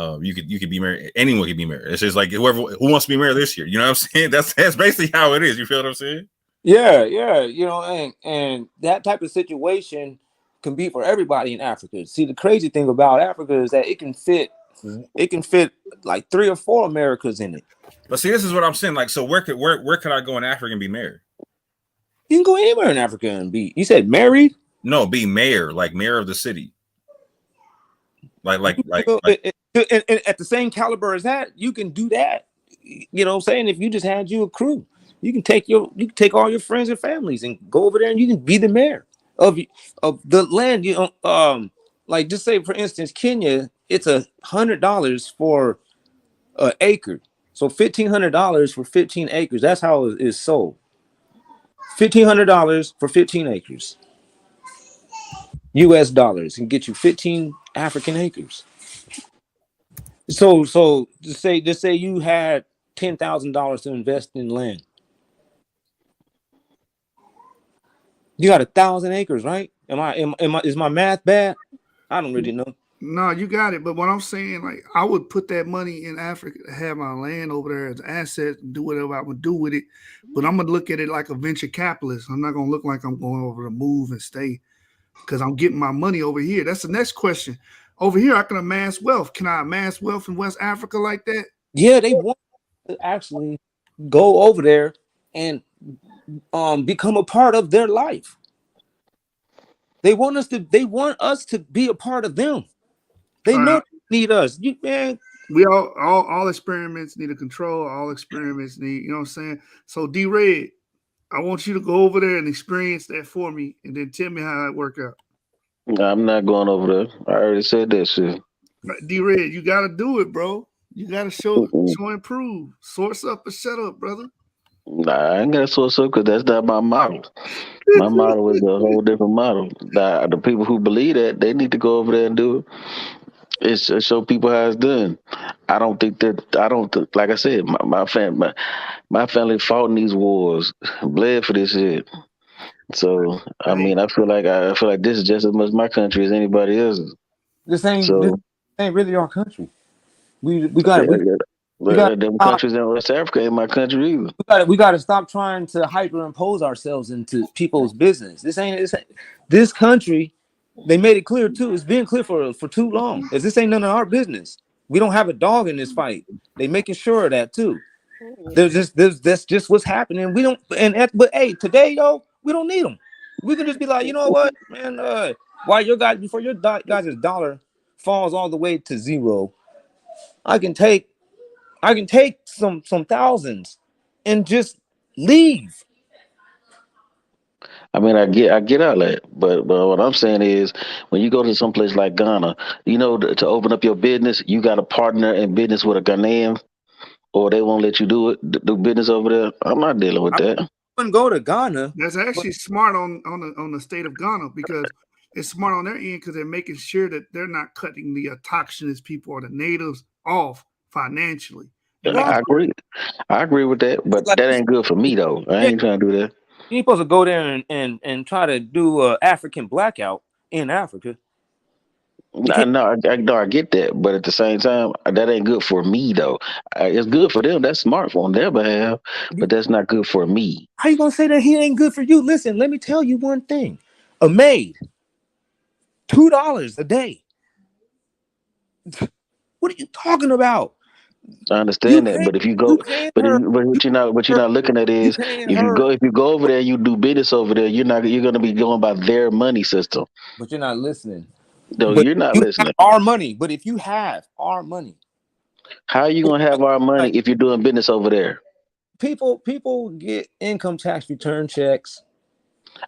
saying? You could be mayor, anyone could be mayor. It's just like who wants to be mayor this year, you know what I'm saying? That's basically how it is. You feel what I'm saying?
Yeah, you know, and that type of situation can be for everybody in Africa. See, the crazy thing about Africa is that it can fit like 3 or 4 Americas in it.
But see, this is what I'm saying. Like, so where could I go in Africa and be mayor?
You can go anywhere in Africa and be. You said married?
No, be mayor, like mayor of the city. Like
and at the same caliber as that, you can do that. You know what I'm saying? If you just had you a crew, you can take all your friends and families and go over there and you can be the mayor of the land. You know, like just say for instance, Kenya, it's $100 for an acre. So $1,500 for 15 acres. That's how it is sold. $1,500 for 15 acres. US dollars can get you 15 African acres. So just say you had $10,000 to invest in land. You got 1,000 acres, right? Is my math bad? I don't really know.
No, you got it. But what I'm saying, like, I would put that money in Africa to have my land over there as an asset and do whatever I would do with it. But I'm gonna look at it like a venture capitalist. I'm not gonna look like I'm going over to move and stay because I'm getting my money over here. That's the next question. Over here, I can amass wealth. Can I amass wealth in West Africa like that?
Yeah, they want to actually go over there and become a part of their life. They want us to be a part of them. They know they need us.
We all experiments need a control. All experiments need, you know what I'm saying? So D-Red, I want you to go over there and experience that for me and then tell me how it worked out.
I'm not going over there. I already said that shit.
D-Red, you gotta do it, bro. You gotta show and prove. Source up or shut up, brother.
Nah, I ain't got to source up because that's not my model. My model is a whole different model. The people who believe that, they need to go over there and do it. It's to show people how it's done. I don't think, like I said, my family fought in these wars, bled for this shit. So I mean, I feel like this is just as much my country as anybody else's.
This ain't really our country. We got
them countries in West Africa ain't my country either.
We got to stop trying to hyperimpose ourselves into people's business. This country. They made it clear too. It's been clear for too long. As this ain't none of our business. We don't have a dog in this fight. They making sure of that too. That's just what's happening. We don't. But hey, today though, we don't need them. We can just be like, you know what, man? Before your guys' dollar falls all the way to zero, I can take some thousands and just leave.
I mean, I get all that, but what I'm saying is, when you go to some place like Ghana, you know, to open up your business, you got to partner in business with a Ghanaian, or they won't let you do business over there. I'm not dealing with that.
I wouldn't go to Ghana.
That's actually smart on the state of Ghana because it's smart on their end because they're making sure that they're not cutting the autochthonous people or the natives off financially.
I agree with that, but that ain't good for me though. I ain't trying to do that.
You ain't supposed to go there and try to do an African blackout in Africa.
No, I get that, but at the same time, that ain't good for me though. It's good for them. That's smart on their behalf, but that's not good for me.
How you gonna say that he ain't good for you? Listen, let me tell you one thing. A maid, $2 a day. What are you talking about?
I understand that, but if you go, but you're not looking at is if you go over there, you do business over there. You're gonna be going by their money system.
But you're not listening.
No,
But
you're not
you have
listening.
our money. But if you have our money,
How are you gonna have our money
like
if you're doing business over there?
people get income tax return checks,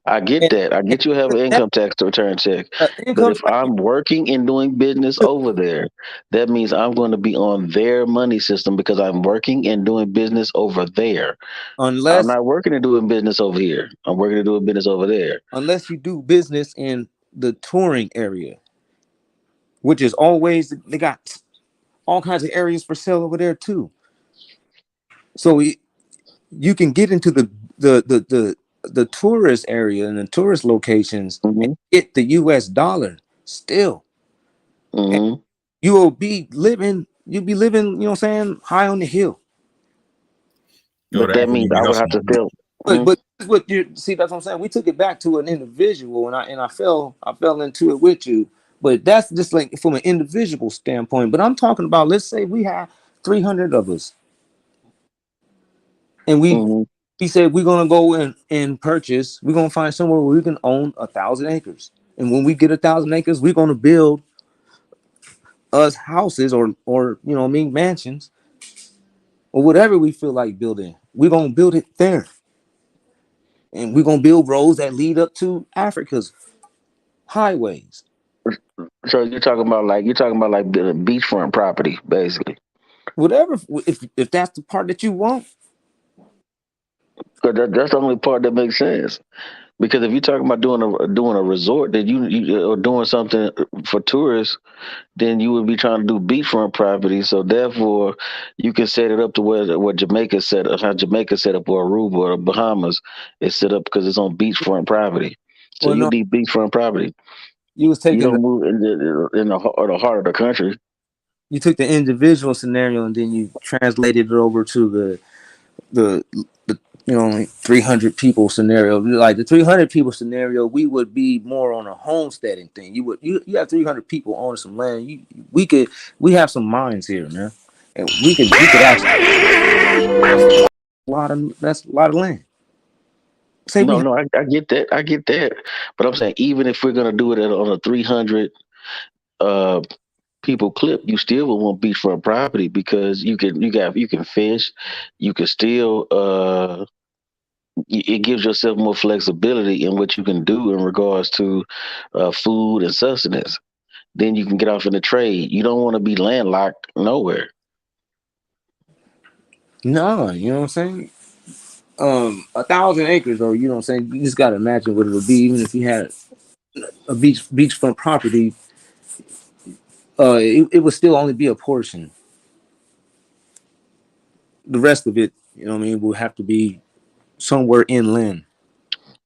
I get
and,
that. I
and
get you have an
that
income tax to return check. But
income
if
tax
I'm working and doing business over there, that means I'm going to be on their money system because I'm working and doing business over there. I'm
unless
not working and doing business over here. I'm working and doing business over there.
unless you do business in the touring area, which is always they got all kinds of areas for sale over there too. So you can get into the the the the tourist area and the tourist locations and
hmm
get the US dollar still. And
hmm
you'll be living, you know what I'm saying, high on the hill.
Go
But
to
that
Africa
means
and be
I would have
hustling.
to still.
But what you see, that's what I'm saying. We took it back to an individual, and I fell into it with you. But that's just like from an individual standpoint. But I'm talking about, let's say we have 300 of us, and
hmm
we said we're gonna go and purchase. We're gonna find somewhere where we can own 1,000 acres, and when we get 1,000 acres, we're gonna build us houses or you know what I mean, mansions or whatever we feel like building. We're gonna build it there, and we're gonna build roads that lead up to Africa's highways.
So you're talking about like the beachfront property, basically.
Whatever, if that's the part that you want.
Because that's the only part that makes sense. Because if you're talking about doing a resort, then you or doing something for tourists, then you would be trying to do beachfront property. So therefore, you can set it up to where what Jamaica set up, how Jamaica set up, or Aruba or the Bahamas is set up because it's on beachfront property. So
Well,
you
no,
need beachfront property.
you was
You
taking
don't move in the heart of the country.
you took the individual scenario and then you translated it over to the you know, like 300 people scenario. Like the 300 people scenario, we would be more on a homesteading thing. You have 300 people on some land. We have some minds here, man, and we could actually that's a lot of land. Say we
No,
have,
no, I get that. I get that. But I'm saying even if we're gonna do it on a 300 uh people clip, you still will want beachfront property because you can fish, you can still it gives yourself more flexibility in what you can do in regards to food and sustenance. Then you can get off in the trade. You don't want to be landlocked nowhere.
no, you know what I'm saying. 1,000 acres, though, you know what I'm saying. You just gotta imagine what it would be, even if you had a beachfront property. It would still only be a portion. The rest of it, you know what I mean, will have to be somewhere inland.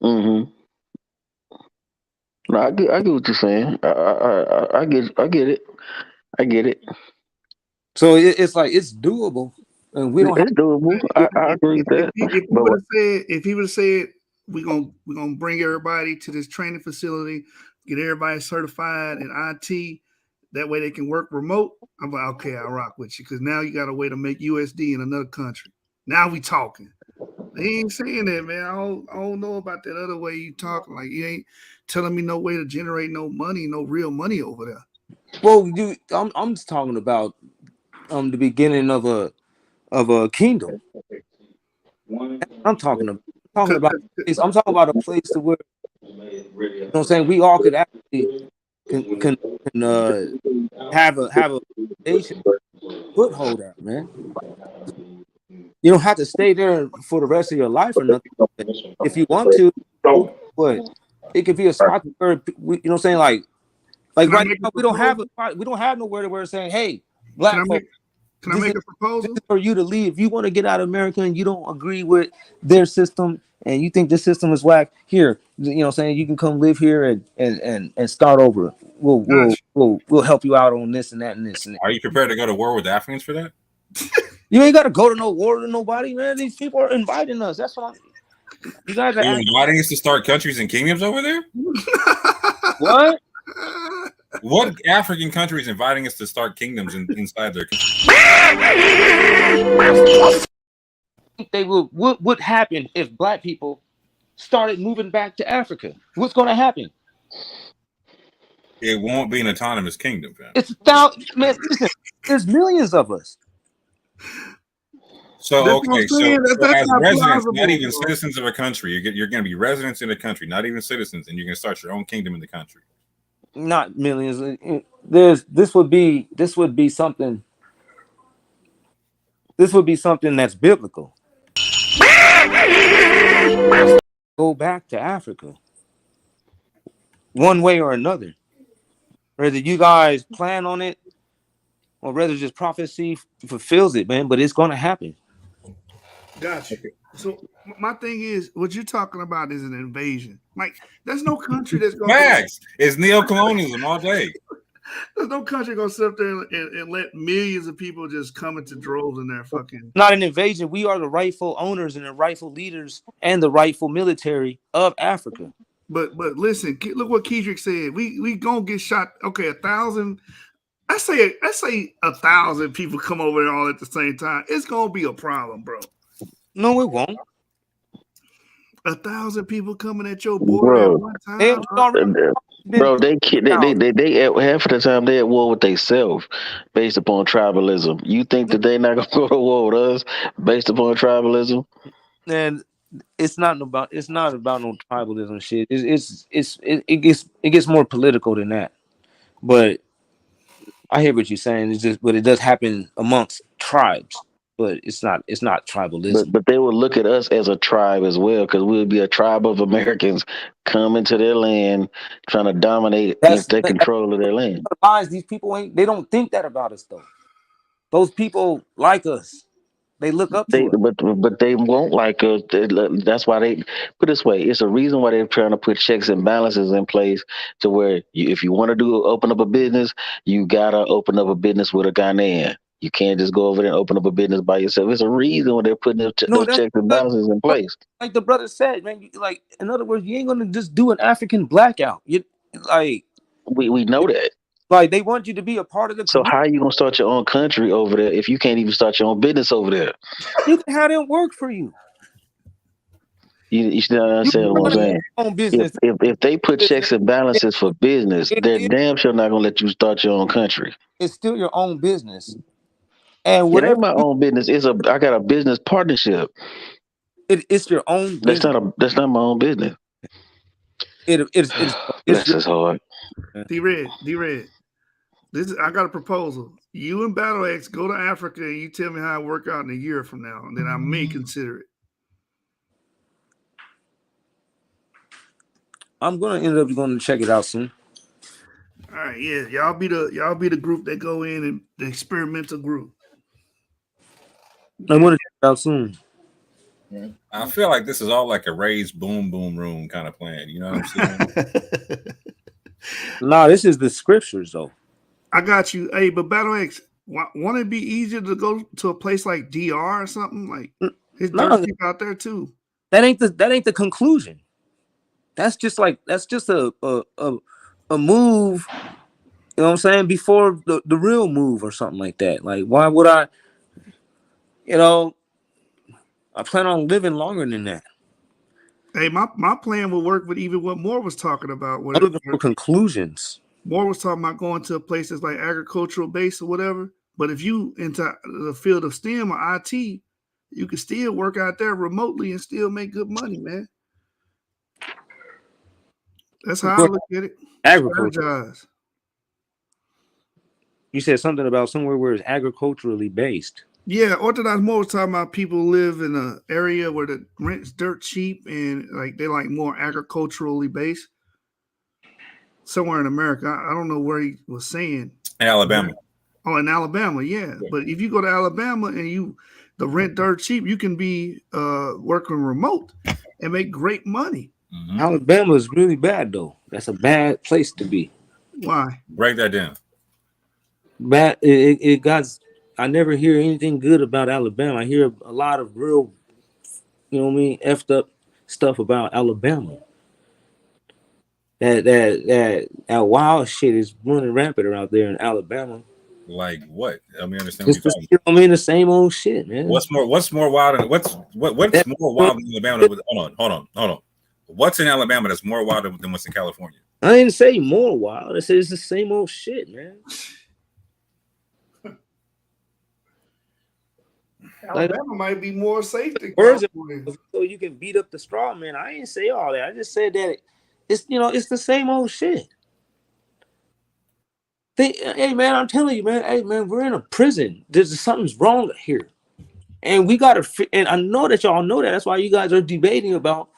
hmm No, I get what you're saying. I get it. I get it.
So it's like it's doable, and we don't have.
It's doable. I agree with that.
If he
But
would have said, we're gonna bring everybody to this training facility, get everybody certified in IT, that way they can work remote. I'm like, okay, I rock with you because now you got a way to make USD in another country. Now we talking. He ain't saying that, man. I don't know about that other way you talking. Like you ain't telling me no way to generate no money, no real money over there.
Well, I'm just talking about the beginning of a kingdom. I'm talking about I'm talking about a place to where you know what I'm saying we all could actually can have a nation foothold at, man. You don't have to stay there for the rest of your life or nothing. But if you want to, well, guess what? It could be a spot where you know what I'm saying, like
Can I
right
make a
now
proposal?
we don't have nowhere to where it's saying, hey,
Can I
black
make
folks,
can I make a
this
proposal?
is for you to leave. If you want to get out of America and you don't agree with their system and you think this system is whack, here, you know what I'm saying, you can come live here and start over.
Gotcha.
We'll help you out on this and that and this and that.
Are you prepared to go to war with the Africans for that?
You ain't gotta go to no war to nobody, man. These people are inviting us. That's what you guys are
Are you
acting.
inviting us to start countries and kingdoms over there?
What?
What African country is inviting us to start kingdoms inside their country?
They will. What would happen if black people started moving back to Africa? What's going to happen?
It won't be an autonomous kingdom, fam.
It's thousands, man. Listen, there's millions of us.
So
That's what I'm
okay, so,
saying. That's
as
not
residents, not
plausible,
even
bro.
citizens of a country, you're going to be residents in a country, not even citizens, and you're going to start your own kingdom in the country.
Not millions. This would be something. This would be something that's biblical. Go back to Africa, one way or another. Whether you guys plan on it, or whether just prophecy fulfills it, man. But it's going to happen.
Gotcha. So my thing is, what you're talking about is an invasion. Like, there's no country that's going
Facts. It's neo-colonialism all day.
There's no country going to sit up there and let millions of people just come into droves in their fucking.
Not an invasion. We are the rightful owners and the rightful leaders and the rightful military of Africa.
But listen, look what Kedrick said. We gonna get shot. Okay, 1,000. I say 1,000 people come over there all at the same time. It's gonna be a problem, bro.
No, it won't.
1,000 people coming at your border at one time.
Bro, they half of the time they at war with themselves based upon tribalism. You think that they not gonna go to war with us based upon tribalism?
And it's not about no tribalism shit. It gets more political than that. But I hear what you're saying. But it does happen amongst tribes. But it's not tribalism.
But they would look at us as a tribe as well, because we would be a tribe of Americans coming to their land, trying to dominate if they control of their land.
Lies, these people they don't think that about us though. Those people like us. They look up to us.
But they won't like us. That's why they put it this way. It's a reason why they're trying to put checks and balances in place to where if you want to open up a business, you gotta open up a business with a Ghanaian. You can't just go over there and open up a business by yourself. It's a reason why they're putting those checks and balances in place.
Like the brother said, man. Like, in other words, you ain't gonna just do an African blackout.
We know that.
Like, they want you to be a part of the
So
community.
how are you gonna start your own country over there if you can't even start your own business over there?
You can have them work for you.
You still understand what I'm saying?
Own business.
If they put checks and balances for business, they're damn sure not gonna let you start your own country.
It's still your own business. And
It
whatever
ain't my own business. I got a business partnership.
It's your own business.
That's not my own business.
It's
Bless his heart.
D-Red. I got a proposal. You and Battle X go to Africa and you tell me how it work out in a year from now, and then I may consider it.
I'm gonna end up going to check it out soon.
All right, yeah, y'all be the group that go in and the experimental group.
I'm gonna check it out soon.
I feel like this is all like a raised boom boom room kind of plan. You know what I'm saying?
Nah, this is the scriptures though.
I got you. Hey, but Battle X, won't it be easier to go to a place like DR or something? Like, his dirt people out there too.
That ain't the conclusion. That's just a move. You know what I'm saying? Before the real move or something like that. Like, why would I? I plan on living longer than that.
Hey, my plan will work with even what Moore was talking about.
I'm looking for conclusions.
Moore was talking about going to places like agricultural base or whatever. But if you into the field of STEM or IT, you can still work out there remotely and still make good money, man. That's how I look at it.
Agriculture.
Strategize.
You said something about somewhere where it's agriculturally based.
Yeah, Orthodox Moore was talking about people live in an area where the rent's dirt cheap and like they like more agriculturally based. Somewhere in America, I don't know where he was saying.
In Alabama.
Oh, in Alabama, yeah. But if you go to Alabama and the rent dirt cheap, you can be working remote and make great money.
Mm-hmm.
Alabama is really bad though. That's a bad place to be.
Why?
Break that down.
Bad. I never hear anything good about Alabama. I hear a lot of real, effed up stuff about Alabama. That wild shit is running rampant out there in Alabama.
Like what? Let me understand what
you're talking. The same old shit, man.
What's more wild than what's more wild than Alabama? Hold on. What's in Alabama that's more wild than what's in California?
I didn't say more wild. I said it's the same old shit, man. Like,
Alabama might be more safe than
words
California.
so you can beat up the straw man. I didn't say all that. I just said that it's it's the same old shit. Hey man, I'm telling you, man. Hey man, we're in a prison. There's something's wrong here, and we gotta. And I know that y'all know that. That's why you guys are debating about,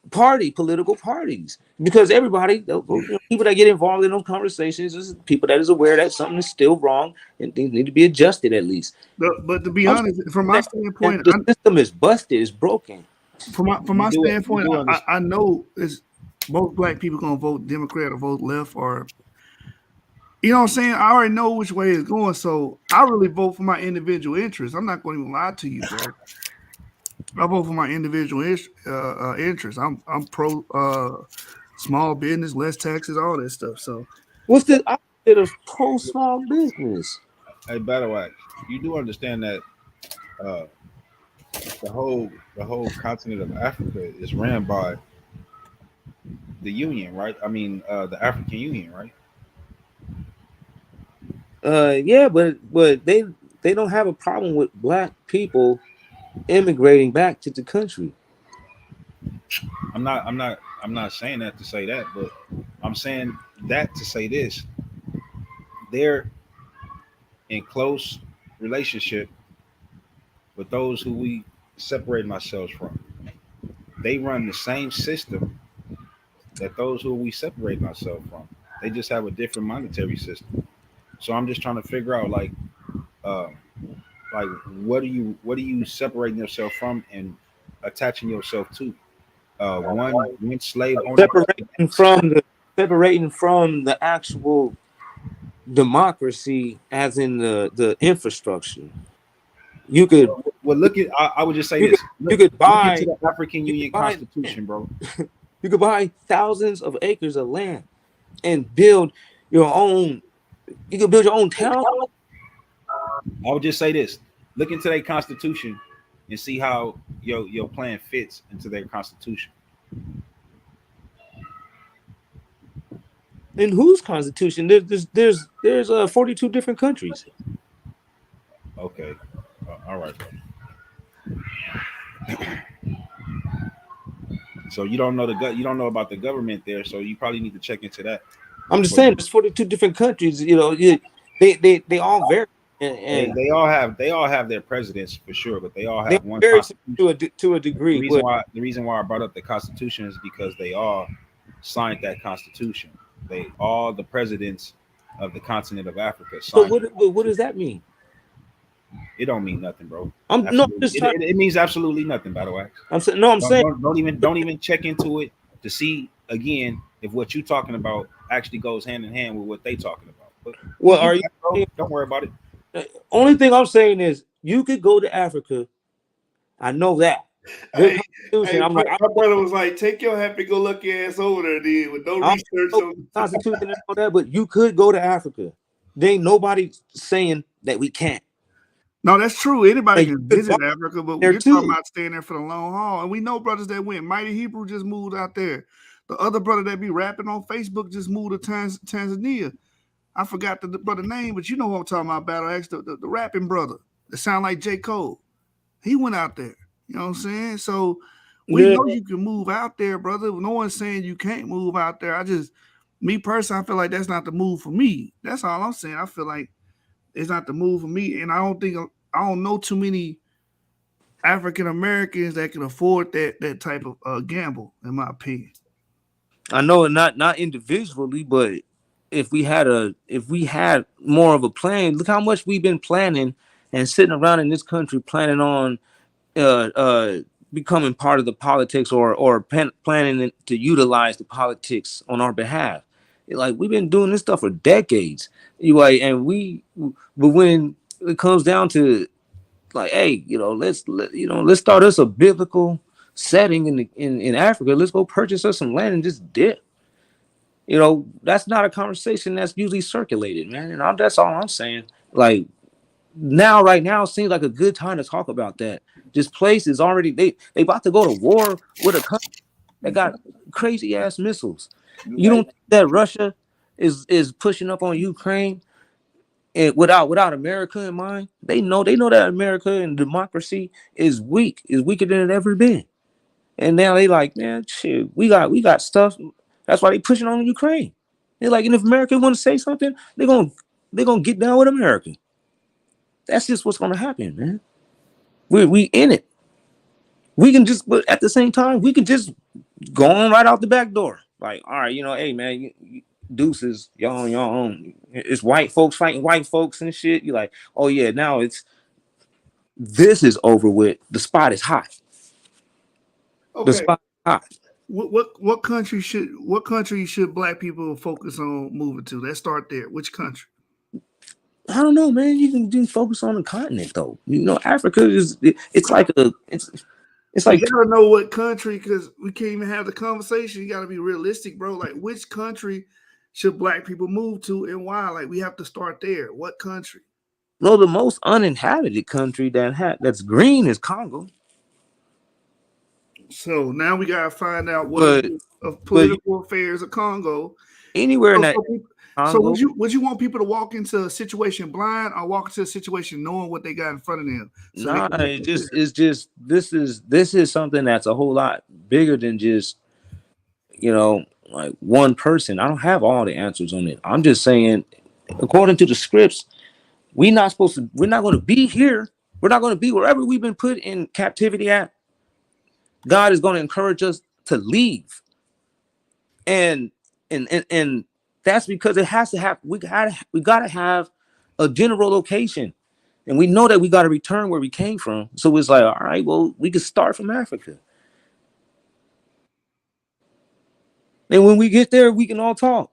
political parties, because everybody, people that get involved in those conversations, is people that is aware that something is still wrong and things need to be adjusted at least.
But to be honest, from my standpoint,
the system is busted. It's broken.
From my standpoint, I know it's most black people gonna vote Democrat or vote left, or you know what I'm saying. I already know which way it's going, so I really vote for my individual interests. I'm not going to even lie to you, bro. I vote for my individual interests. I'm pro small business, less taxes, all that stuff. So
what's the opposite of pro small business?
Hey, Battle Axe, you do understand that the whole continent of Africa is ran by the Union, right? I mean, the African Union, right?
Yeah, but they don't have a problem with black people immigrating back to the country.
I'm not saying that to say that, but I'm saying that to say this. They're in close relationship with those who we separate ourselves from. They run the same system that those who we separate ourselves from. They just have a different monetary system. So I'm just trying to figure out like what are you separating yourself from and attaching yourself to? One slave owner
Separating from the actual democracy, as in the infrastructure. You could
look at. I would just say this.
You could buy
into the African Union Constitution, bro.
You could buy thousands of acres of land and build your own. You could build your own town.
I would just say this: look into their constitution and see how your plan fits into their constitution.
In whose constitution? There's 42 different countries.
Okay, all right. So you don't know you don't know about the government there, so you probably need to check into that.
I'm just saying, there's 42 different countries. They all vary. And
they all have their presidents for sure, but they all have one
vary
constitution
to a degree.
The reason why I brought up the Constitution is because they all signed that Constitution. All the presidents of the continent of Africa signed.
So what does that mean?
It don't mean nothing, bro.
It
means absolutely nothing. By the way,
I'm saying
don't even check into it to see again if what you're talking about actually goes hand in hand with what they talking about. But don't worry about it.
Only thing I'm saying is you could go to Africa. I know that.
Hey, my brother was like, "Take your happy-go-lucky ass over there, dude, with no research on the
Constitution and all that." But you could go to Africa. There ain't nobody saying that we can't.
No, that's true. Anybody can visit Africa, but you're talking about staying there for the long haul. And we know brothers that went. Mighty Hebrew just moved out there. The other brother that be rapping on Facebook just moved to Tanzania. I forgot the brother name, but you know what I'm talking about, Battle Axe, the rapping brother that sound like J. Cole. He went out there. You know what I'm saying? So we know you can move out there, brother. No one's saying you can't move out there. Me personally, I feel like that's not the move for me. That's all I'm saying. I feel like it's not the move for me. And I don't know too many African Americans that can afford that type of gamble, in my opinion.
I know not individually, but if we had more of a plan, look how much we've been planning and sitting around in this country planning on becoming part of the politics or planning to utilize the politics on our behalf. Like we've been doing this stuff for decades. But when it comes down to like, hey, let's start us a biblical setting in Africa. Let's go purchase us some land and just dip. That's not a conversation that's usually circulated, man. And that's all I'm saying. Like right now seems like a good time to talk about that. This place is already they about to go to war with a country that got crazy ass missiles. You don't think that Russia is pushing up on Ukraine and without America in mind? They know that America and democracy is weaker than it ever been. And now they like, man, shit, we got stuff. That's why they pushing on Ukraine. They're like, and if America want to say something, they're gonna get down with America. That's just what's gonna happen, man. We in it. We can just, but at the same time, we can just go on right out the back door. Like, all right, hey, man, deuces, y'all on your own. It's white folks fighting white folks and shit. You're like, oh yeah, now this is over with. The spot is hot.
Okay.
The spot is hot.
What country should black people focus on moving to? Let's start there. Which country?
I don't know, man. You can just focus on the continent, though. Africa it's like
You gotta know what country, because we can't even have the conversation. You gotta be realistic, bro. Like, which country should black people move to and why? Like, we have to start there. What country?
No, the most uninhabited country that's green is Congo.
So now we gotta find out what of political affairs of Congo.
Anywhere in that
So
Congo.
would you want people to walk into a situation blind or walk into a situation knowing what they got in front of them? So
Nah, it's just this is something that's a whole lot bigger than just like one person. I don't have all the answers on it. I'm just saying, according to the scripts, we're not going to be here. We're not going to be wherever we've been put in captivity at. God is going to encourage us to leave. And that's because it has to have, we gotta have a general location. And we know that we got to return where we came from. So it's like, all right, well, we can start from Africa. And when we get there, we can all talk.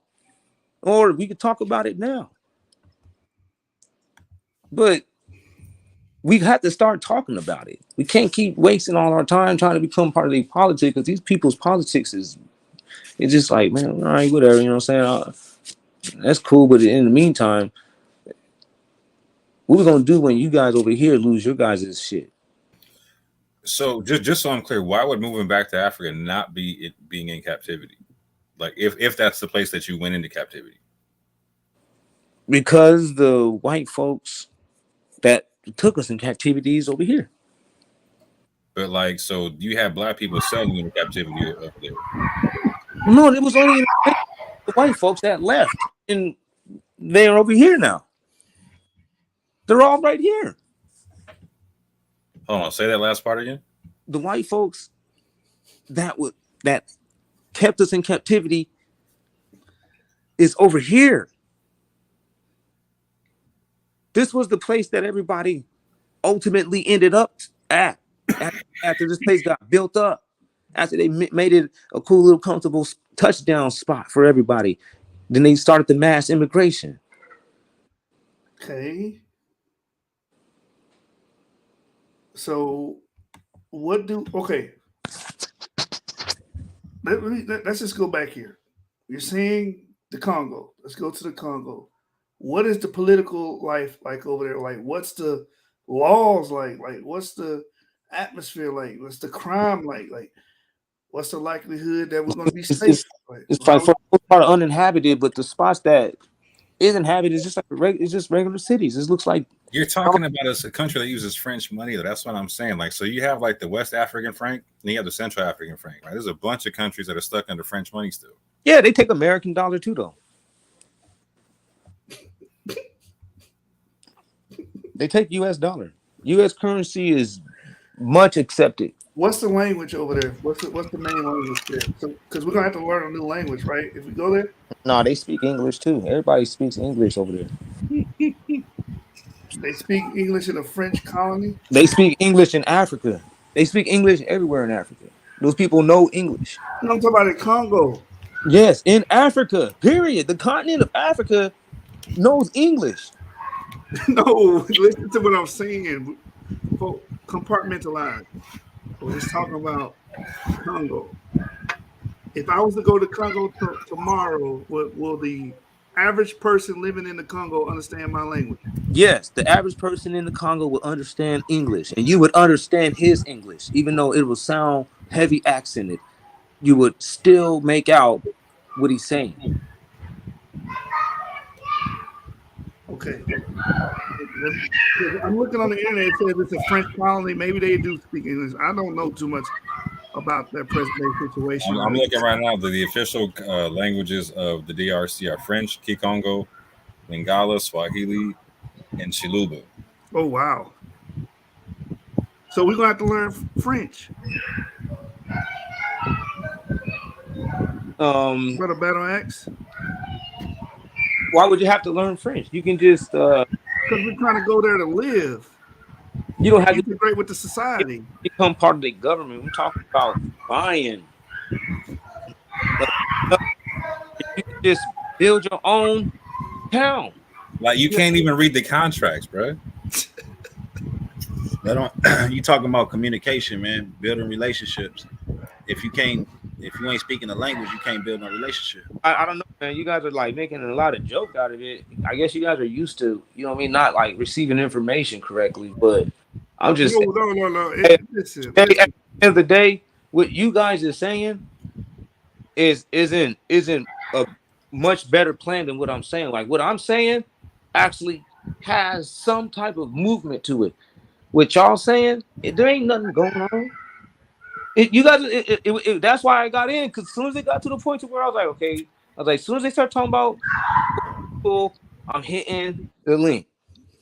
Or we can talk about it now. But we have to start talking about it. We can't keep wasting all our time trying to become part of the politics, because these people's politics it's just like, man, all right, whatever, you know what I'm saying? That's cool, but in the meantime, what we gonna do when you guys over here lose your guys' shit?
So just so I'm clear, why would moving back to Africa not be it being in captivity? Like if that's the place that you went into captivity?
Because the white folks that took us in captivity is over here.
But like, so you have black people selling you in captivity up there?
No, it was only the white folks that left, and they're over here now. They're all right here.
Hold on, say that last part again.
The white folks that kept us in captivity is over here. This was the place that everybody ultimately ended up at after this place got built up. After they made it a cool little comfortable touchdown spot for everybody. Then they started the mass immigration.
Okay. So let's just go back here. You're saying the Congo. Let's go to the Congo. What is the political life like over there? Like, what's the laws like? Like, what's the atmosphere like? What's the crime like? Like, what's the likelihood that we're going to be safe?
It's like for the most part uninhabited, but the spots that is inhabited is just like it's just regular cities. It looks like
you're talking about a country that uses French money. That's what I'm saying. Like, so you have like the West African franc, and you have the Central African franc. Right? There's a bunch of countries that are stuck under French money still.
Yeah, they take American dollar too, though. They take U.S. dollar. U.S. currency is much accepted.
What's the language over there? What's the main language there? Because we're gonna have to learn a new language, right? If we go there.
No, they speak English too. Everybody speaks English over there.
They speak English in a French colony.
They speak English in Africa. They speak English everywhere in Africa. Those people know English.
I'm talking about in Congo.
Yes, in Africa. Period. The continent of Africa knows English.
No, listen to what I'm saying. Compartmentalize. We're just talking about Congo. If I was to go to Congo tomorrow, will the average person living in the Congo understand my language?
Yes, the average person in the Congo would understand English, and you would understand his English, even though it will sound heavy accented. You would still make out what he's saying.
Okay. I'm looking on the internet. It says it's a French colony. Maybe they do speak English. I don't know too much about their present day situation.
I'm looking right now. The official languages of the DRC are French, Kikongo, Lingala, Swahili, and Chiluba.
Oh wow! So we're gonna have to learn French. Brother Battle Axe.
Why would you have to learn French? You can just
because we're trying to go there to live.
You don't have to
integrate with the society.
Become part of the government. I'm talking about buying. You can just build your own town.
Like you can't even read the contracts, bro.
You talking about communication, man, building relationships. If you ain't speaking the language, you can't build no relationship.
I don't know, man. You guys are like making a lot of joke out of it. I guess you guys are used to, you know what I mean, not like receiving information correctly, but I'm just
no.
At the end of the day, what you guys are saying isn't a much better plan than what I'm saying. Like what I'm saying actually has some type of movement to it. What y'all saying, there ain't nothing going on. You guys, that's why I got in, because as soon as it got to the point to where I was like, okay, as soon as they start talking about school, I'm hitting the link.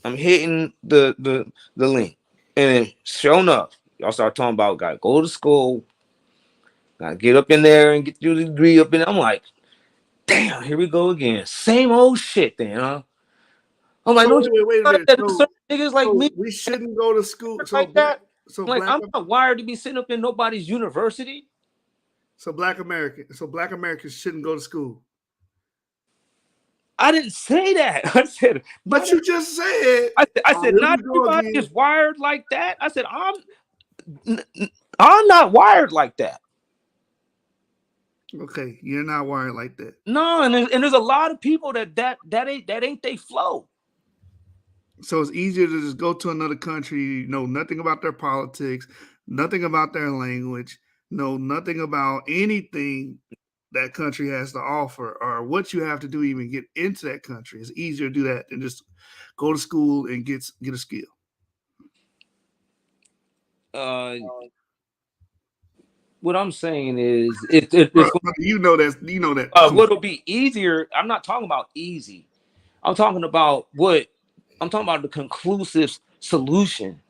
I'm hitting the link. And then sure enough, y'all start talking about gotta go to school, gotta get up in there and get your degree up in there. I'm like, damn, here we go again. Same old shit then, huh? I'm like,
wait a minute.
So, niggas like me,
we shouldn't go to school
like that.
So
like I'm not wired to be sitting up in nobody's university.
So black Americans shouldn't go to school.
I didn't say that. I said,
but you just said.
I said not everybody is wired like that. I said I'm not wired like that.
Okay, you're not wired like that.
No, and there's a lot of people that ain't they flow.
So it's easier to just go to another country, know nothing about their politics, nothing about their language, know nothing about anything that country has to offer or what you have to do even get into that country. It's easier to do that than just go to school and get a skill.
What I'm saying is,
you know that.
What'll be easier? I'm not talking about easy. I'm talking about the conclusive solution.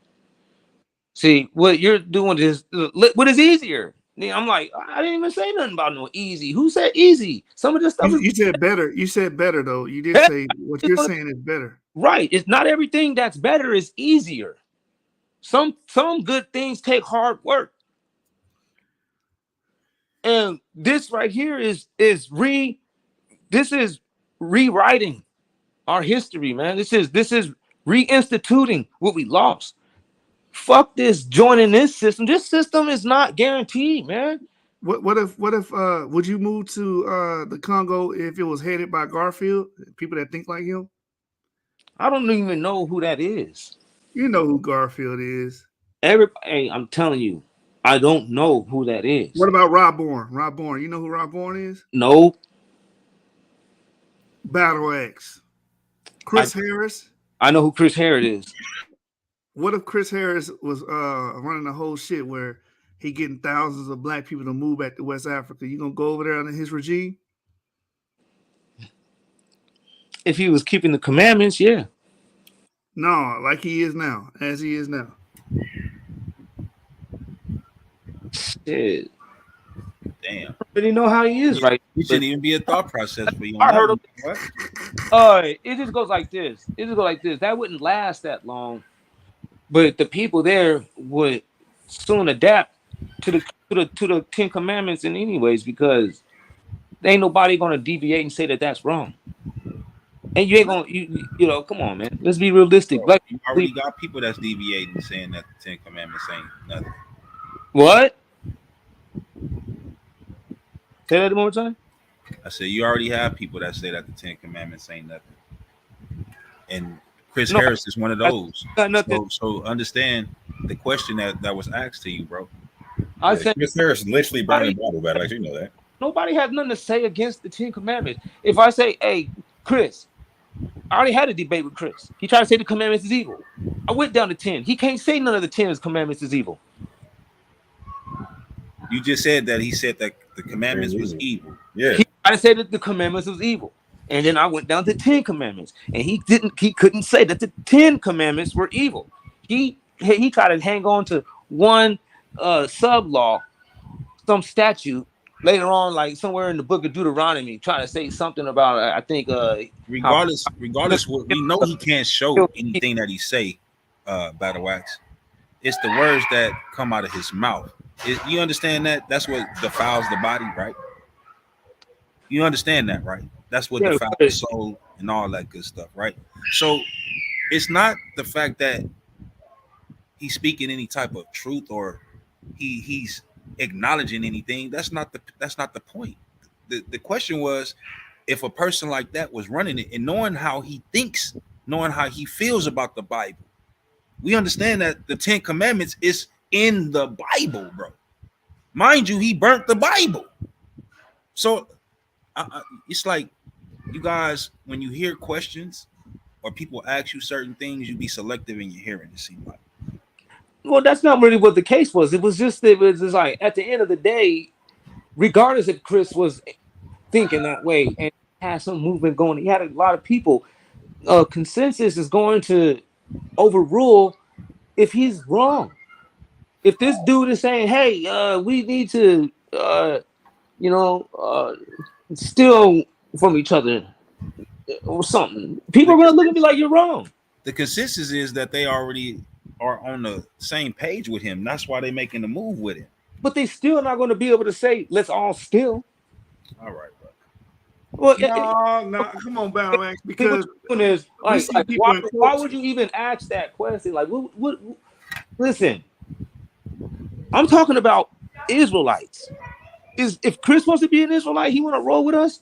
See, what you're doing is what is easier. I'm like, I didn't even say nothing about no easy. Who said easy? Some of this stuff
you said better. You said better though. You did say what you're saying is better.
Right. It's not everything that's better is easier. Some good things take hard work. And this right here is rewriting our history, man. This is reinstituting what we lost. Fuck this joining this system. This system is not guaranteed, man.
What if would you move to the Congo if it was headed by Garfield? People that think like him?
I don't even know who that is.
You know who Garfield is.
Everybody, I'm telling you, I don't know who that is.
What about Raborn? Raborn, you know who Raborn is?
No.
Battle X. Chris Harris.
I know who Chris Harris is.
What if Chris Harris was running the whole shit where he getting thousands of black people to move back to West Africa? You gonna go over there under his regime?
If he was keeping the commandments, yeah.
No, like he is now, as he is now.
Shit.
Damn.
I really know how he is, right?
It shouldn't even be a thought process for you.
I heard of it just goes like this. That wouldn't last that long. But the people there would soon adapt to the 10 Commandments in anyways, because there ain't nobody gonna deviate and say that that's wrong. And you ain't gonna you know, come on, man. Let's be realistic.
Like you already got people that's deviating, saying that the 10 Commandments ain't nothing.
What? Say that one more time.
I said you already have people that say that the 10 Commandments ain't nothing. And Chris Harris is one of those. So understand the question that was asked to you, bro.
Chris Harris literally brought in Bible battle. You know that.
Nobody has nothing to say against the 10 Commandments. If I say, hey, Chris, I already had a debate with Chris. He tried to say the commandments is evil. I went down to 10. He can't say none of the 10 commandments is evil.
You just said that he said that the commandments was evil.
Yeah.
He tried to say that the commandments was evil. And then I went down to 10 commandments. And he couldn't say that the 10 commandments were evil. He tried to hang on to one sub law, some statute later on, like somewhere in the book of Deuteronomy, trying to say something about I think
regardless what we know, he can't show anything that he say, Battle Wax. It's the words that come out of his mouth. You understand that? That's what defiles the body, right? You understand that, right? That's what defiles the soul and all that good stuff, right? So it's not the fact that he's speaking any type of truth or he's acknowledging anything. That's not the point. The question was, if a person like that was running it and knowing how he thinks, knowing how he feels about the Bible, we understand that the 10 Commandments is in the Bible, bro. Mind you, he burnt the Bible. So it's like, you guys, when you hear questions or people ask you certain things, you be selective in your hearing, it seems like.
Well, that's not really what the case was. It was just like at the end of the day, regardless if Chris was thinking that way and had some movement going, he had a lot of people. Consensus is going to overrule if he's wrong. If this dude is saying, hey, we need to steal from each other or something, people are gonna look at me like you're wrong.
The consensus is that they already are on the same page with him. That's why they're making the move with him.
But they still not going to be able to say, let's all steal.
All right, bro.
Well,
no, come on, Battle Axe, because
is, like, why would you even ask that question? Like, what listen, I'm talking about Israelites. If Chris wants to be an Israelite, he want to roll with us.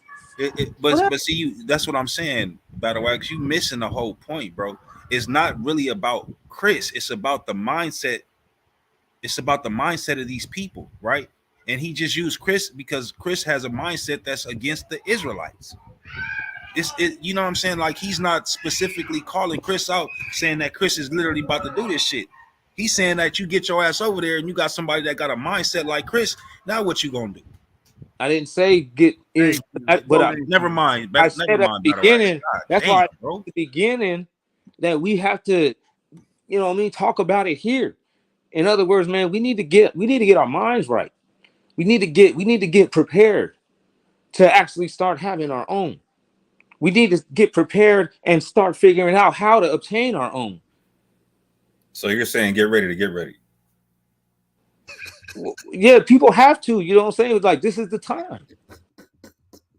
But see, that's what I'm saying, Battle Axe. You missing the whole point, bro. It's not really about Chris. It's about the mindset. It's about the mindset of these people, right? And he just used Chris because Chris has a mindset that's against the Israelites. You know what I'm saying? Like, he's not specifically calling Chris out, saying that Chris is literally about to do this shit. He's saying that you get your ass over there and you got somebody that got a mindset like Chris. Now what you gonna do?
I didn't say get in, but
never mind.
I said at the beginning. That's why at the beginning that we have to, talk about it here. In other words, man, we need to get our minds right. We need to get prepared to actually start having our own. We need to get prepared and start figuring out how to obtain our own.
So you're saying get ready to get ready.
Yeah, people have to. You know what I'm saying? Like, this is the time.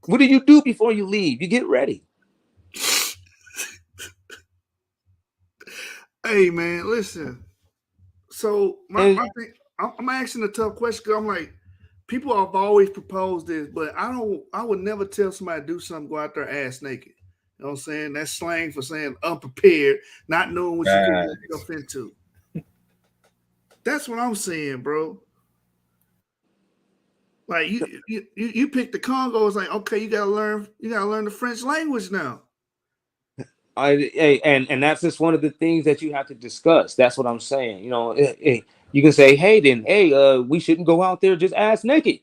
What do you do before you leave? You get ready.
Hey, man, listen. So my thing, I'm asking a tough question because I'm like, people have always proposed this, but I would never tell somebody to do something, go out there ass naked. You know what I'm saying? That's slang for saying unprepared, not knowing what you're getting yourself into. That's what I'm saying, bro. Like, you pick the Congo, it's like, okay, you gotta learn the French language now.
And that's just one of the things that you have to discuss. That's what I'm saying. You can say, hey, we shouldn't go out there just ass naked.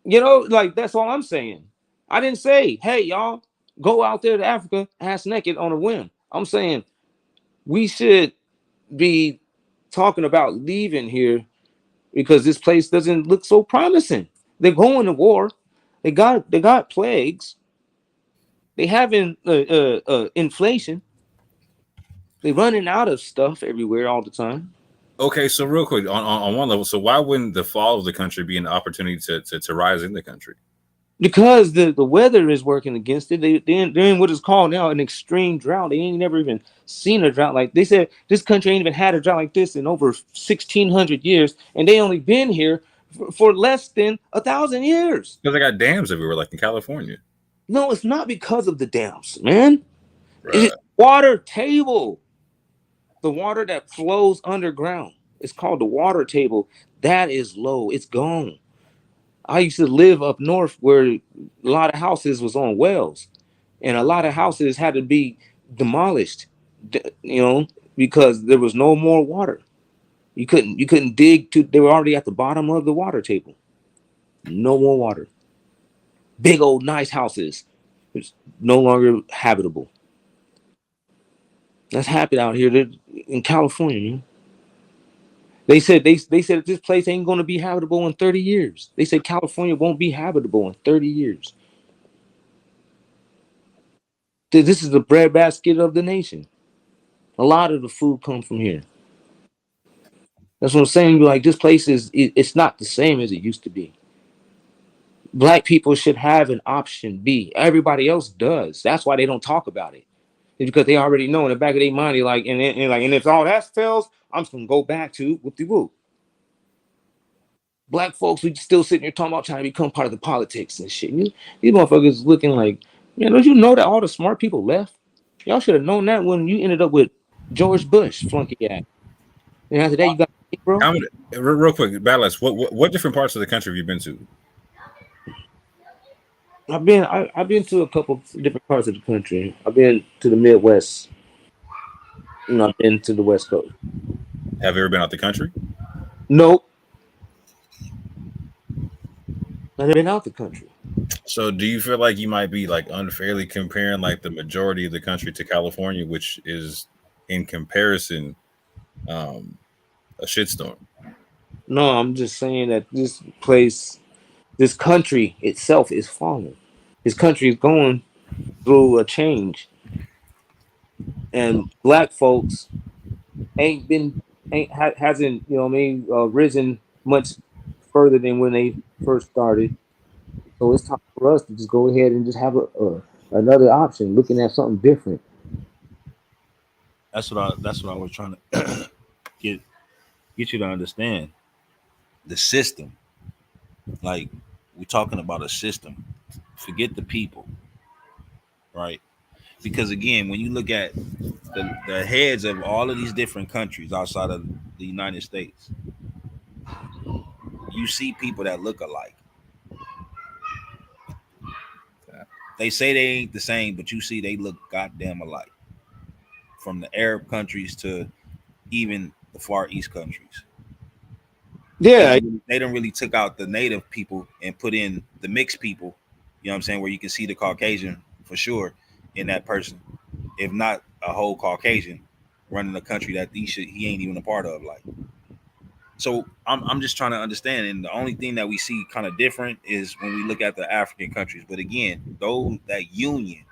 Like, that's all I'm saying. I didn't say, hey, y'all, go out there to Africa ass naked on a whim. I'm saying we should be talking about leaving here because this place doesn't look so promising. They're going to war. They got plagues. They having inflation. They're running out of stuff everywhere all the time.
Okay, so real quick, on one level, so why wouldn't the fall of the country be an opportunity to rise in the country?
Because the weather is working against it. They're in what is called now an extreme drought. They ain't never even seen a drought like they said. This country ain't even had a drought like this in over 1,600 years, and they only been here for less than 1,000 years.
Because they got dams everywhere, like in California.
No, it's not because of the dams, man. It's water table. The water that flows underground. It's called the water table. That is low. It's gone. I used to live up north where a lot of houses was on wells, and a lot of houses had to be demolished, you know, because there was no more water. You couldn't dig to. They were already at the bottom of the water table. No more water. Big old nice houses, it's no longer habitable. That's happened out here in California, man. They said this place ain't gonna be habitable in 30 years. They said California won't be habitable in 30 years. This is the breadbasket of the nation. A lot of the food comes from here. That's what I'm saying. Like this place it's not the same as it used to be. Black people should have an option B. Everybody else does. That's why they don't talk about it. It's because they already know in the back of their mind, they're like, and if all that fails, I'm just gonna go back to whoop de whoop. Black folks, we still sitting here talking about trying to become part of the politics and shit. These motherfuckers looking like, man, don't you know that all the smart people left? Y'all should have known that when you ended up with George Bush flunky ass. And after that, you got bro.
Real quick, Ballas, what different parts of the country have you been to?
I've been to a couple different parts of the country. I've been to the Midwest. And I've been to the West Coast.
Have you ever been out the country?
Nope. I've been out the country.
So do you feel like you might be like unfairly comparing like the majority of the country to California, which is in comparison a shitstorm?
No, I'm just saying that this place, this country itself is falling. This country is going through a change. And black folks hasn't, you know what I mean, risen much further than when they first started. So it's time for us to just go ahead and just have another option, looking at something different.
That's what I was trying to get you to understand. The system. Like, we're talking about a system. Forget the people. Right? Because again, when you look at the heads of all of these different countries outside of the United States, you see people that look alike. They say they ain't the same, but you see they look goddamn alike. From the Arab countries to even the Far East countries.
Yeah.
They don't really took out the native people and put in the mixed people, you know what I'm saying, where you can see the Caucasian for sure in that person. If not a whole Caucasian running a country that he ain't even a part of. Like, so I'm just trying to understand. And the only thing that we see kind of different is when we look at the African countries. But again, that union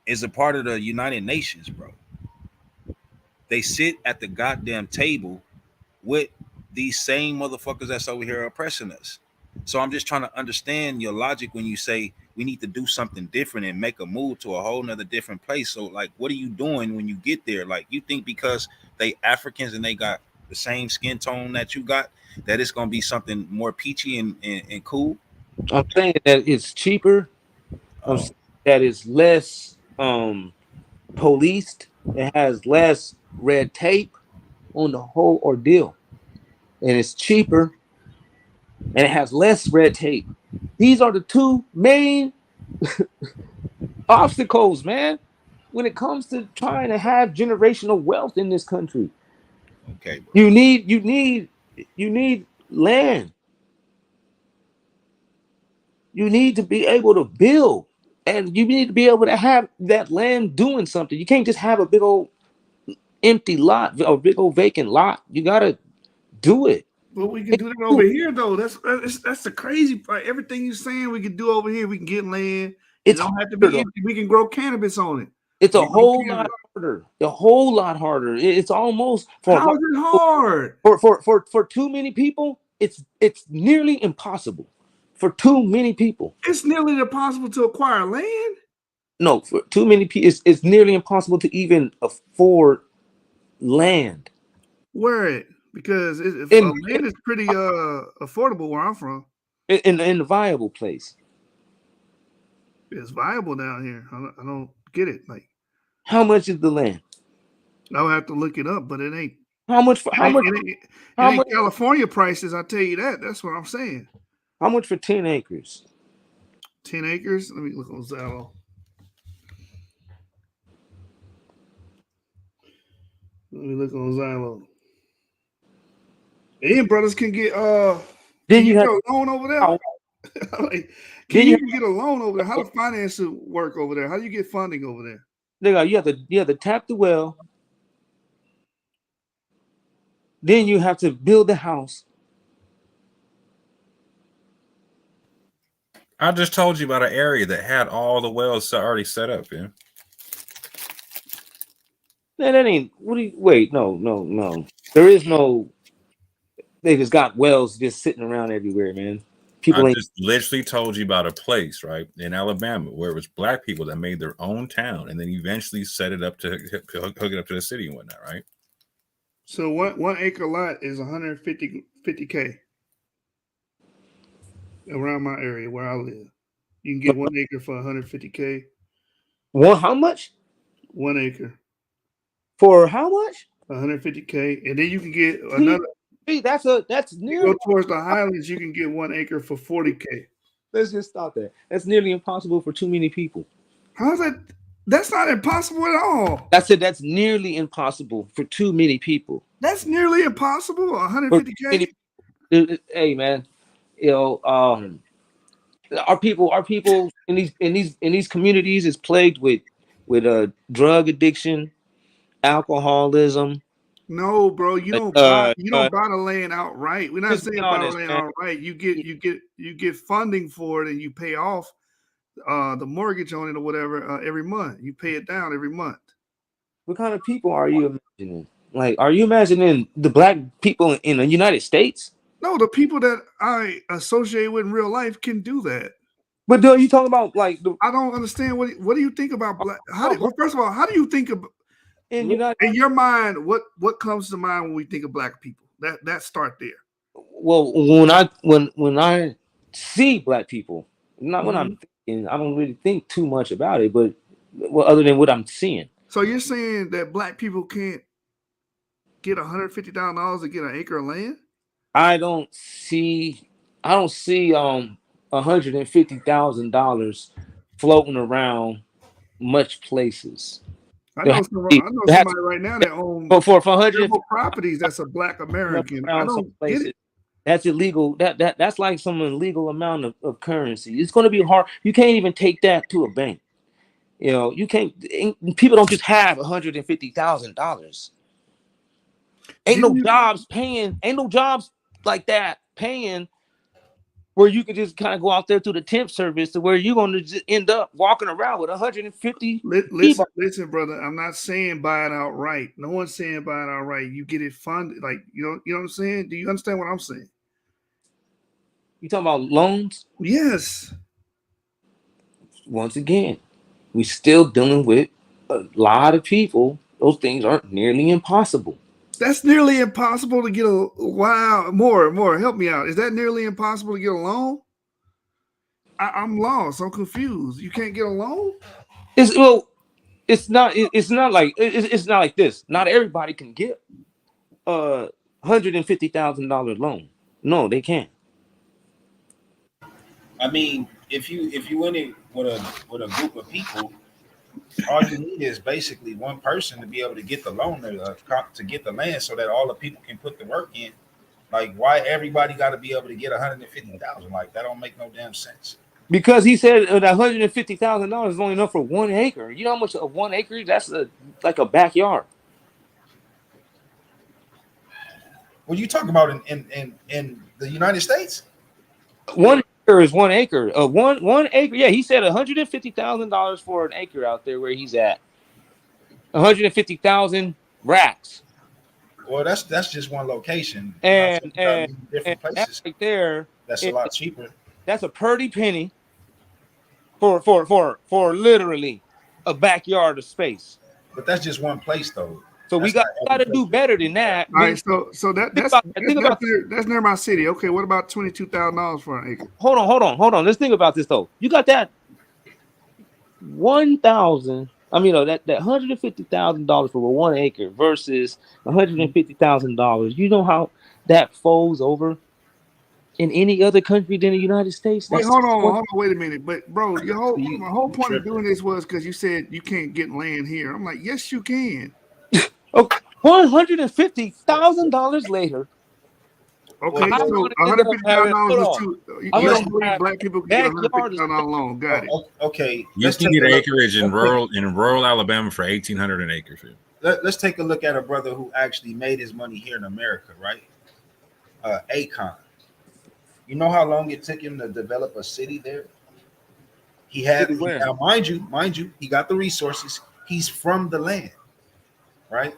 is a part of the United Nations, bro. They sit at the goddamn table with these same motherfuckers that's over here oppressing us. So I'm just trying to understand your logic when you say we need to do something different and make a move to a whole nother different place. So like, what are you doing when you get there? Like, you think because they Africans and they got the same skin tone that you got, that it's gonna be something more peachy and cool?
I'm saying that it's cheaper. I'm saying that it's less policed. It has less red tape on the whole ordeal. And it's cheaper and it has less red tape. These are the two main obstacles, man, when it comes to trying to have generational wealth in this country.
Okay, bro.
You need land. You need to be able to build, and you need to be able to have that land doing something. You can't just have a big old empty lot, a big old vacant lot. You gotta do it.
But we can do that over here, though. That's the crazy part. Everything you're saying, we can do over here. We can get land. It don't have to be empty. We can grow cannabis on it.
It's a whole lot harder. A whole lot harder. It's almost
how is it hard?
For too many people, it's nearly impossible. For too many people,
it's nearly impossible to acquire land.
No, for too many people, it's nearly impossible to even afford land.
Where? Because land is pretty affordable where I'm from.
In a viable place.
It's viable down here. I don't get it. Like,
how much is the land?
I'll have to look it up, but it ain't.
How much?
It ain't California prices. I tell you that. That's what I'm saying.
How much for 10 acres?
10 acres? Let me look on Zillow. Let me look on Zillow. And brothers can get
Then
can
you
you
have
get a loan over there? Like, can
then
you
you
even get a loan over there? How does finance work over there? How do you get funding over there?
you have to tap the well. Then you have to build the house.
I just told you about an area that had all the wells already set up, yeah.
Man, that ain't. What do you? Wait, no. There is no. They just got wells just sitting around everywhere, man.
I
People ain't.
just literally told you about a place, right, in Alabama where it was black people that made their own town and then eventually set it up to hook it up to the city and whatnot, right?
So one acre lot is 50K around my area where I live. You can get 1 acre for 150K.
How much?
1 acre.
For how much?
150K. And then you can get another.
That's
You
nearly.
go towards the Highlands, you can get 1 acre for 40K.
Let's just stop there. That's nearly impossible for too many people.
How's that? That's not impossible at all.
I said that's nearly impossible for too many people.
That's nearly impossible. 150K.
Hey, man, our people in these communities is plagued with drug addiction, alcoholism.
No, bro, you don't buy the land outright. We're not
Just be
saying buy the
honest,
land
man.
outright. You get funding for it and you pay off the mortgage on it or whatever every month. You pay it down every month.
What kind of people are you imagining? Like, are you imagining the black people in the United States?
No, the people that I associate with in real life can do that.
But are you talking about like
I don't understand what do you think about black? First of all, how do you think of in your mind? What comes to mind when we think of black people? That start there.
Well, when I see black people, not when I'm thinking, I don't really think too much about it, but other than what I'm seeing.
So you're saying that black people can't get $150,000 to get an acre of land?
I don't see $150,000 floating around much places.
I know somebody right now that owns
for 100
properties that's a black American. I don't get it.
That's illegal. That's like some illegal amount of currency. It's going to be hard. You can't even take that to a bank. You can't. People don't just have $150,000. Ain't no jobs like that paying where you could just kind of go out there through the temp service to where you're going to just end up walking around with 150.
Listen, brother, I'm not saying buy it outright. No one's saying buy it outright. You get it funded. Like, you know what I'm saying? Do you understand what I'm saying?
You talking about loans?
Yes.
Once again, we still dealing with a lot of people. Those things aren't nearly impossible.
That's nearly impossible to get more. Help me out. Is that nearly impossible to get a loan? I'm lost. I'm confused. You can't get a loan?
It's not like this. Not everybody can get $150,000 loan. No, they can't.
I mean, if you in it with a group of people, all you need is basically one person to be able to get the loan to get the land, so that all the people can put the work in. Like, why everybody got to be able to get $150,000? Like, that don't make no damn sense.
Because he said that $150,000 is only enough for 1 acre. You know how much of 1 acre? That's like a backyard.
What are you talking about in the United States?
1 acre is 1 acre. One acre. Yeah, he said $150,000 for an acre out there where he's at. 150,000 racks.
Well, that's just one location.
And
different places
right there,
that's a lot cheaper.
That's a pretty penny for literally a backyard of space.
But that's just one place, though.
So we got to do better than that.
All right, so that's near my city. Okay, what about $22,000 for an acre?
Hold on. Let's think about this though. You got that that $150,000 for 1 acre versus $150,000. You know how that folds over in any other country than the United States?
Wait,
That's
hold on, wait a minute. But bro, my whole
you
point of
tripping.
doing this was because you said you can't get land here. I'm like, yes, you can.
$150,000 later.
Okay,
I'm
so
gonna end up having.
$150,000
Hold
is
on.
too.
I'm
You
gonna
don't believe
have
black
a
people can get
backyard.
$150,000 loan? Got it.
Okay,
You
let's
can
take
get
a look.
acreage in
Let's
rural Alabama for 1,800 an acre. Feel.
let's take a look at a brother who actually made his money here in America, right? Akon. You know how long it took him to develop a city there?
City where?
Now, mind you, he got the resources. He's from the land, right?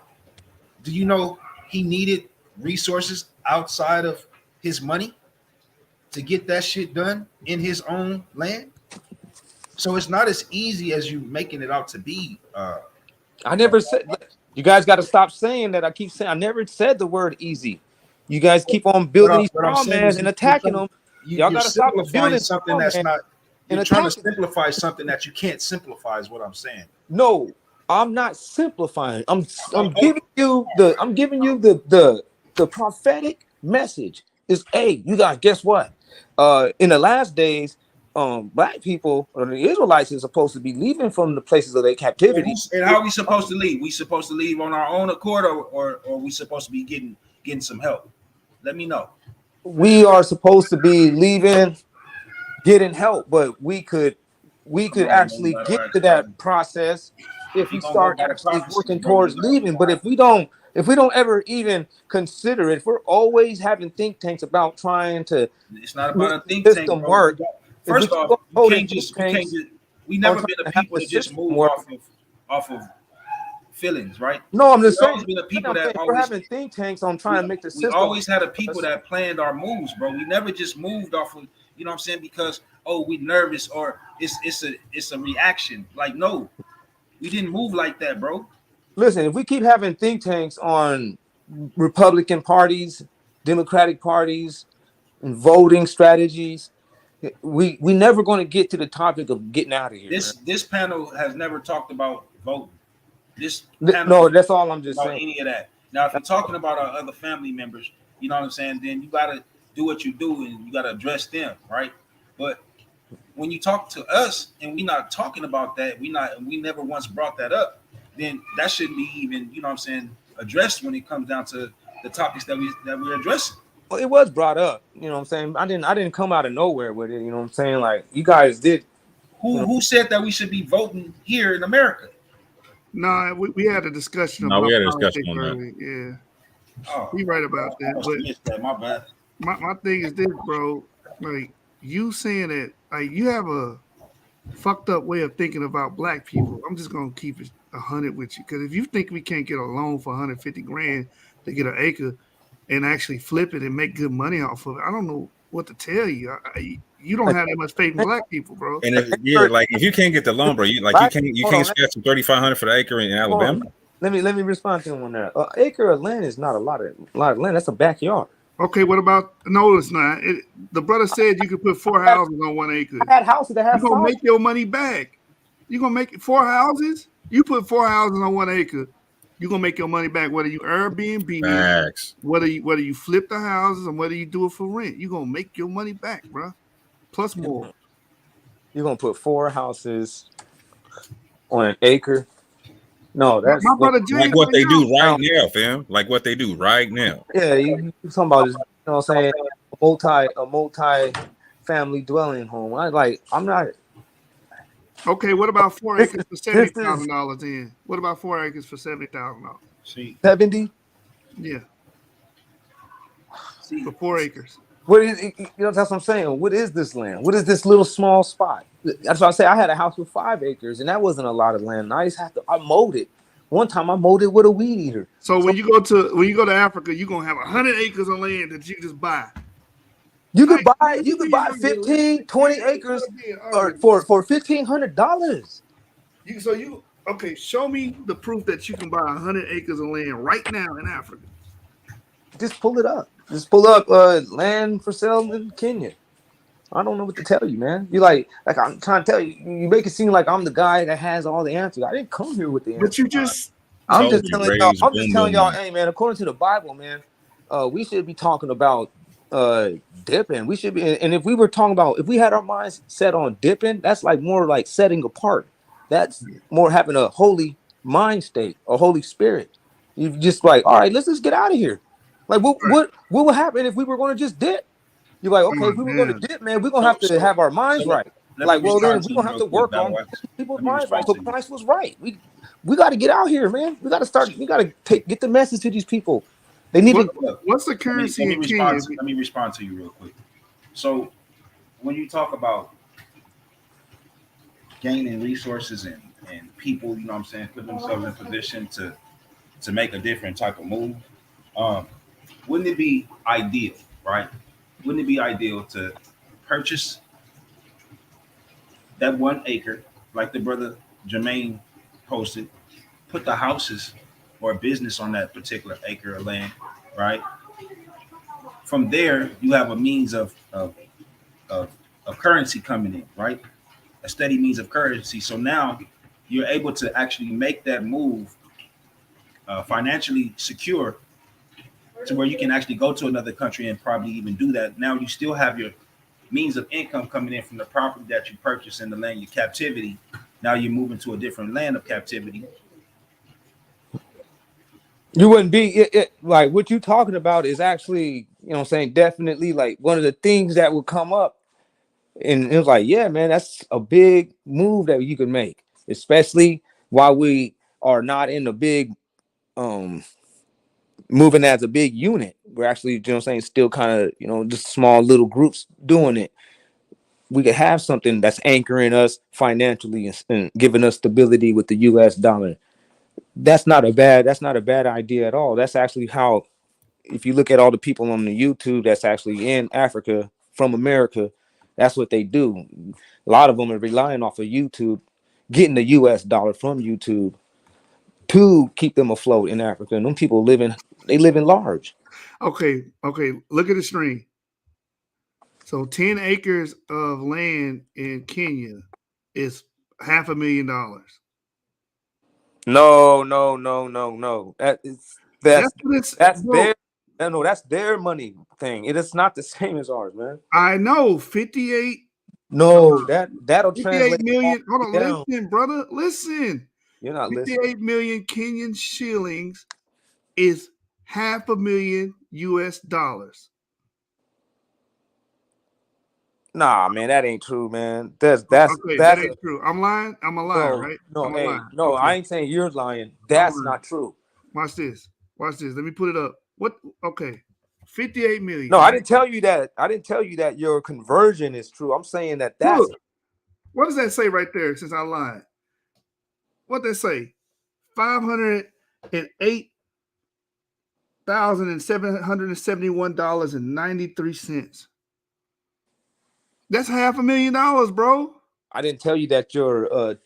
Do you know he needed resources outside of his money to get that shit done in his own land? So it's not as easy as you making it out to be.
I never said. You guys got to stop saying that. I keep saying I never said the word easy. You guys keep on building these
What I'm
straw
saying is
mans and attacking them. Y'all
you're
got to stop
simplifying
building
something
straw
that's
man
not.
and
You're trying to
attacking them.
simplify something that you can't simplify. Is what I'm saying.
No, I'm not simplifying. I'm
Oh,
giving you the prophetic message. Is hey, you guys, guess what? In the last days, black people or the Israelites is supposed to be leaving from the places of their captivity.
And how are we supposed to leave? We supposed to leave on our own accord, or we supposed to be getting some help? Let me know.
We are supposed to be leaving, getting help, but we could
Come on, man,
actually
you
get
gotta
to
act right.
that process if
We
we
gonna go
start
by the
actually
prophecies,
working
bro.
towards leaving. But if we don't ever even consider it, if we're always having think tanks about trying to
It's not
make
about a
the
think tank,
system
bro.
work, if we
First
keep
off,
on
you
holding
can't
think
just
tanks
we
on
never
trying
been a
to have
people
the
to just
system
move
work.
off of feelings, right?
No, I'm
We
just saying.
always been a people
I'm
that
saying we're
always
having think tanks on trying to make the
we
system
always had a people
work.
that planned our moves, bro. We never just moved off of, you know what I'm saying, because we nervous or it's a reaction. Like, no, we didn't move like that, bro.
Listen, if we keep having think tanks on Republican parties, Democratic parties, and voting strategies, we never going to get to the topic of getting out of here, man.
This panel has never talked about voting. This panel
No, that's all I'm just
about
saying.
any of that. Now, if you're talking about our other family members, you know what I'm saying, then you gotta do what you do and you gotta address them, right? But when you talk to us and we not talking about that, we never once brought that up, then that shouldn't be even, you know what I'm saying, addressed when it comes down to the topics that we're addressing.
Well, it was brought up, you know what I'm saying? I didn't come out of nowhere with it, you know what I'm saying? Like you guys did.
Who said that we should be voting here in America?
No, we had a discussion
No, we
about
had a discussion
politics
on that.
earlier. Yeah,
Oh,
you're right about
I
that.
must
But
have missed that. My bad.
my thing is this, bro. Like you saying that, like you have a fucked up way of thinking about black people. I'm just gonna keep it 100 with you, because if you think we can't get a loan for 150 grand to get an acre and actually flip it and make good money off of it, I don't know what to tell you. You don't have that much faith in black people, bro.
And if you can't get the loan, bro, you can't scratch some 3,500 for the acre in Alabama.
Let me respond to him on that. Acre of land is not a lot of land. That's a backyard.
Okay, what about no? It's not. The brother said you could put 4 houses on 1 acre.
I had houses that have
You're gonna make your money back. You're gonna make 4 houses. You put 4 houses on 1 acre. You're gonna make your money back, whether you Airbnb,
Facts.
whether you flip the houses, and whether you do it for rent. You're gonna make your money back, bro. Plus more.
You're gonna put 4 houses on an acre. No, that's
my brother James.
Like what they do right now, fam. Like what they do right now.
Yeah, you talking about this, you know what I'm saying? A multi family dwelling home. I'm not.
Okay, what about 4 acres for $70,000 then? What about 4 acres for $70,000?
See,
70?
Yeah. For 4 acres.
What is you know? That's what I'm saying. What is this land? What is this little small spot? That's what I say. I had a house with 5 acres, and that wasn't a lot of land. I mowed it. One time, I mowed it with a weed eater.
So when you go to Africa, you're gonna have 100 acres of land that you just buy.
You could buy 15, 20 acres for $1,500.
Okay, show me the proof that you can buy 100 acres of land right now in Africa.
Just pull it up. Just pull up land for sale in Kenya. I don't know what to tell you, man. You like I'm trying to tell you. You make it seem like I'm the guy that has all the answers. I didn't come here with the answers.
But you just
I'm just telling y'all, hey man, according to the Bible, man, we should be talking about dipping. We should be, and if we were talking about, if we had our minds set on dipping, that's like more like setting apart. That's more having a holy mind state, a Holy Spirit. You just like, all right, let's just get out of here. Like, what would happen if we were going to just dip? You're like, okay,
Oh
if we were going to
man.
dip, man, we're gonna have to have our minds right.
Let me
Like, well, then
respond
we're
to you
gonna have
real
to
quick,
work
Battle
on
Wax.
people's
Let me
minds right.
respond
So
to you.
Christ was right. We got to get out here, man. We got to start. We got to get the message to these people. They need to.
What's the
Let
currency
me
in
respond.
Kenya?
Let me respond to you real quick. So when you talk about gaining resources and people, you know what I'm saying, put themselves in position to make a different type of move, wouldn't it be ideal, right? Wouldn't it be ideal to purchase that 1 acre, like the brother Jermaine posted, put the houses or business on that particular acre of land, right? From there, you have a means of currency coming in, right? A steady means of currency. So now you're able to actually make that move financially secure to where you can actually go to another country and probably even do that. Now you still have your means of income coming in from the property that you purchased in the land of captivity. Now you're moving to a different land of captivity.
You wouldn't be like what you talking about is actually, you know what I'm saying, definitely like one of the things that would come up. And it was like, yeah, man, that's a big move that you can make, especially while we are not in the big moving as a big unit. We're actually, you know what I'm saying, still kind of, you know, just small little groups doing it. We could have something that's anchoring us financially and giving us stability with the US dollar. That's not a bad idea at all. That's actually how, if you look at all the people on the YouTube that's actually in Africa from America, that's what they do. A lot of them are relying off of YouTube, getting the US dollar from YouTube to keep them afloat in Africa. And them people they live in large.
Okay. Look at the screen. So 10 acres of land in Kenya is $500,000.
No. That's
bro.
That's their money thing. It is not the same as ours, man.
I know 58.
No, that'll
58
translate all
million. Hold
the way
on,
down.
listen, brother. Listen.
You're not listening.
58 million Kenyan shillings is $500,000 US.
Nah, man, that ain't true, man. That's
Okay, that ain't true. I'm lying. I'm a liar, right? I'm a
hey,
liar.
no,
Okay.
I ain't saying you're lying.
I'm
That's
lying.
not true.
Watch this. Let me put it up. What? Okay. 58 million.
No,
right?
I didn't tell you that. I didn't tell you that your conversion is true. I'm saying that's
Look, what does that say right there since I lied? What does that say? $508,771.93. That's $500,000, bro.
I didn't tell you that your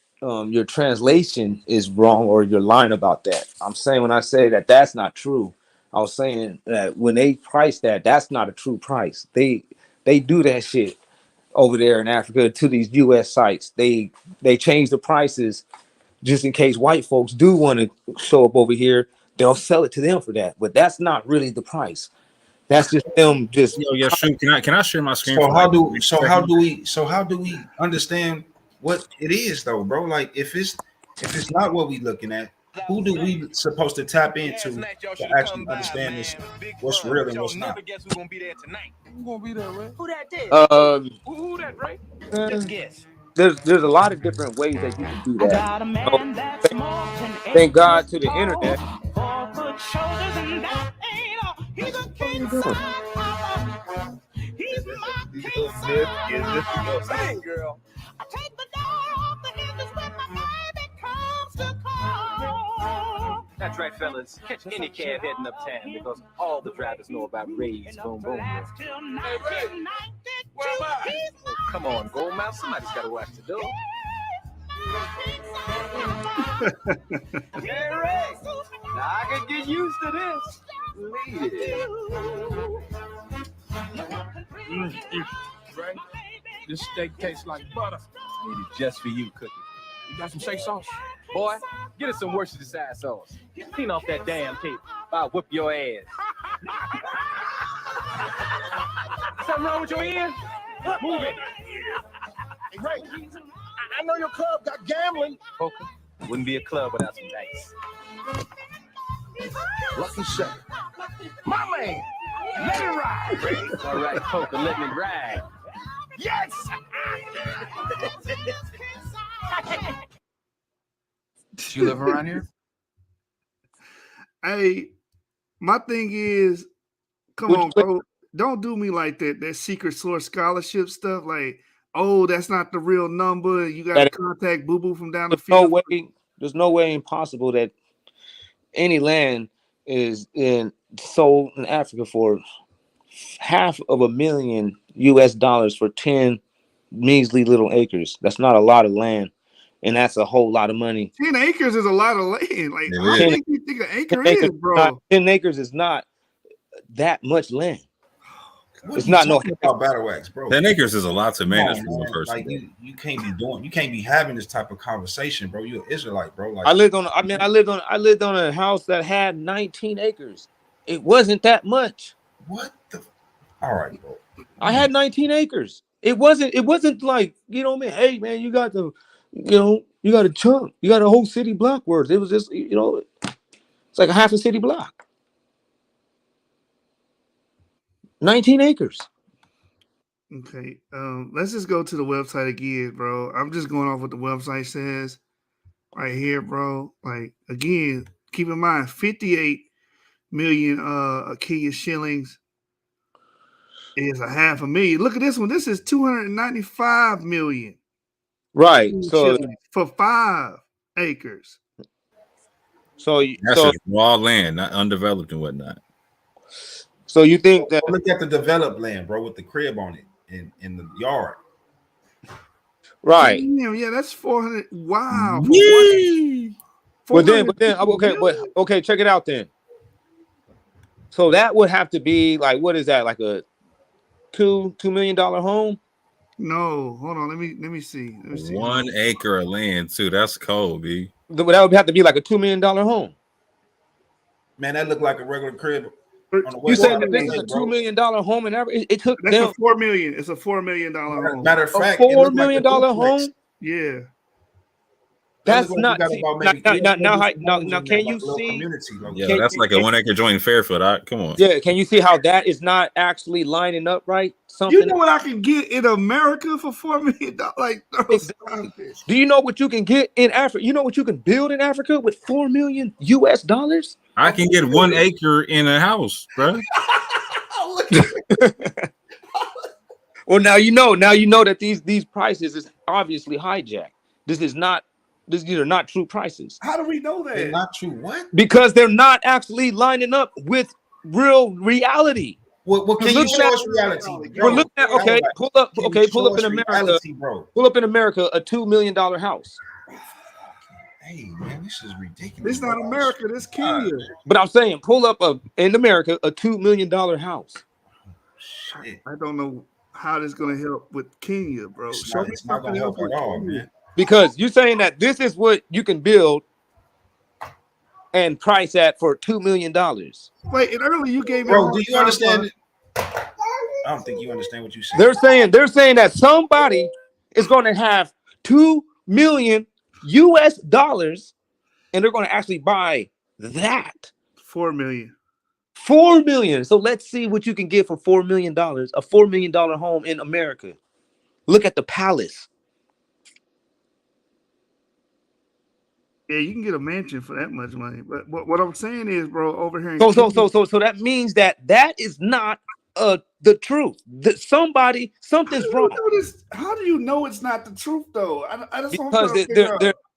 translation is wrong or you're lying about that. I'm saying when I say that that's not true, I was saying that when they price that, that's not a true price. They do that shit over there in Africa to these US sites. They change the prices just in case white folks do want to show up over here. They'll sell it to them for that, but that's not really the price. That's just them just
Shoot, can I share my screen?
So
for
how
like
do
3
so how
seconds?
do we understand what it is though, bro? Like if it's not what we looking at, who do we supposed to tap into to actually understand this? What's real and what's not?
Who gonna be there tonight? Who gonna be there, Ray? Who that did? Who that, Ray? Just guess.
there's a lot of different ways that you can do
I
that.
got a
You know,
man that's more than
thank
8
God
foot
to the
tall,
internet.
4 foot shoulders, and that ain't all. He's a
What are you
king
doing?
size papa. He's my king size. Bang, girl. I take the door off the hinges when my baby comes to call.
That's right, fellas. Catch any cab heading uptown because all the drivers know about Ray's Boom Boom.
Hey, Ray. Where am I?
Oh, come on, Goldmouth. Somebody's got to watch the door.
Hey, Ray. Now I can get used to this.
Ray, this steak tastes like butter.
Made it just for you, Cookie.
You got some steak sauce?
Boy, get us some Worcestershire sauce. Clean off that damn tape. I'll whip your ass.
Something wrong with your ear? Move it. Hey, Ray, I know your club got gambling.
Poker wouldn't be a club without some dice.
Lucky shot. My man, let it ride, Ray.
All right, poker, let me ride.
Yes!
Do you live around here?
Hey, my thing is, come on, bro. Don't do me like that. That secret source scholarship stuff. Like, oh, that's not the real number. You got to contact Boo Boo from down the field.
There's no way impossible that any land is sold in Africa for $500,000 for 10 measly little acres. That's not a lot of land, and that's a whole lot of money.
10 acres is a lot of land. Like, how big do you think an acre is, bro?
10 acres is not that much land.
What
it's
you
not no
talking about Battle Wax, bro.
10 acres is a lot to manage
Come
for
on,
one
man.
person.
Like you can't be having this type of conversation, bro. You're an Israelite, bro. Like
I lived on a house that had 19 acres. It wasn't that much.
What the? All right, bro.
I had 19 acres. It wasn't like, you know what I mean? Hey man, you got a chunk. You got a whole city block worth. It was just, it's like a half a city block. 19 acres.
Okay, let's just go to the website again, bro. I'm just going off what the website says right here, bro. Like, again, keep in mind 58 million Kenya shillings is a $500,000. Look at this one. This is 295 million.
Right. So
for 5 acres.
That's just raw land, not undeveloped and whatnot.
So you think that
look at the developed land, bro, with the crib on it in the yard.
Right.
Yeah, that's 400. Wow.
But then okay, check it out then. So that would have to be like, what is that? Like a $2 million home?
No, hold on. Let me see.
1 acre of land too. That's cold, B.
That would have to be like a $2 million home.
Man, that looked like a regular crib.
You saying that this is a $2 million home and it took
that's
them
a $4 million. It's a $4 million home.
Matter of fact,
$4 million home.
Yeah.
That's not. Now, can you see?
Yeah, that's like a 1 acre joint in Fairfield. Come on.
Yeah, can you see how that is not actually lining up right?
You know what I can get in America for $4 million? Like,
do you know what you can get in Africa? You know what you can build in Africa with $4 million US?
I can get 1 acre in a house, bro.
Well, now you know that these prices is obviously hijacked. These are not true prices.
How do we know that?
They're not true. What?
Because they're not actually lining up with real reality.
What can you show us reality?
We're looking at pull up in America. Pull up in America a $2 million house.
Hey man, this is ridiculous.
This is not America, this Kenya.
But I'm saying pull up in America a $2 million house.
Shit.
I don't know how this is gonna help with Kenya, bro.
It's not gonna help at all, man.
Because you're saying that this is what you can build and price at for $2 million.
Wait, and earlier you gave me.
Bro, do you understand? I don't think you understand what you said.
They're saying that somebody is going to have $2 million US, and they're going to actually buy that.
4 million.
4 million. So let's see what you can get for $4 million. A $4 million home in America. Look at the palace.
Yeah, you can get a mansion for that much money. But what I'm saying is, bro, over here.
So that means that is not the truth. That something's wrong.
How do you know it's not the truth, though?
Because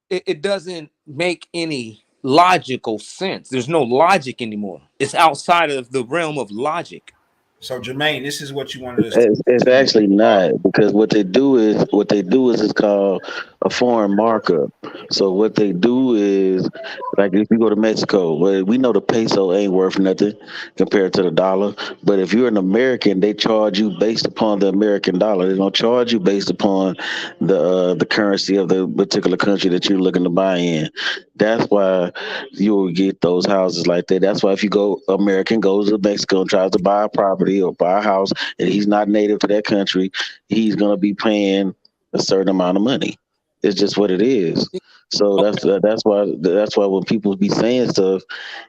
it doesn't make any logical sense. There's no logic anymore. It's outside of the realm of logic.
So Jermaine, this is what you wanted
to. It's actually not, because what they do is it's called a foreign markup. So what they do is, like if you go to Mexico, well, we know the peso ain't worth nothing compared to the dollar. But if you're an American, they charge you based upon the American dollar. They don't charge you based upon the currency of the particular country that you're looking to buy in. That's why you will get those houses like that. That's why if you go, American goes to Mexico and tries to buy a property, property or buy a house and he's not native to that country, he's gonna be paying a certain amount of money. It's just what it is. So that's why when people be saying stuff,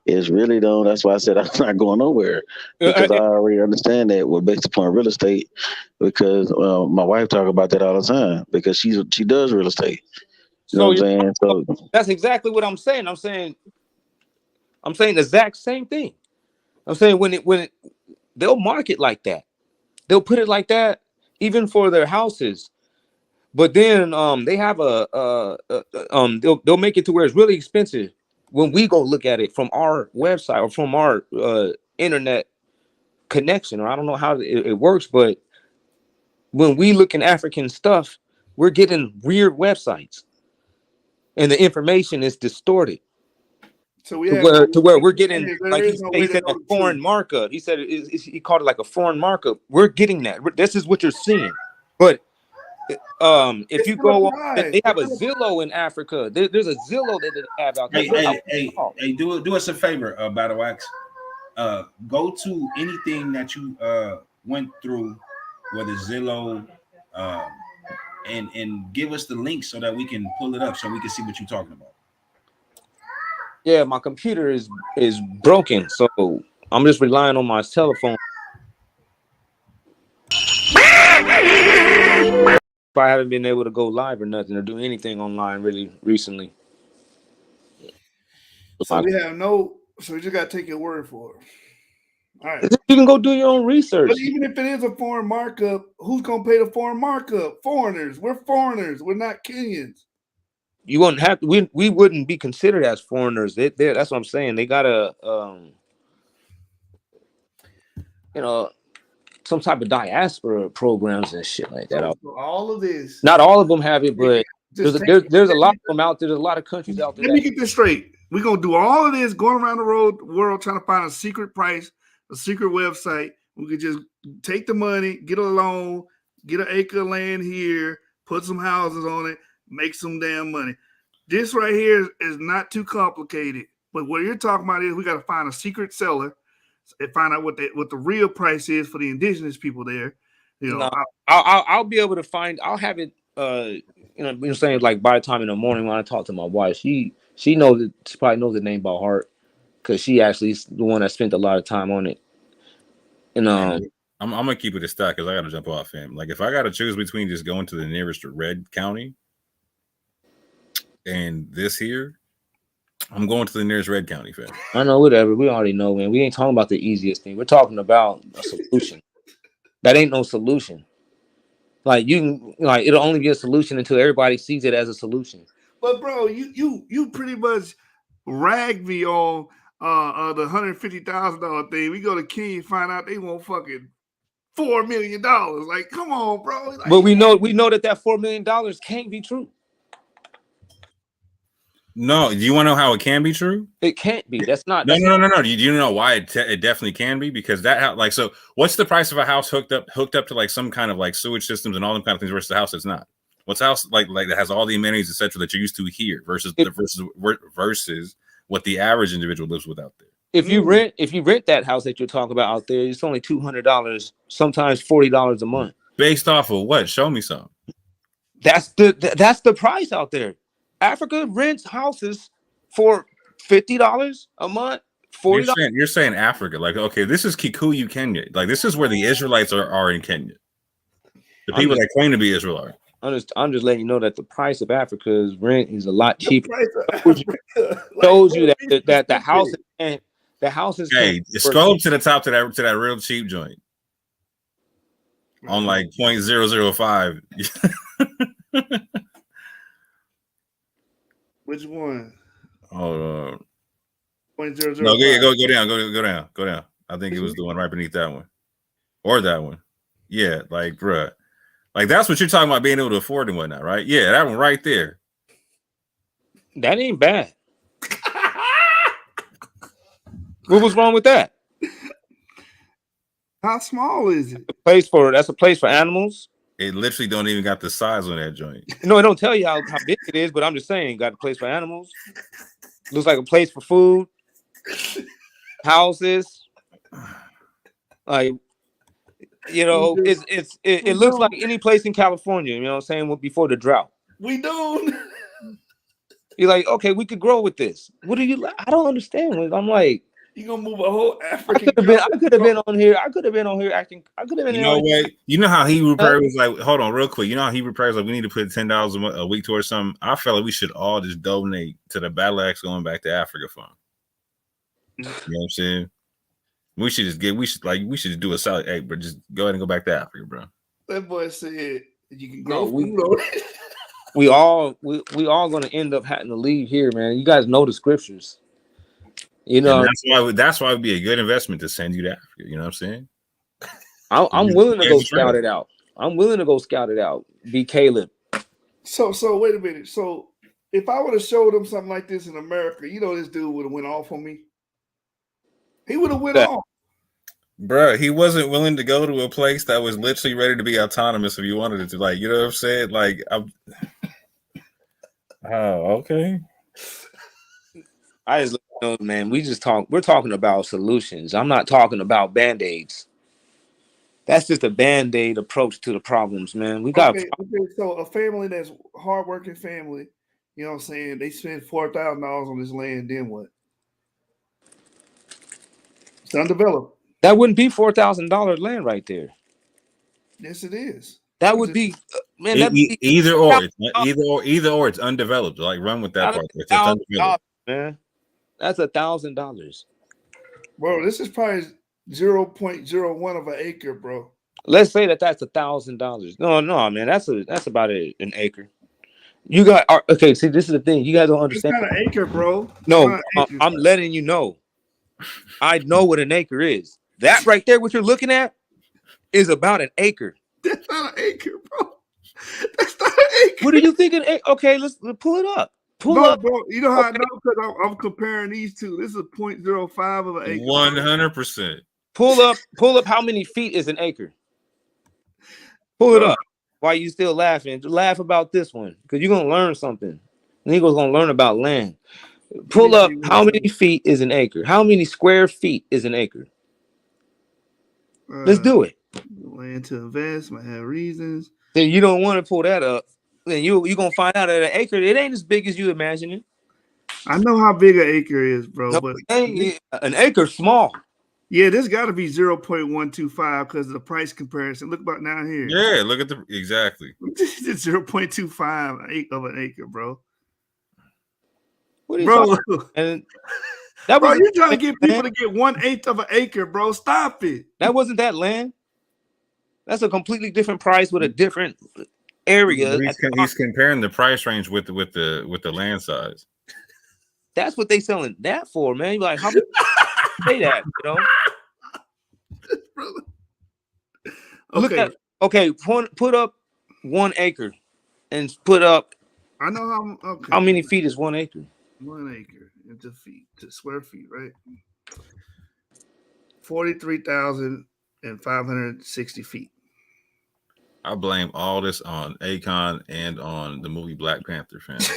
it's really don't. That's why I said I'm not going nowhere because I already understand that we're based upon real estate. Because my wife talk about that all the time because she does real estate. You know
So
what I'm saying? So
that's exactly what I'm saying. I'm saying the exact same thing. I'm saying when it they'll market like that, they'll put it like that even for their houses. But then they have they'll make it to where it's really expensive when we go look at it from our website or from our internet connection, or I don't know how it works, but when we look in African stuff, we're getting weird websites and the information is distorted.
So we
To
have
where we're getting,
there
like
is no way
he
to
said,
know
a
the
foreign
truth.
markup. He said he called it like a foreign markup. We're getting that. This is what you're seeing. But if you go on, they have a Zillow in Africa. There's a Zillow that they have out there.
Hey, do us a favor, Battle Wax. Go to anything that you went through, whether Zillow, and give us the link so that we can pull it up so we can see what you're talking about.
Yeah, my computer is broken, so I'm just relying on my telephone. I haven't been able to go live or nothing or do anything online really recently.
So we have no. So we just got to take your word for it. All right.
You can go do your own research.
But even if it is a foreign markup, who's gonna pay the foreign markup? Foreigners. We're foreigners. We're not Kenyans.
You wouldn't have to, we wouldn't be considered as foreigners. That's what I'm saying. They gotta some type of diaspora programs and shit like that.
So all of this.
Not all of them have it, but there's a lot of them out there. There's a lot of countries out there.
Let me get this straight. We're gonna do all of this going around the world trying to find a secret price, a secret website. We could just take the money, get a loan, get an acre of land here, put some houses on it, make some damn money. This right here is not too complicated. But what you're talking about is we got to find a secret seller and find out what the real price is for the indigenous people there. You know,
I'll be able to find. I'll have it. You're saying like by the time in the morning when I talk to my wife, she knows it. She probably knows the name by heart because she actually is the one that spent a lot of time on it. And
I'm gonna keep it a stack because I gotta jump off him. Like if I gotta choose between just going to the nearest red county and this here, I'm going to the nearest red county, fam.
I know, whatever. We already know, man. We ain't talking about the easiest thing. We're talking about a solution. That ain't no solution. Like it'll only be a solution until everybody sees it as a solution.
But bro, you pretty much ragged me on the $150,000 thing. We go to Kenya and find out they want fucking $4 million. Like, come on, bro. Like,
but we know that $4 million can't be true.
No, do you want to know how it can be true?
It can't be. That's not.
No. Do you know why it definitely can be? Because so what's the price of a house hooked up to like some kind of like sewage systems and all them kind of things versus a house that's not? What's a house like that has all the amenities, etc., that you're used to here versus what the average individual lives with out there?
If you rent that house that you're talking about out there, it's only $200, sometimes $40 a month.
Based off of what? Show me some.
That's the price out there. Africa rents houses for $50 a month, $40.
You're saying Africa, like, okay, this is Kikuyu, Kenya. Like, this is where the Israelites are in Kenya. The people that claim to be Israel are.
I'm just letting you know that the price of Africa's rent is a lot cheaper. Shows you that the houses.
Hey, scroll up to the top to that real cheap joint on like 0.005.
Which one?
Hold on.
0.005.
No, go down. I think it was the one right beneath that one, or that one. Yeah, like, bruh, like that's what you're talking about being able to afford and whatnot, right? Yeah, that one right there.
That ain't bad. What was wrong with that?
How small is it?
That's a place for animals.
It literally don't even got the size on that joint.
No, it don't tell you how big it is, but I'm just saying, got a place for animals. Looks like a place for food, houses. Like You know, it looks like any place in California. You know what I'm saying? Before the drought,
We do.
you're like, okay, we could grow with this. What do you? I don't understand. I'm like,
You gonna move a whole
I
African
could have been on here. I could have been on here acting. I could have been
You know
on here.
what? You know how Hebrew prayer was like, hold on real quick. You know how Hebrew prayer was like, we need to put $10 a week towards something. I felt like we should all just donate to the Battle Axe Going Back to Africa Fund. You know what I'm saying? We should just just do a solid, hey, bro, just go ahead and go back to Africa, bro.
That boy said you can
No,
grow food on it.
we all gonna end up having to leave here, man. You guys know the scriptures. You know,
and that's why it'd be a good investment to send you to Africa. You know what I'm saying?
I'm willing to go scout it out. I'm willing to go scout it out. Be Caleb.
So wait a minute. So if I would have showed him something like this in America, you know, this dude would have went off on me. He would have went off.
Bro, he wasn't willing to go to a place that was literally ready to be autonomous if you wanted it to. Like, you know what I'm saying? Like, okay.
I just know, man. We're talking about solutions. I'm not talking about band-aids. That's just a band-aid approach to the problems, man. We got
okay. So a family that's hardworking family, you know what I'm saying? They spend $4,000 on this land, then what? It's undeveloped.
That wouldn't be $4,000 land right there.
Yes, it is.
That would be, man.
Either or, it's undeveloped. Like, run with that part. It's undeveloped,
man. That's $1,000,
bro. This is probably 0.01 of an acre, bro.
Let's say that's $1,000. No, man. That's about an acre. You got okay. See, this is the thing. You guys don't understand.
It's not an acre, bro.
No, I'm letting you know. I know what an acre is. That right there, what you're looking at, is about an acre.
That's not an acre, bro. That's not an acre.
What do you think? Okay, let's pull it up. Pull up,
bro. You know how I know? Because I'm comparing these two. This is 0.05 of an acre.
100%.
Pull up. How many feet is an acre? Pull it up. Why you still laughing? Laugh about this one, because you're gonna learn something. Nico's gonna learn about land. Pull up. How many feet is an acre? How many square feet is an acre? Let's do it.
Land to invest. Might have reasons.
Then you don't want to pull that up. Then you're gonna find out that an acre, it ain't as big as you imagine it.
I know how big an acre is, bro.
No,
but
an acre's small.
Yeah, this got to be 0.125 because of the price comparison. Look about down here.
Yeah, look at exactly.
It's 0.25 of an acre, bro.
What are you
bro?
And that
bro,
was
you're trying to get people to get 1/8 of an acre, bro. Stop it.
That wasn't that land. That's a completely different price with a different area.
He's comparing the price range with the land size.
That's what they selling that for, man. You're like, how many say that, you know?
Okay.
Okay, put up 1 acre and put up.
I know
how many feet is 1 acre?
1 acre into feet to square feet, right? 43,560 feet.
I blame all this on Akon and on the movie Black Panther fans.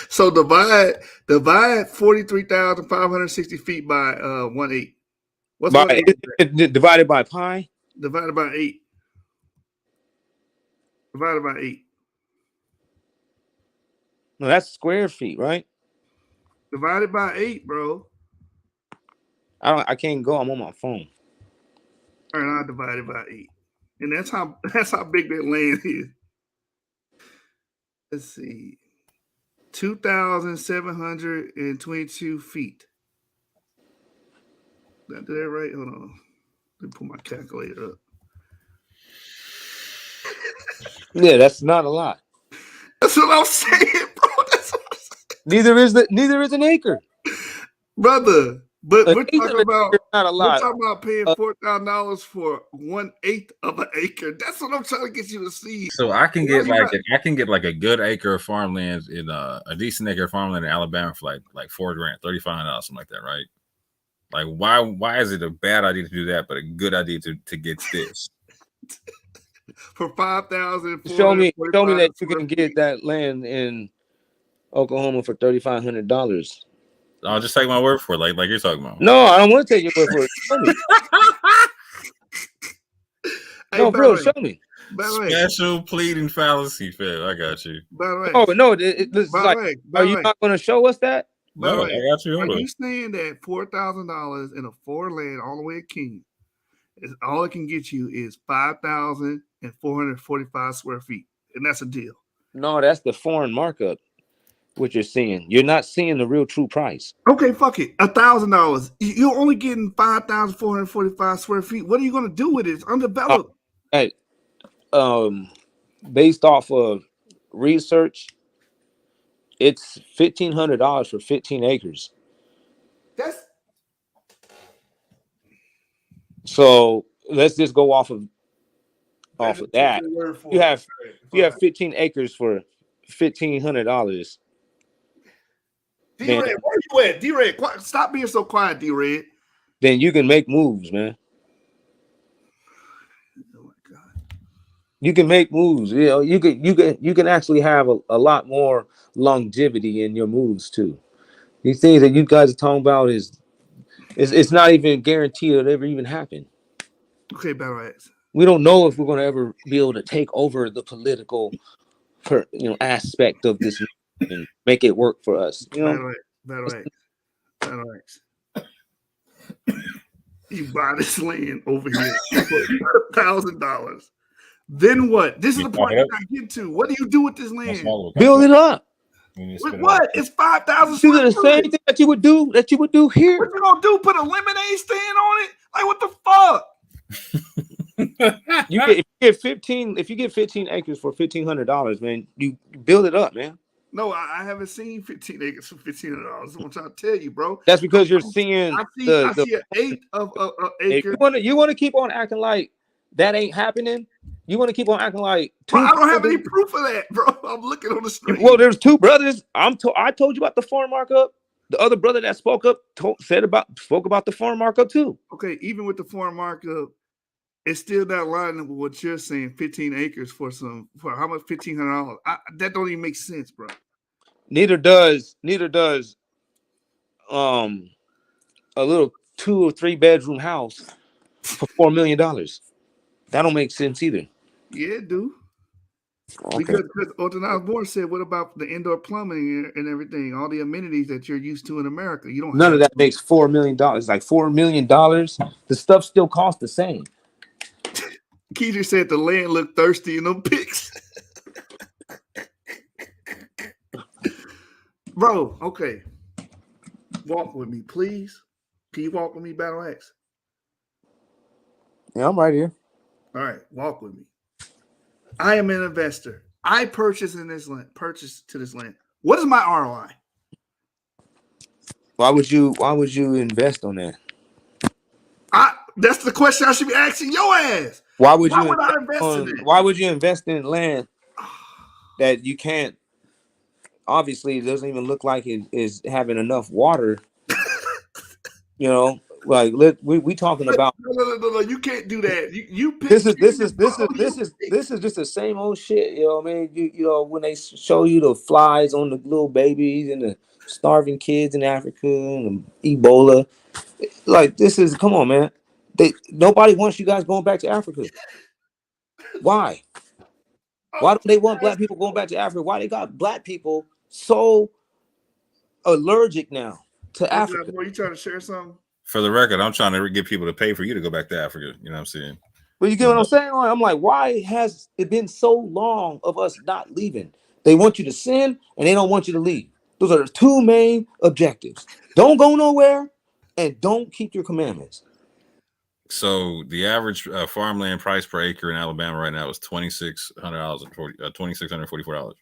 So divide 43,560 feet by 1/8. What's
1/8? Divided by pi?
Divided by 8. Divided by 8.
No, that's square feet, right?
Divided by 8, bro.
I can't go. I'm on my phone.
All right, I divided by 8. And that's how big that land is. Let's see. 2,722 feet. Did I do that right? Hold on. Let me pull my calculator up.
Yeah, that's not a lot.
That's what I'm saying, bro. That's what I'm
saying. Neither is an acre.
Brother. But we're talking about
not a lot.
We're talking about paying $4,000 for 1/8 of an acre. That's what I'm trying to get you to see.
So I can get like a good acre of farmland in a decent acre of farmland in Alabama for like $4,000, $3,500, something like that, right? Like why is it a bad idea to do that, but a good idea to get this?
For 5,000.
Show me that you can get that land in Oklahoma for $3,500.
I'll just take my word for it, like you're talking about.
No, I don't want to take your word for it.
Hey,
No,
by
bro,
the
show
way,
me.
by the way,
Special pleading fallacy, Fed. I got you.
by the way,
Oh no, it's
by the
like,
way, by
are
the
you
way,
not going to show us that?
by the
No,
way,
I got you.
are
Hold
you
on.
saying that $4,000 in a 4 land all the way at King is all it can get you is 5,445 square feet, and that's a deal?
No, that's the foreign markup. What you're seeing, you're not seeing the real true price.
Okay, fuck it, $1,000. You're only getting 5,445 square feet. What are you gonna do with it? It's undeveloped.
Hey, based off of research, it's $1,500 for 15 acres.
That's
So let's just go off of
just take
that.
your word for
You
it.
have
Fine.
15 acres for $1,500.
D-Red,
Then
where you at? D-Red, stop being so quiet, D-Red.
then you can make moves, man.
Oh my God.
You can make moves. You know, you can actually have a lot more longevity in your moves too. These things that you guys are talking about it's not even guaranteed it'll ever even happen.
Okay, Battle Axe.
We don't know if we're going to ever be able to take over the political aspect of this and make it work for us.
Battle Axe. You buy this land over here for $1,000. Then what? This is the point I'm trying to get to. What do you do with this land?
Build it up.
With what? It's 5,000
Do
square
the same thing that you would do here.
What you gonna do? Put a lemonade stand on it? Like what the fuck?
If you get 15 acres for $1,500, man, you build it up, man.
No, I haven't seen 15 acres for $1,500. I'm trying to tell you, bro.
That's because you're seeing
I see an eighth of an acre.
You want to keep on acting like that ain't happening. You want to keep on acting like
Bro, I don't have any proof of that, bro. I'm looking on the screen.
Well, there's two brothers. I told you about the farm markup. The other brother that spoke up spoke about the farm markup too.
Okay, even with the farm markup, it's still not lining up with what you're saying. 15 acres for how much? $1,500. That don't even make sense, bro.
Neither does a little 2 or 3 bedroom house for $4 million. That don't make sense either.
Yeah, it do.
Okay.
Because Raborn said, what about the indoor plumbing and everything, all the amenities that you're used to in America? You don't
None
have
of that makes $4 million. Like $4 million, the stuff still costs the same.
Keezer said the land looked thirsty in them pics. Bro, okay. Walk with me, please. Can you walk with me, Battle Axe?
Yeah, I'm right here.
All right, walk with me. I am an investor. I purchased to this land. What is my ROI?
Why would you invest on that?
That's the question I should be asking your ass.
Why would
I invest in it?
Why would you invest in land that you can't? Obviously, it doesn't even look like it is having enough water. Like we talking about.
No, you can't do that. You pick
This is just the same old shit. You know what I mean? You know when they show you the flies on the little babies and the starving kids in Africa and Ebola. Like come on, man. Nobody wants you guys going back to Africa. Why? Why don't they want black people going back to Africa? Why they got black people so allergic now to Africa?
Are you trying to share something?
For the record, I'm trying to get people to pay for you to go back to Africa. You know what I'm saying?
But you get what I'm saying? I'm like, why has it been so long of us not leaving? They want you to sin and they don't want you to leave. Those are the two main objectives. Don't go nowhere and don't keep your commandments.
So the average farmland price per acre in Alabama right now is $2,600 $2,644.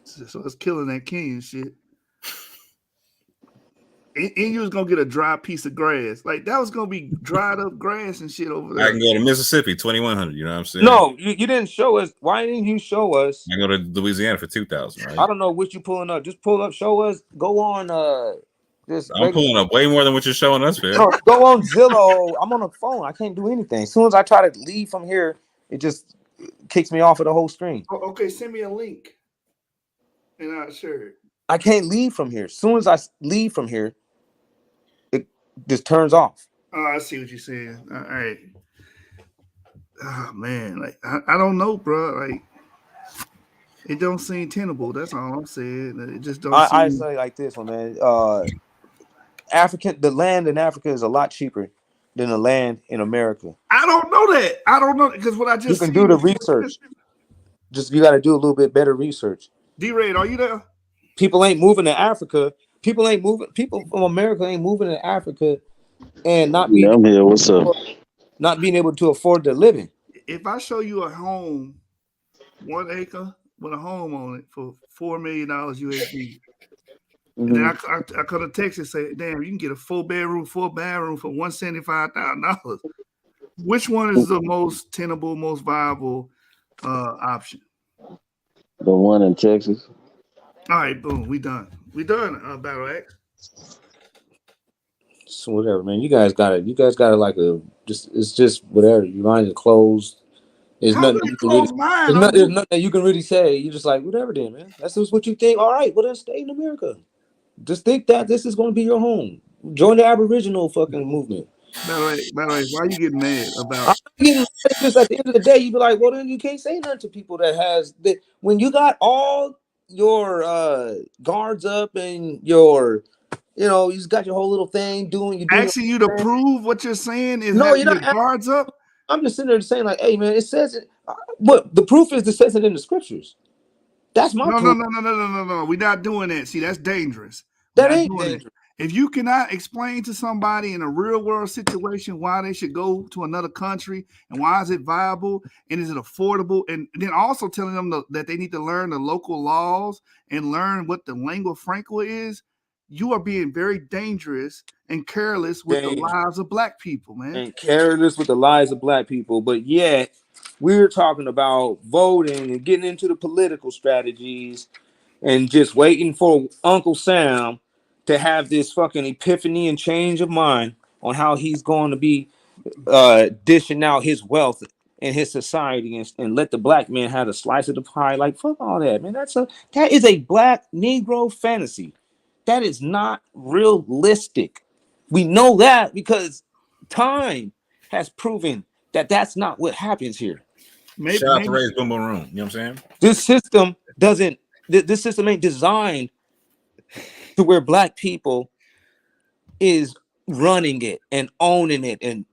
So it's killing that king shit. And you was gonna get a dry piece of grass. Like that was gonna be dried up grass and shit over there.
I can go to Mississippi, 2,100. You know what I'm saying?
No, you didn't show us. Why didn't you show us?
I go to Louisiana for 2,000. Right?
I don't know what you pulling up. Just pull up. Show us. Go on.
I'm pulling up way more than what you're showing us, man.
No, go on Zillow. I'm on the phone. I can't do anything. As soon as I try to leave from here, it just kicks me off of the whole screen.
Oh, okay, send me a link, and I'll share it.
I can't leave from here. As soon as I leave from here, it just turns off.
Oh, I see what you're saying. All right. Oh man, like I don't know, bro. Like it don't seem tenable. That's all I'm saying. It just don't
I
seem.
say like this one, man. The land in Africa is a lot cheaper than the land in America.
I don't know that. I don't know because what I
You
just
can
seen
do the
before.
research. Just you got to do a little bit better research.
D-Ray, are you there?
People ain't moving to Africa. People ain't moving. People from America ain't moving to Africa and
Yeah, I'm here. What's up?
not being able to afford their living.
If I show you a home, 1 acre with a home on it for $4 million USD, and then I come to Texas and say, damn, you can get a 4-bedroom, 4-bathroom for $175,000. Which one is the most tenable, most viable option?
The one in Texas.
All right, boom, we done. We done, Battle X.
So whatever, man. You guys got it. You guys got it like a just. It's just whatever. Your mind is closed. There's
How's
nothing
that
you can really.
close mine? I'm
There's
just
nothing that you can really say. You're just like whatever, then, man. That's just what you think. All right, well then stay in America. Just think that this is going to be your home. Join the Aboriginal fucking movement.
Battle X, why you getting mad about?
I'm not getting mad. It's just at the end of the day, you be like, well, then you can't say nothing to people that has that when you got all your guards up and your, you just got your whole little thing doing. You're doing
Asking you to
your
prove what you're saying is
no,
having
you're
your
not.
guards up.
I'm just sitting there saying like, hey, man, it says it. What the proof is? It says it in the scriptures. That's my
No, no,
proof.
no, no, no, no, no, no. We're not doing that. See, that's dangerous. We're
That
not
ain't
doing that.
dangerous.
If you cannot explain to somebody in a real world situation why they should go to another country and why is it viable and is it affordable, and then also telling them that they need to learn the local laws and learn what the lingua franca is, you are being very dangerous and careless with the
Dangerous
lives of black people, man.
and careless with the lives of black people, but yet we're talking about voting and getting into the political strategies and just waiting for Uncle Sam to have this fucking epiphany and change of mind on how he's going to be dishing out his wealth in his society and let the black man have a slice of the pie. Like fuck all that, man. That is a black Negro fantasy. That is not realistic. We know that because time has proven that that's not what happens here.
Shout out to
Maybe
Ray's Boom Boom Room. You know what I'm saying?
This system doesn't. This system ain't designed to where black people is running it and owning it and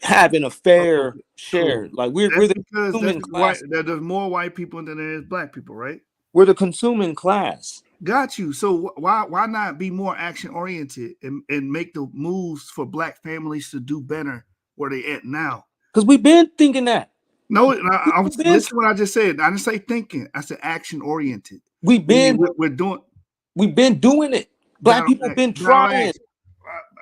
having a fair share.
cool.
Like we're
That's
the
because
consuming class.
there's more white people than there is black people, right?
We're the consuming class.
Got you. So why not be more action oriented and make the moves for black families to do better where they at now?
Because we've been thinking that.
No, I was
We've been,
listen to what I just said. I didn't say thinking. I said action oriented.
we've been
We're doing
doing it. Black
battle
people
axe,
been
battle
trying.
axe.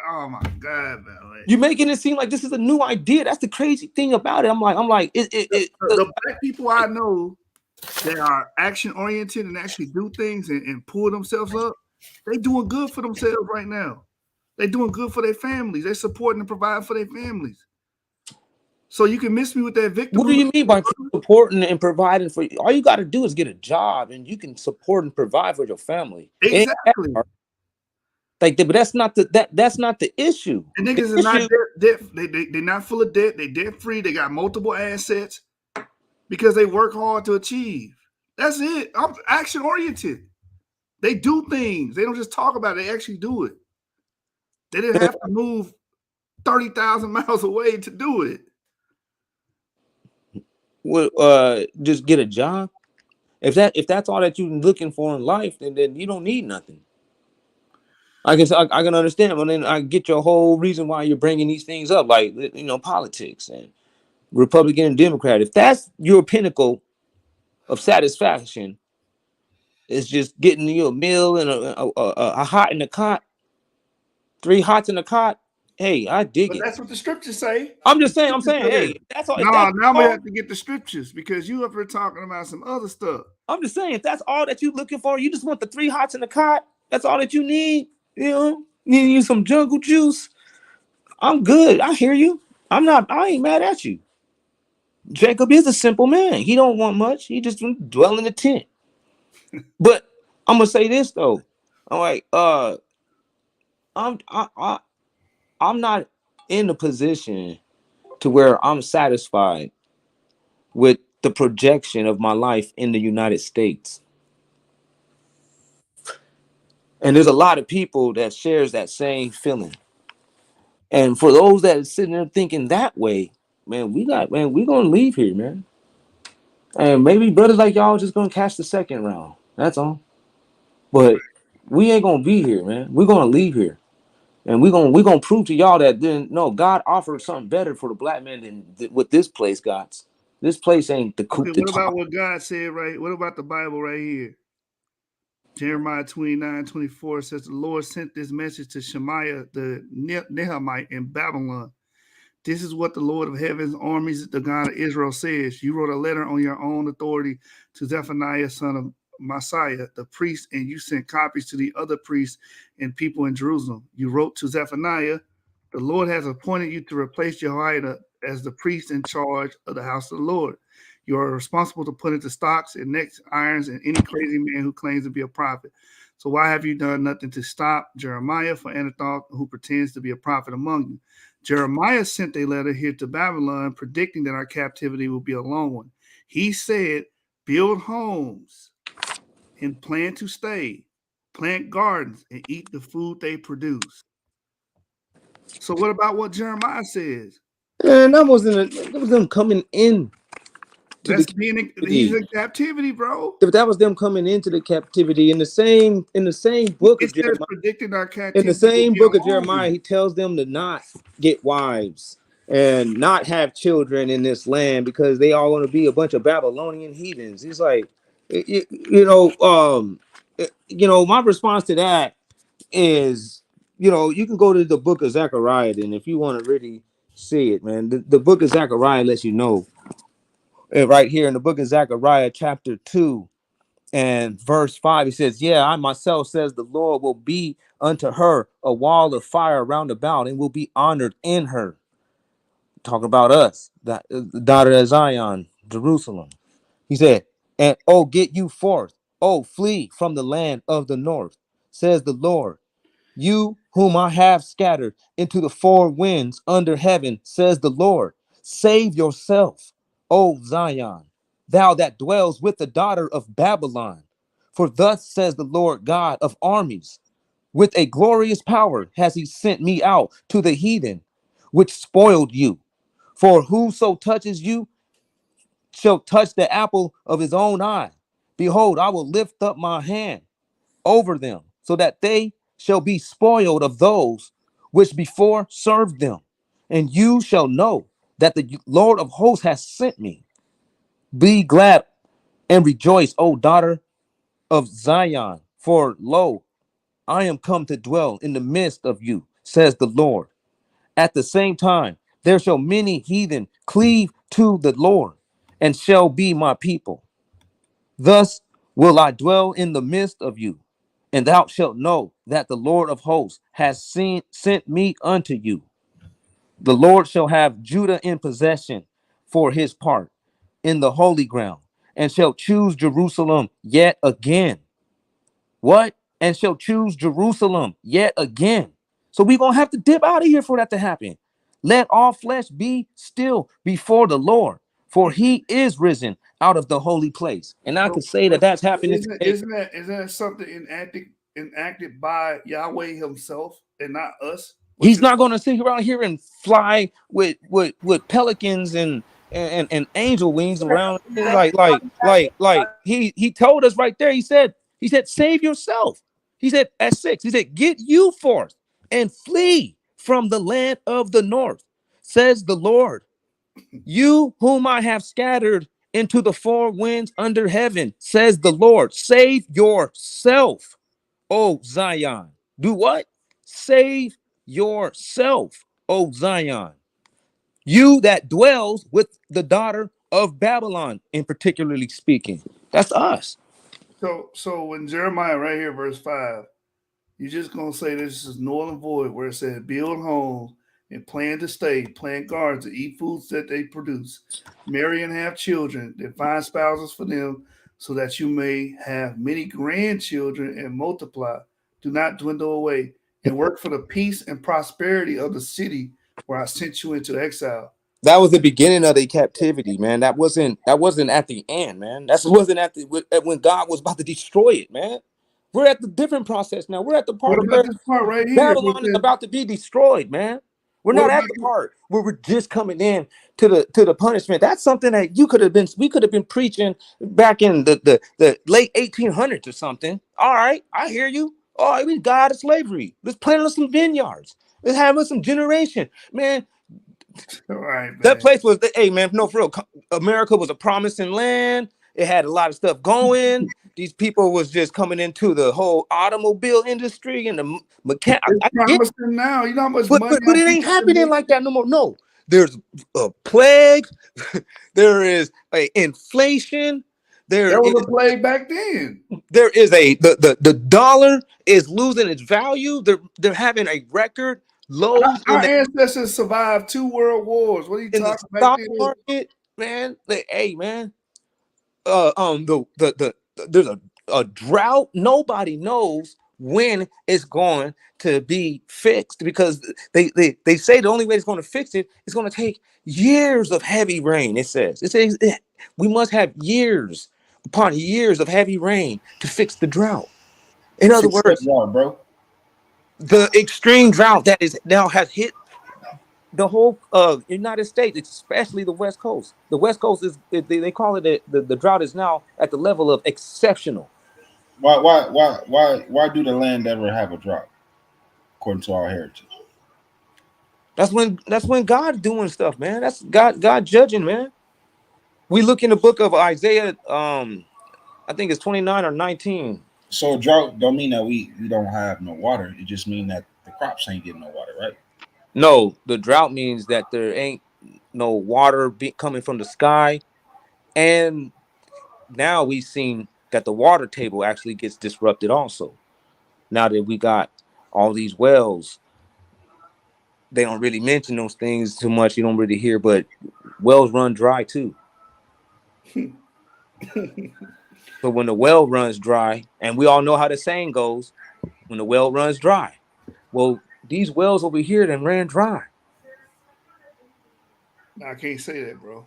Oh my god, battle axe.
You're making it seem like this is a new idea. That's the crazy thing about it. I'm like,
The black people I know that are action oriented and actually do things and pull themselves up, they doing good for themselves right now. They doing good for their families. They're supporting and providing for their families. So you can miss me with that victim.
what do you mean by supporting and providing for you? All you got to do is get a job and you can support and provide for your family.
Exactly.
Like, but that's not that's not the issue.
And niggas are not debt. They're not full of debt. They debt free. They got multiple assets because they work hard to achieve. That's it. I'm action oriented. They do things. They don't just talk about it. They actually do it. They didn't have to move 30,000 miles away to do it.
Well, just get a job. If that's all that you're looking for in life, then you don't need nothing. I can understand, but then I get your whole reason why you're bringing these things up, like politics and Republican and Democrat. If that's your pinnacle of satisfaction, it's just getting you a meal and a hot in the cot, 3 hots in the cot. Hey, I dig
But
it.
that's what the scriptures say.
I'm saying, hey, that's all.
No, now we have to get the scriptures because you up here talking about some other stuff.
I'm just saying, if that's all that you're looking for, you just want the 3 hots in the cot. That's all that you need. Need you some jungle juice. I'm good. I hear you. I ain't mad at you. Jacob is a simple man. He don't want much. He just dwell in the tent. But I'm gonna say this though. I'm like, I'm not in a position to where I'm satisfied with the projection of my life in the United States. And there's a lot of people that shares that same feeling. And for those that are sitting there thinking that way, man, we're gonna leave here, man. And maybe brothers like y'all just gonna catch the second round. That's all. But we ain't gonna be here, man. We're gonna leave here. And we're gonna prove to y'all that then no, God offered something better for the black man than what this place got. This place ain't the
Okay,
coup
what
d'etat.
about what God said, right? What about the Bible right here? Jeremiah 29:24 says, the Lord sent this message to Shemaiah, the Nehemite in Babylon. This is what the Lord of heaven's armies, the God of Israel, says. You wrote a letter on your own authority to Zephaniah, son of Messiah, the priest, and you sent copies to the other priests and people in Jerusalem. You wrote to Zephaniah, the Lord has appointed you to replace Jehoiada as the priest in charge of the house of the Lord. You are responsible to put into stocks and necks, irons, and any crazy man who claims to be a prophet. So why have you done nothing to stop Jeremiah for Anathoth, who pretends to be a prophet among you? Jeremiah sent a letter here to Babylon predicting that our captivity will be a long one. He said, build homes and plan to stay, plant gardens and eat the food they produce. So what about what Jeremiah says?
And that was them coming in to the
That's he's
captivity.
in captivity, bro.
That was them coming into the captivity in the same book
It
of
says
Jeremiah.
predicting our
In the
captivity will
same
be a
book of
long
Jeremiah,
one.
he tells them to not get wives and not have children in this land because they all want to be a bunch of Babylonian heathens. He's like, my response to that is, you can go to the book of Zechariah, and if you want to really see it, man, the book of Zechariah lets you know. Right here in the book of Zechariah, chapter 2 and verse 5, he says, yeah, I myself, says the Lord, will be unto her a wall of fire round about and will be honored in her. Talking about us, the daughter of Zion, Jerusalem. He said, and oh, get you forth. Oh, flee from the land of the north, says the Lord. You whom I have scattered into the four winds under heaven, says the Lord. Save yourself, O Zion, thou that dwells with the daughter of Babylon. For thus says the Lord God of armies, with a glorious power has he sent me out to the heathen, which spoiled you. For whoso touches you shall touch the apple of his own eye. Behold, I will lift up my hand over them, so that they shall be spoiled of those which before served them. And you shall know that the Lord of hosts has sent me. Be glad and rejoice, O daughter of Zion, for lo, I am come to dwell in the midst of you, says the Lord. At the same time, there shall many heathen cleave to the Lord, and shall be my people. Thus will I dwell in the midst of you, and thou shalt know that the Lord of hosts has sent me unto you. The Lord shall have Judah in possession for his part in the holy ground, and shall choose Jerusalem yet again. What? And shall choose Jerusalem yet again. So we're going to have to dip out of here for that to happen. Let all flesh be still before the Lord, for he is risen out of the holy place. And I
So,
could say that that's
so
happening
isn't
today.
that something enacted by Yahweh himself and not us? What
He's
you're
not going to sit around here and fly with pelicans and angel wings around. Like he told us right there. He said, save yourself. He said at 6, he said, get you forth and flee from the land of the north, says the Lord. You whom I have scattered into the four winds under heaven, says the Lord. Save yourself, O Zion. Do what? Save yourself, O Zion. You that dwells with the daughter of Babylon, in particularly speaking. That's us.
so when Jeremiah right here, verse 5, you're just gonna say this is null and void, where it says build homes and plan to stay, plant gardens, to eat foods that they produce, marry and have children, then find spouses for them, so that you may have many grandchildren and multiply. Do not dwindle away, and work for the peace and prosperity of the city where I sent you into exile.
That was the beginning of the captivity, man. That wasn't at the end, man. That wasn't at the when God was about to destroy it, man. We're at the different process now. We're at the
What
part
about
where
this part right here? Where it
Babylon is
says,
about to be destroyed, man. We're
what
not at
about
the part where we're just coming in to the punishment. That's something that we could have been preaching back in the late 1800s or something. All right, I hear you. All right, we got out of slavery. Let's plant us some vineyards. Let's have us some generation, man.
all right,
That
man.
place was hey man, no, for real. America was a promising land. It had a lot of stuff going. These people was just coming into the whole automobile industry and the mechanic.
It's promising now. You know how much
But
money
it
I think
ain't
they
happening
make?
like that no more. No, there's a plague. There is a inflation.
There was a plague back then.
There is the dollar is losing its value. They're having a record lows
Our ancestors survived 2 world wars. What are you
in the
talking back
stock
then?
market, man. Hey, man. There's a drought. Nobody knows when it's going to be fixed because they say the only way it's going to fix it is going to take years of heavy rain. It says we must have years upon years of heavy rain to fix the drought. In other
Fix what
words,
drought, bro?
the extreme drought that is now has hit the whole United States, especially the West Coast. The West Coast they call it the drought is now at the level of exceptional.
Why do the land ever have a drought according to our heritage?
That's when God doing stuff, man. That's God judging, man. We look in the book of Isaiah, I think it's 29 or 19.
So drought don't mean that we don't have no water. It just mean that the crops ain't getting no water, right?
No, the drought means that there ain't no water coming from the sky, and now we've seen that the water table actually gets disrupted also. Now that we got all these wells, they don't really mention those things too much. You don't really hear, but wells run dry too. So when the well runs dry, and we all know how the saying goes, when the well runs dry, well, these wells over here then ran dry.
No, I can't say that, bro.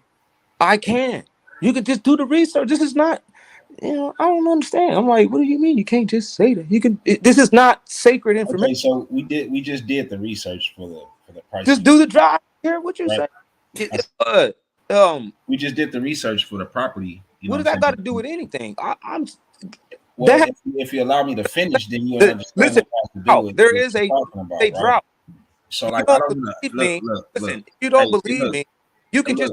I can. You can just do the research. This is not, I don't understand. I'm like, what do you mean you can't just say that? You can. This is not sacred information.
Okay, so we just did the research for the price.
Just do the dry. Hear what you're saying.
We just did the research for the property.
What does that got to do with anything? I'm.
Well, if you allow me to finish, then you'll understand
listen,
what has to do with
there
what
is
you're
a
talking about,
a
right?
drought.
So
If
like,
you
I
don't
don't
believe
look,
me, listen.
look.
If you don't
Hey,
believe
look,
me, you can just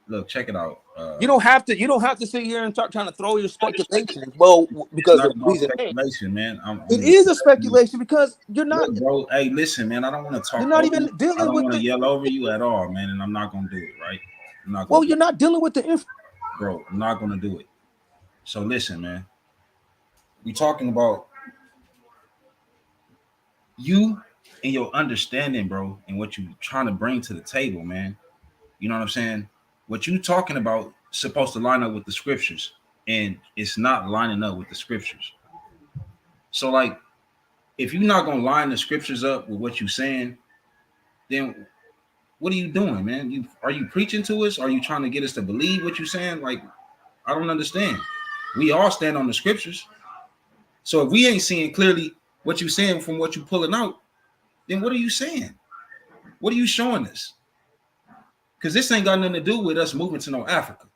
look. Check it out.
You don't have to sit here and start trying to throw your speculations. Well, because
It's not
of
about
reason A.
speculation, man.
It is a speculation because you're not.
Look, bro. Hey, listen, man. I don't want to talk.
You're not
over
even
you.
dealing
I don't
with
want to
the.
yell over you at all, man. And I'm not gonna do it, right? I'm not gonna.
Well, you're not dealing with the info.
Bro, I'm not gonna do it. So listen, man. We talking about you and your understanding, bro, and what you trying to bring to the table, man. You know what I'm saying? What you talking about is supposed to line up with the scriptures, and it's not lining up with the scriptures. So, like, if you're not gonna line the scriptures up with what you're saying, then what are you doing, man? Are you preaching to us? Are you trying to get us to believe what you're saying? Like, I don't understand. We all stand on the scriptures. So if we ain't seeing clearly what you're saying from what you're pulling out, then what are you saying? What are you showing us? Because this ain't got nothing to do with us moving to no Africa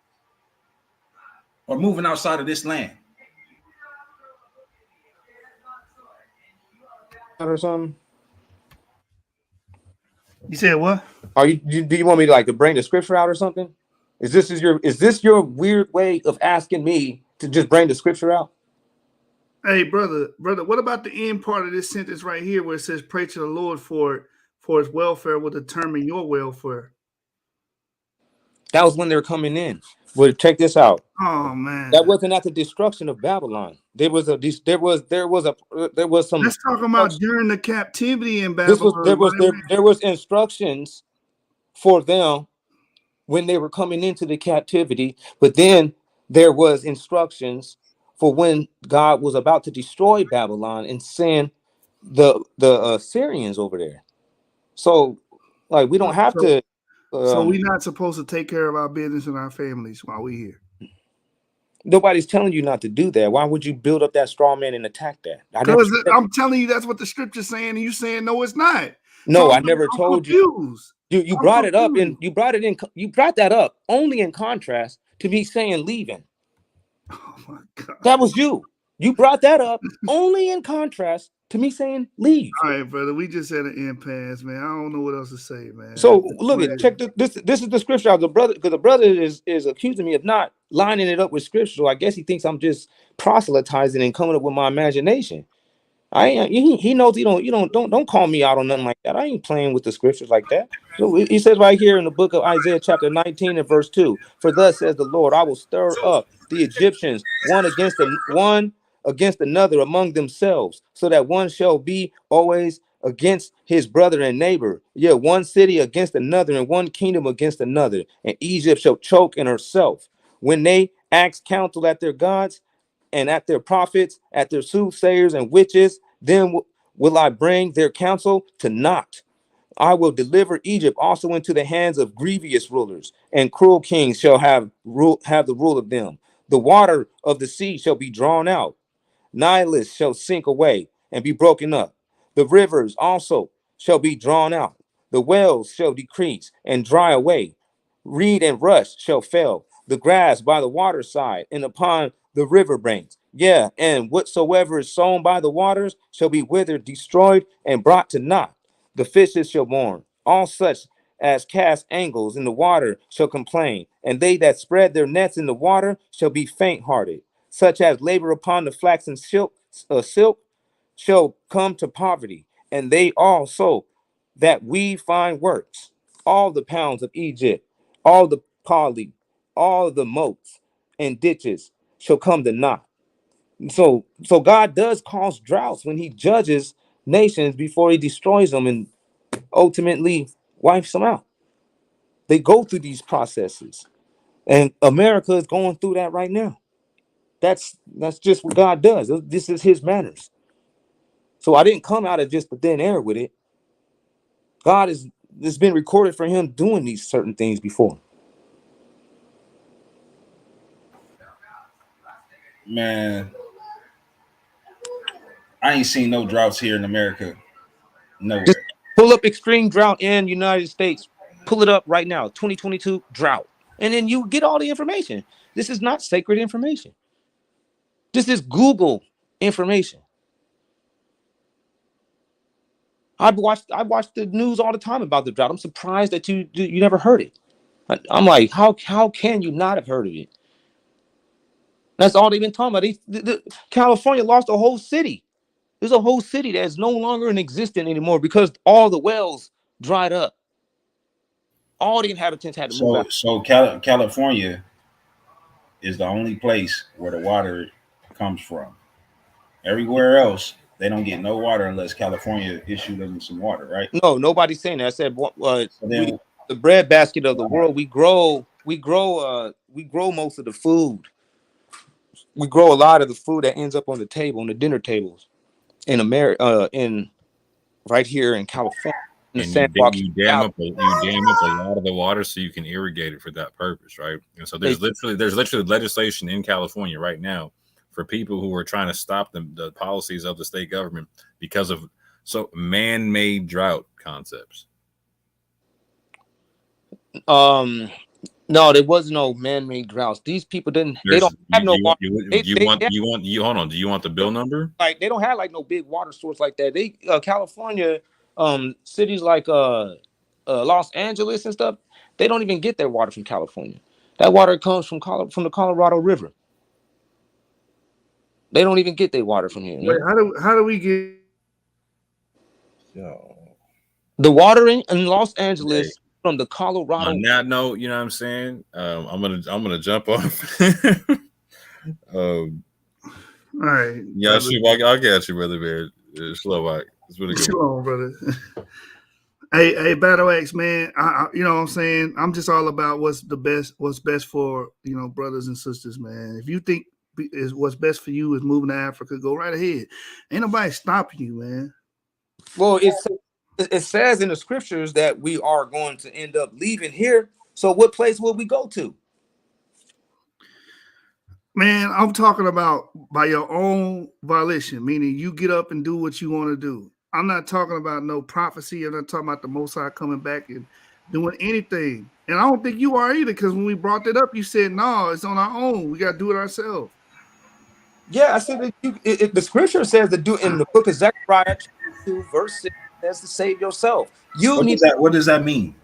or moving outside of this land.
Or something.
You said what?
Do you want me to like to bring the scripture out or something? Is this your weird way of asking me to just bring the scripture out?
Hey, brother, what about the end part of this sentence right here where it says, pray to the Lord for his welfare will determine your welfare?
That was when they were coming in. Well, check this out.
Oh man,
that wasn't at the destruction of Babylon. There was some.
Let's talk about during the captivity in Babylon.
There was instructions for them when they were coming into the captivity, but then there was instructions for when God was about to destroy Babylon and send the Syrians over there. So, like, we don't have to.
So we're not supposed to take care of our business and our families while we're here.
Nobody's telling you not to do that. Why would you build up that straw man and attack that?
Because I'm telling you, that's what the scripture's saying, and you saying no, it's not.
No,
so
I never told
confused.
you brought it up, and you brought that up only in contrast to me saying leaving.
Oh my God.
That was you. You brought that up only in contrast to me saying leave.
All right, brother. We just had an impasse, man. I don't know what else to say, man.
So look at check this. This is the scripture of the brother, because the brother is accusing me of not lining it up with scripture. So I guess he thinks I'm just proselytizing and coming up with my imagination. I ain't, he knows don't call me out on nothing like that. I ain't playing with the scriptures like that. So he says right here in the book of Isaiah chapter 19 and verse 2, for thus says the Lord, I will stir up the Egyptians one against another among themselves, so that one shall be always against his brother and neighbor. Yeah, one city against another, and one kingdom against another. And Egypt shall choke in herself. When they ask counsel at their gods and at their prophets, at their soothsayers and witches, then will I bring their counsel to naught. I will deliver Egypt also into the hands of grievous rulers, and cruel kings shall have the rule of them. The water of the sea shall be drawn out. Nilus shall sink away and be broken up. The rivers also shall be drawn out. The wells shall decrease and dry away. Reed and rush shall fail. The grass by the waterside and upon the river banks. Yeah, and whatsoever is sown by the waters shall be withered, destroyed, and brought to naught. The fishes shall mourn. All such as cast angles in the water shall complain, and they that spread their nets in the water shall be faint-hearted. Such as labor upon the flax and silk shall come to poverty, and they also that weave fine works. All the pounds of Egypt, all the parley, all the moats and ditches shall come to naught. So God does cause droughts when he judges nations before he destroys them and ultimately wipes them out. They go through these processes, and America is going through that right now. That's just what God does. This is his manners. So I didn't come out of just the thin air with it. God it's been recorded for him doing these certain things before.
Man, I ain't seen no droughts here in America. Nowhere.
Just pull up extreme drought in United States. Pull it up right now. 2022 drought. And then you get all the information. This is not sacred information. This is Google information. I watch the news all the time about the drought. I'm surprised that you never heard it. I'm like, how can you not have heard of it? That's all they've been talking about. California lost a whole city. There's a whole city that's no longer in existence anymore because all the wells dried up. All the inhabitants had to move out.
So California is the only place where the water comes from. Everywhere else, they don't get no water unless California issue them some water, right?
No, nobody's saying that. I said the breadbasket of the world. We grow most of the food. We grow a lot of the food that ends up on the table, on the dinner tables in America, right here in California. In the sandbox.
You dam up a lot of the water so you can irrigate it for that purpose, right? And so there's literally legislation in California right now for people who are trying to stop the policies of the state government because of man-made drought concepts.
No, there was no man-made droughts. These people didn't. They don't have no water.
Hold on. Do you want the bill number?
Like they don't have like no big water source like that. They California, cities like Los Angeles and stuff. They don't even get their water from California. That water comes from the Colorado River. They don't even get their water from here.
Wait, how do we get
the water in Los Angeles from the Colorado?
On that note, you know what I'm saying? I'm gonna jump off.
All right.
Yeah, I'll get you, brother Bear. Slow, it's really good.
Slow, brother. Hey, Battle Axe, man. I you know what I'm saying? I'm just all about what's best for, brothers and sisters, man. If you think is what's best for you is moving to Africa, go right ahead. Ain't nobody stopping you, man.
Well,
it says in the scriptures that we are going to end up leaving here. So what place will we go to?
Man, I'm talking about by your own volition, meaning you get up and do what you want to do. I'm not talking about no prophecy. I'm not talking about the Most High coming back and doing anything. And I don't think you are either, because when we brought that up, you said, no, it's on our own. We got to do it ourselves.
Yeah, I said that the scripture says to do in the book of Zechariah 2, verse 6, says to save yourself.
What does that mean?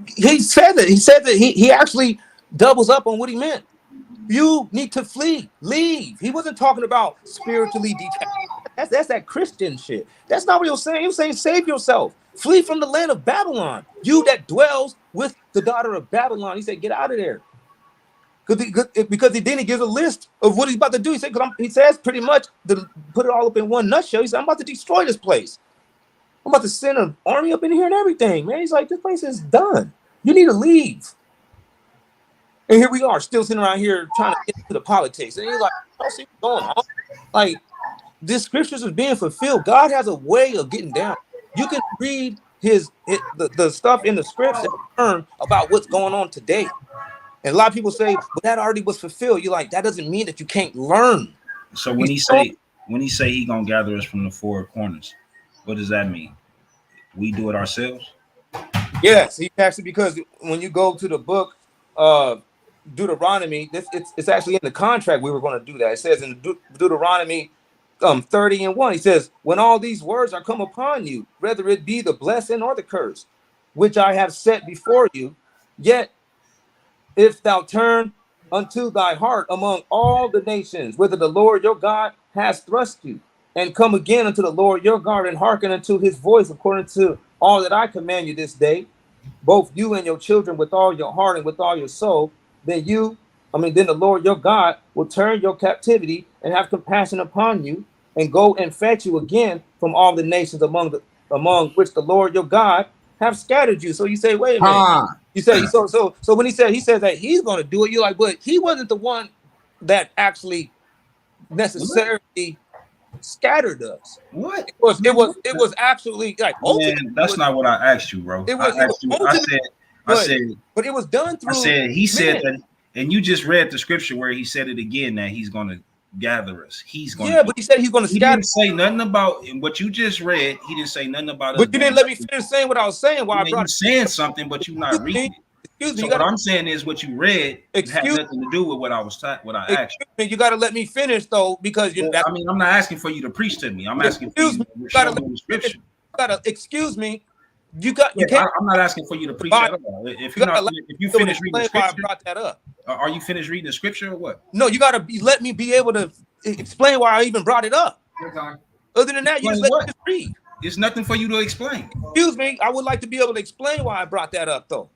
He said that. He said that he actually doubles up on what he meant. You need to flee, leave. He wasn't talking about spiritually detached. That's that Christian shit. That's not what he was saying. He was saying save yourself. Flee from the land of Babylon. You that dwells with the daughter of Babylon. He said, get out of there. Because he didn't give a list of what he's about to do. He said, he says pretty much to put it all up in one nutshell. He said, I'm about to destroy this place. I'm about to send an army up in here and everything, man. He's like, this place is done. You need to leave. And here we are, still sitting around here trying to get into the politics. And he's like, I don't see what's going on. Like, this scriptures is being fulfilled. God has a way of getting down. You can read the stuff in the scripts and learn about what's going on today. And a lot of people say, but that already was fulfilled. You're like, that doesn't mean that you can't learn.
So when he say he gonna gather us from the four corners, what does that mean? We do it ourselves?
Yes, he actually, because when you go to the book Deuteronomy, it's actually in the contract we were going to do that. It says in Deuteronomy 30:1, he says, when all these words are come upon you, whether it be the blessing or the curse, which I have set before you, yet if thou turn unto thy heart among all the nations, whither the Lord your God has thrust you, and come again unto the Lord your God, and hearken unto his voice according to all that I command you this day, both you and your children with all your heart and with all your soul, then the Lord your God will turn your captivity and have compassion upon you, and go and fetch you again from all the nations among which the Lord your God have scattered you. So you say, wait a minute. You say so when he says that he's going to do it, you're like, but he wasn't the one that actually necessarily scattered us.
What?
It was actually like
man, that's not what I asked you, bro. I said
but it was done through.
He said that, and you just read the scripture where he said it again, that he's going to gather us. He's going.
Yeah, but he said he's going to scatter.
He didn't say nothing about what you just read. He didn't say nothing about.
But you didn't let me finish saying what I was saying. Why I brought
you saying something, but you're not reading it.
Excuse me.
So what I'm saying is what you read had nothing to do with what I asked you.
You got to let me finish though, because
I'm not asking for you to preach to me. I'm asking for you to show me the scripture.
You gotta excuse me. You
can't. I'm not asking for you to preach at all. If you finish reading the scripture,
I brought that up.
Are you finished reading the scripture or what?
No, you gotta let me be able to explain why I even brought it up. Other than that, you just let me read.
There's nothing for you to explain.
Excuse me. I would like to be able to explain why I brought that up, though.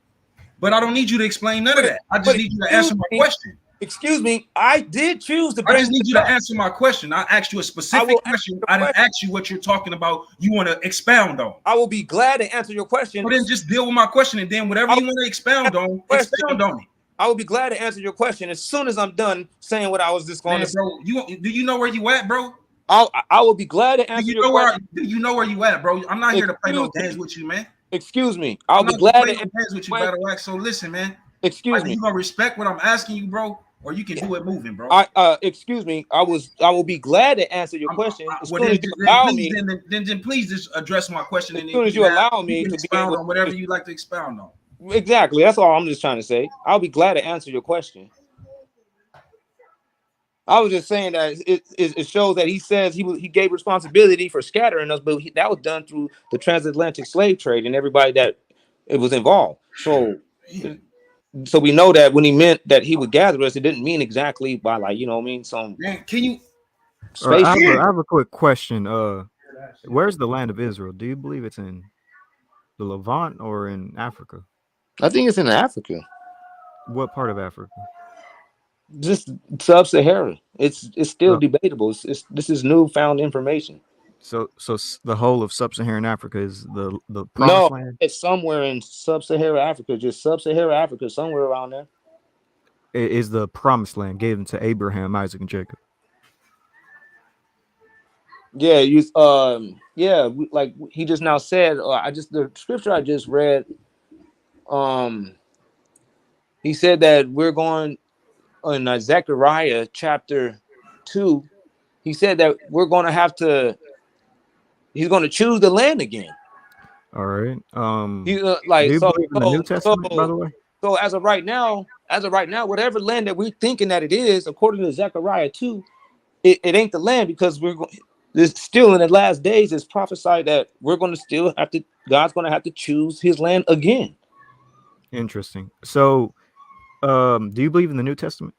But I don't need you to explain none of that. I just need you to answer my question.
Excuse me. I did choose to.
I just need you to answer my question. I asked you a specific question. I didn't ask you what you're talking about. You want to expound on.
I will be glad to answer your question.
Well, then just deal with my question, and then whatever you want to expound on it.
I will be glad to answer your question as soon as I'm done saying what I was just going to say.
Bro, do you know where you at, bro?
I will be glad to answer your question.
Do you know where you at, bro? I'm not here to play no games with you, man.
Excuse me. I'll be glad to
answer with you, Battle Wax. So listen, man.
Excuse me.
You gonna respect what I'm asking you, bro, or you can do it moving, bro.
Excuse me. I will be glad to answer your question as soon as you allow me.
Then please just address my question.
As soon as you allow me to
expound on whatever you like to expound on.
Exactly. That's all I'm just trying to say. I'll be glad to answer your question. I was just saying that it shows that he says he gave responsibility for scattering us, but that was done through the transatlantic slave trade and everybody that it was involved. So we know that when he meant that he would gather us, it didn't mean exactly by some.
Man, can you?
I have a quick question. Where's the land of Israel? Do you believe it's in the Levant or in Africa?
I think it's in Africa.
What part of Africa?
Just sub-Sahara. It's still debatable. This is newfound information.
So the whole of sub-Saharan Africa is the promised land?
It's somewhere in sub-Saharan Africa, just sub-Saharan Africa, somewhere around there.
It is the promised land given to Abraham, Isaac, and Jacob.
Yeah, like he just now said. The scripture I just read. He said that we're going in Zechariah chapter 2. He said that we're going to have to. He's going to choose the land again.
All right.
He's
Do you believe in the New Testament, by the way?
So as of right now, whatever land that we're thinking that it is, according to Zechariah 2, it ain't the land, because there's still in the last days it's prophesied that we're going to still have to. God's going to have to choose His land again.
Interesting. So, do you believe in the New Testament?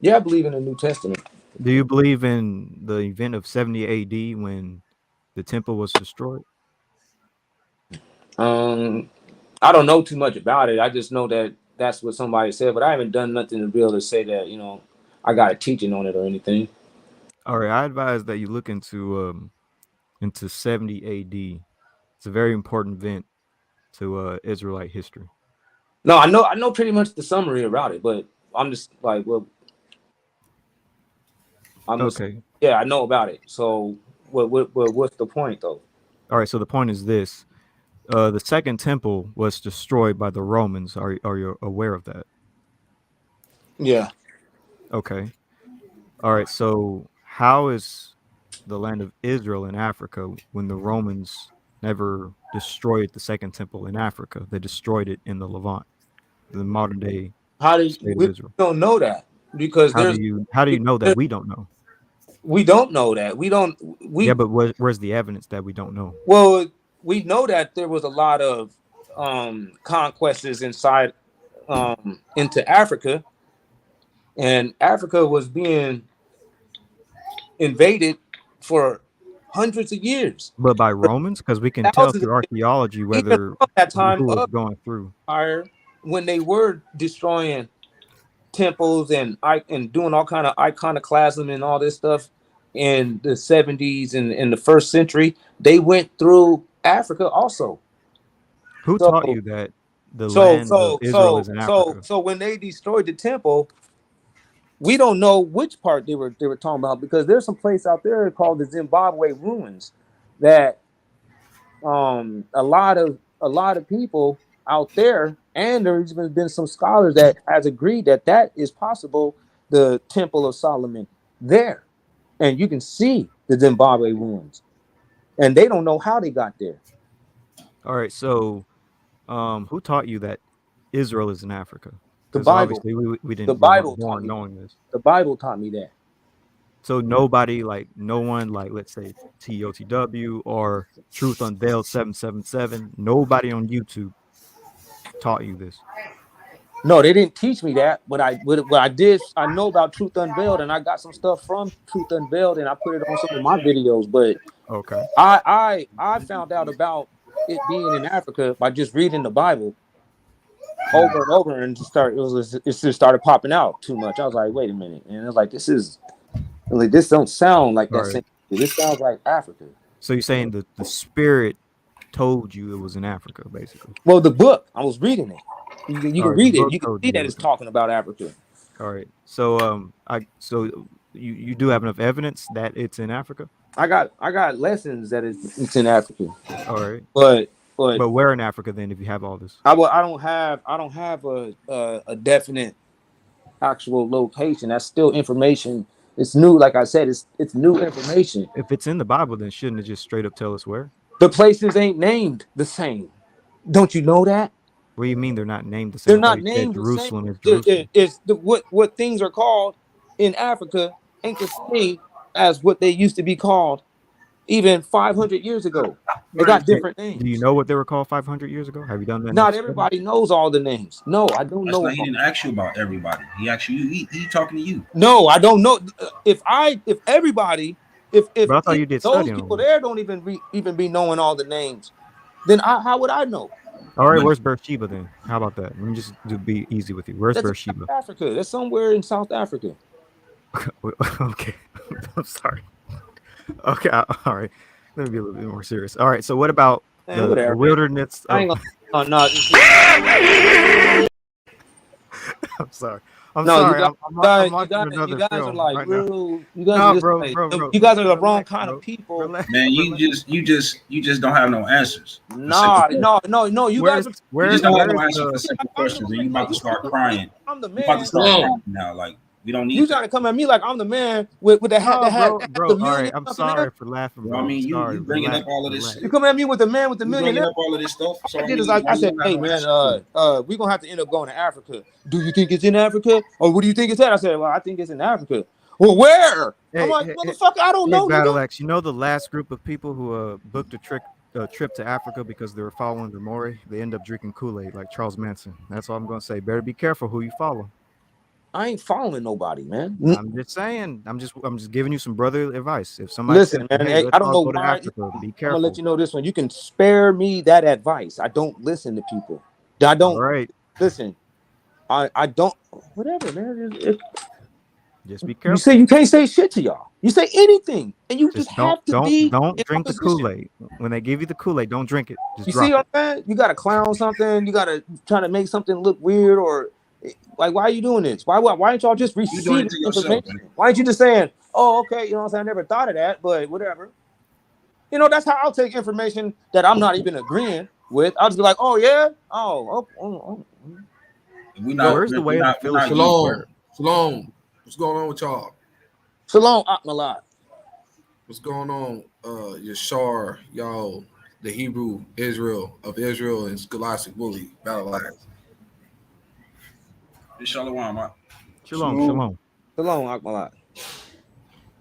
Yeah, I believe in the New Testament.
Do you believe in the event of 70 AD when the temple was destroyed?
I don't know too much about it. I just know that that's what somebody said, but I haven't done nothing to be able to say that, I got a teaching on it or anything.
All right, I advise that you look into 70 AD. It's a very important event to Israelite history.
No, I know pretty much the summary about it, but I'm just like, well,
Okay.
Yeah, I know about it. So what's the point though?
All right, so the point is this. The second temple was destroyed by the Romans. Are you aware of that?
Yeah.
Okay. All right, so how is the land of Israel in Africa when the Romans never destroyed the second temple in Africa? They destroyed it in the Levant, the modern day state of Israel.
We don't know that, because
how do you know that we don't know?
We don't know that.
Yeah, but where's the evidence that we don't know?
Well, we know that there was a lot of conquests inside into Africa, and Africa was being invaded for hundreds of years.
But by Romans, because we can tell through archaeology whether
that time
who was going through.
When they were destroying temples and doing all kind of iconoclasm and all this stuff in the 70s and in the first century, they went through Africa also.
Who taught you that the land of Israel is in Africa?
So when they destroyed the temple, we don't know which part they were talking about, because there's some place out there called the Zimbabwe ruins that a lot of people out there, and there's even been some scholars that has agreed that is possible, the Temple of Solomon there, and you can see the Zimbabwe ruins, and they don't know how they got there.
All right, so who taught you that Israel is in Africa?
The Bible.
Obviously we didn't.
The Bible
we weren't knowing this.
The Bible taught me that.
So no one, let's say TOTW or Truth Unveiled 777, nobody on YouTube taught you this.
No, they didn't teach me that. What I did, I know about Truth Unveiled, and I got some stuff from Truth Unveiled, and I put it on some of my videos. But
okay,
I found out about it being in Africa by just reading the Bible over and over, and it just started popping out too much. I was like, wait a minute, and I was like, this don't sound like that.
Right.
This sounds like Africa.
So you're saying the spirit told you it was in Africa, basically?
Well, the book, I was reading it. You can read it. You can see that it's
okay.
talking about Africa.
All right. So you do have enough evidence that it's in Africa?
I got lessons that it's in Africa.
All right.
But
where in Africa then, if you have all this?
I don't have a definite actual location. That's still information. It's new. Like I said, it's new information.
If it's in the Bible, then shouldn't it just straight up tell us where?
The places ain't named the same. Don't you know that?
What do you mean they're not named the same?
They're not named
Jerusalem
the
is
same.
Jerusalem.
It's what things are called in Africa ain't the same as what they used to be called even 500 years ago. They got different names.
Do you know what they were called 500 years ago? Have you done that?
Not everybody knows all the names. No, I don't know.
He didn't ask you about everybody. He asked you. He talking to you.
No, I don't know. If everybody, if
I thought you did
those people there don't even be knowing all the names, then how would I know?
All right, where's Beersheba then? How about that? Let me just be easy with you. Where's Beersheba?
South Africa. That's somewhere in South Africa.
Okay, I'm sorry. Okay, all right. Let me be a little bit more serious. All right, so what about the wilderness?
I ain't gonna, no.
I'm sorry. I'm
No,
sorry. I'm
you
watching
you
another
guys are
film
like
right now.
real. You guys are
No,
just
bro,
like
bro.
you guys are the wrong
Relax,
kind of
bro.
people.
Relax,
Man,
relax.
you just don't have no answers for
Nah,
simple.
no. You guys are.
You just don't have no
Where's
answer for
the
simple
I'm the
questions, and
man.
you
No,
about to
you trying to
start
come at me
crying.
like I'm the
You about to
man.
start crying now. Like we don't
You
need
trying
that.
to come at me like I'm the man with the hat
No,
that had
bro.
the
All right,
million
I'm
up in there.
sorry for laughing,
You know what I
bro.
mean?
Sorry.
You bringing up
Relax,
all of this
You
shit.
relax.
come at me with the man with the
You bringing
millionaire.
up all of this stuff. So
I
I
did is
mean,
I
why you
said,
don't have
hey
no
man,
answers for it?
we're gonna have to end up going to Africa. Do you think it's in Africa? Or what do you think it's at? I said, well, I think it's in Africa. Well, where? I'm
Hey,
like,
hey, hey,
motherfucker, I don't
hey,
know, nigga.
Battle X. You know the last group of people who booked a trip to Africa because they were following the Maury. They end up drinking Kool-Aid like Charles Manson. That's all I'm gonna say. Better be careful who you follow.
I ain't following nobody, man.
I'm just saying. I'm just giving you some brotherly advice. If somebody
Listen,
says,
man,
"Hey,
hey,
let's
I don't
all
know
go to
why.
Africa," be
I'm gonna let
careful.
you know this one. You can spare me that advice. I don't listen to people. I
All
don't
right,
listen. I don't. Whatever, man.
just be
You say
careful.
you can't say shit to y'all. You say anything, and you just
Just don't
have to
don't
be
don't
in
drink the
opposition.
Kool-Aid. When they give you the Kool-Aid, don't drink it. Just
You see
drop
what
it.
I'm saying? You gotta clown something. You gotta try to make something look weird or like, why are you doing this? Why ain't y'all just
You doing it
receiving
to yourself,
information?
man.
Why ain't you just saying, oh, okay, you know what I'm saying? I never thought of that, but whatever. You know, that's how I'll take information that I'm not even agreeing with. I'll just be like, oh yeah, oh.
We're
Go.
not
Where's the
we're
way of the
not we're not
Philistines?
used.
Shalom. Shalom. What's going on with y'all?
Shalom, Akmalat.
What's going on? Yashar, y'all, the Hebrew Israel, and Scholastic Bully, Battle Axe.
It's Shalom.
Shalom, shalom.
Shalom, Akmalat.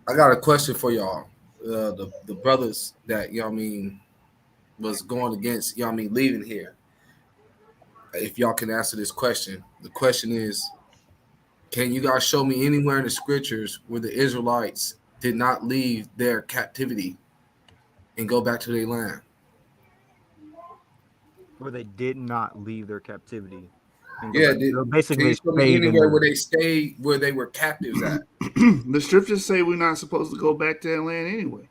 I got a question for y'all. The brothers that, you know what I mean, was going against, you know what I mean, leaving here. If y'all can answer this question. The question is, can you guys show me anywhere in the scriptures where the Israelites did not leave their captivity and go back to their land?
Where they did not leave their captivity and go
Yeah,
back. So basically,
can you
they
show me
stayed in
anywhere where
the.
they stayed, where they were captives at?
The scriptures say we're not supposed to go back to that land anyway.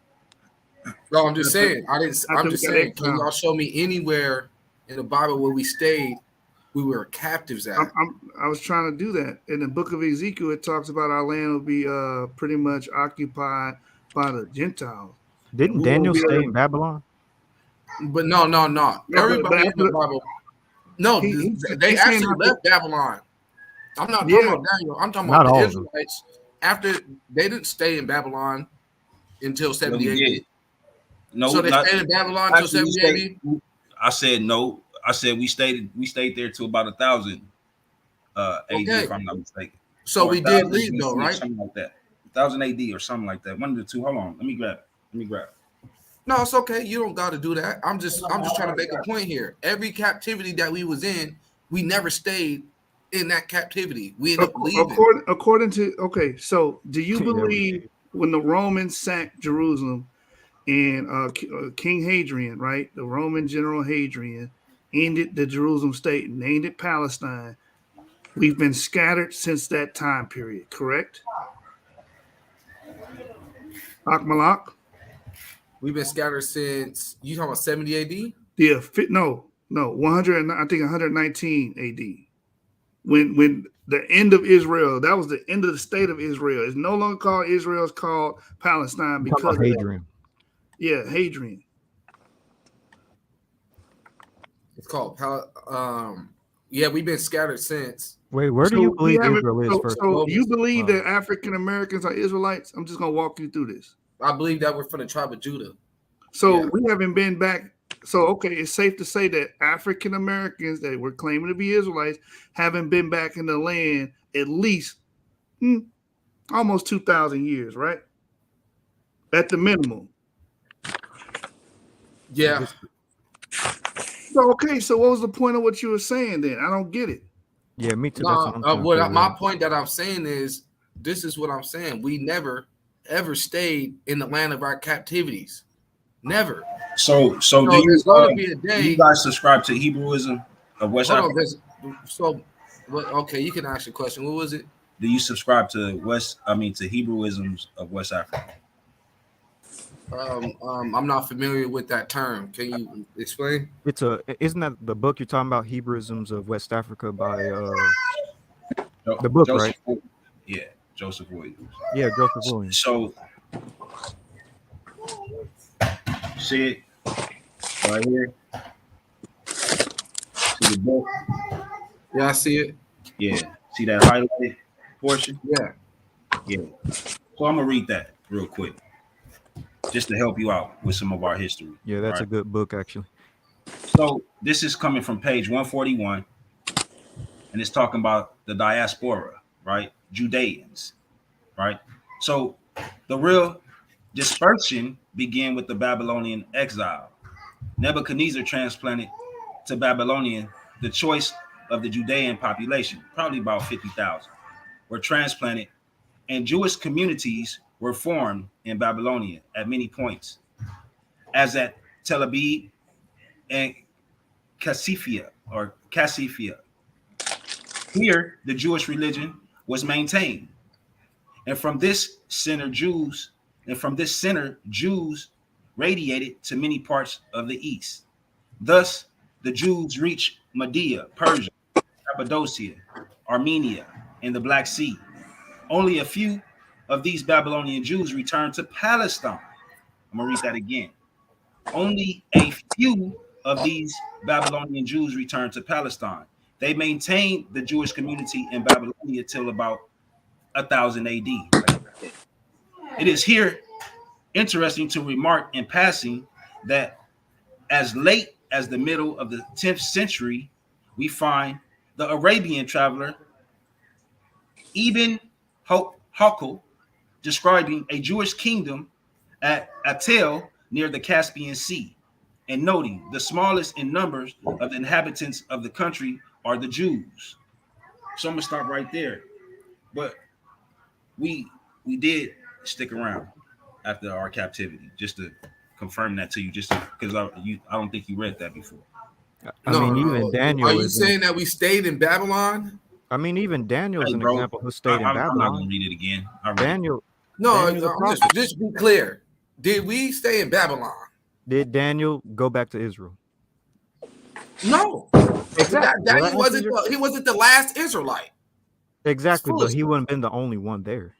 No, I'm just
After,
saying. I'm
after we
just
got
saying. Can
exiled.
y'all show me anywhere in the Bible where we stayed, we were captives at?
I was trying to do that. In the book of Ezekiel, it talks about our land will be pretty much occupied by the Gentiles. And
Didn't
we won't
Daniel
be able
stay
to,
in Babylon?
But no.
no, but
Everybody in
after
the Bible, no, they
he's saying
actually
after,
left Babylon. I'm not talking
yeah,
about Daniel. I'm talking about
Not
the
all of them.
Israelites. After they didn't stay in Babylon until
Yeah,
70
we
AD.
did. No,
So they
not
stayed in Babylon until
actually.
70 AD.
I said no. I said we stayed there till about 1000 AD,
Okay,
if I'm not mistaken,
so
or
we did
1000
leave though,
BC or
right?
something like that. 1000 AD or something like that. One of the two. Hold on. Let me grab it.
No, it's okay. You don't got to do that. I'm just trying to make a point here. Every captivity that we was in, we never stayed in that captivity. We ended up leaving.
according to, okay, so do you
Yeah, we
believe
did.
when the Romans sacked Jerusalem and King Hadrian, right, the Roman general Hadrian, ended the Jerusalem state, named it Palestine, we've been scattered since that time period, correct? Akmalak?
We've been scattered since, you talking about 70 AD?
Yeah, no, 100, I think 119 AD. When the end of Israel, that was the end of the state of Israel. It's no longer called Israel, it's called Palestine
I'm talking
because
about
of that.
Hadrian.
Yeah, Hadrian.
It's called yeah, we've been scattered since.
Wait, where do you
So we
believe
haven't.
Israel is first?
So you believe that African Americans are Israelites? I'm just gonna walk you through this.
I believe that we're from the tribe of Judah.
So
Yeah.
we haven't been back. So okay, it's safe to say that African Americans that were claiming to be Israelites haven't been back in the land at least almost 2,000 years, right? At the minimum.
Yeah.
So okay, so what was the point of what you were saying then? I don't get it.
Yeah, me too. That's
No,
what I'm trying to
what
figure
my
out.
point that I'm saying is, this is what I'm saying. We never ever stayed in the land of our captivities. Never.
So do
there's going to be a
do
day.
you guys subscribe to Hebrewism of West
Hold
Africa?
on. Okay, you can ask your question. What was it?
Do you subscribe to to Hebrewisms of West Africa?
I'm not familiar with that term. Can you explain?
Isn't that the book you're talking about, Hebrewisms of West Africa by The book,
Joseph,
right?
yeah, Joseph Williams.
Yeah, Joseph Williams.
So, see it right here. See the book?
Yeah, I see it.
Yeah. See that highlighted portion?
Yeah.
Yeah. So I'm gonna read that real quick, just to help you out with some of our history.
Yeah, that's
right?
a good book, actually.
So this is coming from page 141, and it's talking about the diaspora, right? Judeans, right? So the real dispersion began with the Babylonian exile. Nebuchadnezzar transplanted to Babylonian the choice of the Judean population, probably about 50,000, were transplanted, and Jewish communities were formed in Babylonia at many points, as at Tel Aviv and Cassiphia. Here, the Jewish religion was maintained, and from this center, Jews radiated to many parts of the east. Thus, the Jews reached Media, Persia, Cappadocia, Armenia, and the Black Sea. Only a few of these Babylonian Jews returned to Palestine. I'm going to read that again. Only a few of these Babylonian Jews returned to Palestine. They maintained the Jewish community in Babylonia till about 1000 AD. It is here interesting to remark in passing that as late as the middle of the 10th century, we find the Arabian traveler Ibn Hakl describing a Jewish kingdom at Atel near the Caspian Sea, and noting the smallest in numbers of the inhabitants of the country are the Jews. So I'm gonna stop right there. But we did stick around after our captivity, just to confirm that to you, just because I don't think you read that before.
I mean, even Daniel.
Are you saying that we stayed in Babylon?
I mean, even Daniel's
Hey,
an
bro,
example who stayed in
I'm not
Babylon.
gonna read it again.
Daniel.
No,
Daniel the prophet.
just be clear. Did we stay in Babylon?
Did Daniel go back to Israel?
No.
Exactly.
Daniel he wasn't the last Israelite.
Exactly, but he wouldn't have been the only one there.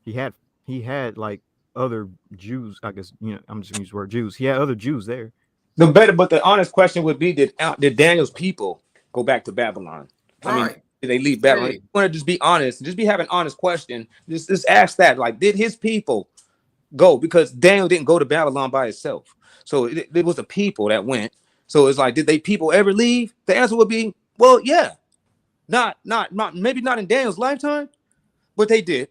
He had like other Jews. I guess I'm just gonna use the word Jews. He had other Jews there.
But the honest question would be: Did Daniel's people go back to Babylon?
Right.
I mean, did they leave Babylon? You want to just be honest, just be having an honest question. Just ask that. Like, did his people go? Because Daniel didn't go to Babylon by himself. So it was the people that went. So it's like, did they people ever leave? The answer would be, well, yeah. Not maybe not in Daniel's lifetime, but they did.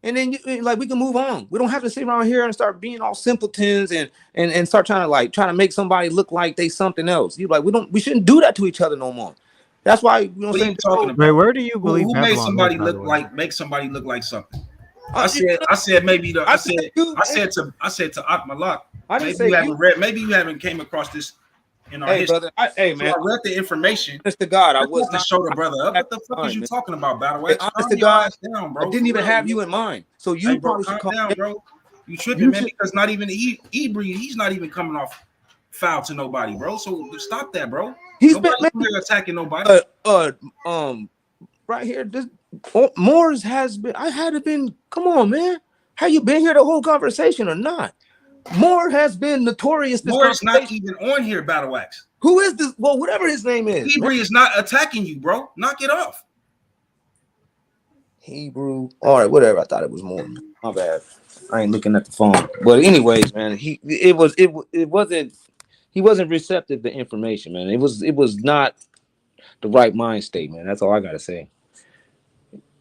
And then like we can move on. We don't have to sit around here and start being all simpletons and start trying to make somebody look like they something else. You like we shouldn't do that to each other no more. That's why
What are you talking about?
Wait, where do you believe
who made
Babylon
somebody
was,
make somebody look like something? I said maybe I said to Akmalak. Maybe you haven't came across this in our history.
Brother, man,
so I read the information.
Honest to God, I was
not to show the brother up. What the fuck is you talking about, Battle X?
Honest to God,
down, bro.
I didn't even have you in mind. So you probably should calm
down, bro. You tripping, man? Because not even Hebrew, he's not even coming off foul to nobody, bro. So stop that, bro.
He's
Nobody's
been
attacking nobody.
Right here, this Moore's has been. I had it been. Come on, man. Have you been here the whole conversation or not? Moore has been notorious.
Moore is not even on here, Battle Wax.
Who is this? Well, whatever his name is.
Hebrew is not attacking you, bro. Knock it off.
Hebrew. All right, whatever. I thought it was Moore. My bad. I ain't looking at the phone. But anyways, man, he wasn't receptive to information, man. It was not the right mind state, man. That's all I gotta say.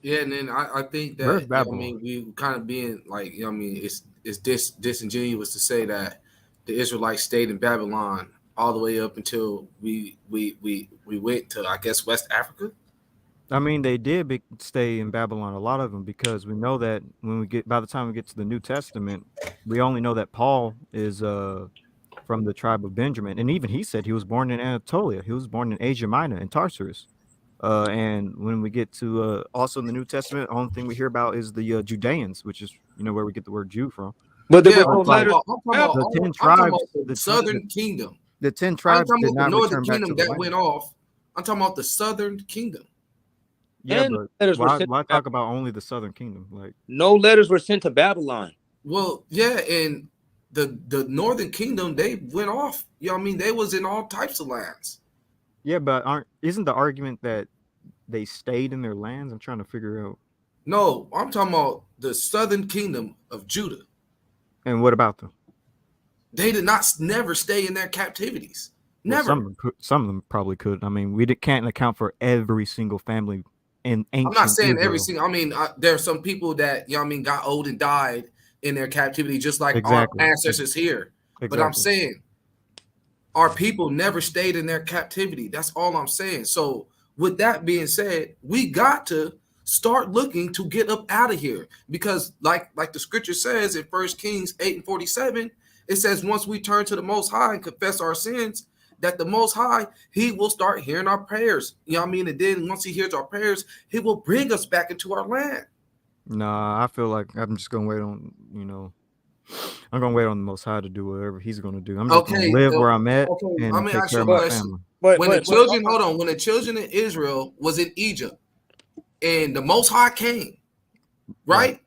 Yeah, and then I think that we kind of being like, it's disingenuous to say that the Israelites stayed in Babylon all the way up until we went to, I guess, West Africa.
I mean, they did stay in Babylon, a lot of them, because we know that by the time we get to the New Testament, we only know that Paul is from the tribe of Benjamin, and even he said he was born in Anatolia. He was born in Asia Minor in Tarsus. And when we get to also in the New Testament, the only thing we hear about is the Judeans, which is where we get the word Jew from.
But
the 10
tribes,
the southern kingdom,
the 10 tribes did not
the northern
return back
kingdom
to the
that
land.
went off. I'm talking about the southern kingdom.
Yeah,
And
but
letters were
why
sent
why
to
talk about only the southern kingdom? Like,
no letters were sent to Babylon.
Well, yeah, and the northern kingdom, they went off. You know what I mean? They was in all types of lands.
yeah, but isn't the argument that they stayed in their lands? I'm trying to figure out.
No, I'm talking about the southern kingdom of Judah.
And what about them?
They did not never stay in their captivities.
Well,
Never.
some of them probably could. I mean, can't account for every single family in ancient
I'm not saying every
Israel.
single. I mean, there are some people that you know what I mean got old and died in their captivity, just like
Exactly.
our ancestors here. But I'm
Exactly.
saying our people never stayed in their captivity. That's all I'm saying. So with that being said, we got to start looking to get up out of here, because like the scripture says in 1 Kings 8:47, it says once we turn to the Most High and confess our sins, that the Most High, he will start hearing our prayers. You know what I mean? And then once he hears our prayers, he will bring us back into our land.
Nah, I feel like I'm just gonna wait on, I'm gonna wait on the Most High to do whatever he's gonna do. I'm just gonna
Okay,
live where I'm at
okay.
and
I'm gonna
take
ask
care
you
of
a
my
question.
family.
When the children, hold on, when the children of Israel was in Egypt and the Most High came, right?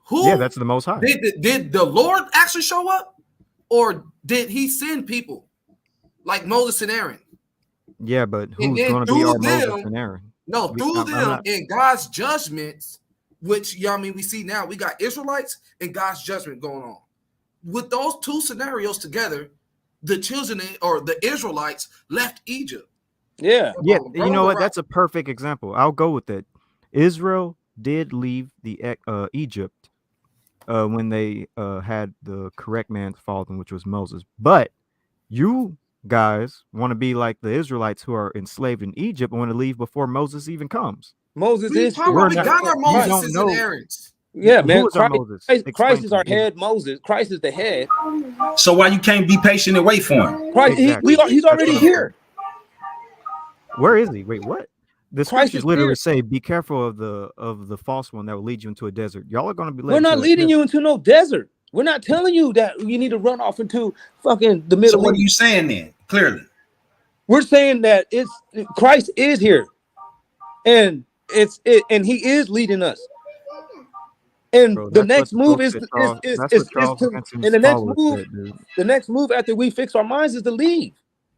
Who?
Yeah, that's the Most High.
Did the Lord actually show up, or did he send people like Moses and Aaron?
Yeah, but
And
who's
then
gonna be
through
our Moses
them,
and Aaron?
no, through
I'm
them
not.
in God's judgments, which you know what I mean, we see now we got Israelites and God's judgment going on. With those two scenarios together, the children or the Israelites left Egypt.
Yeah.
Yeah, you know what? That's a perfect example. I'll go with it. Israel did leave the Egypt when they had the correct man to follow them, which was Moses. But you guys want to be like the Israelites who are enslaved in Egypt and want to leave before Moses even comes.
Moses
We
is
talking
here.
about, we got our
You don't
Moses and
know.
Aarons.
Yeah, man.
Who is our Moses?
Christ
Explain
is
to
our
me.
head. Moses. Christ is the head.
So why you can't be patient and wait for him?
Christ.
Exactly.
He's
That's
already
what I'm
here.
Where is he? Wait, what? The
Christ
scriptures
is
literally
here.
say, "Be careful of the false one that will lead you into a desert." Y'all are going to be led
We're not
into a
leading
desert.
you into no desert. We're not telling you that you need to run off into fucking the
So
Middle
what are
East.
you saying then? Clearly.
We're saying that Christ is here, and and he is leading us. And
Bro,
the
that's what
next
the
move
book
is
that
is
Charles.
is
That's
is,
what
is
Charles
to,
Manson's
and
followers said, dude.
the next move after we fix our minds is to leave.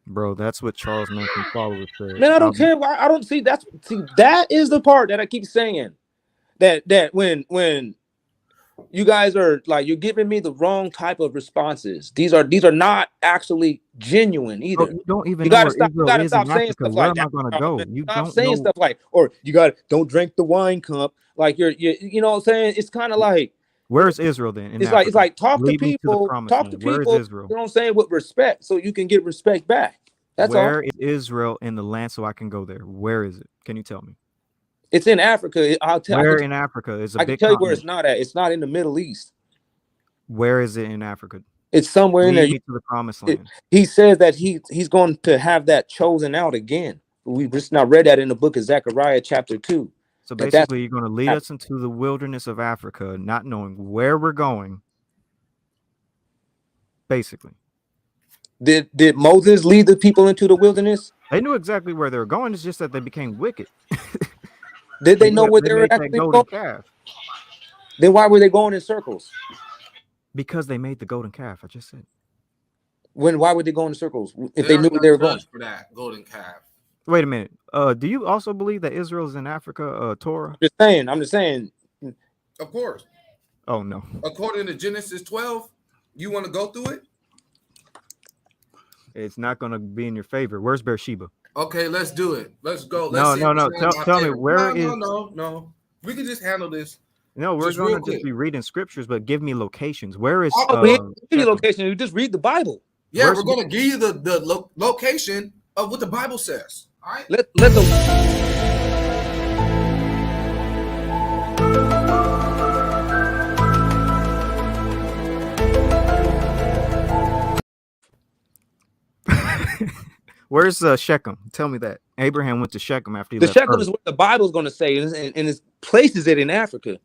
Bro, that's what Charles Manson's followers said.
Man, I don't care. I don't see that is the part that I keep saying that when you guys are like, you're giving me the wrong type of responses. These are not actually genuine either.
Bro, you don't even
You
know
gotta
where
stop. You
Israel
gotta
is in
stop saying
Africa.
stuff
Where
like
am I
that.
going to go? You
Stop
don't
saying
know.
stuff like, or you got don't drink the wine cup. Like you know what I'm saying? It's kind of like,
Where is Israel then in
it's
Africa?
like talk to
Lead me to the
people,
promised land. Where is
you
Israel?
know what I'm saying, with respect, so you can get respect back. That's all.
Where is Israel in the land so I can go there? Where is it? Can you tell me?
It's in Africa.
Where in Africa is a
I can
big
tell you where it's
continent?
not at. It's not in the Middle East.
Where is it in Africa?
It's somewhere in there.
Lead me to the promised land.
He says that he's going to have that chosen out again. We just now read that in the book of Zechariah chapter 2.
So
That's
basically, you're going to lead us into the wilderness of Africa, not knowing where we're going. Basically,
did Moses lead the people into the wilderness?
They knew exactly where they were going. It's just that they became wicked.
Did they know where they were
made that
actually
golden
going?
calf
Then why were they going in circles?
because they made the golden calf. I just said.
Why would they go in circles if
They
they knew where they were going?
for that golden calf.
Wait a minute. Do you also believe that Israel is in Africa, Torah?
I'm just saying.
Of course.
Oh no.
According to Genesis 12, you want to go through it?
It's not going to be in your favor. Where's Beersheba?
Okay, let's do it. Let's go.
No. Tell me where is.
No. We can just handle this.
No, we're
just
going
real
to just
quick.
be reading scriptures, but give me locations. Where is?
We ain't give you location. You just read the Bible.
Yeah, we're going to give you the location of what the Bible says. All right.
Let the.
Where's Shechem? Tell me that. Abraham went to Shechem after he
The
left
Shechem
Earth.
is what the Bible's going to say, and it places it in Africa.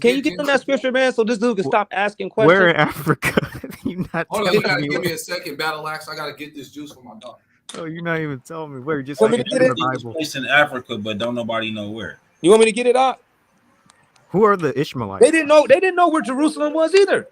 Can you get them that scripture, man, so this dude can stop asking questions?
Where in Africa? You not
Hold on, you
telling
gotta
me
give
what-
me a second, Battle Axe. I gotta get this juice for my dog.
Oh, you're not even telling me where. Just
Want
like
me to
it's
get
in
it?
the
It was
Bible.
placed in Africa, but don't nobody know where.
You want me to get it out?
Who are the
They
Ishmaelites?
didn't know. They didn't know where Jerusalem was either.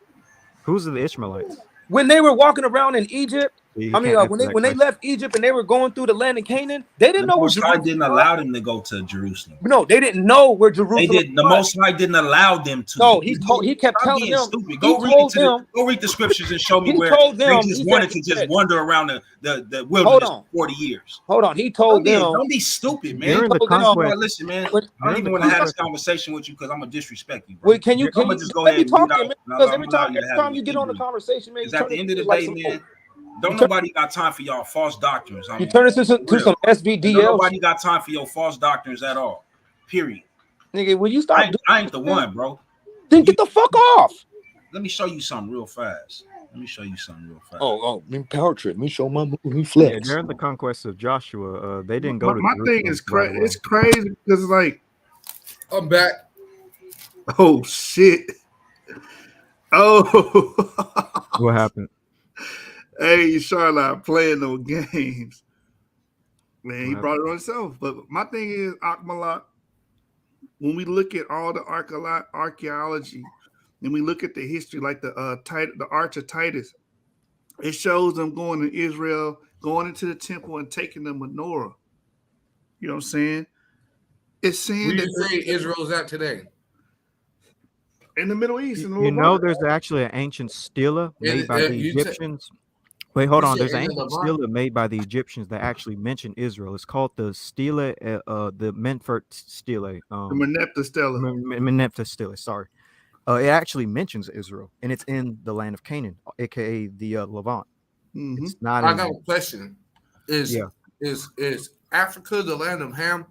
Who's the Ishmaelites?
When they were walking around in Egypt,
You
I mean,
can't answer that
when they
question.
left Egypt and they were going through the land of Canaan, they didn't
The
know where
Most High
Jerusalem
didn't
was.
allow them to go to Jerusalem.
No, they didn't know where
They
Jerusalem
did. The
was.
Most High didn't allow them to.
No, he kept
Stop
telling
being
them.
stupid.
He told them.
Go read the scriptures and show me
He
where
told
they
them.
just
He
wanted
said.
to just wander around the
Hold
wilderness
on.
for 40 years.
Hold on. He told them.
Don't be stupid, man.
He
During the
told them.
conquest,
Listen, man.
When,
I don't even
the
want to have this
conquest,
conversation with you because I'm gonna disrespect you, bro.
wait, can
I'm
you
gonna just go
let me
ahead and mute
talk,
out,
man?
and
Because
I'm gonna allow you to
every
have
time
it
you
with
get on the
Hebrew.
conversation, man, you
Because at
turn
the
it
end of the
into like
day,
some.
man, don't nobody got time for y'all false doctrines. I
You
mean,
turn this into
for real.
some
And don't
SVDL
nobody
shit,
got time for your false doctrines at all. Period.
nigga. When you stop doing
I ain't the
this, man,
one, bro.
then get the fuck off.
Let me show you something real fast.
Oh, me power trip. Me show my move. Me
yeah,
flex.
during the conquest of Joshua, they didn't go to
My thing
Jerusalem
is
right
crazy.
away.
It's crazy because like,
I'm back.
oh shit. Oh,
What happened?
hey, Charlotte playing no games. Man, he
What
brought
happened?
it on himself. But my thing is, Akmalot, when we look at all the archaeology and we look at the history, like the Arch of Titus, it shows them going to Israel, going into the temple and taking the menorah. You know what I'm saying? It's saying
Where
that
you say Israel's at today?
in the Middle East, in the
You know,
Levant.
there's actually an ancient stela made by the
You
Egyptians. Wait, hold
you
on.
said
There's an
in the
ancient
Levant?
stela made by the Egyptians that actually mention Israel. It's called the stela, the Menfert stela.
The Meneptah Stela.
Meneptah stela. Sorry. It actually mentions Israel, and it's in the land of Canaan, aka the Levant.
Mm-hmm.
It's not.
I got a question. Is
Yeah.
Africa the land of Ham?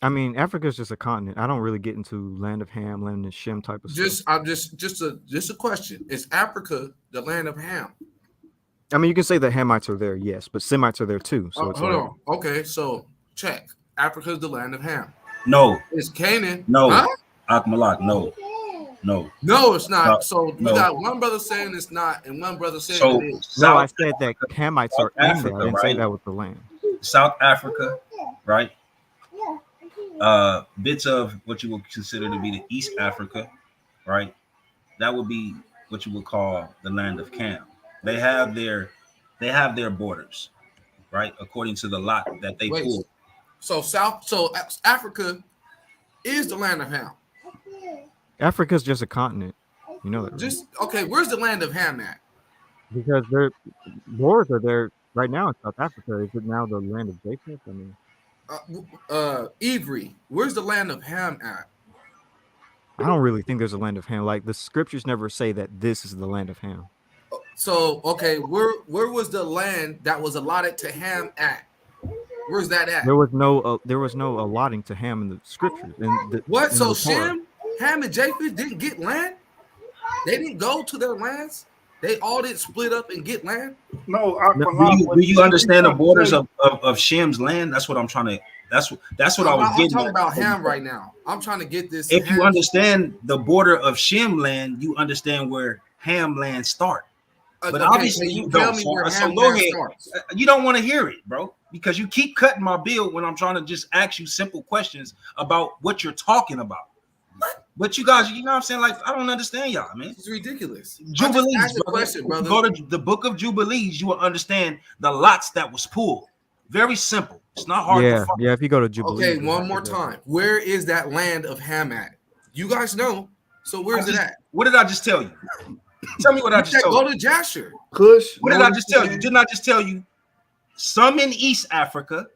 I mean, Africa is just a continent. I don't really get into land of Ham, land of Shem type of stuff.
I'm just a question. Is Africa the land of Ham?
I mean, you can say that Hamites are there, yes, but Semites are there too. So it's
Hold
like,
on. Okay, so check. Africa is the land of Ham.
No.
Is Canaan?
No.
Huh?
Akmalak, no.
No, it's not. So you
no.
got one brother saying it's not, and one brother saying
So
it is.
no, I said that Hamites are in
Africa,
there. I didn't say that was the land.
South Africa, right? Bits of what you would consider to be the East Africa, right? That would be what you would call the land of Cam. They have their borders, right? According to the lot that they
Wait,
pull.
so Africa is the land of Ham.
Africa's just a continent. You know that, right?
Just okay. Where's the land of Ham at?
Because their wars are there right now in South Africa. Is it now the land of Jacob? I mean,
Ivry, where's the land of Ham at?
I don't really think there's a land of Ham. Like the scriptures never say that this is the land of Ham.
So okay, where was the land that was allotted to Ham at? Where's that at?
There was no allotting to Ham in the scriptures.
What? So Shem, Ham, and Japheth didn't get land? They didn't go to their lands? They all didn't split up and get land?
No,
do you understand the borders of Shem's land? That's what I'm trying to. That's what I was getting.
I'm talking about Ham right now. I'm trying to get this.
If you understand the border of Shem land, you understand where Ham land start. But
okay,
obviously
you
you
tell
don't.
me where
So
Ham
go
land
ahead.
starts.
You don't want to hear it, bro, because you keep cutting my bill when I'm trying to just ask you simple questions about what you're talking about. But you guys, you know what I'm saying? Like, I don't understand y'all, man.
It's ridiculous.
Jubilees,
ask a
brother.
question, brother.
If you go to the book of Jubilees, you will understand the lots that was pulled. Very simple. It's not hard to find.
Yeah, if you go to Jubilee.
Okay, one more time. Where is that land of Ham at? You guys know. So where's it at?
What did I just tell you? Tell me what I just told you.
Go to Jasher.
Kush.
What did I just tell you? Didn't I just tell you some in East Africa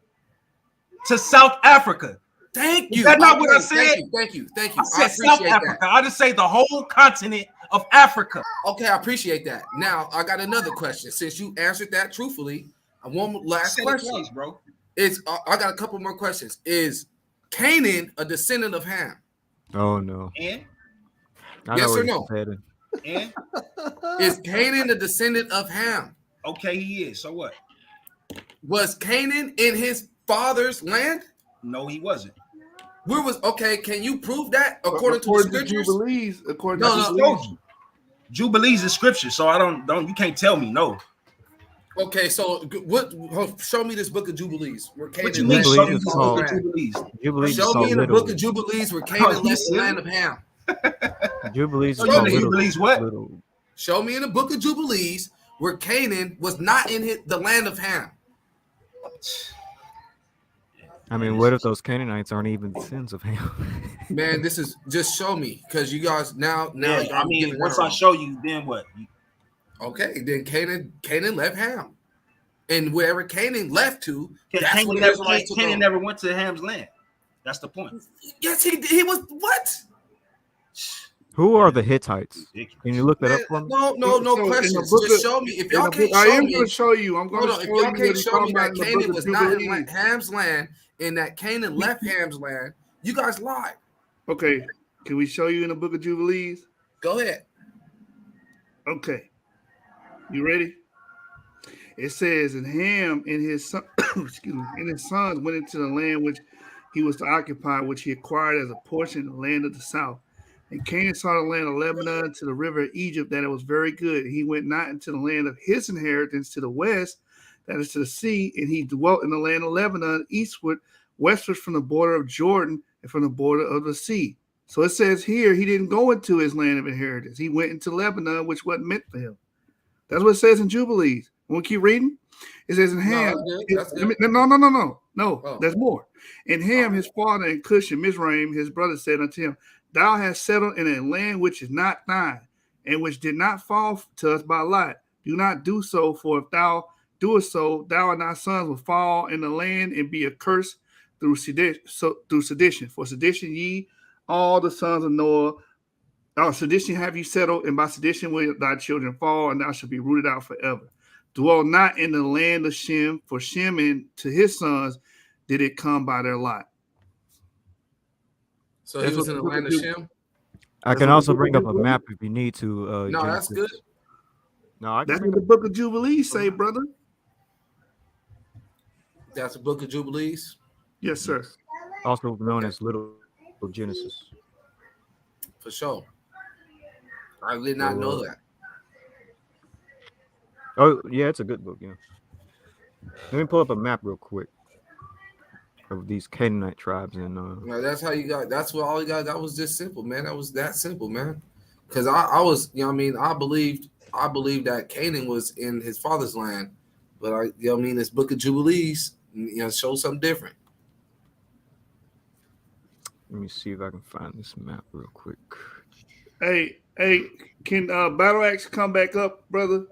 to South Africa?
Thank you.
Is that not what I said?
Thank you.
I said South Africa. I didn't say the whole continent of Africa.
Okay, I appreciate that. Now I got another question. Since you answered that truthfully, I want one last question,
twice, bro.
I got a couple more questions. Is Canaan a descendant of Ham?
Oh no.
And
yes or no?
And
is Canaan a descendant of Ham?
Okay, he is. So what?
Was Canaan in his father's land?
No, he wasn't.
Where was can you prove that according to the scriptures?
Jubilees,
Jubilees is scripture, so I don't you can't tell me no.
Okay, so what? Show me this book of Jubilees where
What you
Canaan
mean?
left
Show
Jubilees
me
is
this
his
book
called
of
land.
Jubilees.
Jubilees is
Show me
called
in the book
literal.
of Jubilees where
Oh,
Canaan
you
left the
silly.
land of Ham.
Jubilees
Show
is
you in
Show
the
called
me.
Jubilees what?
literal.
Show me in the book of Jubilees where Canaan was not in the land of Ham.
I mean, what if those Canaanites aren't even sins of Ham?
Man, this is just show me because you guys now
Yeah, I
y'all
mean,
giving that
once I
wrong.
show you, then what?
Okay, then Canaan left Ham, and wherever Canaan left to, that's
Canaan
where the
never
Israelites took
Canaan
over.
never went to Ham's land. That's the point.
Yes, he was what?
Who are the Hittites? Can you look that
Man,
up for me?
no
So in the
questions.
book
Just
of,
show me. If
in
y'all
the book,
can't
I
show
am going
me,
to show you. I'm going
hold
to
on. If
show
y'all
you what
can't
he's
show
talking
me
about
that
in the book
Canaan
of
was not in
Jubilees.
Ham's land and that Canaan left Ham's land, you guys lied.
Okay, can we show you in the book of Jubilees?
Go ahead.
Okay, you ready? It says, and Ham and his son, excuse me, and his sons went into the land which he was to occupy, which he acquired as a portion of the land of the south. And Canaan saw the land of Lebanon to the river of Egypt, that it was very good. He went not into the land of his inheritance to the west, that is to the sea, and he dwelt in the land of Lebanon eastward, westward from the border of Jordan and from the border of the sea. So it says here he didn't go into his land of inheritance. He went into Lebanon, which wasn't meant for him. That's what it says in Jubilees. Want to keep reading? It says in
No,
Ham.
that's good. That's good.
No.
Oh.
There's more. In Ham, his father and Cush and Mizraim, his brother said unto him, Thou hast settled in a land which is not thine, and which did not fall to us by lot. Do not do so, for if thou doest so, thou and thy sons will fall in the land and be accursed through sedition. For sedition ye, all the sons of Noah. Sedition have you settled, and by sedition will thy children fall, and thou shalt be rooted out forever. Dwell not in the land of Shem, for Shem and to his sons did it come by their lot.
So he was in the land of Shem?
I can also bring up a map if you need to.
No, that's good.
No,
that's what the book of Jubilees say, brother.
That's the book of Jubilees?
Yes, sir.
Also known as Little Genesis.
For sure. I did not know that.
Oh, yeah, it's a good book, yeah. Let me pull up a map real quick of these Canaanite tribes. And
No, that's how you got, that's what all you got. That was just simple, man. That was that simple, man. Because I was, you know what I mean, I believed that Canaan was in his father's land. But I, you know what I mean, this book of Jubilees, you know, shows something different.
Let me see if I can find this map real quick.
Hey, can Battle Axe come back up, brother?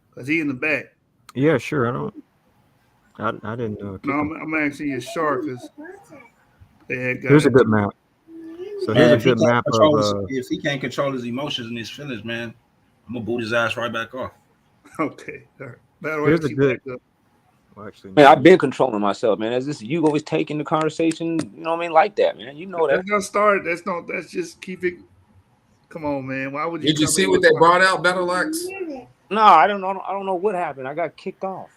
Because he in the back.
Yeah, sure. I didn't know.
No, I'm asking you Shark because they had got
Here's a
it.
good map. So
Man,
here's a good map of.
if he can't control his emotions and his feelings, man, I'm gonna boot his ass right back off.
Okay, all right. Battle
Here's
Axe,
a good.
back up.
Well, actually,
Man, I've been controlling myself, man. As this, you always taking the conversation, you know what I mean, like that, man. You know that.
That's not start. That's just keep it. Come on, man. Why would you?
Did you see what they brought out, Battle Axe?
No, I don't know what happened. I got kicked off.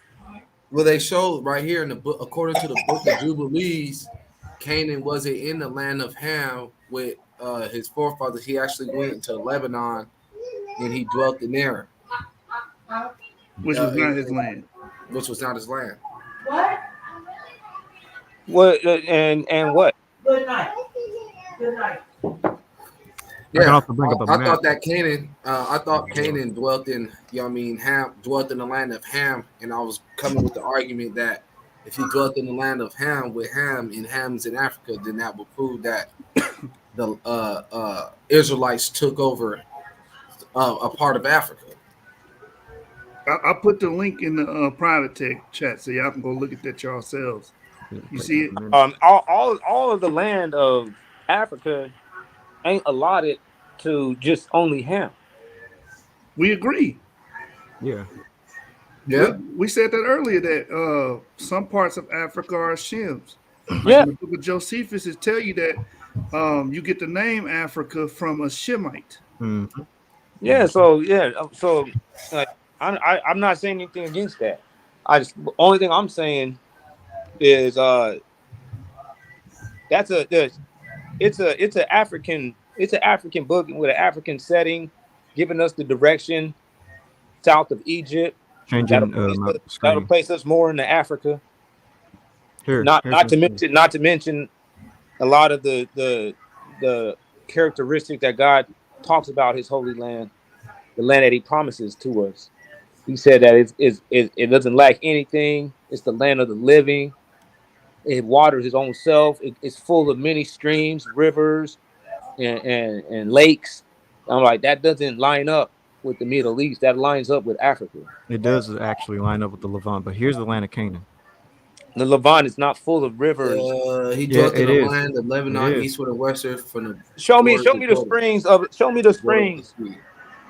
Well, they showed right here in the book, according to the book of Jubilees, Canaan wasn't in the land of Ham with his forefathers. He actually went into Lebanon and he dwelt in there.
Which was not his land.
Which was not his land.
What and what?
Good night. Good night.
Yeah,
I
I thought that Canaan. I thought Canaan dwelt in, you know what I mean, Ham dwelt in the land of Ham, and I was coming with the argument that if he dwelt in the land of Ham with Ham and Ham's in Africa, then that would prove that the Israelites took over a part of Africa.
I put the link in the private tech chat so y'all can go look at that yourselves. You see it?
All of the land of Africa ain't allotted to just only Ham.
We agree.
Yeah.
Yeah.
We said that earlier that some parts of Africa are Shems.
Yeah.
The book of Josephus is tell you that you get the name Africa from a Shemite.
Mm-hmm.
Yeah, so like, I'm not saying anything against that. The only thing I'm saying is it's an African book with an African setting, giving us the direction south of Egypt,
Changing my
that'll
screen.
place us more into Africa.
Here's
Not
my
to
screen.
mention a lot of the characteristic that God talks about His holy land, the land that He promises to us. He said that it doesn't lack anything. It's the land of the living. It waters His own self. It's full of many streams, rivers, and lakes. I'm like, that doesn't line up with the Middle East. That lines up with Africa.
It does actually line up with the Levant, but here's the land of Canaan.
The Levant is not full of rivers.
He
Yeah,
dwelt in
it
the
is.
land of
It
Lebanon,
is.
eastward and westward from the
Show me
borders of
the
Jordan.
springs of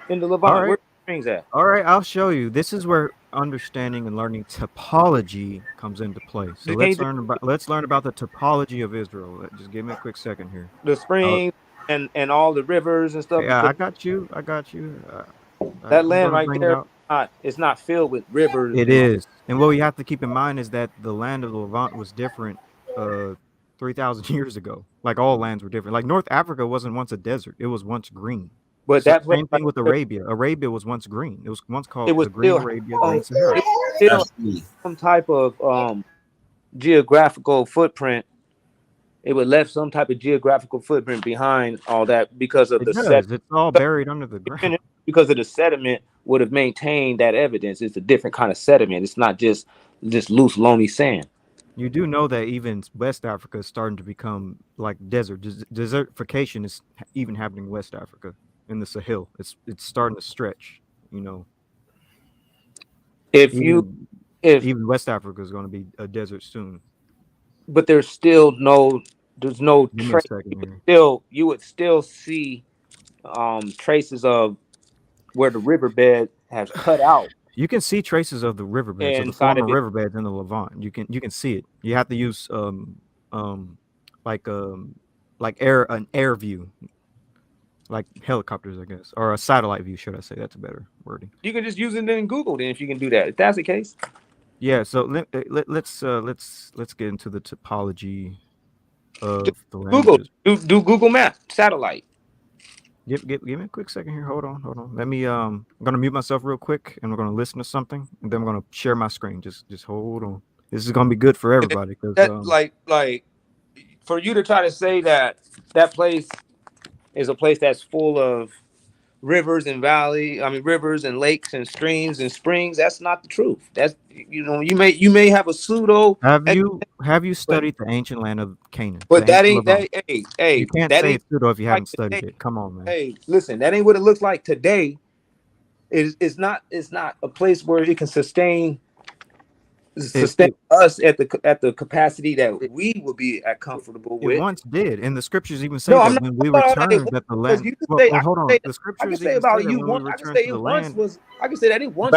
in the Levant.
All right.
Where are the springs at?
All right, I'll show you. This is where understanding and learning topology comes into play. So let's learn about the topology of Israel. Just give me a quick second here.
The springs and all the rivers and stuff.
Yeah, I got you.
That
I'm
land
gonna
right
bring it
there,
out.
it's not filled with rivers.
It is. And what we have to keep in mind is that the land of the Levant was different 3,000 years ago. Like all lands were different. Like North Africa wasn't once a desert. It was once green.
But
So
that's what
same thing with Arabia. Arabia was once green. It was once called
it was
the Green
still
Arabia, Green Sahara.
it was still some type of geographical footprint. It would left some type of geographical footprint behind all that because of
It
the
does. It's all buried under the ground.
because of the sediment would have maintained that evidence. It's a different kind of sediment. It's not just loose, loamy sand.
You do know that even West Africa is starting to become like desert. Desertification is even happening in West Africa, in the Sahel. It's starting to stretch. You know, even West Africa is going to be a desert soon.
But there's no
Give me a
trace.
second here.
You would still see traces of where the riverbed has cut out.
You can see traces of the riverbeds, of the
Inside
former
of it.
riverbeds in the Levant. You can see it. You have to use like an air view, like helicopters, I guess, or a satellite view, should I say? That's a better wording.
You can just use it in Google then if you can do that. If that's the case.
Yeah. So let's get into the topology of the languages.
Do Google Map satellite.
Give me a quick second here. Hold on. Let me I'm gonna mute myself real quick, and we're gonna listen to something, and then I'm gonna share my screen. Just hold on. This is gonna be good for everybody because
like for you to try to say that place is a place that's full of rivers and rivers and lakes and streams and springs. That's not the truth. That's you may have a pseudo.
Have you studied the ancient land of Canaan?
But that ain't
Levant?
that. Hey,
You can't
that
say
ain't
it's pseudo if you haven't
like
studied
today.
it. Come on, man.
Hey, listen, that ain't what it looks like today. It's not a place where it can sustain us at the capacity that we would be at comfortable with.
It once did, and the scriptures even say
No, I'm
that
not
when we
talking about
return,
that.
that the land.
You can
Well,
say,
hold on. The scriptures
I can say
even
about
say that
you
when
once.
we
I can
return
say
to
it
the
once
land.
was. I can say that it once.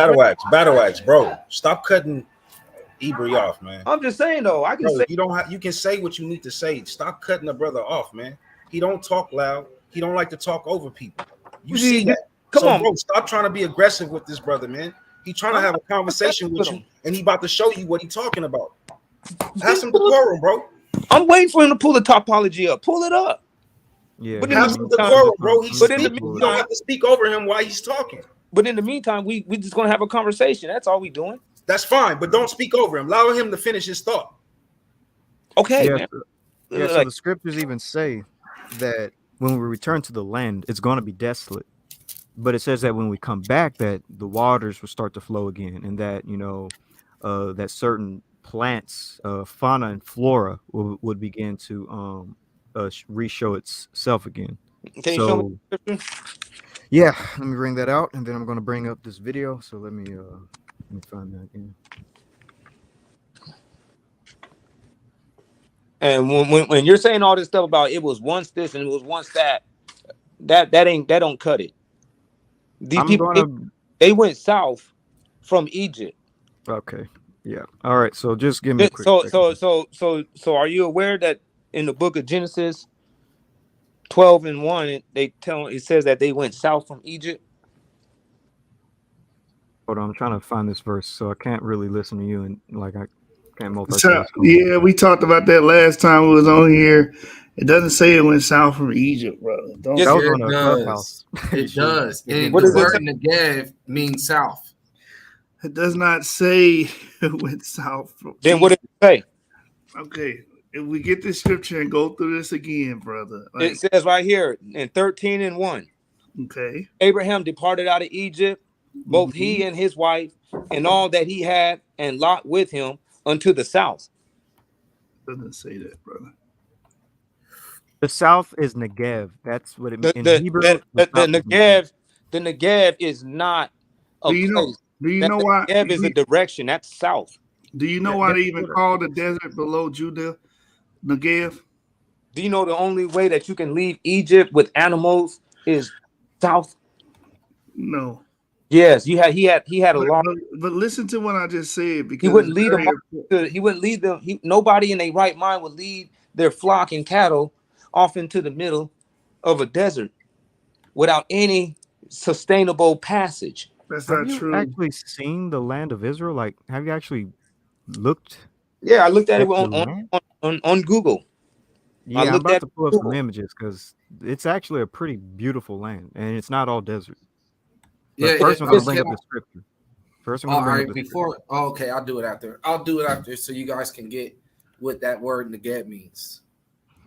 Battle Axe, bro. Stop cutting Ebri off, man.
I'm just saying though. I can
Bro,
say
you can say what you need to say. Stop cutting the brother off, man. He don't talk loud. He don't like to talk over people. You see that?
Come on,
bro. Stop trying to be aggressive with this brother, man. He trying to have a conversation with you, and he about to show you what he talking about. Have some decorum, bro.
I'm waiting for him to pull the topology up. Pull it up.
Yeah.
But
Have some decorum, bro. He's
but in the
speaking.
meantime,
You don't have to speak over him while he's talking.
But in the meantime, we just gonna have a conversation. That's all we doing.
That's fine, but don't speak over him. Allow him to finish his thought.
Okay,
Yeah,
man.
so the scriptures even say that when we return to the land, it's going to be desolate. But it says that when we come back, that the waters will start to flow again, and that that certain plants, fauna and flora, would begin to re-show itself again.
Can you show me?
Yeah, let me bring that out, and then I'm going to bring up this video. So let me find that again.
And when you're saying all this stuff about it was once this and it was once that don't cut it. These people they went south from Egypt.
Okay. Yeah. All right. So just give me a quick
So are you aware that in the book of Genesis 12:1 it says that they went south from Egypt?
Hold on, I'm trying to find this verse, so I can't really listen to you and I can't multitask.
So, yeah, we talked about that last time we was on here. It doesn't say it went south from Egypt, bro.
It does. It does. And the word Negev means south.
It does not say it went south.
Then what did it say?
Okay, if we get this scripture and go through this again, brother.
It says right here in 13:1.
Okay.
Abraham departed out of Egypt, both he and his wife, and all that he had, and Lot with him, unto the south.
Doesn't say that, brother.
The south is Negev. That's what it means in Hebrew.
The Negev is not a place.
Do you know why?
Negev is a direction. That's south.
Do you know why they even call the desert below Judah Negev?
Do you know the only way that you can leave Egypt with animals is south?
No.
Yes, he had a law.
But listen to what I just said, because
He wouldn't lead them. He wouldn't lead them. Nobody in their right mind would lead their flock and cattle off into the middle of a desert without any sustainable passage.
That's
have you actually seen the land of Israel? Like, have you actually looked?
Yeah, I looked at it
the
on Google.
Yeah, I'm about to pull up some images because it's actually a pretty beautiful land, and it's not all desert. But
Yeah,
first, I'm going to bring up the scripture. First, I'm going to bring up the
before. Oh, okay, I'll do it after. I'll do it after, so you guys can get what that word Negev means.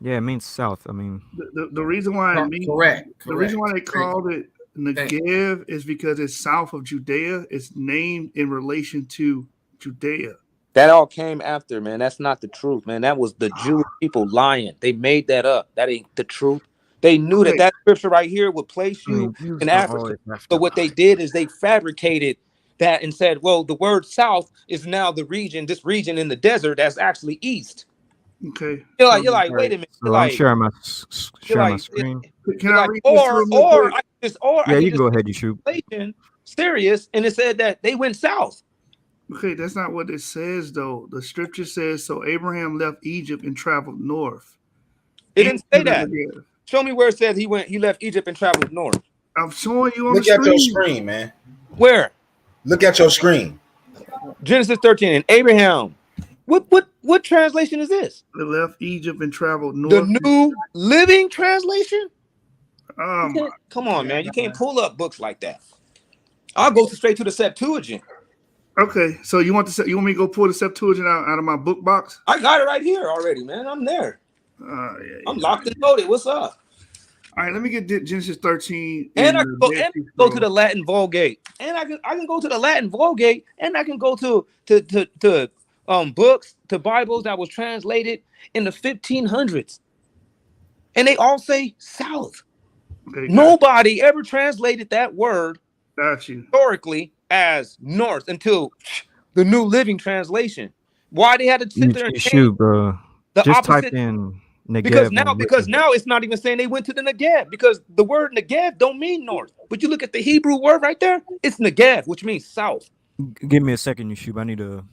Yeah, it means south. I mean,
the reason why it means
correct.
The reason why they called it Negev is because it's south of Judea. It's named in relation to Judea.
That all came after, man. That's not the truth, man. That was the Jewish people lying. They made that up. That ain't the truth. They knew that scripture right here would place you in Africa. So what they did is they fabricated that and said, well, the word south is now the region, this region in the desert that's actually east.
Okay.
You're like, wait a minute.
So I'm sharing my screen.
Can I read
or I just
you can go ahead, you shoot.
Serious, and it said that they went south.
Okay, that's not what it says though. The scripture says, so Abraham left Egypt and traveled north.
It didn't say that. Show me where it says he left Egypt and traveled north.
I'm showing you on
Look
the
at your
screen.
screen, man.
Where?
Look at your screen.
Genesis 13 and Abraham. What translation is this?
They left Egypt and traveled north.
The New Living Translation?
Come
on, man. You can't pull up books like that. I'll go straight to the Septuagint.
Okay, so you want me to go pull the Septuagint out of my book box?
I got it right here already, man. I'm there. I'm locked and loaded. What's up?
All right, let me get Genesis 13.
And I can go to the Latin Vulgate. And I can go to the Latin Vulgate, and I can go to books, to Bibles that was translated in the 1500s. And they all say south. Okay, nobody ever translated that word historically as north until the New Living Translation. Why they had to sit there and
shoot, bro.
The
just
opposite,
type in Negev.
Because now it's not even saying they went to the Negev, because the word Negev don't mean north. But you look at the Hebrew word right there, it's Negev, which means south.
Give me a second, Yeshub. I need to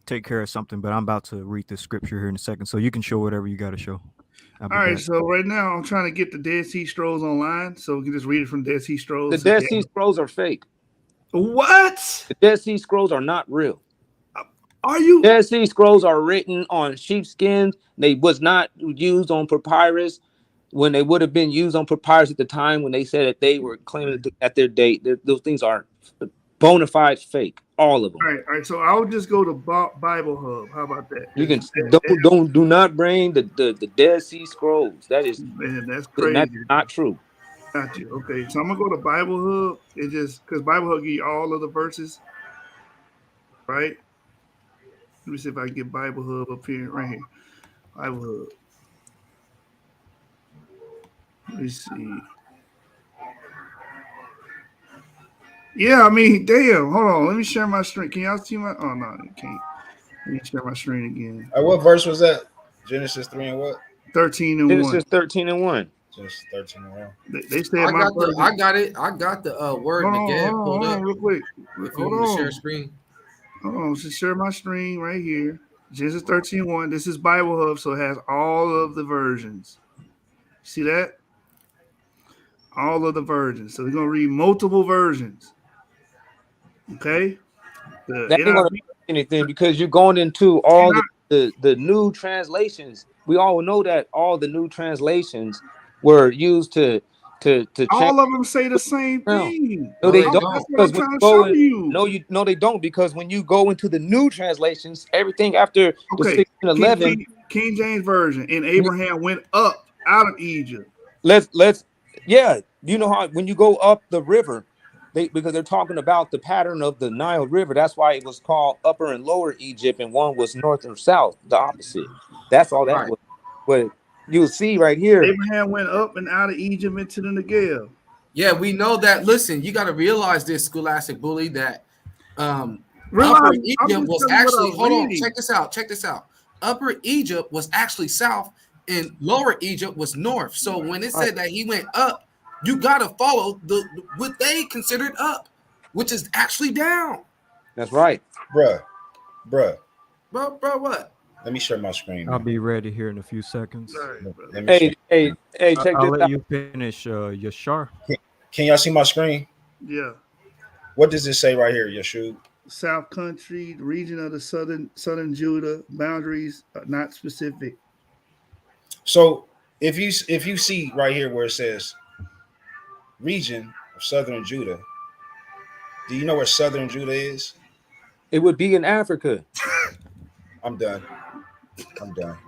take care of something, but I'm about to read the scripture here in a second, so you can show whatever you got to show.
All right, so right now I'm trying to get the Dead Sea Scrolls online, so we can just read it from Dead Sea Scrolls.
The Dead Sea Scrolls are fake.
What?
The Dead Sea Scrolls are not real.
Are you?
Dead Sea Scrolls are written on sheepskins. They was not used on papyrus when they would have been used on papyrus at the time when they said that they were claiming at their date. Those things are bona fide fake, all of them.
All right. So I'll just go to Bible Hub. How about that?
You can do not bring the Dead Sea Scrolls. That is,
man, that's crazy.
That's not true.
Got you. Okay, so I'm gonna go to Bible Hub. It just because Bible Hub give you all of the verses, right? Let me see if I can get Bible Hub up here, right here. Bible Hub. Let me see. Yeah, I mean, damn. Hold on. Let me share my screen. Can y'all see my? Oh no, you can't. Let me share my screen again.
What verse was that? Genesis 3 and what?
13 and
Genesis
1.
13 and 1.
Just 13 and 1.
They said
I got it. I got the word again.
Hold on, real quick.
If you want to share screen.
Hold on, so share my screen right here. Genesis 13:1. This is Bible Hub, so it has all of the versions. See that? All of the versions. So we're gonna read multiple versions. Okay.
That ain't gonna mean anything because you're going into all the new translations. We all know that all the new translations were used to to check.
All of them say the same thing.
No, they
they
don't.
don't.
That's what I'm
Because when
trying
you
to show
go in,
you.
no, they don't. Because when you go into the new translations, everything after the
Okay,
1611,
King James version, and Abraham went up out of Egypt.
let's yeah. You know how when you go up the river, because they're talking about the pattern of the Nile River. That's why it was called Upper and Lower Egypt, and one was north or south, the opposite. That's all that
Right.
was. But you'll see right here.
Abraham went up and out of Egypt into the Negev.
Yeah, we know that. Listen, you got to realize this, Scholastic Bully, that
Realize,
Upper
I'm
Egypt
just
was
telling you what
actually,
I'm
hold on,
reading.
check this out. Check this out. Upper Egypt was actually south, and Lower Egypt was north. So when it said that he went up, you got to follow what they considered up, which is actually down.
That's right.
Bruh.
Bro, what?
Let me share my screen.
I'll be ready here in a few seconds.
Let me share.
Hey, check
I'll
this
let
out.
you finish, Yashar.
Can y'all see my screen?
Yeah.
What does it say right here, Yeshua?
South Country, the region of the southern Judah, boundaries are not specific.
So if you see right here where it says region of southern Judah, do you know where southern Judah is?
It would be in Africa.
I'm done.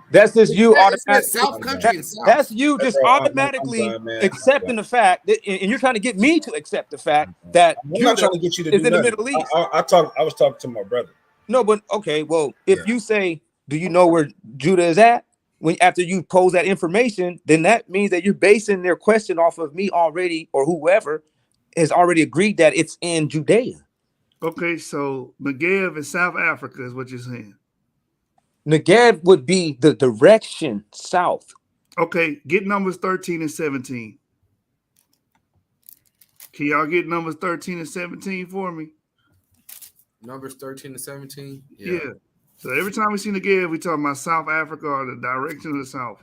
That's just you automatically.
South Country and South.
That's you just
Bro, I'm
automatically
done, man.
accepting the fact that, and you're trying to get me to accept the fact that
I'm not
Judah
trying to get you to
is
do
in the
nothing.
Middle East.
I was talking to my brother.
No, but okay, well, if you say, do you know where Judah is at? When after you pose that information, then that means that you're basing their question off of me already, or whoever has already agreed that it's in Judea.
Okay, so Negev in South Africa is what you're saying.
Negev would be the direction south.
Okay, get numbers 13 and 17. Can y'all get numbers 13 and 17 for me?
Numbers 13 to 17?
Yeah. So every time we see Negev, we talking about South Africa or the direction of the south.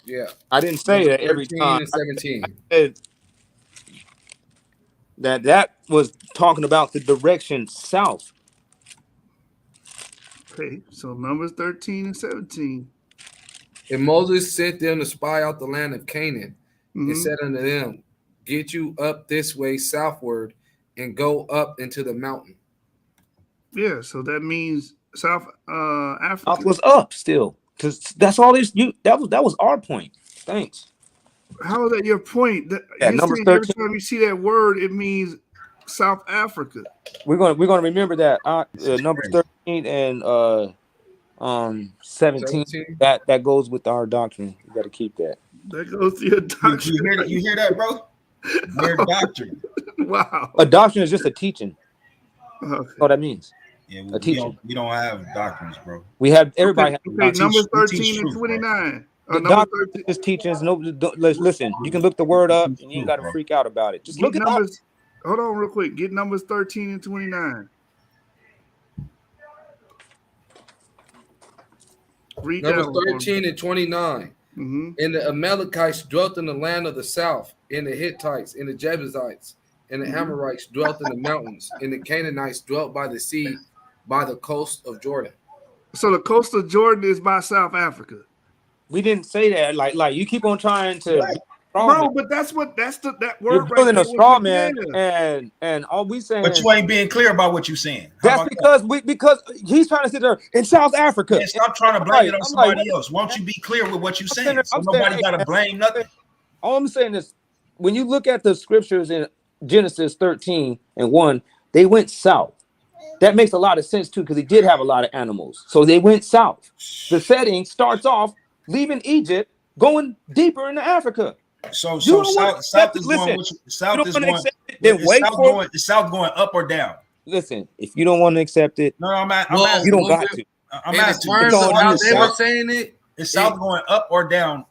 Yeah.
I didn't say that every
13
time.
and 17.
I said that was talking about the direction south.
Okay, so numbers 13 and 17.
And Moses sent them to spy out the land of Canaan and said unto them, get you up this way southward and go up into the mountain.
Yeah, so that means South Africa.
South was up still. Because that's all this that was our point. Thanks.
How is that your point?
Yeah,
you're
number
saying every
13.
time you see that word, it means South Africa.
We're gonna remember that numbers 13 and 17. That goes with our doctrine. You got to keep that.
That goes to your doctrine.
You hear that, bro? Their doctrine.
Wow.
A doctrine is just a teaching.
Okay.
That's what that means.
Yeah,
a teaching.
We don't have doctrines, bro.
We have everybody.
Okay, numbers 13 and 29.
The doctrine is teachings. No, listen. You can look the word up, and you ain't got to freak out about it. Just look at numbers.
Hold on, real quick. Get numbers 13 and 29. Read
Numbers
that
13 and 29. And the Amalekites dwelt in the land of the south, and the Hittites, and the Jebusites, and the Amorites dwelt in the mountains, and the Canaanites dwelt by the sea, by the coast of Jordan.
So the coast of Jordan is by South Africa.
We didn't say that. Like you keep on trying to,
bro. But that's that word.
You're building
right
a straw man, and all we saying.
But you ain't being clear about what you're saying.
That's because because he's trying to sit there in South Africa.
Man, stop trying to blame it on somebody else. Won't you be clear with what you're saying? So nobody got to blame nothing.
All I'm saying is, when you look at the scriptures in Genesis 13 and 1, they went south. That makes a lot of sense too, because he did have a lot of animals. So they went south. The setting starts off leaving Egypt, going deeper into Africa.
So south is going. South is going. Is south going up or down?
Listen, if you don't want to accept it,
no, I'm
you don't got to.
I'm asking.
In terms of how they were saying it,
is south going up or down?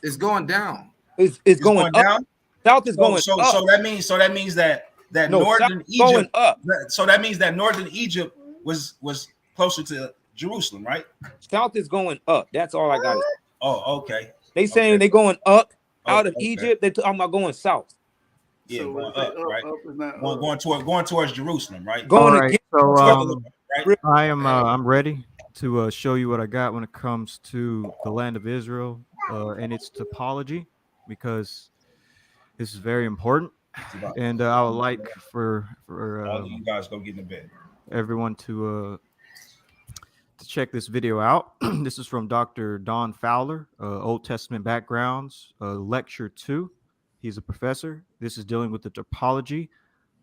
It's going down.
It's going down. South is going up.
So that means that northern Egypt
going up.
So that means that northern Egypt was closer to Jerusalem, right?
South is going up. That's all I got.
Oh, okay.
They saying they going up out of Egypt. They talking about going south.
Yeah, so going up, right? Going towards Jerusalem, right?
All right. So I'm ready to show you what I got when it comes to the land of Israel and its topology, because this is very important. And I would like for
all of you guys go get in the bed.
everyone to check this video out. This is from Dr. Don Fowler, Old Testament Backgrounds, Lecture 2. He's a professor. This is dealing with the topology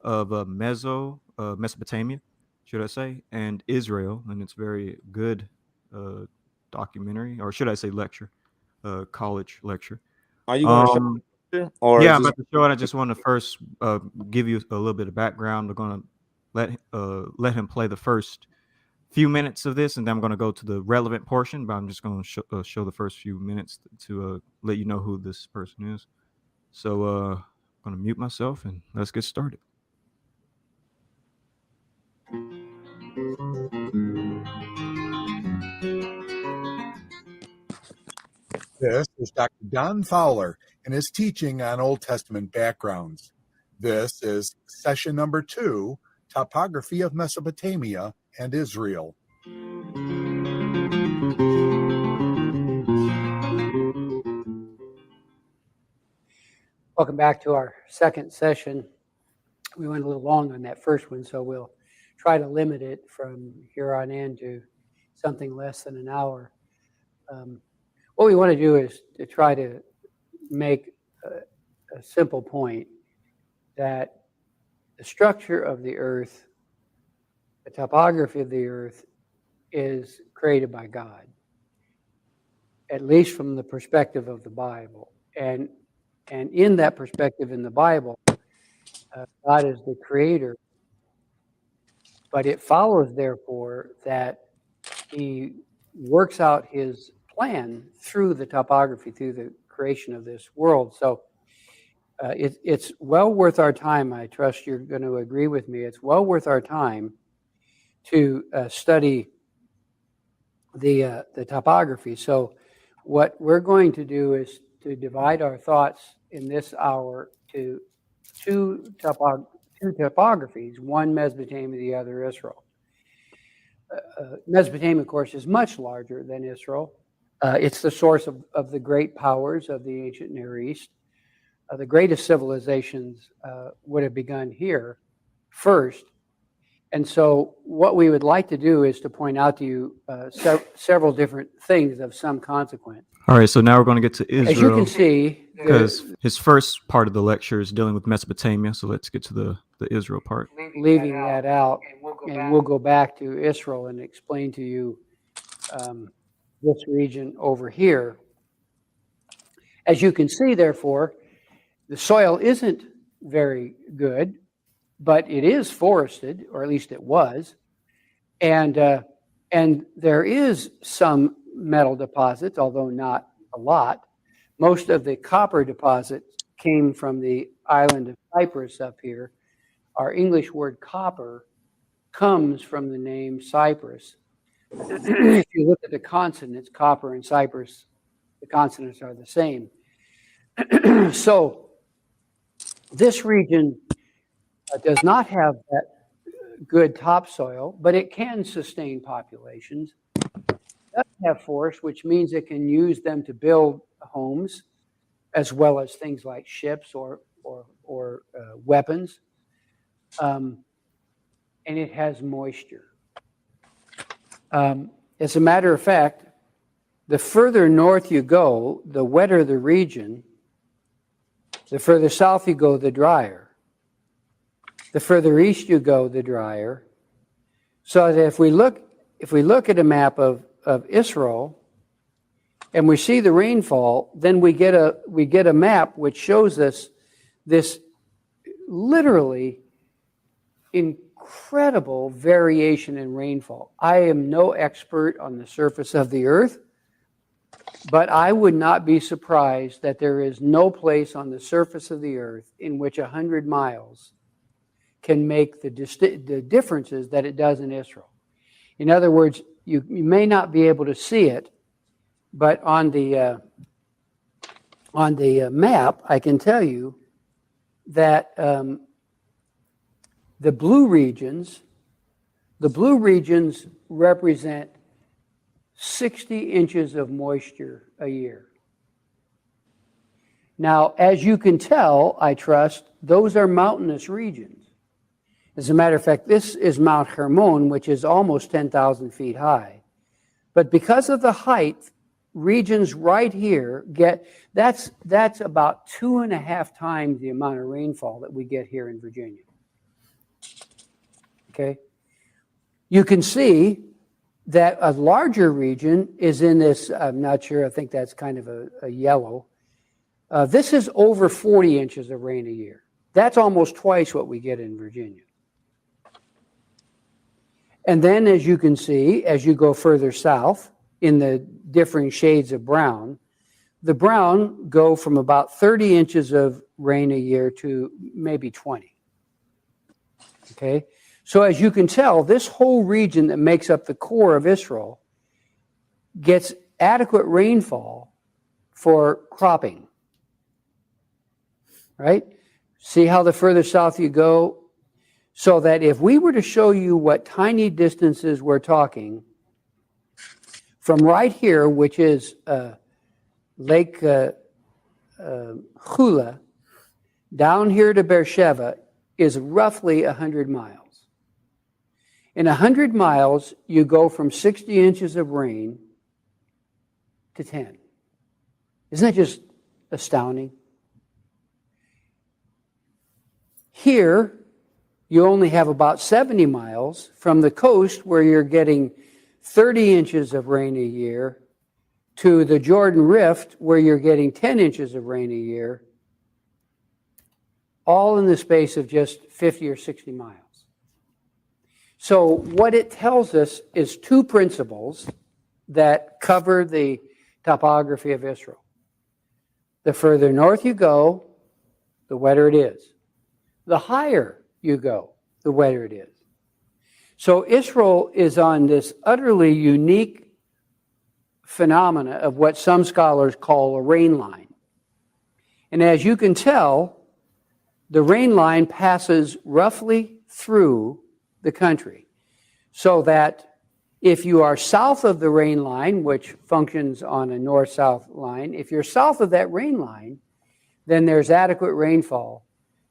of Mesopotamia, should I say, and Israel, and it's very good documentary, or should I say lecture, college lecture.
Are you going to show it, or
Yeah,
is
I'm
this?
about to show it. I just want to first give you a little bit of background. We're going to let him play the first few minutes of this, and then I'm going to go to the relevant portion, but I'm just going to show the first few minutes to let you know who this person is. So I'm going to mute myself, and let's get started.
This is Dr. Don Fowler and his teaching on Old Testament backgrounds. This is session number 2, Topography of Mesopotamia and Israel.
Welcome back to our second session. We went a little long on that first one, so we'll try to limit it from here on in to something less than an hour. What we want to do is to try to make a simple point that the structure of the earth, the topography of the earth, is created by God, at least from the perspective of the Bible. And in that perspective in the Bible, God is the creator. But it follows, therefore, that he works out his plan through the topography, through the creation of this world. So it's well worth our time. I trust you're going to agree with me. It's well worth our time to study the topography. So what we're going to do is to divide our thoughts in this hour to two topographies, one Mesopotamia, the other Israel. Mesopotamia, of course, is much larger than Israel. It's the source of the great powers of the ancient Near East. The greatest civilizations would have begun here first. And so what we would like to do is to point out to you several different things of some consequence.
All right, so now we're going to get to Israel.
As you can see,
because his first part of the lecture is dealing with Mesopotamia, so let's get to the Israel part.
Leaving that out, and we'll go back to Israel and explain to you this region over here. As you can see, therefore, the soil isn't very good, but it is forested, or at least it was, and there is some metal deposits, although not a lot. Most of the copper deposits came from the island of Cyprus up here. Our English word copper comes from the name Cyprus. If you look at the consonants, copper and Cyprus, the consonants are the same. So this region does not have that good topsoil, but it can sustain populations. It does have forests, which means it can use them to build homes, as well as things like ships or weapons. And it has moisture. As a matter of fact, the further north you go, the wetter the region. The further south you go, the drier. The further east you go, the drier. So that if we look at a map of Israel, and we see the rainfall, then we get a map which shows us this literally incredible variation in rainfall. I am no expert on the surface of the earth, but I would not be surprised that there is no place on the surface of the earth in which 100 miles can make the differences that it does in Israel. In other words, you may not be able to see it, but on the map, I can tell you that the blue regions represent 60 inches of moisture a year. Now, as you can tell, I trust, those are mountainous regions. As a matter of fact, this is Mount Hermon, which is almost 10,000 feet high. But because of the height, regions right here that's about 2.5 times the amount of rainfall that we get here in Virginia. Okay? You can see that a larger region is in this, I'm not sure, I think that's kind of a yellow. This is over 40 inches of rain a year. That's almost twice what we get in Virginia. And then, as you can see, as you go further south in the differing shades of brown, the brown go from about 30 inches of rain a year to maybe 20. Okay? So as you can tell, this whole region that makes up the core of Israel gets adequate rainfall for cropping. Right? See how the further south you go? So that if we were to show you what tiny distances we're talking, from right here, which is Lake Chula, down here to Beersheba, is roughly 100 miles. In 100 miles, you go from 60 inches of rain to 10. Isn't that just astounding? Here, you only have about 70 miles from the coast where you're getting 30 inches of rain a year to the Jordan Rift where you're getting 10 inches of rain a year, all in the space of just 50 or 60 miles. So what it tells us is two principles that cover the topography of Israel. The further north you go, the wetter it is. The higher you go, the wetter it is. So Israel is on this utterly unique phenomena of what some scholars call a rain line. And as you can tell, the rain line passes roughly through the country. So that if you are south of the rain line, which functions on a north-south line, if you're south of that rain line, then there's adequate rainfall.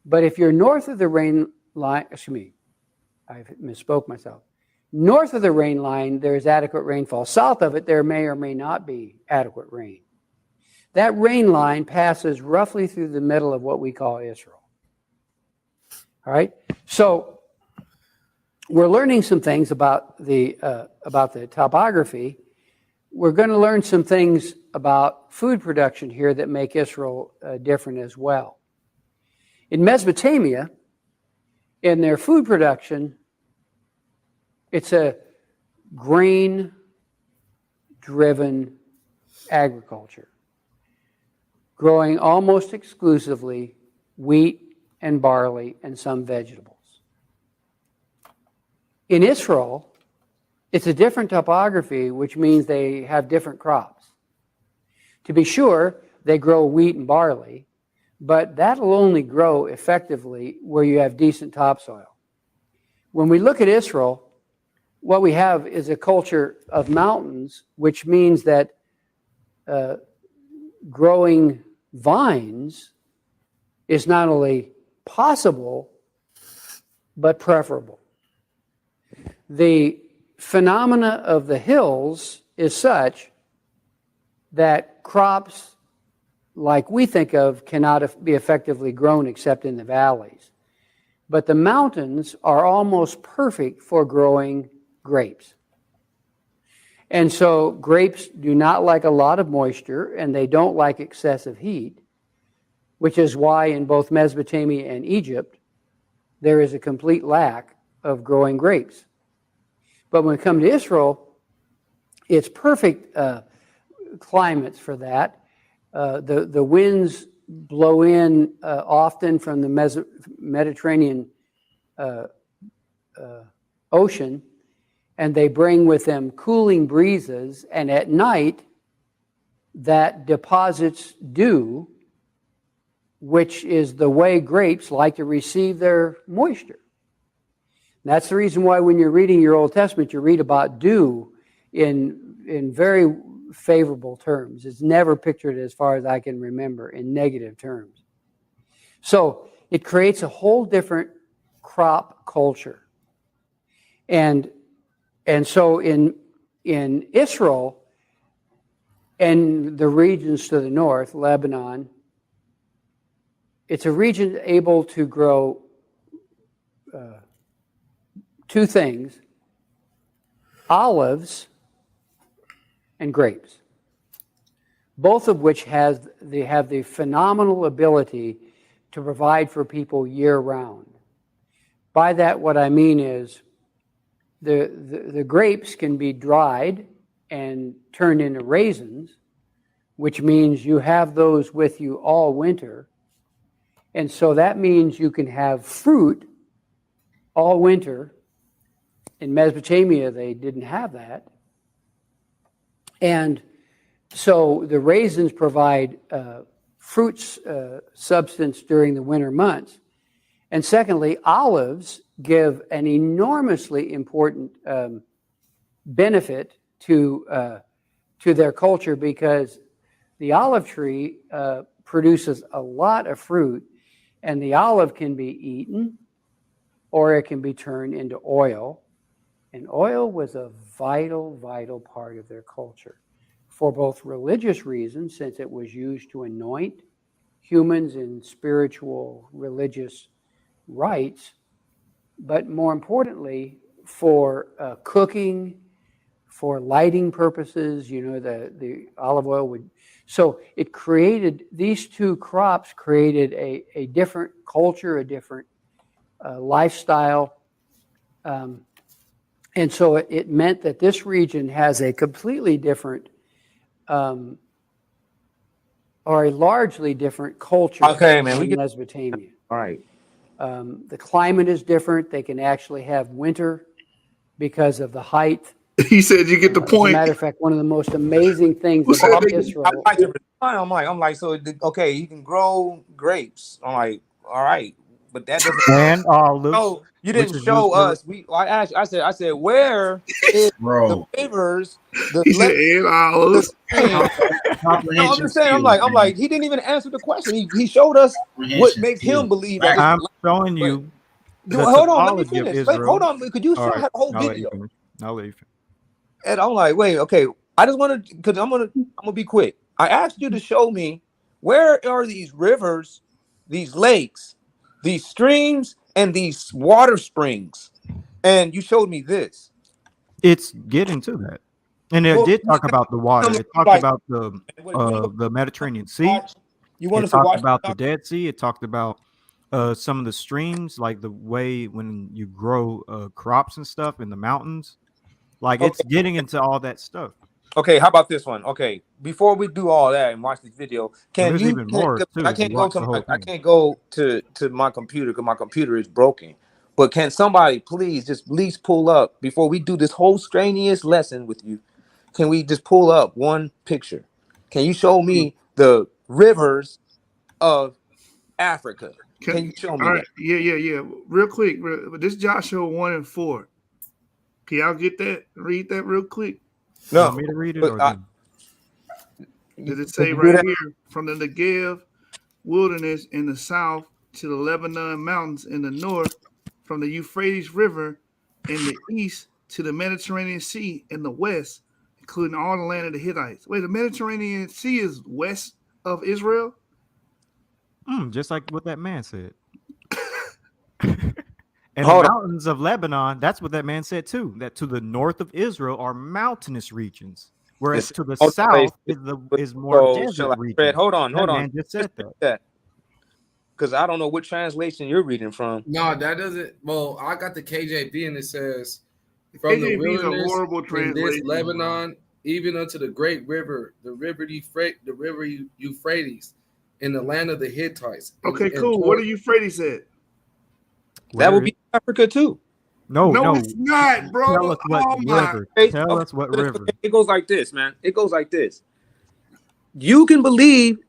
But if you're north of the rain line, I misspoke myself. North of the rain line, there's adequate rainfall. South of it, there may or may not be adequate rain. That rain line passes roughly through the middle of what we call Israel. All right? So we're learning some things about the topography. We're going to learn some things about food production here that make Israel different as well. In Mesopotamia, in their food production, it's a grain-driven agriculture, growing almost exclusively wheat and barley and some vegetables. In Israel, it's a different topography, which means they have different crops. To be sure, they grow wheat and barley, but that'll only grow effectively where you have decent topsoil. When we look at Israel, what we have is a culture of mountains, which means that growing vines is not only possible, but preferable. The phenomena of the hills is such that crops like we think of cannot be effectively grown except in the valleys. But the mountains are almost perfect for growing grapes. And so grapes do not like a lot of moisture, and they don't like excessive heat, which is why in both Mesopotamia and Egypt, there is a complete lack of growing grapes. But when it comes to Israel, it's perfect climates for that. The winds blow in often from the Mediterranean Ocean, and they bring with them cooling breezes, and at night that deposits dew, which is the way grapes like to receive their moisture. And that's the reason why when you're reading your Old Testament, you read about dew in in very favorable terms. It's never pictured, as far as I can remember, in negative terms. So it creates a whole different crop culture. And so in Israel and the regions to the north, Lebanon, it's a region able to grow two things: olives and grapes, both of which have the phenomenal ability to provide for people year-round. By that, what I mean is the grapes can be dried and turned into raisins, which means you have those with you all winter. And so that means you can have fruit all winter. In Mesopotamia, they didn't have that. And so the raisins provide fruit substance during the winter months. And secondly, olives give an enormously important benefit to their culture, because the olive tree produces a lot of fruit, and the olive can be eaten or it can be turned into oil. And oil was a vital, vital part of their culture for both religious reasons, since it was used to anoint humans in spiritual, religious rites, but more importantly, for cooking, for lighting purposes. You know, the olive oil would. So it created, these two crops created a different culture, a different lifestyle. And so it meant that this region has a completely different, or a largely different culture
Okay, man, we
than
get
Mesopotamia.
all right.
The climate is different. They can actually have winter because of the height.
He said you get the
As a
point.
matter of fact, one of the most amazing things
Who said
about
they-
Israel.
I'm like to respond. I'm like, so okay, you can grow grapes. I'm like, all right, but that doesn't.
And olives.
No, you
which
didn't
is
show
used for-
us. I asked. I said, where is the
Bro,
rivers, the
He said
lakes,
and
the
olives.
streams? No, I'm just saying. I'm like, he didn't even answer the question. He showed us what makes him believe that.
I'm showing you. the
Hold on, let me
topology of
finish. Wait,
Israel.
hold on. Could you
All
show
right,
the whole
I'll let you
video?
finish. I'll let you finish.
And I'm like, wait, okay. I just want to, because I'm gonna be quick. I asked you to show me where are these rivers, these lakes, these streams, and these water springs, and you showed me this.
It's getting to that, and it
Well,
did talk about the water. It talked
like,
about the Mediterranean Sea.
You want
It
us to
talked
watch
about the Dead Sea. It talked about some of the streams, like the way when you grow crops and stuff in the mountains. Like it's getting into all that stuff.
Okay, how about this one? Okay, before we do all that and watch this video,
there's even more, too,
I
if you
can't go
watch
to
the whole
I
thing.
can't go to my computer because my computer is broken. But can somebody please just at least pull up before we do this whole strenuous lesson with you? Can we just pull up one picture? Can you show me the rivers of Africa? Can you show me
All
that?
right, yeah. Real quick, this Joshua 1:4. Can y'all get that? Read that real quick.
You want me to read it or them?
Does it say
you do
right
that?
here, from the Negev wilderness in the south to the Lebanon mountains in the north, from the Euphrates River in the east to the Mediterranean Sea in the west, including all the land of the Hittites. Wait, the Mediterranean Sea is west of Israel?
Just like what that man said. And
Hold
the
on.
mountains of Lebanon, that's what that man said too. That to the north of Israel are mountainous regions, whereas to the south is more desert regions.
Hold on.
That man just said that.
Because I don't know what translation you're reading from.
No, that doesn't. Well, I got the KJV and it says, "From the
KJV is a
wilderness
horrible
in this
translation,
Lebanon, even unto the great river, the river Euphrates, in the land of the Hittites."
Okay, cool. What do Euphrates at?
That would be Africa too.
No,
it's not, bro.
Tell us what
Oh my.
river. Tell us what river.
It goes like this, man. It goes like this. You can believe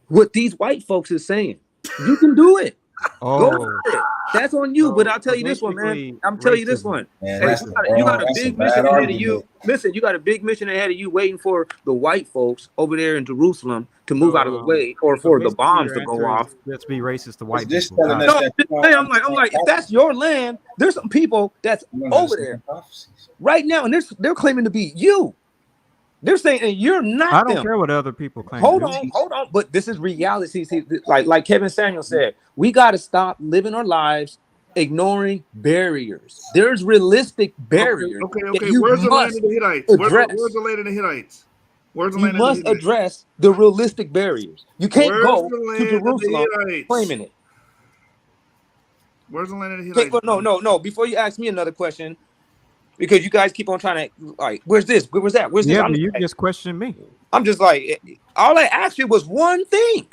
what these white folks is saying. You can do it.
Oh,
Go for it. That's on you, but I'll tell you this one, man.
basically,
I'm telling you this
racism.
one.
Man,
Hey,
that's
you got a
that's a
big mission
bad
ahead of you.
argument.
Listen, you got a big mission ahead of you, waiting for the white folks over there in Jerusalem to move out of the way, or
So
for the
basically,
bombs
your
to go
answer
off.
is let's be racist to
It's
white
just
people.
telling
Got
us
No,
it.
I'm
that
just
you
saying,
don't
I'm like, if
understand
that's your land, there's some people that's
prophecy. You don't
over there
understand prophecies.
right now, and they're claiming to be you. They're saying, and you're not
I don't
them.
care what other people claim to
Hold
be.
on. But this is reality. See, like Kevin Samuel said, we got to stop living our lives ignoring barriers. There's realistic barriers that
Okay.
you
Where's the land
must
of the Hittites? Where's
address.
the land of the Hittites? Where's the
You
land of the
must
Hittites?
address the realistic barriers. You can't
Where's
go
the
to
land of
Jerusalem
the Hittites?
claiming it.
Where's the land of the
Okay,
Hittites?
no. Before you ask me another question, because you guys keep on trying to like, where's this? Where's that? Where's this?
Yeah, but you just questioned me.
I'm just like, all I asked you was one thing.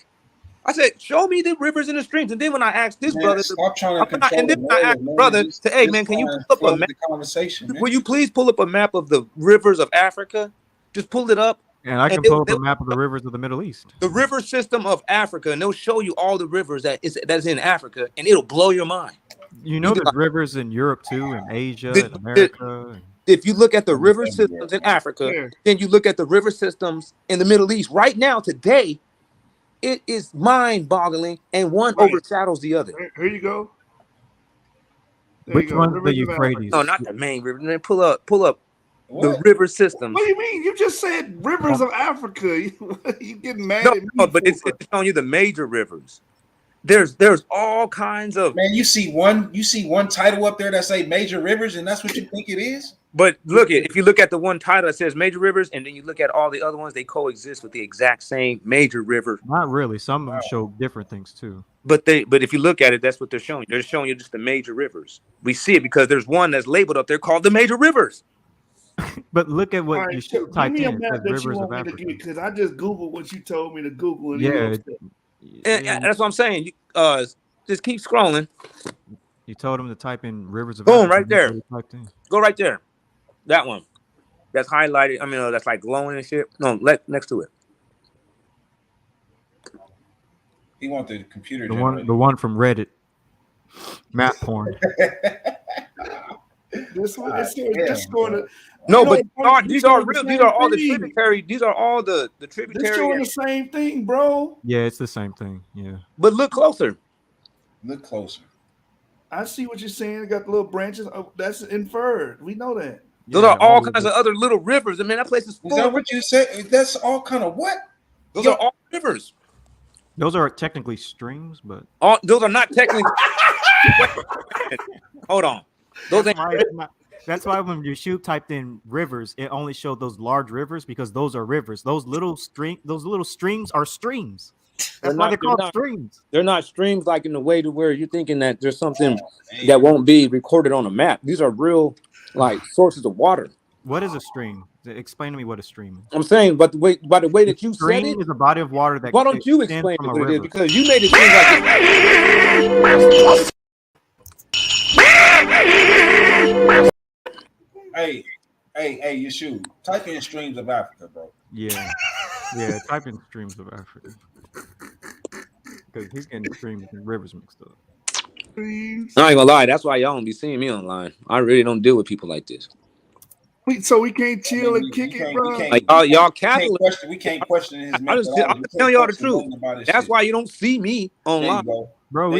I said, show me the rivers and the streams. And then when I asked this
Man,
brother,
stop trying to control
and
the
then when I asked
narrative,
the
man.
brother,
Just
say, hey man, can you
trying to
pull up a
flood
map?
the conversation, man.
Will you please pull up a map of the rivers of Africa? Just pull it up.
And I can pull up a map of the rivers of the Middle East.
The river system of Africa, and they'll show you all the rivers that's in Africa, and it'll blow your mind.
You know, there's rivers in Europe too, and Asia, and America.
If you look at the river systems in Africa, then you look at the river systems in the Middle East. Right now, today, it is mind-boggling, and one overshadows the other.
Here you go.
Which one's the Euphrates?
No, not the main river. Man, pull up the
What?
river systems.
What do you mean? You just said rivers of Africa. You getting mad at me?
No, but it's showing you the major rivers. There's all kinds of
Man, you see one title up there that say major rivers, and that's what you think it is?
But if you look at the one title that says major rivers, and then you look at all the other ones, they coexist with the exact same major river.
Not really. Some of them show different things too.
But if you look at it, that's what they're showing. They're showing you just the major rivers. We see it because there's one that's labeled up there called the major rivers.
But look at what
All right,
you
so
should type
give me a
in.
map
Says
that you
rivers of
want me to
Africa.
get, because I just Googled what you told me to Google. And
Yeah,
And that's what I'm saying. Just keep scrolling.
you told him to type in rivers of
Boom,
Africa.
right there.
That's what he typed in.
Go right there. That one. That's highlighted. I mean, that's like glowing and shit. No, next to it.
He want the computer.
The one from Reddit. Map porn.
This one, it's going to.
No, but these are real. These are all the tributary. These are all the tributary.
They're showing the same thing, bro.
Yeah, it's the same thing. Yeah.
But look closer.
Look closer.
I see what you're saying. It got the little branches. Oh, that's inferred. We know that.
Those are all kinds of other little rivers. I mean, that place is full.
Is that what you said? That's all kind of what?
Those are all rivers.
Those are technically streams, but
those are not technically. Hold on. Those ain't.
That's why when your shoe typed in rivers, it only showed those large rivers because those are rivers. Those little streams are streams. That's why they're called streams.
They're not streams like in the way to where you're thinking that there's something that won't be recorded on a map. These are real like sources of water.
What is a stream? Explain to me what a stream is.
I'm saying, but by the way that you said it,
is a body of water that.
Why don't you explain
from
what
a
it is?
river.
Because you made it seem like
Hey, you shoot. Type in streams of Africa, bro.
Yeah, type in streams of Africa. Because he's getting streams and rivers mixed up.
I ain't gonna lie. That's why y'all don't be seeing me online. I really don't deal with people like this.
So we can't chill and kick it, bro.
Like y'all Catholics.
We can't question his
I'm telling y'all the truth. That's why you don't see me online.
Bro,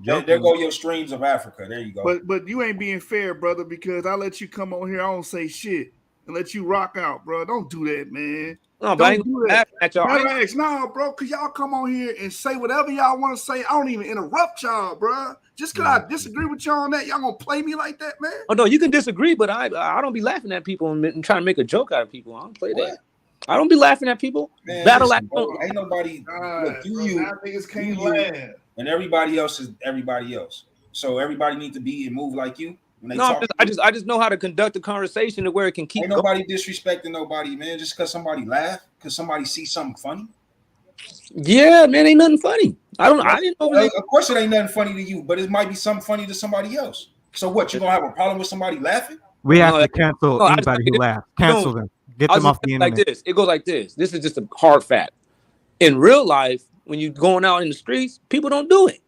there go your streams of Africa. There you go.
But you ain't being fair, brother, because I let you come on here. I don't say shit and let you rock out, bro. Don't do that, man.
No, but I ain't laughing at y'all.
No, bro, because y'all come on here and say whatever y'all want to say. I don't even interrupt y'all, bro. Just because I disagree with y'all on that, y'all gonna play me like that, man?
Oh no, you can disagree, but I don't be laughing at people and trying to make a joke out of people. I don't play that. I don't be laughing at people.
Man,
Battle
listen, ain't nobody. Look,
niggas can't laugh.
And everybody else is everybody else. So everybody need to be and move like you. When they
No,
talk
I just know how to conduct a conversation to where it can keep.
Ain't nobody disrespecting nobody, man. Just because somebody laugh, because somebody see something funny.
Yeah, man, ain't nothing funny. I didn't know.
Of course, it ain't nothing funny to you, but it might be something funny to somebody else. So what? You gonna have a problem with somebody laughing?
We have to cancel anybody who laughs. Cancel them. Get them off the internet.
Like this. It goes like this. This is just a hard fact. In real life, when you're going out in the streets, people don't do it.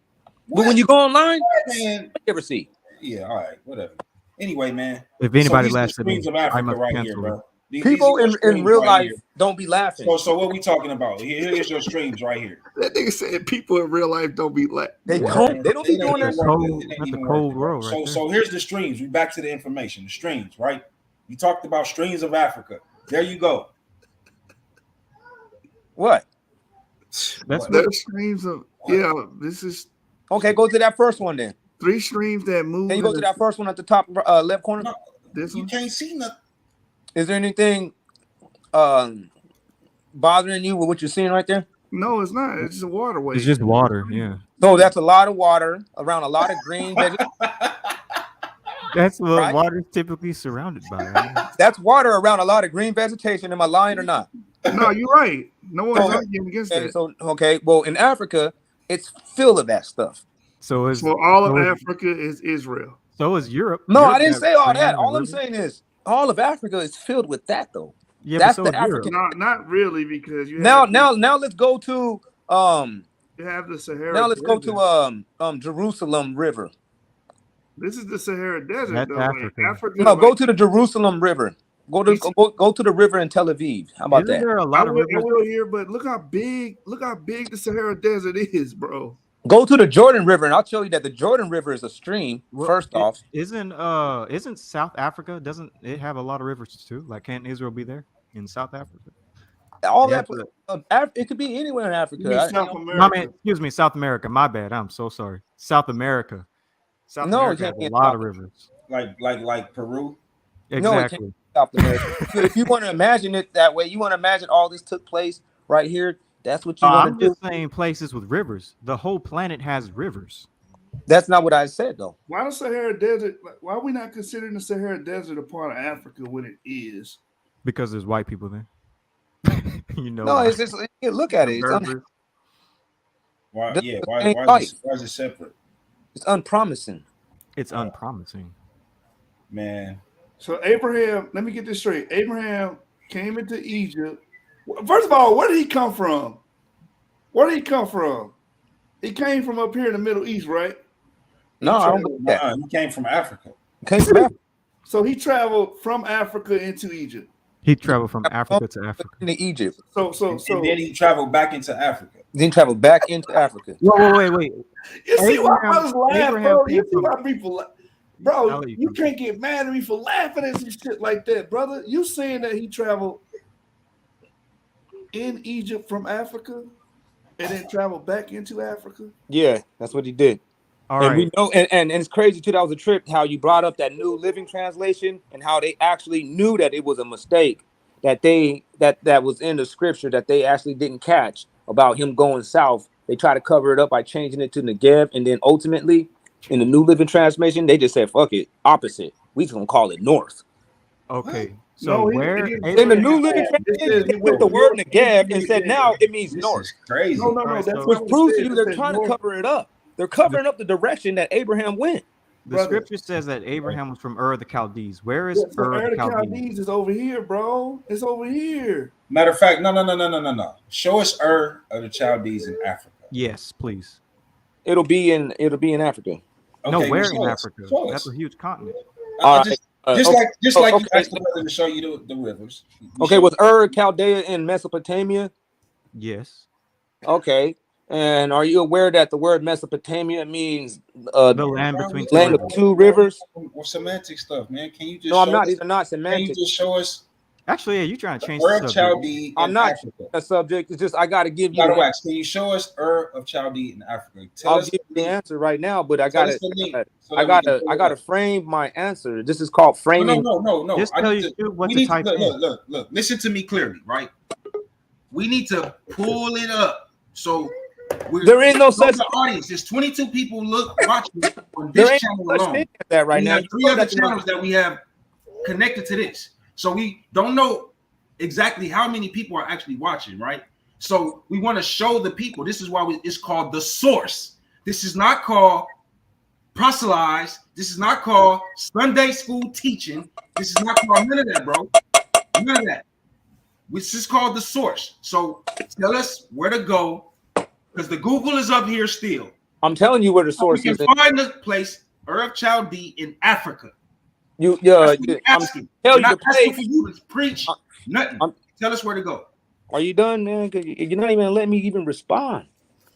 But when you go online,
Man,
you ever see.
yeah, all right, whatever. Anyway, man.
If anybody
these are the
laughs at me,
streams of
I
Africa
must
right
cancel
here,
them.
bro. These
People
are your
in
streams
real
right
life
here.
don't be laughing.
So what we talking about? Here's your streams right here.
That nigga said people in real life don't be like.
They
What?
don't. They don't be
It ain't
doing that
even
shit.
worth it. It ain't
That's a
even
cold
worth it, bro.
world right there.
So here's the streams. We back to the information. The streams, right? You talked about streams of Africa. There you go.
What?
That's
There's
what.
streams of this is
Okay, go to that first one then.
3 streams that move.
Then you go to that first one at the top left corner.
No,
This
you
one.
can't see nothing.
Is there anything bothering you with what you're seeing right there?
No, it's not. It's just a waterway.
It's just water. Yeah.
So that's a lot of water around a lot of green vegetation.
That's what
Right?
water is typically surrounded by. Right?
That's water around a lot of green vegetation. Am I lying or not?
No, you're right. No one's
So-
arguing against
Okay,
that.
so well, in Africa, it's full of that stuff.
So is
So all of
so is-
Africa is Israel.
So is Europe.
No,
Europe
I didn't
got
say all
streams
that.
and
All I'm
rivers.
saying is all of Africa is filled with that though.
Yeah,
That's
but so
the
is Europe.
African.
Not really, because you
Now
have
let's go to
you have the Sahara.
now let's go
Desert.
to Jerusalem River.
This is the Sahara Desert,
That's
though. Like,
Africa.
Africa.
No, go
like,
to the Jerusalem River. Go to the river in Tel Aviv. How about
Isn't
that?
there a
I
lot of
will,
rivers?
here, but look how big the Sahara Desert is, bro.
Go to the Jordan River, and I'll show you that the Jordan River is a stream.
Well,
first off,
isn't South Africa? Doesn't it have a lot of rivers too? Like, can't Israel be there in South Africa?
all
Yeah,
that it could be anywhere in Africa.
You mean South
My
America?
man, excuse me, South America. My bad. I'm so sorry. South America. South
No,
America
it
has
can't
a
be in
lot
South
of rivers.
Like Peru.
No, it
Exactly.
can't be South America. If you want to imagine it that way, you want to imagine all this took place right here. That's what you want
I'm
to do.
just saying places with rivers. The whole planet has rivers.
That's not what I said though.
Why the Sahara Desert? Why are we not considering the Sahara Desert a part of Africa when it is?
Because there's white people there. You know.
No,
why.
it's just look at it. It's,
Berbers.
Why?
This
Yeah.
ain't
Why
life.
is it separate,
It's unpromising.
It's unpromising.
man?
So Abraham, let me get this straight. Abraham came into Egypt. First of all, where did he come from? Where did he come from? He came from up here in the Middle East, right?
No, I don't believe that.
He came from Africa.
Came from Africa.
So he traveled from Africa into Egypt.
He traveled from Africa to Africa.
Into Egypt.
So
And then he traveled back into Africa.
Then travel back into Africa.
Wait.
you see why
Abraham-
brothers laugh,
Abraham
bro?
came
You see
from-
why people laugh?
I'll
Bro,
let you
you
finish.
can't get mad at me for laughing at some shit like that, brother. You saying that he traveled in Egypt from Africa and then traveled back into Africa?
Yeah, that's what he did.
All
and
right.
we know, and it's crazy too. That was a trip. How you brought up that New Living Translation and how they actually knew that it was a mistake that that was in the scripture that they actually didn't catch about him going south. They try to cover it up by changing it to Negev, and then ultimately in the New Living Translation they just said fuck it, opposite. We just gonna call it north.
Okay. So
No,
where
In the New Living Translation, they put the word Negev and said now it means
This
north,
is crazy.
No,
Alright,
that's
so-
which
not what it
proves to
said.
you
It
they're
said
trying to
north.
cover it up. They're covering up the direction that Abraham went.
the
brother.
scripture says that Abraham was from Ur of the Chaldees. Where is
Yeah, so
Ur of
Ur
the
the
Chaldees?
Chaldees is over here, bro. It's over here.
Matter of fact, no. Show us Ur of the Chaldees in Africa.
Yes, please.
It'll be in Africa.
No,
Okay,
where
well,
in
show us.
Africa?
Show
That's
us.
a huge continent.
All
Just
right.
just
Okay.
like you
Okay.
asked the brother to show you the rivers.
Okay, was Ur Chaldea in Mesopotamia?
Yes.
Okay. And are you aware that the word Mesopotamia means
The land between two
land
rivers.
of two rivers?
Or semantic stuff, man. Can you just
No, I'm
show
not.
us?
These are not
Can you
semantics.
just show us
Actually, yeah, you trying to change
Ur
the
of
subject.
Chaldee
I'm
in
not
Africa?
a subject. It's just I got to give you.
By the
the-
way, can you show us Ur of Chaldee in Africa? Tell
I'll
us
give you the answer right now, but I
Tell
got
us the link
to.
so
I
that we
got
can
to.
pull
I
it
got to
up.
frame my answer. This is called framing.
No.
Just
I
tell
need
you
to-
what
we
to
need
type in.
Look. Listen to me clearly, right? We need to pull it up. So
There ain't no such
the audience. There's 22 people watching on
There
this
ain't
channel
no such
alone.
thing as that right
We
now.
have
You
3
know
other
that you know-
channels that we have connected to this. So we don't know exactly how many people are actually watching, right? So we want to show the people. This is why it's called the source. This is not called proselytize. This is not called Sunday school teaching. This is not called none of that, bro. None of that. This is called the source. So tell us where to go, because the Google is up here still.
I'm telling you where the
We
source
can
is.
find the place Ur of Chaldee in Africa.
You,
That's what we're
I'm
asking.
tell
We're
you the
not asking
place.
for you to preach nothing. Tell us where to go.
Are you done, man? 'Cause you're not even letting me even respond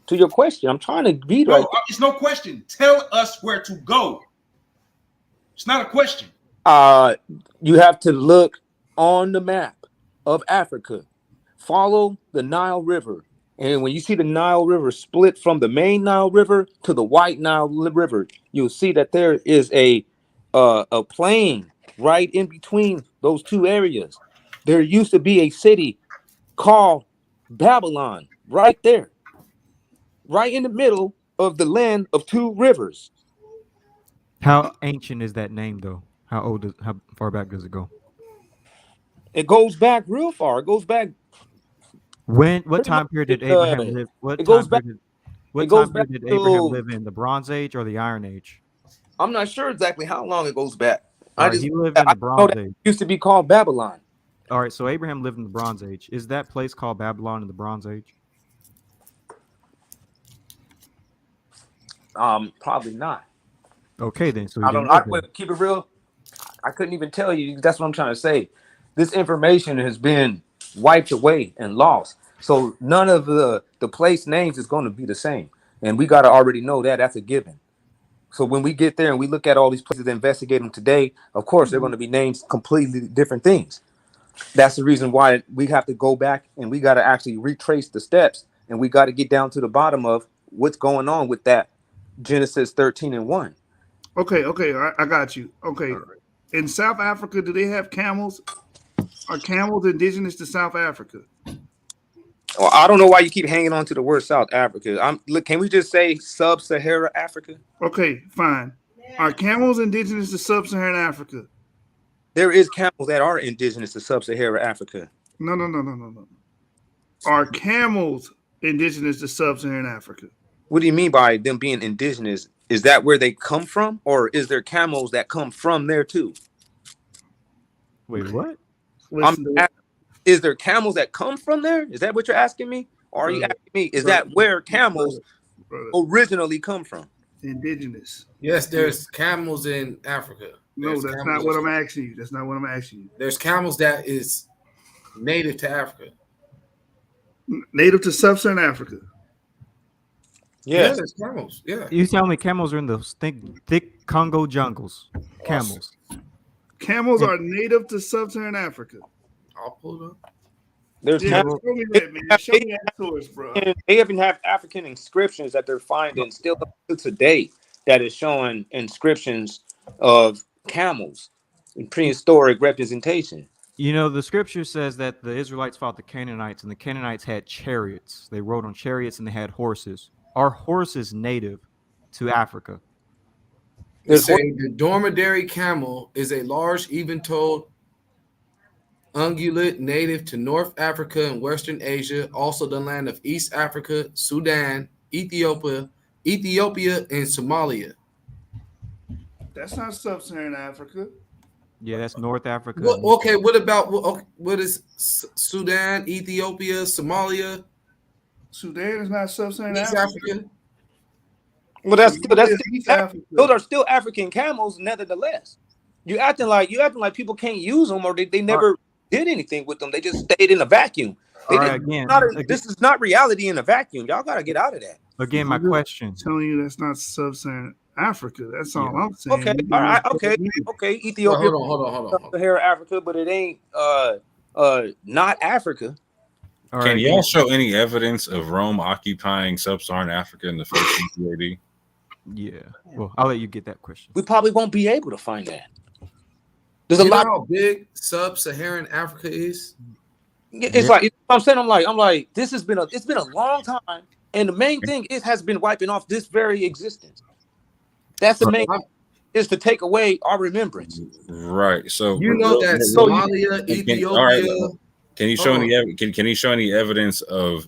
to your question. I'm trying to be
No,
right.
it's no question. Tell us where to go. It's not a question.
You have to look on the map of Africa. Follow the Nile River. And when you see the Nile River split from the main Nile River to the White Nile River, you'll see that there is a plain right in between those two areas. There used to be a city called Babylon right there, right in the middle of the land of two rivers.
How ancient is that name, though? How far back does it go?
It goes back real far. It goes back
What
pretty much.
time period did Abraham live?
It goes back. It
What
goes
time
back
period did Abraham
to.
live in? The Bronze Age or the Iron Age?
I'm not sure exactly how long it goes back.
All
I
right,
just
he lived in
I
the
know
Bronze
that it
Age.
used to be called Babylon.
All right, so Abraham lived in the Bronze Age. Is that place called Babylon in the Bronze Age?
Probably not.
Okay, then. So he
I
didn't
don't.
live there.
Keep it real. I couldn't even tell you. That's what I'm trying to say. This information has been wiped away and lost. So none of the place names is going to be the same, and we got to already know that. That's a given. So when we get there and we look at all these places to investigate them today, of course they're going to be named completely different things. That's the reason why we have to go back and we got to actually retrace the steps, and we got to get down to the bottom of what's going on with that Genesis 13:1.
Okay, I got you. Okay, in South Africa, do they have camels? Are camels indigenous to South Africa?
Well, I don't know why you keep hanging on to the word South Africa. Look. Can we just say Sub-Sahara Africa?
Okay, fine. Are camels indigenous to Sub-Saharan Africa?
There is camels that are indigenous to Sub-Sahara Africa.
No. Are camels indigenous to Sub-Saharan Africa?
What do you mean by them being indigenous? Is that where they come from, or is there camels that come from there too?
Wait, what?
Is there camels that come from there? Is that what you're asking me? Or are you asking me, is that where camels originally come from?
Indigenous.
Yes, there's camels in Africa.
No, that's not what I'm asking you. That's not what I'm asking you.
There's camels that is native to Africa.
Native to Sub-Saharan Africa.
Yes. Yeah, there's camels. Yeah.
You tell me camels are in those thick Congo jungles. Camels.
Camels are native to Sub-Saharan Africa.
I'll pull it up.
There's
camels. Show me that, man. Show me that source, bro.
And they even have African inscriptions that they're finding still up to today that is showing inscriptions of camels in prehistoric representation.
You know, the scripture says that the Israelites fought the Canaanites, and the Canaanites had chariots. They rode on chariots and they had horses. Are horses native to Africa?
The dromedary camel is a large, even-toed ungulate native to North Africa and Western Asia, also the land of East Africa, Sudan, Ethiopia, and Somalia.
That's not Sub-Saharan Africa.
Yeah, that's North Africa.
Okay, what about what is Sudan, Ethiopia, Somalia?
Sudan is not Sub-Saharan
Africa.
Well, those are still African camels, nevertheless. You acting like people can't use them, or they never did anything with them. They just stayed in a vacuum. This is not reality in a vacuum. Y'all got to get out of that.
Again, my question.
I'm telling you, that's not Sub-Saharan Africa. That's all I'm saying.
Okay, all right, okay. Ethiopia,
hold on.
Sahara Africa, but it ain't not Africa.
Can y'all show any evidence of Rome occupying sub-Saharan Africa in the first century AD?
Yeah. Well, I'll let you get that question.
We probably won't be able to find that. There's
a lot. How big sub-Saharan Africa is?
It's like I'm saying. I'm like. This has been it's been a long time, and the main thing has been wiping off this very existence. That's the main is to take away our remembrance.
Right. So
you know that Somalia, Ethiopia.
Can you show any? Can you show any evidence of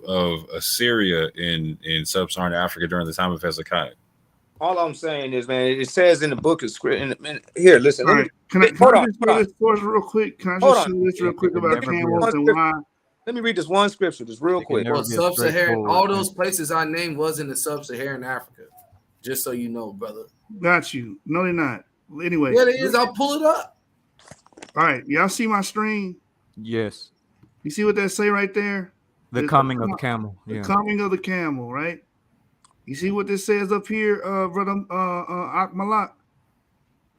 Assyria in sub-Saharan Africa during the time of Hezekiah?
All I'm saying is, man, it says in the book of script. And here, listen.
Right. Can I just show this source real quick? Can I just show this real quick about camels and why?
Let me read this one scripture just real quick.
Well, sub-Saharan, all those places I named was in the sub-Saharan Africa. Just so you know, brother.
Got you. No, they're not. Anyway.
Yeah, it is. I'll pull it up.
All right. Y'all see my screen?
Yes.
You see what that say right there?
The
It's
coming of the camel.
The
Yeah.
coming of the camel, right? You see what this says up here, brother Akmalak?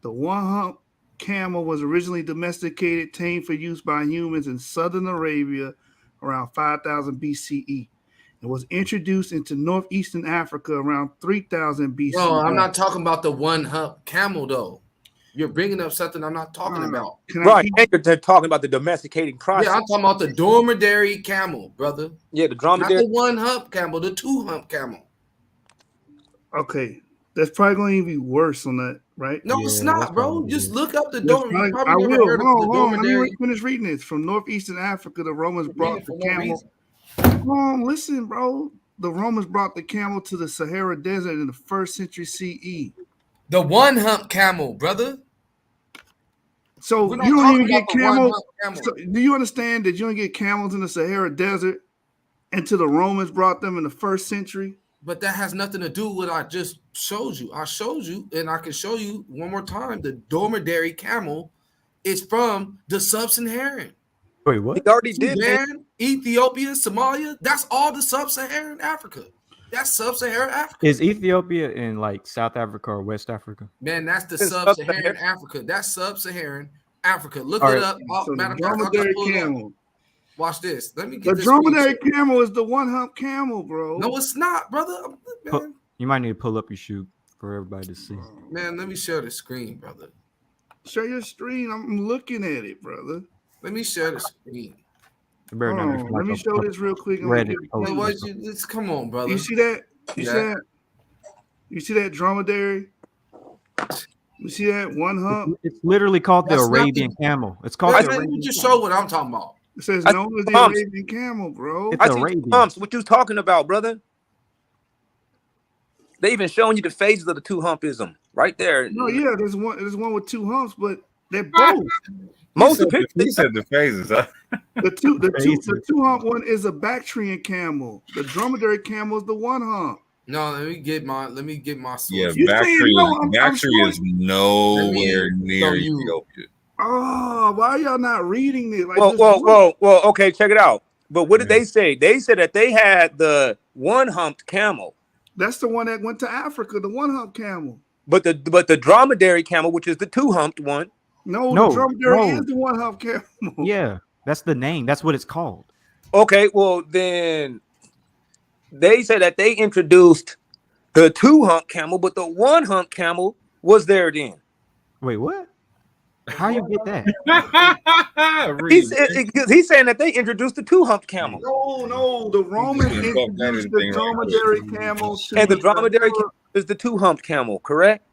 The one hump camel was originally domesticated, tamed for use by humans in southern Arabia around 5000 BCE. It was introduced into northeastern Africa around 3000 BCE.
No, I'm not talking about the one hump camel though. You're bringing up something I'm not talking about.
Right. They're talking about the domesticating process.
Yeah, I'm talking about the dromedary camel, brother.
Yeah, the dromedary.
Not the one hump camel, the two hump camel.
Okay. That's probably going to even be worse on that, right?
No, it's not, bro. Just look up the
That's
dromedary.
probably- I will. Hold on. Let me finish reading this. From northeastern Africa, the Romans brought the camel. Hold on, listen, bro. The Romans brought the camel to the Sahara Desert in the 1st century CE.
The one hump camel, brother.
So
We're not
you don't
talking
even get
about the one
camels.
hump camel.
So do you understand that you don't get camels in the Sahara Desert until the Romans brought them in the 1st century?
But that has nothing to do with what I just showed you. I showed you, and I can show you one more time. The dromedary camel is from the sub-Saharan.
Wait, what?
He already did.
Sudan, Ethiopia, Somalia. That's all the sub-Saharan Africa. That's sub-Saharan Africa.
Is Ethiopia in like South Africa or West Africa?
Man, that's the
It's
sub-Saharan
sub-Saharan.
Africa. That's sub-Saharan Africa. Look
All
it
right.
up. Oh,
So
matter
the
of fact, I'll just
dromedary
pull it up.
camel.
Watch this. Let me get
The
this.
dromedary
screenshot.
camel is the one hump camel, bro.
No, it's not, brother. Man,
You might need to pull up your shoe for everybody to see.
man, let me share the screen, brother.
Share your screen. I'm looking at it, brother.
Let me share the screen.
You better not be
Hold on,
from,
let me
like,
show this real quick. I'm
Reddit
gonna
Hey,
give-
what you, it's, come on, brother.
You see that? You see
Yeah.
that? You see that dromedary? You see that one hump?
It's literally called
That's
the
not
Arabian
the-
camel. It's called
Man,
the
let me
Arabian
just
camel.
show what I'm talking about.
It says
I
known as the
humps.
Arabian camel, bro.
It's
I see
Arabian.
two humps. What you talking about, brother? They even showing you the phases of the two humpism right there.
No, yeah, there's one with two humps, but they're both.
Most
he
of
said,
the
he said the phases. Huh?
The two hump one is a Bactrian camel. The dromedary camel is the one hump.
No, let me get my source.
Yeah,
You saying
Bactria,
no, I'm
Bactria is
showing-
nowhere
Let me
near
show you.
Ethiopia.
Oh, why are y'all not reading it? Like,
well,
just
well,
look.
well, well. Okay, check it out. But what did
Yeah.
they say? They said that they had the one humped camel,
That's the one that went to Africa, the one hump camel.
but the dromedary camel, which is the two humped one.
No,
No,
the dromedary
no.
is the one hump camel.
Yeah, that's the name. That's what it's called.
Okay, well then they said that they introduced the two hump camel, but the one hump camel was there then.
Wait, what? How you get that?
He's saying that they introduced the two hump camel.
No, the Romans
You just bumped that
introduced the
anything right
dromedary camel to
And the dromedary camel is the two hump camel, correct?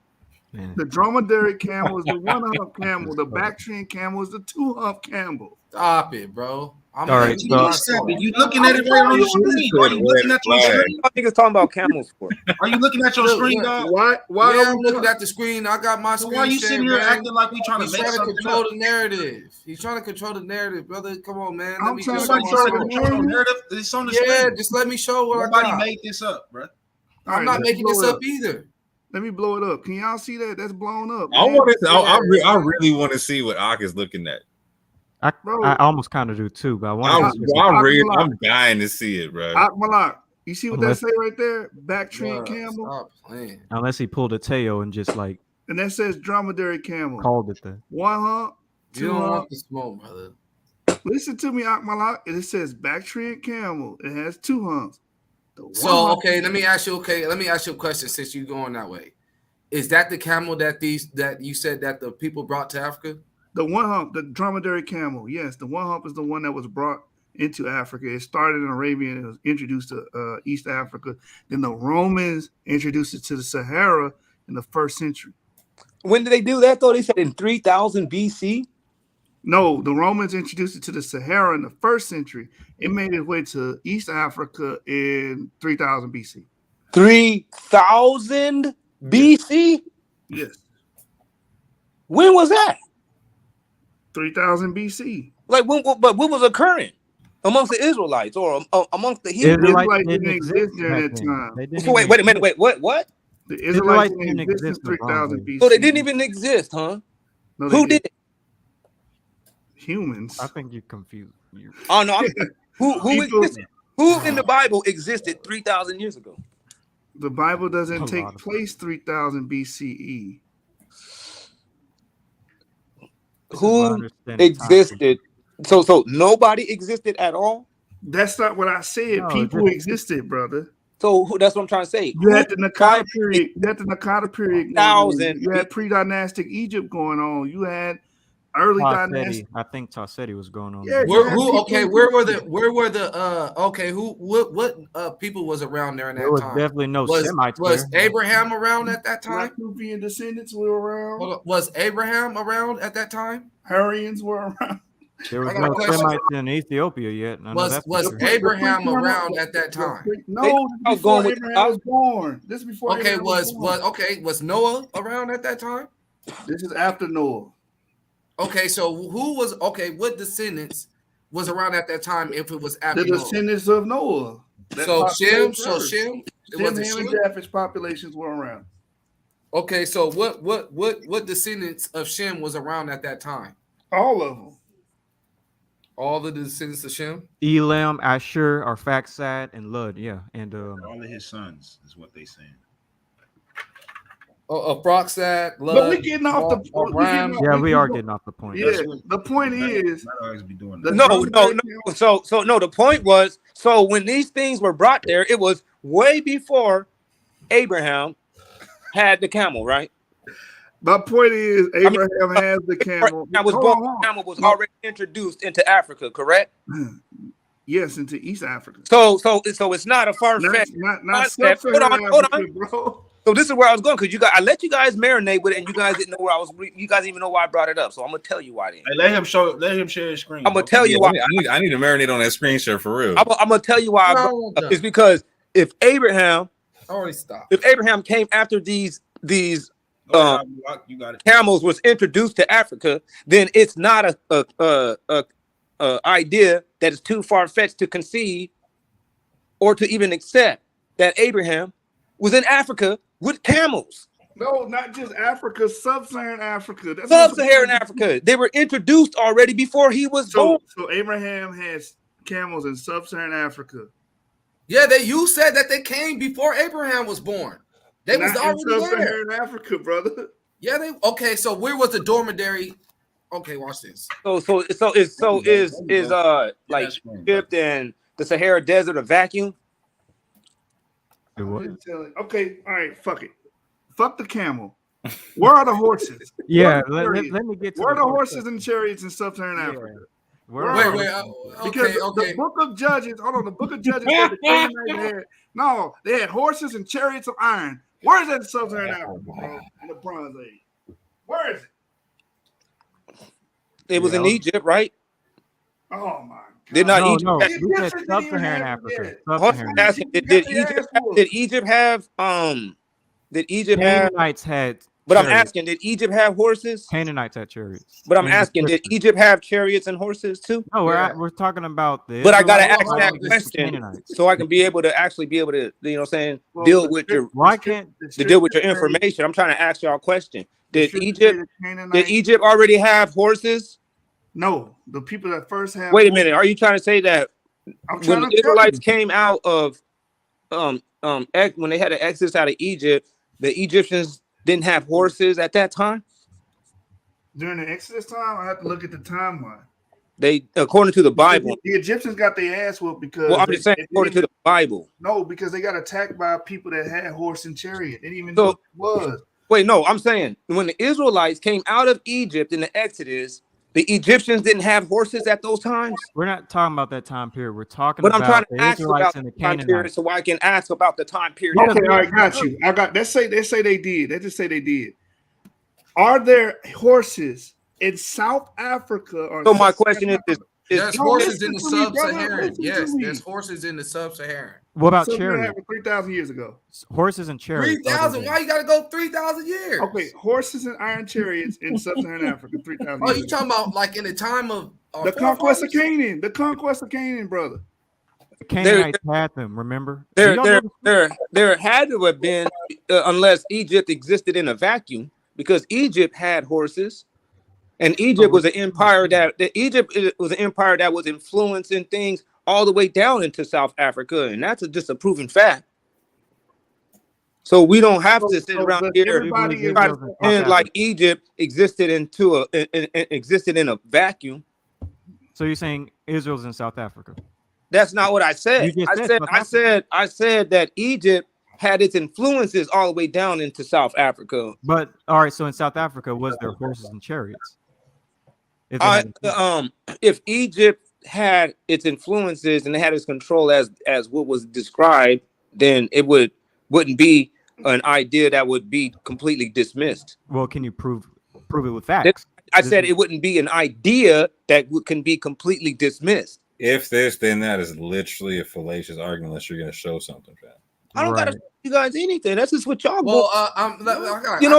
The dromedary camel is the one hump camel. The Bactrian camel is the two hump camel.
Stop it, bro. I'm
All right, so-
You looking at it right on your screen? Are you looking at your screen?
I think it's talking about camels for.
Are you looking at your screen, dog?
Why?
Yeah, I'm looking at the screen. I got my
So
screen.
why you
shared,
sitting here
man.
acting like we trying to
He's
make
trying to
something
control
up?
the narrative. He's trying to control the narrative, brother. Come on, man. Let
I'm
me
trying
just
to
show
Somebody
my
trying to
source.
control the narrative. It's on the
Yeah,
screen.
just let me show what I
Nobody
got.
made this up, bro.
All
I'm
right,
not
let's
making
blow
this
it
up either.
Let me blow it up. Can y'all see that? That's blown up.
I
man.
want to. I really want to see what Ak is looking at.
Bro.
I
almost kind of do too, but I want to.
I'm dying to see it, bro.
Akmalak, you see what
Unless-
that say right there? Bactrian
Bruh,
camel.
Stop playing.
Unless he pulled a tail and just like
And that says dromedary camel.
called it that.
One hump,
You
two
don't
hump.
want the smoke, brother.
Listen to me, Akmalak. It says Bactrian camel. It has two humps. The one
So
hump-
okay, let me ask you a question since you're going that way. Is that the camel that you said that the people brought to Africa?
The one hump, the dromedary camel. Yes, the one hump is the one that was brought into Africa. It started in Arabia and it was introduced to East Africa. Then the Romans introduced it to the Sahara in the 1st century.
When did they do that though? They said in 3000 BC.
No, the Romans introduced it to the Sahara in the 1st century. It made its way to East Africa in 3000 BC.
3000 BC?
Yes.
When was that?
3000 BC.
Like when? But what was occurring amongst the Israelites or amongst the Hebrews?
Israelites didn't exist during that time.
So wait a minute. Wait, what?
The Israelites
Israelites
didn't
didn't
exist
exist
in
in the Bronze
3000
Age.
BC.
So they didn't even exist, huh?
No, they
Who
didn't.
did?
Humans.
I think you confused.
Oh no, who
People-
existed? Who in the Bible existed 3,000 years ago?
The Bible
A
doesn't take
lot of
place 3000 BCE.
This is what I
Who
understand the time
existed? So nobody existed at all.
That's not what I said.
No,
People
just-
existed, brother.
So that's what I'm trying to say.
You had the Nakata period. You had the Nakata period going on.
1,000
You had pre-dynastic Egypt going on. You had early dynastic.
I think Tassetti was going on.
Yeah, you
Where,
had
who?
people-
Okay, where were the? Okay, who? What people was around there in
There
that
was
time?
definitely no
was
Semites
was
there.
Abraham around at that time?
Natufian descendants were around.
Hold on, was Abraham around at that time?
Hurrians were around.
There was
I got a
no
question.
Semites in Ethiopia yet. I know that's for
Was
sure.
Abraham around at that time?
No, this is before Abraham was born. This is before
Okay,
Abraham was born.
was Noah around at that time?
This is after Noah.
Okay, so who was what descendants was around at that time if it was
The
after Noah?
descendants of Noah. That
So
populated
Shem,
Earth.
Shem,
Shem,
was it
Ham, and
Shem?
Japheth's populations were around.
Okay, so what descendants of Shem was around at that time?
All of them.
All the descendants of Shem?
Elam, Ashur, Arphaxad, and Lud. Yeah, and
all of his sons is what they saying.
Froxad, Lud,
But we're getting off the
Ram.
Yeah, we are getting off the point.
Yeah, the point is
No. So no. The point was, so when these things were brought there, it was way before Abraham had the camel, right?
My point is, Abraham has the camel.
Camel was already introduced into Africa, correct?
Yes, into East Africa.
So it's not a far-fetched
not
concept.
sub-Saharan
Hold
Africa,
on.
bro.
So this is where I was going, because I let you guys marinate with it, and you guys didn't know where I was. You guys even know why I brought it up. So I'm gonna tell you why. Then
Hey, let him share his screen.
I'm gonna tell you why.
I need to marinate on that screen share for real.
I'm gonna tell you why. I brought it up. It's because if Abraham
already stopped.
If Abraham came after these
you got it.
camels was introduced to Africa, then it's not a idea that is too far fetched to conceive or to even accept that Abraham was in Africa with camels.
No, not just Africa, sub-Saharan Africa. That's
Sub-Saharan Africa. They were introduced already before he was born.
So Abraham has camels in sub-Saharan Africa.
Yeah, you said that they came before Abraham was born. They was
Not in
already there.
sub-Saharan Africa, brother.
Yeah, okay. So where was the dormitory? Okay, watch this.
So is like Egypt and the Sahara Desert a vacuum?
Okay, all right, fuck it. Fuck the camel. Where are the horses?
Yeah,
Where are the
let me get to
Where are
the
the
point.
horses and chariots in sub-Saharan Africa?
Because
the Book of Judges, hold on, the Book of Judges said the Canaanites they had horses and chariots of iron. Where is that in sub-Saharan Africa, bro? In the Bronze Age. Where is it?
It was in Egypt, right?
Oh my God.
Did not
No,
Egypt?
no,
have-
we said sub-Saharan Africa.
Hold on,
Sub-Saharan.
asking, did Egypt have did Egypt have
Canaanites had
but I'm
chariots.
asking, did Egypt have horses?
Canaanites had chariots.
But I'm
In the
asking, did
scripture.
Egypt have chariots and horses too?
No, we're talking about the.
But I gotta
Israelites
ask that
versus the
question
Canaanites.
so I can be able to actually be able to, you know what I'm saying,
Well,
deal
the
with
script-
your
Why can't
to deal with your information. I'm trying to ask y'all a question. Did Egypt
Canaanites-
already have horses?
No, the people that first have.
Wait a minute. Are you trying to say that
I'm
when
trying
the
to tell
Israelites
you.
came out of when they had to exodus out of Egypt, the Egyptians didn't have horses at that time?
During the Exodus time, I have to look at the timeline.
They, according to the Bible.
The Egyptians got their ass whooped because.
Well, I'm just saying, according to the Bible.
No, because they got attacked by people that had horse and chariot. They didn't even know what it was.
Wait, no, I'm saying when the Israelites came out of Egypt in the Exodus, the Egyptians didn't have horses at those times.
We're not talking about that time period. We're talking
But I'm
about
trying to
the
ask
Israelites
about
and the
the time period
Canaanites.
so I can ask about the time period.
Okay, all right, got you. I got. They say they did. They just say they did. Are there horses in South Africa? Or
So my question is
there's
No,
horses
listen
in the
to me, brother.
sub-Saharan.
Listen
Yes,
to me.
there's horses in the sub-Saharan.
What about
Something that
chariots?
happened 3,000 years ago.
Horses and chariots.
3,000. Why you gotta go 3,000 years?
Okay, horses and iron chariots in sub-Saharan Africa 3,000
Oh,
years
you
ago.
talking about like in the time of our
The conquest of
forefathers?
Canaan. The conquest of Canaan, brother.
Canaanites had them. Remember? Do y'all know
There had to have been, unless Egypt existed in a vacuum, because Egypt had horses, and Egypt was an empire that was influencing things all the way down into South Africa, and that's just a proven fact. So we don't have to sit around here try to pretend like Egypt existed existed in a vacuum.
So you're saying Israel's in South Africa?
That's not what I said.
You just
I said that Egypt had its influences all the way down into South Africa.
But all right, so in South Africa, was there horses and chariots?
If Egypt had its influences and it had its control as what was described, then it wouldn't be an idea that would be completely dismissed.
Well, can you prove it with facts?
I said it wouldn't be an idea that can be completely dismissed.
If this, then that is literally a fallacious argument unless you're going to show something, fam.
I don't gotta show you guys anything. That's just what y'all
Well,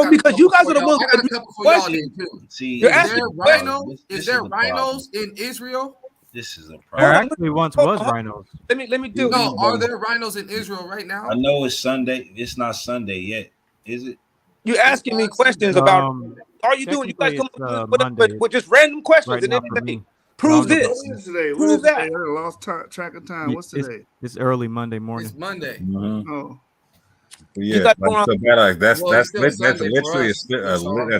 because you guys are the ones.
I got a couple for y'all then too.
See,
is there rhinos in Israel?
This is a problem.
There actually once was rhinos.
Let me do.
No, are there rhinos in Israel right now?
I know it's Sunday. It's not Sunday yet, is it?
You're asking me questions about. Are you doing? You guys come with just random questions and everything. Prove this. Prove that.
I lost track of time. What's today?
It's early Monday morning.
It's Monday.
Mm-hmm.
Oh.
Yeah, that's literally that's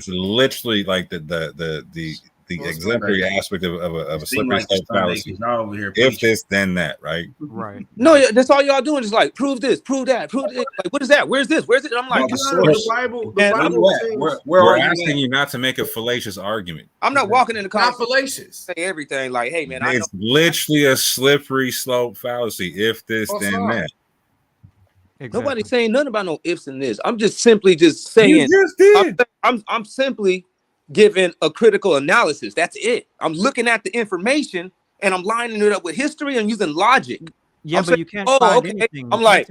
literally like the exemplary aspect of a slippery slope fallacy. If this, then that, right?
Right.
No, that's all y'all doing is like prove this, prove that, prove it. Like, what is that? Where's this? Where's it? I'm like,
the Bible
we're asking you not to make a fallacious argument.
I'm not walking in the
not fallacious.
Say everything like, hey man,
it's literally a slippery slope fallacy. If this, then that.
Exactly.
Nobody's saying nothing about no ifs and this. I'm just simply saying.
You just did.
I'm simply giving a critical analysis. That's it. I'm looking at the information and I'm lining it up with history and using logic.
Yeah,
I'm
but
saying,
you can't find anything.
I'm like,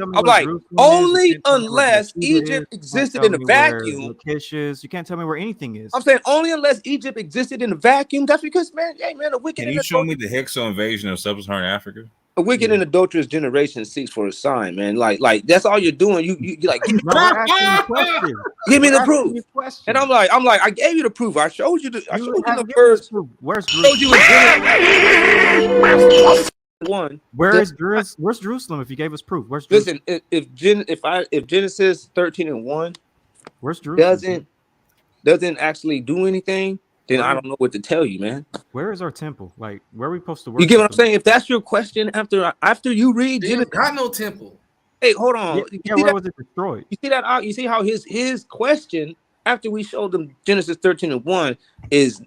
only unless Egypt existed in a vacuum.
You can't tell me where anything is.
I'm saying only unless Egypt existed in a vacuum. That's because, man, hey man, a wicked.
Can you show me the Hyksos invasion of sub-Saharan Africa?
A wicked and adulterous generation seeks for a sign, man. Like that's all you're doing. You like give me the proof. And I'm like, I gave you the proof. I showed you the verse.
Where's
one?
Where's Jerusalem? If you gave us proof, where's
Jerusalem? Listen, if Genesis 13:1,
where's Jerusalem?
doesn't actually do anything, then I don't know what to tell you, man.
Where is our temple? Like, where are we supposed to work?
You get what I'm saying? If that's your question, after you read,
Genesis, got no temple.
Hey, hold on.
Yeah, where was it destroyed?
You see that? You see how his question after we showed them Genesis 13:1 is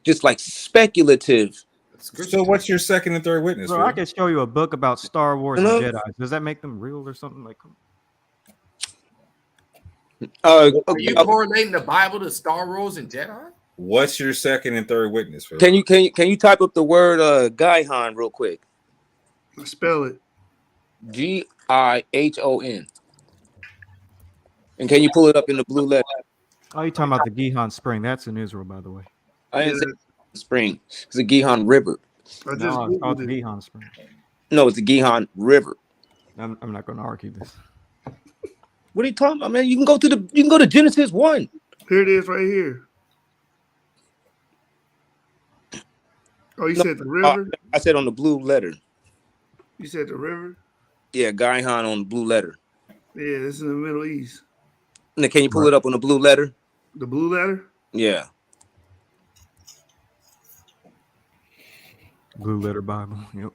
just speculative.
So what's your second and third witness?
Bro, I can show you a book about Star Wars and Jedi. Does that make them real or something? Like,
are you correlating the Bible to Star Wars and Jedi?
What's your second and third witness?
Can you type up the word Gihon real quick?
Spell it.
Gihon. And can you pull it up in the blue letter?
Oh, you're talking about the Gihon Spring. That's in Israel, by the way.
I didn't say spring. It's the Gihon River.
No, it's called the Gihon Spring.
No, it's the Gihon River.
I'm not going to argue this.
What are you talking about, man? You can go to Genesis 1.
Here it is, right here. Oh, you said the river?
I said on the blue letter.
You said the river?
Yeah, Gihon on the blue letter.
Yeah, this is in the Middle East.
Now, can you pull it up on the blue letter?
The blue letter?
Yeah.
Blue letter Bible. Yep.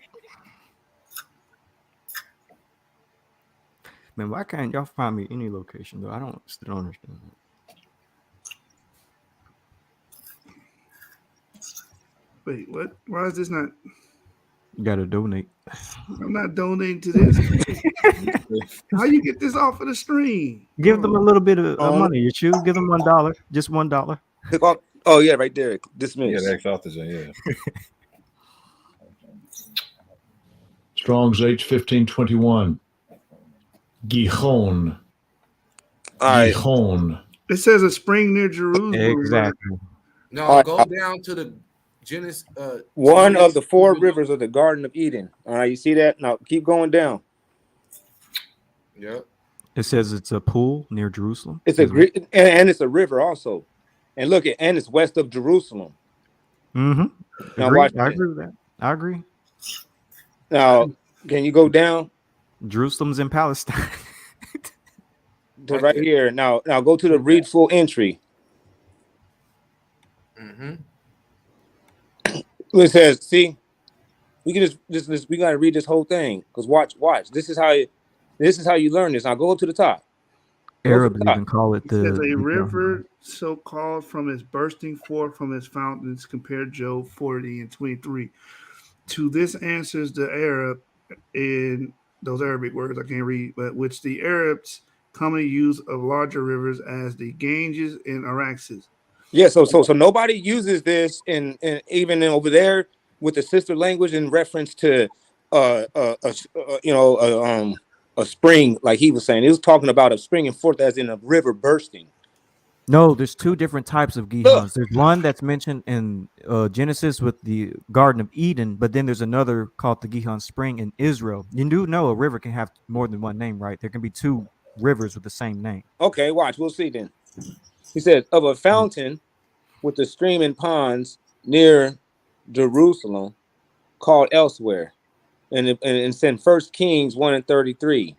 Man, why can't y'all find me any location though? I still don't understand that.
Wait, what? Why is this not?
You gotta donate.
I'm not donating to this. How you get this off of the stream?
Give them a little bit of money. You choose. Give them $1. Just $1.
Click off. Oh yeah, right there. Dismiss.
Yeah, X off the yeah.
Strong's H1521. Gihon.
All right.
Gihon.
It says a spring near Jerusalem.
Exactly.
No, go down to the Genesis.
One of the 4
Genesis,
rivers of the Garden of Eden. All right, you see that? Now keep going down.
yeah.
It says it's a pool near Jerusalem.
It's a Greek, and it's a river also. And look at, and it's west of Jerusalem.
Mm-hmm.
Now
Agree.
watch
I
this.
agree with that. I agree.
Now, can you go down
Jerusalem's in Palestine.
to right here? Now go to the read full entry.
Mm-hmm.
It says, see, we can just we gotta read this whole thing. Because watch. This is how you learn this. Now go to the top. Go to
Arabs
the top.
even call it
It says
the
a
Gihon.
river so called from its bursting forth from its fountains, compared Job 40 and 23. To this answers the Arab in those Arabic words I can't read, but which the Arabs commonly use of larger rivers as the Ganges and Araxes.
Yeah, so nobody uses this in even over there with the sister language in reference to a spring, like he was saying. He was talking about a spring and forth as in a river bursting.
No, there's 2 different types of
Look,
Gihons. There's one that's mentioned in Genesis with the Garden of Eden, but then there's another called the Gihon Spring in Israel. You do know a river can have more than one name, right? There can be 2 rivers with the same name.
okay, watch, we'll see then. He says of a fountain with the stream and ponds near Jerusalem, called elsewhere, and it's in 1 Kings 1 and 33.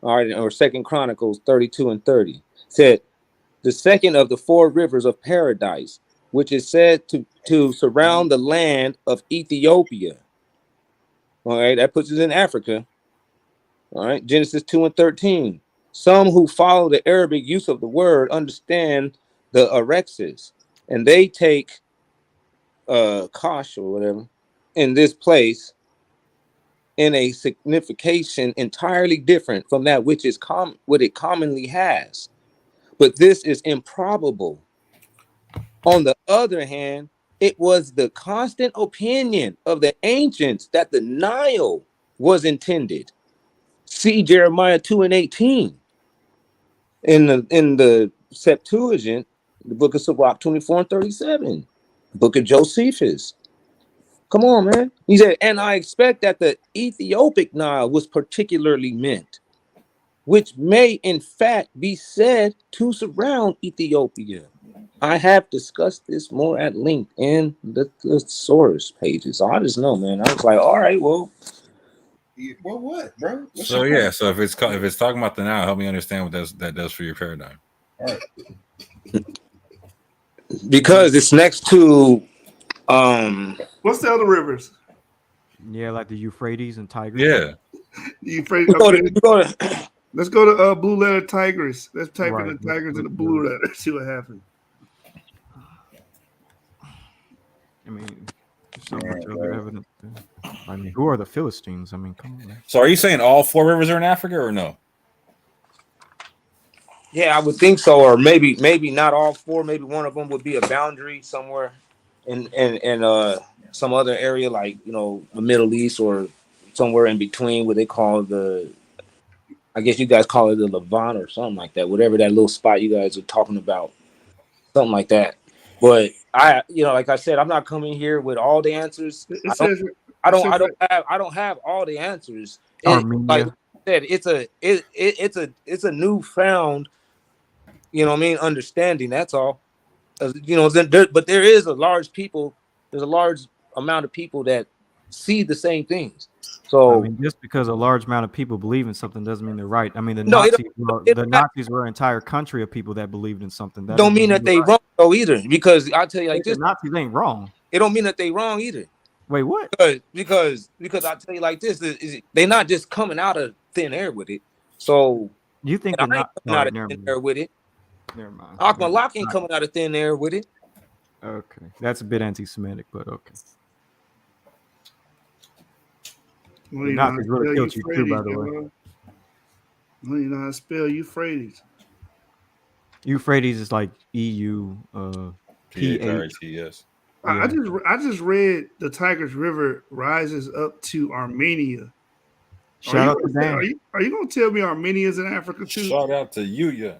All right, or 2 Chronicles 32 and 30. Said the second of the 4 rivers of paradise, which is said to surround the land of Ethiopia. All right, that puts us in Africa. All right, Genesis 2 and 13. Some who follow the Arabic use of the word understand the Arexes, and they take Kosh or whatever in this place in a signification entirely different from that which is what it commonly has. But this is improbable. On the other hand, it was the constant opinion of the ancients that the Nile was intended. See Jeremiah 2 and 18. In the Septuagint, the book of Sirach 24 and 37, book of Josephus. Come on, man. He said, and I expect that the Ethiopic Nile was particularly meant, which may in fact be said to surround Ethiopia. I have discussed this more at length in the source pages. So I just know, man. I was like, all right, well.
Well, what, bro? What's
So yeah, so if it's talking about the now, help me understand what that does for your paradigm.
All right.
Because it's next to
what's the other rivers?
Yeah, like the Euphrates and Tigris.
Yeah.
Euphrates. Okay. Let's go to Blue Letter Tigris. Let's type in the Tigris and the blue letter. See what happens.
I mean, there's so much other evidence. I mean, who are the Philistines? I mean, come on, man.
So are you saying all 4 rivers are in Africa or no?
Yeah, I would think so, or maybe not all 4. Maybe one of them would be a boundary somewhere in some other area, like the Middle East or somewhere in between, where they call I guess you guys call it the Levant or something like that. Whatever that little spot you guys are talking about, something like that. But like I said, I'm not coming here with all the answers. I don't have all the answers. Like I said, it's a newfound, understanding. That's all. But there is a large amount of people that see the same things. So
I mean, just because a large amount of people believe in something doesn't mean they're right. I mean, the Nazis were an entire country of people that believed in something. That
don't mean that they wrong though either. Because I'll tell you like this:
the Nazis ain't wrong.
It don't mean that they wrong either.
Wait, what?
Because I'll tell you like this: they're not just coming out of thin air with it. So
you think they're not
coming out of thin air with it?
Never mind.
Akmal Locke ain't coming out of thin air with it.
Okay, that's a bit anti-Semitic, but okay.
Well,
Nazis really killed you too, by the way.
Well, you know how to spell Euphrates.
Euphrates is like EU
PHRATS.
I just read the Tigris River rises up to Armenia.
Shout out to Dan.
Are you going to tell me Armenia's in Africa too?
Shout out to you, yeah.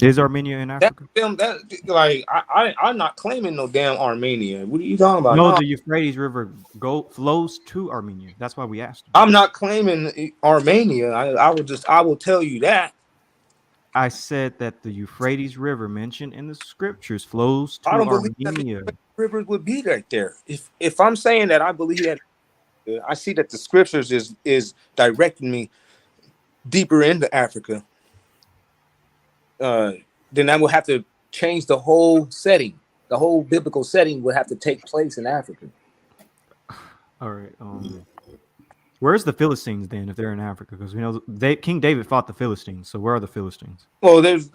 Is Armenia in Africa?
I'm not claiming no damn Armenia. What are you talking about?
No,
No,
the Euphrates River flows to Armenia. That's why we asked him.
I'm not claiming Armenia. I will tell you that.
I said that the Euphrates River mentioned in the scriptures flows to
I don't believe that the
Armenia.
rivers would be right there. If I'm saying that I believe that, I see that the scriptures is directing me deeper into Africa. Then I will have to change the whole setting. The whole biblical setting would have to take place in Africa.
All right. Where's the Philistines then, if they're in Africa? Because we know King David fought the Philistines. So where are the Philistines?
Well, there's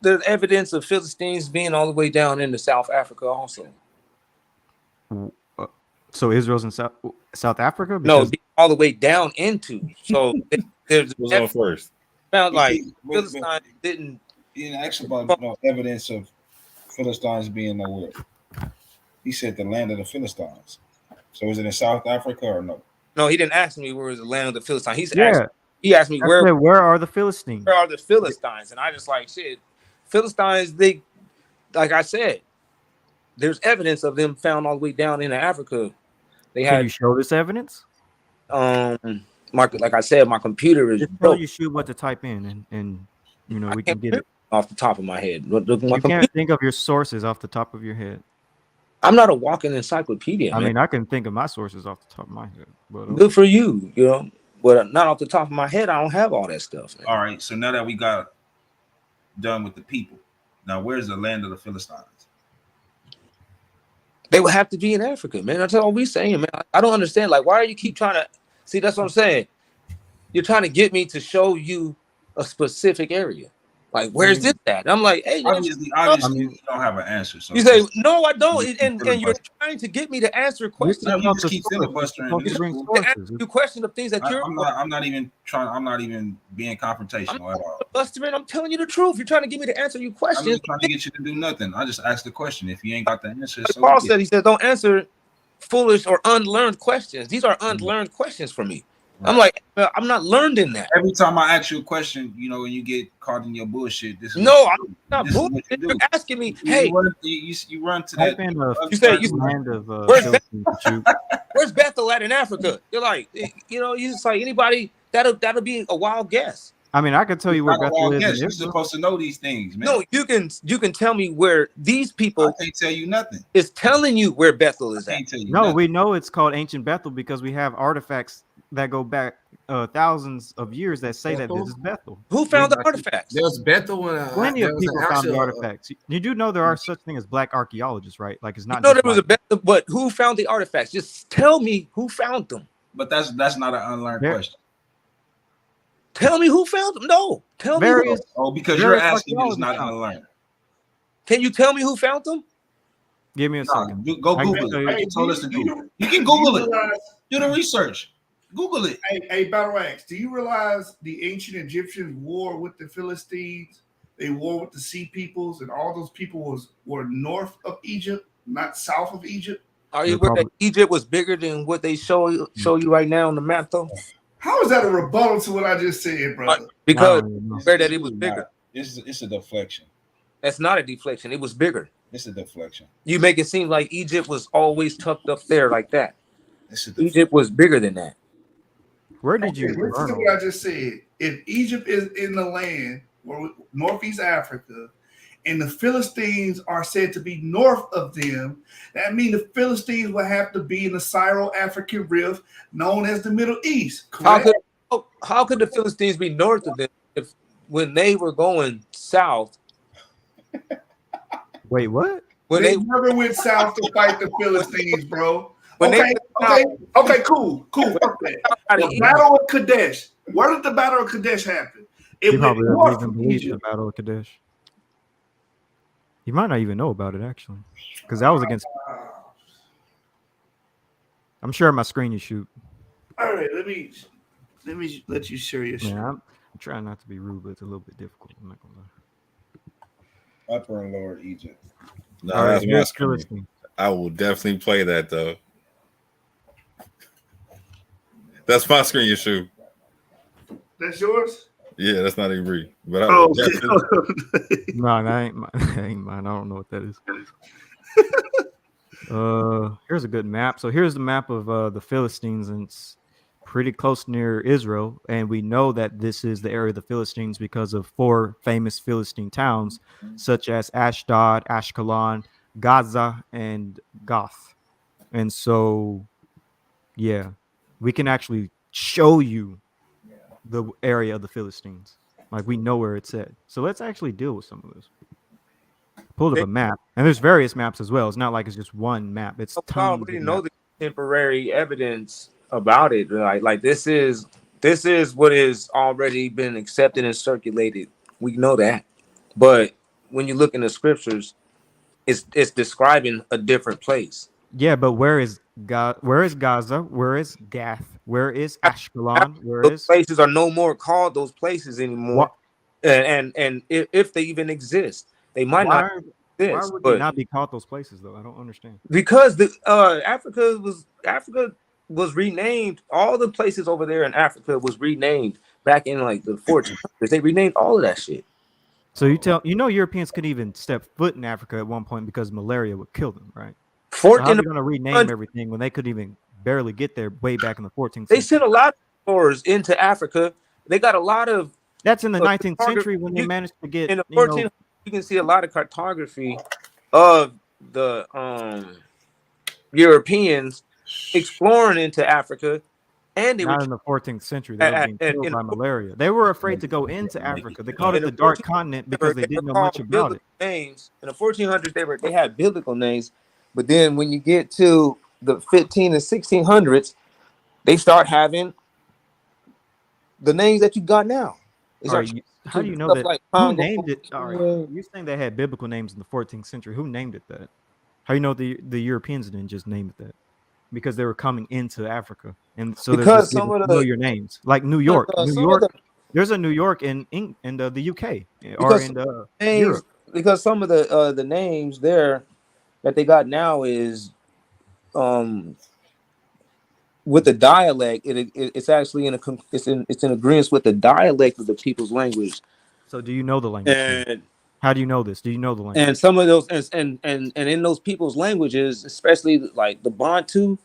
evidence of Philistines being all the way down into South Africa also.
So Israel's in South Africa?
No, all the way down into. So there's
What's on first?
Found like
Philistines
didn't.
He didn't ask about evidence of Philistines being nowhere. He said the land of the Philistines. So is it in South Africa or no?
No, he didn't ask me where is the land of the Philistines. He asked me
where are the Philistines?
Where are the Philistines? And I just like shit. Philistines, they, like I said, there's evidence of them found all the way down into Africa.
Can you show this evidence?
Like I said, my computer is.
Just tell you shoot what to type in, and you know we can get it
off the top of my head.
You can't think of your sources off the top of your head.
I'm not a walking encyclopedia.
I mean, I can think of my sources off the top of my head. But
good for you, you know. But not off the top of my head, I don't have all that stuff. Man.
All right. So now that we got done with the people, now where's the land of the Philistines?
They would have to be in Africa, man. That's all we saying, man. I don't understand. Like, why do you keep trying to see? That's what I'm saying. You're trying to get me to show you a specific area. Like, where's this at? I'm like, hey,
obviously, you don't have an answer. So
you say, no, I don't, and you're trying to get me to answer questions.
You just keep filibustering.
You question the things that you're.
I'm not even trying. I'm not even being confrontational at all.
Filibustering. I'm telling you the truth. You're trying to get me to answer your questions.
I'm not trying to get you to do nothing. I just asked the question. If you ain't got the answer, so
Paul said, he said, don't answer foolish or unlearned questions. These are unlearned questions for me. Right. I'm like, I'm not learned in that.
Every time I ask you a question, you know, and you get caught in your bullshit. This is
no, I'm not bullshit. You're asking me, hey,
you run to that.
You say you land of where's Bethel at in Africa? You're like, you know, you just like anybody that'll be a wild guess.
I mean, I can tell you where Bethel is.
You're supposed to know these things, man.
No, you can tell me where these people.
I can't tell you nothing.
Is telling you where Bethel is at.
No, we know it's called ancient Bethel because we have artifacts that go back thousands of years that say that this is Bethel.
Who found the artifacts?
There's Bethel.
Plenty of people found the artifacts. You do know there are such thing as black archaeologists, right? Like it's not.
You know there was a Bethel, but who found the artifacts? Just tell me who found them.
But that's not an unlearned question.
Tell me who found them. No, tell me.
Because you're asking me, it's not unlearned.
Can you tell me who found them?
Give me a second.
Go Google it. You told us to do it. You can Google it. Do the research. Google it.
Hey, Battle Axe, do you realize the ancient Egyptians war with the Philistines? They war with the sea peoples, and all those people were north of Egypt, not south of Egypt.
Are you aware that Egypt was bigger than what they show you right now on the map, though?
How is that a rebuttal to what I just said, brother?
Because aware that it was bigger.
It's a deflection.
That's not a deflection. It was bigger.
It's a deflection.
You make it seem like Egypt was always tucked up there like that. Egypt was bigger than that.
Where did you?
Listen to what I just said. If Egypt is in the land or Northeast Africa, and the Philistines are said to be north of them, that means the Philistines will have to be in the Syro-African rift known as the Middle East. Correct?
How could the Philistines be north of them if when they were going south?
Wait, what?
When they never went south to fight the Philistines, bro. Okay, cool. Fuck that. The Battle of Kadesh. Where did the Battle of Kadesh happen?
It probably doesn't even believe the Battle of Kadesh. You might not even know about it actually, because that was against. I'm sharing my screen. You shoot.
All right, let me let you share your.
Yeah, I'm trying not to be rude, but it's a little bit difficult. I'm not gonna lie.
Upper and Lower Egypt.
No, that's my screen. I will definitely play that though. That's my screen, you shoot.
That's yours?
Yeah, that's not Ivri. But I,
Oh,
No, that ain't mine. That ain't mine. I don't know what that is. Here's a good map. So here's the map of the Philistines, and it's pretty close near Israel. And we know that this is the area of the Philistines because of 4 famous Philistine towns, such as Ashdod, Ashkelon, Gaza, and Gath. And so, yeah, we can actually show you the area of the Philistines. Like, we know where it's at. So let's actually deal with some of this. Pulled up a map, and there's various maps as well. It's not like it's just one map. It's
We
tons
already
of
know
maps.
the contemporary evidence about it. Like this is what has already been accepted and circulated. We know that, but when you look in the scriptures, it's describing a different place.
Yeah, but where is Where is Gaza? Where is Gath? Where is Ashkelon? Where
Those
is
places are no more called those places
what?
anymore, and if they even exist, they might not
Why
exist.
would they
But
not be called those places though? I don't understand.
because the Africa was renamed. All the places over there in Africa was renamed back in like the 1400s. They renamed all of that shit.
So Europeans couldn't even step foot in Africa at one point because malaria would kill them, right? So how are
In
they
the
going to rename everything when they couldn't even barely get there way back in the 14th
they
century?
sent a lot of explorers into Africa. They got a lot of
That's in the 19th century when they managed to get
in the 1400s. You can see a lot of cartography of the Europeans exploring into Africa, and they were
not in the 14th century. They were being killed by malaria. They were afraid to go into Africa. They called it the Dark Continent because they didn't know much about it.
Names in the 1400s, they had biblical names, but then when you get to the 15 and 1600s, they start having the names that you got now.
How do you know
stuff
that?
like
Who
Congo,
named it? All right, you're saying they had biblical names in the 14th century. Who named it that? How you know the Europeans didn't just name it that? Because they were coming into Africa, and so they're just
some
getting
of
familiar names, like New York. There's a New York in the UK or in
names,
Europe.
because some of the names there that they got now is with the dialect. It's actually it's in agreement with the dialect of the people's language.
So do you know the language?
And
how do you know this? Do you know the language?
And some of those and in those people's languages, especially like the Bantu,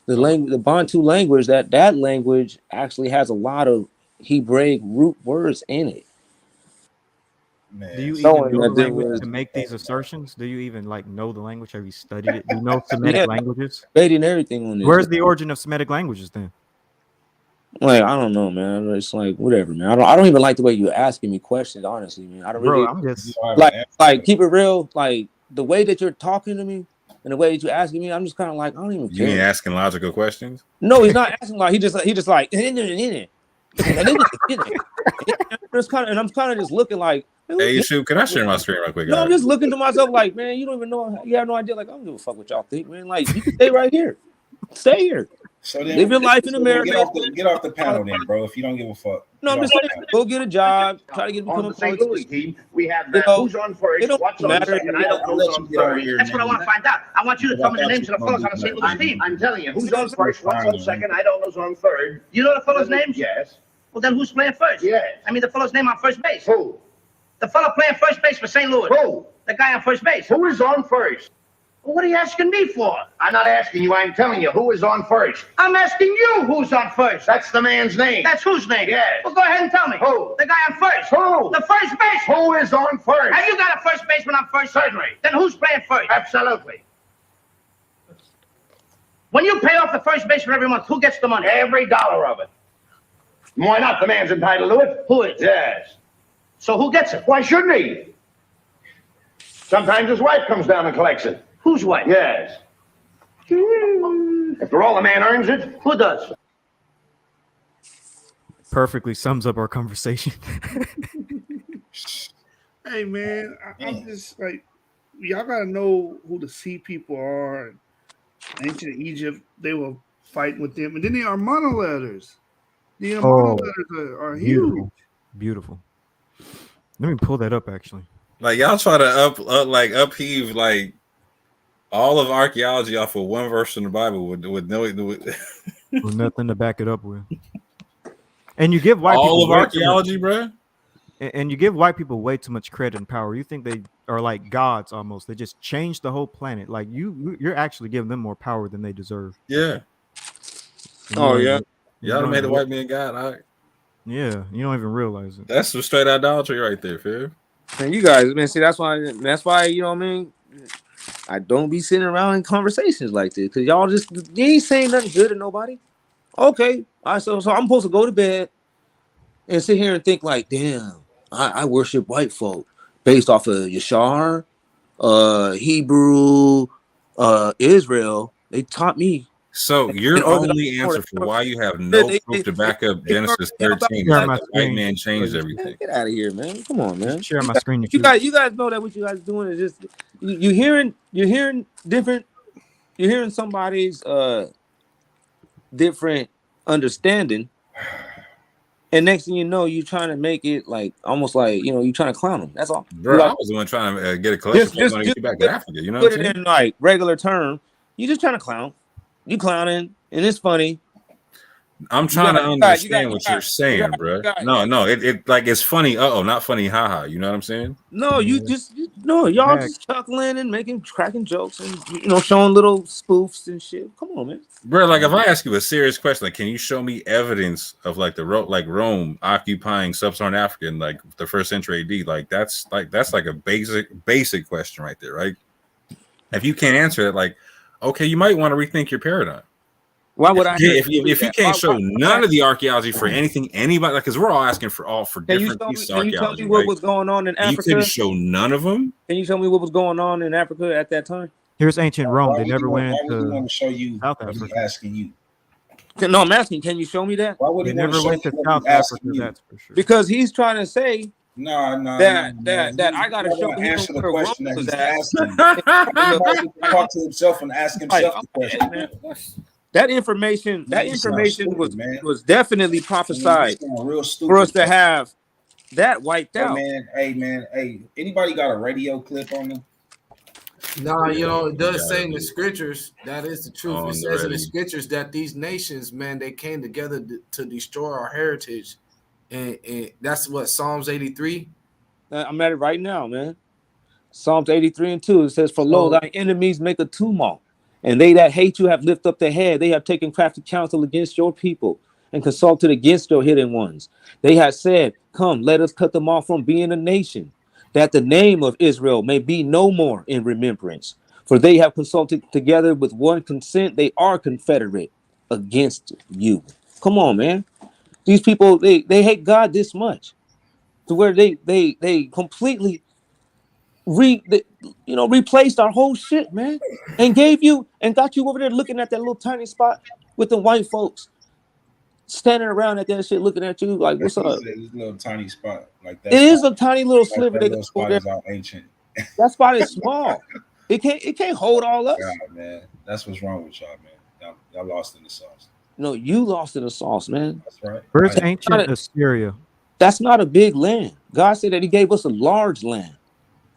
the Bantu language, that language actually has a lot of Hebraic root words in it.
Do you even know the language to make these assertions? Do you even know the language? Have you studied it? Do you know Semitic languages?
Debating everything on this.
Where's the origin of Semitic languages then?
Like, I don't know, man. It's like whatever, man. I don't even like the way you're asking me questions, honestly, man. I don't really.
I'm just
like keep it real. Like the way that you're talking to me and the way that you're asking me, I'm just kind of like, I don't even care.
You ain't asking logical questions?
No, he's not asking like he just like and I'm kind of just looking like,
hey, shoot, can I share my screen real quick?
No, I'm just looking to myself like, man, you don't even know. You have no idea. Like, I don't give a fuck what y'all think, man. Like, you can stay right here. Stay here.
So then,
live your life in America.
Get off the panel, then, bro. If you don't give a fuck.
No, I'm just saying, go get a job. Try to become a
St. Louis team. We have who's on first,
it don't
what's on
matter.
second. I don't know who's on third. That's what I want to find out. I want you to tell me the names of the fellows on the St. Louis team. I'm telling you, who's on first, what's on second. I don't know who's on third. You know the fellows' names? Yes. Well, then who's playing first? Yes. I mean, the fellow's name on first base. Who? The fellow playing first base for St. Louis. Who? The guy on first base. Who is on first? Well, what are you asking me for? I'm not asking you. I'm telling you who is on first. I'm asking you who's on first. That's the man's name. That's whose name? Yes. Well, go ahead and tell me. Who? The guy on first. Who? The first base. Who is on first? Have you got a first baseman on first? Certainly. Then who's playing first? Absolutely. When you pay off the first baseman every month, who gets the money? Every dollar of it. Why not? The man's entitled to it. Who is? Yes. So who gets it? Why shouldn't he? Sometimes his wife comes down and collects it. Whose wife? Yes. After all, the man earns it. Who does?
Perfectly sums up our conversation.
Hey, man, I'm just like, y'all gotta know who the sea people are. Ancient Egypt, they were fighting with them, and then the Armana letters. The Armana letters are huge.
Beautiful. Let me pull that up. Actually,
like y'all try to upheave like all of archaeology off of one verse in the Bible with no
with nothing to back it up with. And you give white
All
people
of
way too much,
archaeology, bro.
and you give white people way too much credit and power. You think they are like gods almost. They just changed the whole planet. Like you're actually giving them more power than they deserve.
Yeah.
And
Oh yeah.
Y'all done made the white man God. All right.
Yeah, you don't even realize it.
That's some straight idolatry right there, Phil.
And you guys, man, see, that's why you know what I mean. I don't be sitting around in conversations like this because y'all just you ain't saying nothing good to nobody. Okay, all right, so I'm supposed to go to bed and sit here and think like, damn, I worship white folk based off of Yashar, Hebrew, Israel. They taught me.
So your only answer for why you have no proof to back up Genesis 13 is that the white man changed everything.
Get out of here, man! Come on, man.
Share my screen.
You guys know that what you guys doing is just you're hearing different. You're hearing somebody's different understanding, and next thing you know, you're trying to make it like almost like you're trying to clown them. That's all,
bro. I was the one trying to get a collection for money to get back to Africa. You know what I'm saying?
In like regular term, you're just trying to clown. You clowning, and it's funny.
I'm trying to understand what you're saying, bro. No, it like it's funny. Not funny. Haha. You know what I'm saying?
No, y'all just chuckling and cracking jokes and showing little spoofs and shit. Come on, man.
Bro, like if I ask you a serious question, like can you show me evidence of like Rome occupying sub-Saharan Africa in like the 1st century AD? Like that's like a basic question right there, right? If you can't answer it, like okay, you might want to rethink your paradigm.
Why would
if you can't show none of the archaeology for anything anybody like because we're all asking for different pieces of archaeology.
Can you tell me what was going on in Africa?
You couldn't show none of them.
Can you tell me what was going on in Africa at that time?
Here's ancient Rome. They never went into
want to show you
South Africa.
He's asking you.
No, I'm asking. Can you show me that?
Why would
they
he
never went to South Africa? That's for sure.
Because he's trying to say that I got to show him
answer the
where
question
Rome
that
was
he's
at.
asking. Talk to himself and ask himself the question.
That information was definitely prophesied for us to have that wiped out.
Hey, anybody got a radio clip on them?
Nah, it does say in the scriptures that is the truth. It says in the scriptures that these nations, man, they came together to destroy our heritage, and that's what Psalms 83.
I'm at it right now, man. Psalms 83:2. It says, "For lo, thy enemies make a tumult, and they that hate you have lifted up their head. They have taken crafty counsel against your people, and consulted against your hidden ones. They have said, Come, let us cut them off from being a nation, that the name of Israel may be no more in remembrance. For they have consulted together with one consent. They are confederate against you." Come on, man. These people, they hate God this much, to where they completely replaced our whole shit, man, and got you over there looking at that little tiny spot with the white folks standing around at that shit, looking at you like, "What's up?"
This little tiny spot like that.
It is a tiny little sliver.
That little spot is all ancient.
That spot is small. It can't hold all us.
God, man, that's what's wrong with y'all, man. Y'all lost in the sauce.
No, you lost in the sauce, man.
That's right.
Where's ancient Assyria?
That's not a big land. God said that He gave us a large land.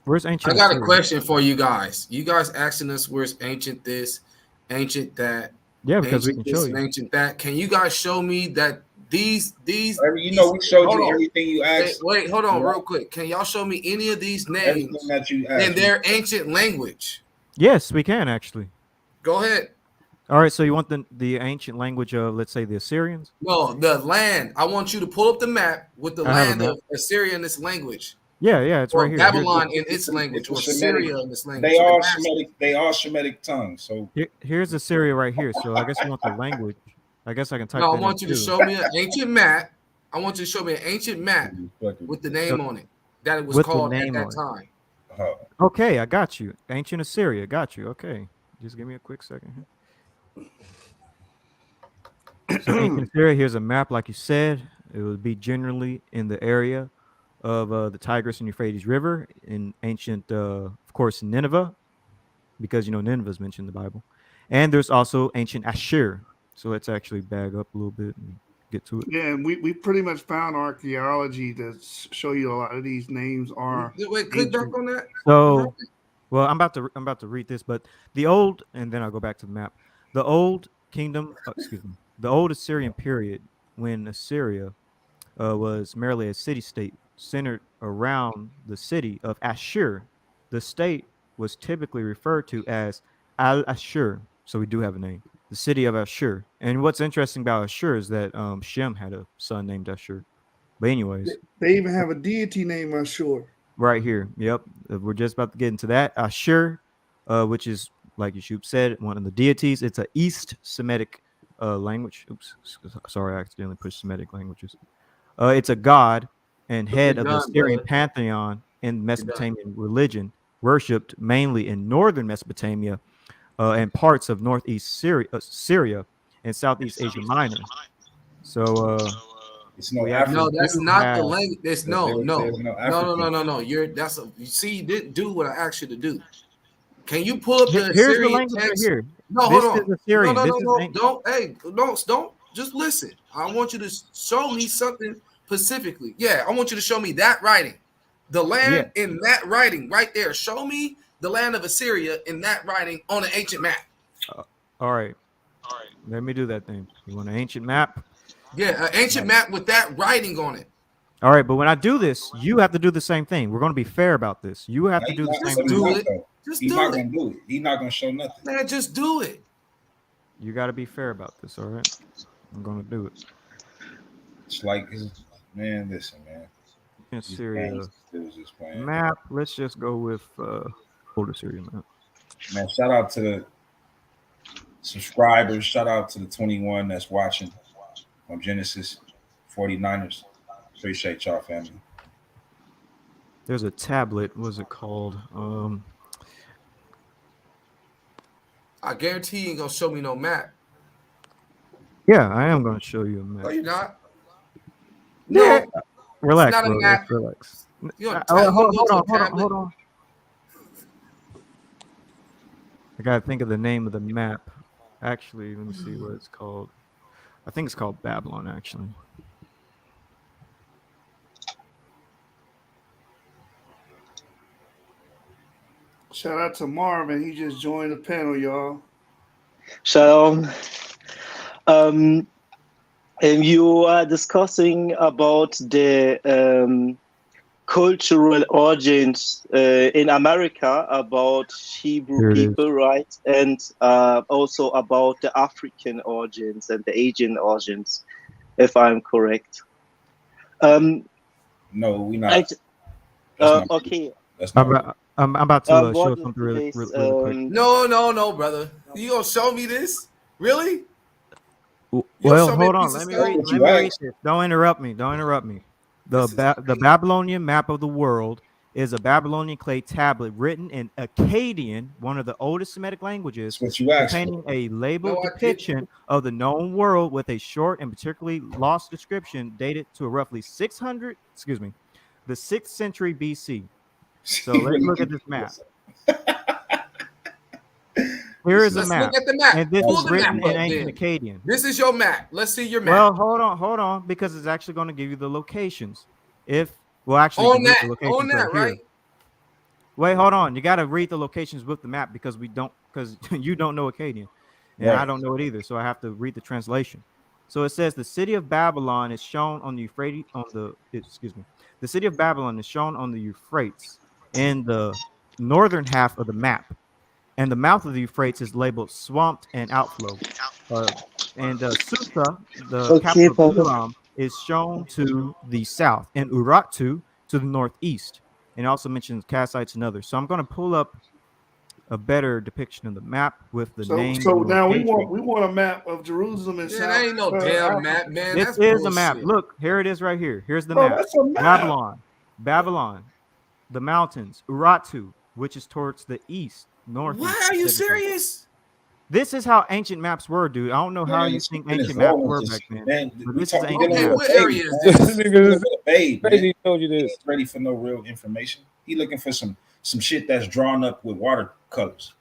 Where's ancient?
I got a question for you guys. You guys asking us where's ancient this, ancient that?
Yeah, because we can show you.
Ancient that. Can you guys show me that these?
We showed you everything you asked.
Wait, hold on, real quick. Can y'all show me any of these names
that you asked
in their ancient language?
Yes, we can actually.
Go ahead.
All right, so you want the ancient language of, let's say, the Assyrians?
No, the land. I want you to pull up the map with the land of Assyria in this language.
Yeah, it's right here.
Babylon in its language, or Syria in this language.
They are Shemitic tongues. So
here's Assyria right here. So I guess you want the language. I guess I can type.
No, I want you to show me an ancient map. I want you to show me an ancient map with the name on it that it was called at that time.
Okay, I got you. Ancient Assyria, got you. Okay, just give me a quick second here. So ancient Assyria, here's a map, like you said. It would be generally in the area of the Tigris and Euphrates River in ancient, of course, Nineveh, because Nineveh is mentioned in the Bible. And there's also ancient Ashur. So let's actually bag up a little bit and get to it.
Yeah, and we pretty much found archaeology to show you a lot of these names are.
Wait, click back on that.
So, well, I'm about to read this, but the old, and then I'll go back to the map. The old kingdom, the old Assyrian period, when Assyria was merely a city-state centered around the city of Ashur. The state was typically referred to as Al-Ashur, so we do have a name, the city of Ashur. And what's interesting about Ashur is that Shem had a son named Ashur. But anyways,
They even have a deity name, I'm sure.
right here, yep, we're just about to get into that. Ashur, which is, like Yashub said, one of the deities. It's an East Semitic language. Oops, sorry, I accidentally pushed Semitic languages. It's a god and head
You're
of the
done,
Assyrian
brother.
pantheon in
You're done.
Mesopotamian religion, worshipped mainly in northern Mesopotamia and parts of northeast Syria and Southeast Asia Minor. So
It's no
we actually
No, that's
do
not the
have.
language. There's
There's
no.
no African.
No. You see, you didn't do what I asked you to do. Can you pull up the
Here's the
Assyrian
language right
text?
here.
No,
This
hold
is
on.
Assyrian. This is
No. Don't. Hey, don't. Just listen. I want you to show me something specifically. Yeah, I want you to show me that writing, the land in that writing right there. Show me the land of Assyria in that writing on an ancient map.
All right. Let me do that thing. You want an ancient map?
Yeah, an ancient map with that writing on it.
All right, but when I do this, you have to do the same thing. We're going to be fair about this. You have to do the same thing.
He's not gonna do it. He's not gonna show nothing.
Man, just do it.
You got to be fair about this. All right, I'm going to do it.
It's like, man, listen, man.
In Syria map. Let's just go with older Syria map.
Man, shout out to the subscribers. Shout out to the 21 that's watching on Genesis 49ers. Appreciate y'all, family.
There's a tablet. What's it called?
I guarantee you ain't gonna show me no map.
Yeah, I am going to show you a map.
No, you're not.
Yeah.
No,
Relax,
it's not
bro.
a map.
Relax.
Hold
on. I gotta think of the name of the map. Actually, let me see what it's called. I think it's called Babylon, actually.
Shout out to Marvin. He just joined the panel, y'all.
Shalom. And you are discussing about the cultural origins in America, about Hebrew people, right? And also about the African origins and the Asian origins, if I'm correct.
No, we're not.
Okay.
I'm about to show something really quick.
No, brother. You gonna show me this? Really?
Well, hold on. Let me read this. Don't interrupt me. The Babylonian map of the world is a Babylonian clay tablet written in Akkadian, one of the oldest Semitic languages, containing a labeled depiction of the known world with a short and particularly lost description dated to roughly the 6th century BC. So let's look at this map. Here is a map.
Look at the map.
And this
Pull
is
the
written
map
in
up,
ancient Akkadian.
This is your map. Let's see your map.
Well, hold on, because it's actually going to give you the locations. On that,
right?
Wait, hold on. You got to read the locations with the map because you don't know Akkadian, and I don't know it either. So I have to read the translation. So it says the city of Babylon is shown on the Euphrates. The city of Babylon is shown on the Euphrates in the northern half of the map, and the mouth of the Euphrates is labeled swamped and outflow. Susa, the capital of Elam, is shown to the south, and Urartu to the northeast. And it also mentions Kassites and others. So I'm going to pull up a better depiction of the map with the name.
So now we want a map of Jerusalem and South.
That ain't no damn map, man.
This is a map. Look, here it is right here. Here's the map.
That's a map.
Babylon, the mountains, Urartu, which is towards the east, north.
Why are you serious?
This is how ancient maps were, dude. I don't know how you think ancient maps were back then. But this is ancient maps.
What area is this?
Crazy told you this. He's ready for no real information. He looking for some shit that's drawn up with watercolors.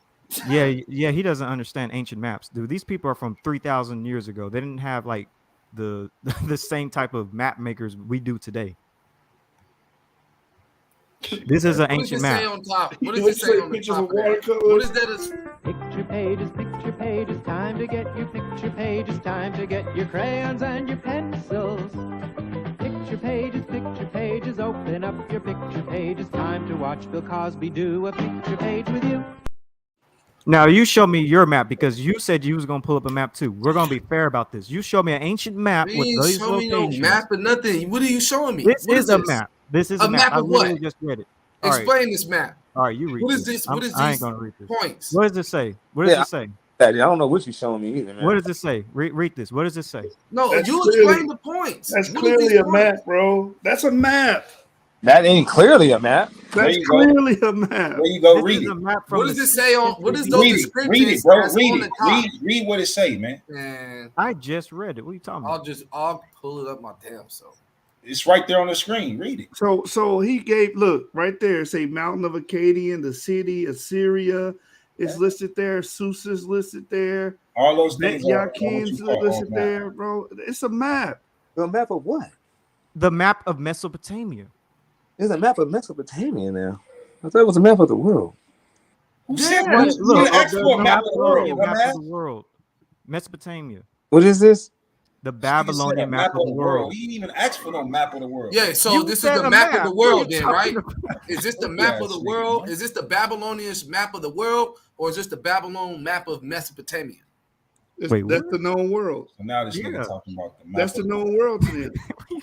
Yeah, he doesn't understand ancient maps, dude. These people are from 3,000 years ago. They didn't have like the same type of map makers we do today. This is an ancient map.
What does it say on the top of that? What is that?
Picture pages, time to get your picture pages, time to get your crayons and your pencils. page. It's time to watch Bill Cosby do a picture page with you.
Now you show me your map because you said you was gonna pull up a map too. We're gonna be fair about this. You show me an ancient map
You
with
ain't
these
show me no
locations.
map or nothing. What are you showing me?
This
What
is
is
a
this?
map. This is
A
a map.
map
I
of what?
literally just read it. All right.
Explain this map.
All right, you read
What is
this.
this? What is
I ain't
these
gonna read this.
points?
What does it say? What does
Yeah,
it say?
I don't know what you're showing me either, man.
What does it say? Read this. What does it say?
No,
That's
you
clearly-
explain the points.
That's
What are
clearly
these
a
points?
map, bro. That's a map.
That ain't clearly a map.
That's
you go.
clearly a map.
There you go.
This
Read
is
it.
a map from
What
the
does it say on? What is those
Read it.
descriptions
Read it, bro.
that's
Read
on
it.
the top?
Read what it say, man.
Man,
I just read it. What are you talking about?
I'll pull it up my damn self.
It's right there on the screen. Read it.
So he gave, look right there, say Mountain of Akkadian, the city, Assyria is listed there, Sus is listed there,
All those
Bet
things are what
Yakin's
you call
listed
all map.
there, bro. It's a map.
A map of what?
The map of Mesopotamia.
There's a map of Mesopotamia now. I thought it was a map of the world.
Who
Yeah.
said
Right,
that?
look,
You asked for a map of the world,
Babylonian map
dumbass.
of the world. Mesopotamia.
What is this?
The
This nigga said a
Babylonian map of the world.
He didn't even ask for no map of the world.
Yeah, so
You
this is
said
the
a
map of
map.
the
What are
world,
you
then, right?
talking about?
Is this the
Look
map
at
of the
this nigga,
world?
man.
Is this the Babylonian map of the world, or is this the Babylon map of Mesopotamia?
Wait,
That's
what?
the known world.
So now this
Yeah.
nigga talking about the map.
That's the
of
known world to them.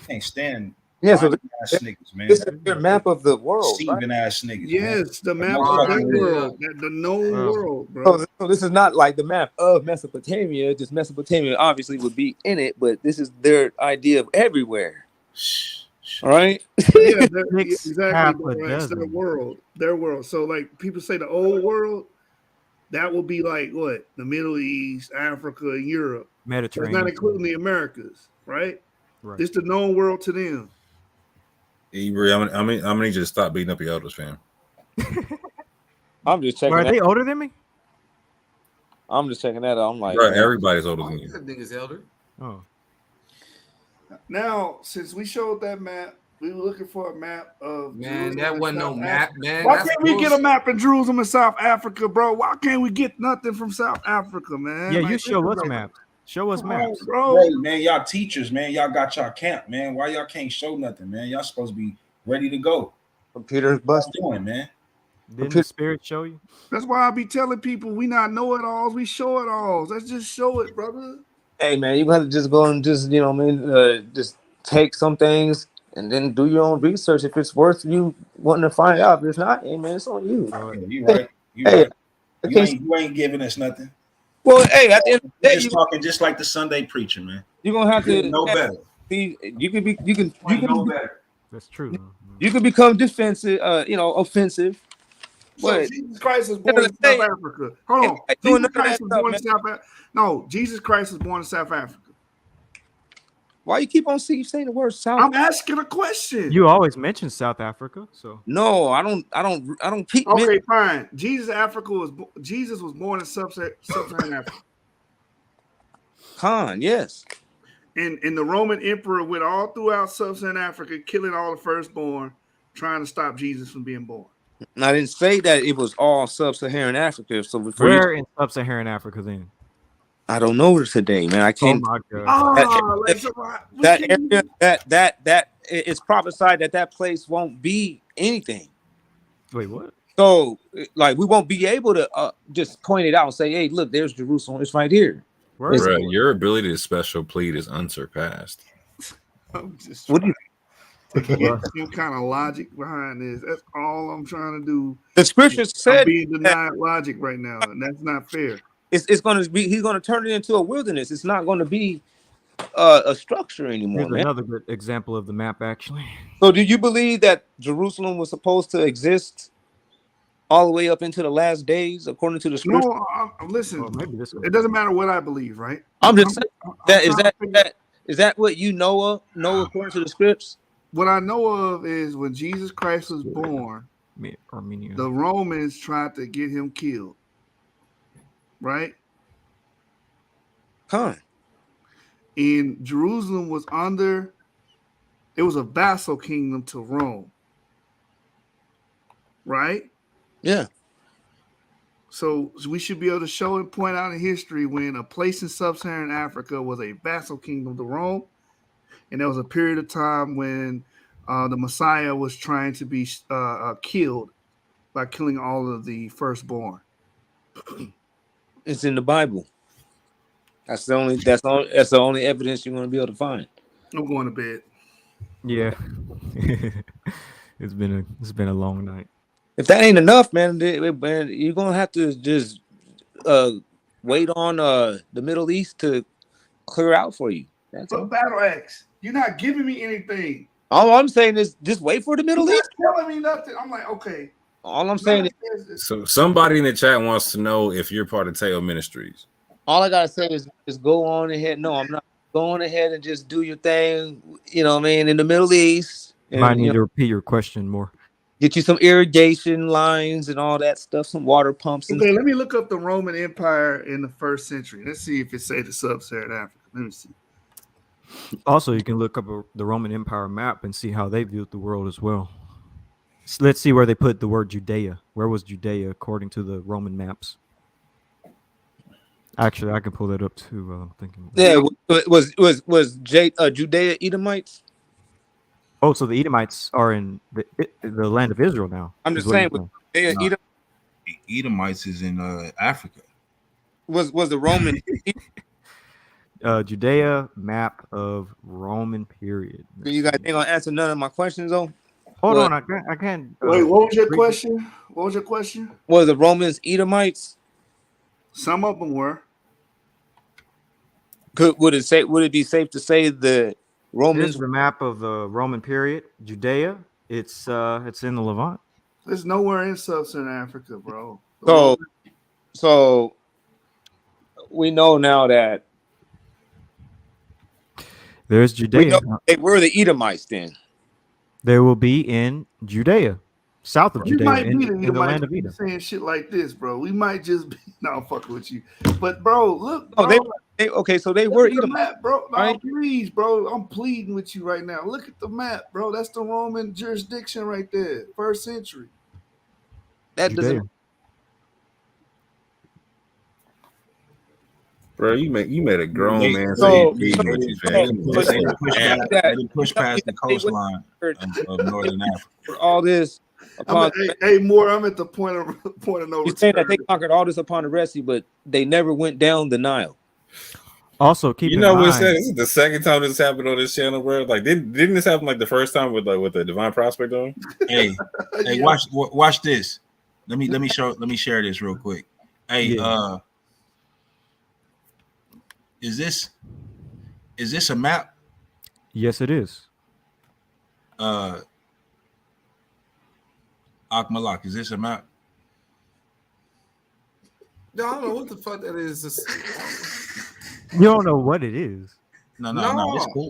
Can't stand
Yeah, so
ass niggas, man.
this is your map of the world, right?
Deceiving ass niggas.
Yes, the map
Wow,
of their
yeah.
world, the known
Wow.
world, bro.
So this is not like the map of Mesopotamia. Just Mesopotamia obviously would be in it, but this is their idea of everywhere. All right.
Yeah,
Six,
exactly.
half a
Bro. It's their
dozen.
world, their world. So like people say the old world, that will be like what? The Middle East, Africa, and Europe. That's
Mediterranean.
not including the Americas, right?
Right.
This the known world to them.
Ebri, I'm gonna need you to stop beating up your elders, fam.
I'm just checking.
Are
that.
they older than me?
I'm just checking that out. I'm like,
Bro,
man,
everybody's older than you.
That nigga's elder.
Oh.
Now, since we showed that map, we were looking for a map of
Man,
Jerusalem
that
and
wasn't no
South
map,
Africa.
man.
Why
That's
can't we get a
bullshit.
map in Jerusalem and South Africa, bro? Why can't we get nothing from South Africa, man?
Yeah,
Like,
you
this
show
is
us
a-
maps. Show us
Come on,
maps.
bro.
Hey, man, y'all teachers, man. Y'all got y'all camp, man. Why y'all can't show nothing, man? Y'all supposed to be ready to go.
computer's
What's
busted.
doing, man?
Didn't the spirit show you?
That's why I be telling people we not know it alls, we show it alls. Let's just show it, brother.
Hey man, you gotta just go and just just take some things and then do your own research. If it's worth you wanting to find out, if it's not, hey man, it's on you.
Yeah, you right. You
Hey,
right. You ain't giving us nothing.
Well, hey, at the end of the
You're
day,
just talking just like the Sunday preacher, man.
you're gonna have
You
to
know better.
see. You can
know better.
That's true.
you can become defensive, offensive.
So
But
Jesus Christ was born in South Africa. Hold on.
ain't doing
Jesus
none of
Christ
that
was
stuff,
born in
man.
South Africa. No, Jesus Christ was born in South Africa.
Why you keep on saying the word South?
I'm asking a question.
You always mention South Africa, so
No, I don't keep.
Okay, fine. Jesus was born in sub-Saharan Africa.
Khan, yes.
And the Roman emperor went all throughout sub-Saharan Africa, killing all the firstborn, trying to stop Jesus from being born.
And I didn't say that it was all sub-Saharan Africa. So for
where in sub-Saharan Africa then?
I don't know today, man. I can't.
Oh my God.
That area, that it's prophesied that place won't be anything.
Wait, what?
So, like, we won't be able to just point it out and say, "Hey, look, there's Jerusalem. It's right here." It's-
Bro, your ability to special plead is unsurpassed.
I'm just
What do you?
to get some kind of logic behind this. That's all I'm trying to do.
The scriptures
I'm
said
being denied logic right now, and that's not fair.
it's going to be. He's going to turn it into a wilderness. It's not going to be a structure anymore,
Here's
man.
another good example of the map, actually.
So, do you believe that Jerusalem was supposed to exist all the way up into the last days, according to the scripture?
No, listen.
Well, maybe this way.
It doesn't matter what I believe, right?
I'm just saying
I'm
that is
trying to figure-
is that what you know according to the scripts?
What I know of is when Jesus Christ was born,
Armenia.
the Romans tried to get him killed, right?
Huh.
And Jerusalem was it was a vassal kingdom to Rome, right?
Yeah.
So we should be able to show and point out in history when a place in sub-Saharan Africa was a vassal kingdom to Rome, and there was a period of time when the Messiah was trying to be killed by killing all of the firstborn.
It's in the Bible. That's the only evidence you're going to be able to find.
I'm going to bed.
Yeah. It's been a long night.
If that ain't enough, man, you're gonna have to just wait on the Middle East to clear out for you. That's all.
Battle Axe, you're not giving me anything.
All I'm saying is just wait for the Middle East.
You're not telling me nothing. I'm like, okay.
All I'm saying is,
So somebody in the chat wants to know if you're part of Teo Ministries.
all I gotta say is just go on ahead. No, I'm not. Go on ahead and just do your thing. You know what I mean, in the Middle East. And,
Might need to repeat your question more.
Get you some irrigation lines and all that stuff, some water pumps. And
Okay, let me look up the Roman Empire in the 1st century. Let's see if it say the sub-Saharan Africa. Let me see.
Also, you can look up the Roman Empire map and see how they viewed the world as well. So let's see where they put the word Judea. Where was Judea according to the Roman maps? Actually, I can pull that up too while I'm thinking.
Yeah, was Judea Edomites?
Oh, so the Edomites are in the land of Israel now.
I'm just saying,
Edomites is in Africa.
Was the Roman
Judea map of Roman period?
You guys ain't gonna answer none of my questions though.
Hold on, I can't.
Wait, what was your question? What was your question?
Was the Romans Edomites?
Some of them were.
Would it be safe to say the Romans?
Here's the map of the Roman period. Judea. It's in the Levant.
There's nowhere in sub-Saharan Africa, bro.
So we know now that
there's Judea.
They were the Edomites then.
They will be in Judea, south of
You
Judea,
might be
in the land of Edom.
saying shit like this, bro. We might just be I'm fucking with you. But bro, look,
bro,
they
okay, so they were
the map, bro. No,
right?
Please, bro. I'm pleading with you right now. Look at the map, bro. That's the Roman jurisdiction right there, 1st century.
That doesn't.
Bro, you made a grown man
say
they
push past the coastline of Northern Africa.
For all this,
hey, Moore, I'm at the point of no.
You're saying that they conquered all this upon the Red Sea, but they never went down the Nile.
Also, keep in
what's
mind,
that? This is the second time this happened on this channel, bro. Like, didn't this happen like the first time with the Divine Prospect on?
Hey, watch this. Let me share this real quick. Hey, is this a map?
Yes, it is.
Akmalak, is this a map?
No, I don't know what the fuck that is.
You don't know what it is.
No.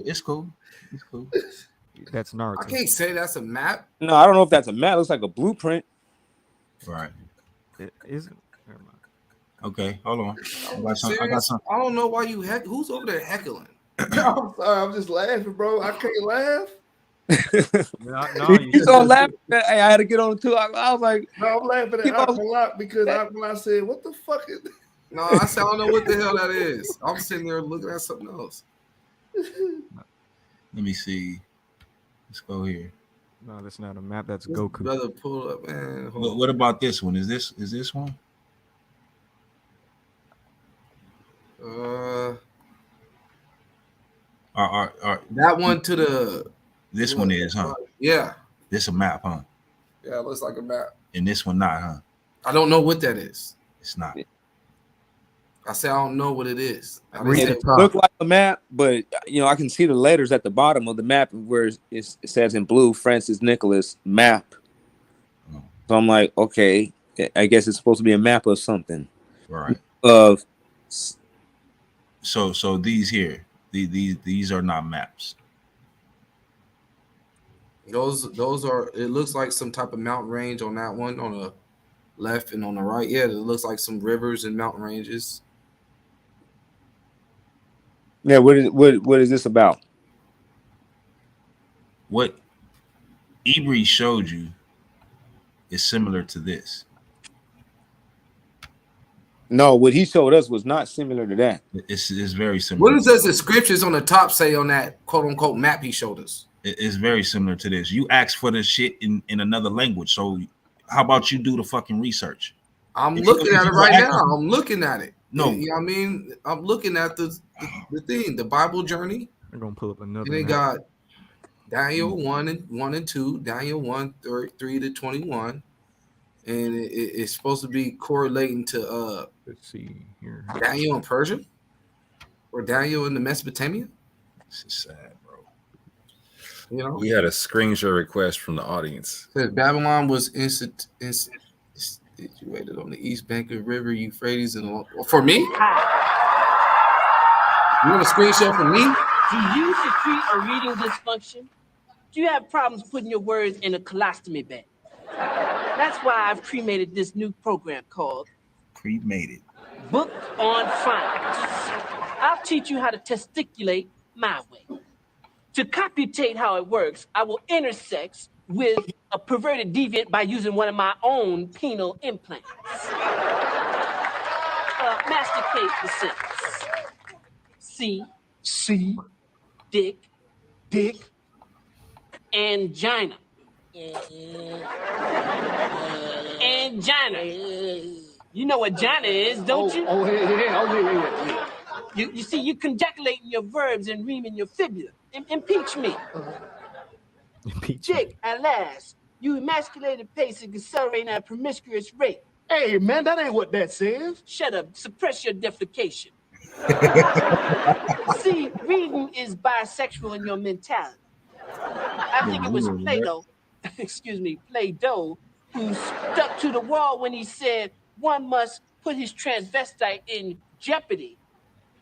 It's cool.
That's Naruto.
I can't say that's a map.
No, I don't know if that's a map. It looks like a blueprint.
Right.
It isn't.
Okay, hold on. I got some.
I don't know why you who's over there heckling?
No, I'm sorry. I'm just laughing, bro. I can't laugh.
He's gonna laugh. I had to get on too. I was like,
no, I'm laughing at Akmalak because Akmalak said, "What the fuck is?"
No, I said I don't know what the hell that is. I'm sitting there looking at something else.
Let me see. Let's go here.
No, that's not a map. That's Goku.
Brother, pull up, man.
What about this one? Is this one?
That one to the.
This one is, huh?
Yeah.
This a map, huh?
Yeah, it looks like a map.
And this one not, huh?
I don't know what that is.
It's not.
I say I don't know what it is.
It looked like a map, but I can see the letters at the bottom of the map where it says in blue, Francis Nicholas map. So I'm like, okay, I guess it's supposed to be a map of something.
Right.
Of.
So these here, these are not maps.
Those are. It looks like some type of mountain range on that one on the left and on the right. Yeah, it looks like some rivers and mountain ranges.
Yeah, what is this about?
What Ibri showed you is similar to this.
No, what he showed us was not similar to that.
It's very similar.
What does the scriptures on the top say on that quote unquote map he showed us?
is very similar to this. You ask for the shit in another language. So how about you do the fucking research?
I'm
If
looking at it
you were
right now.
asking-
I'm looking at it.
No.
You know what I mean? I'm looking at the thing, the Bible journey.
I'm gonna pull up another
And they
map.
got Daniel 1 and 2, Daniel 1, 3 to 21. And it's supposed to be correlating to
let's see here.
Daniel in Persia or Daniel in the Mesopotamia.
This is sad, bro.
You know,
We had a screenshot request from the audience.
it says Babylon was situated on the east bank of River Euphrates. And for me, you want a screenshot for me?
Do you secrete a reading dysfunction? Do you have problems putting your words in a colostomy bag? That's why I've cremated this new program called
Cremated.
Book on Phonics. I'll teach you how to testiculate my way. To computate how it works, I will intersex with a perverted deviant by using one of my own penile implants. Masticate the sentence. C. Dick. Angina. Angina. You know what Jina is, don't you? Yeah. You see, you conjectulating your verbs and reaming your fibula. Impeach me. Dick, at last, you emasculated pace and accelerating at a promiscuous rate. Hey, man, that ain't what that says. Shut up. Suppress your defecation. See, reading is bisexual in your mentality. I think it was Plato, Plato, who stuck to the wall when he said one must put his transvestite in jeopardy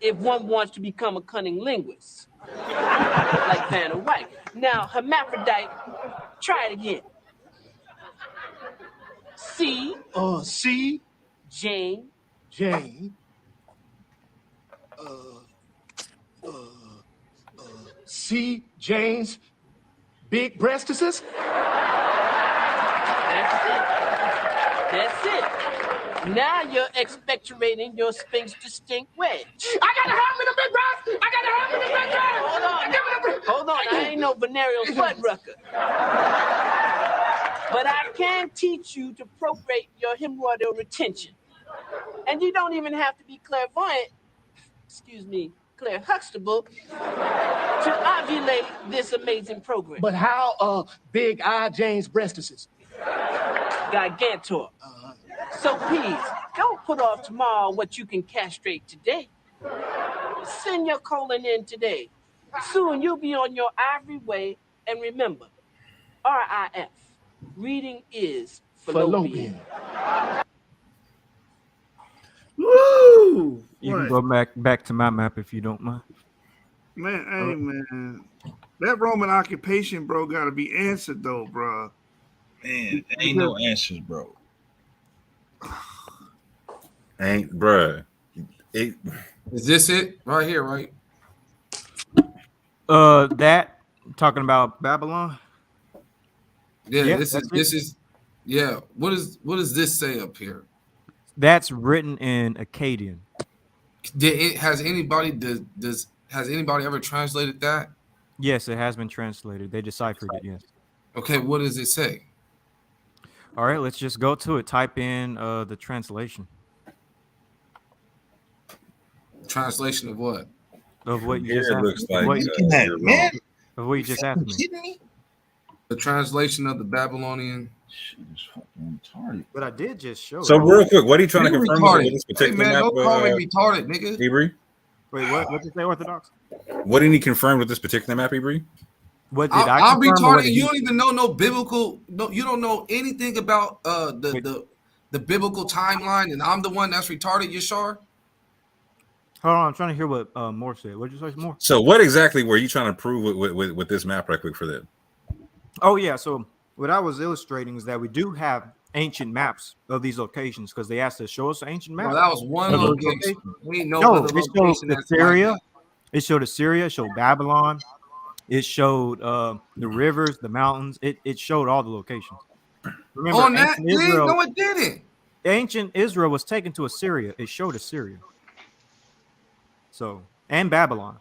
if one wants to become a cunning linguist, like Vanna White. Now, hermaphrodite, try it again. C. Jane.
C. James, big breastises.
That's it. Now you're expectorating your Sphinx distinct wedge.
I gotta have him in the big breast.
Hold on. I ain't no venereal butt rucker. But I can teach you to procreate your hemorrhoidal retention. And you don't even have to be clairvoyant, Claire Huxtable, to ovulate this amazing program.
But how big are James breastises?
Gigantor. So please, don't put off tomorrow what you can castrate today. Send your colon in today. Soon you'll be on your ivory way. And remember, RIF, reading is fallopian.
Woo!
You can go back to my map if you don't mind.
Man, hey, man. That Roman occupation, bro, got to be answered, though, bro.
Man, ain't no answers, bro.
Ain't, bruh.
Is this it right here, right?
That talking about Babylon.
Yeah, this is. Yeah, what does this say up here?
That's written in Akkadian.
Has anybody ever translated that?
Yes, it has been translated. They deciphered it. Yes.
Okay, what does it say?
All right, let's just go to it. Type in the translation.
Translation of what?
Of what you
Here
just
it
asked
looks
me.
like
Of what you just asked me.
The translation of the Babylonian.
But I did just show.
So real quick, what are you trying to
You're
confirm
retarded.
with this particular
Hey man,
map?
don't call me retarded, nigga.
Hebrew?
Wait, what? What did you say, Orthodox?
What did he confirm with this particular map, Hebrew?
What did
I'm retarded. You don't even know no biblical. No, you don't know anything about the biblical timeline, and I'm the one that's retarded. Yashar.
Hold on, I'm trying to hear what Moore said. What did you say, Moore?
So what exactly were you trying to prove with this map right quick for them?
Oh yeah, so what I was illustrating is that we do have ancient maps of these locations because they asked us to show us ancient maps.
Well, that was one location. We ain't no
No,
other
it showed
location that's
Assyria.
like
It showed Assyria. It showed Babylon. It showed the rivers, the mountains. It showed all the locations. Remember,
on that
ancient
thing?
Israel,
No, it didn't.
ancient Israel was taken to Assyria. It showed Assyria. So, and Babylon.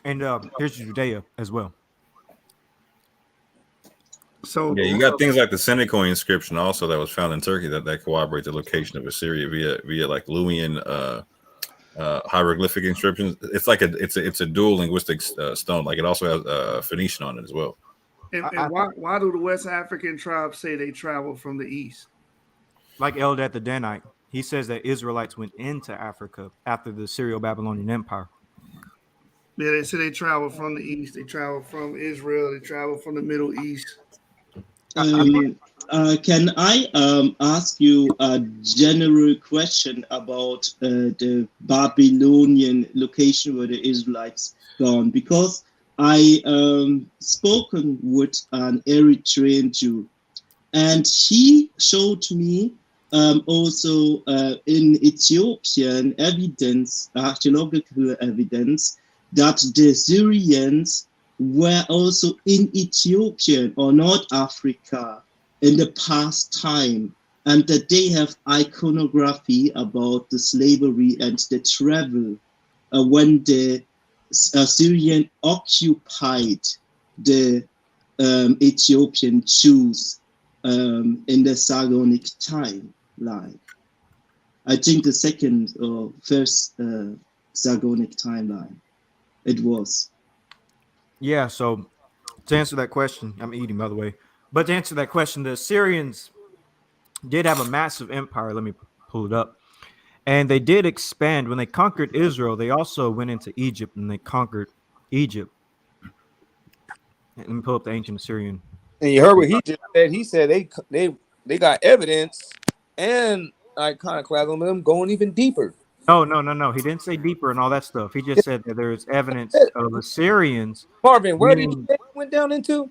And here's Judea as well.
So
yeah, you got things like the Seneca inscription also that was found in Turkey that corroborate the location of Assyria via like Luwian hieroglyphic inscriptions. It's like it's a dual linguistic stone. Like it also has Phoenician on it as well.
And why do the West African tribes say they travel from the east?
Like Eldad the Danite, he says that Israelites went into Africa after the Syro-Babylonian Empire.
Yeah, they say they travel from the east. They travel from Israel. They travel from the Middle East.
Can I ask you a general question about the Babylonian location where the Israelites gone? Because I spoken with an Eritrean Jew, and he showed me also in Ethiopian evidence, archaeological evidence, that the Syrians were also in Ethiopia or North Africa in the past time, and that they have iconography about the slavery and the travel when the Syrian occupied the Ethiopian Jews in the Sargonic timeline. I think the second or first Sargonic timeline it was.
Yeah, so to answer that question, I'm eating, by the way. But to answer that question, the Assyrians did have a massive empire. Let me pull it up. And they did expand. When they conquered Israel, they also went into Egypt and they conquered Egypt. Let me pull up the ancient Assyrian.
And you heard what he just said. He said they got evidence and iconoclasm of them going even deeper.
No. He didn't say deeper and all that stuff. He just said that there's evidence of Assyrians.
Marvin, where did he say he went down into?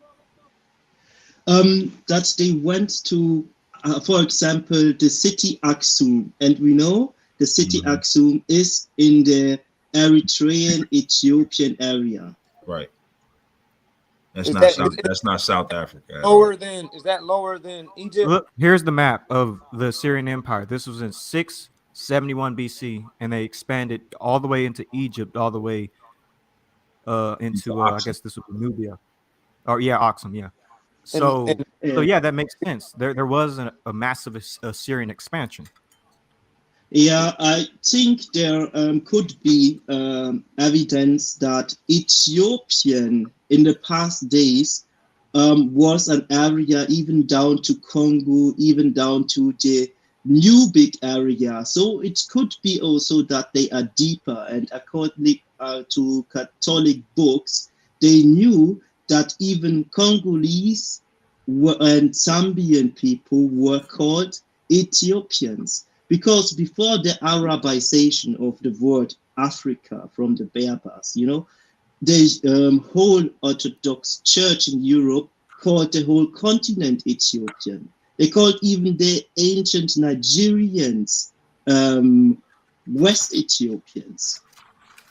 That they went to, for example, the city Aksum, and we know the city Aksum is in the Eritrean Ethiopian area.
Right.
Is
That's not South Africa.
Is that lower than Egypt?
Look, here's the map of the Assyrian Empire. This was in 671 BC, and they expanded all the way into Egypt, all the way into I guess this was Nubia. Aksum, yeah. So yeah, that makes sense. There was a massive Assyrian expansion.
Yeah, I think there could be evidence that Ethiopian in the past days was an area even down to Congo, even down to the Nubic area. So it could be also that they are deeper, and according to Catholic books, they knew that even Congolese and Zambian people were called Ethiopians. Because before the Arabization of the word Africa from the Berbers, the whole Orthodox Church in Europe called the whole continent Ethiopian. They called even the ancient Nigerians West Ethiopians.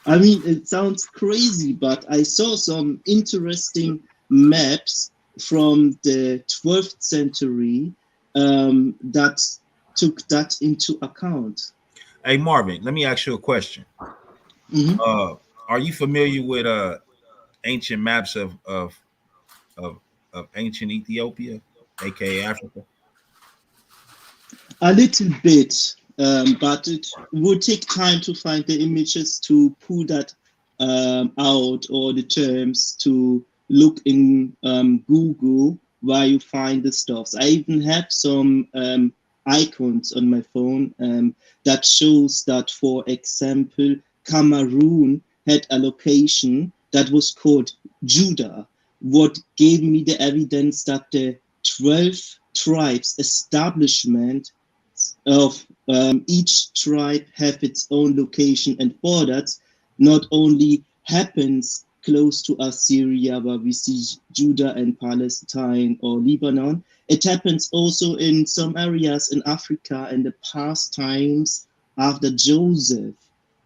I mean, it sounds crazy, but I saw some interesting maps from the 12th century that took that into account.
Hey Marvin, let me ask you a question. Are you familiar with ancient maps of ancient Ethiopia, aka Africa?
A little bit, but it would take time to find the images to pull that out, or the terms to look in Google while you find the stuffs. I even have some icons on my phone that shows that, for example, Cameroon had a location that was called Judah, what gave me the evidence that the 12 tribes establishment of each tribe have its own location and borders, not only happens close to Assyria, where we see Judah and Palestine or Lebanon. It happens also in some areas in Africa in the past times after Joseph,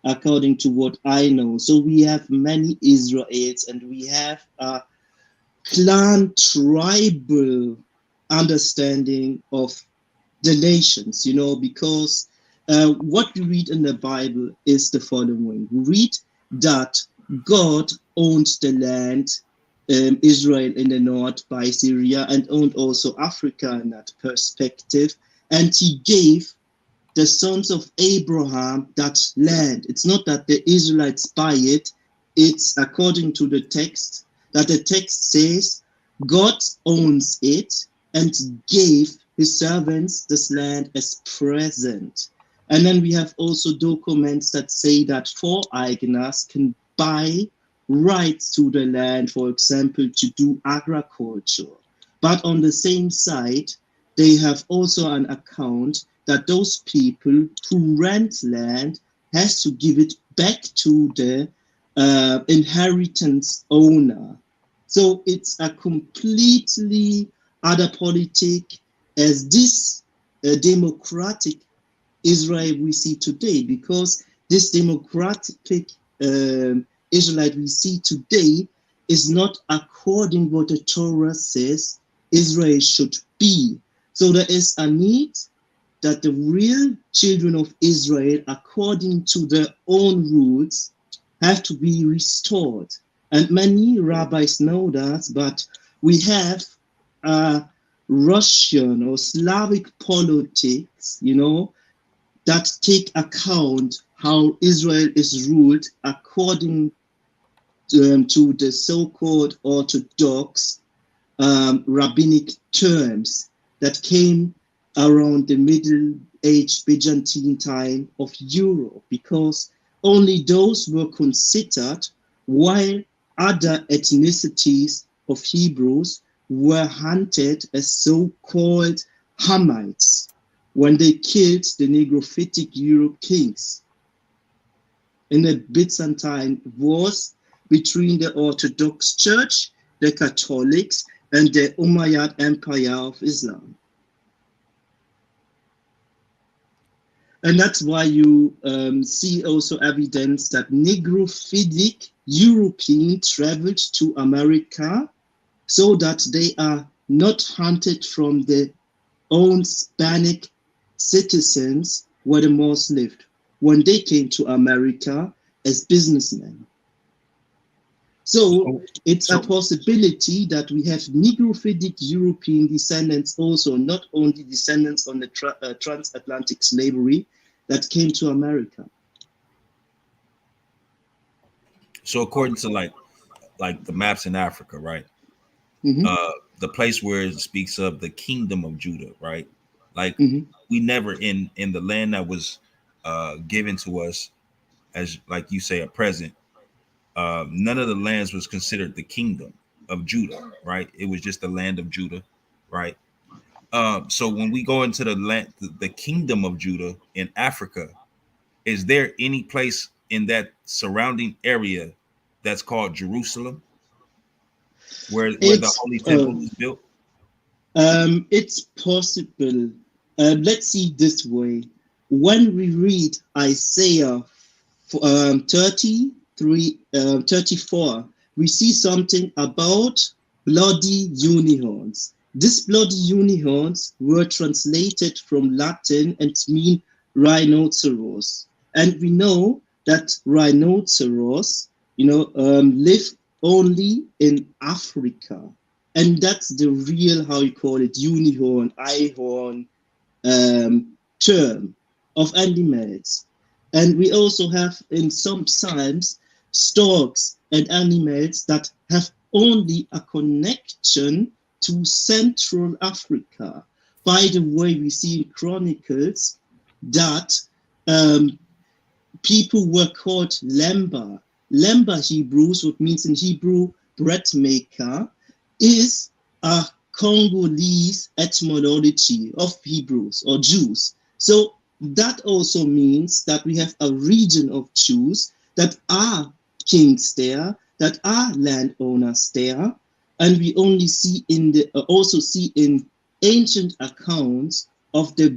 according to what I know. So we have many Israelites, and we have a clan tribal understanding of the nations, because what we read in the Bible is the following. We read that God owned the land, Israel in the north by Syria, and owned also Africa in that perspective. And he gave the sons of Abraham that land. It's not that the Israelites buy it. It's according to the text, that the text says God owns it and gave his servants this land as present. And then we have also documents that say that foreigners can buy rights to the land, for example, to do agriculture. But on the same side, they have also an account that those people who rent land has to give it back to the inheritance owner. So it's a completely other politic as this democratic Israel we see today, because this democratic Israelite we see today is not according what the Torah says Israel should be. So there is a need that the real children of Israel, according to their own roots, have to be restored. And many rabbis know that, but we have Russian or Slavic politics, that take account how Israel is ruled according to the so-called Orthodox rabbinic terms that came around the Middle Age Byzantine time of Europe, because only those were considered, while other ethnicities of Hebrews were hunted as so-called Hamites when they killed the Negrophytic Europe kings in the Byzantine wars between the Orthodox Church, the Catholics, and the Umayyad Empire of Islam. And that's why you see also evidence that Negrophilic Europeans traveled to America so that they are not hunted from the own Hispanic citizens where the Moors lived when they came to America as businessmen. So it's a possibility that we have Negrophilic European descendants also, not only descendants on the transatlantic slavery that came to America.
So according to like the maps in Africa, right?
Mm-hmm.
The place where it speaks of the kingdom of Judah, right? Like we never in the land that was given to us as, like you say, a present. None of the lands was considered the kingdom of Judah, right? It was just the land of Judah, right? So when we go into the land, the kingdom of Judah in Africa, is there any place in that surrounding area that's called Jerusalem, where the Holy Temple is built?
It's possible. Let's see this way. When we read Isaiah 34, we see something about bloody unicorns. These bloody unicorns were translated from Latin and mean rhinoceros. And we know that rhinoceros, live only in Africa. And that's the real, how you call it, unicorn, eyehorn term of animals. And we also have in some psalms storks and animals that have only a connection to Central Africa. By the way, we see in Chronicles that people were called Lemba. Lemba Hebrews, what means in Hebrew bread maker, is a Congolese etymology of Hebrews or Jews. So that also means that we have a region of Jews that are kings there, that are landowners there, and we only see in the also see in ancient accounts of the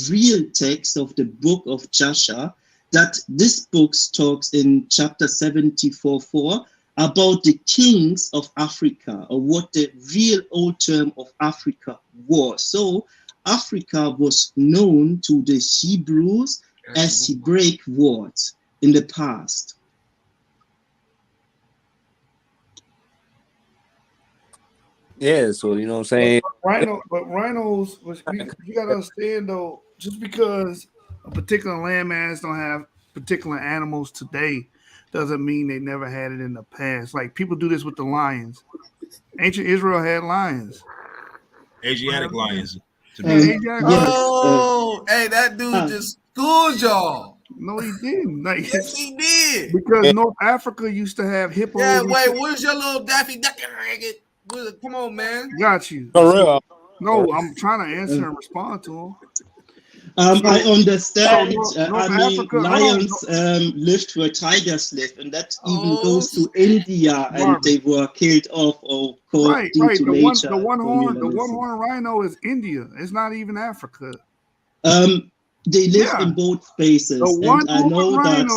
real text of the book of Yashar that this book talks in chapter 74:4 about the kings of Africa, or what the real old term of Africa was. So Africa was known to the Hebrews as Hebraic words in the past.
Yeah, so you know what I'm saying.
Rhinos, you gotta understand though, just because a particular landmass don't have particular animals today, doesn't mean they never had it in the past. Like people do this with the lions. Ancient Israel had lions.
Asiatic lions.
Yeah, Asiatic lions.
Oh, hey, that dude just schooled y'all.
No, he didn't. Like,
Yes, he did.
because North Africa used to have hippos.
Yeah, wait, where's your little Daffy Duck? Come on, man.
Got you.
For real.
No, I'm trying to answer and respond to him.
I understand.
North
I mean,
Africa,
lions lived where tigers live, and that even goes to India, and they were killed off or
Right.
to
The
nature.
one horn rhino is India. It's not even Africa.
They live in both spaces, and I know that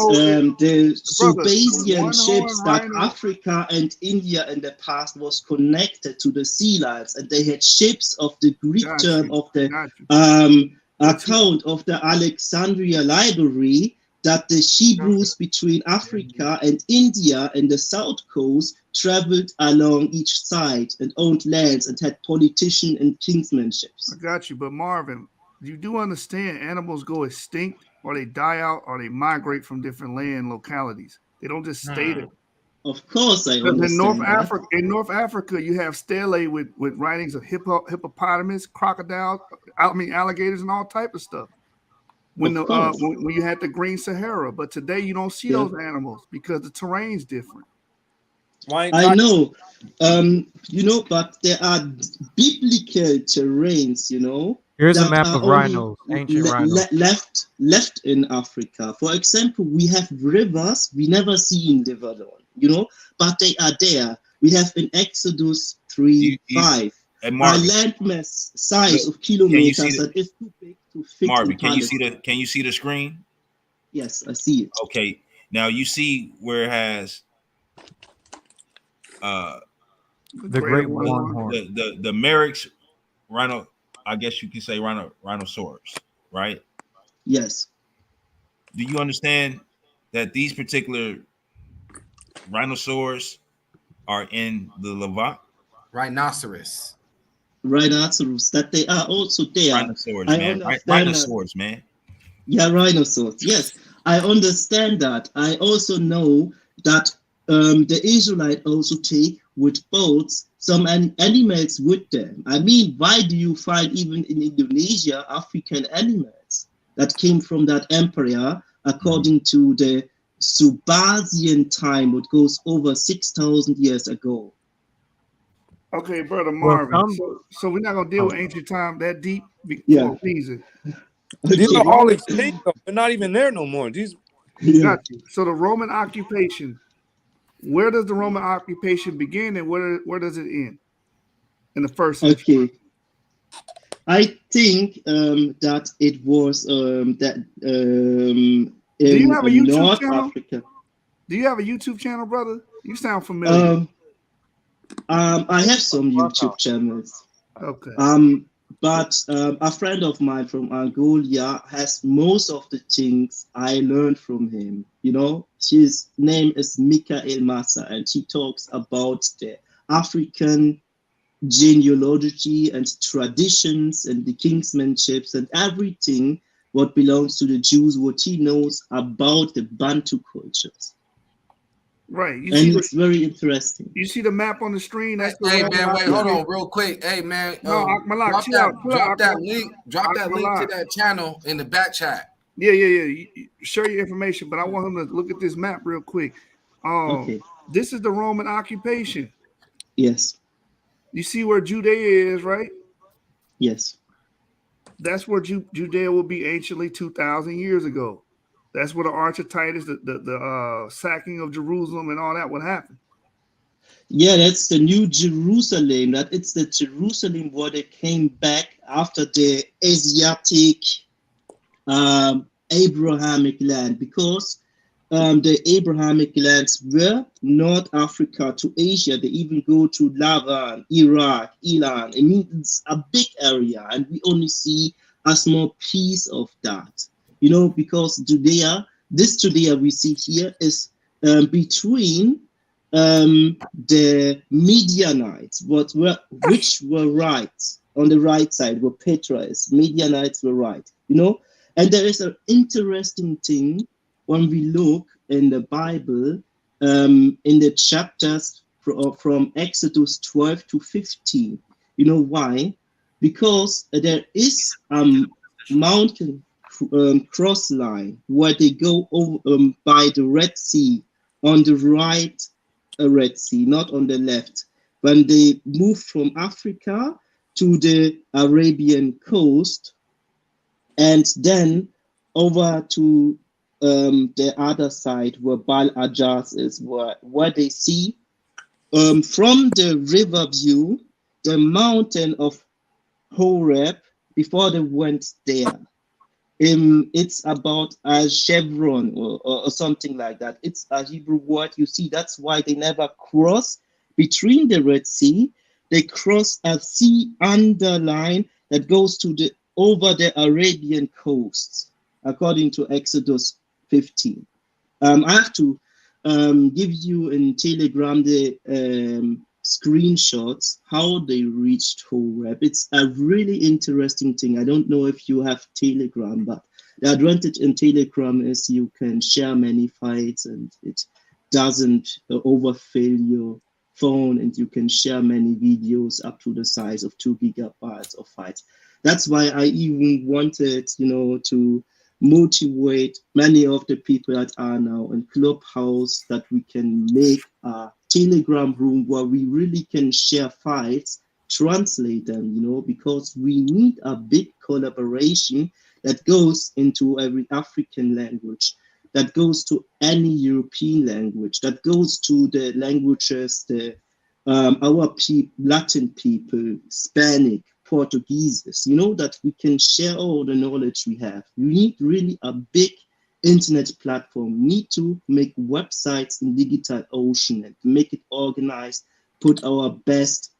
the Subasian ships that Africa and India in the past was connected to the sea lions, and they had ships of the Greek term of the account of the Alexandria library that the Hebrews between Africa and India and the south coast traveled along each side and owned lands and had politician and kingsmanships.
I got you, but Marvin, you do understand animals go extinct or they die out or they migrate from different land localities. They don't just stay there.
Of course, I understand.
In North Africa, you have stelae with writings of hippopotamus, crocodiles, alligators, and all type of stuff. When you had the Green Sahara, but today you don't see those animals because the terrain's different.
I know, but there are biblical terrains,
Here's a
that
map
are
of
only
rhinos, ancient rhinos.
left in Africa. For example, we have rivers we never see in Lebanon, but they are there. We have in Exodus 3:5 a landmass size of kilometers that is too big to fit.
Marvin,
in
can
Palestine.
you see the screen?
Yes, I see it.
Okay, now you see where it has
the great longhorn,
the Merrick's rhino. I guess you can say rhinoceros, right?
Yes.
Do you understand that these particular rhinoceros are in the Levant?
Rhinoceros.
That they are also there.
Rhinoceros, man. Rhinoceros, man.
Yeah, rhinoceros. Yes, I understand that. I also know that the Israelites also take with boats some animals with them. I mean, why do you find even in Indonesia African animals that came from that empire according to the Subasian time, which goes over 6,000 years ago?
Okay, brother Marvin. So we're not gonna deal with ancient time that deep.
Yeah.
These are all extinct. They're not even there no more. These.
Got you. So the Roman occupation. Where does the Roman occupation begin and where does it end? In the first century.
Okay. I think that it was in North Africa.
Do you have a YouTube channel, brother? You sound familiar.
I have some YouTube channels.
Okay.
But a friend of mine from Angola has most of the things I learned from him. His name is Michael Massa, and he talks about the African genealogy and traditions and the kingsmanships and everything what belongs to the Jews, what he knows about the Bantu cultures.
Right.
It's very interesting.
You see the map on the screen? That's
Hey man, wait, hold on real quick. Hey man, drop that link to that channel in the back chat.
Yeah. Share your information, but I want him to look at this map real quick.
Okay.
This is the Roman occupation.
Yes.
You see where Judea is, right?
Yes.
That's where Judea will be anciently 2,000 years ago. That's where the Arch of Titus, the sacking of Jerusalem and all that would happen.
Yeah, that's the New Jerusalem. It's the Jerusalem where they came back after the Asiatic Abrahamic land, because the Abrahamic lands were North Africa to Asia. They even go to Lavan, Iraq, Iran. It means a big area, and we only see a small piece of that. Because Judea, this Judea we see here is between the Midianites, which were right on the right side, were Petrites. Midianites were right, you know. And there is an interesting thing when we look in the Bible, in the chapters from Exodus 12 to 15. You know why? Because there is mountain cross line where they go over by the Red Sea on the right Red Sea, not on the left. When they moved from Africa to the Arabian coast and then over to the other side where Baal Ajas is, where they see from the river view the mountain of Horeb before they went there. It's about a chevron or something like that. It's a Hebrew word. You see, that's why they never cross between the Red Sea. They cross a sea underline that goes to the over the Arabian coast, according to Exodus 15. I have to give you in Telegram the screenshots how they reached Horeb. It's a really interesting thing. I don't know if you have Telegram, but the advantage in Telegram is you can share many files and it doesn't overfill your phone, and you can share many videos up to the size of 2 gigabytes of files. That's why I even wanted, to motivate many of the people that are now in Clubhouse, that we can make a Telegram room where we really can share files, translate them, because we need a big collaboration that goes into every African language, that goes to any European language, that goes to the languages, our Latin people, Hispanic, Portuguese, that we can share all the knowledge we have. We need really a big internet platform. We need to make websites in Digital Ocean and make it organized, put our best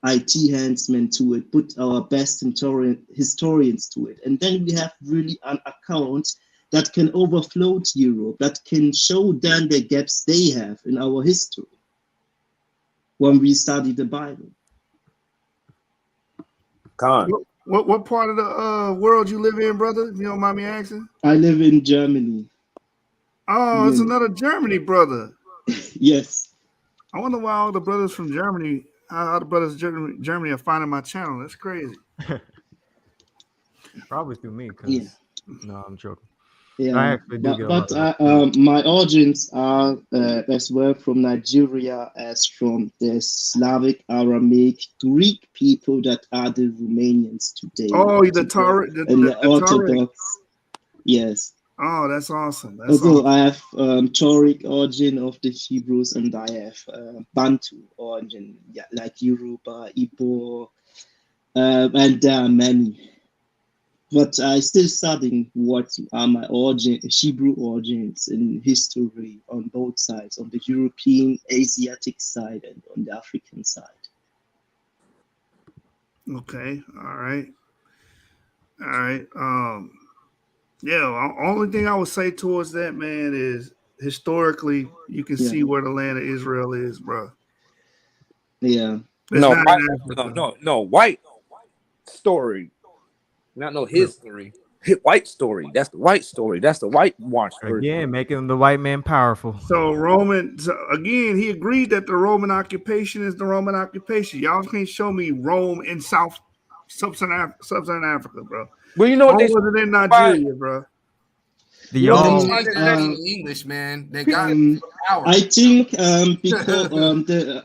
IT handsmen to it, put our best historians to it. And then we have really an account that can overflow to Europe, that can show them the gaps they have in our history when we study the Bible.
What part of the world you live in, brother? If you don't mind me asking.
I live in Germany.
Oh, it's another Germany brother.
Yes.
I wonder why all the brothers from Germany, how the brothers Germany are finding my channel. That's crazy.
Probably through me, because no, I'm joking.
Yeah,
I actually do get a lot
but my origins are as well from Nigeria as from the Slavic, Aramaic, Greek people that are the Romanians today.
Oh, the
Orthodox. Yes.
Oh, that's awesome.
Although I have Tauric origin of the Hebrews, and I have Bantu origin, like Yoruba, Igbo, and there are many. But I still studying what are my Hebrew origins in history on both sides, on the European, Asiatic side, and on the African side.
Okay. All right. Only thing I would say towards that, man, is historically you can see where the land of Israel is, bro.
Yeah.
No, white story. Not no history. White story. That's the white story. That's the whitewash version.
Again, making the white man powerful.
So again, he agreed that the Roman occupation is the Roman occupation. Y'all can't show me Rome in Sub-Saharan Africa, bro.
Well, you know what
Rome wasn't in Nigeria, bro.
English, man. They got power.
I think because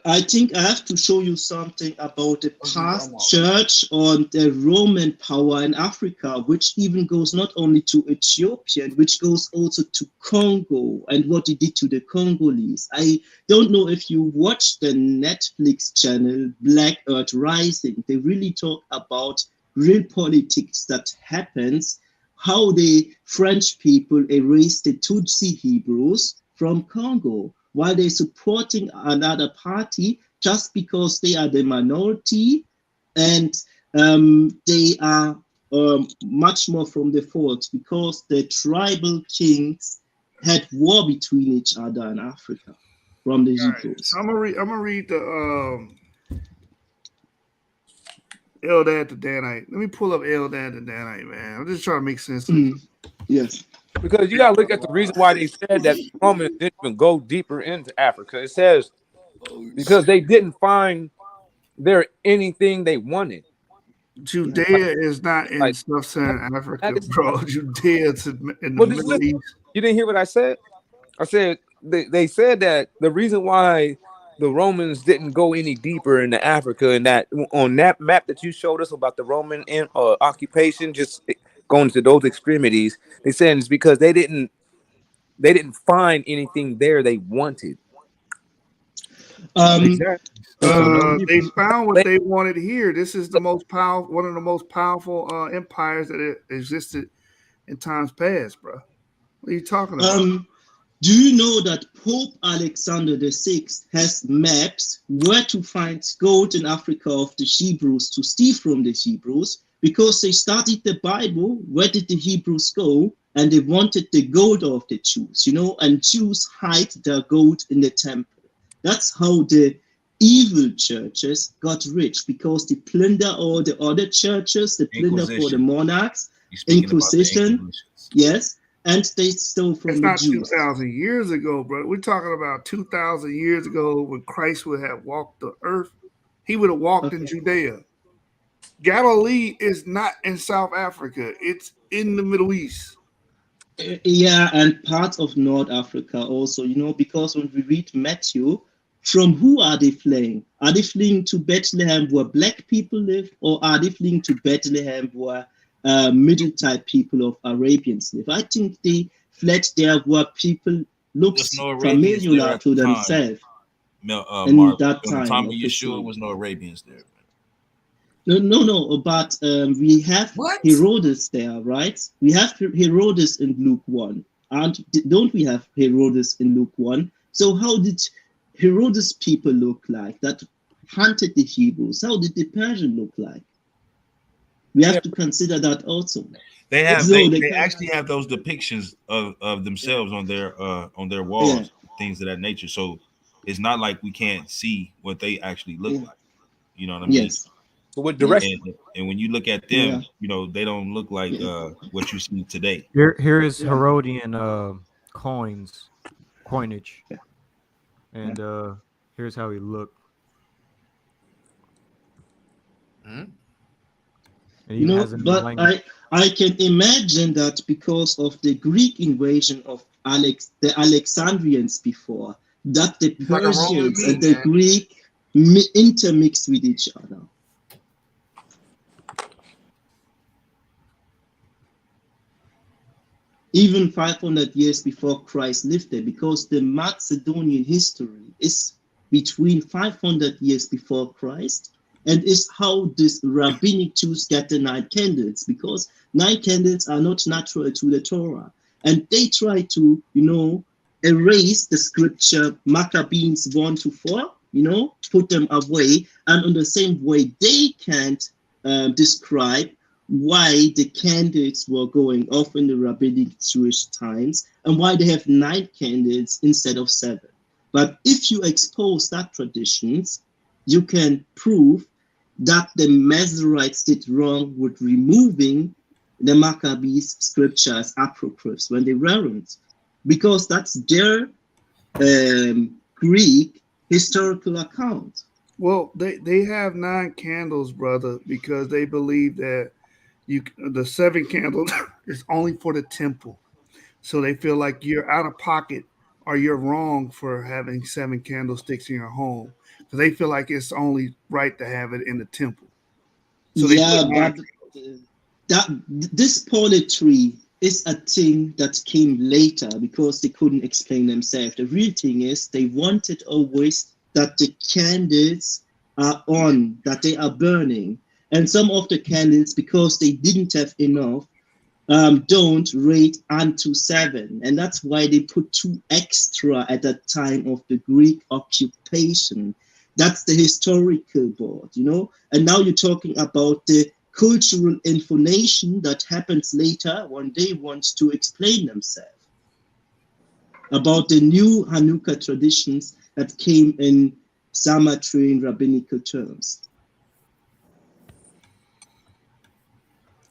I think I have to show you something about the past church on the Roman power in Africa, which even goes not only to Ethiopia, which goes also to Congo and what they did to the Congolese. I don't know if you watch the Netflix channel Black Earth Rising. They really talk about real politics that happens, how the French people erased the Tutsi Hebrews from Congo while they're supporting another party just because they are the minority and they are much more from the fault because the tribal kings had war between each other in Africa from the
All right,
Hebrews.
so I'm gonna read the Eldad to Danite. Let me pull up Eldad to Danite, man. I'm just trying to make sense of it.
Yes.
Because you got to look at the reason why they said that the Romans didn't even go deeper into Africa. It says because they didn't find there anything they wanted.
Judea is not in
Like,
sub-Saharan
that
Africa,
is,
bro. Judea is in the
well, just
Middle
listen.
East.
You didn't hear what I said? I said they said that the reason why the Romans didn't go any deeper into Africa, and that on that map that you showed us about the Roman occupation, just going to those extremities, they said it's because they didn't find anything there they wanted.
Exactly.
So those
They
people,
found what they wanted here. This is the most powerful, one of the most powerful empires that existed in times past, bro. What are you talking about?
Do you know that Pope Alexander VI has maps where to find gold in Africa of the Hebrews to steal from the Hebrews? Because they studied the Bible, where did the Hebrews go? And they wanted the gold of the Jews, you know, and Jews hide their gold in the temple. That's how the evil churches got rich, because they plunder all the other churches, they plunder for the monarchs, Inquisition, yes, and they stole from
It's
the
not
Jews.
2,000 years ago, bro. We're talking about 2,000 years ago when Christ would have walked the earth. He would have walked in Judea. Galilee is not in South Africa. It's in the Middle East.
Yeah, and parts of North Africa also, you know, because when we read Matthew, from who are they fleeing? Are they fleeing to Bethlehem where black people live, or are they fleeing to Bethlehem where middle type people of Arabians live? I think they fled there where people looks
There's no Arabians there
familiar
at
to
the time.
themselves.
Mark,
In that
at the time of
of
Yeshua,
history.
was no Arabians there.
No, but we have Herodes there, right? We have Herodes in Luke 1. And don't we have Herodes in Luke 1? So how did Herodes' people look like that hunted the Hebrews? How did the Persian look like? We have to consider that also.
They have
So
they actually have those depictions of themselves on their walls, things of that nature. So it's not like we can't see what they actually look like. You know what I mean?
Yes.
So with direction,
and when you look at them, you know, they don't look like what you see today.
Here is Herodian coinage, and here's how he looked. And
You know, but I can imagine that because of the Greek invasion of the Alexandrians before, that the Persians and the Greek intermixed with each other. Even 500 years before Christ lived there, because the Macedonian history is between 500 years before Christ, and is how this rabbinic Jews get the 9 candles, because 9 candles are not natural to the Torah. And they try to, you know, erase the scripture Maccabees 1 to 4, you know, put them away. And in the same way, they can't describe why the candles were going off in the rabbinic Jewish times and why they have 9 candles instead of 7. But if you expose that traditions, you can prove that the Masoretes did wrong with removing the Maccabees scriptures apocryphs when they weren't, because that's their Greek historical account.
Well, they have 9 candles, brother, because they believe that the 7 candles is only for the temple. So they feel like you're out of pocket or you're wrong for having 7 candlesticks in your home. So they feel like it's only right to have it in the temple. So they
but this poetry is a thing that came later because they couldn't explain themselves. The real thing is they wanted always that the candles are on, that they are burning. And some of the candles, because they didn't have enough, don't rate unto 7. And that's why they put 2 extra at the time of the Greek occupation. That's the historical board, you know? And now you're talking about the cultural information that happens later when they want to explain themselves about the new Hanukkah traditions that came in Zamatrian rabbinical terms.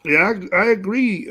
Yeah, I agree,